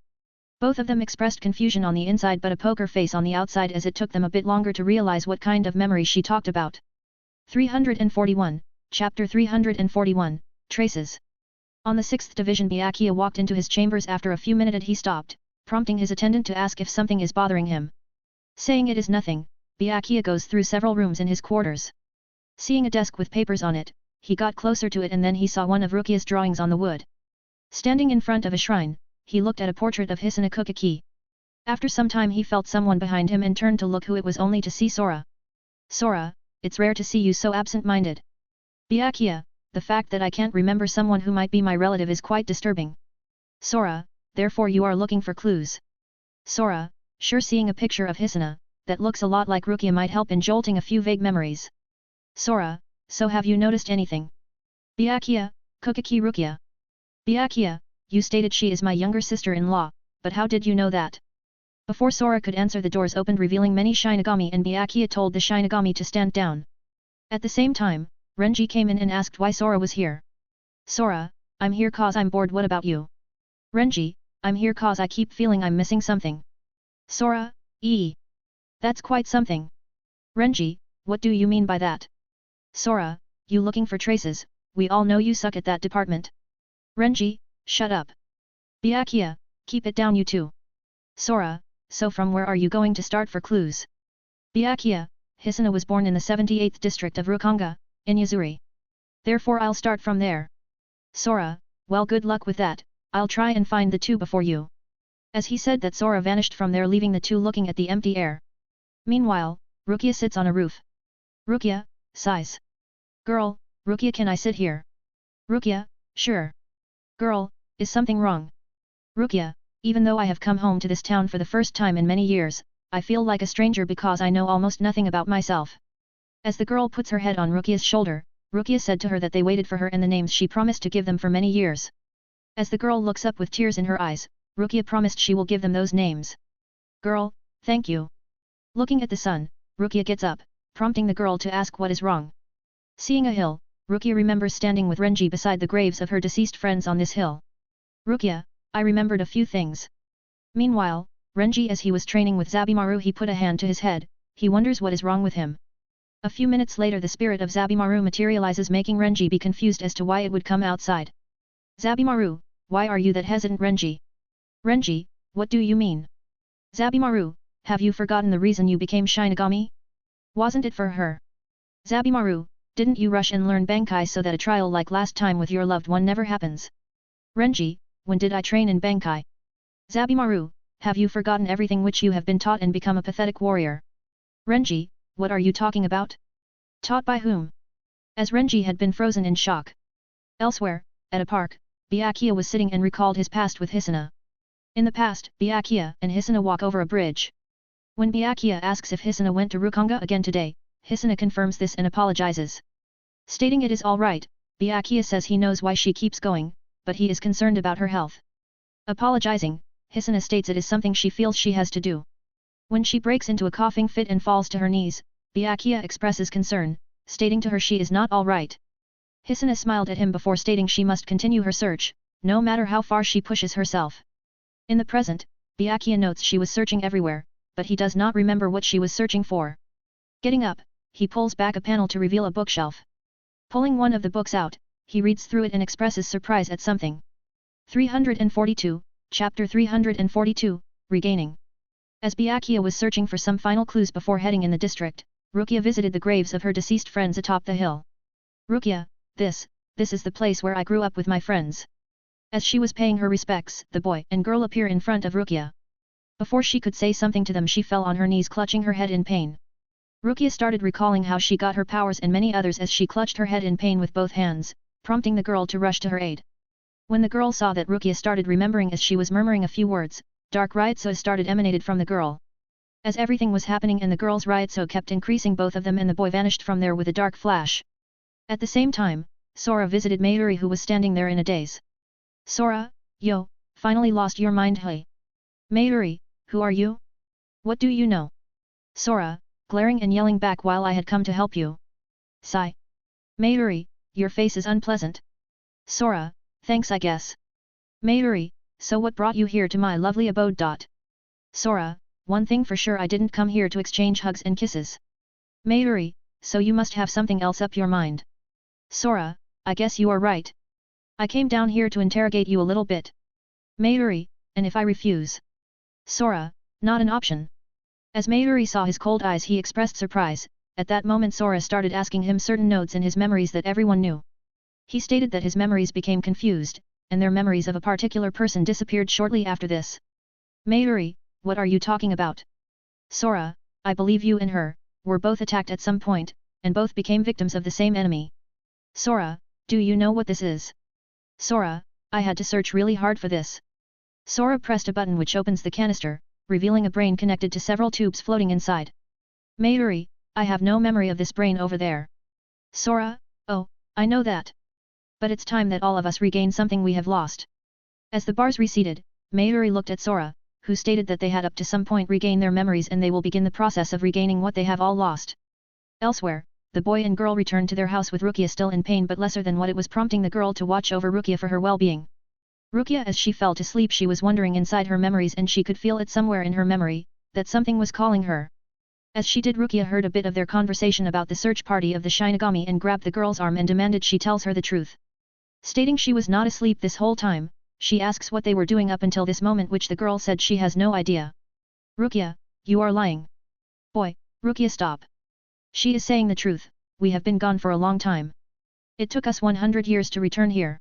Both of them expressed confusion on the inside but a poker face on the outside as it took them a bit longer to realize what kind of memory she talked about. 341, Chapter 341, Traces. On the 6th Division Byakuya walked into his chambers after a few minutes he stopped, prompting his attendant to ask if something is bothering him. Saying it is nothing, Byakuya goes through several rooms in his quarters. Seeing a desk with papers on it, he got closer to it and then he saw one of Rukia's drawings on the wood. Standing in front of a shrine, he looked at a portrait of Hisuna Kukaki. After some time he felt someone behind him and turned to look who it was only to see Sora. Sora, it's rare to see you so absent-minded. Byakuya, the fact that I can't remember someone who might be my relative is quite disturbing. Sora, therefore you are looking for clues. Sora, sure, seeing a picture of Hisuna, that looks a lot like Rukia might help in jolting a few vague memories. Sora, so have you noticed anything? Byakuya, Kukaki Rukia. Byakuya, you stated she is my younger sister-in-law, but how did you know that? Before Sora could answer, the doors opened revealing many Shinigami and Byakuya told the Shinigami to stand down. At the same time, Renji came in and asked why Sora was here. Sora, I'm here cause I'm bored. What about you? Renji, I'm here cause I keep feeling I'm missing something. Sora, that's quite something. Renji, what do you mean by that? Sora, you looking for traces, we all know you suck at that department. Renji, shut up. Byakuya, keep it down you two. Sora, so from where are you going to start for clues? Byakuya, Hisuna was born in the 78th district of Rukanga, in Yuzuri. Therefore I'll start from there. Sora, well, good luck with that, I'll try and find the two before you. As he said that, Sora vanished from there, leaving the two looking at the empty air. Meanwhile, Rukia sits on a roof. Rukia, sighs. Girl, Rukia, can I sit here? Rukia, sure. Girl, is something wrong? Rukia, even though I have come home to this town for the first time in many years, I feel like a stranger because I know almost nothing about myself. As the girl puts her head on Rukia's shoulder, Rukia said to her that they waited for her and the names she promised to give them for many years. As the girl looks up with tears in her eyes, Rukia promised she will give them those names. Girl, thank you. Looking at the sun, Rukia gets up, prompting the girl to ask what is wrong. Seeing a hill, Rukia remembers standing with Renji beside the graves of her deceased friends on this hill. Rukia, I remembered a few things. Meanwhile, Renji, as he was training with Zabimaru, he put a hand to his head, he wonders what is wrong with him. A few minutes later the spirit of Zabimaru materializes, making Renji be confused as to why it would come outside. Zabimaru, why are you that hesitant? Renji. Renji, what do you mean? Zabimaru, have you forgotten the reason you became Shinigami? Wasn't it for her? Zabimaru, didn't you rush and learn Bankai so that a trial like last time with your loved one never happens? Renji, when did I train in Bankai? Zabimaru, have you forgotten everything which you have been taught and become a pathetic warrior? Renji, what are you talking about? Taught by whom? As Renji had been frozen in shock. Elsewhere, at a park, Byakuya was sitting and recalled his past with Hisuna. In the past, Byakuya and Hisuna walk over a bridge. When Byakuya asks if Hisuna went to Rukanga again today, Hisuna confirms this and apologizes. Stating it is all right, Byakuya says he knows why she keeps going, but he is concerned about her health. Apologizing, Hisuna states it is something she feels she has to do. When she breaks into a coughing fit and falls to her knees, Byakuya expresses concern, stating to her she is not all right. Hisuna smiled at him before stating she must continue her search, no matter how far she pushes herself. In the present, Byakuya notes she was searching everywhere, but he does not remember what she was searching for. Getting up, he pulls back a panel to reveal a bookshelf. Pulling one of the books out, he reads through it and expresses surprise at something. 342, Chapter 342, Regaining. As Byakuya was searching for some final clues before heading in the district, Rukia visited the graves of her deceased friends atop the hill. Rukia, this is the place where I grew up with my friends. As she was paying her respects, the boy and girl appear in front of Rukia. Before she could say something to them, she fell on her knees clutching her head in pain. Rukia started recalling how she got her powers and many others as she clutched her head in pain with both hands, prompting the girl to rush to her aid. When the girl saw that Rukia started remembering as she was murmuring a few words, dark Ryutsu started emanated from the girl. As everything was happening and the girl's Ryutsu kept increasing, both of them and the boy vanished from there with a dark flash. At the same time, Sora visited Mayuri, who was standing there in a daze. Sora, yo, finally lost your mind? Hey. Mayuri, who are you? What do you know? Sora, glaring and yelling back, while I had come to help you. Sigh. Mayuri, your face is unpleasant. Sora, thanks I guess. Mayuri, so what brought you here to my lovely abode? Sora, one thing for sure, I didn't come here to exchange hugs and kisses. Mayuri, so you must have something else up your mind. Sora, I guess you are right. I came down here to interrogate you a little bit. Mayuri, and if I refuse? Sora, not an option. As Mayuri saw his cold eyes he expressed surprise. At that moment Sora started asking him certain notes in his memories that everyone knew. He stated that his memories became confused, and their memories of a particular person disappeared shortly after this. Mayuri, what are you talking about? Sora, I believe you and her were both attacked at some point, and both became victims of the same enemy. Sora, do you know what this is? Sora, I had to search really hard for this. Sora pressed a button which opens the canister, revealing a brain connected to several tubes floating inside. Mayuri, I have no memory of this brain over there. Sora, oh, I know that. But it's time that all of us regain something we have lost. As the bars receded, Mayuri looked at Sora, who stated that they had up to some point regained their memories and they will begin the process of regaining what they have all lost. Elsewhere, the boy and girl returned to their house with Rukia still in pain but lesser than what it was, prompting the girl to watch over Rukia for her well-being. Rukia, as she fell to sleep, she was wondering inside her memories and she could feel it somewhere in her memory, that something was calling her. As she did, Rukia heard a bit of their conversation about the search party of the Shinigami and grabbed the girl's arm and demanded she tells her the truth. Stating she was not asleep this whole time, she asks what they were doing up until this moment, which the girl said she has no idea. Rukia, you are lying. Boy, Rukia, stop. She is saying the truth, we have been gone for a long time. It took us 100 years to return here.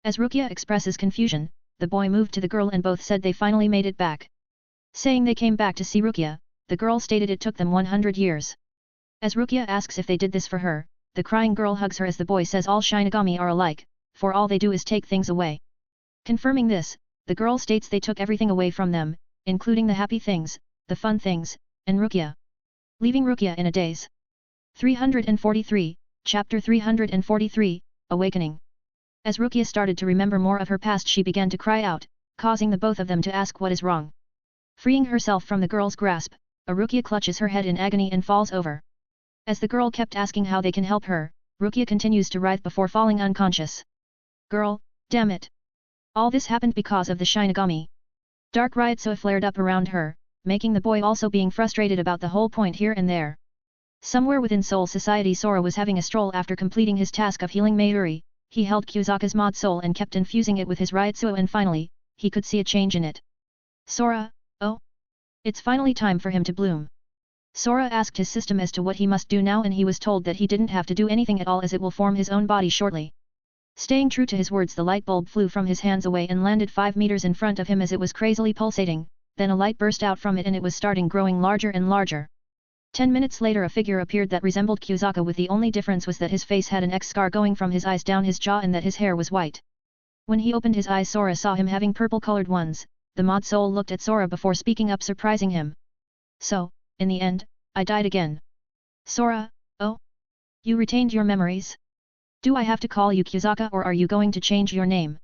As Rukia expresses confusion, the boy moved to the girl and both said they finally made it back. Saying they came back to see Rukia, the girl stated it took them 100 years. As Rukia asks if they did this for her, the crying girl hugs her as the boy says all Shinigami are alike, for all they do is take things away. Confirming this, the girl states they took everything away from them, including the happy things, the fun things, and Rukia. Leaving Rukia in a daze. 343, Chapter 343, Awakening. As Rukia started to remember more of her past, she began to cry out, causing the both of them to ask what is wrong. Freeing herself from the girl's grasp, Rukia clutches her head in agony and falls over. As the girl kept asking how they can help her, Rukia continues to writhe before falling unconscious. Girl, damn it! All this happened because of the Shinigami. Dark Ryotsu flared up around her, making the boy also being frustrated about the whole point here and there. Somewhere within Soul Society, Sora was having a stroll after completing his task of healing Mayuri. He held Kyuzaka's mod soul and kept infusing it with his Ryotsu, and finally, he could see a change in it. Sora, oh? It's finally time for him to bloom. Sora asked his system as to what he must do now, and he was told that he didn't have to do anything at all as it will form his own body shortly. Staying true to his words, the light bulb flew from his hands away and landed 5 meters in front of him as it was crazily pulsating, then a light burst out from it and it was starting growing larger and larger. 10 minutes later a figure appeared that resembled Kyuzaka, with the only difference was that his face had an X scar going from his eyes down his jaw and that his hair was white. When he opened his eyes, Sora saw him having purple-colored ones. The mod soul looked at Sora before speaking up, surprising him. So, in the end, I died again. Sora, oh? You retained your memories? Do I have to call you Kyuzaka or are you going to change your name?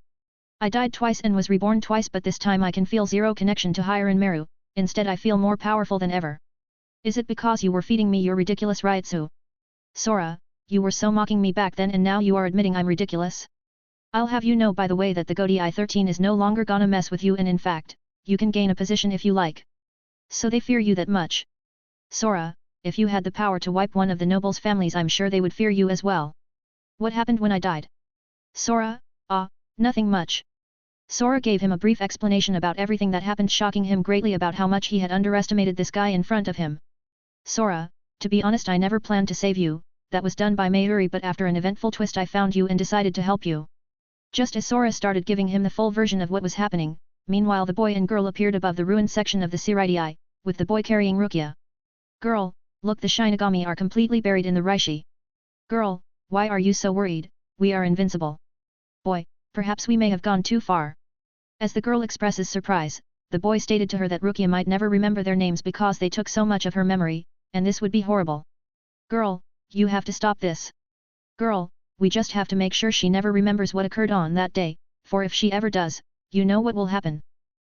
I died twice and was reborn twice, but this time I can feel zero connection to Higher and Meru, instead I feel more powerful than ever. Is it because you were feeding me your ridiculous Ryotsu? Sora, you were so mocking me back then and now you are admitting I'm ridiculous? I'll have you know, by the way, that the Godi I-13 is no longer gonna mess with you, and in fact, you can gain a position if you like. So they fear you that much? Sora, if you had the power to wipe one of the nobles' families, I'm sure they would fear you as well. What happened when I died? Sora, nothing much. Sora gave him a brief explanation about everything that happened, shocking him greatly about how much he had underestimated this guy in front of him. Sora, to be honest, I never planned to save you, that was done by Mayuri, but after an eventful twist I found you and decided to help you. Just as Sora started giving him the full version of what was happening, meanwhile the boy and girl appeared above the ruined section of the Siraidai, with the boy carrying Rukia. Girl, look, the Shinigami are completely buried in the Reishi. Girl, why are you so worried? We are invincible. Boy, perhaps we may have gone too far. As the girl expresses surprise, the boy stated to her that Rukia might never remember their names because they took so much of her memory, and this would be horrible. Girl, you have to stop this. Girl, we just have to make sure she never remembers what occurred on that day, for if she ever does, you know what will happen.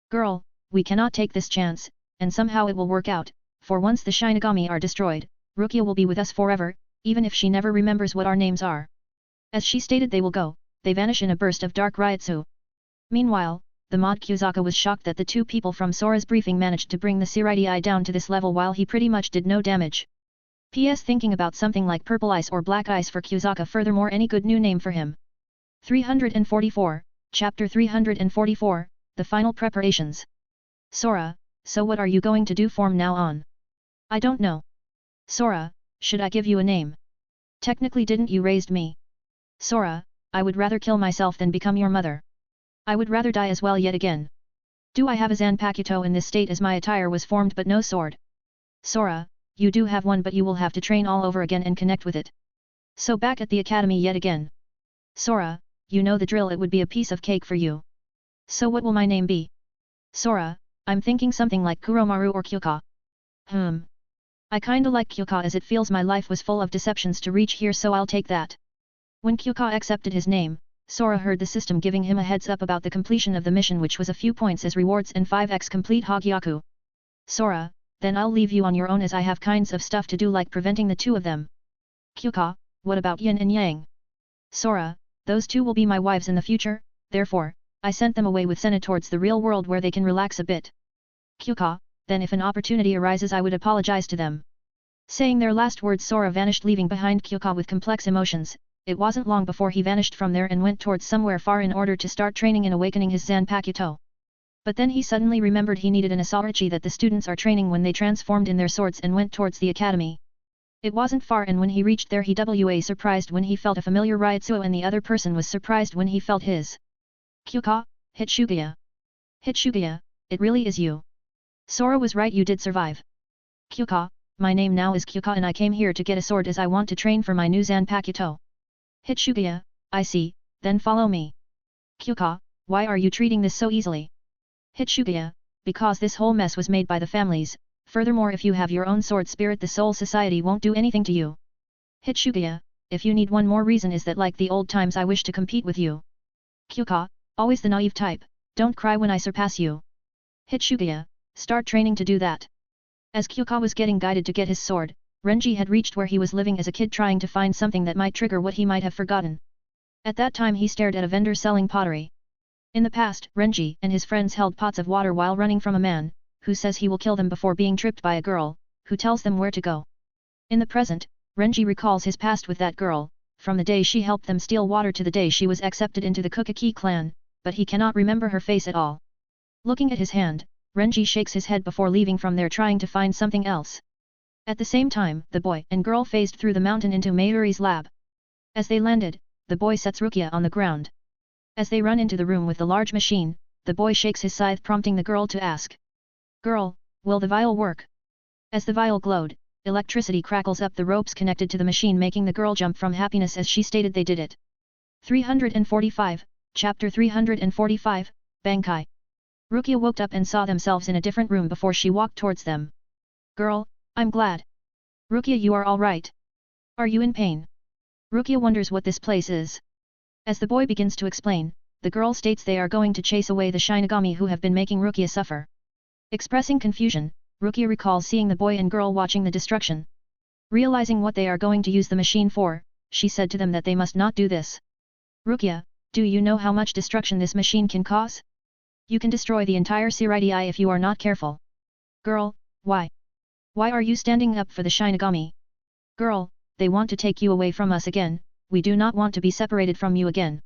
Girl, we cannot take this chance, and somehow it will work out, for once the Shinigami are destroyed, Rukia will be with us forever, even if she never remembers what our names are. As she stated they will go, they vanish in a burst of dark Ryotsu. Meanwhile, the mod Kyuzaka was shocked that the two people from Sora's briefing managed to bring the Siraidai down to this level while he pretty much did no damage. P.S. Thinking about something like purple ice or black ice for Kyuzaka, furthermore any good new name for him. 344, Chapter 344, The Final Preparations. Sora, so what are you going to do from now on? I don't know. Sora, should I give you a name? Technically didn't you raised me? Sora, I would rather kill myself than become your mother. I would rather die as well yet again. Do I have a Zanpakuto in this state as my attire was formed but no sword? Sora, you do have one but you will have to train all over again and connect with it. So back at the academy yet again. Sora, you know the drill, it would be a piece of cake for you. So what will my name be? Sora, I'm thinking something like Kuromaru or Kyuka. I kinda like Kyuka as it feels my life was full of deceptions to reach here, so I'll take that. When Kyuka accepted his name, Sora heard the system giving him a heads up about the completion of the mission, which was a few points as rewards and 5x complete Hogyaku. Sora, then I'll leave you on your own as I have kinds of stuff to do like preventing the two of them. Kyuka, what about Yin and Yang? Sora, those two will be my wives in the future, therefore, I sent them away with Senna towards the real world where they can relax a bit. Kyuka, then if an opportunity arises I would apologize to them. Saying their last words, Sora vanished, leaving behind Kyuka with complex emotions. It wasn't long before he vanished from there and went towards somewhere far in order to start training in awakening his Zanpakuto. But then he suddenly remembered he needed an Asauichi that the students are training when they transformed in their swords, and went towards the academy. It wasn't far, and when he reached there he was surprised when he felt a familiar Ryutsuo, and the other person was surprised when he felt his. Kyuka, Hitsugaya. Hitsugaya, it really is you. Sora was right, you did survive. Kyuka, my name now is Kyuka and I came here to get a sword as I want to train for my new Zanpakuto. Hitsugaya, I see, then follow me. Kyuka, why are you treating this so easily? Hitsugaya, because this whole mess was made by the families, furthermore if you have your own sword spirit the Soul Society won't do anything to you. Hitsugaya, if you need one more reason is that like the old times I wish to compete with you. Kyuka, always the naive type, don't cry when I surpass you. Hitsugaya, start training to do that. As Kyuka was getting guided to get his sword, Renji had reached where he was living as a kid, trying to find something that might trigger what he might have forgotten. At that time he stared at a vendor selling pottery. In the past, Renji and his friends held pots of water while running from a man, who says he will kill them before being tripped by a girl, who tells them where to go. In the present, Renji recalls his past with that girl, from the day she helped them steal water to the day she was accepted into the Kukaki clan, but he cannot remember her face at all. Looking at his hand, Renji shakes his head before leaving from there, trying to find something else. At the same time, the boy and girl phased through the mountain into Mayuri's lab. As they landed, the boy sets Rukia on the ground. As they run into the room with the large machine, the boy shakes his scythe, prompting the girl to ask. Girl, will the vial work? As the vial glowed, electricity crackles up the ropes connected to the machine, making the girl jump from happiness as she stated they did it. 345, Chapter 345, Bankai. Rukia woke up and saw themselves in a different room before she walked towards them. Girl, I'm glad. Rukia, you are all right. Are you in pain? Rukia wonders what this place is. As the boy begins to explain, the girl states they are going to chase away the Shinigami who have been making Rukia suffer. Expressing confusion, Rukia recalls seeing the boy and girl watching the destruction. Realizing what they are going to use the machine for, she said to them that they must not do this. Rukia, do you know how much destruction this machine can cause? You can destroy the entire Siridi if you are not careful. Girl, why? Why are you standing up for the Shinigami? Girl, they want to take you away from us again, we do not want to be separated from you again.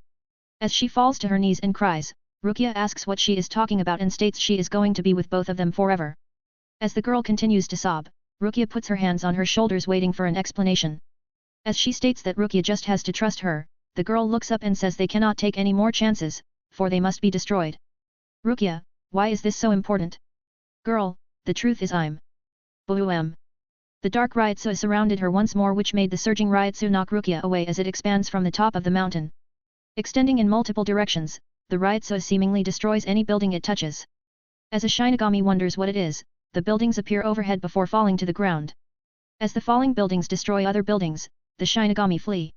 As she falls to her knees and cries, Rukia asks what she is talking about and states she is going to be with both of them forever. As the girl continues to sob, Rukia puts her hands on her shoulders waiting for an explanation. As she states that Rukia just has to trust her, the girl looks up and says they cannot take any more chances, for they must be destroyed. Rukia, why is this so important? Girl, the truth is I'm. Boom. The dark Ryutsu surrounded her once more, which made the surging Ryutsu knock Rukia away as it expands from the top of the mountain. Extending in multiple directions, the Ryutsu seemingly destroys any building it touches. As a Shinigami wonders what it is, the buildings appear overhead before falling to the ground. As the falling buildings destroy other buildings, the Shinigami flee.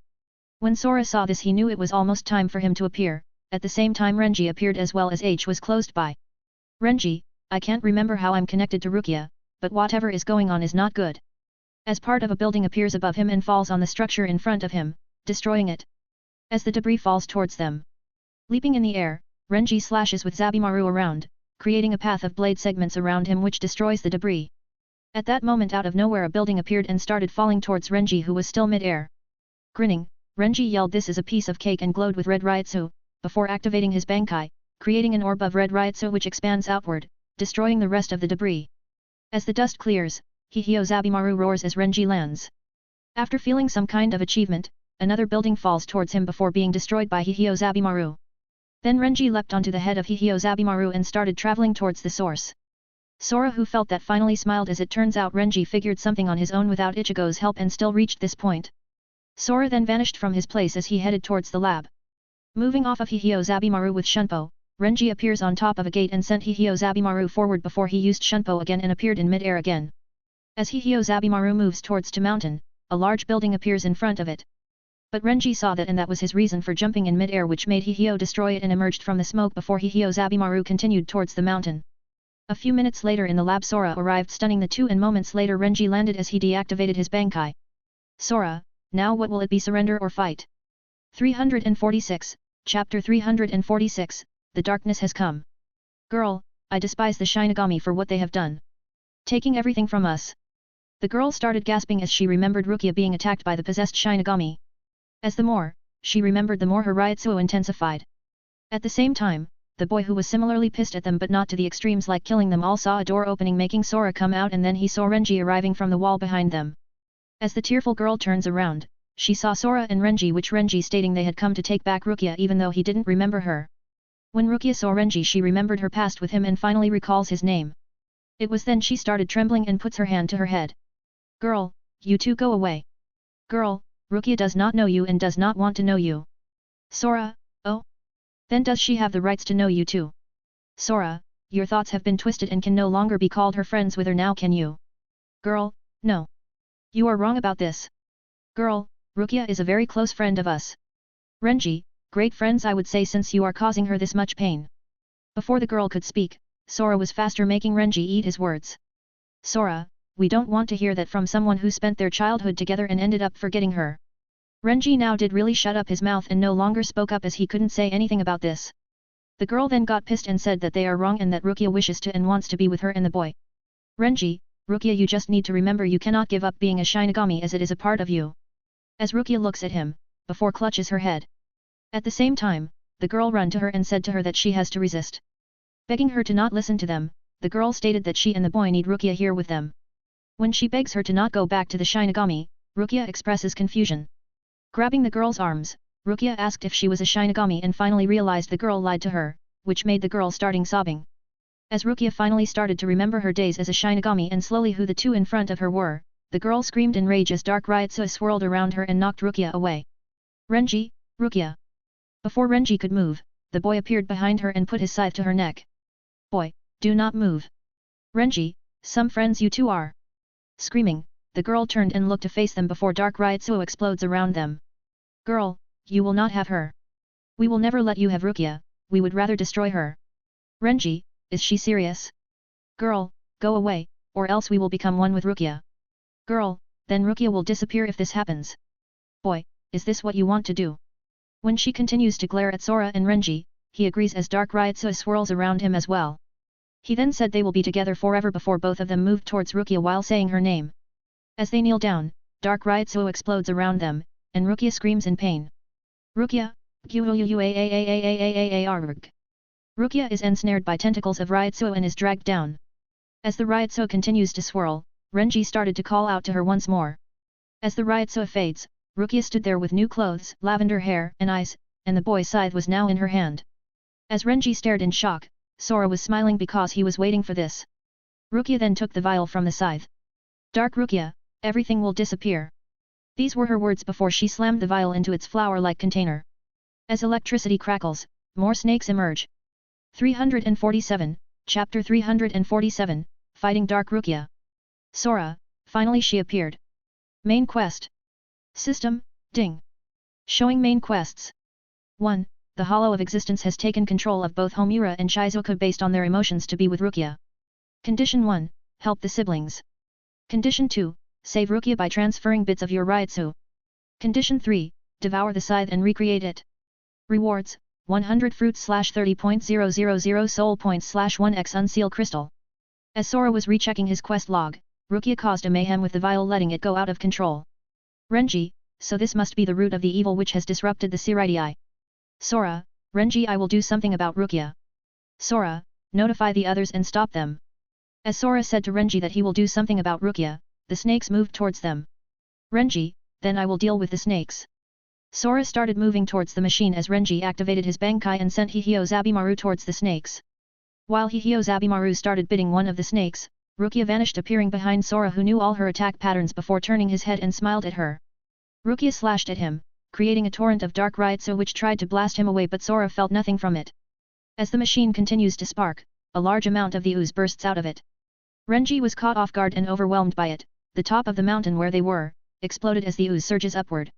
When Sora saw this, he knew it was almost time for him to appear. At the same time Renji appeared as well as H was closed by. Renji, I can't remember how I'm connected to Rukia, but whatever is going on is not good. As part of a building appears above him and falls on the structure in front of him, destroying it. As the debris falls towards them. Leaping in the air, Renji slashes with Zabimaru around, creating a path of blade segments around him which destroys the debris. At that moment out of nowhere a building appeared and started falling towards Renji, who was still mid-air. Grinning, Renji yelled this is a piece of cake and glowed with red Ryutsu, before activating his Bankai, creating an orb of red Ryutsu which expands outward, destroying the rest of the debris. As the dust clears, Hihio Zabimaru roars as Renji lands. After feeling some kind of achievement, another building falls towards him before being destroyed by Hihio Zabimaru. Then Renji leapt onto the head of Hihio Zabimaru and started traveling towards the source. Sora, who felt that, finally smiled as it turns out Renji figured something on his own without Ichigo's help and still reached this point. Sora then vanished from his place as he headed towards the lab. Moving off of Hihio Zabimaru with Shunpo, Renji appears on top of a gate and sent Hihio Zabimaru forward before he used Shunpo again and appeared in mid-air again. As Hihio Zabimaru moves towards to mountain, a large building appears in front of it. But Renji saw that and that was his reason for jumping in mid-air, which made Hihio destroy it and emerged from the smoke before Hihio Zabimaru continued towards the mountain. A few minutes later in the lab, Sora arrived stunning the two, and moments later Renji landed as he deactivated his Bankai. Sora, now what will it be, surrender or fight? 346, Chapter 346, The Darkness Has Come. Girl, I despise the Shinigami for what they have done. Taking everything from us. The girl started gasping as she remembered Rukia being attacked by the possessed Shinigami. As the more she remembered, the more her Ryutsu intensified. At the same time, the boy, who was similarly pissed at them but not to the extremes like killing them all, saw a door opening making Sora come out, and then he saw Renji arriving from the wall behind them. As the tearful girl turns around, she saw Sora and Renji, which Renji stating they had come to take back Rukia even though he didn't remember her. When Rukia saw Renji, she remembered her past with him and finally recalls his name. It was then she started trembling and puts her hand to her head. Girl, you two go away. Girl, Rukia does not know you and does not want to know you. Sora, oh? Then does she have the rights to know you too? Sora, your thoughts have been twisted and can no longer be called her friends with her now, can you? Girl, no. You are wrong about this. Girl, Rukia is a very close friend of us. Renji, great friends I would say, since you are causing her this much pain. Before the girl could speak, Sora was faster, making Renji eat his words. Sora, we don't want to hear that from someone who spent their childhood together and ended up forgetting her. Renji now did really shut up his mouth and no longer spoke up as he couldn't say anything about this. The girl then got pissed and said that they are wrong and that Rukia wishes to and wants to be with her and the boy. Renji, Rukia, you just need to remember you cannot give up being a Shinigami as it is a part of you. As Rukia looks at him, before clutches her head. At the same time, the girl ran to her and said to her that she has to resist. Begging her to not listen to them, the girl stated that she and the boy need Rukia here with them. When she begs her to not go back to the Shinigami, Rukia expresses confusion. Grabbing the girl's arms, Rukia asked if she was a Shinigami and finally realized the girl lied to her, which made the girl starting sobbing. As Rukia finally started to remember her days as a Shinigami and slowly who the two in front of her were, the girl screamed in rage as dark Ryutsu swirled around her and knocked Rukia away. Renji, Rukia. Before Renji could move, the boy appeared behind her and put his scythe to her neck. Boy, do not move. Renji, some friends you two are. Screaming, the girl turned and looked to face them before dark Ryutsu explodes around them. Girl, you will not have her. We will never let you have Rukia, we would rather destroy her. Renji, is she serious? Girl, go away, or else we will become one with Rukia. Girl, then Rukia will disappear if this happens. Boy, is this what you want to do? When she continues to glare at Sora and Renji, he agrees as dark Ryutsu swirls around him as well. He then said they will be together forever before both of them moved towards Rukia while saying her name. As they kneel down, dark Ryutsu explodes around them, and Rukia screams in pain. Rukia, Rukia is ensnared by tentacles of Ryutsu and is dragged down. As the Ryutsu continues to swirl, Renji started to call out to her once more. As the Ryutsu fades, Rukia stood there with new clothes, lavender hair and eyes, and the boy's scythe was now in her hand. As Renji stared in shock, Sora was smiling because he was waiting for this. Rukia then took the vial from the scythe. Dark Rukia, everything will disappear. These were her words before she slammed the vial into its flower-like container. As electricity crackles, more snakes emerge. 347, Chapter 347, Fighting Dark Rukia. Sora, finally she appeared. Main quest. System, ding. Showing main quests. 1. The Hollow of Existence has taken control of both Homura and Shizuka based on their emotions to be with Rukia. Condition 1. Help the siblings. Condition 2. Save Rukia by transferring bits of your Ryutsu. Condition 3. Devour the scythe and recreate it. Rewards, 100 fruits /30.000 soul points /1x unseal crystal. As Sora was rechecking his quest log, Rukia caused a mayhem with the vial, letting it go out of control. Renji, so this must be the root of the evil which has disrupted the Siridae. Sora, Renji, I will do something about Rukia. Sora, notify the others and stop them. As Sora said to Renji that he will do something about Rukia, the snakes moved towards them. Renji, then I will deal with the snakes. Sora started moving towards the machine as Renji activated his Bankai and sent Hihio Zabimaru towards the snakes. While Hihio Zabimaru started biting one of the snakes, Rukia vanished appearing behind Sora who knew all her attack patterns before turning his head and smiled at her. Rukia slashed at him, creating a torrent of dark Ryutsu which tried to blast him away but Sora felt nothing from it. As the machine continues to spark, a large amount of the ooze bursts out of it. Renji was caught off guard and overwhelmed by it. The top of the mountain where they were, exploded as the ooze surges upward.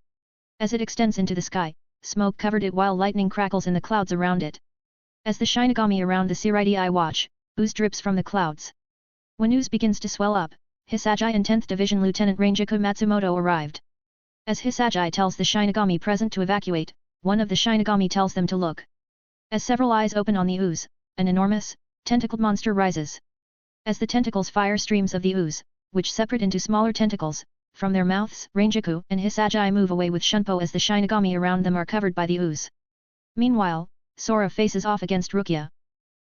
As it extends into the sky, smoke covered it while lightning crackles in the clouds around it. As the Shinigami around the Siraidii watch, ooze drips from the clouds. When ooze begins to swell up, Hisagi and 10th Division Lieutenant Rangiku Matsumoto arrived. As Hisagi tells the Shinigami present to evacuate, one of the Shinigami tells them to look. As several eyes open on the ooze, an enormous, tentacled monster rises. As the tentacles fire streams of the ooze, which separate into smaller tentacles, from their mouths, Rangiku and Hisagi move away with Shunpo as the Shinigami around them are covered by the ooze. Meanwhile, Sora faces off against Rukia.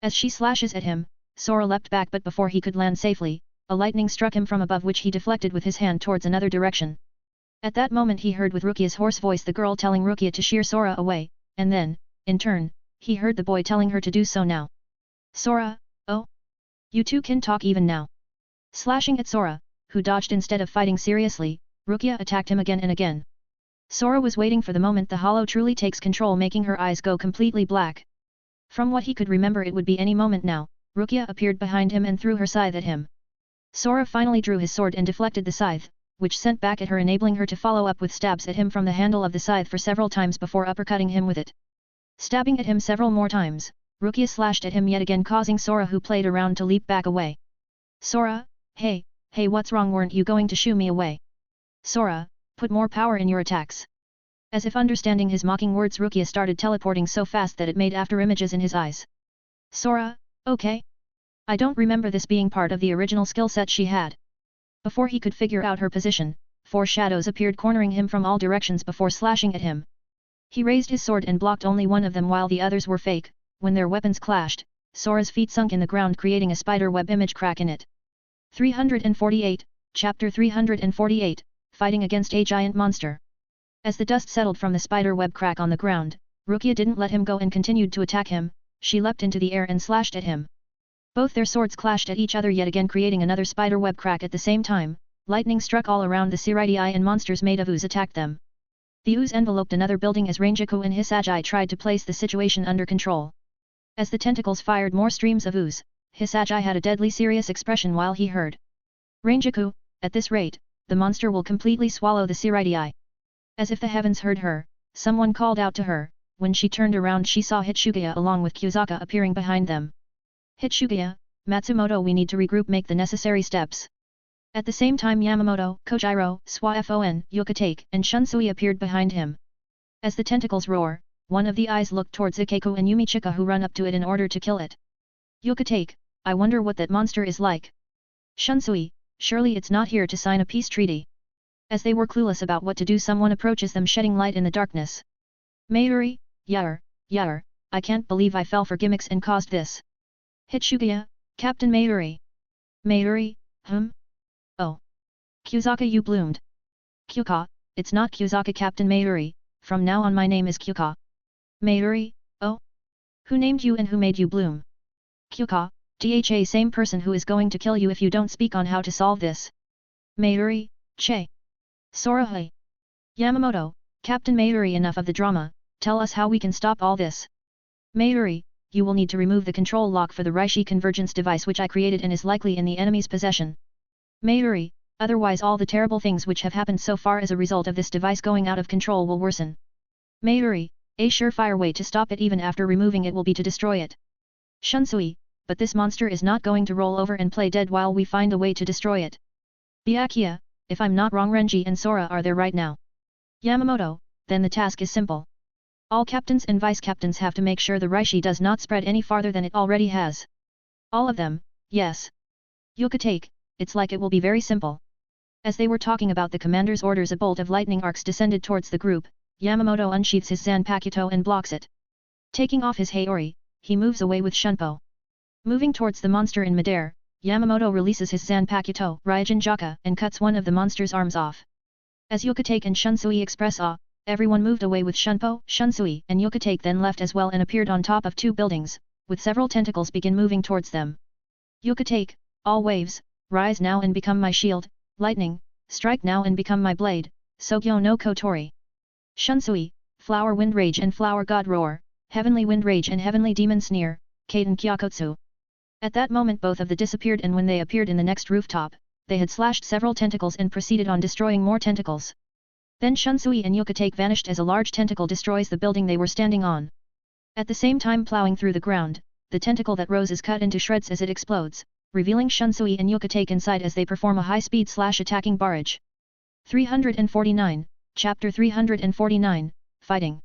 As she slashes at him, Sora leapt back but before he could land safely, a lightning struck him from above which he deflected with his hand towards another direction. At that moment he heard with Rukia's hoarse voice the girl telling Rukia to shear Sora away, and then, in turn, he heard the boy telling her to do so now. Sora, oh? You two can talk even now. Slashing at Sora, who dodged instead of fighting seriously, Rukia attacked him again and again. Sora was waiting for the moment the hollow truly takes control making her eyes go completely black. From what he could remember it would be any moment now, Rukia appeared behind him and threw her scythe at him. Sora finally drew his sword and deflected the scythe, which sent back at her enabling her to follow up with stabs at him from the handle of the scythe for several times before uppercutting him with it. Stabbing at him several more times, Rukia slashed at him yet again causing Sora who played around to leap back away. Sora, hey what's wrong, weren't you going to shoo me away? Sora, put more power in your attacks. As if understanding his mocking words Rukia started teleporting so fast that it made after images in his eyes. Sora, okay? I don't remember this being part of the original skill set she had. Before he could figure out her position, 4 shadows appeared cornering him from all directions before slashing at him. He raised his sword and blocked only one of them while the others were fake. When their weapons clashed, Sora's feet sunk in the ground creating a spider web image crack in it. 348, Chapter 348, Fighting Against a Giant Monster. As the dust settled from the spider web crack on the ground, Rukia didn't let him go and continued to attack him, she leapt into the air and slashed at him. Both their swords clashed at each other yet again creating another spider web crack at the same time, lightning struck all around the Siraidii and monsters made of ooze attacked them. The ooze enveloped another building as Rangiku and Hisagi tried to place the situation under control. As the tentacles fired more streams of ooze, Hisagi had a deadly serious expression while he heard. Rangiku, at this rate, the monster will completely swallow the Siraidii. As if the heavens heard her, someone called out to her. When she turned around she saw Hitsugaya along with Kyuzaka appearing behind them. Hitsugaya, Matsumoto, we need to regroup, make the necessary steps. At the same time Yamamoto, Kojiro, Swafon, Yukatake and Shunsui appeared behind him. As the tentacles roar, one of the eyes looked towards Ikeku and Yumichika who run up to it in order to kill it. Yukatake, I wonder what that monster is like. Shunsui, surely it's not here to sign a peace treaty. As they were clueless about what to do someone approaches them shedding light in the darkness. Mayuri, Yar, I can't believe I fell for gimmicks and caused this. Hitsugaya, Captain Mayuri. Mayuri, Oh. Kyuzaka, you bloomed. Kyuka, it's not Kyuzaka, Captain Mayuri, from now on my name is Kyuka. Mayuri, oh? Who named you and who made you bloom? Kyuka, dha same person who is going to kill you if you don't speak on how to solve this. Mayuri, che. Sora. Yamamoto, Captain Mayuri, enough of the drama, tell us how we can stop all this. Mayuri, you will need to remove the control lock for the Reishi convergence device which I created and is likely in the enemy's possession. Mayuri, otherwise all the terrible things which have happened so far as a result of this device going out of control will worsen. Mayuri, a surefire way to stop it even after removing it will be to destroy it. Shunsui, but this monster is not going to roll over and play dead while we find a way to destroy it. Byakuya, if I'm not wrong Renji and Sora are there right now. Yamamoto, then the task is simple. All captains and vice-captains have to make sure the Reishi does not spread any farther than it already has. All of them, yes. Yukatake, it's like it will be very simple. As they were talking about the commander's orders a bolt of lightning arcs descended towards the group, Yamamoto unsheaths his Zanpakuto and blocks it. Taking off his Haori, he moves away with Shunpo. Moving towards the monster in midair, Yamamoto releases his Zanpakuto, Ryujin Jaka, and cuts one of the monster's arms off. As Yukatake and Shunsui express awe, everyone moved away with Shunpo, Shunsui, and Yukatake then left as well and appeared on top of two buildings, with several tentacles begin moving towards them. Yukatake, all waves, rise now and become my shield, lightning, strike now and become my blade, Sogyo no Kotori. Shunsui, flower wind rage and flower god roar, heavenly wind rage and heavenly demon sneer, Kaden Kyakotsu. At that moment both of the disappeared, and when they appeared in the next rooftop, they had slashed several tentacles and proceeded on destroying more tentacles. Then Shunsui and Yukatake vanished as a large tentacle destroys the building they were standing on. At the same time plowing through the ground, the tentacle that rose is cut into shreds as it explodes, revealing Shunsui and Yukatake inside as they perform a high-speed attacking barrage. 349, Chapter 349, Fighting.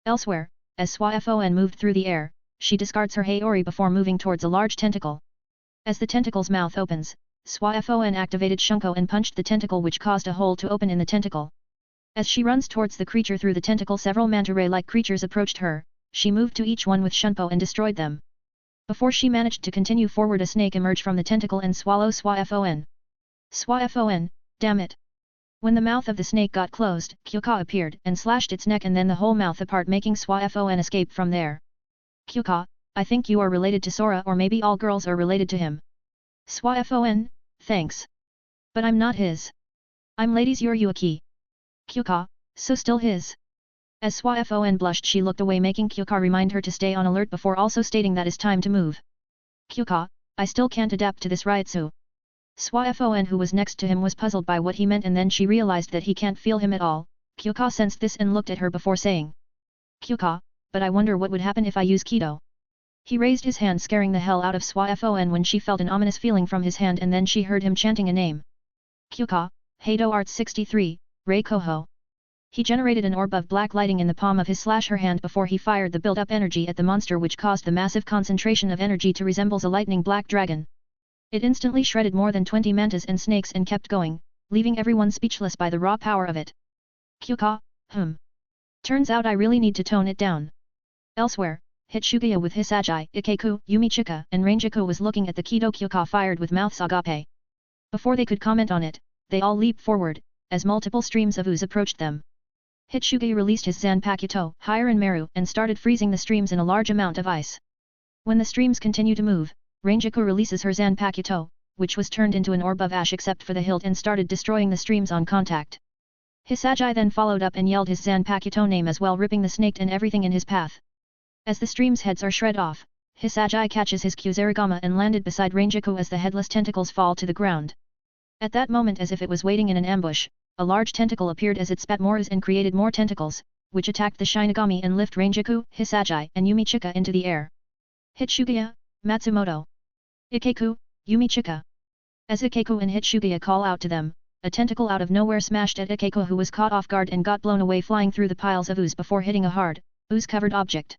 Elsewhere, as Swaifon moved through the air, she discards her Haori before moving towards a large tentacle. As the tentacle's mouth opens, Swaifon activated Shunko and punched the tentacle, which caused a hole to open in the tentacle. As she runs towards the creature through the tentacle, several manta ray-like creatures approached her. She moved to each one with Shunpo and destroyed them. Before she managed to continue forward, a snake emerged from the tentacle and swallow Swaifon. Swaifon, damn it! When the mouth of the snake got closed, Kyuka appeared and slashed its neck and then the whole mouth apart, making Swaifon escape from there. Kyuka, I think you are related to Sora, or maybe all girls are related to him. Swaifon, thanks. But I'm not his. I'm Ladies Yuruaki. Kyuka, so still his. As Swaifon blushed, she looked away, making Kyuka remind her to stay on alert before also stating that it's time to move. Kyuka, I still can't adapt to this Ryutsu. Swaifon, who was next to him, was puzzled by what he meant, and then she realized that he can't feel him at all. Kyuka sensed this and looked at her before saying, Kyuka, but I wonder what would happen if I use Kido. He raised his hand, scaring the hell out of Swaifon when she felt an ominous feeling from his hand, and then she heard him chanting a name. Kyuka, Heido Arts 63, Rei Koho. He generated an orb of black lighting in the palm of his her hand before he fired the built-up energy at the monster, which caused the massive concentration of energy to resemble a lightning black dragon. It instantly shredded more than 20 mantas and snakes and kept going, leaving everyone speechless by the raw power of it. Kyuka, Turns out I really need to tone it down. Elsewhere, Hitsugaya with Hisagi, Ikeku, Yumichika, and Ranjaku was looking at the Kido Kyuka fired with mouths agape. Before they could comment on it, they all leaped forward, as multiple streams of ooze approached them. Hitsugaya released his Zanpakuto, Hiren Meru, and started freezing the streams in a large amount of ice. When the streams continue to move, Ranjaku releases her Zanpakuto, which was turned into an orb of ash except for the hilt, and started destroying the streams on contact. Hisagi then followed up and yelled his Zanpakuto name as well, ripping the snake and everything in his path. As the stream's heads are shred off, Hisagi catches his Kyuzarigama and landed beside Ranjaku as the headless tentacles fall to the ground. At that moment, as if it was waiting in an ambush, a large tentacle appeared as it spat more ooze and created more tentacles, which attacked the Shinigami and lift Ranjaku, Hisagi, and Yumichika into the air. Hitsugaya, Matsumoto. Ikeku, Yumichika. As Ikeku and Hitsugaya call out to them, a tentacle out of nowhere smashed at Ikeku, who was caught off guard and got blown away, flying through the piles of ooze before hitting a hard, ooze-covered object.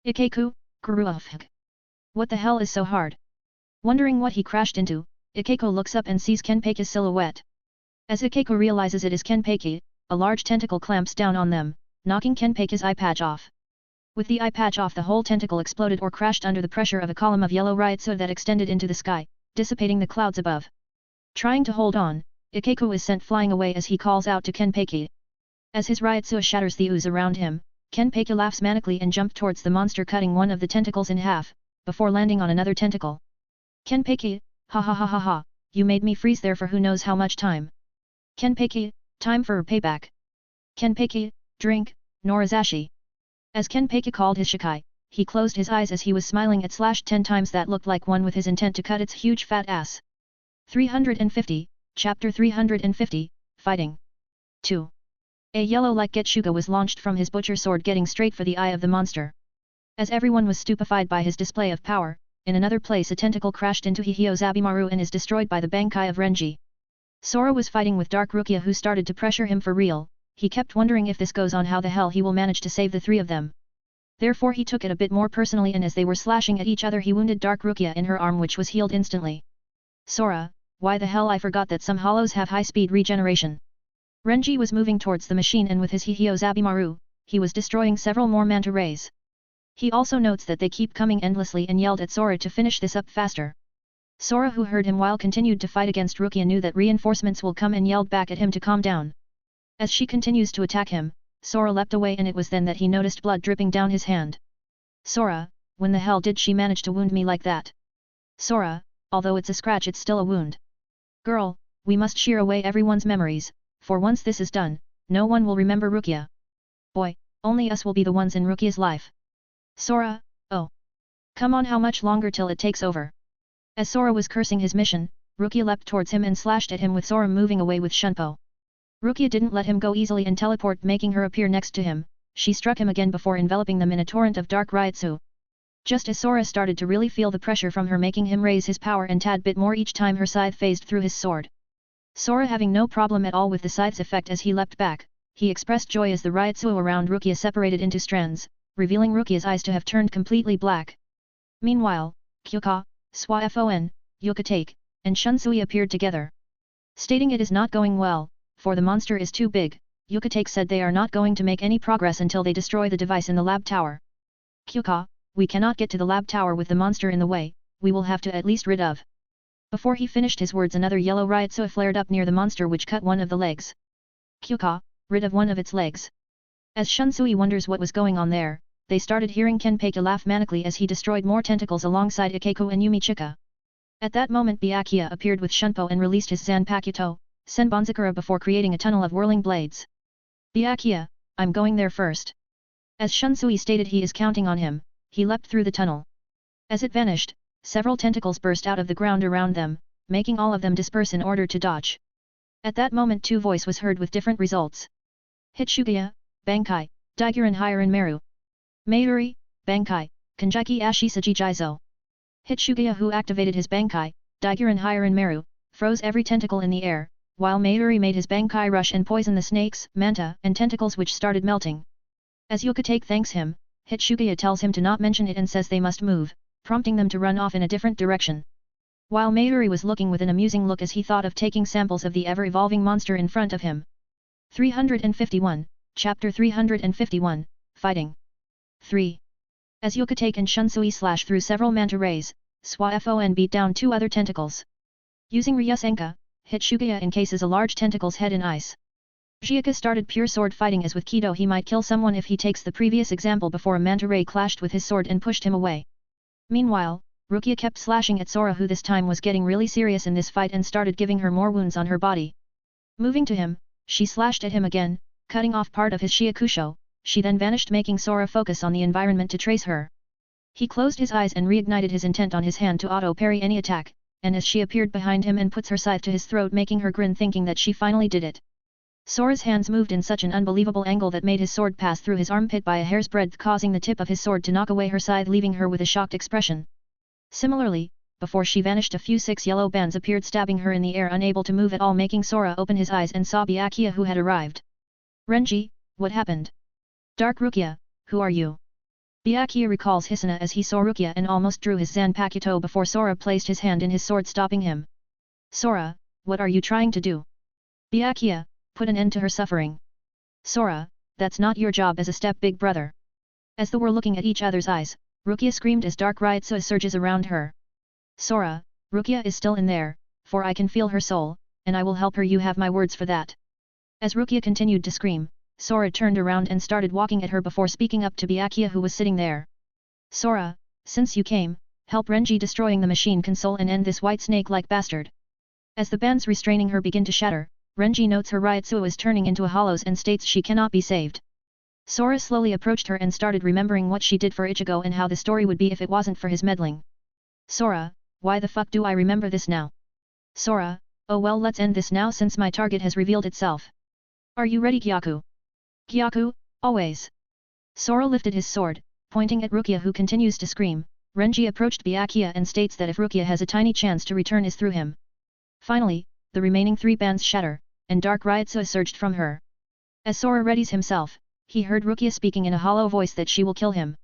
Ikeku, Kuruafig. What the hell is so hard? Wondering what he crashed into, Ikeku looks up and sees Kenpeiki's silhouette. As Ikeku realizes it is Kenpeiki, a large tentacle clamps down on them, knocking Kenpeiki's eye patch off. With the eye patch off, the whole tentacle exploded or crashed under the pressure of a column of yellow Ryutsu that extended into the sky, dissipating the clouds above. Trying to hold on, Ikeku is sent flying away as he calls out to Kenpeiki. As his Ryutsu shatters the ooze around him, Kenpeiki laughs manically and jumped towards the monster, cutting one of the tentacles in half, before landing on another tentacle. Kenpeiki, ha ha ha ha ha, you made me freeze there for who knows how much time. Kenpeiki, time for payback. Kenpeiki, drink, Norizashi. As Kenpeiki called his Shikai, he closed his eyes as he was smiling at /10 times that looked like one with his intent to cut its huge fat ass. 350, Chapter 350, Fighting. 2. A yellow-like Getsuga was launched from his butcher sword, getting straight for the eye of the monster. As everyone was stupefied by his display of power, in another place a tentacle crashed into Hihio Zabimaru and is destroyed by the Bankai of Renji. Sora was fighting with Dark Rukia, who started to pressure him for real. He kept wondering if this goes on how the hell he will manage to save the three of them. Therefore he took it a bit more personally, and as they were slashing at each other he wounded Dark Rukia in her arm, which was healed instantly. Sora, why the hell I forgot that some hollows have high-speed regeneration. Renji was moving towards the machine, and with his Hihio Zabimaru, he was destroying several more manta rays. He also notes that they keep coming endlessly and yelled at Sora to finish this up faster. Sora, who heard him while continued to fight against Rukia, knew that reinforcements will come and yelled back at him to calm down. As she continues to attack him, Sora leapt away, and it was then that he noticed blood dripping down his hand. Sora, when the hell did she manage to wound me like that? Sora, although it's a scratch, it's still a wound. Girl, we must shear away everyone's memories, for once this is done, no one will remember Rukia. Boy, only us will be the ones in Rukia's life. Sora, oh. Come on, how much longer till it takes over? As Sora was cursing his mission, Rukia leapt towards him and slashed at him with Sora moving away with Shunpo. Rukia didn't let him go easily and teleport, making her appear next to him. She struck him again before enveloping them in a torrent of dark Ryutsu. Just as Sora started to really feel the pressure from her, making him raise his power and tad bit more each time her scythe phased through his sword. Sora having no problem at all with the scythe's effect as he leapt back, he expressed joy as the Ryutsu around Rukia separated into strands, revealing Rukia's eyes to have turned completely black. Meanwhile, Kyuka, Swafon, Yukatake, and Shunsui appeared together. Stating it is not going well, for the monster is too big, Yukatake said they are not going to make any progress until they destroy the device in the lab tower. Kyuka, we cannot get to the lab tower with the monster in the way, we will have to at least rid of. Before he finished his words, another yellow Ryutsu flared up near the monster which cut one of the legs. Kyuka, rid of one of its legs. As Shunsui wonders what was going on there, they started hearing Kenpei laugh manically as he destroyed more tentacles alongside Ikeku and Yumichika. At that moment Byakuya appeared with Shunpo and released his Zanpakuto, Senbonzakura, before creating a tunnel of whirling blades. Byakuya, I'm going there first. As Shunsui stated he is counting on him, he leapt through the tunnel. As it vanished, several tentacles burst out of the ground around them, making all of them disperse in order to dodge. At that moment two voice was heard with different results. Hitsugaya, Bankai, Daiguren Hiren Meru. Mayuri, Bankai, Kanjiki Ashisaji Jizo. Hitsugaya, who activated his Bankai, Daiguren Hiren Meru, froze every tentacle in the air, while Mayuri made his Bankai rush and poison the snakes, manta, and tentacles which started melting. As Yukatake thanks him, Hitsugaya tells him to not mention it and says they must move, prompting them to run off in a different direction. While Mayuri was looking with an amusing look as he thought of taking samples of the ever-evolving monster in front of him. 351, Chapter 351, Fighting. 3. As Yukatake and Shunsui slash through several manta rays, Swafon beat down two other tentacles. Using Ryusenka, Hitsugaya encases a large tentacle's head in ice. Jiaka started pure sword fighting as with Kido he might kill someone if he takes the previous example before a manta ray clashed with his sword and pushed him away. Meanwhile, Rukia kept slashing at Sora, who this time was getting really serious in this fight and started giving her more wounds on her body. Moving to him, she slashed at him again, cutting off part of his Shiakusho. She then vanished, making Sora focus on the environment to trace her. He closed his eyes and reignited his intent on his hand to auto-parry any attack, and as she appeared behind him and puts her scythe to his throat, making her grin thinking that she finally did it. Sora's hands moved in such an unbelievable angle that made his sword pass through his armpit by a hair's breadth, causing the tip of his sword to knock away her scythe, leaving her with a shocked expression. Similarly, before she vanished, a few 6 yellow bands appeared stabbing her in the air, unable to move at all, making Sora open his eyes and saw Byakuya, who had arrived. Renji, what happened? Dark Rukia, who are you? Byakuya recalls Hisuna as he saw Rukia and almost drew his Zanpakuto before Sora placed his hand in his sword, stopping him. Sora, what are you trying to do? Byakuya, put an end to her suffering. Sora, that's not your job as a step-big brother. As they were looking at each other's eyes, Rukia screamed as dark Ryutsu surges around her. Sora, Rukia is still in there, for I can feel her soul, and I will help her, you have my words for that. As Rukia continued to scream, Sora turned around and started walking at her before speaking up to Byakuya, who was sitting there. Sora, since you came, help Renji destroying the machine console and end this white snake-like bastard. As the bands restraining her begin to shatter, Renji notes her Ryutsu is turning into a hollows and states she cannot be saved. Sora slowly approached her and started remembering what she did for Ichigo and how the story would be if it wasn't for his meddling. Sora, why the fuck do I remember this now? Sora, oh well, let's end this now since my target has revealed itself. Are you ready, Gyaku? Gyaku, always. Sora lifted his sword, pointing at Rukia, who continues to scream. Renji approached Byakuya and states that if Rukia has a tiny chance to return is through him. Finally, the remaining 3 bands shatter, and dark Ryutsu surged from her. As Sora readies himself, he heard Rukia speaking in a hollow voice that she will kill him.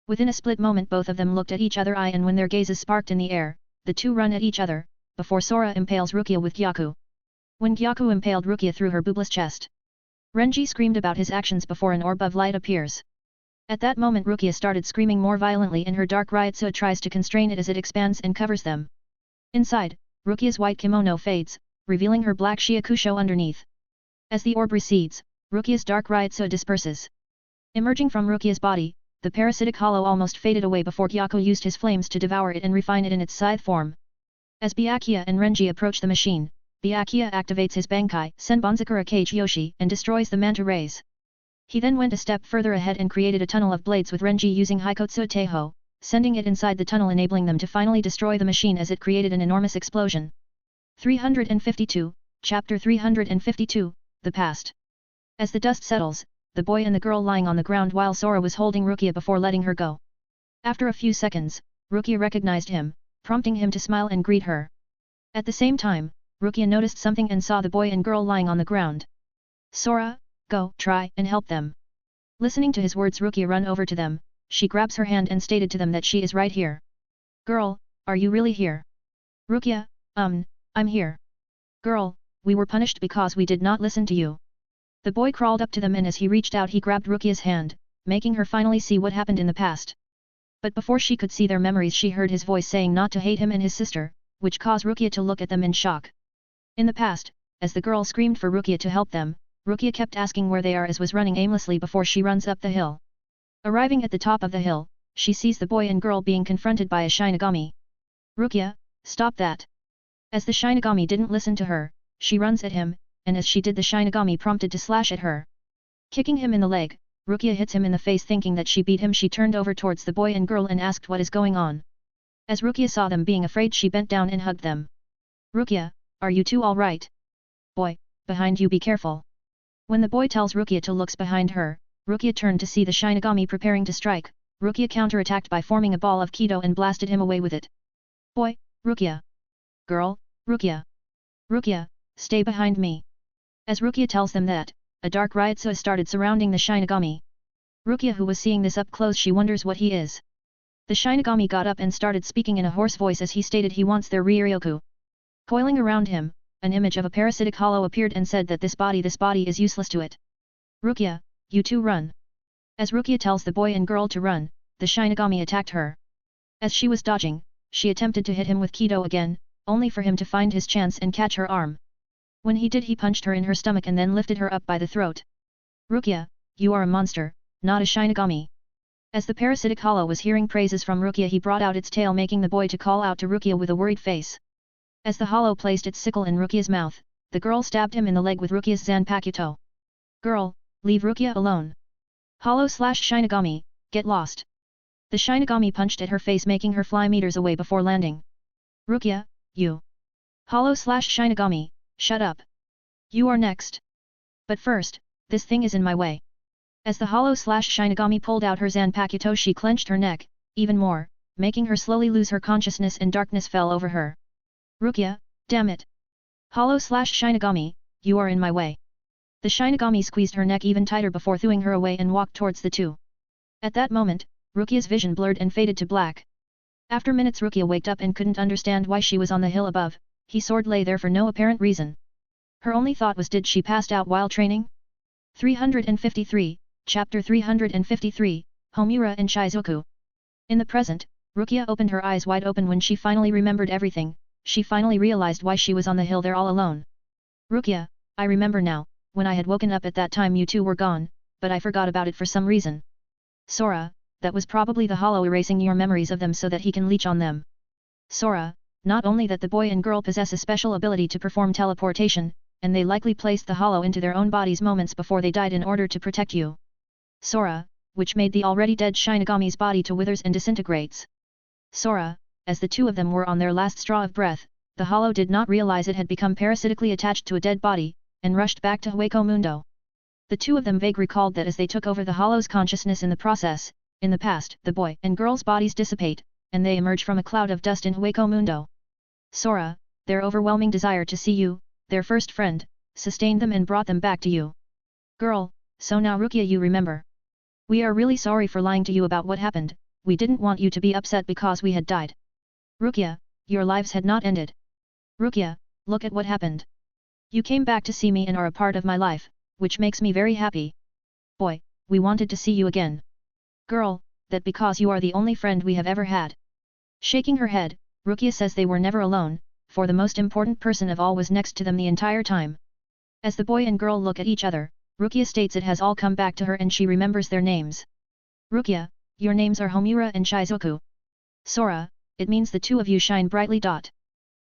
Within a split moment both of them looked at each other, and when their gazes sparked in the air, the two run at each other, before Sora impales Rukia with Gyaku. When Gyaku impaled Rukia through her boobless chest, Renji screamed about his actions before an orb of light appears. At that moment Rukia started screaming more violently and her dark Ryutsu tries to constrain it as it expands and covers them. Inside, Rukia's white kimono fades, revealing her black shiakusho underneath. As the orb recedes, Rukia's dark Ryotsu disperses. Emerging from Rukia's body, the parasitic hollow almost faded away before Gyako used his flames to devour it and refine it in its scythe form. As Byakuya and Renji approach the machine, Byakuya activates his Bankai Senbonzakura Kage Yoshi and destroys the manta rays. He then went a step further ahead and created a tunnel of blades with Renji using Haikotsu Teiho, sending it inside the tunnel, enabling them to finally destroy the machine as it created an enormous explosion. 352, Chapter 352, The Past. As the dust settles, the boy and the girl lying on the ground while Sora was holding Rukia before letting her go. After a few seconds, Rukia recognized him, prompting him to smile and greet her. At the same time, Rukia noticed something and saw the boy and girl lying on the ground. Sora, go, try and help them. Listening to his words, Rukia ran over to them, she grabs her hand and stated to them that she is right here. Girl, are you really here? Rukia, I'm here. Girl, we were punished because we did not listen to you. The boy crawled up to them and as he reached out he grabbed Rukia's hand, making her finally see what happened in the past. But before she could see their memories she heard his voice saying not to hate him and his sister, which caused Rukia to look at them in shock. In the past, as the girl screamed for Rukia to help them, Rukia kept asking where they are as was running aimlessly before she runs up the hill. Arriving at the top of the hill, she sees the boy and girl being confronted by a Shinigami. Rukia, stop that! As the Shinigami didn't listen to her, she runs at him, and as she did the Shinigami prompted to slash at her. Kicking him in the leg, Rukia hits him in the face thinking that she beat him. She turned over towards the boy and girl and asked what is going on. As Rukia saw them being afraid she bent down and hugged them. Rukia, are you two all right? Boy, behind you, be careful. When the boy tells Rukia to look behind her, Rukia turned to see the Shinigami preparing to strike. Rukia counterattacked by forming a ball of Kido and blasted him away with it. Boy, Rukia. Girl, Rukia. Rukia, stay behind me. As Rukia tells them that, a dark Ryotsu started surrounding the Shinigami. Rukia, who was seeing this up close, she wonders what he is. The Shinigami got up and started speaking in a hoarse voice as he stated he wants their Ryoryoku. Coiling around him, an image of a parasitic hollow appeared and said that this body is useless to it. Rukia, you two run. As Rukia tells the boy and girl to run, the Shinigami attacked her. As she was dodging, she attempted to hit him with Kido again, only for him to find his chance and catch her arm. When he did, he punched her in her stomach and then lifted her up by the throat. Rukia, you are a monster, not a Shinigami. As the parasitic hollow was hearing praises from Rukia, he brought out its tail, making the boy to call out to Rukia with a worried face. As the hollow placed its sickle in Rukia's mouth, the girl stabbed him in the leg with Rukia's Zanpakuto. Girl, leave Rukia alone. Hollow/Shinigami, get lost. The Shinigami punched at her face, making her fly meters away before landing. Rukia, you. Hollow/Shinigami, shut up. You are next. But first, this thing is in my way. As the Hollow/Shinigami pulled out her Zanpakuto, she clenched her neck, even more, making her slowly lose her consciousness and darkness fell over her. Rukia, damn it. Hollow/Shinigami, you are in my way. The Shinigami squeezed her neck even tighter before throwing her away and walked towards the two. At that moment, Rukia's vision blurred and faded to black. After minutes, Rukia waked up and couldn't understand why she was on the hill above. His sword lay there for no apparent reason. Her only thought was, did she passed out while training? 353, Chapter 353, Homura and Shizuku. In the present, Rukia opened her eyes wide open when she finally remembered everything. She finally realized why she was on the hill there all alone. Rukia, I remember now, when I had woken up at that time you two were gone, but I forgot about it for some reason. Sora, that was probably the hollow erasing your memories of them so that he can leech on them. Sora, not only that, the boy and girl possess a special ability to perform teleportation, and they likely placed the hollow into their own bodies moments before they died in order to protect you. Sora, which made the already dead Shinigami's body to withers and disintegrates. Sora, as the two of them were on their last straw of breath, the hollow did not realize it had become parasitically attached to a dead body, and rushed back to Hueco Mundo. The two of them vaguely recalled that as they took over the hollow's consciousness in the process, in the past, the boy and girl's bodies dissipate, and they emerge from a cloud of dust in Hueco Mundo. Sora, their overwhelming desire to see you, their first friend, sustained them and brought them back to you. Girl, so now Rukia, you remember. We are really sorry for lying to you about what happened. We didn't want you to be upset because we had died. Rukia, your lives had not ended. Rukia, look at what happened. You came back to see me and are a part of my life, which makes me very happy. Boy, we wanted to see you again. Girl, that because you are the only friend we have ever had. Shaking her head, Rukia says they were never alone, for the most important person of all was next to them the entire time. As the boy and girl look at each other, Rukia states it has all come back to her and she remembers their names. Rukia, your names are Homura and Shizuku. Sora, it means the two of you shine brightly.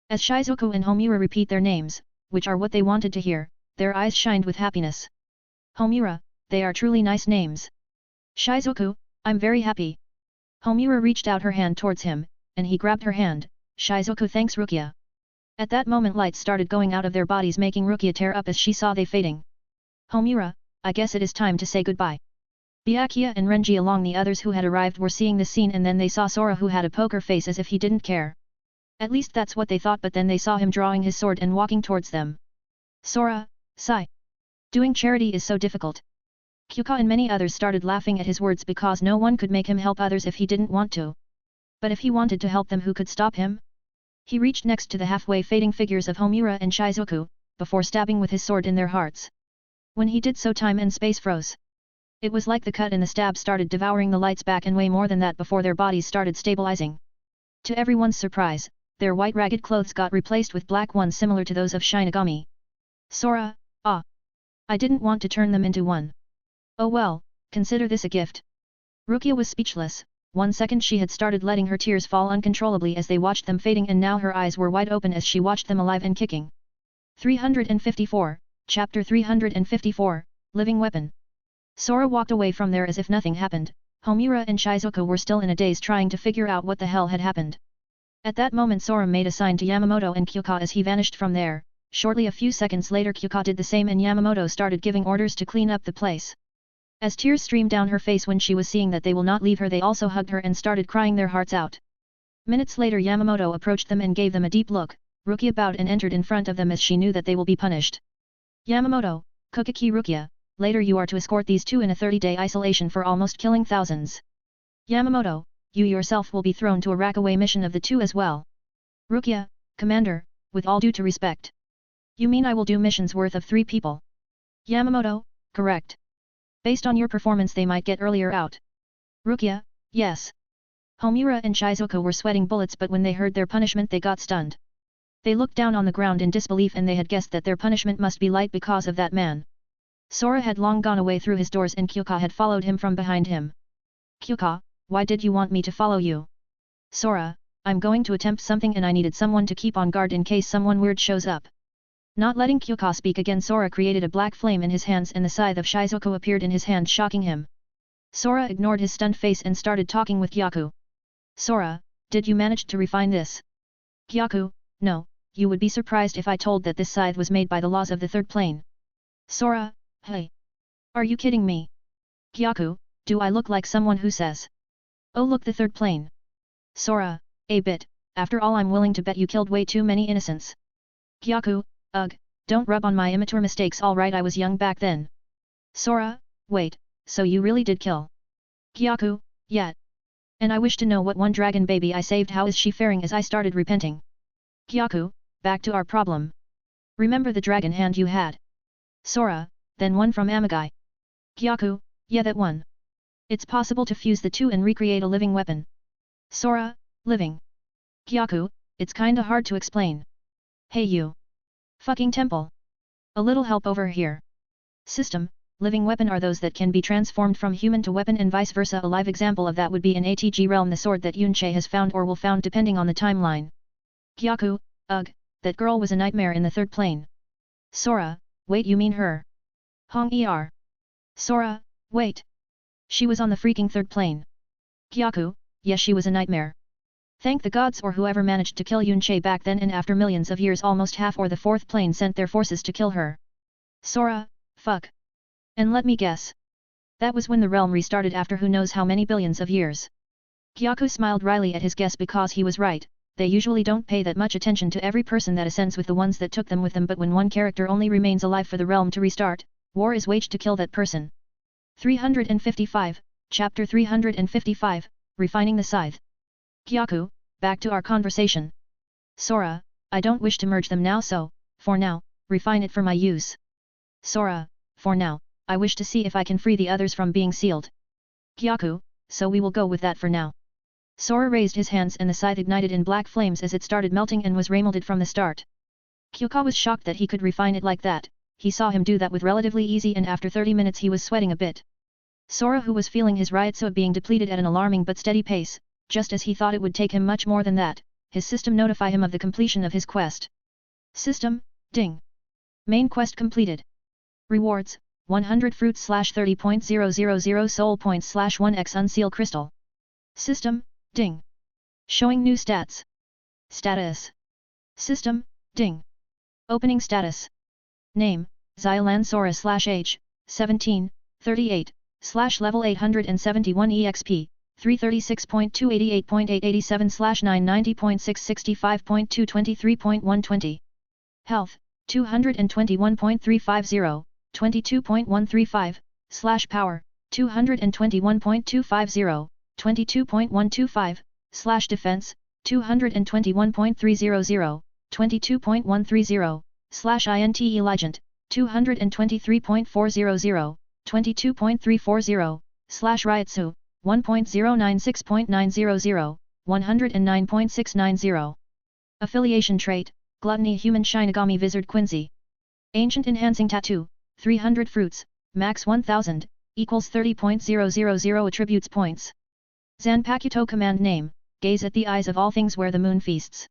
As Shizuku and Homura repeat their names, which are what they wanted to hear, their eyes shined with happiness. Homura, they are truly nice names. Shizuku, I'm very happy. Homura reached out her hand towards him, and he grabbed her hand. Shizuku thanks Rukia. At that moment lights started going out of their bodies making Rukia tear up as she saw they fading. Homura, I guess it is time to say goodbye. Byakuya and Renji along the others who had arrived were seeing the scene and then they saw Sora who had a poker face as if he didn't care. At least that's what they thought but then they saw him drawing his sword and walking towards them. Sora, sigh. Doing charity is so difficult. Kyuka and many others started laughing at his words because no one could make him help others if he didn't want to. But if he wanted to help them who could stop him? He reached next to the halfway fading figures of Homura and Shizuku, before stabbing with his sword in their hearts. When he did so time and space froze. It was like the cut and the stab started devouring the lights back and way more than that before their bodies started stabilizing. To everyone's surprise, their white ragged clothes got replaced with black ones similar to those of Shinigami. Sora, ah! I didn't want to turn them into one. Oh well, consider this a gift. Rukia was speechless. 1 second she had started letting her tears fall uncontrollably as they watched them fading and now her eyes were wide open as she watched them alive and kicking. 354, Chapter 354, Living Weapon. Sora walked away from there as if nothing happened. Homura and Shizuku were still in a daze trying to figure out what the hell had happened. At that moment Sora made a sign to Yamamoto and Kyuka as he vanished from there. Shortly a few seconds later Kyuka did the same and Yamamoto started giving orders to clean up the place. As tears streamed down her face when she was seeing that they will not leave her they also hugged her and started crying their hearts out. Minutes later Yamamoto approached them and gave them a deep look. Rukia bowed and entered in front of them as she knew that they will be punished. Yamamoto, Kokiki Rukia, later you are to escort these two in a 30-day isolation for almost killing thousands. Yamamoto, you yourself will be thrown to a rack-away mission of the two as well. Rukia, Commander, with all due to respect. You mean I will do missions worth of 3 people? Yamamoto, correct. Based on your performance they might get earlier out. Rukia, yes. Homura and Shizuku were sweating bullets but when they heard their punishment they got stunned. They looked down on the ground in disbelief and they had guessed that their punishment must be light because of that man. Sora had long gone away through his doors and Kyuka had followed him from behind him. Kyuka, why did you want me to follow you? Sora, I'm going to attempt something and I needed someone to keep on guard in case someone weird shows up. Not letting Kyuka speak again Sora created a black flame in his hands and the scythe of Shizuku appeared in his hand shocking him. Sora ignored his stunned face and started talking with Gyaku. Sora, did you manage to refine this? Gyaku, no, you would be surprised if I told that this scythe was made by the laws of the third plane. Sora, hey. Are you kidding me? Gyaku, do I look like someone who says? Oh look the third plane. Sora, a bit, after all I'm willing to bet you killed way too many innocents. Gyaku, ugh, don't rub on my immature mistakes alright I was young back then. Sora, wait, so you really did kill? Gyaku, yeah. And I wish to know what one dragon baby I saved how is she faring as I started repenting. Gyaku, back to our problem. Remember the dragon hand you had? Sora, then one from Amagai. Gyaku, yeah that one. It's possible to fuse the two and recreate a living weapon. Sora, living. Gyaku, it's kinda hard to explain. Hey you. Fucking temple. A little help over here. System, living weapon are those that can be transformed from human to weapon and vice versa. A live example of that would be in ATG realm the sword that Yunche has found or will found depending on the timeline. Gyaku, ugh, that girl was a nightmare in the third plane. Sora, wait you mean her? Hong Er. Sora, wait. She was on the freaking third plane. Gyaku, yes she was a nightmare. Thank the gods or whoever managed to kill Yunche back then and after millions of years almost half or the fourth plane sent their forces to kill her. Sora, fuck. And let me guess. That was when the realm restarted after who knows how many billions of years. Gyaku smiled wryly at his guess because he was right, they usually don't pay that much attention to every person that ascends with the ones that took them with them but when one character only remains alive for the realm to restart, war is waged to kill that person. 355, Chapter 355, Refining the Scythe. Gyaku, back to our conversation. Sora, I don't wish to merge them now so, for now, refine it for my use. Sora, for now, I wish to see if I can free the others from being sealed. Gyaku, so we will go with that for now. Sora raised his hands and the scythe ignited in black flames as it started melting and was remolded from the start. Kyoka was shocked that he could refine it like that. He saw him do that with relatively easy and after 30 minutes he was sweating a bit. Sora, who was feeling his Ryotsu being depleted at an alarming but steady pace, just as he thought it would take him much more than that, his system notify him of the completion of his quest. System, ding. Main quest completed. Rewards, 100 fruits / 30.000 soul points / 1x unseal crystal. System, ding. Showing new stats. Status. System, ding. Opening status. Name, Xylan /age, 17, 38, /level 871 exp, 336.288.887/990.665.223.120. Health, 221.350, 22.135, /power, 221.250, 22.125, /defense, 221.300, 22.130, /inte legend, 223.400, 22.340, /ryotsu, 1.096.900, 109.690. Affiliation trait, Gluttony Human Shinigami Wizard Quincy. Ancient Enhancing Tattoo, 300 fruits, max 1000, equals 30.000 attributes points. Zanpakuto command name, gaze at the eyes of all things where the moon feasts.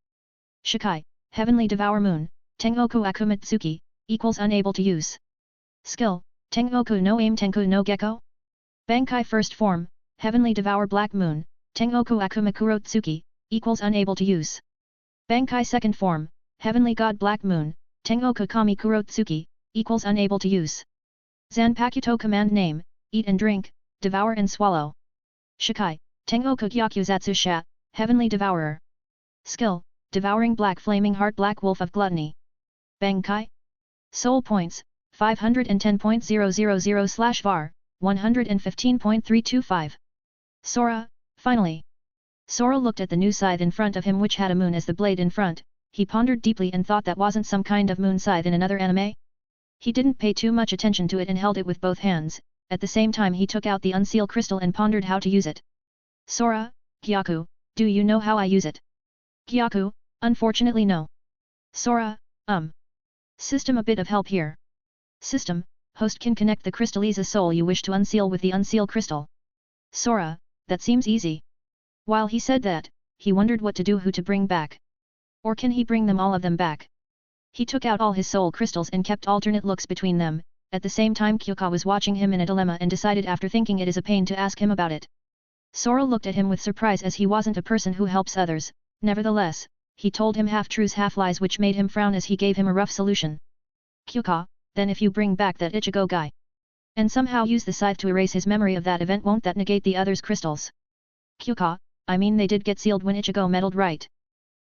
Shikai, Heavenly Devour Moon, Tengoku Akumatsuki, equals unable to use. Skill, Tengoku no Aim Tenku no Gecko. Bankai first form, Heavenly Devour Black Moon, Tengoku Akumakuro Tsuki, equals unable to use. Bankai second form, Heavenly God Black Moon, Tengoku Kami Kuro Tsuki, equals unable to use. Zanpakuto command name, eat and drink, devour and swallow. Shikai, Tengoku Gyakuzatsu Sha, Heavenly Devourer. Skill, Devouring Black Flaming Heart Black Wolf of Gluttony. Bankai. Soul points, 510.000/var, 115.325. Sora, finally. Sora looked at the new scythe in front of him which had a moon as the blade in front. He pondered deeply and thought that wasn't some kind of moon scythe in another anime? He didn't pay too much attention to it and held it with both hands. At the same time he took out the unseal crystal and pondered how to use it. Sora, Gyaku, do you know how I use it? Gyaku, unfortunately no. Sora, System, a bit of help here. System, host can connect the crystalliza soul you wish to unseal with the unseal crystal. Sora, that seems easy. While he said that, he wondered what to do, who to bring back. Or can he bring them all of them back? He took out all his soul crystals and kept alternate looks between them. At the same time Kyoka was watching him in a dilemma and decided after thinking it is a pain to ask him about it. Sora looked at him with surprise as he wasn't a person who helps others. Nevertheless, he told him half-truths half-lies which made him frown as he gave him a rough solution. Kyoka, then if you bring back that Ichigo guy, and somehow use the scythe to erase his memory of that event, won't that negate the others' crystals? Kyoka, I mean they did get sealed when Ichigo meddled, right?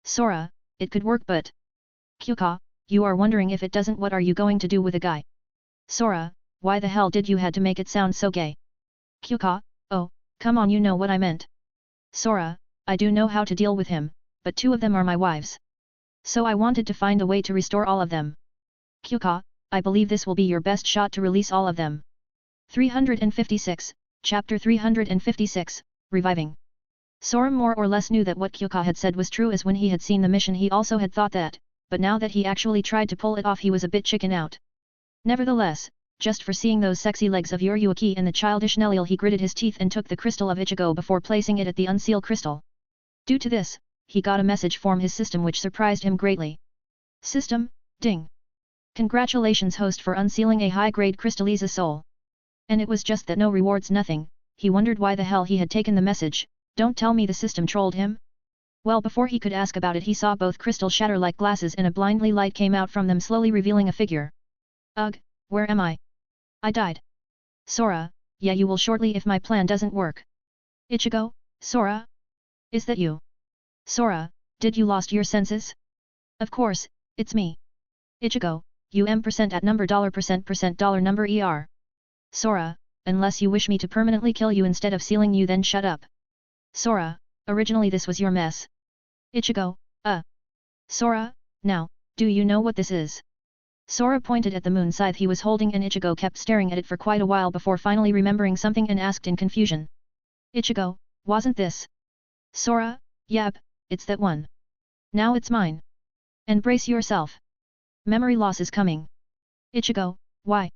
Sora, it could work, but... Kyoka, you are wondering if it doesn't, what are you going to do with a guy? Sora, why the hell did you had to make it sound so gay? Kyoka, oh, come on, you know what I meant. Sora, I do know how to deal with him, but 2 of them are my wives. So I wanted to find a way to restore all of them. Kyoka, I believe this will be your best shot to release all of them. 356, Chapter 356, Reviving. Sora more or less knew that what Kyoka had said was true, as when he had seen the mission he also had thought that, but now that he actually tried to pull it off he was a bit chicken out. Nevertheless, just for seeing those sexy legs of Yuruki and the childish Neliel he gritted his teeth and took the crystal of Ichigo before placing it at the unseal crystal. Due to this, he got a message from his system which surprised him greatly. System, ding. Congratulations host for unsealing a high-grade crystalliza soul. And it was just that, no rewards, nothing. He wondered why the hell he had taken the message. Don't tell me the system trolled him? Well, before he could ask about it he saw both crystals shatter like glasses and a blindly light came out from them, slowly revealing a figure. Ugh, where am I? I died. Sora, yeah, you will shortly if my plan doesn't work. Ichigo, Sora? Is that you? Sora, did you lost your senses? Of course, it's me. Ichigo, you % at number $% dollar number ER. Sora, unless you wish me to permanently kill you instead of sealing you, then shut up. Sora, originally this was your mess. Ichigo, Sora, now, do you know what this is? Sora pointed at the moon scythe he was holding and Ichigo kept staring at it for quite a while before finally remembering something and asked in confusion. Ichigo, wasn't this Sora, yap, it's that one. Now it's mine. And brace yourself. Memory loss is coming. Ichigo, why?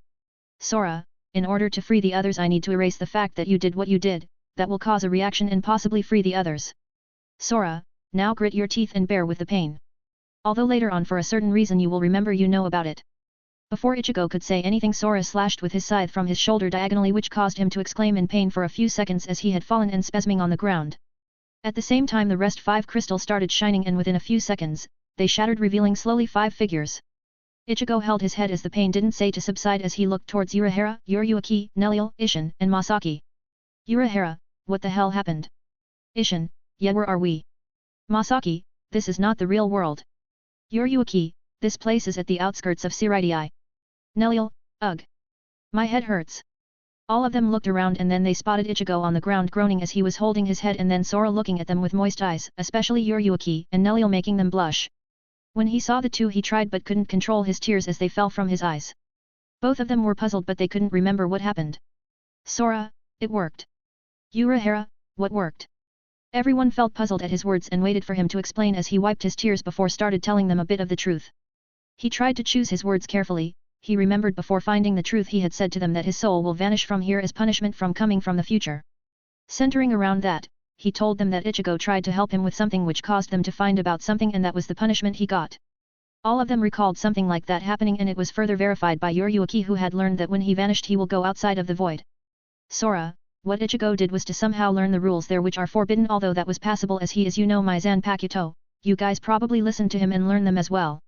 Sora, in order to free the others I need to erase the fact that you did what you did, that will cause a reaction and possibly free the others. Sora, now grit your teeth and bear with the pain. Although later on for a certain reason you will remember you know about it. Before Ichigo could say anything, Sora slashed with his scythe from his shoulder diagonally, which caused him to exclaim in pain for a few seconds as he had fallen and spasming on the ground. At the same time the rest 5 crystals started shining, and within a few seconds, they shattered, revealing slowly 5 figures. Ichigo held his head as the pain didn't say to subside as he looked towards Urahara, Urayuki, Neliel, Ishin, and Masaki. Urahara, what the hell happened? Ishin, yeah, where are we? Masaki, this is not the real world. Urayuki, this place is at the outskirts of Siraidii. Neliel, ugh. My head hurts. All of them looked around and then they spotted Ichigo on the ground groaning as he was holding his head, and then Sora looking at them with moist eyes, especially Urayuki and Neliel, making them blush. When he saw the two he tried but couldn't control his tears as they fell from his eyes. Both of them were puzzled but they couldn't remember what happened. Sora, it worked. Urahara, what worked? Everyone felt puzzled at his words and waited for him to explain as he wiped his tears before started telling them a bit of the truth. He tried to choose his words carefully. He remembered before finding the truth he had said to them that his soul will vanish from here as punishment from coming from the future. Centering around that, he told them that Ichigo tried to help him with something which caused them to find about something, and that was the punishment he got. All of them recalled something like that happening, and it was further verified by Urayuki, who had learned that when he vanished he will go outside of the void. Sora, what Ichigo did was to somehow learn the rules there which are forbidden, although that was passable as he is my Zanpakuto, you guys probably listened to him and learn them as well.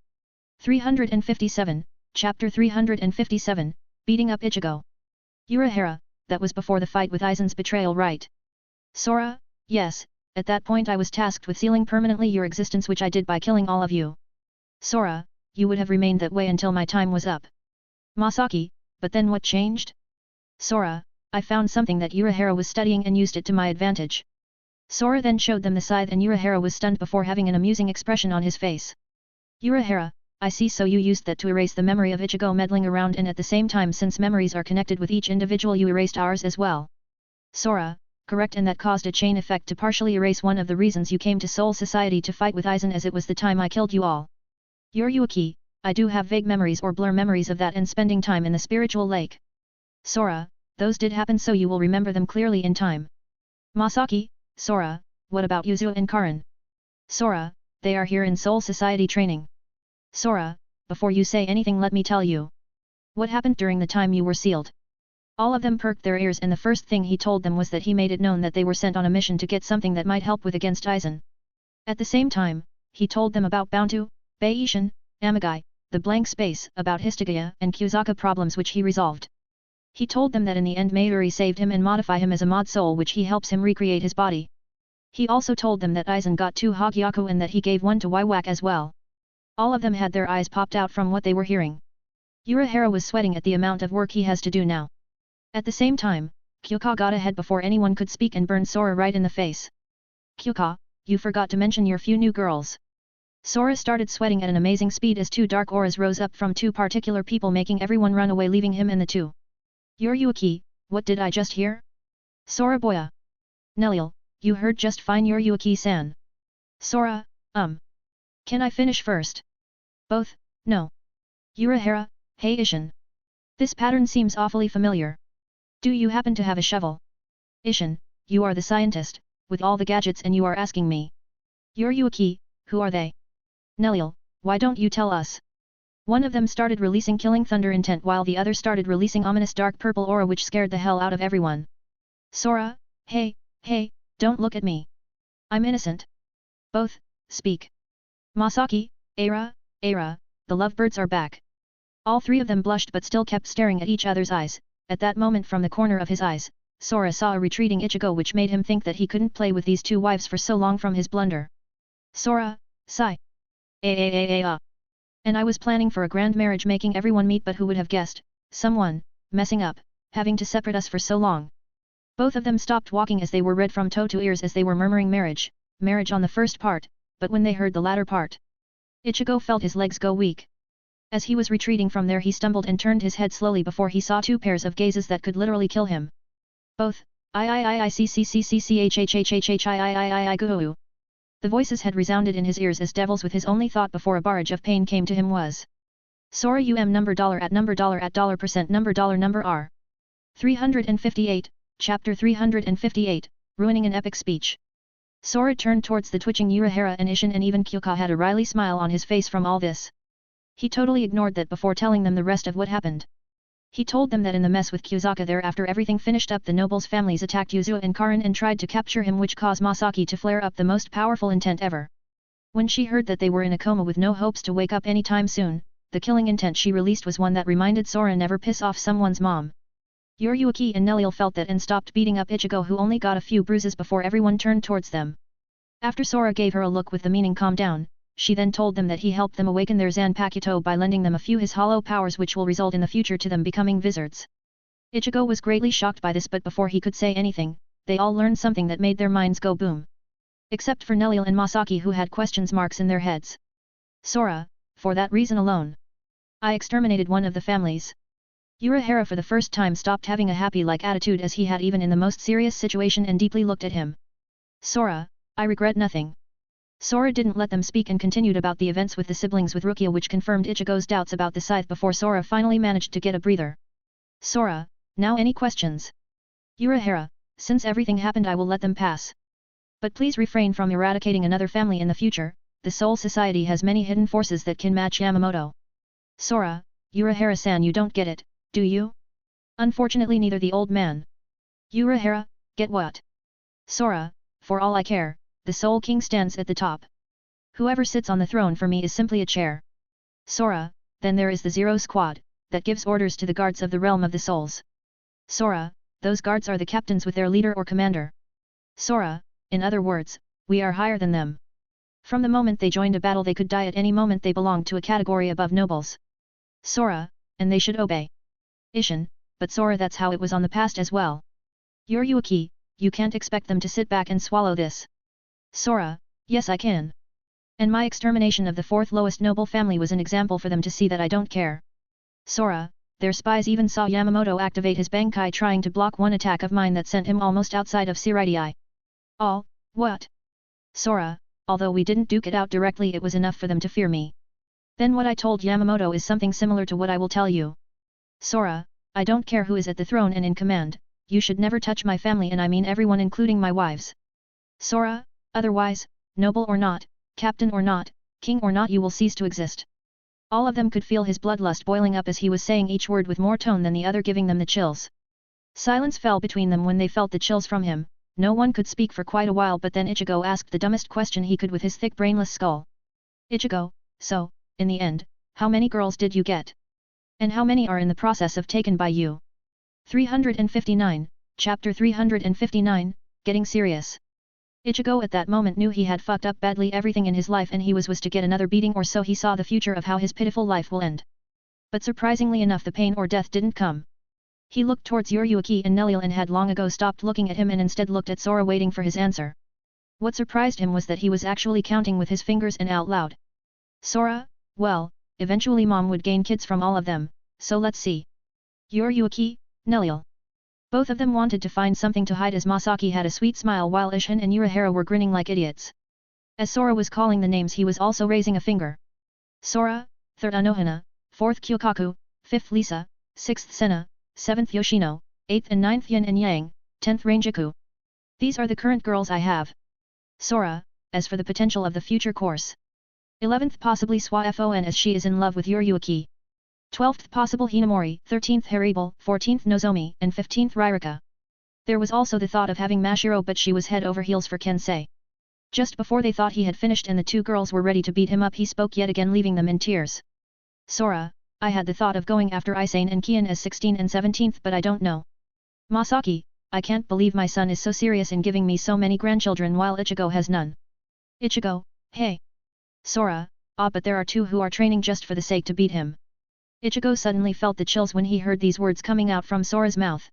357, Chapter 357, Beating up Ichigo. Urahara, that was before the fight with Aizen's betrayal, right? Sora, yes, at that point I was tasked with sealing permanently your existence, which I did by killing all of you. Sora, you would have remained that way until my time was up. Masaki, but then what changed? Sora, I found something that Urahara was studying and used it to my advantage. Sora then showed them the scythe and Urahara was stunned before having an amusing expression on his face. Urahara, I see, so you used that to erase the memory of Ichigo meddling around, and at the same time, since memories are connected with each individual, you erased ours as well. Sora, correct, and that caused a chain effect to partially erase one of the reasons you came to Soul Society to fight with Aizen, as it was the time I killed you all. Urayuki, I do have vague memories or blur memories of that and spending time in the spiritual lake. Sora, those did happen, so you will remember them clearly in time. Masaki, Sora, what about Yuzua and Karin? Sora, they are here in Soul Society training. Sora, before you say anything let me tell you. What happened during the time you were sealed? All of them perked their ears, and the first thing he told them was that he made it known that they were sent on a mission to get something that might help with against Aizen. At the same time, he told them about Bountu, Beishin, Amagai, the blank space, about Histogaya and Kyuzaka problems which he resolved. He told them that in the end Mayuri saved him and modify him as a mod soul, which he helps him recreate his body. He also told them that Aizen got 2 Hogyaku and that he gave 1 to Waiwak as well. All of them had their eyes popped out from what they were hearing. Urahara was sweating at the amount of work he has to do now. At the same time, Kyuka got ahead before anyone could speak and burned Sora right in the face. Kyuka, you forgot to mention your few new girls. Sora started sweating at an amazing speed as 2 dark auras rose up from 2 particular people, making everyone run away, leaving him and the 2. Urayuki, what did I just hear? Sora boya. Neliel, you heard just fine, Urayuki-san. Sora, Can I finish first? Both, no. Urahara, hey Ishin. This pattern seems awfully familiar. Do you happen to have a shovel? Ishin, you are the scientist, with all the gadgets, and you are asking me. Urayuki, who are they? Neliel, why don't you tell us? One of them started releasing killing thunder intent while the other started releasing ominous dark purple aura which scared the hell out of everyone. Sora, hey, don't look at me. I'm innocent. Both, speak. Masaki, Aira, the lovebirds are back. All 3 of them blushed but still kept staring at each other's eyes. At that moment, from the corner of his eyes, Sora saw a retreating Ichigo, which made him think that he couldn't play with these 2 wives for so long from his blunder. Sora, sigh. And I was planning for a grand marriage, making everyone meet, but who would have guessed, someone, messing up, having to separate us for so long. Both of them stopped walking as they were red from toe to ears as they were murmuring marriage on the first part, but when they heard the latter part, Ichigo felt his legs go weak. As he was retreating from there, he stumbled and turned his head slowly before he saw 2 pairs of gazes that could literally kill him. Both, I goo. The voices had resounded in his ears as devils with his only thought before a barrage of pain came to him was Sora number dollar at dollar percent number R. 358, Chapter 358, Ruining an Epic Speech. Sora turned towards the twitching Urahara and Ishin, and even Kyuka had a wry smile on his face from all this. He totally ignored that before telling them the rest of what happened. He told them that in the mess with Kyuzaka there, after everything finished up, the nobles' families attacked Yuzua and Karin and tried to capture him, which caused Masaki to flare up the most powerful intent ever. When she heard that they were in a coma with no hopes to wake up anytime soon, the killing intent she released was one that reminded Sora never piss off someone's mom. Yuryuki and Neliel felt that and stopped beating up Ichigo, who only got a few bruises before everyone turned towards them. After Sora gave her a look with the meaning calm down, she then told them that he helped them awaken their Zanpakuto by lending them a few his hollow powers, which will result in the future to them becoming wizards. Ichigo was greatly shocked by this, but before he could say anything, they all learned something that made their minds go boom. Except for Neliel and Masaki, who had question marks in their heads. Sora, for that reason alone, I exterminated one of the families. Urahara for the first time stopped having a happy-like attitude as he had even in the most serious situation and deeply looked at him. Sora, I regret nothing. Sora didn't let them speak and continued about the events with the siblings with Rukia, which confirmed Ichigo's doubts about the scythe before Sora finally managed to get a breather. Sora, now any questions? Urahara, since everything happened I will let them pass. But please refrain from eradicating another family in the future, the Soul Society has many hidden forces that can match Yamamoto. Sora, Urahara-san, you don't get it, do you? Unfortunately neither the old man. Urahara, get what? Sora, for all I care, the Soul King stands at the top. Whoever sits on the throne for me is simply a chair. Sora, then there is the Zero Squad, that gives orders to the guards of the realm of the souls. Sora, those guards are the captains with their leader or commander. Sora, in other words, we are higher than them. From the moment they joined a battle they could die at any moment. They belong to a category above nobles. Sora, and they should obey. Ishin, but Sora, that's how it was on the past as well. Yuryuki, you can't expect them to sit back and swallow this. Sora, yes I can. And my extermination of the fourth lowest noble family was an example for them to see that I don't care. Sora, their spies even saw Yamamoto activate his Bankai trying to block one attack of mine that sent him almost outside of Siraidai. All, what? Sora, although we didn't duke it out directly, it was enough for them to fear me. Then what I told Yamamoto is something similar to what I will tell you. Sora, I don't care who is at the throne and in command, you should never touch my family, and I mean everyone including my wives. Sora, otherwise, noble or not, captain or not, king or not, you will cease to exist. All of them could feel his bloodlust boiling up as he was saying each word with more tone than the other, giving them the chills. Silence fell between them when they felt the chills from him. No one could speak for quite a while, but then Ichigo asked the dumbest question he could with his thick brainless skull. Ichigo, so, in the end, how many girls did you get? And how many are in the process of taken by you? 359, Chapter 359, Getting Serious. Ichigo at that moment knew he had fucked up badly everything in his life, and he was to get another beating, or so he saw the future of how his pitiful life will end. But surprisingly enough, the pain or death didn't come. He looked towards Yuryuki and Neliel and had long ago stopped looking at him and instead looked at Sora, waiting for his answer. What surprised him was that he was actually counting with his fingers and out loud. Sora, well, eventually mom would gain kids from all of them, so let's see. Yuryuki, Neliel. Both of them wanted to find something to hide as Masaki had a sweet smile while Ishin and Urahara were grinning like idiots. As Sora was calling the names, he was also raising a finger. Sora, 3rd Anohana, 4th Kyokaku, 5th Lisa, 6th Senna, 7th Yoshino, 8th and 9th Yin and Yang, 10th Rangiku. These are the current girls I have. Sora, as for the potential of the future course. 11th possibly Swa-Fon, as she is in love with Yuryuki. 12th possible Hinamori, 13th Haribal, 14th Nozomi, and 15th Ririka. There was also the thought of having Mashiro, but she was head over heels for Kensei. Just before they thought he had finished and the two girls were ready to beat him up, he spoke yet again, leaving them in tears. Sora, I had the thought of going after Isane and Kian as 16th and 17th, but I don't know. Masaki, I can't believe my son is so serious in giving me so many grandchildren while Ichigo has none. Ichigo, hey. Sora, but there are two who are training just for the sake to beat him. Ichigo suddenly felt the chills when he heard these words coming out from Sora's mouth.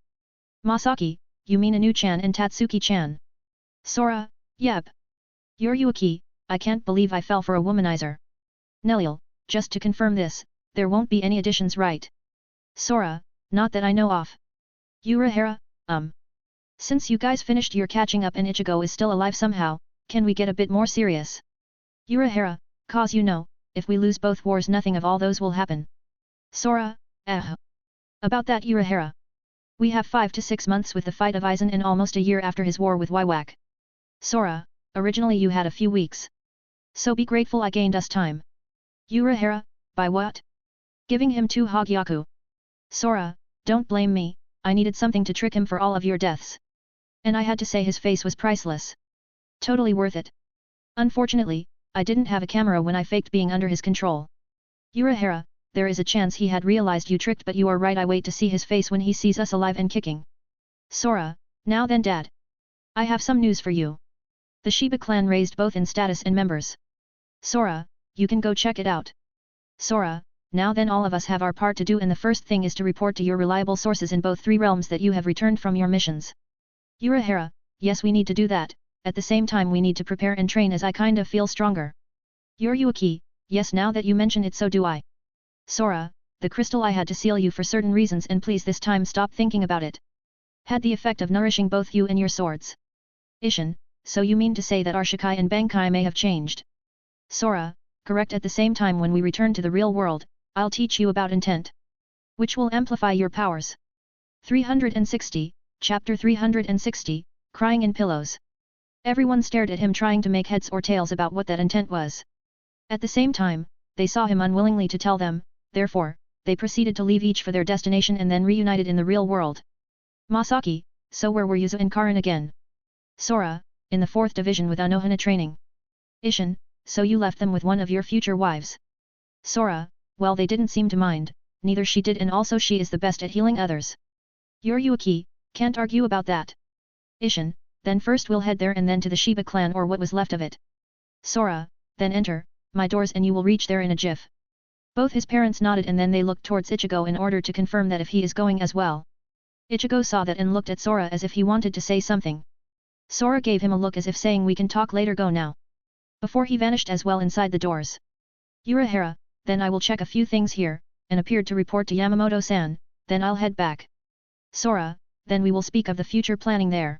Masaki, you mean Anu-chan and Tatsuki-chan? Sora, yep. Yuryuki, I can't believe I fell for a womanizer. Neliel, just to confirm this, there won't be any additions, right? Sora, not that I know of. Urahara, Since you guys finished your catching up and Ichigo is still alive somehow, can we get a bit more serious? Urahara, cause you know, if we lose both wars nothing of all those will happen. Sora, About that Urahara. We have 5 to 6 months with the fight of Aizen and almost a year after his war with Waiwak. Sora, originally you had a few weeks. So be grateful I gained us time. Urahara, by what? Giving him 2 Hogyaku. Sora, don't blame me, I needed something to trick him for all of your deaths. And I had to say his face was priceless. Totally worth it. Unfortunately, I didn't have a camera when I faked being under his control. Urahara, there is a chance he had realized you tricked but you are right I wait to see his face when he sees us alive and kicking. Sora, now then Dad. I have some news for you. The Shiba clan raised both in status and members. Sora, you can go check it out. Sora, now then all of us have our part to do and the first thing is to report to your reliable sources in both 3 realms that you have returned from your missions. Urahara, yes we need to do that, at the same time we need to prepare and train as I kind of feel stronger. Yuruaki, yes now that you mention it so do I. Sora, the crystal I had to seal you for certain reasons and please this time stop thinking about it. Had the effect of nourishing both you and your swords. Ishin, so you mean to say that our Shikai and Bankai may have changed? Sora, correct at the same time when we return to the real world, I'll teach you about intent. Which will amplify your powers. 360, Chapter 360, Crying in Pillows. Everyone stared at him trying to make heads or tails about what that intent was. At the same time, they saw him unwillingly to tell them, therefore, they proceeded to leave each for their destination and then reunited in the real world. Masaki, so where were Yuzu and Karin again? Sora, in the 4th division with Anohana training. Ishin, so you left them with one of your future wives. Sora, well they didn't seem to mind, neither she did and also she is the best at healing others. Yuruaki, can't argue about that. Ishin, then first we'll head there and then to the Shiba clan or what was left of it. Sora, then enter my doors and you will reach there in a jiff. Both his parents nodded and then they looked towards Ichigo in order to confirm that if he is going as well. Ichigo saw that and looked at Sora as if he wanted to say something. Sora gave him a look as if saying we can talk later go now. Before he vanished as well inside the doors. Urahara, then I will check a few things here, and appeared to report to Yamamoto-san, then I'll head back. Sora, then we will speak of the future planning there.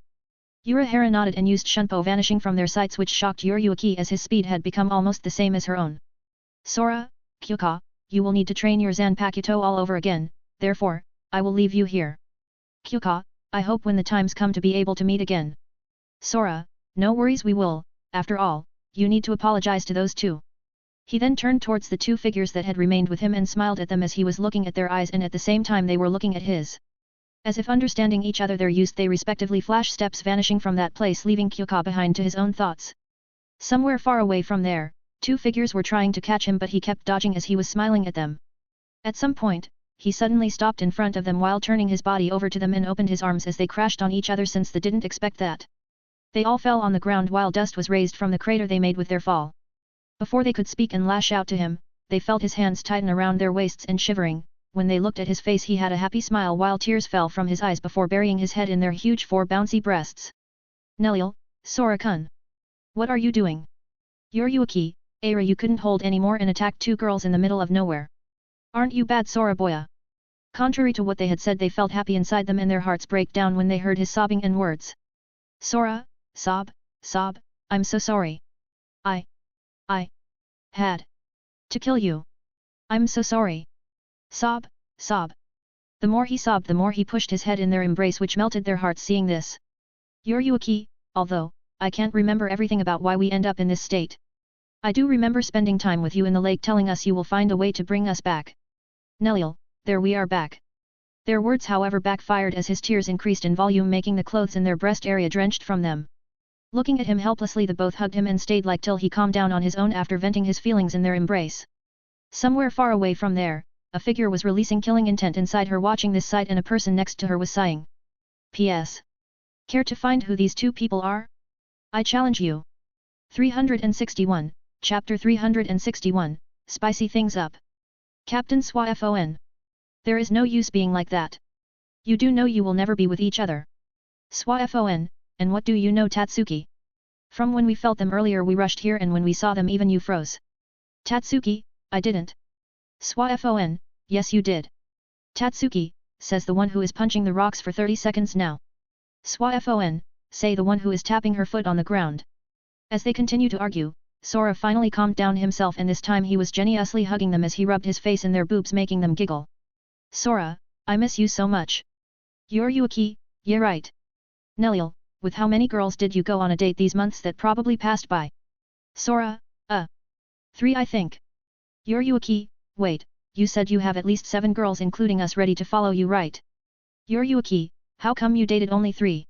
Urahara nodded and used Shunpo vanishing from their sights which shocked Yuruaki as his speed had become almost the same as her own. Sora, Kyuka, you will need to train your Zanpakuto all over again, therefore, I will leave you here. Kyuka, I hope when the times come to be able to meet again. Sora, no worries we will, after all, you need to apologize to those 2. He then turned towards the 2 figures that had remained with him and smiled at them as he was looking at their eyes and at the same time they were looking at his. As if understanding each other their use they respectively flash steps vanishing from that place leaving Kyuka behind to his own thoughts. Somewhere far away from there, 2 figures were trying to catch him but he kept dodging as he was smiling at them. At some point, he suddenly stopped in front of them while turning his body over to them and opened his arms as they crashed on each other since they didn't expect that. They all fell on the ground while dust was raised from the crater they made with their fall. Before they could speak and lash out to him, they felt his hands tighten around their waists and shivering. When they looked at his face he had a happy smile while tears fell from his eyes before burying his head in their huge 4 bouncy breasts. Nelil, Sora-kun. What are you doing? Yuruaki, Aira you couldn't hold anymore and attacked 2 girls in the middle of nowhere. Aren't you bad Sora boya? Contrary to what they had said they felt happy inside them and their hearts break down when they heard his sobbing and words. Sora, sob, I'm so sorry. I had to kill you. I'm so sorry. Sob. The more he sobbed the more he pushed his head in their embrace which melted their hearts seeing this. Yuruaki, although, I can't remember everything about why we end up in this state. I do remember spending time with you in the lake telling us you will find a way to bring us back. Nelil, there we are back. Their words however backfired as his tears increased in volume making the clothes in their breast area drenched from them. Looking at him helplessly the both hugged him and stayed like till he calmed down on his own after venting his feelings in their embrace. Somewhere far away from there, a figure was releasing killing intent inside her watching this sight and a person next to her was sighing. P.S. Care to find who these 2 people are? I challenge you. 361, Chapter 361, Spicy Things Up. Captain Swafon. There is no use being like that. You do know you will never be with each other. Swafon, and what do you know Tatsuki? From when we felt them earlier we rushed here and when we saw them even you froze. Tatsuki, I didn't. Swafon, yes you did. Tatsuki, says the one who is punching the rocks for 30 seconds now. Swafon, say the one who is tapping her foot on the ground. As they continue to argue, Sora finally calmed down himself and this time he was genuinely hugging them as he rubbed his face in their boobs making them giggle. Sora, I miss you so much. You're Yuki, yeah right. Neliel, with how many girls did you go on a date these months that probably passed by? Sora, 3 I think. You're Yuki, wait, you said you have at least 7 girls including us ready to follow you right? You're Yuki, how come you dated only 3?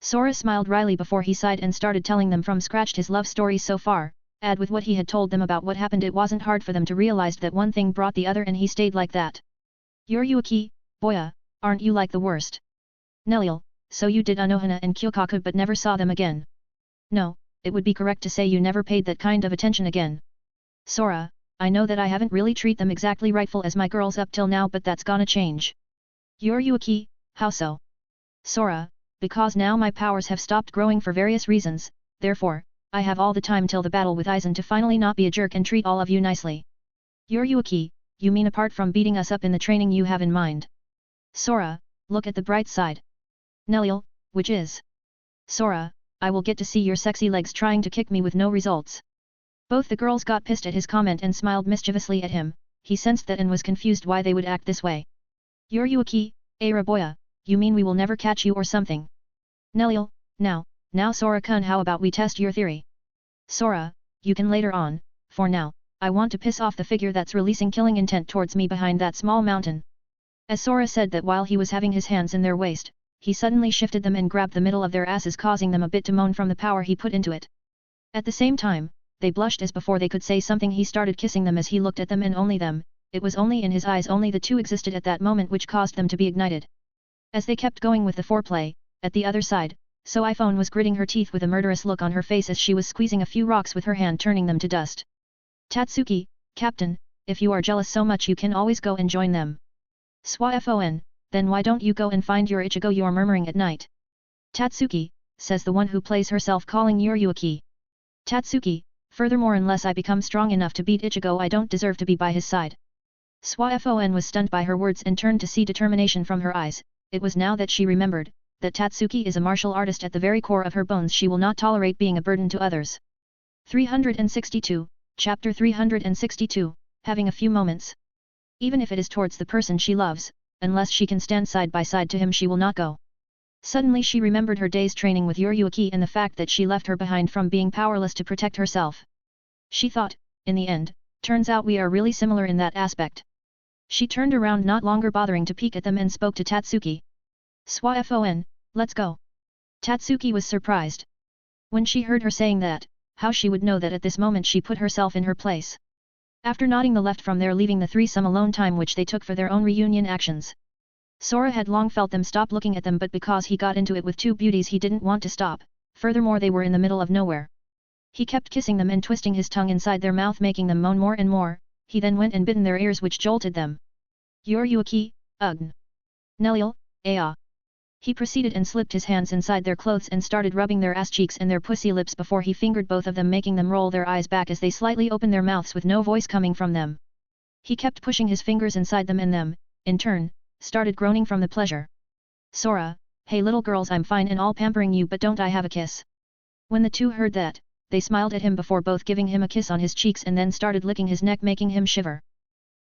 Sora smiled wryly before he sighed and started telling them from scratch his love story so far, add with what he had told them about what happened it wasn't hard for them to realize that one thing brought the other and he stayed like that. You're Yuki, boya, aren't you like the worst? Neliel, so you did Anohana and Kyokaku but never saw them again. No, it would be correct to say you never paid that kind of attention again. Sora, I know that I haven't really treated them exactly rightful as my girls up till now but that's gonna change. You're Yuki, how so? Sora, because now my powers have stopped growing for various reasons, therefore, I have all the time till the battle with Aizen to finally not be a jerk and treat all of you nicely. You're Yuki, you mean apart from beating us up in the training you have in mind? Sora, look at the bright side. Neliel, which is? Sora, I will get to see your sexy legs trying to kick me with no results. Both the girls got pissed at his comment and smiled mischievously at him, he sensed that and was confused why they would act this way. You're Yuki, Raboya, you mean we will never catch you or something? Neliel, now Sora-kun how about we test your theory? Sora, you can later on, for now, I want to piss off the figure that's releasing killing intent towards me behind that small mountain. As Sora said that while he was having his hands in their waist, he suddenly shifted them and grabbed the middle of their asses causing them a bit to moan from the power he put into it. At the same time, they blushed as before they could say something he started kissing them as he looked at them and only them, it was only in his eyes only the two existed at that moment which caused them to be ignited. As they kept going with the foreplay, at the other side, Soifone was gritting her teeth with a murderous look on her face as she was squeezing a few rocks with her hand turning them to dust. Tatsuki, Captain, if you are jealous so much you can always go and join them. Swafon, then why don't you go and find your Ichigo you're murmuring at night? Tatsuki, says the one who plays herself calling Yuryuki. Tatsuki, furthermore unless I become strong enough to beat Ichigo I don't deserve to be by his side. Swafon was stunned by her words and turned to see determination from her eyes, it was now that she remembered, that Tatsuki is a martial artist at the very core of her bones she will not tolerate being a burden to others. 362, Chapter 362, having a few moments. Even if it is towards the person she loves, unless she can stand side by side to him she will not go. Suddenly she remembered her day's training with Yuryuki and the fact that she left her behind from being powerless to protect herself. She thought, in the end, turns out we are really similar in that aspect. She turned around not longer bothering to peek at them and spoke to Tatsuki. Swafon, let's go. Tatsuki was surprised. When she heard her saying that, how she would know that at this moment she put herself in her place. After nodding the left from there leaving the three some alone time which they took for their own reunion actions. Sora had long felt them stop looking at them but because he got into it with two beauties he didn't want to stop, furthermore they were in the middle of nowhere. He kept kissing them and twisting his tongue inside their mouth making them moan more and more, he then went and bitten their ears which jolted them. Yuryuki, ugh. Neliel, ah. He proceeded and slipped his hands inside their clothes and started rubbing their ass cheeks and their pussy lips before he fingered both of them making them roll their eyes back as they slightly opened their mouths with no voice coming from them. He kept pushing his fingers inside them and them, in turn, started groaning from the pleasure. Sora, hey little girls I'm fine and all pampering you but don't I have a kiss? When the two heard that, they smiled at him before both giving him a kiss on his cheeks and then started licking his neck making him shiver.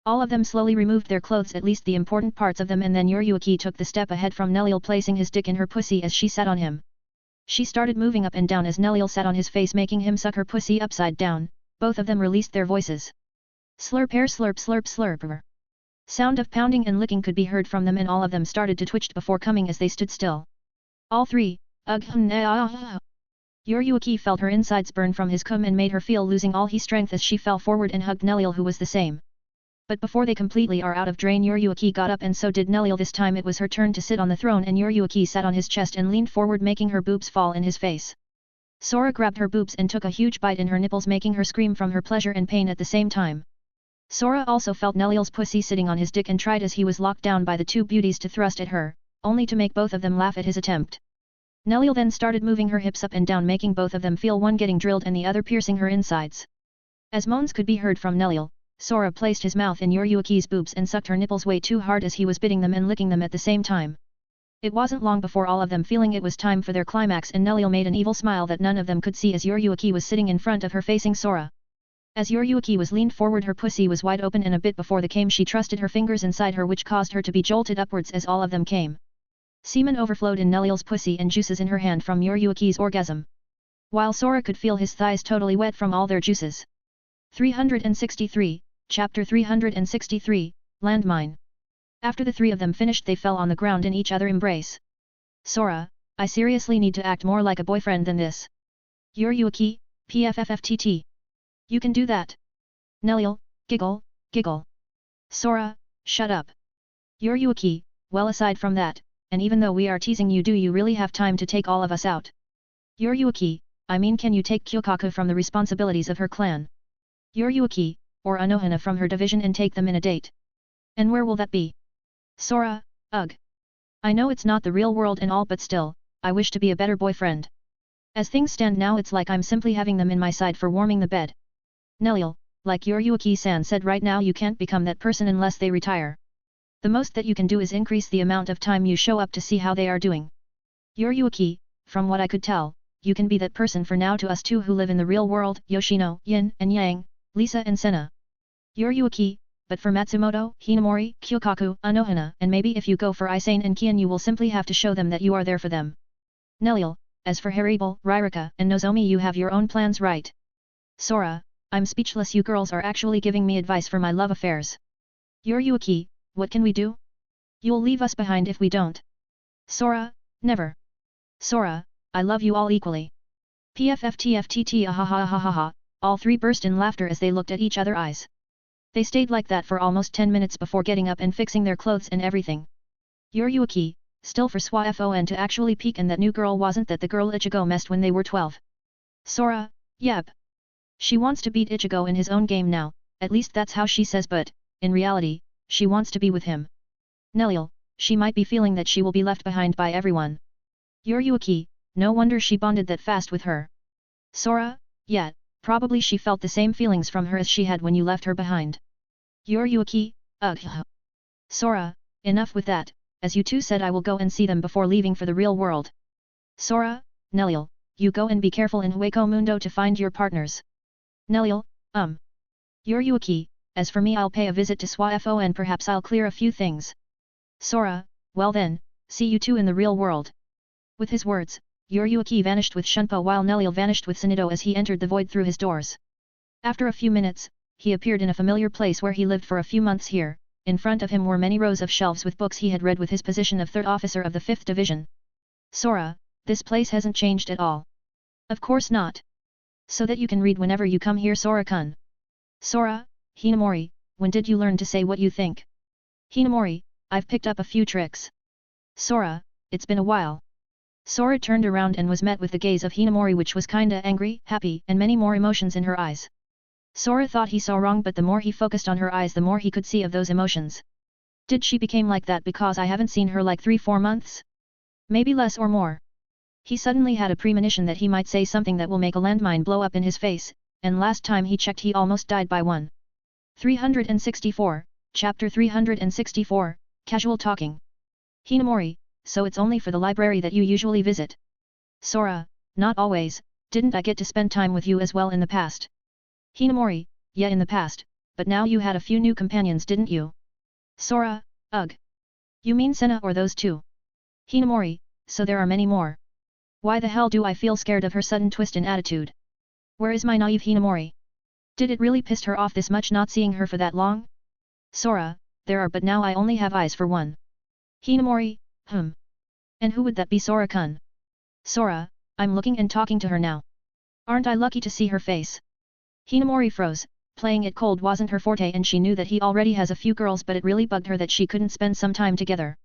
All of them slowly removed their clothes at least the important parts of them and then Yuryuki took the step ahead from Neliel placing his dick in her pussy as she sat on him. She started moving up and down as Neliel sat on his face making him suck her pussy upside down, both of them released their voices. Slurp air slurp slurp slurp. Sound of pounding and licking could be heard from them and all of them started to twitch before coming as they stood still. All three, Yuryuki felt her insides burn from his cum and made her feel losing all his strength as she fell forward and hugged Neliel who was the same. But before they completely are out of drain Yuryuki got up and so did Neliel this time it was her turn to sit on the throne and Yuryuki sat on his chest and leaned forward making her boobs fall in his face. Sora grabbed her boobs and took a huge bite in her nipples making her scream from her pleasure and pain at the same time. Sora also felt Neliel's pussy sitting on his dick and tried as he was locked down by the two beauties to thrust at her, only to make both of them laugh at his attempt. Neliel then started moving her hips up and down making both of them feel one getting drilled and the other piercing her insides. As moans could be heard from Neliel, Sora placed his mouth in Yuryuki's boobs and sucked her nipples way too hard as he was biting them and licking them at the same time. It wasn't long before all of them feeling it was time for their climax and Nelliel made an evil smile that none of them could see as Yuryuki was sitting in front of her facing Sora. As Yuryuki was leaned forward her pussy was wide open and a bit before the came she trusted her fingers inside her which caused her to be jolted upwards as all of them came. Semen overflowed in Nelliel's pussy and juices in her hand from Yuryuki's orgasm. While Sora could feel his thighs totally wet from all their juices. 363, Chapter 363, Landmine. After the three of them finished they fell on the ground in each other embrace. Sora, I seriously need to act more like a boyfriend than this. Yuryuki, PFFFTT. You can do that. Nelliel, giggle, giggle. Sora, shut up. Yuryuki, well aside from that, and even though we are teasing you do you really have time to take all of us out? Yuryuki, I mean can you take Kyokaku from the responsibilities of her clan? Yuryuki, or Anohana from her division and take them in a date? And where will that be? Sora, ugh. I know it's not the real world and all but still, I wish to be a better boyfriend. As things stand now it's like I'm simply having them in my side for warming the bed. Nelliel, like Yuryuki-san said right now you can't become that person unless they retire. The most that you can do is increase the amount of time you show up to see how they are doing. Yuryuki, from what I could tell, you can be that person for now to us two who live in the real world, Yoshino, Yin and Yang, Lisa and Senna. Yuryuki, but for Matsumoto, Hinamori, Kyokaku, Anohana and maybe if you go for Isane and Kian you will simply have to show them that you are there for them. Nelliel, as for Haribel, Ririka and Nozomi you have your own plans right. Sora, I'm speechless you girls are actually giving me advice for my love affairs. Yuryuki, what can we do? You'll leave us behind if we don't. Sora, never. Sora, I love you all equally. PFFTFTT ahahahaha, all three burst in laughter as they looked at each other eyes. They stayed like that for almost 10 minutes before getting up and fixing their clothes and everything. Yuryuki, still for SWAFON to actually peek and that new girl wasn't that the girl Ichigo messed when they were 12. Sora, yep. She wants to beat Ichigo in his own game now, at least that's how she says but, in reality, she wants to be with him. Nelliel, she might be feeling that she will be left behind by everyone. Yuryuki, no wonder she bonded that fast with her. Sora, yeah, probably she felt the same feelings from her as she had when you left her behind. Yuryuki, ugh. Sora, enough with that, as you two said I will go and see them before leaving for the real world. Sora, Nelliel, you go and be careful in Hueco Mundo to find your partners. Nelliel, Yuryuki, as for me I'll pay a visit to SWAFO and perhaps I'll clear a few things. Sora, well then, see you two in the real world. With his words, Yuryuki vanished with Shunpo while Nelliel vanished with Sanido as he entered the void through his doors. After a few minutes, he appeared in a familiar place where he lived for a few months here. In front of him were many rows of shelves with books he had read with his position of 3rd officer of the 5th division. Sora, this place hasn't changed at all. Of course not. So that you can read whenever you come here Sora-kun. Sora, Hinamori, when did you learn to say what you think? Hinamori, I've picked up a few tricks. Sora, it's been a while. Sora turned around and was met with the gaze of Hinamori which was kinda angry, happy and many more emotions in her eyes. Sora thought he saw wrong but the more he focused on her eyes the more he could see of those emotions. Did she become like that because I haven't seen her like 3-4 months? Maybe less or more. He suddenly had a premonition that he might say something that will make a landmine blow up in his face, and last time he checked he almost died by one. 364, Chapter 364, Casual Talking. Hinamori, so it's only for the library that you usually visit? Sora, not always, didn't I get to spend time with you as well in the past? Hinamori, yeah in the past, but now you had a few new companions didn't you? Sora, ugh. You mean Senna or those two? Hinamori, so there are many more. Why the hell do I feel scared of her sudden twist in attitude? Where is my naive Hinamori? Did it really piss her off this much not seeing her for that long? Sora, there are but now I only have eyes for one. Hinamori, And who would that be Sora-kun? Sora, I'm looking and talking to her now. Aren't I lucky to see her face? Hinamori froze, playing it cold wasn't her forte and she knew that he already has a few girls but it really bugged her that she couldn't spend some time together.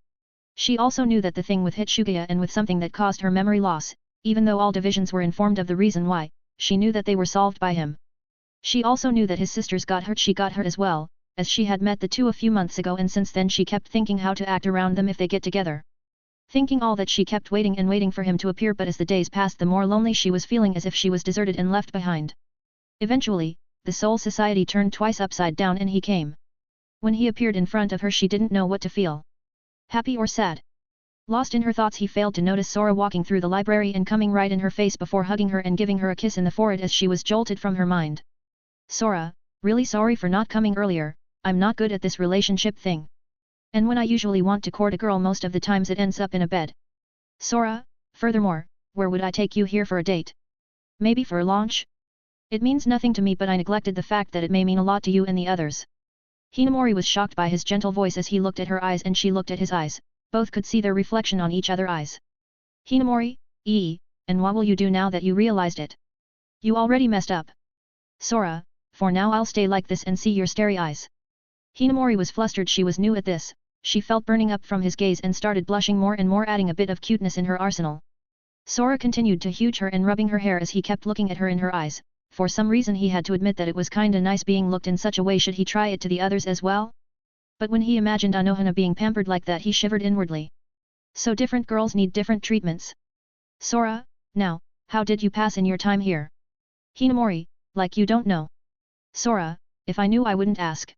She also knew that the thing with Hitsugaya and with something that caused her memory loss, even though all divisions were informed of the reason why, she knew that they were solved by him. She also knew that his sisters got hurt she got hurt as well, as she had met the two a few months ago and since then she kept thinking how to act around them if they get together. Thinking all that she kept waiting and waiting for him to appear but as the days passed the more lonely she was feeling as if she was deserted and left behind. Eventually, the Soul Society turned twice upside down and he came. When he appeared in front of her she didn't know what to feel. Happy or sad? Lost in her thoughts, he failed to notice Sora walking through the library and coming right in her face before hugging her and giving her a kiss in the forehead as she was jolted from her mind. Sora, really sorry for not coming earlier, I'm not good at this relationship thing. And when I usually want to court a girl, most of the times it ends up in a bed. Sora, furthermore, where would I take you here for a date? Maybe for a launch? It means nothing to me, but I neglected the fact that it may mean a lot to you and the others. Hinamori was shocked by his gentle voice as he looked at her eyes and she looked at his eyes, both could see their reflection on each other's eyes. Hinamori, and what will you do now that you realized it? You already messed up. Sora, for now I'll stay like this and see your starry eyes. Hinamori was flustered. She was new at this, she felt burning up from his gaze and started blushing more and more, adding a bit of cuteness in her arsenal. Sora continued to huge her and rubbing her hair as he kept looking at her in her eyes. For some reason he had to admit that it was kinda nice being looked in such a way. Should he try it to the others as well? But when he imagined Anohana being pampered like that, he shivered inwardly. So different girls need different treatments. Sora, now, how did you pass in your time here? Hinamori, like you don't know. Sora, if I knew I wouldn't ask.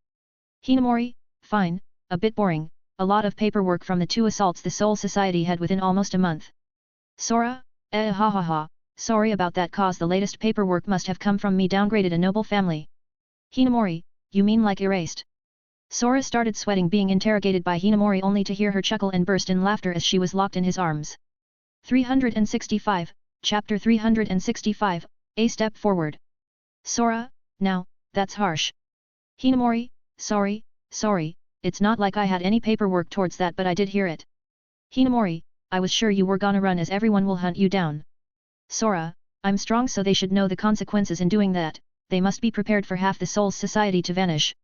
Hinamori, fine, a bit boring, a lot of paperwork from the 2 assaults the Soul Society had within almost a month. Sora, ha ha ha, sorry about that, cause the latest paperwork must have come from me, downgraded a noble family. Hinamori, you mean like erased? Sora started sweating, being interrogated by Hinamori only to hear her chuckle and burst in laughter as she was locked in his arms. 365, Chapter 365, A Step Forward. Sora, now, that's harsh. Hinamori, sorry, it's not like I had any paperwork towards that, but I did hear it. Hinamori, I was sure you were gonna run, as everyone will hunt you down. Sora, I'm strong, so they should know the consequences in doing that. They must be prepared for half the Souls Society to vanish.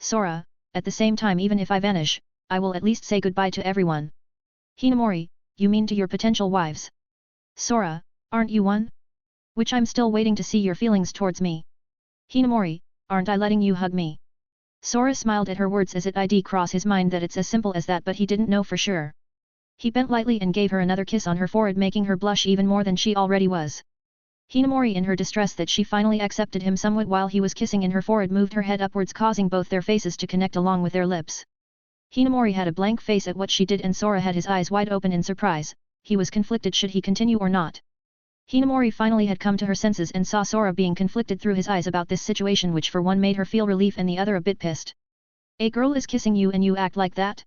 Sora, at the same time, even if I vanish, I will at least say goodbye to everyone. Hinamori, you mean to your potential wives? Sora, aren't you one? Which I'm still waiting to see your feelings towards me. Hinamori, aren't I letting you hug me? Sora smiled at her words as it did cross his mind that it's as simple as that, but he didn't know for sure. He bent lightly and gave her another kiss on her forehead, making her blush even more than she already was. Hinamori, in her distress that she finally accepted him somewhat while he was kissing in her forehead, moved her head upwards, causing both their faces to connect along with their lips. Hinamori had a blank face at what she did and Sora had his eyes wide open in surprise. He was conflicted, should he continue or not. Hinamori finally had come to her senses and saw Sora being conflicted through his eyes about this situation, which for one made her feel relief and the other a bit pissed. A girl is kissing you and you act like that?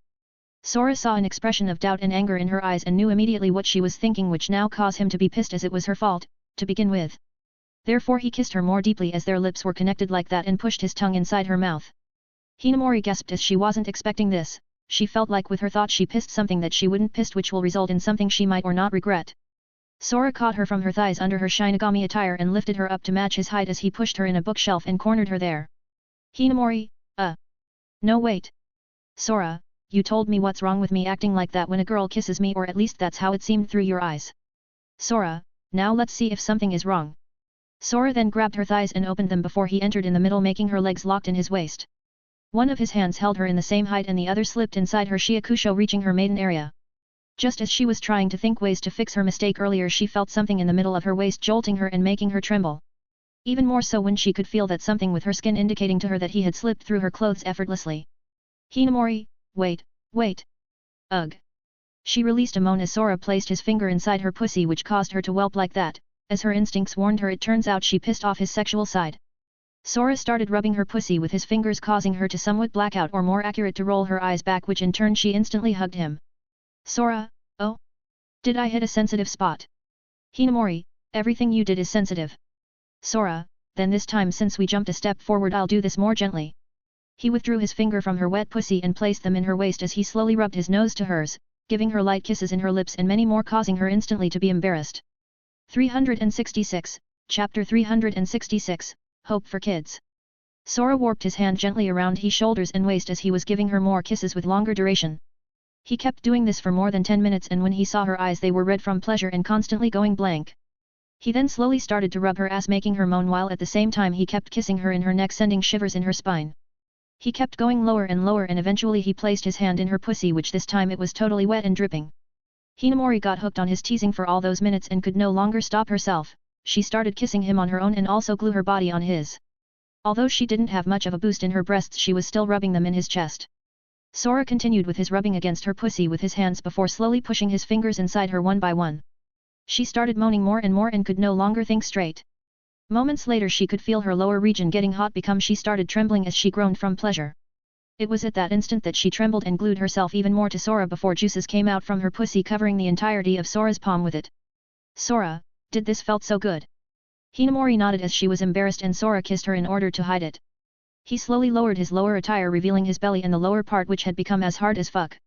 Sora saw an expression of doubt and anger in her eyes and knew immediately what she was thinking, which now caused him to be pissed, as it was her fault, to begin with. Therefore he kissed her more deeply as their lips were connected like that and pushed his tongue inside her mouth. Hinamori gasped as she wasn't expecting this. She felt like with her thought she pissed something that she wouldn't pissed, which will result in something she might or not regret. Sora caught her from her thighs under her Shinigami attire and lifted her up to match his height as he pushed her in a bookshelf and cornered her there. Hinamori, no wait. Sora, you told me what's wrong with me acting like that when a girl kisses me, or at least that's how it seemed through your eyes. Sora, now let's see if something is wrong. Sora then grabbed her thighs and opened them before he entered in the middle, making her legs locked in his waist. One of his hands held her in the same height and the other slipped inside her shiakusho, reaching her maiden area. Just as she was trying to think ways to fix her mistake earlier, she felt something in the middle of her waist jolting her and making her tremble. Even more so when she could feel that something with her skin indicating to her that he had slipped through her clothes effortlessly. Hinamori, wait. Ugh. She released a moan as Sora placed his finger inside her pussy, which caused her to whelp like that. As her instincts warned her, it turns out she pissed off his sexual side. Sora started rubbing her pussy with his fingers, causing her to somewhat black out, or more accurate to roll her eyes back, which in turn she instantly hugged him. Sora, oh? Did I hit a sensitive spot? Hinamori, everything you did is sensitive. Sora, then this time since we jumped a step forward I'll do this more gently. He withdrew his finger from her wet pussy and placed them in her waist as he slowly rubbed his nose to hers, giving her light kisses in her lips and many more, causing her instantly to be embarrassed. 366, Chapter 366, Hope for Kids. Sora warped his hand gently around his shoulders and waist as he was giving her more kisses with longer duration. He kept doing this for more than 10 minutes, and when he saw her eyes they were red from pleasure and constantly going blank. He then slowly started to rub her ass, making her moan, while at the same time he kept kissing her in her neck, sending shivers in her spine. He kept going lower and lower, and eventually he placed his hand in her pussy, which this time it was totally wet and dripping. Hinamori got hooked on his teasing for all those minutes and could no longer stop herself. She started kissing him on her own and also glue her body on his. Although she didn't have much of a boost in her breasts, she was still rubbing them in his chest. Sora continued with his rubbing against her pussy with his hands before slowly pushing his fingers inside her one by one. She started moaning more and more and could no longer think straight. Moments later she could feel her lower region getting hot become she started trembling as she groaned from pleasure. It was at that instant that she trembled and glued herself even more to Sora before juices came out from her pussy covering the entirety of Sora's palm with it. Sora, did this felt so good? Hinamori nodded as she was embarrassed and Sora kissed her in order to hide it. He slowly lowered his lower attire revealing his belly and the lower part which had become as hard as fuck.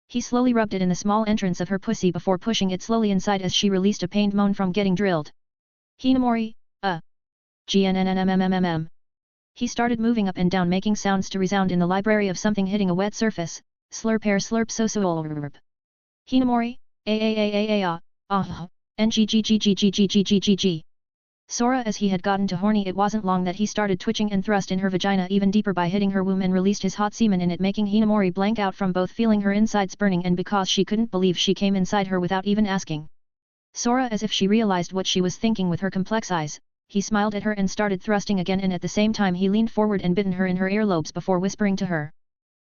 He slowly rubbed it in the small entrance of her pussy before pushing it slowly inside as she released a pained moan from getting drilled. Hinamori, GNNNMMMM. He started moving up and down making sounds to resound in the library of something hitting a wet surface, slurp air slurp so Hinamori, NGGGGGGGGGG. Sora as he had gotten to horny it wasn't long that he started twitching and thrust in her vagina even deeper by hitting her womb and released his hot semen in it making Hinamori blank out from both feeling her insides burning and because she couldn't believe she came inside her without even asking. Sora as if she realized what she was thinking with her complex eyes, he smiled at her and started thrusting again and at the same time he leaned forward and bitten her in her earlobes before whispering to her.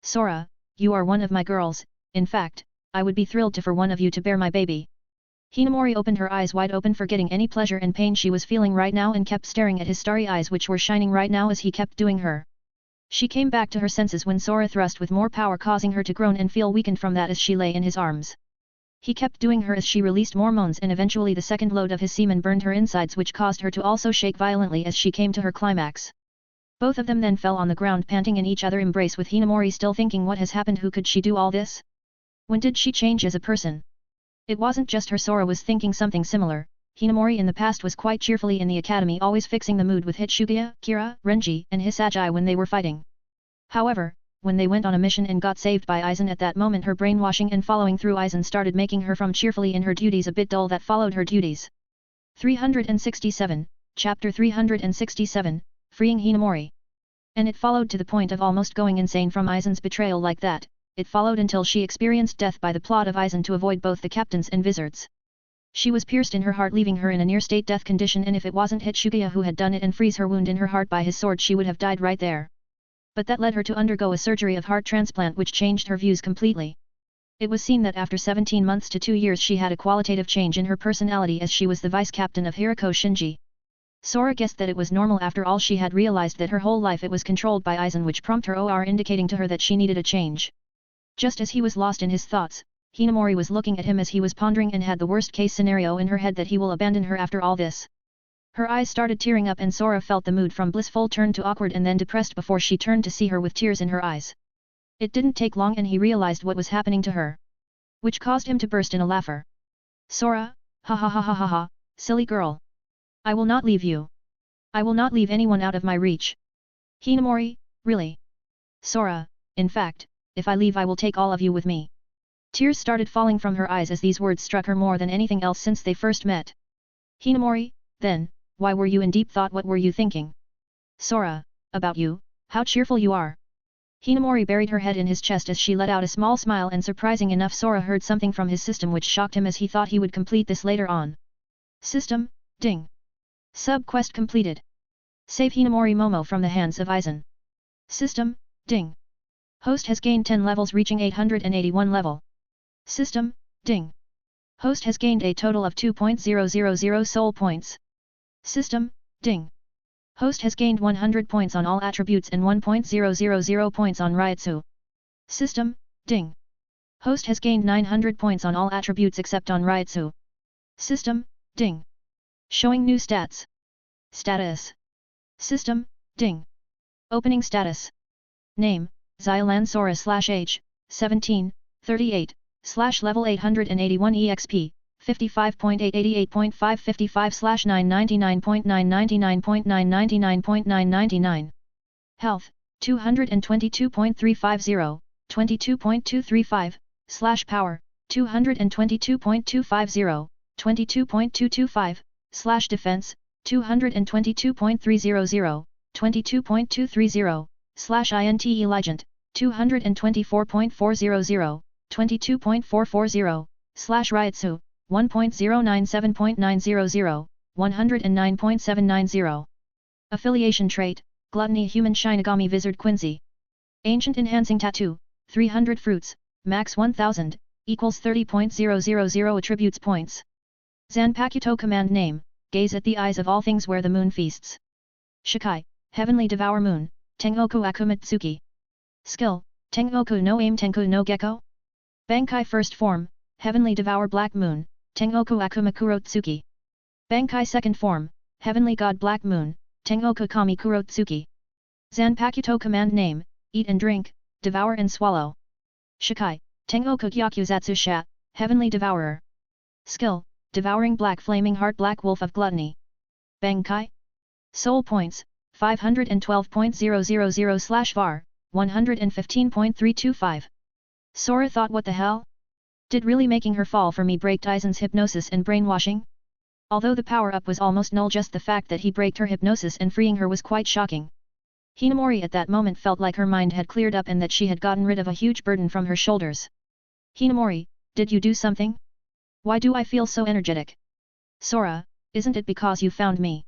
Sora, you are one of my girls, in fact, I would be thrilled to for one of you to bear my baby. Hinamori opened her eyes wide open forgetting any pleasure and pain she was feeling right now and kept staring at his starry eyes which were shining right now as he kept doing her. She came back to her senses when Sora thrust with more power causing her to groan and feel weakened from that as she lay in his arms. He kept doing her as she released more moans and eventually the second load of his semen burned her insides which caused her to also shake violently as she came to her climax. Both of them then fell on the ground panting in each other embrace with Hinamori still thinking what has happened who could she do all this? When did she change as a person? It wasn't just her Sora was thinking something similar, Hinamori in the past was quite cheerfully in the academy always fixing the mood with Hitsuguya, Kira, Renji and Hisagi when they were fighting. However, when they went on a mission and got saved by Aizen at that moment her brainwashing and following through Aizen started making her from cheerfully in her duties a bit dull that followed her duties. 367, Chapter 367, Freeing Hinamori. And it followed to the point of almost going insane from Aizen's betrayal like that, it followed until she experienced death by the plot of Aizen to avoid both the captains and wizards. She was pierced in her heart leaving her in a near-state death condition and if it wasn't Hitsuguya who had done it and freeze her wound in her heart by his sword she would have died right there. But that led her to undergo a surgery of heart transplant which changed her views completely. It was seen that after 17 months to 2 years she had a qualitative change in her personality as she was the vice-captain of Hirako Shinji. Sora guessed that it was normal after all she had realized that her whole life it was controlled by Aizen which prompted her OR indicating to her that she needed a change. Just as he was lost in his thoughts, Hinamori was looking at him as he was pondering and had the worst-case scenario in her head that he will abandon her after all this. Her eyes started tearing up and Sora felt the mood from blissful turn to awkward and then depressed before she turned to see her with tears in her eyes. It didn't take long and he realized what was happening to her. Which caused him to burst in a laugher. Sora, ha ha ha ha ha ha, silly girl. I will not leave you. I will not leave anyone out of my reach. Hinamori, really? Sora, in fact, if I leave I will take all of you with me. Tears started falling from her eyes as these words struck her more than anything else since they first met. Hinamori, then, why were you in deep thought what were you thinking? Sora, about you, how cheerful you are. Hinamori buried her head in his chest as she let out a small smile and surprising enough Sora heard something from his system which shocked him as he thought he would complete this later on. System, ding. Sub-quest completed. Save Hinamori Momo from the hands of Aizen. System, ding. Host has gained 10 levels reaching 881 level. System, ding. Host has gained a total of 2.000 soul points. System, ding. Host has gained 100 points on all attributes and 1.000 points on Ryutsu. System, ding. Host has gained 900 points on all attributes except on Ryutsu. System, ding. Showing new stats. Status. System, ding. Opening status. Name, Xylansora/age, 17, 38, /level 881 EXP, 55.888.5 55/999.999.999.999. Health, 222.350, 22.235, /power, 222.250, 22.225, /defense, 222.300, 22.230, /int Eligent, 224.400, 22.440, /Ryutsu, 1.097.900, 109.790. Affiliation trait, Gluttony Human Shinigami Wizard Quincy. Ancient Enhancing Tattoo, 300 fruits, max 1000, equals 30.000 attributes points. Zanpakuto command name, gaze at the eyes of all things where the moon feasts. Shikai, heavenly devour moon, Tengoku Akumatsuki. Skill, Tengoku no aim Tenku no Gecko. Bankai first form, heavenly devour black moon, Tengoku Akumakurotsuki. Bankai second form, heavenly god black moon, Tengoku Kami Kurotsuki. Zanpakuto command name, eat and drink, devour and swallow. Shikai, Tengoku Gyakuzatsu Sha, heavenly devourer. Skill, devouring black flaming heart black wolf of gluttony. Bankai. Soul points, 512.000/var, 115.325. Sora thought, what the hell? Did really making her fall for me break Aizen's hypnosis and brainwashing? Although the power-up was almost null, just the fact that he break her hypnosis and freeing her was quite shocking. Hinamori at that moment felt like her mind had cleared up and that she had gotten rid of a huge burden from her shoulders. Hinamori, did you do something? Why do I feel so energetic? Sora, isn't it because you found me?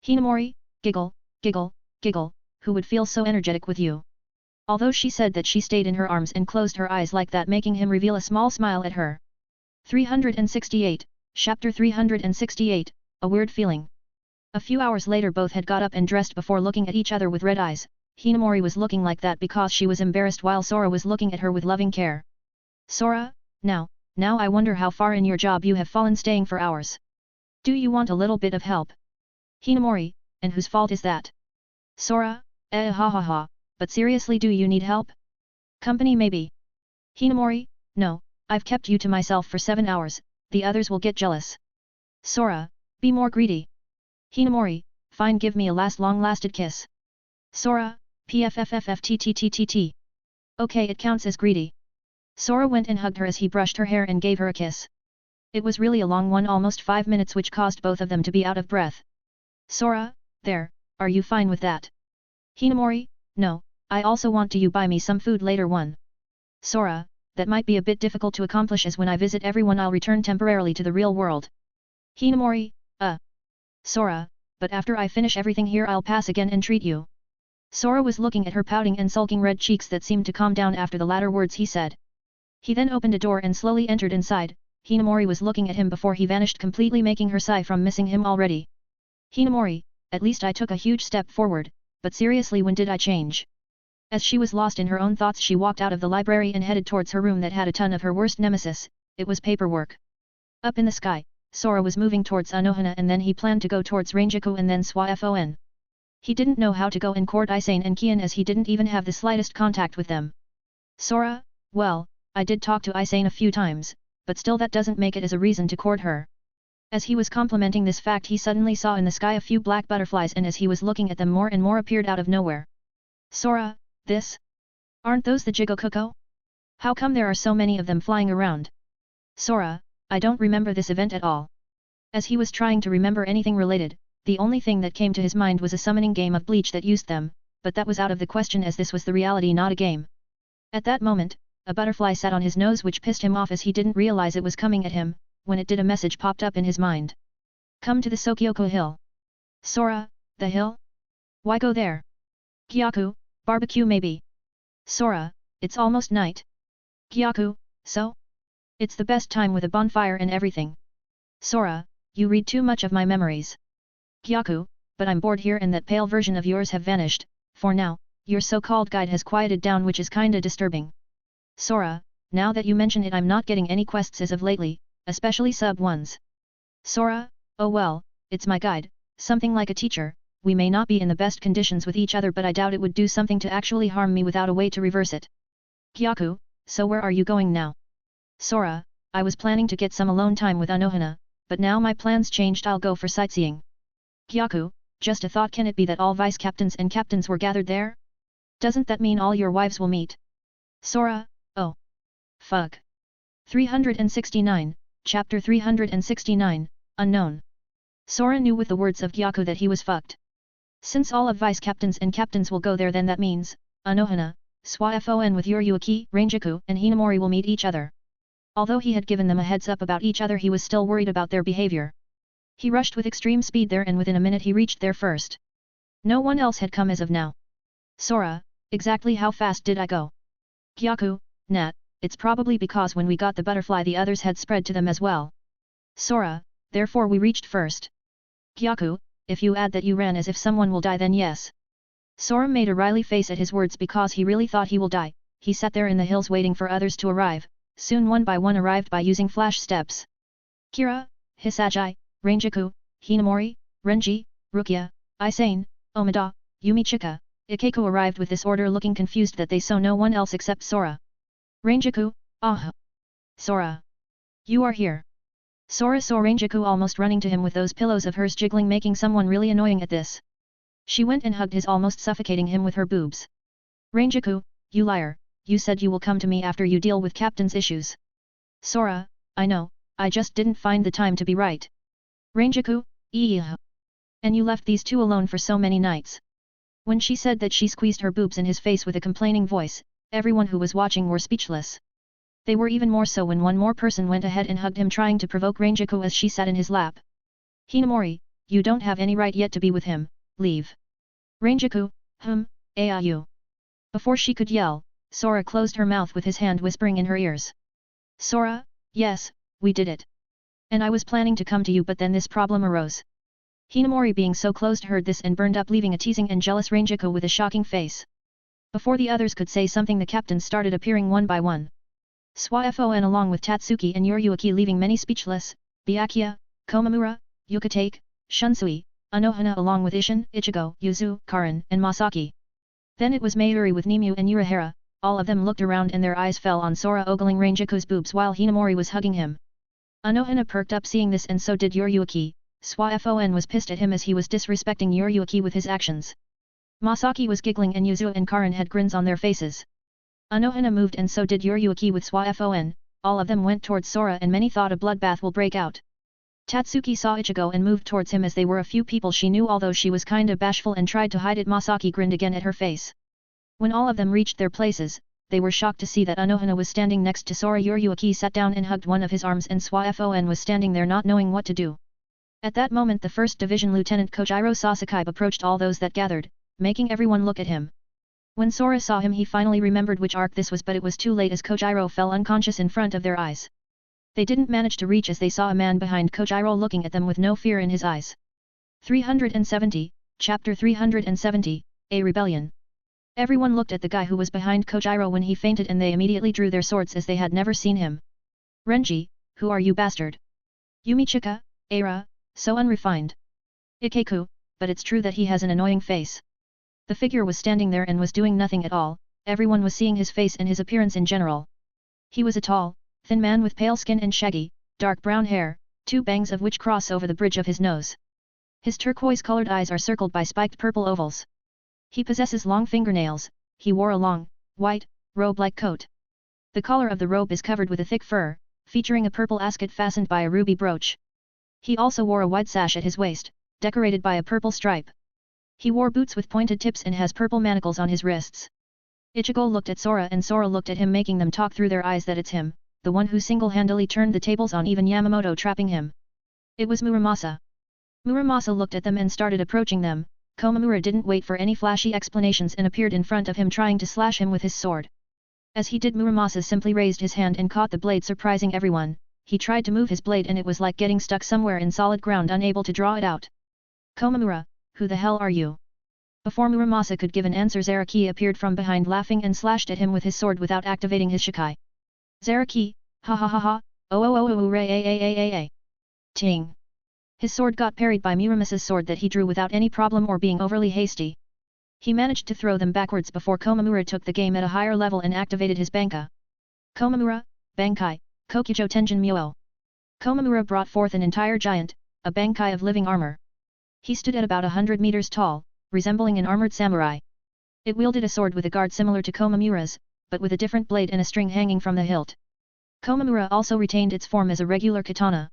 Hinamori, giggle, giggle, giggle, who would feel so energetic with you? Although she said that she stayed in her arms and closed her eyes like that, making him reveal a small smile at her. 368, Chapter 368, A Weird Feeling. A few hours later both had got up and dressed before looking at each other with red eyes. Hinamori was looking like that because she was embarrassed while Sora was looking at her with loving care. Sora, now I wonder how far in your job you have fallen staying for hours. Do you want a little bit of help? Hinamori, and whose fault is that? Sora, ha ha ha, but seriously, do you need help? Company maybe. Hinamori, no, I've kept you to myself for 7 hours, the others will get jealous. Sora, be more greedy. Hinamori, fine, give me a last long-lasted kiss. Sora, pfffftttt. Okay, it counts as greedy. Sora went and hugged her as he brushed her hair and gave her a kiss. It was really a long one, almost 5 minutes, which caused both of them to be out of breath. Sora, there, are you fine with that? Hinamori, no, I also want to you buy me some food later one. Sora, that might be a bit difficult to accomplish, as when I visit everyone I'll return temporarily to the real world. Hinamori, Sora, but after I finish everything here I'll pass again and treat you. Sora was looking at her pouting and sulking red cheeks that seemed to calm down after the latter words he said. He then opened a door and slowly entered inside. Hinamori was looking at him before he vanished completely, making her sigh from missing him already. Hinamori, at least I took a huge step forward, but seriously, when did I change? As she was lost in her own thoughts, she walked out of the library and headed towards her room that had a ton of her worst nemesis. It was paperwork. Up in the sky, Sora was moving towards Anohana, and then he planned to go towards Rangiku and then Swafon. He didn't know how to go and court Isane and Kian, as he didn't even have the slightest contact with them. Sora, well, I did talk to Isane a few times, but still that doesn't make it as a reason to court her. As he was complimenting this fact, he suddenly saw in the sky a few black butterflies, and as he was looking at them, more and more appeared out of nowhere. Sora, aren't those the Jigokuko? How come there are so many of them flying around? Sora, I don't remember this event at all. As he was trying to remember anything related, the only thing that came to his mind was a summoning game of Bleach that used them, but that was out of the question as this was the reality, not a game. At that moment, a butterfly sat on his nose, which pissed him off as he didn't realize it was coming at him. When it did, a message popped up in his mind. Come to the Sokyoko Hill. Sora, the hill? Why go there? Gyaku, barbecue maybe. Sora, it's almost night. Gyaku, so? It's the best time with a bonfire and everything. Sora, you read too much of my memories. Gyaku, but I'm bored here and that pale version of yours have vanished. For now, your so-called guide has quieted down, which is kinda disturbing. Sora, now that you mention it, I'm not getting any quests as of lately, especially sub ones. Sora, oh well, it's my guide, something like a teacher. We may not be in the best conditions with each other, but I doubt it would do something to actually harm me without a way to reverse it. Gyaku, so where are you going now? Sora, I was planning to get some alone time with Anohana, but now my plans changed, I'll go for sightseeing. Gyaku, just a thought, can it be that all vice captains and captains were gathered there? Doesn't that mean all your wives will meet? Sora, oh. Fuck. 369, Chapter 369, Unknown. Sora knew with the words of Gyaku that he was fucked. Since all of vice captains and captains will go there, then that means, Anohana, Swafon with Yuryuki, Rangiku and Hinamori will meet each other. Although he had given them a heads up about each other, he was still worried about their behavior. He rushed with extreme speed there, and within a minute he reached there first. No one else had come as of now. Sora, exactly how fast did I go? Gyaku, Nat, it's probably because when we got the butterfly the others had spread to them as well. Sora, therefore we reached first. Gyaku, if you add that you ran as if someone will die then yes. Sora made a wry face at his words because he really thought he will die. He sat there in the hills waiting for others to arrive. Soon one by one arrived by using flash steps. Kira, Hisagi, Ranjaku, Hinamori, Renji, Rukia, Isane, Omida, Yumichika, Ikeiko arrived with this order looking confused that they saw no one else except Sora. Ranjaku, ah! Sora! You are here! Sora saw Ranjaku almost running to him with those pillows of hers jiggling making someone really annoying at this. She went and hugged his almost suffocating him with her boobs. Ranjaku, you liar, you said you will come to me after you deal with Captain's issues. Sora, I know, I just didn't find the time to be right. Ranjaku, eeh. And you left these two alone for so many nights. When she said that she squeezed her boobs in his face with a complaining voice, everyone who was watching were speechless. They were even more so when one more person went ahead and hugged him trying to provoke Ranjaku as she sat in his lap. Hinamori, you don't have any right yet to be with him, leave. Ranjaku, Ayu. Before she could yell, Sora closed her mouth with his hand whispering in her ears. Sora, yes, we did it. And I was planning to come to you but then this problem arose. Hinamori being so closed heard this and burned up leaving a teasing and jealous Ranjaku with a shocking face. Before the others could say something the captains started appearing one by one. Swafon along with Tatsuki and Yoryuki leaving many speechless, Byakuya, Komamura, Yukitake, Shunsui, Anohana along with Ishin, Ichigo, Yuzu, Karin, and Masaki. Then it was Mayuri with Nimue and Urahara, all of them looked around and their eyes fell on Sora ogling Ranjaku's boobs while Hinamori was hugging him. Anohana perked up seeing this and so did Yoryuki. Swafon was pissed at him as he was disrespecting Yoryuki with his actions. Masaki was giggling and Yuzu and Karin had grins on their faces. Anohana moved and so did Yoryuki with Swafon, all of them went towards Sora and many thought a bloodbath will break out. Tatsuki saw Ichigo and moved towards him as they were a few people she knew although she was kinda bashful and tried to hide it. Masaki grinned again at her face. When all of them reached their places, they were shocked to see that Anohana was standing next to Sora. Yoryuki sat down and hugged one of his arms and Swafon was standing there not knowing what to do. At that moment the 1st Division Lieutenant Kojiro Sasuke approached all those that gathered, making everyone look at him. When Sora saw him he finally remembered which arc this was but it was too late as Kojiro fell unconscious in front of their eyes. They didn't manage to reach as they saw a man behind Kojiro looking at them with no fear in his eyes. 370, Chapter 370, A Rebellion. Everyone looked at the guy who was behind Kojiro when he fainted and they immediately drew their swords as they had never seen him. Renji, who are you bastard? Yumichika, Aira, so unrefined. Ikeiko, but it's true that he has an annoying face. The figure was standing there and was doing nothing at all, everyone was seeing his face and his appearance in general. He was a tall, thin man with pale skin and shaggy, dark brown hair, 2 bangs of which cross over the bridge of his nose. His turquoise-colored eyes are circled by spiked purple ovals. He possesses long fingernails, he wore a long, white, robe-like coat. The collar of the robe is covered with a thick fur, featuring a purple ascot fastened by a ruby brooch. He also wore a wide sash at his waist, decorated by a purple stripe. He wore boots with pointed tips and has purple manacles on his wrists. Ichigo looked at Sora and Sora looked at him making them talk through their eyes that it's him, the one who single-handedly turned the tables on even Yamamoto trapping him. It was Muramasa. Muramasa looked at them and started approaching them. Komamura didn't wait for any flashy explanations and appeared in front of him trying to slash him with his sword. As he did Muramasa simply raised his hand and caught the blade surprising everyone. He tried to move his blade and it was like getting stuck somewhere in solid ground unable to draw it out. Komamura, who the hell are you? Before Muramasa could give an answer Zaraki appeared from behind laughing and slashed at him with his sword without activating his Shikai. Zaraki, ha ha ha ha, oh. Ting. His sword got parried by Muramasa's sword that he drew without any problem or being overly hasty. He managed to throw them backwards before Komamura took the game at a higher level and activated his Banka. Komamura, Bankai, Kokujo Tenjin Myo. Komamura brought forth an entire giant, a Bankai of living armor. He stood at about 100 meters tall, resembling an armored samurai. It wielded a sword with a guard similar to Komamura's, but with a different blade and a string hanging from the hilt. Komamura also retained its form as a regular katana.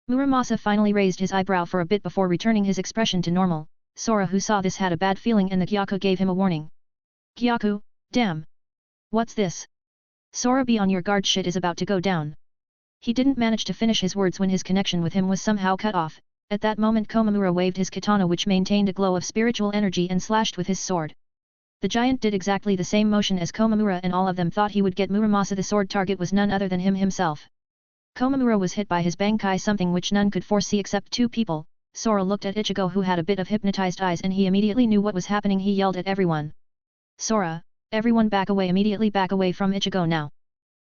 Muramasa finally raised his eyebrow for a bit before returning his expression to normal. Sora who saw this had a bad feeling and the Gyaku gave him a warning. Gyaku, damn! What's this? Sora be on your guard, shit is about to go down. He didn't manage to finish his words when his connection with him was somehow cut off. At that moment Komamura waved his katana which maintained a glow of spiritual energy and slashed with his sword. The giant did exactly the same motion as Komamura and all of them thought he would get Muramasa. The sword target was none other than him himself. Komamura was hit by his Bankai, something which none could foresee except two people. Sora looked at Ichigo, who had a bit of hypnotized eyes, and he immediately knew what was happening. He yelled at everyone. Sora, everyone back away, immediately back away from Ichigo now.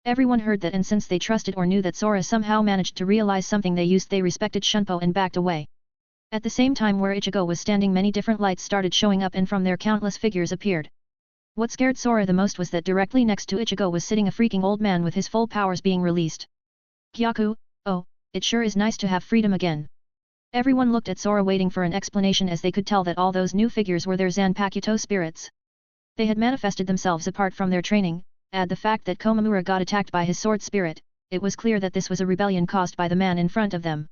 Everyone heard that, and since they trusted or knew that Sora somehow managed to realize something they respected Shunpo and backed away. At the same time where Ichigo was standing, many different lights started showing up and from there countless figures appeared. What scared Sora the most was that directly next to Ichigo was sitting a freaking old man with his full powers being released. Gyaku, oh, it sure is nice to have freedom again. Everyone looked at Sora waiting for an explanation, as they could tell that all those new figures were their Zanpakuto spirits. They had manifested themselves apart from their training. Add the fact that Komamura got attacked by his sword spirit, it was clear that this was a rebellion caused by the man in front of them.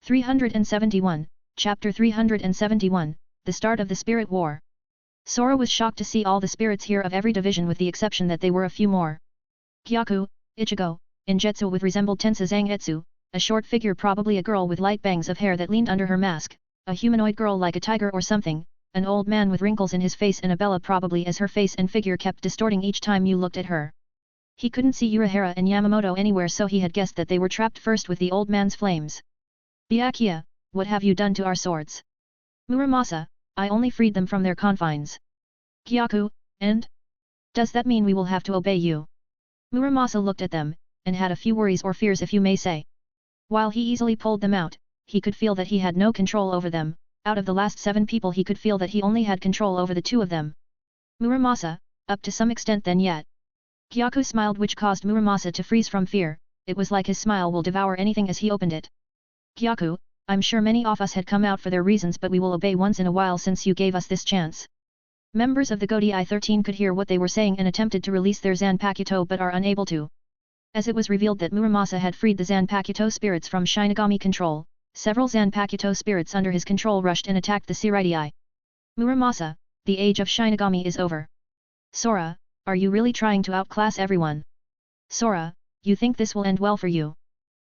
371, Chapter 371, The Start of the Spirit War. Sora was shocked to see all the spirits here of every division with the exception that they were a few more. Gyaku, Ichigo, Injetsu with resembled Tensa Zangetsu, a short figure, probably a girl with light bangs of hair that leaned under her mask, a humanoid girl like a tiger or something, an old man with wrinkles in his face, and a Bella, probably, as her face and figure kept distorting each time you looked at her. He couldn't see Urahara and Yamamoto anywhere, so he had guessed that they were trapped first with the old man's flames. Byakuya, what have you done to our swords? Muramasa, I only freed them from their confines. Gyaku, and? Does that mean we will have to obey you? Muramasa looked at them, and had a few worries or fears, if you may say. While he easily pulled them out, he could feel that he had no control over them. Out of the last 7 people he could feel that he only had control over the 2 of them. Muramasa, up to some extent then yet. Gyaku smiled, which caused Muramasa to freeze from fear. It was like his smile will devour anything as he opened it. Gyaku, I'm sure many of us had come out for their reasons, but we will obey once in a while since you gave us this chance. Members of the Godi 13 could hear what they were saying and attempted to release their Zanpakuto but are unable to. As it was revealed that Muramasa had freed the Zanpakuto spirits from Shinigami control, several Zanpakuto spirits under his control rushed and attacked the Siraidii. Muramasa, the age of Shinigami is over. Sora, are you really trying to outclass everyone? Sora, you think this will end well for you?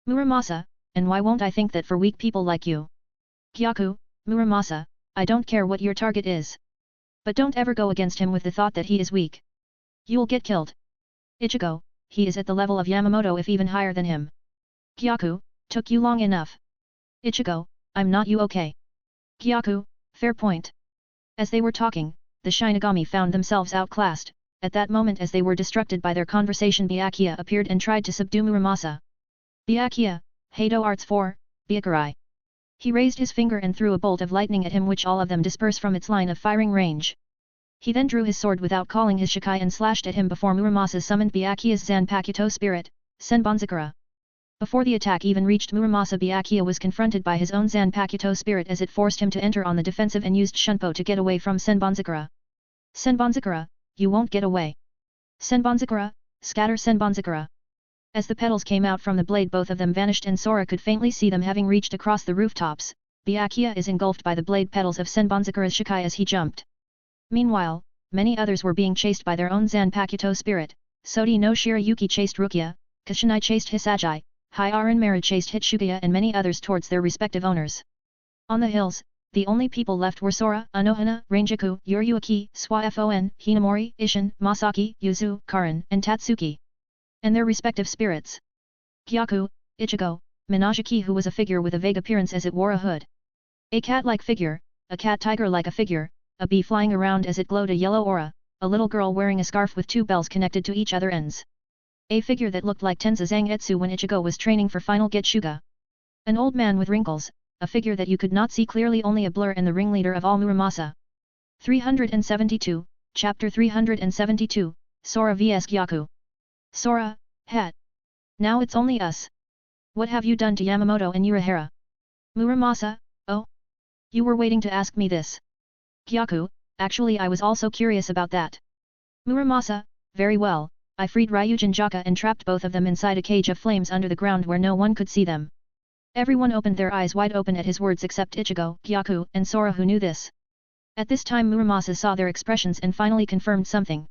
Muramasa, and why won't I think that for weak people like you? Gyaku, Muramasa, I don't care what your target is. But don't ever go against him with the thought that he is weak. You'll get killed. Ichigo, he is at the level of Yamamoto, if even higher than him. Gyaku, took you long enough. Ichigo, I'm not you, okay? Gyaku, fair point. As they were talking, the Shinigami found themselves outclassed. At that moment, as they were distracted by their conversation, Byakuya appeared and tried to subdue Muramasa. Byakuya, Heido Arts 4, Byakurai. He raised his finger and threw a bolt of lightning at him, which all of them dispersed from its line of firing range. He then drew his sword without calling his Shikai and slashed at him before Muramasa summoned Byakuya's Zanpakuto spirit, Senbonzakura. Before the attack even reached Muramasa, Byakuya was confronted by his own Zanpakuto spirit as it forced him to enter on the defensive and used Shunpo to get away from Senbonzakura. Senbonzakura, you won't get away. Senbonzakura, scatter Senbonzakura. As the petals came out from the blade, both of them vanished and Sora could faintly see them having reached across the rooftops. Byakuya is engulfed by the blade petals of Senbonzakura's Shikai as he jumped. Meanwhile, many others were being chased by their own Zanpakuto spirit. Sodi no Shirayuki chased Rukia, Kashinai chased Hisagi, Hyarin Mara chased Hitsuguya and many others towards their respective owners. On the hills, the only people left were Sora, Anohana, Ranjaku, Yuryuaki, Swa-Fon, Hinamori, Ishin, Masaki, Yuzu, Karin, and Tatsuki. And their respective spirits. Gyaku, Ichigo, Minajiki, who was a figure with a vague appearance as it wore a hood. A cat-like figure, a cat-tiger-like a figure, a bee flying around as it glowed a yellow aura, a little girl wearing a scarf with 2 bells connected to each other ends. A figure that looked like Tenza Zangetsu when Ichigo was training for Final Getsuga. An old man with wrinkles, a figure that you could not see clearly, only a blur, and the ringleader of all Muramasa. 372, Chapter 372, Sora vs Gyaku. Sora, hat. Now it's only us. What have you done to Yamamoto and Urahara? Muramasa, oh? You were waiting to ask me this. Gyaku, actually I was also curious about that. Muramasa, very well, I freed Ryujin Jaka and trapped both of them inside a cage of flames under the ground where no one could see them. Everyone opened their eyes wide open at his words except Ichigo, Gyaku, and Sora, who knew this. At this time Muramasa saw their expressions and finally confirmed something.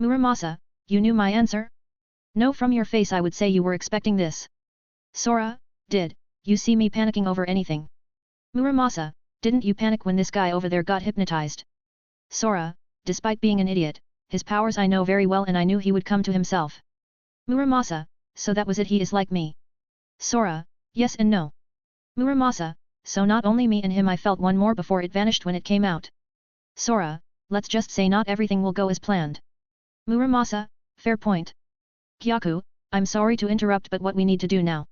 Muramasa, you knew my answer? No, from your face I would say you were expecting this. Sora, did you see me panicking over anything? Muramasa, didn't you panic when this guy over there got hypnotized? Sora, despite being an idiot, his powers I know very well and I knew he would come to himself. Muramasa, so that was it, he is like me. Sora, yes and no. Muramasa, so not only me and him, I felt one more before it vanished when it came out. Sora, let's just say not everything will go as planned. Muramasa, fair point. Gyaku, I'm sorry to interrupt, but what we need to do now?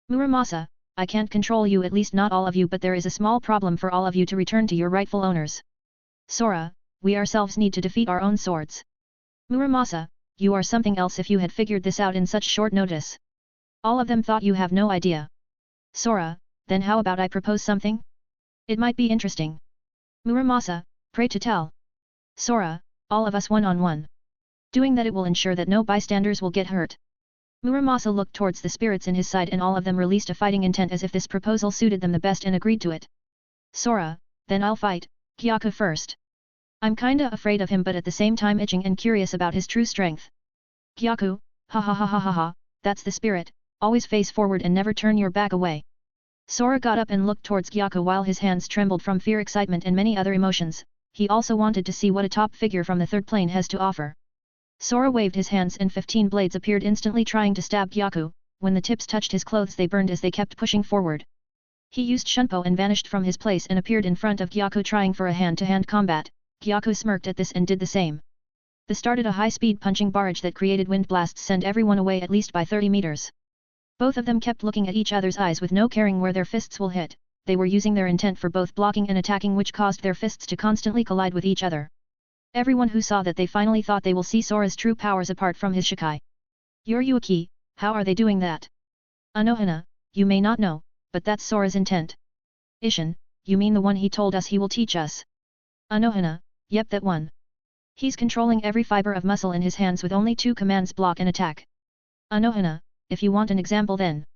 Muramasa, I can't control you, at least not all of you, but there is a small problem for all of you to return to your rightful owners. Sora, we ourselves need to defeat our own swords. Muramasa, you are something else if you had figured this out in such short notice. All of them thought you have no idea. Sora, then how about I propose something? It might be interesting. Muramasa, pray to tell. Sora, all of us one-on-one. Doing that, it will ensure that no bystanders will get hurt. Muramasa looked towards the spirits in his side and all of them released a fighting intent as if this proposal suited them the best and agreed to it. Sora, then I'll fight, Gyaku first. I'm kinda afraid of him but at the same time itching and curious about his true strength. Gyaku, ha ha ha ha ha ha, that's the spirit, always face forward and never turn your back away. Sora got up and looked towards Gyaku while his hands trembled from fear, excitement and many other emotions. He also wanted to see what a top figure from the third plane has to offer. Sora waved his hands and 15 blades appeared instantly trying to stab Gyaku. When the tips touched his clothes they burned as they kept pushing forward. He used Shunpo and vanished from his place and appeared in front of Gyaku trying for a hand-to-hand combat. Gyaku smirked at this and did the same. They started a high-speed punching barrage that created wind blasts send everyone away at least by 30 meters. Both of them kept looking at each other's eyes with no caring where their fists will hit. They were using their intent for both blocking and attacking, which caused their fists to constantly collide with each other. Everyone who saw that they finally thought they will see Sora's true powers apart from his Shikai. Yoryuki, how are they doing that? Anohana, you may not know, but that's Sora's intent. Ishin, you mean the one he told us he will teach us? Anohana, yep, that one. He's controlling every fiber of muscle in his hands with only 2 commands: block and attack. Anohana, if you want an example then.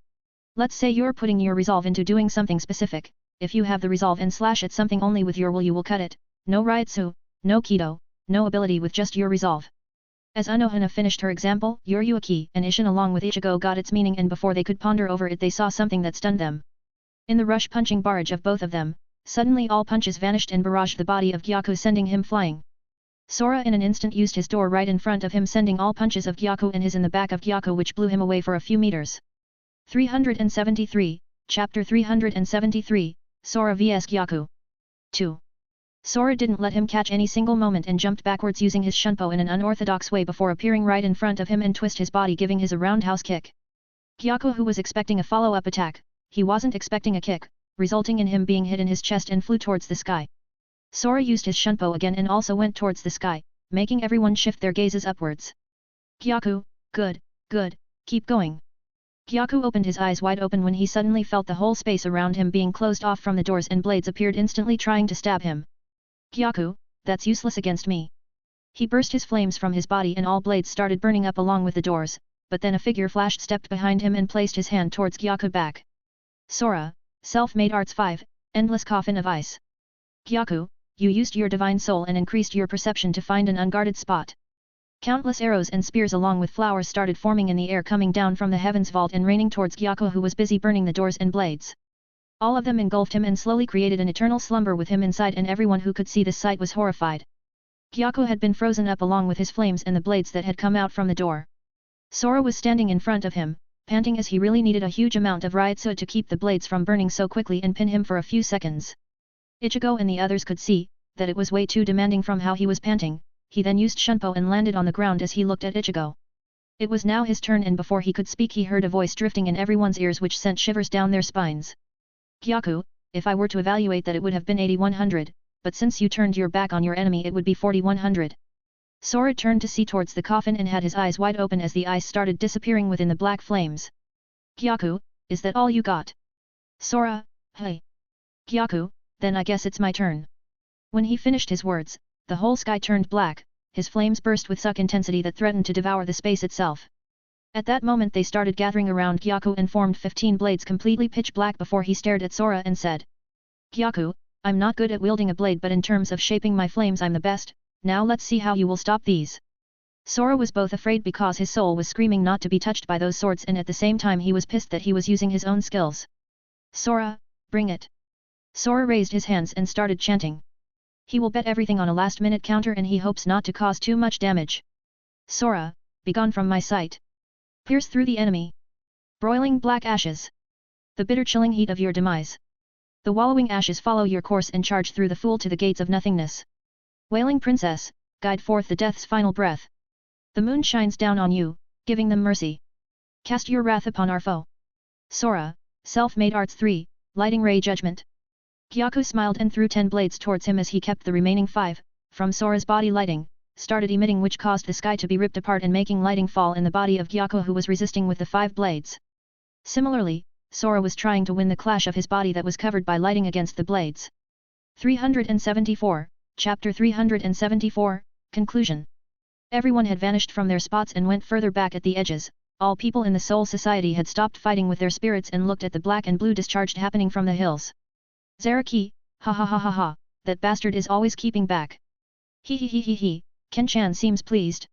Let's say you're putting your resolve into doing something specific. If you have the resolve and slash at something only with your will, you will cut it. No Ryutsu, no Kido, no ability with just your resolve. As Anohana finished her example, Yoryuki and Ishin along with Ichigo got its meaning, and before they could ponder over it they saw something that stunned them. In the rush punching barrage of both of them, suddenly all punches vanished and barraged the body of Gyaku, sending him flying. Sora in an instant used his door right in front of him, sending all punches of Gyaku and his in the back of Gyaku, which blew him away for a few meters. 373, Chapter 373, Sora vs Gyaku. 2. Sora didn't let him catch any single moment and jumped backwards using his Shunpo in an unorthodox way before appearing right in front of him and twist his body, giving his a roundhouse kick. Gyaku, who was expecting a follow-up attack, he wasn't expecting a kick, resulting in him being hit in his chest and flew towards the sky. Sora used his Shunpo again and also went towards the sky, making everyone shift their gazes upwards. Gyaku, good, good, keep going. Gyaku opened his eyes wide open when he suddenly felt the whole space around him being closed off from the doors and blades appeared instantly trying to stab him. Gyaku, that's useless against me. He burst his flames from his body and all blades started burning up along with the doors, but then a figure flashed, stepped behind him and placed his hand towards Gyaku back. Sora, Self-Made Arts 5, Endless Coffin of Ice. Gyaku, you used your divine soul and increased your perception to find an unguarded spot. Countless arrows and spears along with flowers started forming in the air, coming down from the heavens vault and raining towards Gyaku, who was busy burning the doors and blades. All of them engulfed him and slowly created an eternal slumber with him inside, and everyone who could see this sight was horrified. Gyaku had been frozen up along with his flames and the blades that had come out from the door. Sora was standing in front of him, panting as he really needed a huge amount of Ryutsu to keep the blades from burning so quickly and pin him for a few seconds. Ichigo and the others could see that it was way too demanding from how he was panting. He then used Shunpo and landed on the ground as he looked at Ichigo. It was now his turn, and before he could speak he heard a voice drifting in everyone's ears which sent shivers down their spines. Gyaku, if I were to evaluate that, it would have been 8100, but since you turned your back on your enemy it would be 4100. Sora turned to see towards the coffin and had his eyes wide open as the ice started disappearing within the black flames. Gyaku, is that all you got? Sora, hey. Gyaku, then I guess it's my turn. When he finished his words, the whole sky turned black, his flames burst with such intensity that threatened to devour the space itself. At that moment they started gathering around Gyaku and formed 15 blades completely pitch black before he stared at Sora and said, Gyaku, I'm not good at wielding a blade, but in terms of shaping my flames I'm the best. Now let's see how you will stop these. Sora was both afraid because his soul was screaming not to be touched by those swords, and at the same time he was pissed that he was using his own skills. Sora, bring it. Sora raised his hands and started chanting. He will bet everything on a last-minute counter and he hopes not to cause too much damage. Sora, begone from my sight. Pierce through the enemy. Broiling black ashes. The bitter chilling heat of your demise. The wallowing ashes follow your course and charge through the fool to the gates of nothingness. Wailing princess, guide forth the death's final breath. The moon shines down on you, giving them mercy. Cast your wrath upon our foe. Sora, self-made arts 3, lighting ray judgment. Gyaku smiled and threw 10 blades towards him as he kept the remaining 5, from Sora's body lighting, started emitting which caused the sky to be ripped apart and making lighting fall in the body of Gyaku who was resisting with the 5 blades. Similarly, Sora was trying to win the clash of his body that was covered by lighting against the blades. 374, Chapter 374, Conclusion. Everyone had vanished from their spots and went further back at the edges. All people in the Soul Society had stopped fighting with their spirits and looked at the black and blue discharged happening from the hills. Zaraki, ha ha ha ha ha, that bastard is always keeping back. He he he he he, Ken-chan seems pleased.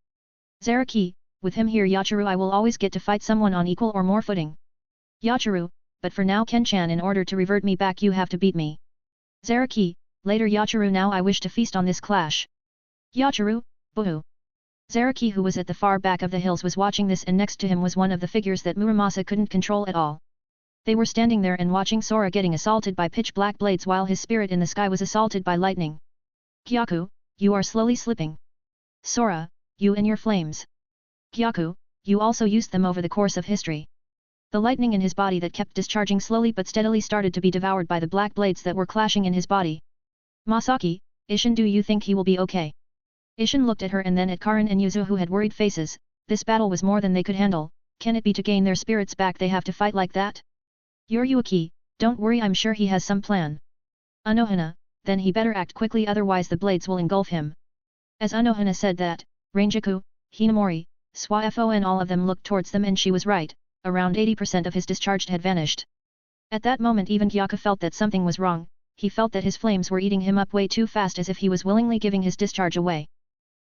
Zaraki, with him here Yachiru I will always get to fight someone on equal or more footing. Yachiru, but for now Ken-chan in order to revert me back you have to beat me. Zaraki, later Yachiru now I wish to feast on this clash. Yachiru, boo-hoo. Zaraki who was at the far back of the hills was watching this and next to him was one of the figures that Muramasa couldn't control at all. They were standing there and watching Sora getting assaulted by pitch-black blades while his spirit in the sky was assaulted by lightning. Gyaku, you are slowly slipping. Sora, you and your flames. Gyaku, you also used them over the course of history. The lightning in his body that kept discharging slowly but steadily started to be devoured by the black blades that were clashing in his body. Masaki, Ishin, do you think he will be okay? Ishin looked at her and then at Karin and Yuzu who had worried faces. This battle was more than they could handle. Can it be to gain their spirits back they have to fight like that? Yuryuki, don't worry, I'm sure he has some plan. Anohana, then he better act quickly otherwise the blades will engulf him. As Anohana said that, Ranjaku, Hinamori, Swafo and all of them looked towards them and she was right, around 80% of his discharged had vanished. At that moment even Gyaku felt that something was wrong, he felt that his flames were eating him up way too fast as if he was willingly giving his discharge away.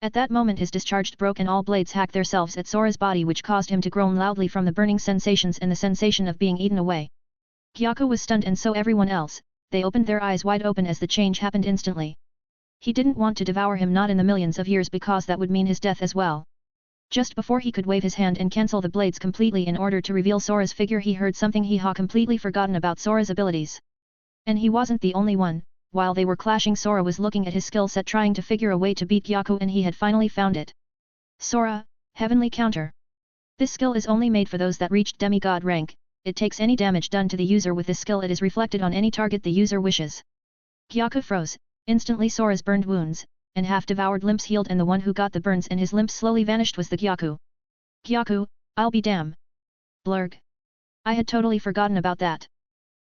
At that moment his discharge broke and all blades hacked themselves at Sora's body which caused him to groan loudly from the burning sensations and the sensation of being eaten away. Gyaku was stunned and so everyone else, they opened their eyes wide open as the change happened instantly. He didn't want to devour him not in the millions of years because that would mean his death as well. Just before he could wave his hand and cancel the blades completely in order to reveal Sora's figure he heard something he had completely forgotten about Sora's abilities. And he wasn't the only one. While they were clashing Sora was looking at his skill set trying to figure a way to beat Gyaku and he had finally found it. Sora, Heavenly Counter. This skill is only made for those that reached demigod rank, it takes any damage done to the user with this skill it is reflected on any target the user wishes. Gyaku froze, instantly Sora's burned wounds, and half-devoured limbs healed and the one who got the burns and his limbs slowly vanished was the Gyaku. Gyaku, I'll be damn. Blurg. I had totally forgotten about that.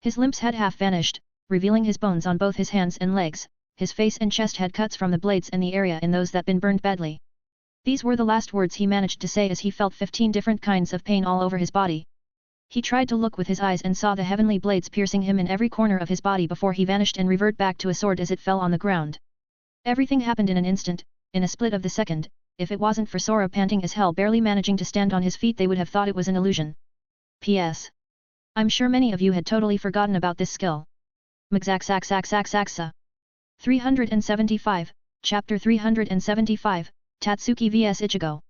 His limbs had half vanished, revealing his bones on both his hands and legs, his face and chest had cuts from the blades and the area in those that been burned badly. These were the last words he managed to say as he felt 15 different kinds of pain all over his body. He tried to look with his eyes and saw the heavenly blades piercing him in every corner of his body before he vanished and reverted back to a sword as it fell on the ground. Everything happened in an instant, in a split of the second. If it wasn't for Sora panting as hell barely managing to stand on his feet they would have thought it was an illusion. P.S. I'm sure many of you had totally forgotten about this skill. Magzaxaxaxaxaxa. 375, Chapter 375, Tatsuki vs Ichigo.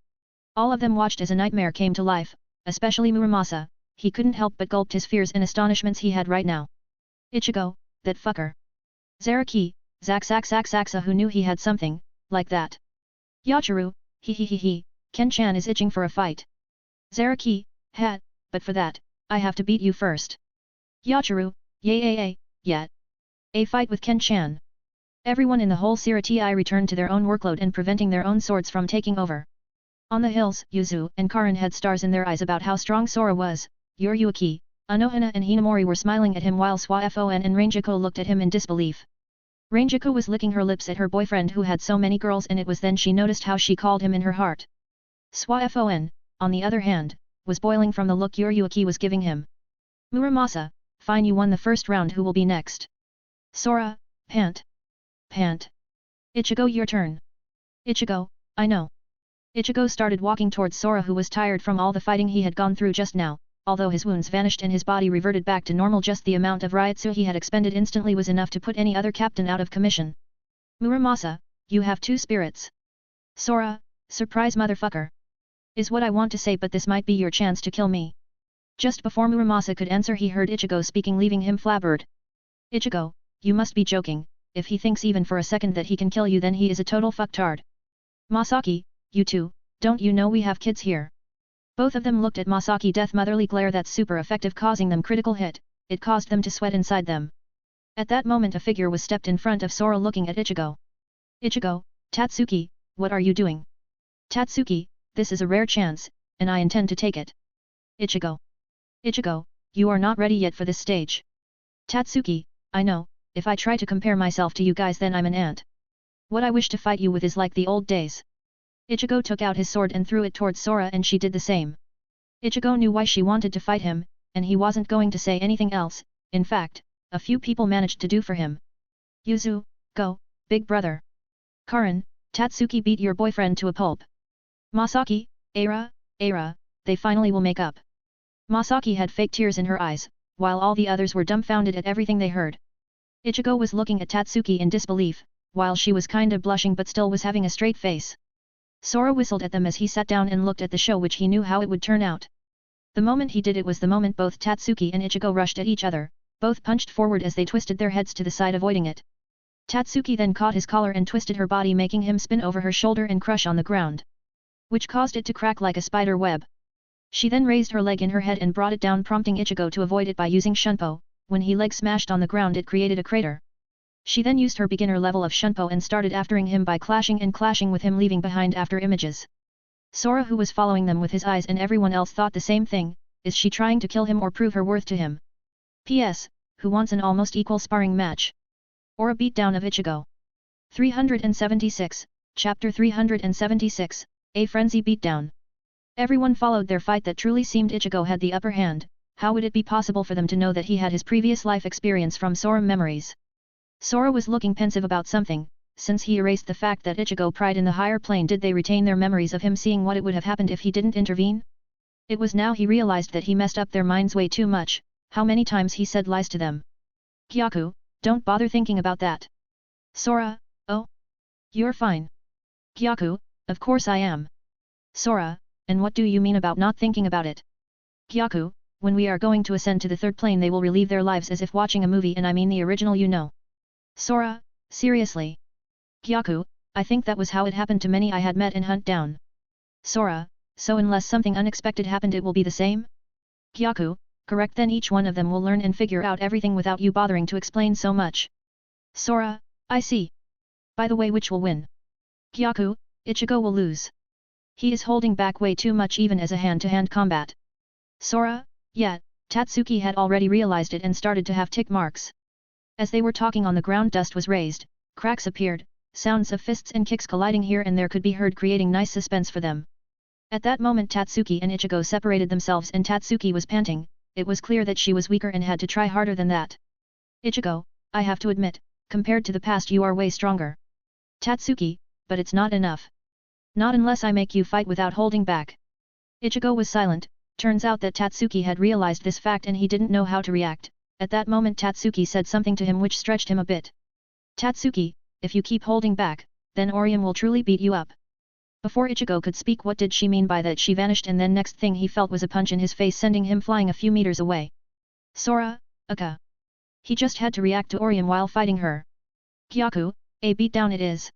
All of them watched as a nightmare came to life, especially Muramasa, he couldn't help but gulped his fears and astonishments he had right now. Ichigo, that fucker. Zaraki, Zaxaxaxaxa who knew he had something, like that. Yachiru, he, Ken-chan is itching for a fight. Zaraki, hat, but for that, I have to beat you first. Yachiru, yay, yet. A fight with Ken-chan. Everyone in the whole Sirati returned to their own workload and preventing their own swords from taking over. On the hills, Yuzu and Karin had stars in their eyes about how strong Sora was. Yuryuki, Anohana and Hinamori were smiling at him while Swafon and Ranjaku looked at him in disbelief. Ranjaku was licking her lips at her boyfriend who had so many girls and it was then she noticed how she called him in her heart. Swafon, on the other hand, was boiling from the look Yuryuki was giving him. Muramasa, fine you won the first round who will be next? Sora, pant. Ichigo your turn. Ichigo, I know. Ichigo started walking towards Sora who was tired from all the fighting he had gone through just now, although his wounds vanished and his body reverted back to normal just the amount of Ryutsu he had expended instantly was enough to put any other captain out of commission. Muramasa, you have two spirits. Sora, surprise motherfucker. Is what I want to say, but this might be your chance to kill me. Just before Muramasa could answer, he heard Ichigo speaking, leaving him flabbered. Ichigo, you must be joking. If he thinks even for a second that he can kill you, then he is a total fucktard. Masaki, you too, don't you know we have kids here? Both of them looked at Masaki, death motherly glare that's super effective, causing them critical hit. It caused them to sweat inside them. At that moment a figure was stepped in front of Sora looking at Ichigo. Ichigo, Tatsuki, what are you doing? Tatsuki, this is a rare chance, and I intend to take it. Ichigo. Ichigo, you are not ready yet for this stage. Tatsuki, I know, if I try to compare myself to you guys then I'm an ant. What I wish to fight you with is like the old days. Ichigo took out his sword and threw it towards Sora, and she did the same. Ichigo knew why she wanted to fight him, and he wasn't going to say anything else. In fact, a few people managed to do for him. Yuzu, go, big brother. Karin, Tatsuki beat your boyfriend to a pulp. Masaki, Aira, they finally will make up. Masaki had fake tears in her eyes, while all the others were dumbfounded at everything they heard. Ichigo was looking at Tatsuki in disbelief, while she was kinda blushing but still was having a straight face. Sora whistled at them as he sat down and looked at the show, which he knew how it would turn out. The moment he did it was the moment both Tatsuki and Ichigo rushed at each other, both punched forward as they twisted their heads to the side avoiding it. Tatsuki then caught his collar and twisted her body, making him spin over her shoulder and crush on the ground, which caused it to crack like a spider web. She then raised her leg in her head and brought it down, prompting Ichigo to avoid it by using Shunpo. When he leg smashed on the ground it created a crater. She then used her beginner level of Shunpo and started aftering him by clashing with him, leaving behind after images. Sora, who was following them with his eyes, and everyone else thought the same thing. Is she trying to kill him or prove her worth to him? P.S. Who wants an almost equal sparring match? Or a beatdown of Ichigo? 376, Chapter 376, A Frenzy Beatdown. Everyone followed their fight. That truly seemed Ichigo had the upper hand. How would it be possible for them to know that he had his previous life experience from Sora memories? Sora was looking pensive about something. Since he erased the fact that Ichigo pried in the higher plane, did they retain their memories of him seeing what it would have happened if he didn't intervene? It was now he realized that he messed up their minds way too much. How many times he said lies to them. Kyaku, don't bother thinking about that. Sora, oh? You're fine. Kyaku, of course I am. Sora, and what do you mean about not thinking about it? Kyaku, when we are going to ascend to the third plane they will relive their lives as if watching a movie, and I mean the original, you know. Sora, seriously? Kyaku, I think that was how it happened to many I had met and hunt down. Sora, so unless something unexpected happened it will be the same? Kyaku, correct, then each one of them will learn and figure out everything without you bothering to explain so much. Sora, I see. By the way, which will win? Kyaku, Ichigo will lose. He is holding back way too much even as a hand-to-hand combat. Sora, yeah, Tatsuki had already realized it and started to have tick marks. As they were talking on the ground, dust was raised, cracks appeared, sounds of fists and kicks colliding here and there could be heard, creating nice suspense for them. At that moment Tatsuki and Ichigo separated themselves and Tatsuki was panting. It was clear that she was weaker and had to try harder than that. Ichigo, I have to admit, compared to the past you are way stronger. Tatsuki, but it's not enough. Not unless I make you fight without holding back. Ichigo was silent. Turns out that Tatsuki had realized this fact and he didn't know how to react. At that moment Tatsuki said something to him which stretched him a bit. Tatsuki, if you keep holding back, then Orion will truly beat you up. Before Ichigo could speak, what did she mean by that? She vanished, and then next thing he felt was a punch in his face, sending him flying a few meters away. Sora, Aka. He just had to react to Orion while fighting her. Kyaku, a beatdown it is.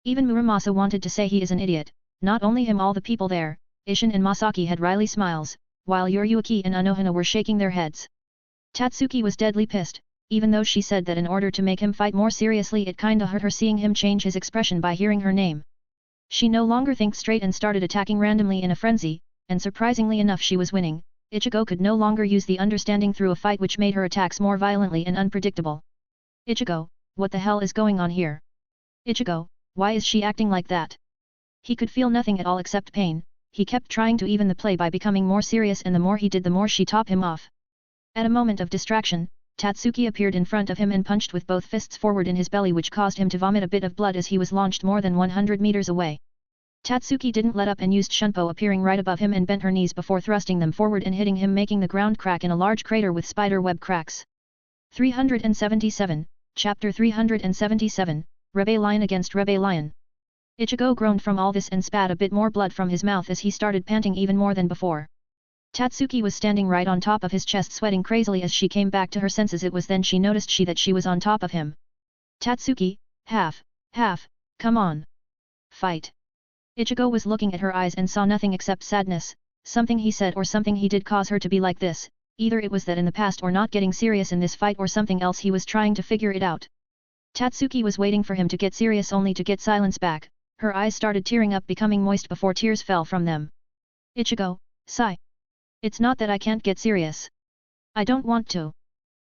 Even Muramasa wanted to say he is an idiot. Not only him, all the people there, Ishin and Masaki had wry smiles, while Yoriuki and Anohana were shaking their heads. Tatsuki was deadly pissed, even though she said that in order to make him fight more seriously it kinda hurt her seeing him change his expression by hearing her name. She no longer thinks straight and started attacking randomly in a frenzy, and surprisingly enough she was winning. Ichigo could no longer use the understanding through a fight, which made her attacks more violently and unpredictable. Ichigo, what the hell is going on here? Ichigo, why is she acting like that? He could feel nothing at all except pain. He kept trying to even the play by becoming more serious, and the more he did the more she topped him off. At a moment of distraction, Tatsuki appeared in front of him and punched with both fists forward in his belly, which caused him to vomit a bit of blood as he was launched more than 100 meters away. Tatsuki didn't let up and used Shunpo appearing right above him and bent her knees before thrusting them forward and hitting him, making the ground crack in a large crater with spider web cracks. 377, Chapter 377, Rebbe Lion against Rebbe Lion. Ichigo groaned from all this and spat a bit more blood from his mouth as he started panting even more than before. Tatsuki was standing right on top of his chest sweating crazily as she came back to her senses. It was then she noticed that she was on top of him. Tatsuki, half, come on. Fight. Ichigo was looking at her eyes and saw nothing except sadness. Something he said or something he did cause her to be like this, either it was that in the past or not getting serious in this fight or something else. He was trying to figure it out. Tatsuki was waiting for him to get serious only to get silence back. Her eyes started tearing up, becoming moist before tears fell from them. Ichigo, sigh. It's not that I can't get serious. I don't want to.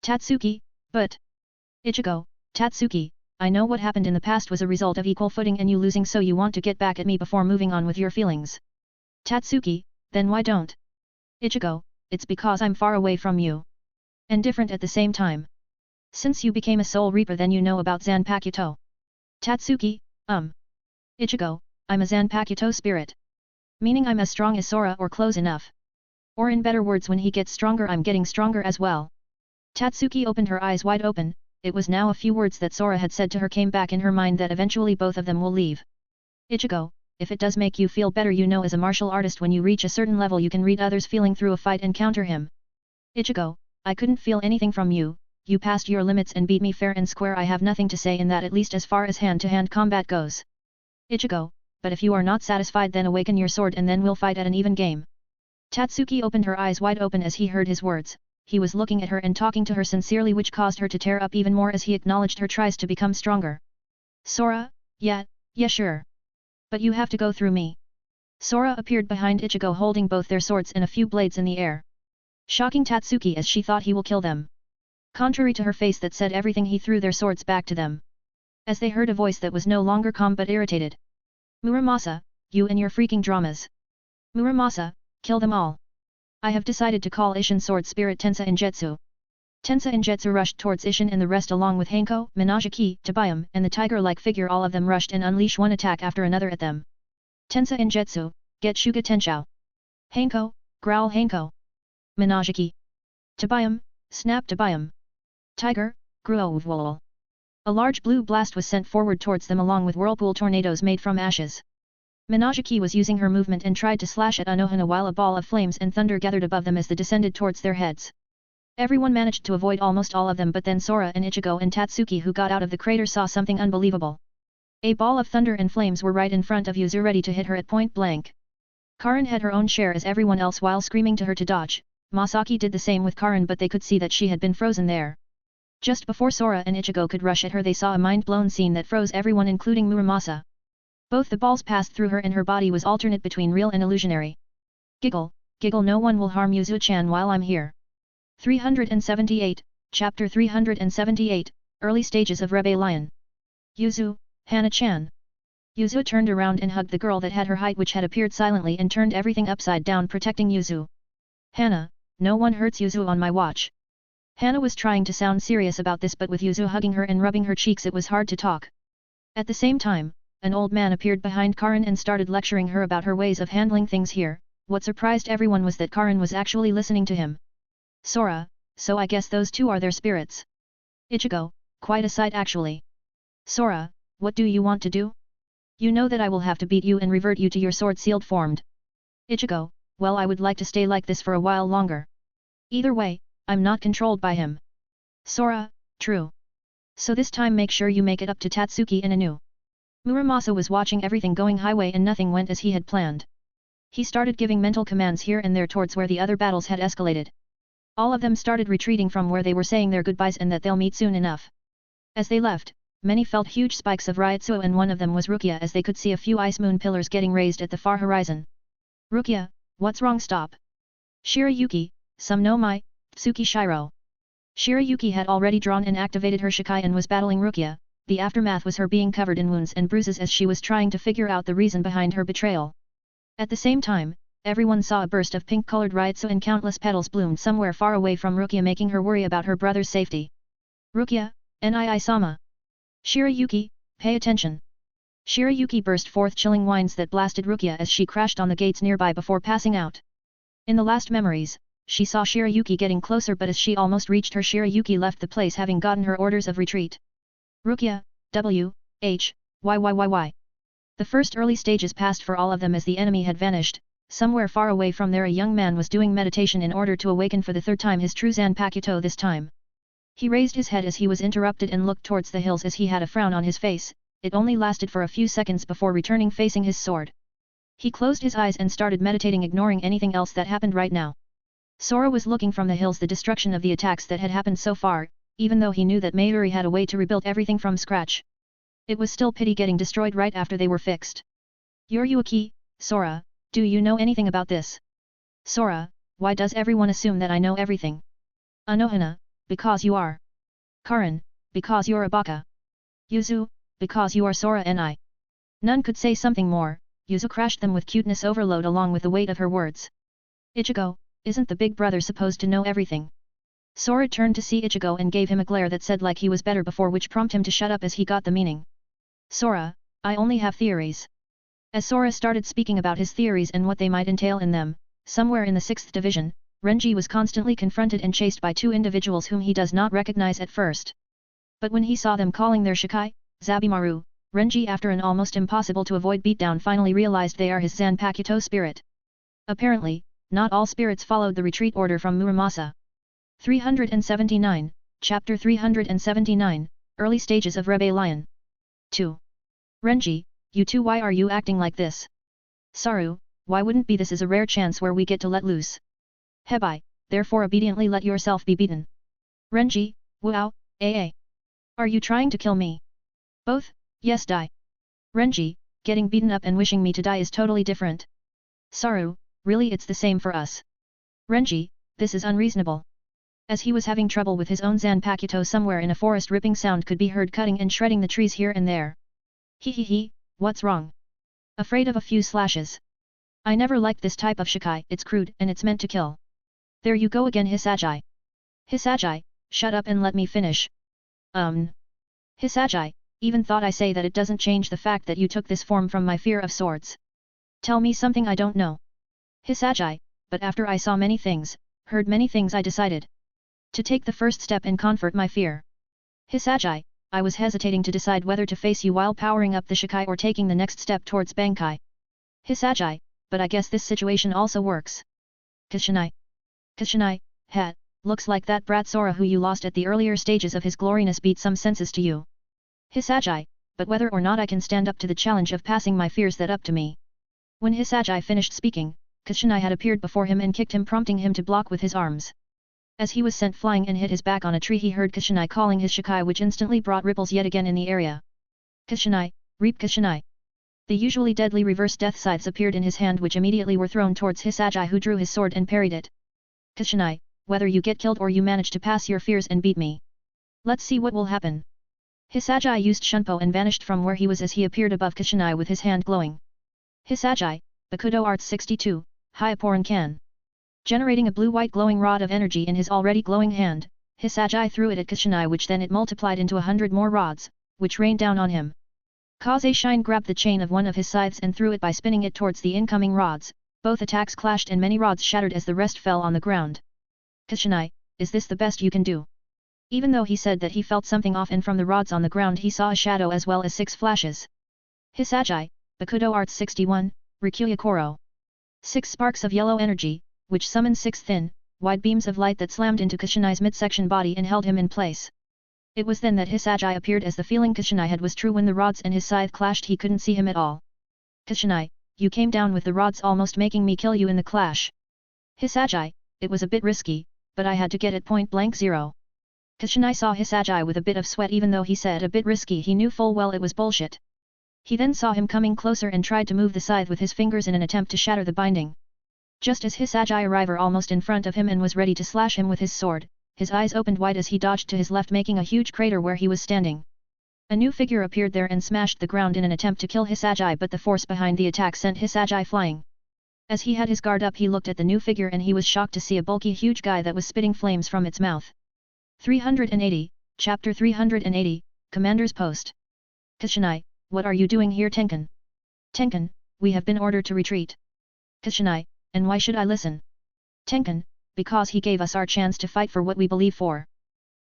Tatsuki, but... Ichigo, Tatsuki, I know what happened in the past was a result of equal footing and you losing, so you want to get back at me before moving on with your feelings. Tatsuki, then why don't? Ichigo, it's because I'm far away from you. And different at the same time. Since you became a soul reaper, then you know about Zanpakuto. Tatsuki, Ichigo, I'm a Zanpakuto spirit. Meaning I'm as strong as Sora or close enough. Or in better words, when he gets stronger I'm getting stronger as well. Tatsuki opened her eyes wide open. It was now a few words that Sora had said to her came back in her mind that eventually both of them will leave. Ichigo, if it does make you feel better, you know as a martial artist when you reach a certain level you can read others' feeling through a fight and counter him. Ichigo, I couldn't feel anything from you, you passed your limits and beat me fair and square. I have nothing to say in that, at least as far as hand-to-hand combat goes. Ichigo, but if you are not satisfied then awaken your sword and then we'll fight at an even game. Tatsuki opened her eyes wide open as he heard his words. He was looking at her and talking to her sincerely, which caused her to tear up even more as he acknowledged her tries to become stronger. Sora, yeah sure. But you have to go through me. Sora appeared behind Ichigo holding both their swords and a few blades in the air. Shocking Tatsuki as she thought he will kill them. Contrary to her face that said everything, he threw their swords back to them. As they heard a voice that was no longer calm but irritated. Muramasa, you and your freaking dramas. Muramasa, kill them all. I have decided to call Ishin Sword Spirit Tensa and Jetsu. Tensa and Jetsu rushed towards Ishin and the rest along with Hanko, Minajiki, Tabayam, and the tiger-like figure. All of them rushed and unleashed one attack after another at them. Tensa and Jetsu, get Shuga Tenshou. Hanko, growl Hanko. Minajiki. Tabayam, snap Tabayam. Tiger, gruowwol. A large blue blast was sent forward towards them along with whirlpool tornadoes made from ashes. Minajiki was using her movement and tried to slash at Anohana while a ball of flames and thunder gathered above them as they descended towards their heads. Everyone managed to avoid almost all of them, but then Sora and Ichigo and Tatsuki, who got out of the crater, saw something unbelievable. A ball of thunder and flames were right in front of Yuzu, ready to hit her at point blank. Karin had her own share as everyone else while screaming to her to dodge. Masaki did the same with Karin, but they could see that she had been frozen there. Just before Sora and Ichigo could rush at her, they saw a mind-blown scene that froze everyone, including Muramasa. Both the balls passed through her and her body was alternate between real and illusionary. Giggle, giggle, no one will harm Yuzu-chan while I'm here. 378, Chapter 378, Early Stages of Rebbe Lion. Yuzu, Hana-chan. Yuzu turned around and hugged the girl that had her height, which had appeared silently and turned everything upside down, protecting Yuzu. Hana, no one hurts Yuzu on my watch. Hana was trying to sound serious about this, but with Yuzu hugging her and rubbing her cheeks it was hard to talk. At the same time, an old man appeared behind Karin and started lecturing her about her ways of handling things here. What surprised everyone was that Karin was actually listening to him. Sora, so I guess those two are their spirits. Ichigo, quite a sight actually. Sora, what do you want to do? You know that I will have to beat you and revert you to your sword sealed formed. Ichigo, well, I would like to stay like this for a while longer. Either way, I'm not controlled by him. Sora, true. So this time make sure you make it up to Tatsuki and Anu. Muramasa was watching everything going highway and nothing went as he had planned. He started giving mental commands here and there towards where the other battles had escalated. All of them started retreating from where they were saying their goodbyes and that they'll meet soon enough. As they left, many felt huge spikes of Ryutsu, and one of them was Rukia, as they could see a few ice moon pillars getting raised at the far horizon. Rukia, what's wrong? Stop. Shirayuki, some no mai, Tsuki Shiro. Shirayuki had already drawn and activated her Shikai and was battling Rukia. The aftermath was her being covered in wounds and bruises as she was trying to figure out the reason behind her betrayal. At the same time, everyone saw a burst of pink-colored Ryutsu and countless petals bloomed somewhere far away from Rukia, making her worry about her brother's safety. Rukia, Nii-sama. Shirayuki, pay attention. Shirayuki burst forth chilling whines that blasted Rukia as she crashed on the gates nearby before passing out. In the last memories, she saw Shirayuki getting closer, but as she almost reached her, Shirayuki left the place having gotten her orders of retreat. Rukia, Why? The first early stages passed for all of them as the enemy had vanished. Somewhere far away from there a young man was doing meditation in order to awaken for the third time his true Zanpakuto this time. He raised his head as he was interrupted and looked towards the hills as he had a frown on his face. It only lasted for a few seconds before returning facing his sword. He closed his eyes and started meditating, ignoring anything else that happened right now. Sora was looking from the hills the destruction of the attacks that had happened so far, even though he knew that Mayuri had a way to rebuild everything from scratch. It was still pity getting destroyed right after they were fixed. Yuruaki, Sora, do you know anything about this? Sora, why does everyone assume that I know everything? Anohana, because you are. Karin, because you're a baka. Yuzu, because you are Sora and I. None could say something more. Yuzu crashed them with cuteness overload along with the weight of her words. Ichigo, isn't the big brother supposed to know everything? Sora turned to see Ichigo and gave him a glare that said like he was better before, which prompted him to shut up as he got the meaning. Sora, I only have theories. As Sora started speaking about his theories and what they might entail in them, somewhere in the 6th division, Renji was constantly confronted and chased by two individuals whom he does not recognize at first. But when he saw them calling their Shikai, Zabimaru, Renji, after an almost impossible to avoid beatdown, finally realized they are his Zanpakuto spirit. Apparently, not all spirits followed the retreat order from Muramasa. 379, Chapter 379, Early Stages of Rebellion. 2. Renji, you two, why are you acting like this? Saru, why wouldn't be? This is a rare chance where we get to let loose. Hebai, therefore obediently let yourself be beaten. Renji, wow, are you trying to kill me? Both, yes, die. Renji, getting beaten up and wishing me to die is totally different. Saru, really it's the same for us. Renji, this is unreasonable. As he was having trouble with his own Zanpakuto, somewhere in a forest ripping sound could be heard cutting and shredding the trees here and there. He, what's wrong? Afraid of a few slashes. I never liked this type of Shikai, it's crude and it's meant to kill. There you go again, Hisagi. Hisagi, shut up and let me finish. Hisagi, even thought I say that it doesn't change the fact that you took this form from my fear of swords. Tell me something I don't know. Hisagi, but after I saw many things, heard many things, I decided to take the first step and convert my fear. Hisagi, I was hesitating to decide whether to face you while powering up the Shikai or taking the next step towards Bankai. Hisagi, but I guess this situation also works. Kashinai, hat, looks like that brat Sora who you lost at the earlier stages of his gloriness beat some senses to you. Hisagi, but whether or not I can stand up to the challenge of passing my fears that up to me. When Hisagi finished speaking, Kashinai had appeared before him and kicked him, prompting him to block with his arms. As he was sent flying and hit his back on a tree, he heard Kashinai calling his Shikai, which instantly brought ripples yet again in the area. Kashinai, reap Kashinai. The usually deadly reverse death scythes appeared in his hand, which immediately were thrown towards Hisagi, who drew his sword and parried it. Kashinai, whether you get killed or you manage to pass your fears and beat me. Let's see what will happen. Hisagi used Shunpo and vanished from where he was as he appeared above Kashinai with his hand glowing. Hisagi, Bakudo Arts 62, Hyaporan Kan. Generating a blue-white glowing rod of energy in his already glowing hand, Hisagi threw it at Kashinai, which then it multiplied into 100 more rods, which rained down on him. Kaze-shine grabbed the chain of one of his scythes and threw it by spinning it towards the incoming rods. Both attacks clashed and many rods shattered as the rest fell on the ground. Kashinai, is this the best you can do? Even though he said that he felt something off, and from the rods on the ground he saw a shadow as well as 6 flashes. Hisagi, Bakudo Arts 61, Rikuya Koro. 6 sparks of yellow energy, which summoned 6 thin, wide beams of light that slammed into Kashinai's midsection body and held him in place. It was then that Hisagi appeared, as the feeling Kashinai had was true. When the rods and his scythe clashed, he couldn't see him at all. Kashinai, you came down with the rods, almost making me kill you in the clash. Hisagi, it was a bit risky, but I had to get it point blank zero. Kashinai saw Hisagi with a bit of sweat. Even though he said a bit risky, he knew full well it was bullshit. He then saw him coming closer and tried to move the scythe with his fingers in an attempt to shatter the binding. Just as Hisagi arrived almost in front of him and was ready to slash him with his sword, his eyes opened wide as he dodged to his left, making a huge crater where he was standing. A new figure appeared there and smashed the ground in an attempt to kill Hisagi, but the force behind the attack sent Hisagi flying. As he had his guard up, he looked at the new figure and he was shocked to see a bulky huge guy that was spitting flames from its mouth. 380, Chapter 380, Commander's Post. Kashinai, what are you doing here? Tenkan. Tenkan, we have been ordered to retreat. Kashinai, and why should I listen? Tenkan, because he gave us our chance to fight for what we believe for.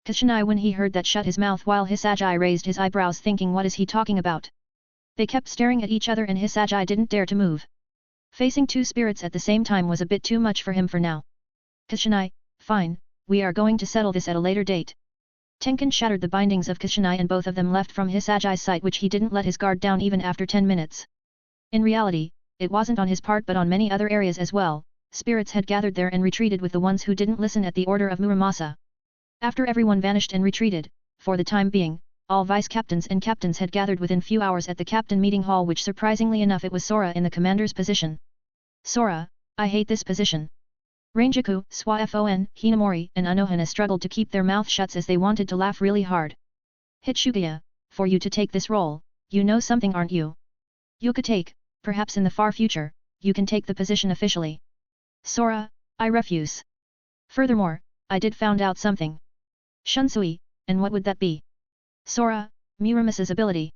Kashinai when he heard that shut his mouth while Hisagi raised his eyebrows thinking what is he talking about. They kept staring at each other and Hisagi didn't dare to move. Facing two spirits at the same time was a bit too much for him for now. Kashinai, fine, we are going to settle this at a later date. Tenkan shattered the bindings of Kashinai and both of them left from Hisagi's sight which he didn't let his guard down even after 10 minutes. In reality, it wasn't on his part but on many other areas as well, spirits had gathered there and retreated with the ones who didn't listen at the order of Muramasa. After everyone vanished and retreated, for the time being, all vice-captains and captains had gathered within few hours at the captain meeting hall which surprisingly enough it was Sora in the commander's position. Sora, I hate this position. Ranjaku, Swafon, Hinamori and Anohana struggled to keep their mouth shuts as they wanted to laugh really hard. Hitsugaya, for you to take this role, you know something aren't you? You could take, perhaps in the far future, you can take the position officially. Sora, I refuse. Furthermore, I did found out something. Shunsui, and what would that be? Sora, Muramasa's ability.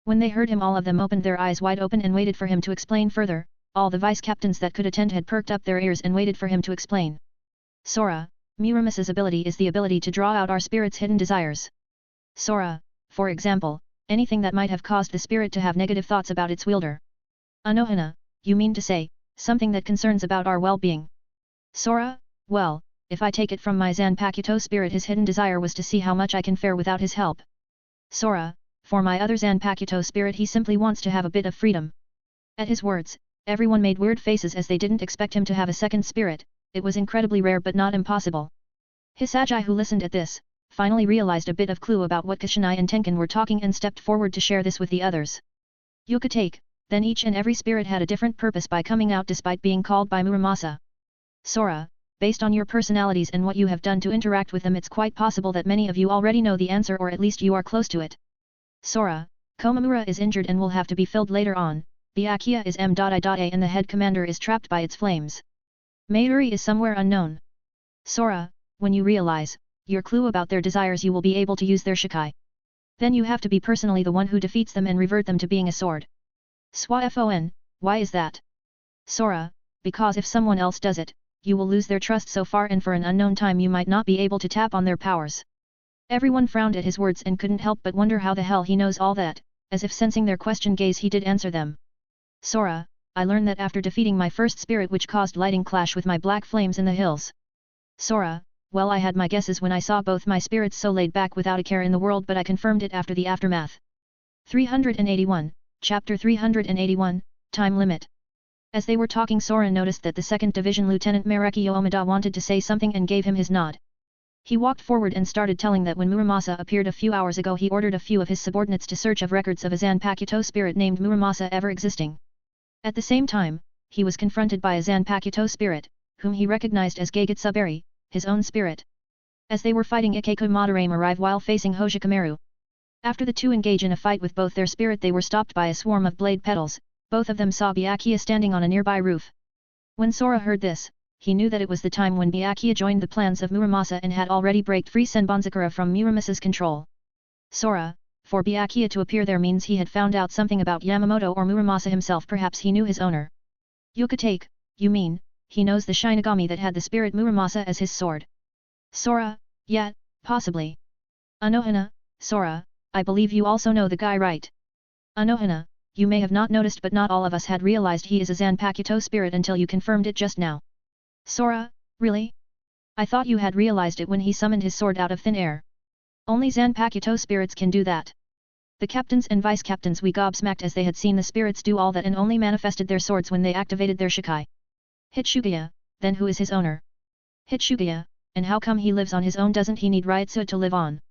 When they heard him all of them opened their eyes wide open and waited for him to explain further. All the vice-captains that could attend had perked up their ears and waited for him to explain. Sora, Muramasa's ability is the ability to draw out our spirit's hidden desires. Sora, for example, anything that might have caused the spirit to have negative thoughts about its wielder. Anohana, you mean to say, something that concerns about our well-being. Sora, well, if I take it from my Zanpakuto spirit his hidden desire was to see how much I can fare without his help. Sora, for my other Zanpakuto spirit he simply wants to have a bit of freedom. At his words, everyone made weird faces as they didn't expect him to have a second spirit, it was incredibly rare but not impossible. Hisagi who listened at this, finally realized a bit of clue about what Kashinai and Tenkan were talking and stepped forward to share this with the others. You could take, then each and every spirit had a different purpose by coming out despite being called by Muramasa. Sora, based on your personalities and what you have done to interact with them it's quite possible that many of you already know the answer or at least you are close to it. Sora, Komamura is injured and will have to be filled later on. Byakuya is M.I.A and the head commander is trapped by its flames. Mayuri is somewhere unknown. Sora, when you realize your clue about their desires you will be able to use their shikai. Then you have to be personally the one who defeats them and revert them to being a sword. Swafon, why is that? Sora, because if someone else does it, you will lose their trust so far and for an unknown time you might not be able to tap on their powers. Everyone frowned at his words and couldn't help but wonder how the hell he knows all that, as if sensing their question gaze he did answer them. Sora, I learned that after defeating my first spirit which caused lightning clash with my black flames in the hills. Sora, well I had my guesses when I saw both my spirits so laid back without a care in the world but I confirmed it after the aftermath. 381, Chapter 381, Time Limit. As they were talking Sora noticed that the 2nd Division Lieutenant Mareki Omida wanted to say something and gave him his nod. He walked forward and started telling that when Muramasa appeared a few hours ago he ordered a few of his subordinates to search of records of a Zanpakuto spirit named Muramasa ever existing. At the same time, he was confronted by a Zanpakuto spirit, whom he recognized as Gagetsuberi, his own spirit. As they were fighting Ikeku Madarame arrived while facing Hojikameru. After the two engage in a fight with both their spirit they were stopped by a swarm of blade petals, both of them saw Byakuya standing on a nearby roof. When Sora heard this, he knew that it was the time when Byakuya joined the plans of Muramasa and had already braked free Senbonzakura from Muramasa's control. Sora, for Byakuya to appear there means he had found out something about Yamamoto or Muramasa himself perhaps he knew his owner. Yukatake, you mean, he knows the Shinigami that had the spirit Muramasa as his sword. Sora, yeah, possibly. Anohana, Sora, I believe you also know the guy right? Anohana, you may have not noticed but not all of us had realized he is a Zanpakuto spirit until you confirmed it just now. Sora, really? I thought you had realized it when he summoned his sword out of thin air. Only Zanpakuto spirits can do that. The captains and vice-captains we gobsmacked as they had seen the spirits do all that and only manifested their swords when they activated their shikai. Hitsugaya, then who is his owner? Hitsugaya, and how come he lives on his own doesn't he need Ryutsu to live on?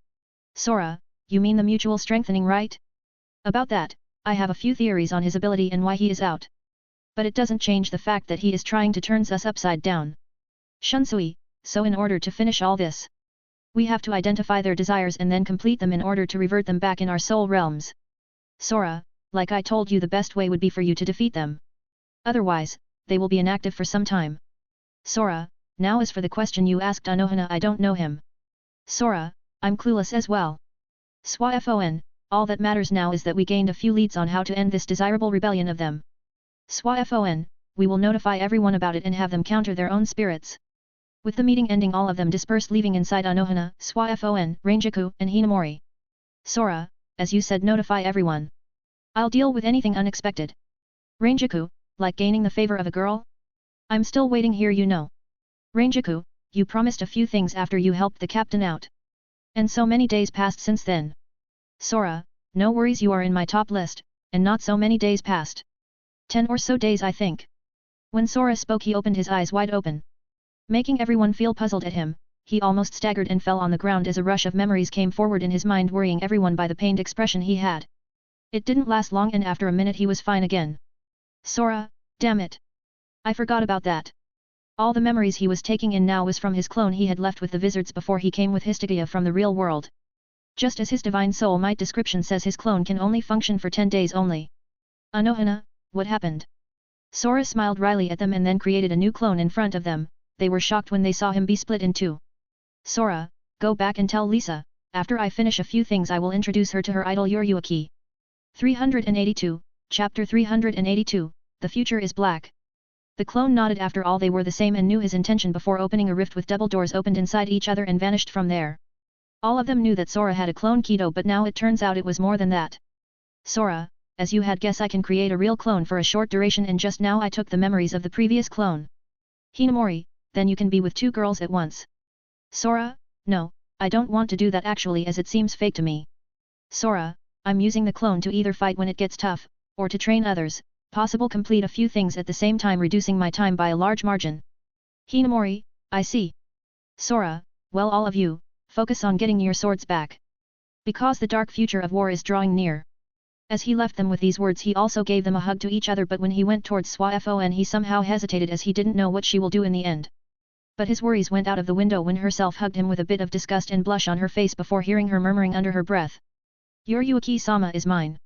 Sora, you mean the mutual strengthening right? About that, I have a few theories on his ability and why he is out. But it doesn't change the fact that he is trying to turn us upside down. Shunsui, so in order to finish all this, we have to identify their desires and then complete them in order to revert them back in our soul realms. Sora, like I told you the best way would be for you to defeat them. Otherwise, they will be inactive for some time. Sora, now as for the question you asked Anohana I don't know him. Sora, I'm clueless as well. Swafon, all that matters now is that we gained a few leads on how to end this desirable rebellion of them. Swafon, we will notify everyone about it and have them counter their own spirits. With the meeting ending, all of them dispersed, leaving inside Anohana, Swafon, Rangiku, and Hinamori. Sora, as you said, notify everyone. I'll deal with anything unexpected. Rangiku, like gaining the favor of a girl? I'm still waiting here, you know. Rangiku, you promised a few things after you helped the captain out. And so many days passed since then. Sora, no worries, you are in my top list, and not so many days passed. 10 or so days, I think. When Sora spoke, he opened his eyes wide open. Making everyone feel puzzled at him, he almost staggered and fell on the ground as a rush of memories came forward in his mind, worrying everyone by the pained expression he had. It didn't last long, and after a minute he was fine again. Sora, damn it. I forgot about that. All the memories he was taking in now was from his clone he had left with the wizards before he came with Histigia from the real world. Just as his divine soul might description says, his clone can only function for 10 days only. Anohana, what happened? Sora smiled wryly at them and then created a new clone in front of them. They were shocked when they saw him be split in two. Sora, go back and tell Lisa, after I finish a few things I will introduce her to her idol Yuryuki. 382, Chapter 382, The Future is Black. The clone nodded. After all, they were the same and knew his intention before opening a rift with double doors opened inside each other and vanished from there. All of them knew that Sora had a clone Kido, but now it turns out it was more than that. Sora, as you had guessed, I can create a real clone for a short duration, and just now I took the memories of the previous clone. Hinamori, then you can be with 2 girls at once. Sora, no, I don't want to do that actually, as it seems fake to me. Sora, I'm using the clone to either fight when it gets tough, or to train others, possible complete a few things at the same time, reducing my time by a large margin. Hinamori, I see. Sora, well, all of you, focus on getting your swords back. Because the dark future of war is drawing near. As he left them with these words, he also gave them a hug to each other, but when he went towards Swafon he somehow hesitated, as he didn't know what she will do in the end. But his worries went out of the window when herself hugged him with a bit of disgust and blush on her face before hearing her murmuring under her breath. Yuryuki-sama is mine.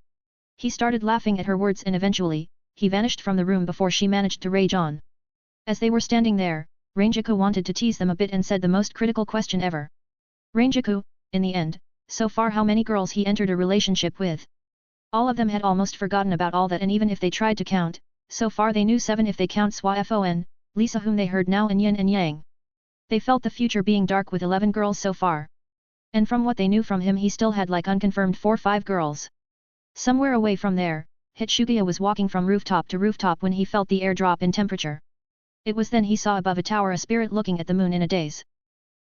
He started laughing at her words and eventually, he vanished from the room before she managed to rage on. As they were standing there, Rangiku wanted to tease them a bit and said the most critical question ever. Rangiku, in the end, so far how many girls he entered a relationship with? All of them had almost forgotten about all that, and even if they tried to count, so far they knew 7 if they count Swafon, Lisa whom they heard now, and Yin and Yang. They felt the future being dark with 11 girls so far. And from what they knew from him, he still had like unconfirmed 4-5 girls. Somewhere away from there, Hitsugiya was walking from rooftop to rooftop when he felt the air drop in temperature. It was then he saw above a tower a spirit looking at the moon in a daze.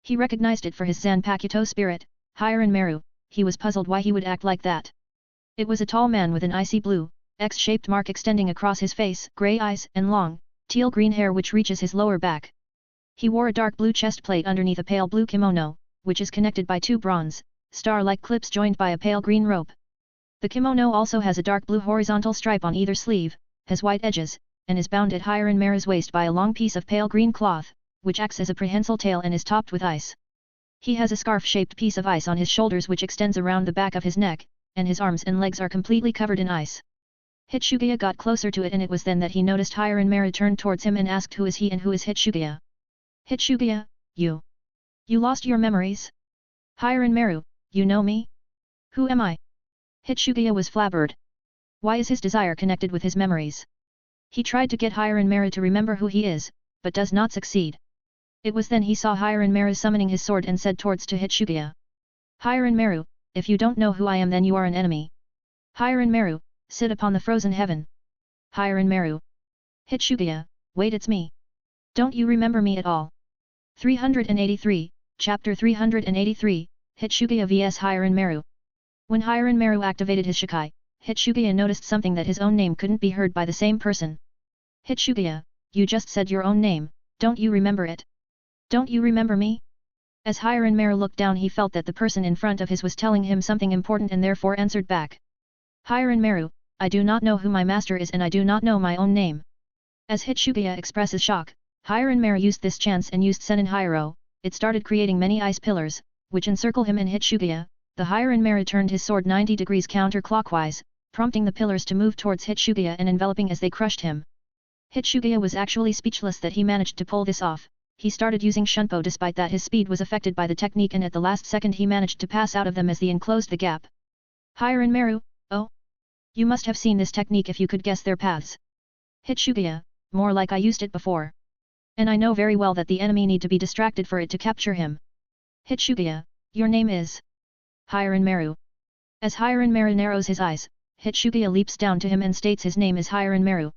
He recognized it for his Zanpakuto spirit, Hiran Meru. He was puzzled why he would act like that. It was a tall man with an icy blue, X-shaped mark extending across his face, grey eyes, and long, teal-green hair which reaches his lower back. He wore a dark blue chest plate underneath a pale blue kimono, which is connected by 2 bronze, star-like clips joined by a pale green rope. The kimono also has a dark blue horizontal stripe on either sleeve, has white edges, and is bound at Hiran Meru's waist by a long piece of pale green cloth, which acts as a prehensile tail and is topped with ice. He has a scarf-shaped piece of ice on his shoulders which extends around the back of his neck, and his arms and legs are completely covered in ice. Hitsugiya got closer to it, and it was then that he noticed Hiran Meru turned towards him and asked, who is he and who is Hitsugiya? Hitsugiya, you lost your memories? Hiran Meru, you know me? Who am I? Hitsugiya was flabbered. Why is his desire connected with his memories? He tried to get Hiran Meru to remember who he is, but does not succeed. It was then he saw Hiran Meru summoning his sword and said towards to Hitsugiya. Hiran Meru, if you don't know who I am, then you are an enemy. Hiran Meru, sit upon the frozen heaven. Hiran Meru. Hitsugiya, wait, it's me. Don't you remember me at all? 383, Chapter 383, Hitsugiya vs Hiran Meru. When Hiran Meru activated his Shikai, Hitsugiya noticed something, that his own name couldn't be heard by the same person. Hitsugiya, you just said your own name, don't you remember it? Don't you remember me? As Hiran Meru looked down, he felt that the person in front of his was telling him something important and therefore answered back. Hiran Meru, I do not know who my master is and I do not know my own name. As Hitsugiya expresses shock, Hiran Meru used this chance and used Senin Hiro. It started creating many ice pillars, which encircle him and Hitsugiya. The Hiran Meru turned his sword 90 degrees counterclockwise, prompting the pillars to move towards Hitsugiya and enveloping as they crushed him. Hitsugiya was actually speechless that he managed to pull this off. He started using Shunpo despite that his speed was affected by the technique, and at the last second he managed to pass out of them as they enclosed the gap. Hiran Meru, oh? You must have seen this technique if you could guess their paths. Hitsugiya, more like I used it before. And I know very well that the enemy need to be distracted for it to capture him. Hitsugiya, your name is Hiran Meru. As Hiran Meru narrows his eyes, Hitsugiya leaps down to him and states his name is Hiran Meru.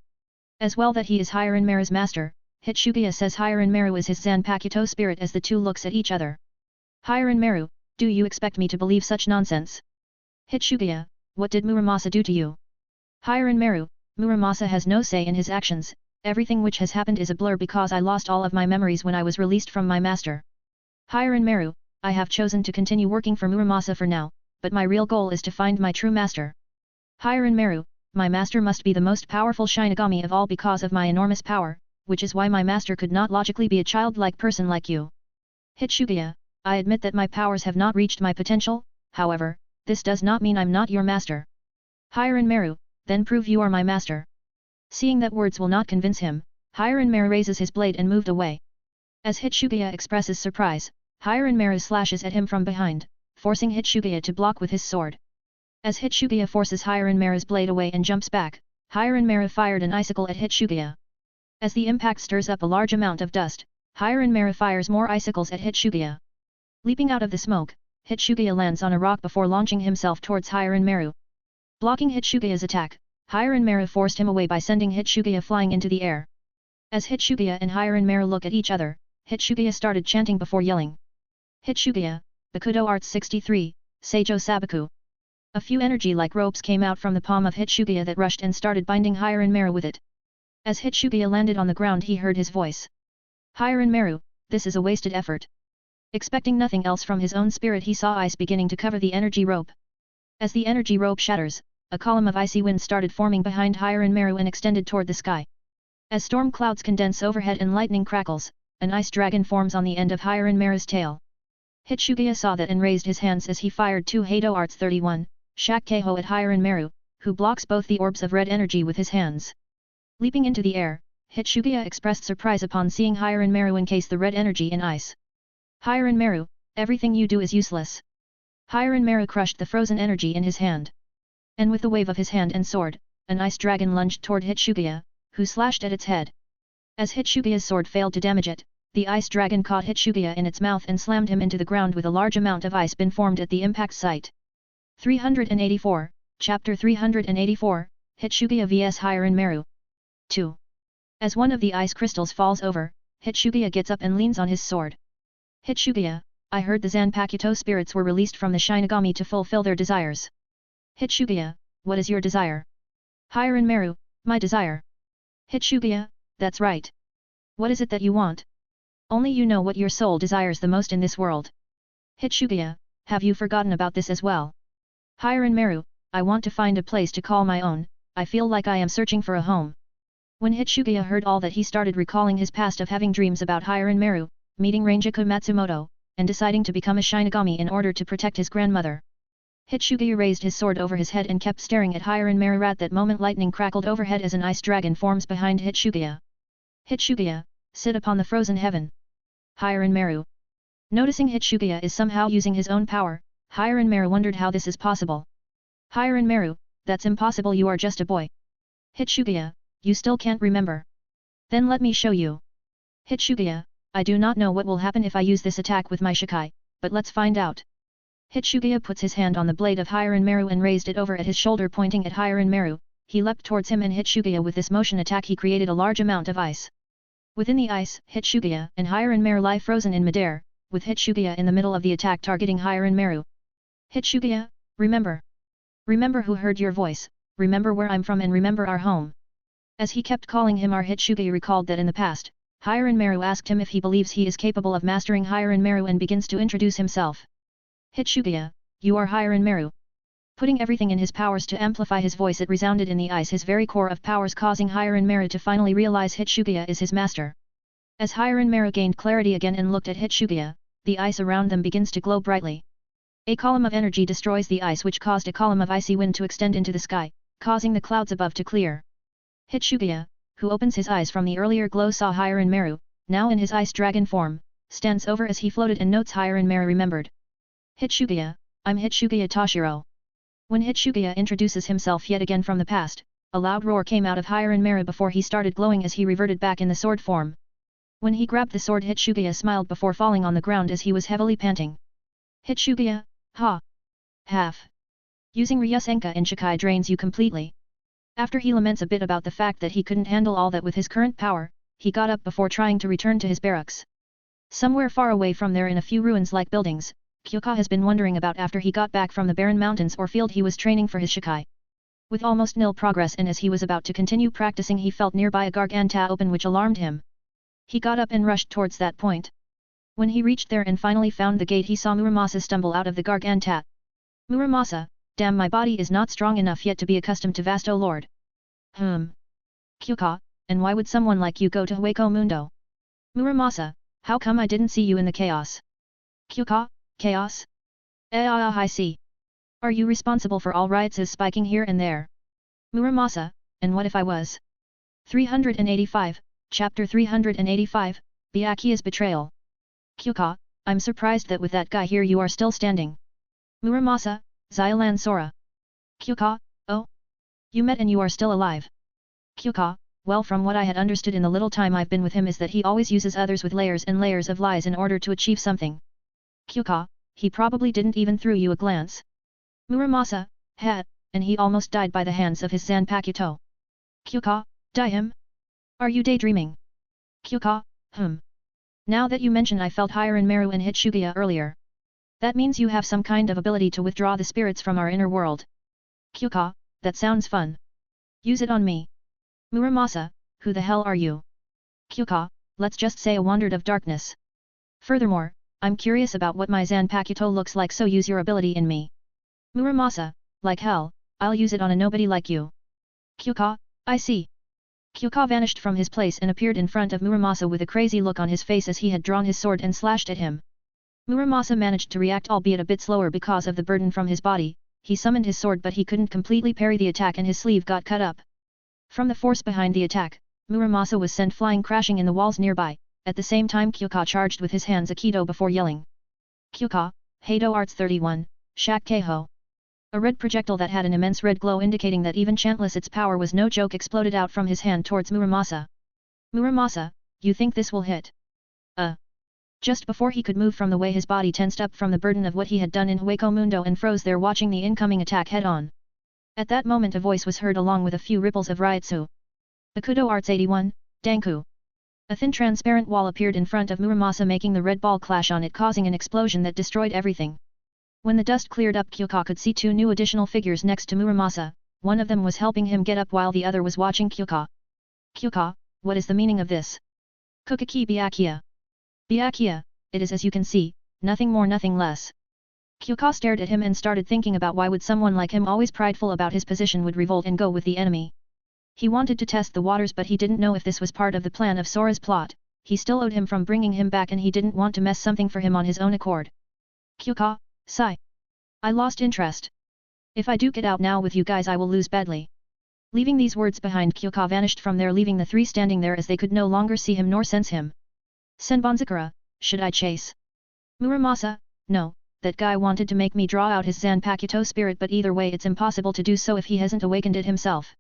As well that he is Hiran Meru's master, Hitsugiya says Hiran Meru is his Zanpakuto spirit as the two looks at each other. Hiran Meru, do you expect me to believe such nonsense? Hitsugiya, what did Muramasa do to you? Hiran Meru, Muramasa has no say in his actions, everything which has happened is a blur because I lost all of my memories when I was released from my master. Hiran Meru, I have chosen to continue working for Muramasa for now, but my real goal is to find my true master. Hiran Meru, my master must be the most powerful Shinigami of all because of my enormous power, which is why my master could not logically be a childlike person like you. Hitsugiya, I admit that my powers have not reached my potential, however, this does not mean I'm not your master. Hiran Meru, then prove you are my master. Seeing that words will not convince him, Hiran Meru raises his blade and moved away. As Hitsugiya expresses surprise, Hiran Meru slashes at him from behind, forcing Hitsugiya to block with his sword. As Hitsugiya forces Hiran Meru's blade away and jumps back, Hiran Meru fired an icicle at Hitsugiya. As the impact stirs up a large amount of dust, Hiran Meru fires more icicles at Hitsugiya. Leaping out of the smoke, Hitsugiya lands on a rock before launching himself towards Hiran Meru. Blocking Hitsugiya's attack, Hiran Meru forced him away by sending Hitsugiya flying into the air. As Hitsugiya and Hiran Meru look at each other, Hitsugiya started chanting before yelling. Hitsugiya, Bakudo Arts 63, Seijo Sabaku. A few energy-like ropes came out from the palm of Hitsugiya that rushed and started binding Hiran Meru with it. As Hitsugiya landed on the ground he heard his voice. Hiran Meru, this is a wasted effort. Expecting nothing else from his own spirit he saw ice beginning to cover the energy rope. As the energy rope shatters, a column of icy wind started forming behind Hiran Meru and extended toward the sky. As storm clouds condense overhead and lightning crackles, an ice dragon forms on the end of Hiran Meru's tail. Hitsugiya saw that and raised his hands as he fired two Hado Arts 31, Shak Keiho at Hiran Meru, who blocks both the orbs of red energy with his hands. Leaping into the air, Hitsugiya expressed surprise upon seeing Hiran Meru encase the red energy in ice. Hiran Meru, everything you do is useless. Hiran Meru crushed the frozen energy in his hand. And with the wave of his hand and sword, an ice dragon lunged toward Hitsugiya, who slashed at its head. As Hitsugiya's sword failed to damage it, the ice dragon caught Hitsugiya in its mouth and slammed him into the ground with a large amount of ice bin formed at the impact site. 384, Chapter 384, Hitsugiya vs Hiran Meru. 2. As one of the ice crystals falls over, Hitsugiya gets up and leans on his sword. Hitsugiya, I heard the Zanpakuto spirits were released from the Shinigami to fulfill their desires. Hitsugiya, what is your desire? Hiran Meru, my desire. Hitsugiya, that's right. What is it that you want? Only you know what your soul desires the most in this world. Hitsugiya, have you forgotten about this as well? Hiran Meru, I want to find a place to call my own, I feel like I am searching for a home. When Hitsugiya heard all that he started recalling his past of having dreams about Hiran Meru, meeting Ranjaku Matsumoto, and deciding to become a Shinigami in order to protect his grandmother. Hitsugiya raised his sword over his head and kept staring at Hiran Meru. At that moment lightning crackled overhead as an ice dragon forms behind Hitsugiya. Hitsugiya, sit upon the frozen heaven. Hiran Meru. Noticing Hitsugiya is somehow using his own power, Hiran Meru wondered how this is possible. Hiran Meru, that's impossible, you are just a boy. Hitsugiya, you still can't remember. Then let me show you. Hitsugiya, I do not know what will happen if I use this attack with my Shikai, but let's find out. Hitsugiya puts his hand on the blade of Hiran Meru and raised it over at his shoulder pointing at Hiran Meru. He leapt towards him and Hitsugiya with this motion attack he created a large amount of ice. Within the ice, Hitsugiya and Hiran Meru lie frozen in midair, with Hitsugiya in the middle of the attack targeting Hiran Meru. Hitsugiya, remember. Remember who heard your voice, remember where I'm from and remember our home. As he kept calling him our Hitsugiya recalled that in the past, Hiran Meru asked him if he believes he is capable of mastering Hiran Meru and begins to introduce himself. Hitsugiya, you are Hiran Meru. Putting everything in his powers to amplify his voice, it resounded in the ice, his very core of powers, causing Hiran Meru to finally realize Hitsugiya is his master. As Hiran Meru gained clarity again and looked at Hitsugiya, the ice around them begins to glow brightly. A column of energy destroys the ice, which caused a column of icy wind to extend into the sky, causing the clouds above to clear. Hitsugiya, who opens his eyes from the earlier glow, saw Hiran Meru, now in his ice dragon form, stands over as he floated and notes Hiran Meru remembered. Hitsugiya, I'm Hitsugiya Toshiro. When Hitsugiya introduces himself yet again from the past, a loud roar came out of Hiran Meru before he started glowing as he reverted back in the sword form. When he grabbed the sword, Hitsugaya smiled before falling on the ground as he was heavily panting. Hitsugaya, ha! Half. Using Ryusenka in Shikai drains you completely. After he laments a bit about the fact that he couldn't handle all that with his current power, he got up before trying to return to his barracks. Somewhere far away from there in a few ruins-like buildings, Kyoka has been wondering about after he got back from the barren mountains or field he was training for his Shikai. With almost nil progress and as he was about to continue practicing he felt nearby a garganta open which alarmed him. He got up and rushed towards that point. When he reached there and finally found the gate he saw Muramasa stumble out of the garganta. Muramasa, damn, my body is not strong enough yet to be accustomed to vast, O lord. Kyoka, and why would someone like you go to Hueco Mundo? Muramasa, how come I didn't see you in the chaos? Kyoka, chaos? I see. Are you responsible for all riots spiking here and there? Muramasa, and what if I was? 385, Chapter 385, Byakuya's Betrayal. Kyoka, I'm surprised that with that guy here you are still standing. Muramasa, Xylan Sora. Kyoka, oh? You met and you are still alive. Kyoka, well, from what I had understood in the little time I've been with him is that he always uses others with layers and layers of lies in order to achieve something. Kyoka, he probably didn't even throw you a glance. Muramasa, had, and he almost died by the hands of his Zanpakuto. Kyoka, die him? Are you daydreaming? Kyoka, Now that you mention I felt higher in Meru and Hitsugaya earlier. That means you have some kind of ability to withdraw the spirits from our inner world. Kyoka, that sounds fun. Use it on me. Muramasa, who the hell are you? Kyoka, let's just say a wandered of darkness. Furthermore, I'm curious about what my Zanpakuto looks like, so use your ability in me. Muramasa, like hell, I'll use it on a nobody like you. Kyoka, I see. Kyoka vanished from his place and appeared in front of Muramasa with a crazy look on his face as he had drawn his sword and slashed at him. Muramasa managed to react, albeit a bit slower because of the burden from his body. He summoned his sword but he couldn't completely parry the attack and his sleeve got cut up. From the force behind the attack, Muramasa was sent flying crashing in the walls nearby. At the same time Kyoka charged with his hands Aikido before yelling. Kyoka, Heido Arts 31, Shak Keiho. A red projectile that had an immense red glow indicating that even chantless its power was no joke exploded out from his hand towards Muramasa. Muramasa, you think this will hit? Just before he could move from the way his body tensed up from the burden of what he had done in Hueco Mundo and froze there watching the incoming attack head on. At that moment a voice was heard along with a few ripples of Ryutsu. Akudo Arts 81, Danku. A thin transparent wall appeared in front of Muramasa making the red ball clash on it causing an explosion that destroyed everything. When the dust cleared up Kyoka could see two new additional figures next to Muramasa, one of them was helping him get up while the other was watching Kyoka. Kyoka, what is the meaning of this? Kukaki Byakuya. Byakuya, it is as you can see, nothing more nothing less. Kyoka stared at him and started thinking about why would someone like him always prideful about his position would revolt and go with the enemy. He wanted to test the waters but he didn't know if this was part of the plan of Sora's plot. He still owed him from bringing him back and he didn't want to mess something for him on his own accord. Kyoka, sigh. I lost interest. If I duke it out now with you guys I will lose badly. Leaving these words behind Kyoka vanished from there leaving the three standing there as they could no longer see him nor sense him. Senbonzakura, should I chase? Muramasa, no, that guy wanted to make me draw out his Zanpakuto spirit but either way it's impossible to do so if he hasn't awakened it himself.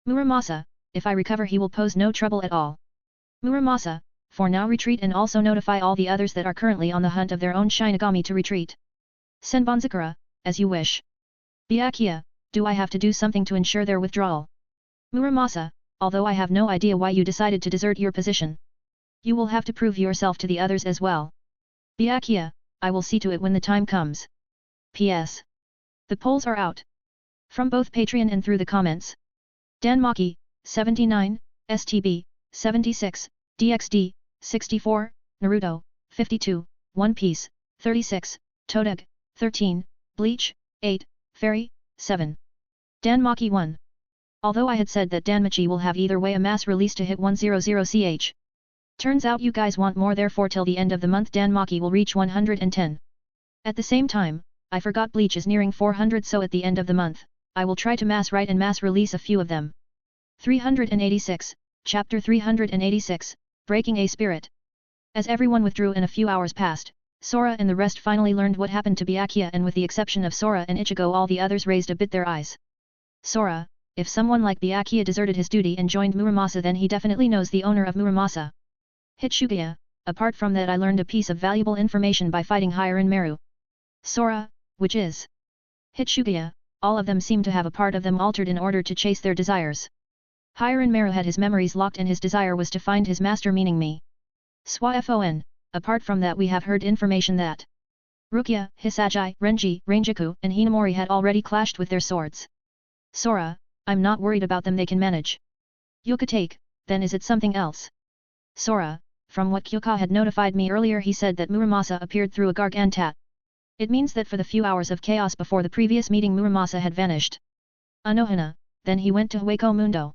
Muramasa, if I recover he will pose no trouble at all. Muramasa, for now retreat and also notify all the others that are currently on the hunt of their own Shinigami to retreat. Senbonzakura, as you wish. Byakuya, do I have to do something to ensure their withdrawal? Muramasa, although I have no idea why you decided to desert your position. You will have to prove yourself to the others as well. Byakuya, I will see to it when the time comes. P.S. The polls are out. From both Patreon and through the comments. Danmaki, 79, STB, 76, DXD, 64, Naruto, 52, One Piece, 36, Todeg, 13, Bleach, 8, Fairy, 7. Danmaki 1. Although I had said that Danmachi will have either way a mass release to hit 100ch. Turns out you guys want more therefore till the end of the month Danmaki will reach 110. At the same time, I forgot Bleach is nearing 400 so at the end of the month, I will try to mass write and mass release a few of them. 386, Chapter 386, Breaking a Spirit. As everyone withdrew and a few hours passed, Sora and the rest finally learned what happened to Byakuya and with the exception of Sora and Ichigo all the others raised a bit their eyes. Sora, if someone like Byakuya deserted his duty and joined Muramasa then he definitely knows the owner of Muramasa. Hitsugaya, apart from that I learned a piece of valuable information by fighting Hiran Meru. Sora, which is Hitsugaya, all of them seem to have a part of them altered in order to chase their desires. Hiran Meru had his memories locked and his desire was to find his master, meaning me. Swafon, apart from that we have heard information that Rukia, Hisagi, Renji, Rangiku, and Hinamori had already clashed with their swords. Sora, I'm not worried about them, they can manage. Yuka, then is it something else? Sora, from what Kyoka had notified me earlier, he said that Muramasa appeared through a Gargantat. It means that for the few hours of chaos before the previous meeting Muramasa had vanished. Anohana, then he went to Hueco Mundo.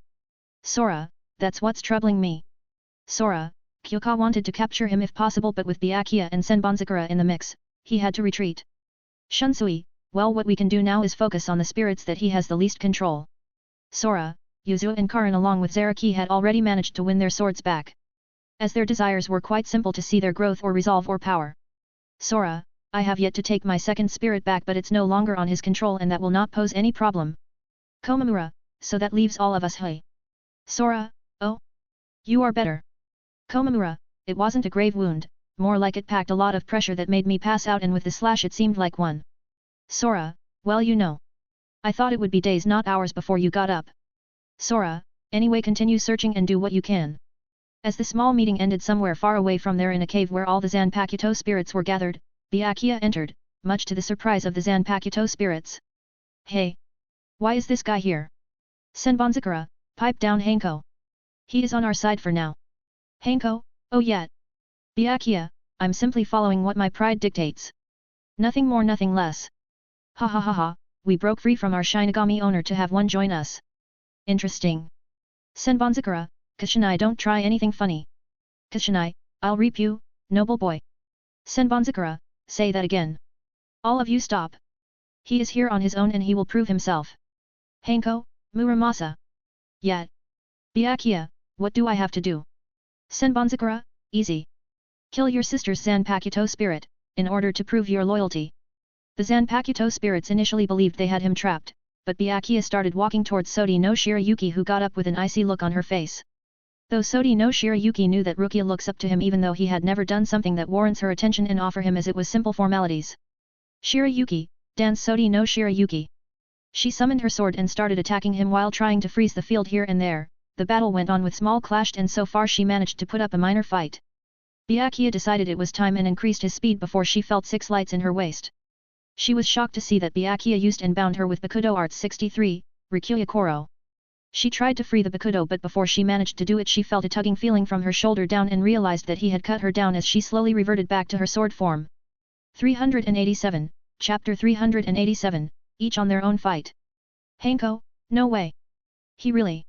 Sora, that's what's troubling me. Sora, Kyoka wanted to capture him if possible, but with Byakuya and Senbonzakura in the mix, he had to retreat. Shunsui, well, what we can do now is focus on the spirits that he has the least control. Sora, Yuzu and Karin along with Zaraki had already managed to win their swords back. As their desires were quite simple to see their growth or resolve or power. Sora, I have yet to take my second spirit back, but it's no longer on his control and that will not pose any problem. Komamura, so that leaves all of us. Hey. Sora, oh? You are better. Komamura, it wasn't a grave wound, more like it packed a lot of pressure that made me pass out, and with the slash it seemed like one. Sora, well, you know. I thought it would be days not hours before you got up. Sora, anyway, continue searching and do what you can. As the small meeting ended somewhere far away from there in a cave where all the Zanpakuto spirits were gathered, Byakuya entered, much to the surprise of the Zanpakuto spirits. Hey! Why is this guy here? Senbonzakura, pipe down Hanko. He is on our side for now. Hanko, oh yeah. Byakuya, I'm simply following what my pride dictates. Nothing more, nothing less. Ha ha ha ha, we broke free from our Shinigami owner to have one join us. Interesting. Senbonzakura, Kashinai, don't try anything funny. Kashinai, I'll reap you, noble boy. Senbonzakura, say that again. All of you stop. He is here on his own and he will prove himself. Hanko, Muramasa. Yet. Byakuya, what do I have to do? Senbonzakura, easy. Kill your sister's Zanpakuto spirit, in order to prove your loyalty. The Zanpakuto spirits initially believed they had him trapped, but Byakuya started walking towards Sodi no Shirayuki, who got up with an icy look on her face. Though Sodi no Shirayuki knew that Rukia looks up to him even though he had never done something that warrants her attention and offer him, as it was simple formalities. Shirayuki, dance Sodi no Shirayuki. She summoned her sword and started attacking him while trying to freeze the field here and there. The battle went on with small clash and so far she managed to put up a minor fight. Byakuya decided it was time and increased his speed before she felt 6 lights in her waist. She was shocked to see that Byakuya used and bound her with Bakudo Arts 63, Rikuya Koro. She tried to free the Bakudo, but before she managed to do it she felt a tugging feeling from her shoulder down and realized that he had cut her down as she slowly reverted back to her sword form. 387, Chapter 387, each on their own fight. Hanko, no way. He really.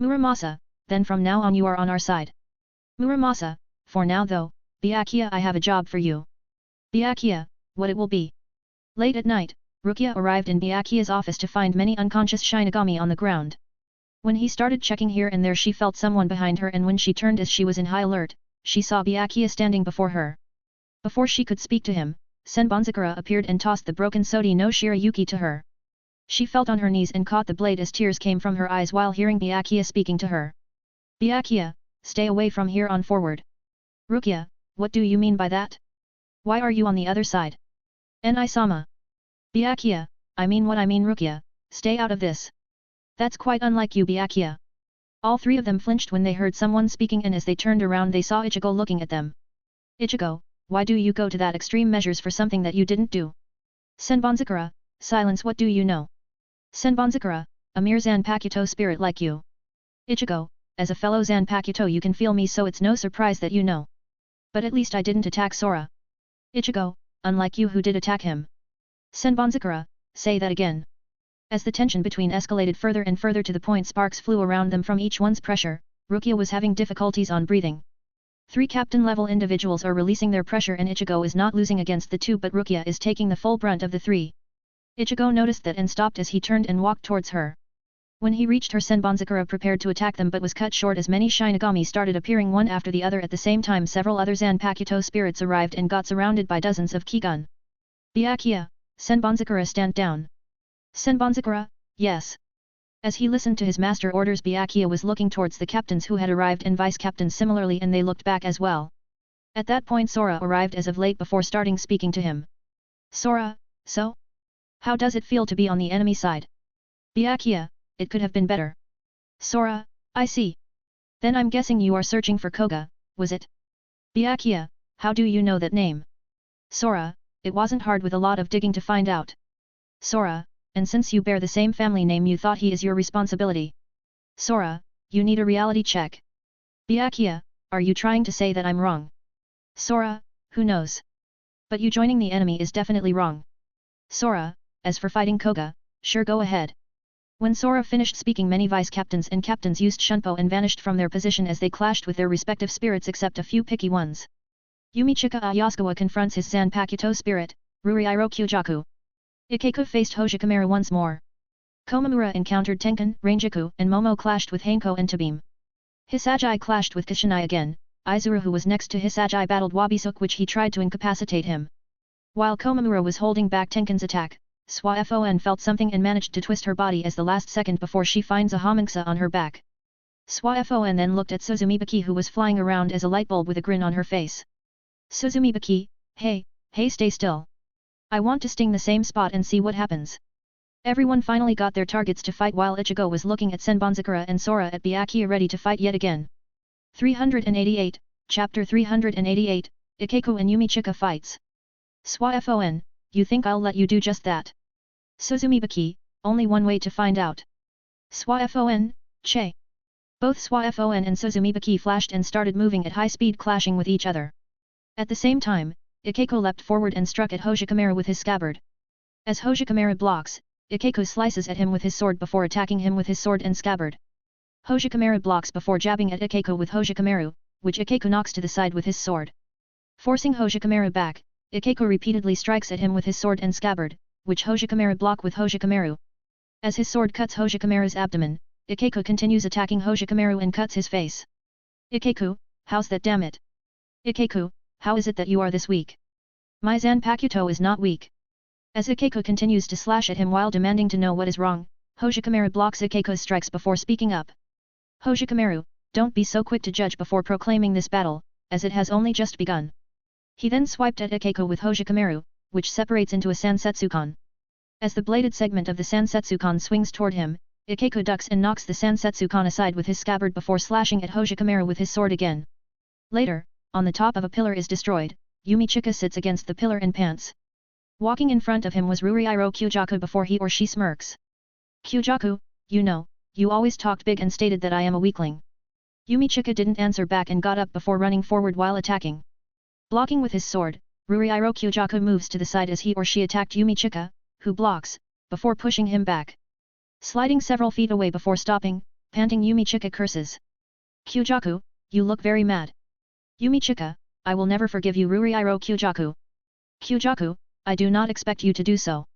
Muramasa, then from now on you are on our side. Muramasa, for now though, Byakuya, I have a job for you. Byakuya, what it will be? Late at night, Rukia arrived in Byakuya's office to find many unconscious Shinigami on the ground. When he started checking here and there she felt someone behind her, and when she turned as she was in high alert, she saw Byakuya standing before her. Before she could speak to him, Senbonzakura appeared and tossed the broken Sodi no Shirayuki to her. She felt on her knees and caught the blade as tears came from her eyes while hearing Byakuya speaking to her. Byakuya, stay away from here on forward. Rukia, what do you mean by that? Why are you on the other side? Enai-sama. Byakuya, I mean what I mean. Rukia, stay out of this. That's quite unlike you, Byakuya. All three of them flinched when they heard someone speaking, and as they turned around they saw Ichigo looking at them. Ichigo, why do you go to that extreme measures for something that you didn't do? Senbonzakura, silence, what do you know? Senbonzakura, a mere Zanpakuto spirit like you. Ichigo, as a fellow Zanpakuto you can feel me, so it's no surprise that you know. But at least I didn't attack Sora. Ichigo, unlike you who did attack him. Senbonzakura, say that again. As the tension between escalated further and further to the point sparks flew around them from each one's pressure, Rukia was having difficulties on breathing. 3 captain-level individuals are releasing their pressure and Ichigo is not losing against the 2, but Rukia is taking the full brunt of the 3. Ichigo noticed that and stopped as he turned and walked towards her. When he reached her, Senbonzakura prepared to attack them but was cut short as many Shinigami started appearing one after the other. At the same time several other Zanpakuto spirits arrived and got surrounded by dozens of Kigun. Byakuya, Senbonzakura, stand down. Senbonzakura, yes. As he listened to his master orders, Byakuya was looking towards the captains who had arrived and vice-captains similarly, and they looked back as well. At that point Sora arrived as of late before starting speaking to him. Sora, so? How does it feel to be on the enemy side? Byakuya, it could have been better. Sora, I see. Then I'm guessing you are searching for Koga, was it? Byakuya, how do you know that name? Sora, it wasn't hard with a lot of digging to find out. Sora, and since you bear the same family name you thought he is your responsibility. Sora, you need a reality check. Byakuya, are you trying to say that I'm wrong? Sora, who knows? But you joining the enemy is definitely wrong. Sora, as for fighting Koga, sure, go ahead. When Sora finished speaking, many vice-captains and captains used Shunpo and vanished from their position as they clashed with their respective spirits except a few picky ones. Yumichika Ayasukawa confronts his Zanpakuto spirit, Ruriiro Kyojaku. Ikeku faced Hojikamaru once more. Komamura encountered Tenkan, Rangiku, and Momo clashed with Hanko and Tabeam. Hisagi clashed with Kashinai again. Izuru, who was next to Hisagi, battled Wabisuk, which he tried to incapacitate him. While Komamura was holding back Tenkan's attack, Swafon felt something and managed to twist her body as the last second before she finds a homunxa on her back. Swafon then looked at Suzumibaki, who was flying around as a light bulb with a grin on her face. Suzumibaki, hey, stay still. I want to sting the same spot and see what happens. Everyone finally got their targets to fight while Ichigo was looking at Senbonzakura and Sora at Byakuya ready to fight yet again. 388, Chapter 388, Ikeku and Yumichika fights. Swafon, you think I'll let you do just that? Suzumibaki, only one way to find out. Swafon, che. Both Swafon and Suzumibaki flashed and started moving at high speed, clashing with each other. At the same time, Ikeku leapt forward and struck at Hojikamaru with his scabbard. As Hojikamaru blocks, Ikeku slices at him with his sword before attacking him with his sword and scabbard. Hojikamaru blocks before jabbing at Ikeku with Hojikamaru, which Ikeku knocks to the side with his sword. Forcing Hojikamaru back, Ikeku repeatedly strikes at him with his sword and scabbard, which Hojikamaru block with Hojikamaru. As his sword cuts Hojikamaru's abdomen, Ikeku continues attacking Hojikamaru and cuts his face. Ikeku, how's that, damn it? Ikeku, how is it that you are this weak? My Zanpakuto is not weak. As Ikeku continues to slash at him while demanding to know what is wrong, Hojikamaru blocks Ikeku's strikes before speaking up. Hojikamaru, don't be so quick to judge before proclaiming this battle, as it has only just begun. He then swiped at Ikeku with Hojikamaru, which separates into a Sansetsukan. As the bladed segment of the Sansetsukan swings toward him, Ikeku ducks and knocks the Sansetsukan aside with his scabbard before slashing at Hojikamaru with his sword again. Later, on the top of a pillar is destroyed, Yumichika sits against the pillar and pants. Walking in front of him was Ruriiro Kyojaku before he or she smirks. Kyojaku, you know, you always talked big and stated that I am a weakling. Yumichika didn't answer back and got up before running forward while attacking. Blocking with his sword, Ruriiro Kyojaku moves to the side as he or she attacked Yumichika, who blocks, before pushing him back. Sliding several feet away before stopping, panting, Yumichika curses. Kyojaku, you look very mad. Yumichika, I will never forgive you, Ruriiro Kyojaku. Kyojaku, I do not expect you to do so.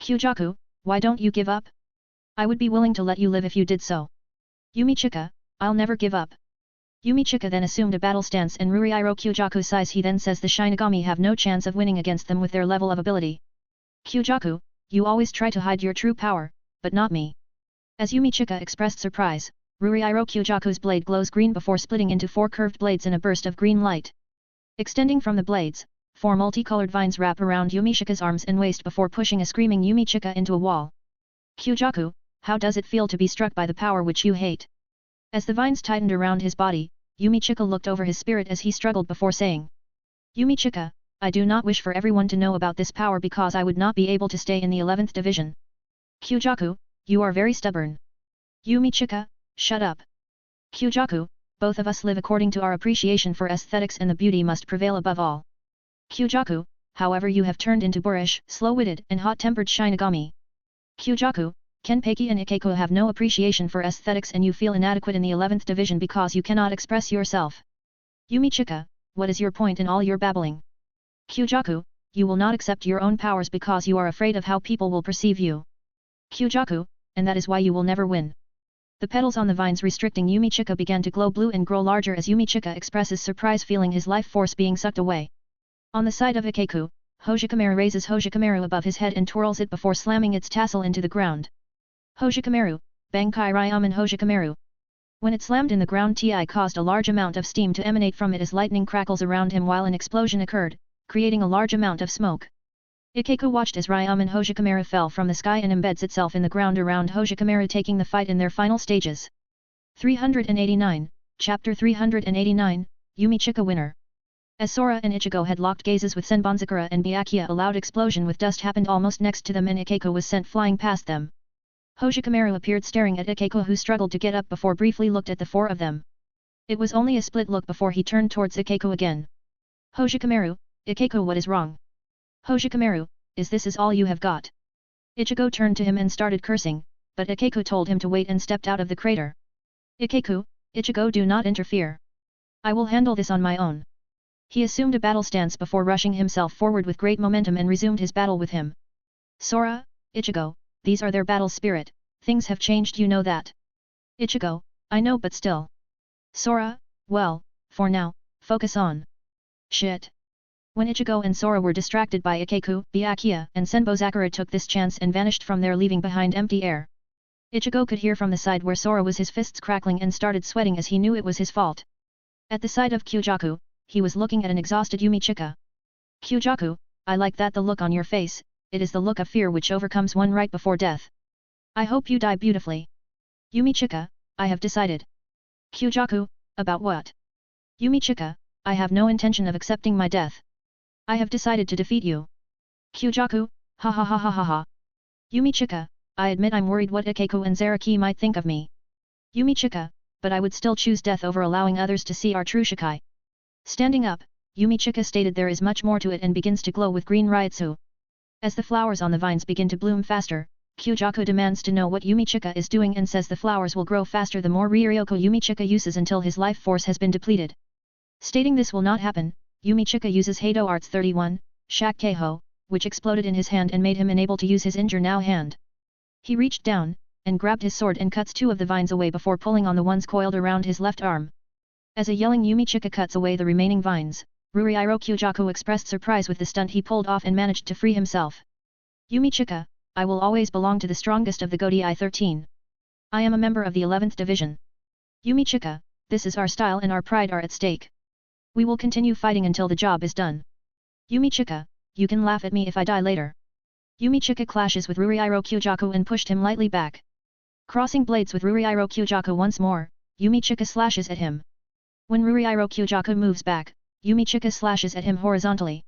Kyojaku, why don't you give up? I would be willing to let you live if you did so. Yumichika, I'll never give up. Yumichika then assumed a battle stance and Ruriiro Kyojaku sighs. He then says the Shinigami have no chance of winning against them with their level of ability. Kyojaku, you always try to hide your true power, but not me. As Yumichika expressed surprise, Ruriiro Kyojaku's blade glows green before splitting into 4 curved blades in a burst of green light. Extending from the blades, 4 multicolored vines wrap around Yumichika's arms and waist before pushing a screaming Yumichika into a wall. Kyojaku, how does it feel to be struck by the power which you hate? As the vines tightened around his body, Yumichika looked over his spirit as he struggled before saying. Yumichika, I do not wish for everyone to know about this power because I would not be able to stay in the 11th division. Kyojaku, you are very stubborn. Yumichika, shut up. Kyojaku, both of us live according to our appreciation for aesthetics and the beauty must prevail above all. Kyojaku, however you have turned into boorish, slow-witted and hot-tempered Shinigami. Kyojaku, Kenpeki and Ikeku have no appreciation for aesthetics and you feel inadequate in the 11th division because you cannot express yourself. Yumichika, what is your point in all your babbling? Kyojaku, you will not accept your own powers because you are afraid of how people will perceive you. Kyojaku, and that is why you will never win. The petals on the vines restricting Yumichika began to glow blue and grow larger as Yumichika expresses surprise, feeling his life force being sucked away. On the side of Ikeku, Hojikamaru raises Hojikamaru above his head and twirls it before slamming its tassel into the ground. Hojikamaru, Bankai Ryaman Hojikameru. When it slammed in the ground, Ti caused a large amount of steam to emanate from it as lightning crackles around him while an explosion occurred, creating a large amount of smoke. Ikeko watched as Ryaman Hojikameru fell from the sky and embeds itself in the ground around Hojikameru, taking the fight in their final stages. 389, Chapter 389, Yumichika Winner. As Sora and Ichigo had locked gazes with Senbonzakura and Byakuya, a loud explosion with dust happened almost next to them and Ikeko was sent flying past them. Hojikameru appeared staring at Ikeko, who struggled to get up before briefly looked at the four of them. It was only a split look before he turned towards Ikeko again. Hojikameru, Ikeko, what is wrong? Hojikameru, is this all you have got? Ichigo turned to him and started cursing, but Ikeko told him to wait and stepped out of the crater. Ikeko, Ichigo, do not interfere. I will handle this on my own. He assumed a battle stance before rushing himself forward with great momentum and resumed his battle with him. Sora, Ichigo, these are their battle spirit, things have changed, you know that. Ichigo, I know, but still. Sora, well, for now, focus on. Shit. When Ichigo and Sora were distracted by Ikeko, Byakuya, and Senbonzakura took this chance and vanished from there, leaving behind empty air. Ichigo could hear from the side where Sora was his fists crackling and started sweating as he knew it was his fault. At the side of Kyojaku, he was looking at an exhausted Yumichika. Kyojaku, I like that the look on your face, it is the look of fear which overcomes one right before death. I hope you die beautifully. Yumichika, I have decided. Kyojaku, about what? Yumichika, I have no intention of accepting my death. I have decided to defeat you. Kyojaku, ha ha ha ha ha ha. Yumichika, I admit I'm worried what Ikeko and Zaraki might think of me. Yumichika, but I would still choose death over allowing others to see our true Shikai. Standing up, Yumichika stated there is much more to it and begins to glow with green Ryutsu. As the flowers on the vines begin to bloom faster, Kyojaku demands to know what Yumichika is doing and says the flowers will grow faster the more Ryoko Yumichika uses until his life force has been depleted. Stating this will not happen, Yumichika uses Heido Arts 31, Shak Keiho, which exploded in his hand and made him unable to use his injure now hand. He reached down, and grabbed his sword and cuts two of the vines away before pulling on the ones coiled around his left arm. As a yelling Yumichika cuts away the remaining vines, Ruriiro Kyojaku expressed surprise with the stunt he pulled off and managed to free himself. Yumichika, I will always belong to the strongest of the Godii 13. I am a member of the 11th Division. Yumichika, this is our style and our pride are at stake. We will continue fighting until the job is done. Yumichika, you can laugh at me if I die later. Yumichika clashes with Ruriiro Kyojaku and pushed him lightly back. Crossing blades with Ruriiro Kyojaku once more, Yumichika slashes at him. When Ruriiro Kyojaku moves back, Yumichika slashes at him horizontally.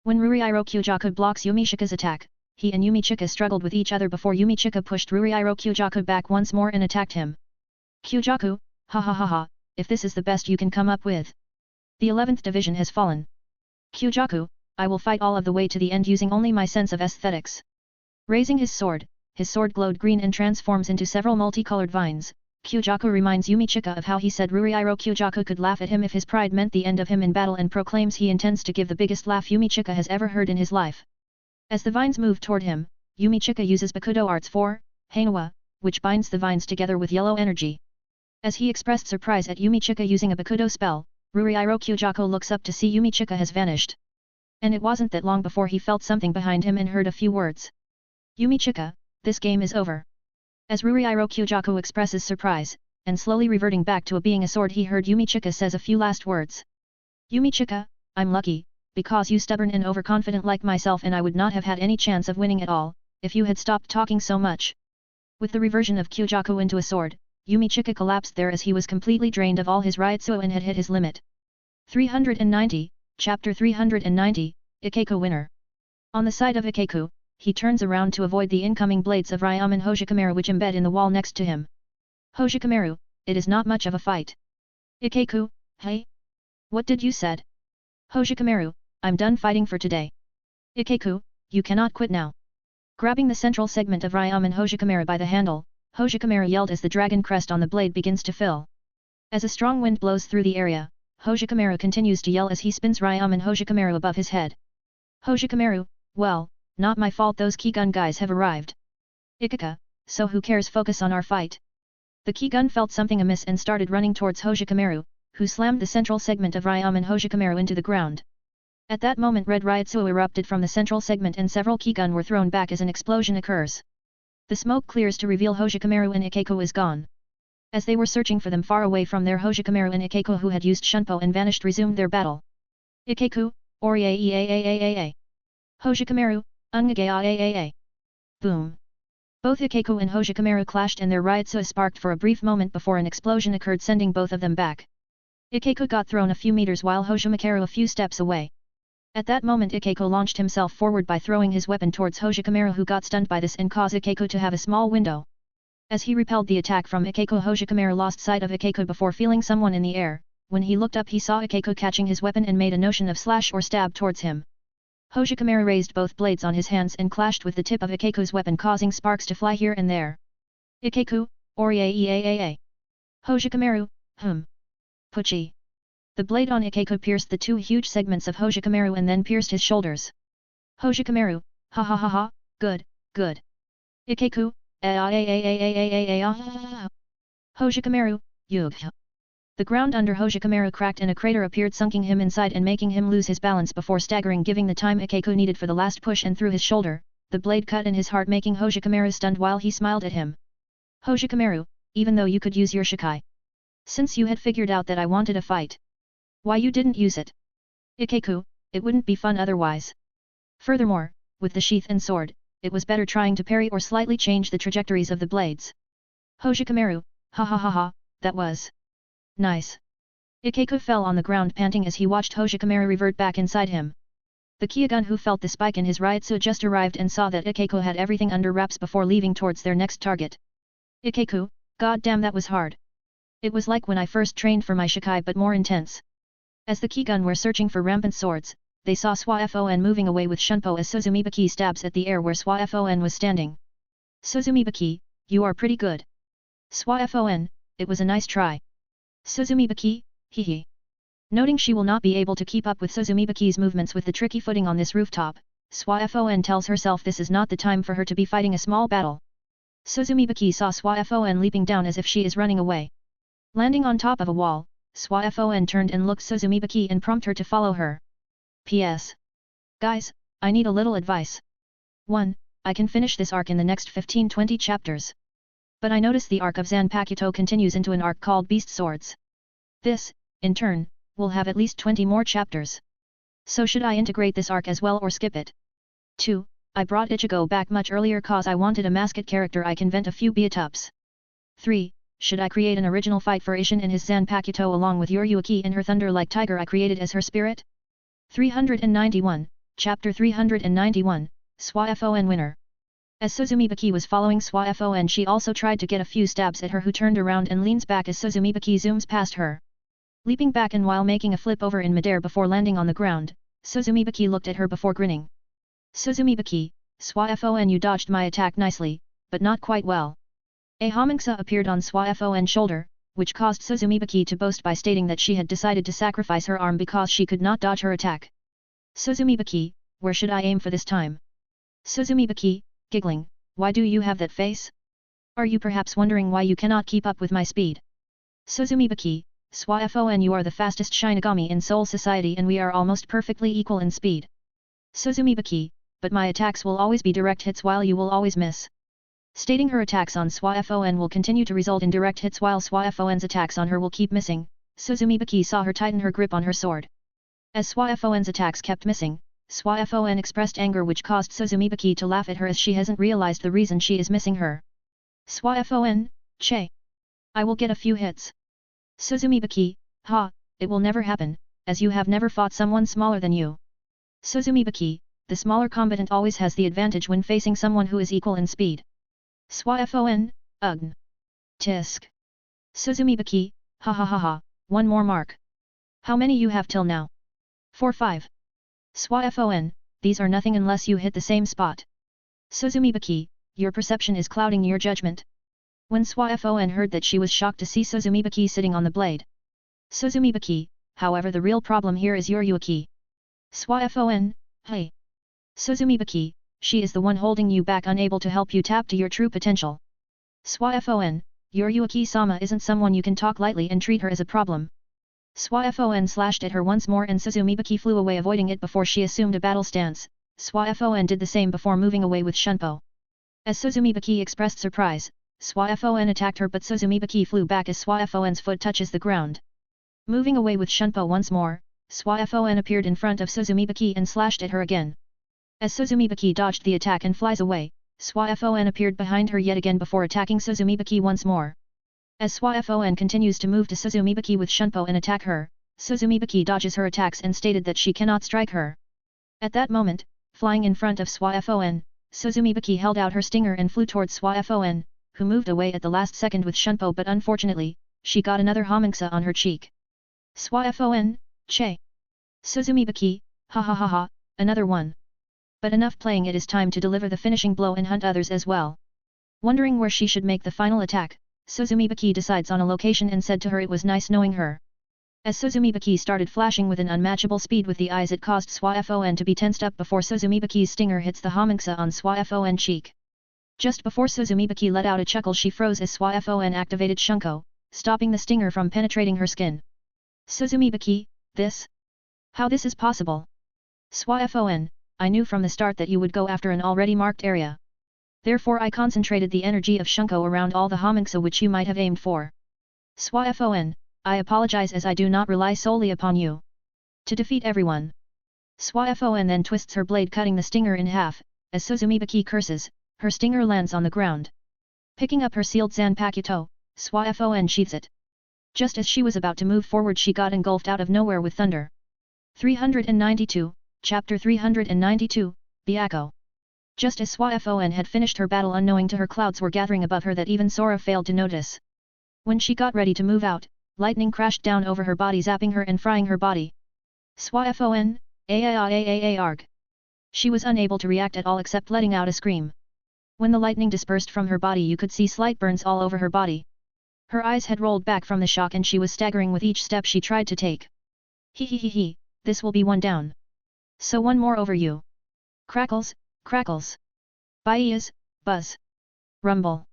When Ruriiro Kyojaku blocks Yumichika's attack, he and Yumichika struggled with each other before Yumichika pushed Ruriiro Kyojaku back once more and attacked him. Kyojaku, ha ha ha ha, if this is the best you can come up with. The 11th Division has fallen. Kyojaku, I will fight all of the way to the end using only my sense of aesthetics. Raising his sword glowed green and transforms into several multicolored vines. Kyojaku reminds Yumichika of how he said Ruriiro Kyojaku could laugh at him if his pride meant the end of him in battle and proclaims he intends to give the biggest laugh Yumichika has ever heard in his life. As the vines move toward him, Yumichika uses Bakudo Arts 4, Hainawa, which binds the vines together with yellow energy. As he expressed surprise at Yumichika using a Bakudo spell, Ruriiro Kyojaku looks up to see Yumichika has vanished. And it wasn't that long before he felt something behind him and heard a few words. Yumichika, this game is over. As Ruriiro Kyojaku expresses surprise, and slowly reverting back to being a sword, he heard Yumichika says a few last words. Yumichika, I'm lucky, because you stubborn and overconfident like myself, and I would not have had any chance of winning at all, if you had stopped talking so much. With the reversion of Kyojaku into a sword, Yumichika collapsed there as he was completely drained of all his Ryutsu and had hit his limit. 390, Chapter 390, Ikeko Winner. On the side of Ikeko, he turns around to avoid the incoming blades of Ryaman Hojikameru which embed in the wall next to him. Hojikameru, it is not much of a fight. Ikeko, hey? What did you said? Hojikameru, I'm done fighting for today. Ikeko, you cannot quit now. Grabbing the central segment of Ryaman Hojikameru by the handle, Hojikameru yelled as the dragon crest on the blade begins to fill. As a strong wind blows through the area, Hojikameru continues to yell as he spins Ryaman Hojikameru above his head. Hojikameru, well, not my fault those Keygun guys have arrived. Ikeka, so who cares, focus on our fight. The Keygun felt something amiss and started running towards Hojikameru, who slammed the central segment of Ryaman Hojikameru into the ground. At that moment red Ryutsu erupted from the central segment and several Keygun were thrown back as an explosion occurs. The smoke clears to reveal Hojikamaru and Ikeko is gone. As they were searching for them far away from there, Hojikamaru and Ikeko, who had used Shunpo and vanished, resumed their battle. Ikeko, Orie. Hojikamaru, Ungagae. Boom. Both Ikeko and Hojikamaru clashed and their Ryutsu sparked for a brief moment before an explosion occurred, sending both of them back. Ikeko got thrown a few meters while Hojikamaru a few steps away. At that moment Ikeko launched himself forward by throwing his weapon towards Hojikamaru, who got stunned by this and caused Ikeko to have a small window. As he repelled the attack from Ikeko, Hojikamaru lost sight of Ikeko before feeling someone in the air. When he looked up he saw Ikeko catching his weapon and made a notion of slash or stab towards him. Hojikamaru raised both blades on his hands and clashed with the tip of Ikeko's weapon, causing sparks to fly here and there. Ikeko, Orie. Hojikamaru, Puchi. The blade on Ikeko pierced the two huge segments of Hojikamaru and then pierced his shoulders. Hojikamaru, ha, good. Ikeko, Hojikamaru, yug. The ground under Hojikamaru cracked and a crater appeared, sunking him inside and making him lose his balance before staggering, giving the time Ikeko needed for the last push, and through his shoulder, the blade cut in his heart, making Hojikamaru stunned while he smiled at him. Hojikamaru, even though you could use your Shikai. Since you had figured out that I wanted a fight. Why you didn't use it? Ikeko, it wouldn't be fun otherwise. Furthermore, with the sheath and sword, it was better trying to parry or slightly change the trajectories of the blades. Hojikamaru, ha, that was nice. Ikeko fell on the ground panting as he watched Hojikamaru revert back inside him. The Kyogun, who felt the spike in his Ryutsu, just arrived and saw that Ikeko had everything under wraps before leaving towards their next target. Ikeko, god damn, that was hard. It was like when I first trained for my Shikai, but more intense. As the Kyogun were searching for rampant swords, they saw Swafon moving away with Shunpo as Suzumibaki stabs at the air where Swafon was standing. Suzumibaki, you are pretty good. Swafon, it was a nice try. Suzumibaki, hehe. Noting she will not be able to keep up with Suzumibaki's movements with the tricky footing on this rooftop, Swafon tells herself this is not the time for her to be fighting a small battle. Suzumibaki saw Swafon leaping down as if she is running away. Landing on top of a wall, Swafon turned and looked Suzumibaki and prompted her to follow her. P.S. Guys, I need a little advice. 1. I can finish this arc in the next 15-20 chapters. But I notice the arc of Zanpakuto continues into an arc called Beast Swords. This, in turn, will have at least 20 more chapters. So should I integrate this arc as well or skip it? 2. I brought Ichigo back much earlier cause I wanted a mascot character I can vent a few beat-ups. 3. Should I create an original fight for Ishin and his Zanpakuto along with Yoruaki and her thunder like tiger I created as her spirit? 391, Chapter 391, Swafon winner. As Suzumibaki was following Swafon, she also tried to get a few stabs at her, who turned around and leans back as Suzumibaki zooms past her. Leaping back and while making a flip over in midair before landing on the ground, Suzumibaki looked at her before grinning. Suzumibaki, Swafon, you dodged my attack nicely, but not quite well. A homunxa appeared on Swafon's shoulder, which caused Suzumibaki to boast by stating that she had decided to sacrifice her arm because she could not dodge her attack. Suzumibaki, where should I aim for this time? Suzumibaki, giggling, why do you have that face? Are you perhaps wondering why you cannot keep up with my speed? Suzumibaki, Swafon, you are the fastest Shinigami in Soul Society and we are almost perfectly equal in speed. Suzumibaki, but my attacks will always be direct hits while you will always miss. Stating her attacks on Swafon will continue to result in direct hits while Swafon's attacks on her will keep missing, Suzumibaki saw her tighten her grip on her sword. As Swafon's attacks kept missing, Swafon expressed anger, which caused Suzumibaki to laugh at her as she hasn't realized the reason she is missing her. Swafon, che. I will get a few hits. Suzumibaki, ha, it will never happen, as you have never fought someone smaller than you. Suzumibaki, the smaller combatant always has the advantage when facing someone who is equal in speed. Swafon, ugh. Tisk. Suzumibaki, ha, one more mark. How many you have till now? 4-5. Swafon, these are nothing unless you hit the same spot. Suzumibaki, your perception is clouding your judgment. When Swafon heard that, she was shocked to see Suzumibaki sitting on the blade. Suzumibaki, however, the real problem here is Yoruaki. Swafon, hey. Suzumibaki, she is the one holding you back, unable to help you tap to your true potential. Swafon, Yoruaki-sama isn't someone you can talk lightly and treat her as a problem. Swafon slashed at her once more and Suzumibaki flew away, avoiding it before she assumed a battle stance. Swafon did the same before moving away with Shunpo. As Suzumibaki expressed surprise, Swaifon attacked her but Suzumibaki flew back as Swaifon's foot touches the ground. Moving away with Shunpo once more, Swaifon appeared in front of Suzumibaki and slashed at her again. As Suzumibaki dodged the attack and flies away, Swaifon appeared behind her yet again before attacking Suzumibaki once more. As Swaifon continues to move to Suzumibaki with Shunpo and attack her, Suzumibaki dodges her attacks and stated that she cannot strike her. At that moment, flying in front of Swaifon, Suzumibaki held out her stinger and flew towards Swaifon, who moved away at the last second with Shunpo but unfortunately, she got another hominksa on her cheek. Swaifon, che. Suzumibaki, ha ha ha ha, another one. But enough playing, it is time to deliver the finishing blow and hunt others as well. Wondering where she should make the final attack, Suzumibaki decides on a location and said to her it was nice knowing her. As Suzumibaki started flashing with an unmatchable speed with the eyes, it caused Swaifon to be tensed up before Suzumibaki's stinger hits the hominksa on Swaifon's cheek. Just before Suzumibaki let out a chuckle, she froze as Swaifon activated Shunko, stopping the stinger from penetrating her skin. Suzumibaki, this? How this is possible? Swaifon, I knew from the start that you would go after an already marked area. Therefore I concentrated the energy of Shunko around all the hominksa which you might have aimed for. Swaifon, I apologize as I do not rely solely upon you to defeat everyone. Swaifon then twists her blade, cutting the stinger in half. As Suzumibaki curses, her stinger lands on the ground. Picking up her sealed Zanpakuto, Swaifon sheathes it. Just as she was about to move forward, she got engulfed out of nowhere with thunder. 392, Chapter 392, Byakko. Just as Swaifon had finished her battle, unknowing to her, clouds were gathering above her that even Sora failed to notice. When she got ready to move out, lightning crashed down over her body, zapping her and frying her body. Swaifon, arg. She was unable to react at all except letting out a scream. When the lightning dispersed from her body, you could see slight burns all over her body. Her eyes had rolled back from the shock and she was staggering with each step she tried to take. He, this will be one down. So one more over you. Crackles, crackles. Byeas, buzz. Rumble.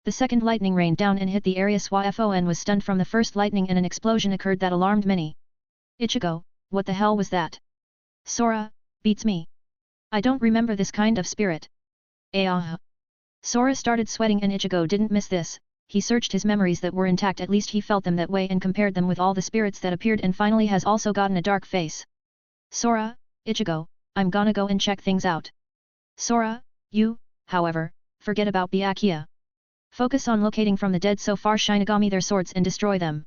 The second lightning rained down and hit the area. Swaifon was stunned from the first lightning and an explosion occurred that alarmed many. Ichigo, what the hell was that? Sora, beats me. I don't remember this kind of spirit. Sora started sweating and Ichigo didn't miss this. He searched his memories that were intact, at least he felt them that way, and compared them with all the spirits that appeared and finally has also gotten a dark face. Sora, Ichigo, I'm gonna go and check things out. Sora, you, however, forget about Byakuya. Focus on locating from the dead so far Shinigami their swords and destroy them.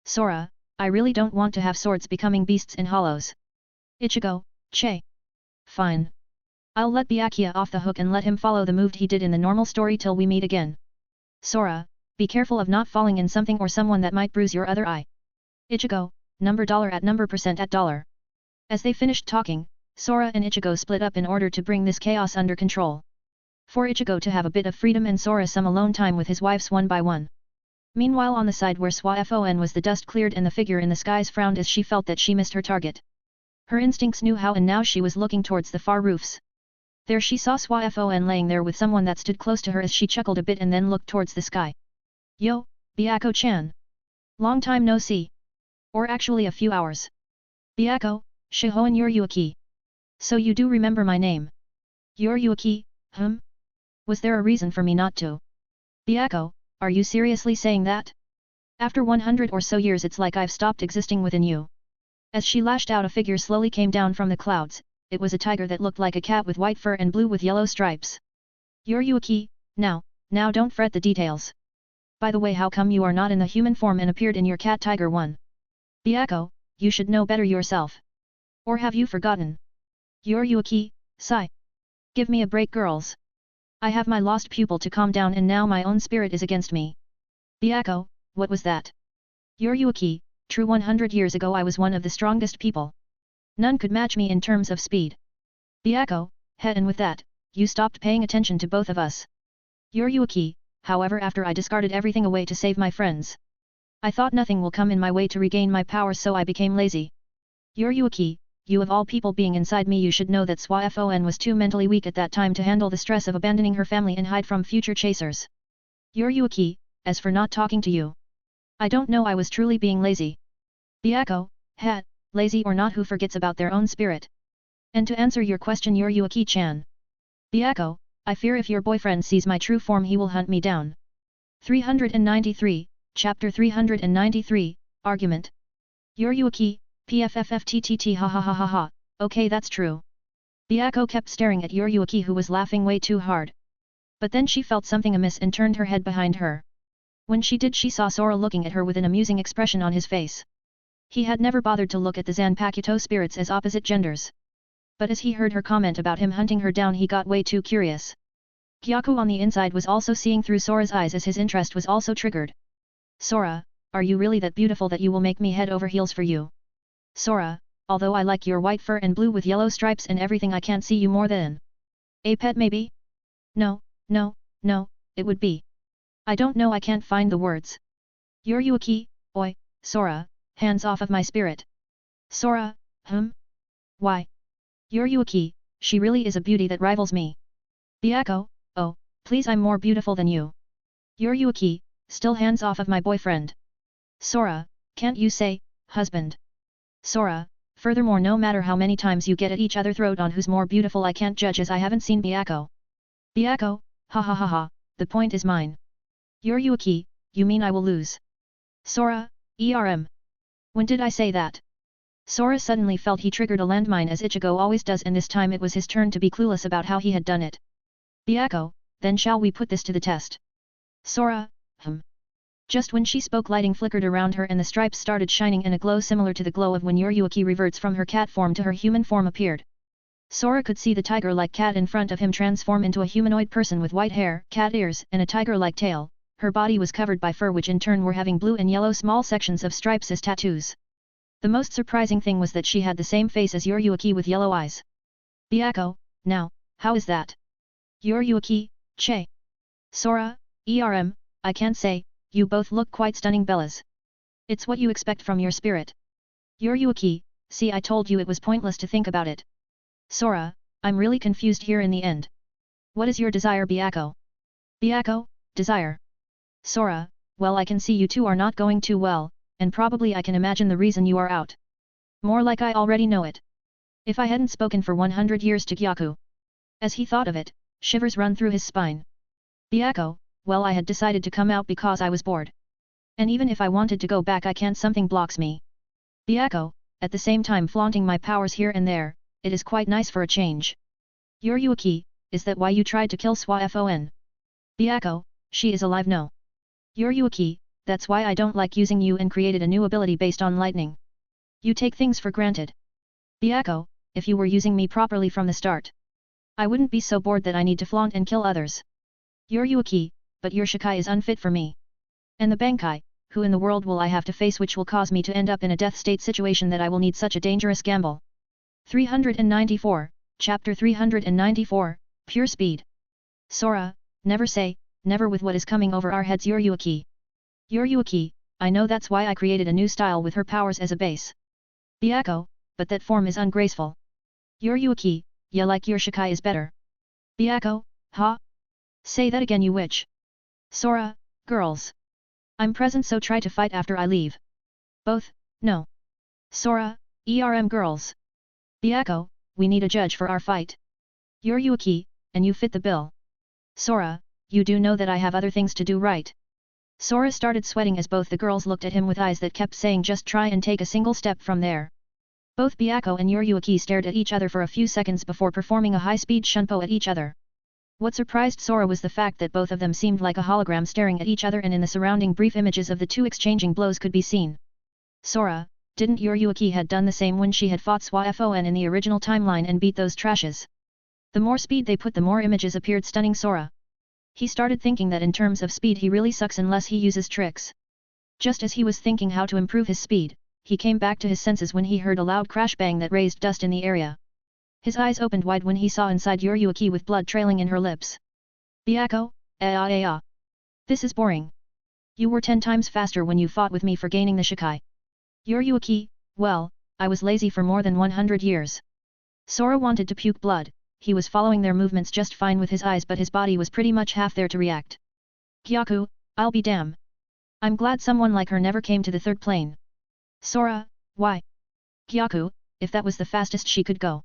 Sora, I really don't want to have swords becoming beasts in hollows. Ichigo, che. Fine. I'll let Byakuya off the hook and let him follow the move he did in the normal story till we meet again. Sora, be careful of not falling in something or someone that might bruise your other eye. Ichigo, $% at $. As they finished talking, Sora and Ichigo split up in order to bring this chaos under control. For Ichigo to have a bit of freedom and Sora some alone time with his wives one by one. Meanwhile, on the side where Swaifon was, the dust cleared and the figure in the skies frowned as she felt that she missed her target. Her instincts knew how, and now she was looking towards the far roofs. There she saw Swaifon laying there with someone that stood close to her as she chuckled a bit and then looked towards the sky. Yo, Byakko-chan. Long time no see. Or actually a few hours. Byakko, Shihoan Yoryuki. So you do remember my name. Yoryuki, Was there a reason for me not to? Byakko, are you seriously saying that? After 100 or so years it's like I've stopped existing within you. As she lashed out, a figure slowly came down from the clouds. It was a tiger that looked like a cat with white fur and blue with yellow stripes. Yoryuki, now don't fret the details. By the way, how come you are not in the human form and appeared in your cat tiger one? Byakko, you should know better yourself. Or have you forgotten? Yoryuki, sigh. Give me a break, girls. I have my lost pupil to calm down and now my own spirit is against me. Byakko, what was that? Yoryuki, true, 100 years ago I was one of the strongest people. None could match me in terms of speed. Byakko, and with that, you stopped paying attention to both of us. Yoryuki, however, after I discarded everything away to save my friends. I thought nothing will come in my way to regain my power, so I became lazy. Yoryuki, you of all people being inside me, you should know that Swaifon was too mentally weak at that time to handle the stress of abandoning her family and hide from future chasers. Yoryuki, as for not talking to you, I don't know, I was truly being lazy. Byakko, lazy or not, who forgets about their own spirit? And to answer your question, Yoryuki-chan. Byakko, I fear if your boyfriend sees my true form he will hunt me down. 393, Chapter 393, Argument. Yuryuki, pfffttt ha ha ha ha ha, okay that's true. Byako kept staring at Yuryuki who was laughing way too hard. But then she felt something amiss and turned her head behind her. When she did she saw Sora looking at her with an amusing expression on his face. He had never bothered to look at the Zanpakuto spirits as opposite genders. But as he heard her comment about him hunting her down he got way too curious. Kyaku on the inside was also seeing through Sora's eyes as his interest was also triggered. Sora, are you really that beautiful that you will make me head over heels for you? Sora, although I like your white fur and blue with yellow stripes and everything I can't see you more than a pet maybe? No, it would be. I don't know I can't find the words. Yuryuki, oi, Sora, hands off of my spirit. Sora, Why? Yuryuki, she really is a beauty that rivals me. Byako, oh, please I'm more beautiful than you. Yuryuki, still hands off of my boyfriend. Sora, can't you say, husband? Sora, furthermore no matter how many times you get at each other throat on who's more beautiful I can't judge as I haven't seen Byako. Byako, ha ha ha ha, the point is mine. Yuryuki, you mean I will lose? Sora, When did I say that? Sora suddenly felt he triggered a landmine as Ichigo always does and this time it was his turn to be clueless about how he had done it. Byako, then shall we put this to the test? Sora, Just when she spoke lighting flickered around her and the stripes started shining in a glow similar to the glow of when Yuryuki reverts from her cat form to her human form appeared. Sora could see the tiger-like cat in front of him transform into a humanoid person with white hair, cat ears, and a tiger-like tail. Her body was covered by fur which in turn were having blue and yellow small sections of stripes as tattoos. The most surprising thing was that she had the same face as Yuryuki with yellow eyes. Byako, now, how is that? Yuryuki, che. Sora, I can't say, you both look quite stunning Bellas. It's what you expect from your spirit. Yuryuki, see I told you it was pointless to think about it. Sora, I'm really confused here in the end. What is your desire Byako? Byako, desire. Sora, well I can see you two are not going too well, and probably I can imagine the reason you are out. More like I already know it. If I hadn't spoken for 100 years to Gyaku. As he thought of it, shivers run through his spine. Byako, well I had decided to come out because I was bored. And even if I wanted to go back I can't, something blocks me. Byako, at the same time flaunting my powers here and there, it is quite nice for a change. Yuryuki, is that why you tried to kill Swafon? Byako, she is alive no. Yuryuki, that's why I don't like using you and created a new ability based on lightning. You take things for granted. Byako, if you were using me properly from the start, I wouldn't be so bored that I need to flaunt and kill others. Yuryuki, but your Shikai is unfit for me. And the Bankai, who in the world will I have to face which will cause me to end up in a death state situation that I will need such a dangerous gamble. 394, Chapter 394, Pure Speed. Sora, never say, never with what is coming over our heads Yuryuki. Yuryuki, I know that's why I created a new style with her powers as a base. Byako, but that form is ungraceful. Yuryuki, yeah like your Shikai is better. Byako, ha? Say that again you witch. Sora, girls. I'm present so try to fight after I leave. Both, no. Sora, girls. Byako, we need a judge for our fight. Yuryuki, and you fit the bill. Sora, you do know that I have other things to do right? Sora started sweating as both the girls looked at him with eyes that kept saying just try and take a single step from there. Both Byako and Yuryuki stared at each other for a few seconds before performing a high-speed shunpo at each other. What surprised Sora was the fact that both of them seemed like a hologram staring at each other and in the surrounding brief images of the two exchanging blows could be seen. Sora, didn't Yuryuki had done the same when she had fought Swafon in the original timeline and beat those trashes? The more speed they put the more images appeared stunning Sora. He started thinking that in terms of speed he really sucks unless he uses tricks. Just as he was thinking how to improve his speed, he came back to his senses when he heard a loud crash bang that raised dust in the area. His eyes opened wide when he saw inside Yuryuki with blood trailing in her lips. Byako, this is boring. You were 10 times faster when you fought with me for gaining the Shikai. Yuryuki, well, I was lazy for more than 100 years. Sora wanted to puke blood, he was following their movements just fine with his eyes but his body was pretty much half there to react. Gyaku, I'll be damn. I'm glad someone like her never came to the third plane. Sora, why? Gyaku, if that was the fastest she could go.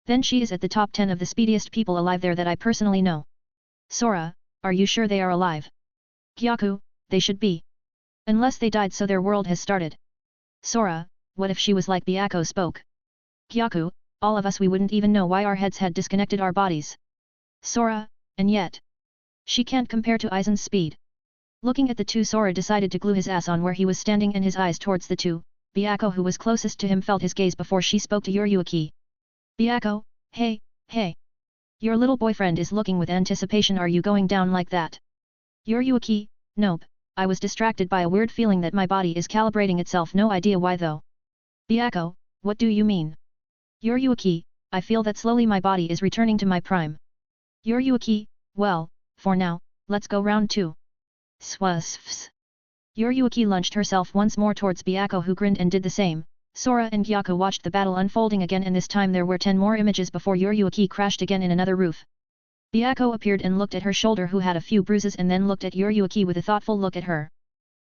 Then she is at the top 10 of the speediest people alive there that I personally know. Sora, are you sure they are alive? Gyaku, they should be. Unless they died so their world has started. Sora, what if she was like Byakko spoke? Gyaku, all of us we wouldn't even know why our heads had disconnected our bodies. Sora, and yet. She can't compare to Aizen's speed. Looking at the two, Sora decided to glue his ass on where he was standing and his eyes towards the two. Byakko, who was closest to him, felt his gaze before she spoke to Yuryuki. Byakko, hey, hey. Your little boyfriend is looking with anticipation. Are you going down like that? Yuryuki, nope, I was distracted by a weird feeling that my body is calibrating itself, no idea why though. Byakko, what do you mean? Yuryuki, I feel that slowly my body is returning to my prime. Yuryuki, well, for now, let's go round 2. Swasfs. Yuryuki lunged herself once more towards Byakko, who grinned and did the same. Sora and Gyaku watched the battle unfolding again, and this time there were 10 more images before Yuryuki crashed again in another roof. Byakko appeared and looked at her shoulder, who had a few bruises, and then looked at Yuryuki with a thoughtful look at her.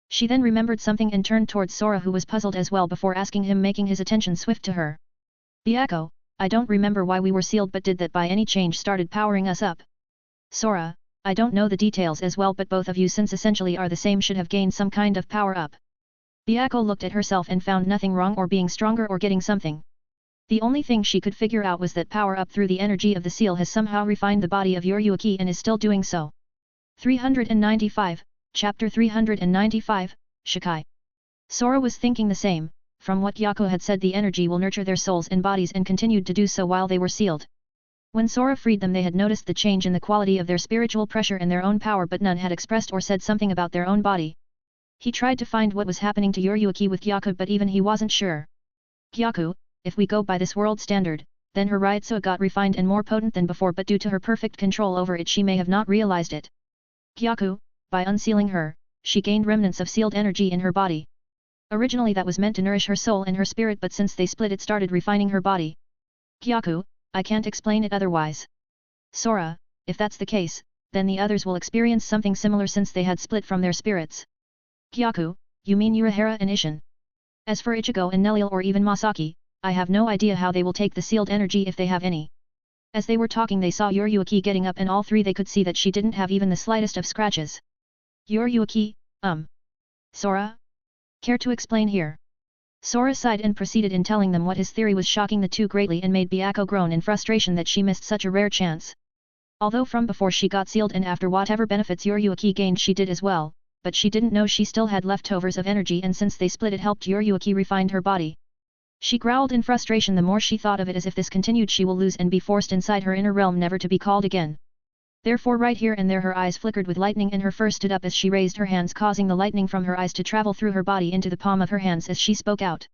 She then remembered something and turned towards Sora, who was puzzled as well, before asking him, making his attention swift to her. Byakko, I don't remember why we were sealed, but did that by any change started powering us up? Sora, I don't know the details as well, but both of you, since essentially are the same, should have gained some kind of power-up. Byakko looked at herself and found nothing wrong or being stronger or getting something. The only thing she could figure out was that power-up through the energy of the seal has somehow refined the body of Yuryuki and is still doing so. 395, Chapter 395, Shikai. Sora was thinking the same. From what Gyaku had said, the energy will nurture their souls and bodies, and continued to do so while they were sealed. When Sora freed them, they had noticed the change in the quality of their spiritual pressure and their own power, but none had expressed or said something about their own body. He tried to find what was happening to Yuryuki with Gyaku, but even he wasn't sure. Gyaku, if we go by this world standard, then her Ryutsu got refined and more potent than before, but due to her perfect control over it she may have not realized it. Gyaku, by unsealing her, she gained remnants of sealed energy in her body. Originally that was meant to nourish her soul and her spirit, but since they split it started refining her body. Gyaku, I can't explain it otherwise. Sora, if that's the case, then the others will experience something similar since they had split from their spirits. Gyaku, you mean Urahara and Ishin? As for Ichigo and Neliel or even Masaki, I have no idea how they will take the sealed energy if they have any. As they were talking they saw Yuryuki getting up, and all three they could see that she didn't have even the slightest of scratches. Yuryuki, Sora? Care to explain here? Sora sighed and proceeded in telling them what his theory was, shocking the two greatly and made Byakko groan in frustration that she missed such a rare chance. Although from before she got sealed and after whatever benefits Yuryuki gained she did as well, but she didn't know she still had leftovers of energy, and since they split it helped Yuryuki refine her body. She growled in frustration the more she thought of it, as if this continued she will lose and be forced inside her inner realm never to be called again. Therefore right here and there her eyes flickered with lightning and her fur stood up as she raised her hands, causing the lightning from her eyes to travel through her body into the palm of her hands as she spoke out.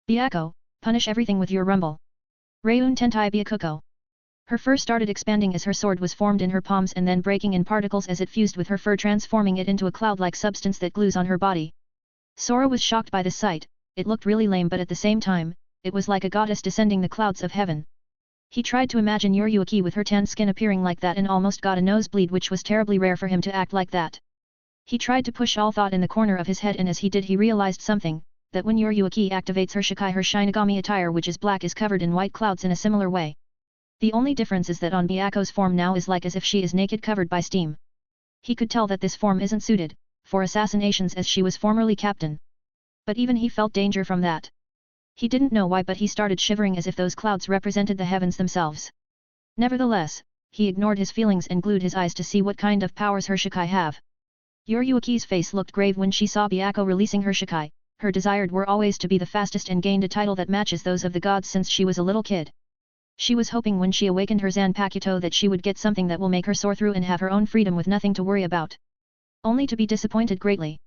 Byakko, punish everything with your rumble. Reun Tentai Byakuko. Her fur started expanding as her sword was formed in her palms and then breaking in particles as it fused with her fur, transforming it into a cloud-like substance that glues on her body. Sora was shocked by this sight. It looked really lame, but at the same time, it was like a goddess descending the clouds of heaven. He tried to imagine Yuryuki with her tan skin appearing like that and almost got a nosebleed, which was terribly rare for him to act like that. He tried to push all thought in the corner of his head, and as he did he realized something, that when Yuryuki activates her Shikai, her Shinigami attire, which is black, is covered in white clouds in a similar way. The only difference is that on Byakko's form now is like as if she is naked, covered by steam. He could tell that this form isn't suited for assassinations, as she was formerly captain. But even he felt danger from that. He didn't know why, but he started shivering as if those clouds represented the heavens themselves. Nevertheless, he ignored his feelings and glued his eyes to see what kind of powers her Shikai have. Yuryuki's face looked grave when she saw Byakko releasing her Shikai. Her desired were always to be the fastest and gained a title that matches those of the gods since she was a little kid. She was hoping when she awakened her Zanpakuto that she would get something that will make her soar through and have her own freedom with nothing to worry about. Only to be disappointed greatly.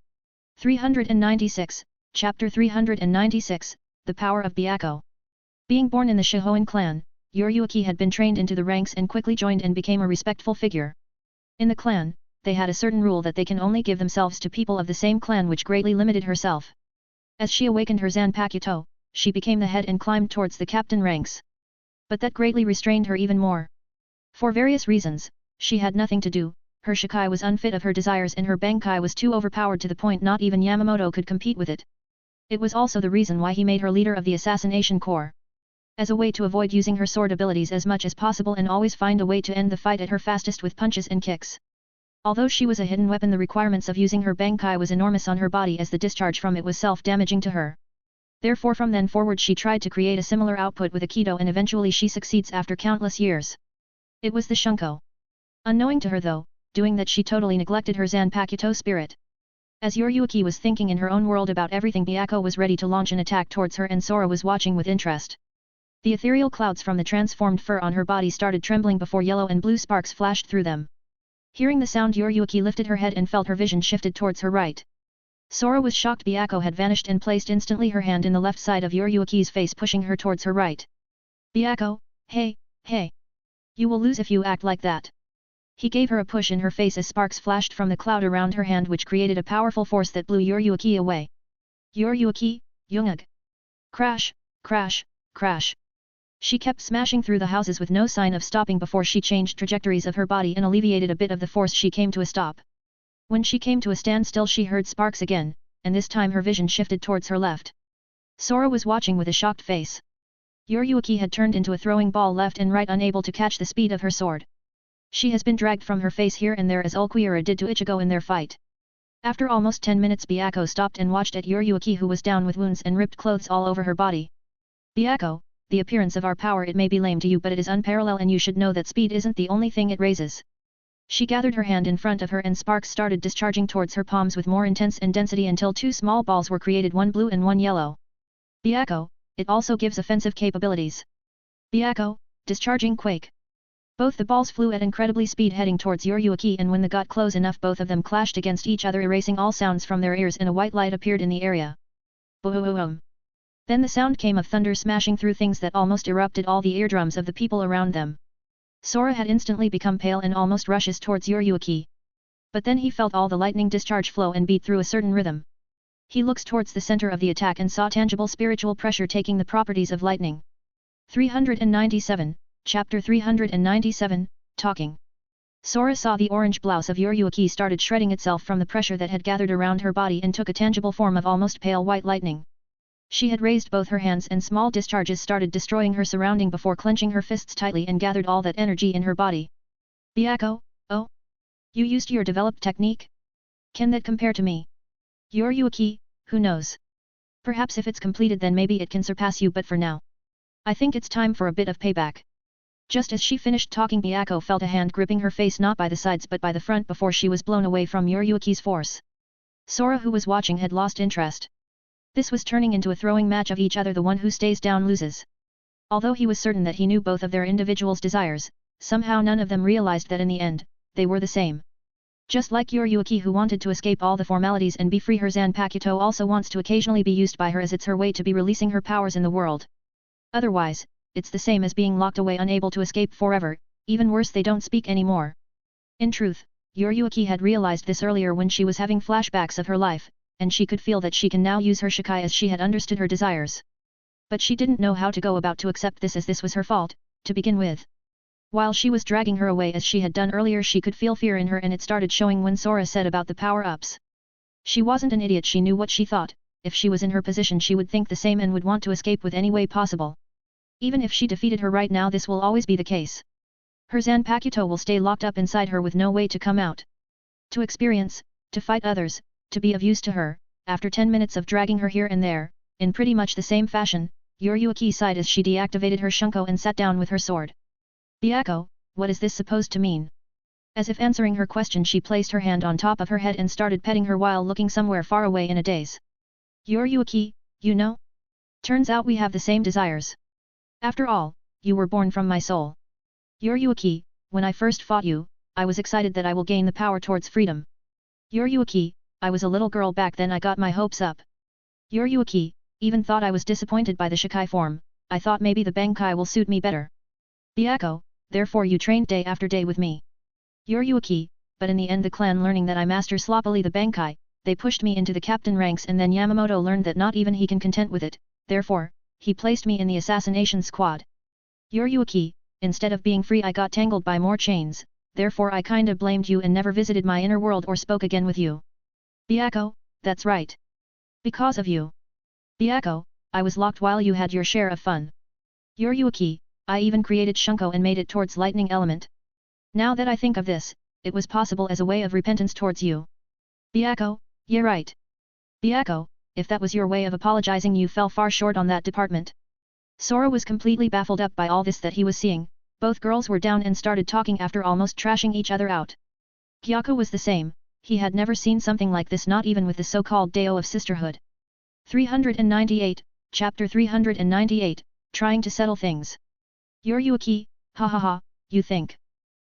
396, Chapter 396, The Power of Byakko. Being born in the Shihoan clan, Yuryuki had been trained into the ranks and quickly joined and became a respectful figure. In the clan, they had a certain rule that they can only give themselves to people of the same clan, which greatly limited herself. As she awakened her Zanpakuto, she became the head and climbed towards the captain ranks. But that greatly restrained her even more. For various reasons, she had nothing to do, her Shikai was unfit of her desires and her Bankai was too overpowered to the point not even Yamamoto could compete with it. It was also the reason why he made her leader of the assassination corps. as a way to avoid using her sword abilities as much as possible and always find a way to end the fight at her fastest with punches and kicks. Although she was a hidden weapon, the requirements of using her Bankai was enormous on her body, as the discharge from it was self-damaging to her. Therefore from then forward she tried to create a similar output with Aikido, and eventually she succeeds after countless years. It was the Shunko. Unknowing to her though, doing that she totally neglected her Zanpakuto spirit. As Yoryuki was thinking in her own world about everything, Byakuo was ready to launch an attack towards her and Sora was watching with interest. The ethereal clouds from the transformed fur on her body started trembling before yellow and blue sparks flashed through them. Hearing the sound, Yoryuki lifted her head and felt her vision shifted towards her right. Sora was shocked. Byakuo had vanished and placed instantly her hand in the left side of Yoryuki's face, pushing her towards her right. Byakuo, hey, hey. You will lose if you act like that. He gave her a push in her face as sparks flashed from the cloud around her hand, which created a powerful force that blew Yoryuki away. Yoryuki, Youngug. Crash, crash, crash. She kept smashing through the houses with no sign of stopping before she changed trajectories of her body and alleviated a bit of the force. She came to a stop. When she came to a standstill, she heard sparks again, and this time her vision shifted towards her left. Sora was watching with a shocked face. Yoryuki had turned into a throwing ball left and right, unable to catch the speed of her sword. She has been dragged from her face here and there as Ulquiorra did to Ichigo in their fight. After almost 10 minutes, Byakuo stopped and watched at Yoryuki, who was down with wounds and ripped clothes all over her body. Byakuo, the appearance of our power, it may be lame to you, but it is unparalleled, and you should know that speed isn't the only thing it raises. She gathered her hand in front of her and sparks started discharging towards her palms with more intense and density until two small balls were created, one blue and one yellow. Byakuo, it also gives offensive capabilities. Byakuo, discharging quake. Both the balls flew at incredibly speed heading towards Yoryuki, and when they got close enough, both of them clashed against each other, erasing all sounds from their ears, and a white light appeared in the area. Boom! Then the sound came of thunder smashing through things that almost erupted all the eardrums of the people around them. Sora had instantly become pale and almost rushes towards Yoryuki. But then he felt all the lightning discharge flow and beat through a certain rhythm. He looks towards the center of the attack and saw tangible spiritual pressure taking the properties of lightning. 397, Chapter 397, Talking. Sora saw the orange blouse of Yoryuki started shredding itself from the pressure that had gathered around her body and took a tangible form of almost pale white lightning. She had raised both her hands and small discharges started destroying her surrounding before clenching her fists tightly and gathered all that energy in her body. Byakuo, oh? You used your developed technique? Can that compare to me? Yoryuki, who knows? Perhaps if it's completed then maybe it can surpass you, but for now, I think it's time for a bit of payback. Just as she finished talking, Byakuo felt a hand gripping her face, not by the sides but by the front, before she was blown away from Yoryuki's force. Sora, who was watching, had lost interest. This was turning into a throwing match of each other. The one who stays down loses. Although he was certain that he knew both of their individuals' desires, somehow none of them realized that in the end, they were the same. Just like Yoryuki, who wanted to escape all the formalities and be free, her Zanpakuto also wants to occasionally be used by her, as it's her way to be releasing her powers in the world. Otherwise, it's the same as being locked away, unable to escape forever. Even worse, they don't speak anymore. In truth, Yoryuki had realized this earlier when she was having flashbacks of her life, and she could feel that she can now use her Shikai as she had understood her desires. But she didn't know how to go about to accept this, as this was her fault, to begin with. While she was dragging her away as she had done earlier, she could feel fear in her, and it started showing when Sora said about the power-ups. She wasn't an idiot, she knew what she thought. If she was in her position she would think the same and would want to escape with any way possible. Even if she defeated her right now, this will always be the case. Her Zanpakuto will stay locked up inside her with no way to come out. To experience, to fight others, to be of use to her. After 10 minutes of dragging her here and there, in pretty much the same fashion, Yoryuki sighed as she deactivated her Shunko and sat down with her sword. Byakuo, what is this supposed to mean? As if answering her question, she placed her hand on top of her head and started petting her while looking somewhere far away in a daze. Yoryuki, you know? Turns out we have the same desires. After all, you were born from my soul. Yoryuki, when I first fought you, I was excited that I will gain the power towards freedom. Yoryuki, I was a little girl back then, I got my hopes up. Yoryuki, even thought I was disappointed by the Shikai form, I thought maybe the Bankai will suit me better. Byakuo, therefore you trained day after day with me. Yoryuki, but in the end the clan, learning that I master sloppily the Bankai, they pushed me into the captain ranks, and then Yamamoto learned that not even he can content with it, therefore, he placed me in the assassination squad. Yoryuki, instead of being free I got tangled by more chains, therefore I kinda blamed you and never visited my inner world or spoke again with you. Byakuo, that's right. Because of you. Byakuo, I was locked while you had your share of fun. Yuryuki, I even created Shunko and made it towards lightning element. Now that I think of this, it was possible as a way of repentance towards you. Byakko, yeah right. Byakko, if that was your way of apologizing you fell far short on that department. Sora was completely baffled up by all this that he was seeing, both girls were down and started talking after almost trashing each other out. Gyako was the same, he had never seen something like this not even with the so-called Deo of Sisterhood. 398, Chapter 398, Trying to Settle Things. Yuryuki, ha ha ha, you think.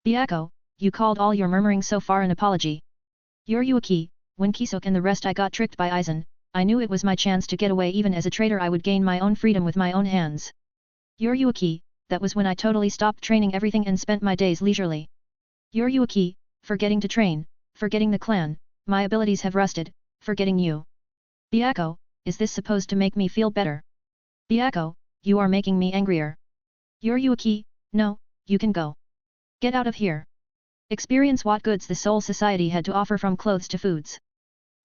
Byakko, you called all your murmuring so far an apology. Yuryuki, when Kisuk and the rest I got tricked by Aizen, I knew it was my chance to get away even as a traitor I would gain my own freedom with my own hands. Yuryuki, that was when I totally stopped training everything and spent my days leisurely. Yuryuki, forgetting to train, forgetting the clan, my abilities have rusted, forgetting you. Byakko, is this supposed to make me feel better? Byakko, you are making me angrier. Yuryuki, no, you can go. Get out of here. Experience what goods the Soul Society had to offer from clothes to foods.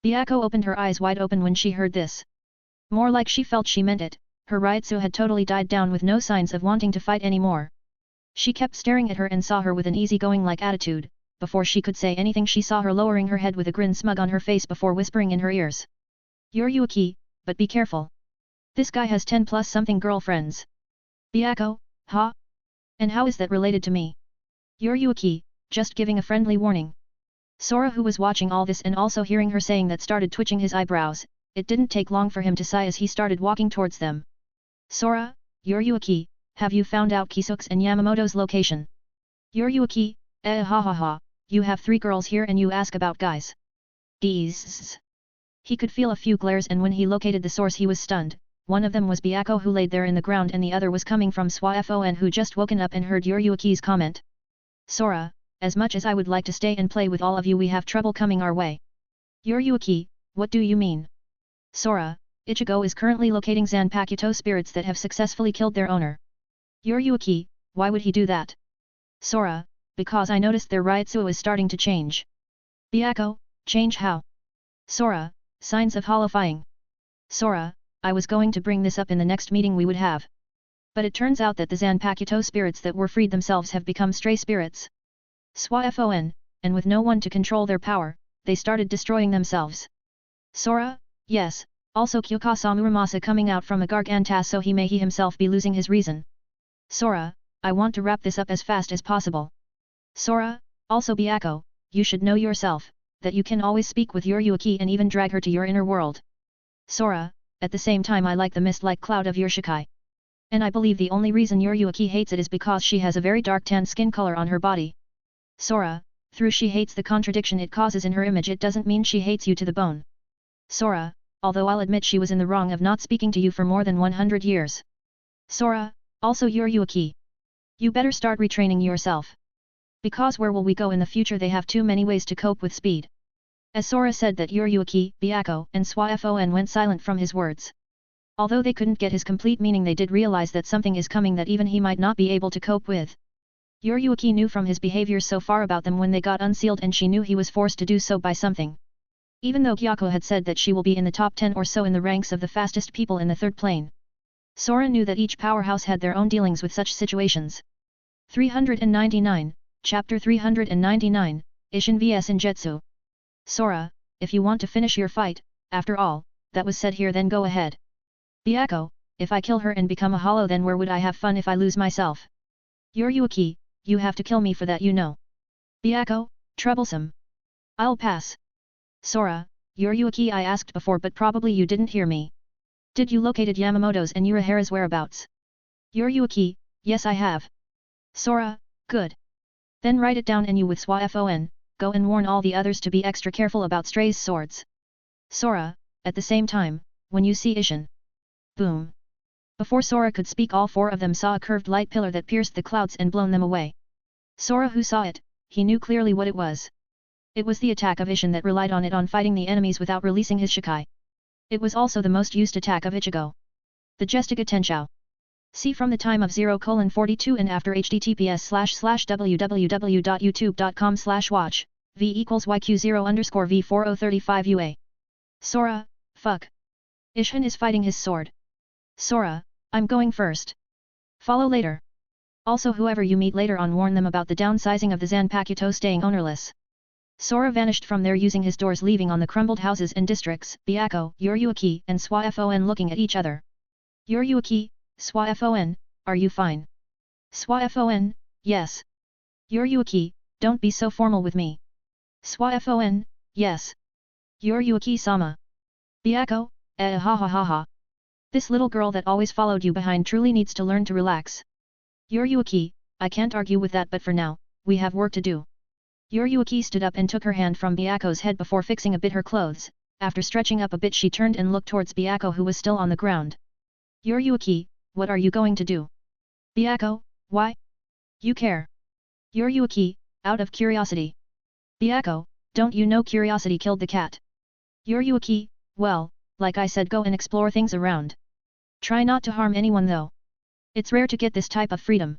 Byakko opened her eyes wide open when she heard this. More like she felt she meant it, her Ryutsu had totally died down with no signs of wanting to fight anymore. She kept staring at her and saw her with an easygoing-like attitude, before she could say anything she saw her lowering her head with a grin smug on her face before whispering in her ears. Yuryuki, but be careful. This guy has 10 plus something girlfriends. Byakko, huh? And how is that related to me? Yuryuki, just giving a friendly warning. Sora who was watching all this and also hearing her saying that started twitching his eyebrows, it didn't take long for him to sigh as he started walking towards them. Sora, Yuryuki, have you found out Kisuk's and Yamamoto's location? Yuryuki, ha ha ha, you have 3 girls here and you ask about guys. Geez. He could feel a few glares and when he located the source he was stunned. One of them was Byakko who laid there in the ground and the other was coming from Swafon who just woken up and heard Yuryuki's comment. Sora, as much as I would like to stay and play with all of you we have trouble coming our way. Yuryuki, what do you mean? Sora, Ichigo is currently locating Zanpakuto spirits that have successfully killed their owner. Yuryuki, why would he do that? Sora, because I noticed their Ryutsu is starting to change. Byakko, change how? Sora, signs of holofying. Sora, I was going to bring this up in the next meeting we would have. But it turns out that the Zanpakuto spirits that were freed themselves have become stray spirits. Swafon, and with no one to control their power, they started destroying themselves. Sora, yes, also Kyuka Muramasa coming out from a garganta so he himself be losing his reason. Sora, I want to wrap this up as fast as possible. Sora, also Byakko, you should know yourself, that you can always speak with Yuryuki and even drag her to your inner world. Sora, at the same time I like the mist-like cloud of your Shikai. And I believe the only reason Yuryuki hates it is because she has a very dark tan skin color on her body. Sora, through she hates the contradiction it causes in her image it doesn't mean she hates you to the bone. Sora, although I'll admit she was in the wrong of not speaking to you for more than 100 years. Sora, also Yuryuki. You better start retraining yourself. Because where will we go in the future they have too many ways to cope with speed. As Sora said that Yuryuki, Byakko and Swafon went silent from his words. Although they couldn't get his complete meaning they did realize that something is coming that even he might not be able to cope with. Yuryuki knew from his behavior so far about them when they got unsealed and she knew he was forced to do so by something. Even though Gyako had said that she will be in the top 10 or so in the ranks of the fastest people in the third plane. Sora knew that each powerhouse had their own dealings with such situations. 399, Chapter 399, Ishin vs Injutsu. Sora, if you want to finish your fight, after all, that was said here then go ahead. Byakko, if I kill her and become a hollow then where would I have fun if I lose myself? Yuryuki, you have to kill me for that you know. Byakko, troublesome. I'll pass. Sora, Yuryuki I asked before but probably you didn't hear me. Did you located Yamamoto's and Urahara's whereabouts? Yuryuki, yes I have. Sora, good. Then write it down and you with Swafon, go and warn all the others to be extra careful about Stray's swords. Sora, at the same time, when you see Ishin. Boom. Before Sora could speak all 4 of them saw a curved light pillar that pierced the clouds and blown them away. Sora who saw it, he knew clearly what it was. It was the attack of Ishin that relied on it on fighting the enemies without releasing his Shikai. It was also the most used attack of Ichigo. The Gestiga Tenshou. See from the time of 0:42 and after https://www.youtube.com/watch, v equals yq0_v4035 ua. Sora, fuck. Ishin is fighting his sword. Sora, I'm going first. Follow later. Also whoever you meet later on warn them about the downsizing of the Zanpakuto staying ownerless. Sora vanished from there using his doors leaving on the crumbled houses and districts, Byakko, Yoryuki and Swafon looking at each other. Yoryuki, Swafon, are you fine? Swafon, yes. Yoryuki, don't be so formal with me. Swafon, yes. Yoryuki-sama. Byakko, ha ha ha ha. This little girl that always followed you behind truly needs to learn to relax. Yoryuki, I can't argue with that but for now, we have work to do. Yoryuki stood up and took her hand from Byakko's head before fixing a bit her clothes. After stretching up a bit she turned and looked towards Byakko who was still on the ground. Yoryuki, what are you going to do? Byakko, why? You care. Yoryuki, out of curiosity. Byakko, don't you know curiosity killed the cat? Yoryuki, well, like I said go and explore things around. Try not to harm anyone though. It's rare to get this type of freedom.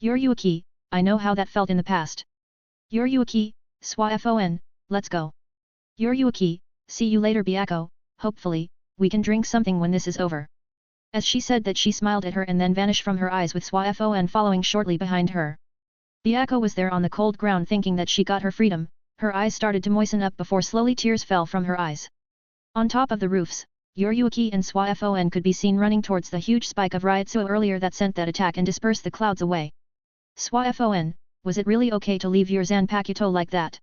Yoryuki, I know how that felt in the past. Yoryuki, Swafon, let's go. Yoryuki, see you later Byakko, hopefully, we can drink something when this is over. As she said that she smiled at her and then vanished from her eyes with Swafon following shortly behind her. Byakko was there on the cold ground thinking that she got her freedom, her eyes started to moisten up before slowly tears fell from her eyes. On top of the roofs, Yoryuki and Swafon could be seen running towards the huge spike of Ryotsuo earlier that sent that attack and dispersed the clouds away. Swafon, was it really okay to leave your Zanpakuto like that?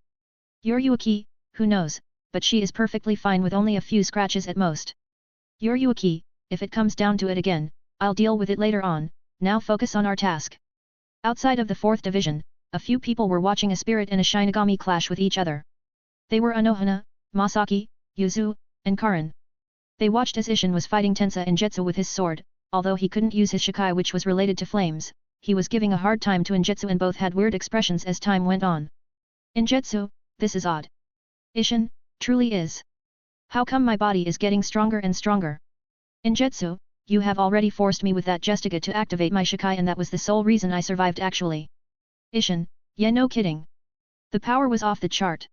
Yoryuki, who knows, but she is perfectly fine with only a few scratches at most. Yoryuki, if it comes down to it again, I'll deal with it later on, now focus on our task. Outside of the 4th division, a few people were watching a spirit and a Shinigami clash with each other. They were Anohana, Masaki, Yuzu, and Karin. They watched as Ishin was fighting Tensa Injetsu with his sword, although he couldn't use his Shikai which was related to flames, he was giving a hard time to Injetsu and both had weird expressions as time went on. Injetsu, this is odd. Ishin, truly is. How come my body is getting stronger and stronger? Injetsu, you have already forced me with that Gestiga to activate my Shikai and that was the sole reason I survived actually. Ishin, yeah no kidding. The power was off the chart.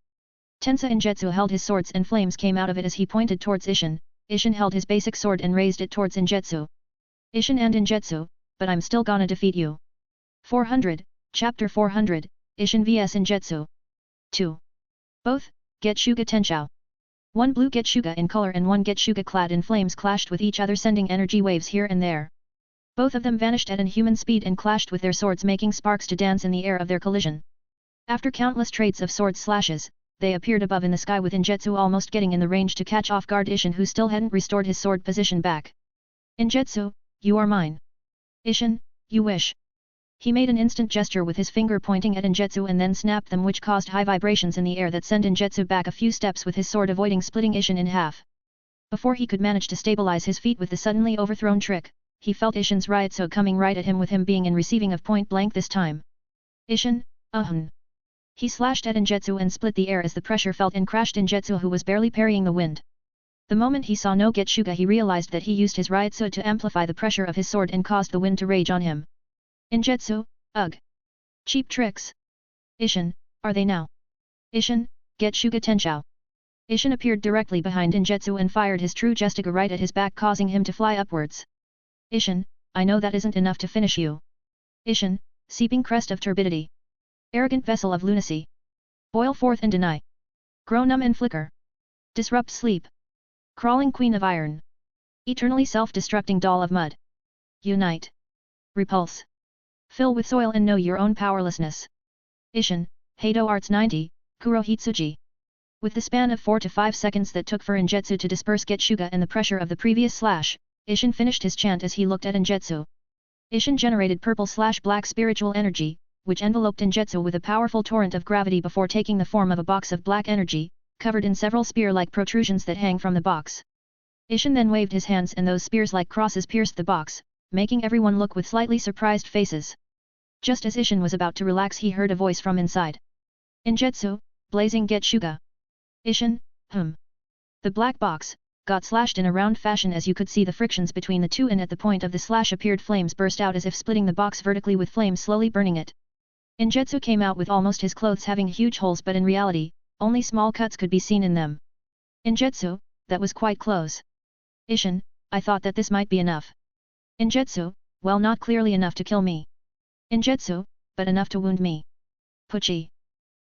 Tensa Injetsu held his swords and flames came out of it as he pointed towards Ishin. Ishin held his basic sword and raised it towards Injetsu. Ishin and Injetsu, but I'm still gonna defeat you. 400, Chapter 400, Ishin vs Injetsu. 2. Both, Getsuga Tenshou. One blue Getsuga in color and one Getsuga clad in flames clashed with each other sending energy waves here and there. Both of them vanished at inhuman speed and clashed with their swords making sparks to dance in the air of their collision. After countless trades of sword slashes, they appeared above in the sky with Injetsu almost getting in the range to catch off guard Ishin who still hadn't restored his sword position back. Injetsu, you are mine. Ishin, you wish. He made an instant gesture with his finger pointing at Injetsu and then snapped them which caused high vibrations in the air that sent Injetsu back a few steps with his sword avoiding splitting Ishin in half. Before he could manage to stabilize his feet with the suddenly overthrown trick, he felt Ishin's Ryotsu coming right at him with him being in receiving of point blank this time. Ishin, He slashed at Injetsu and split the air as the pressure felt and crashed Injetsu who was barely parrying the wind. The moment he saw no Getsuga he realized that he used his Ryotsu to amplify the pressure of his sword and caused the wind to rage on him. Injetsu, ugh. Cheap tricks. Ishin, are they now? Ishin, Getsuga Tenshou. Ishin appeared directly behind Injetsu and fired his true Gestiga right at his back causing him to fly upwards. Ishin, I know that isn't enough to finish you. Ishin, seeping crest of turbidity. Arrogant vessel of lunacy. Boil forth and deny. Grow numb and flicker. Disrupt sleep. Crawling queen of iron. Eternally self-destructing doll of mud. Unite. Repulse. Fill with soil and know your own powerlessness. Ishin, Heido Arts 90, Kuro Hitsuji. With the span of 4 to 5 seconds that took for Injetsu to disperse Getsuga and the pressure of the previous slash, Ishin finished his chant as he looked at Injetsu. Ishin generated purple/black spiritual energy, which enveloped Injetsu with a powerful torrent of gravity before taking the form of a box of black energy, covered in several spear-like protrusions that hang from the box. Ishin then waved his hands and those spears like crosses pierced the box, making everyone look with slightly surprised faces. Just as Ishin was about to relax he heard a voice from inside. Injetsu, blazing Getsuga. Ishin, The black box, got slashed in a round fashion as you could see the frictions between the two and at the point of the slash appeared flames burst out as if splitting the box vertically with flames slowly burning it. Injetsu came out with almost his clothes having huge holes but in reality, only small cuts could be seen in them. Injetsu, that was quite close. Ishin, I thought that this might be enough. Injetsu, Well, not clearly enough to kill me. Injutsu, but enough to wound me. Puchi.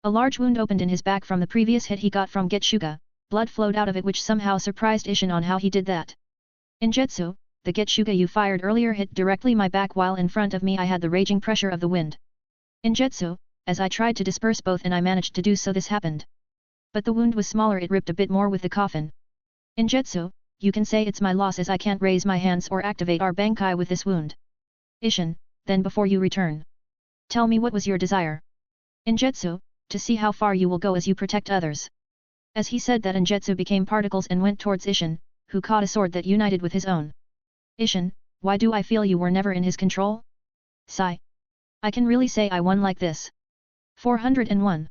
A large wound opened in his back from the previous hit he got from Getsuga, blood flowed out of it which somehow surprised Ishin on how he did that. Injutsu, the Getsuga you fired earlier hit directly my back while in front of me I had the raging pressure of the wind. Injutsu, as I tried to disperse both and I managed to do so this happened. But the wound was smaller, it ripped a bit more with the coffin. Injutsu, you can say it's my loss as I can't raise my hands or activate our Bankai with this wound. Ishin, then before you return, tell me what was your desire. Injutsu, to see how far you will go as you protect others. As he said that Injutsu became particles and went towards Ishin, who caught a sword that united with his own. Ishin, why do I feel you were never in his control? Sigh. I can really say I won like this. 401.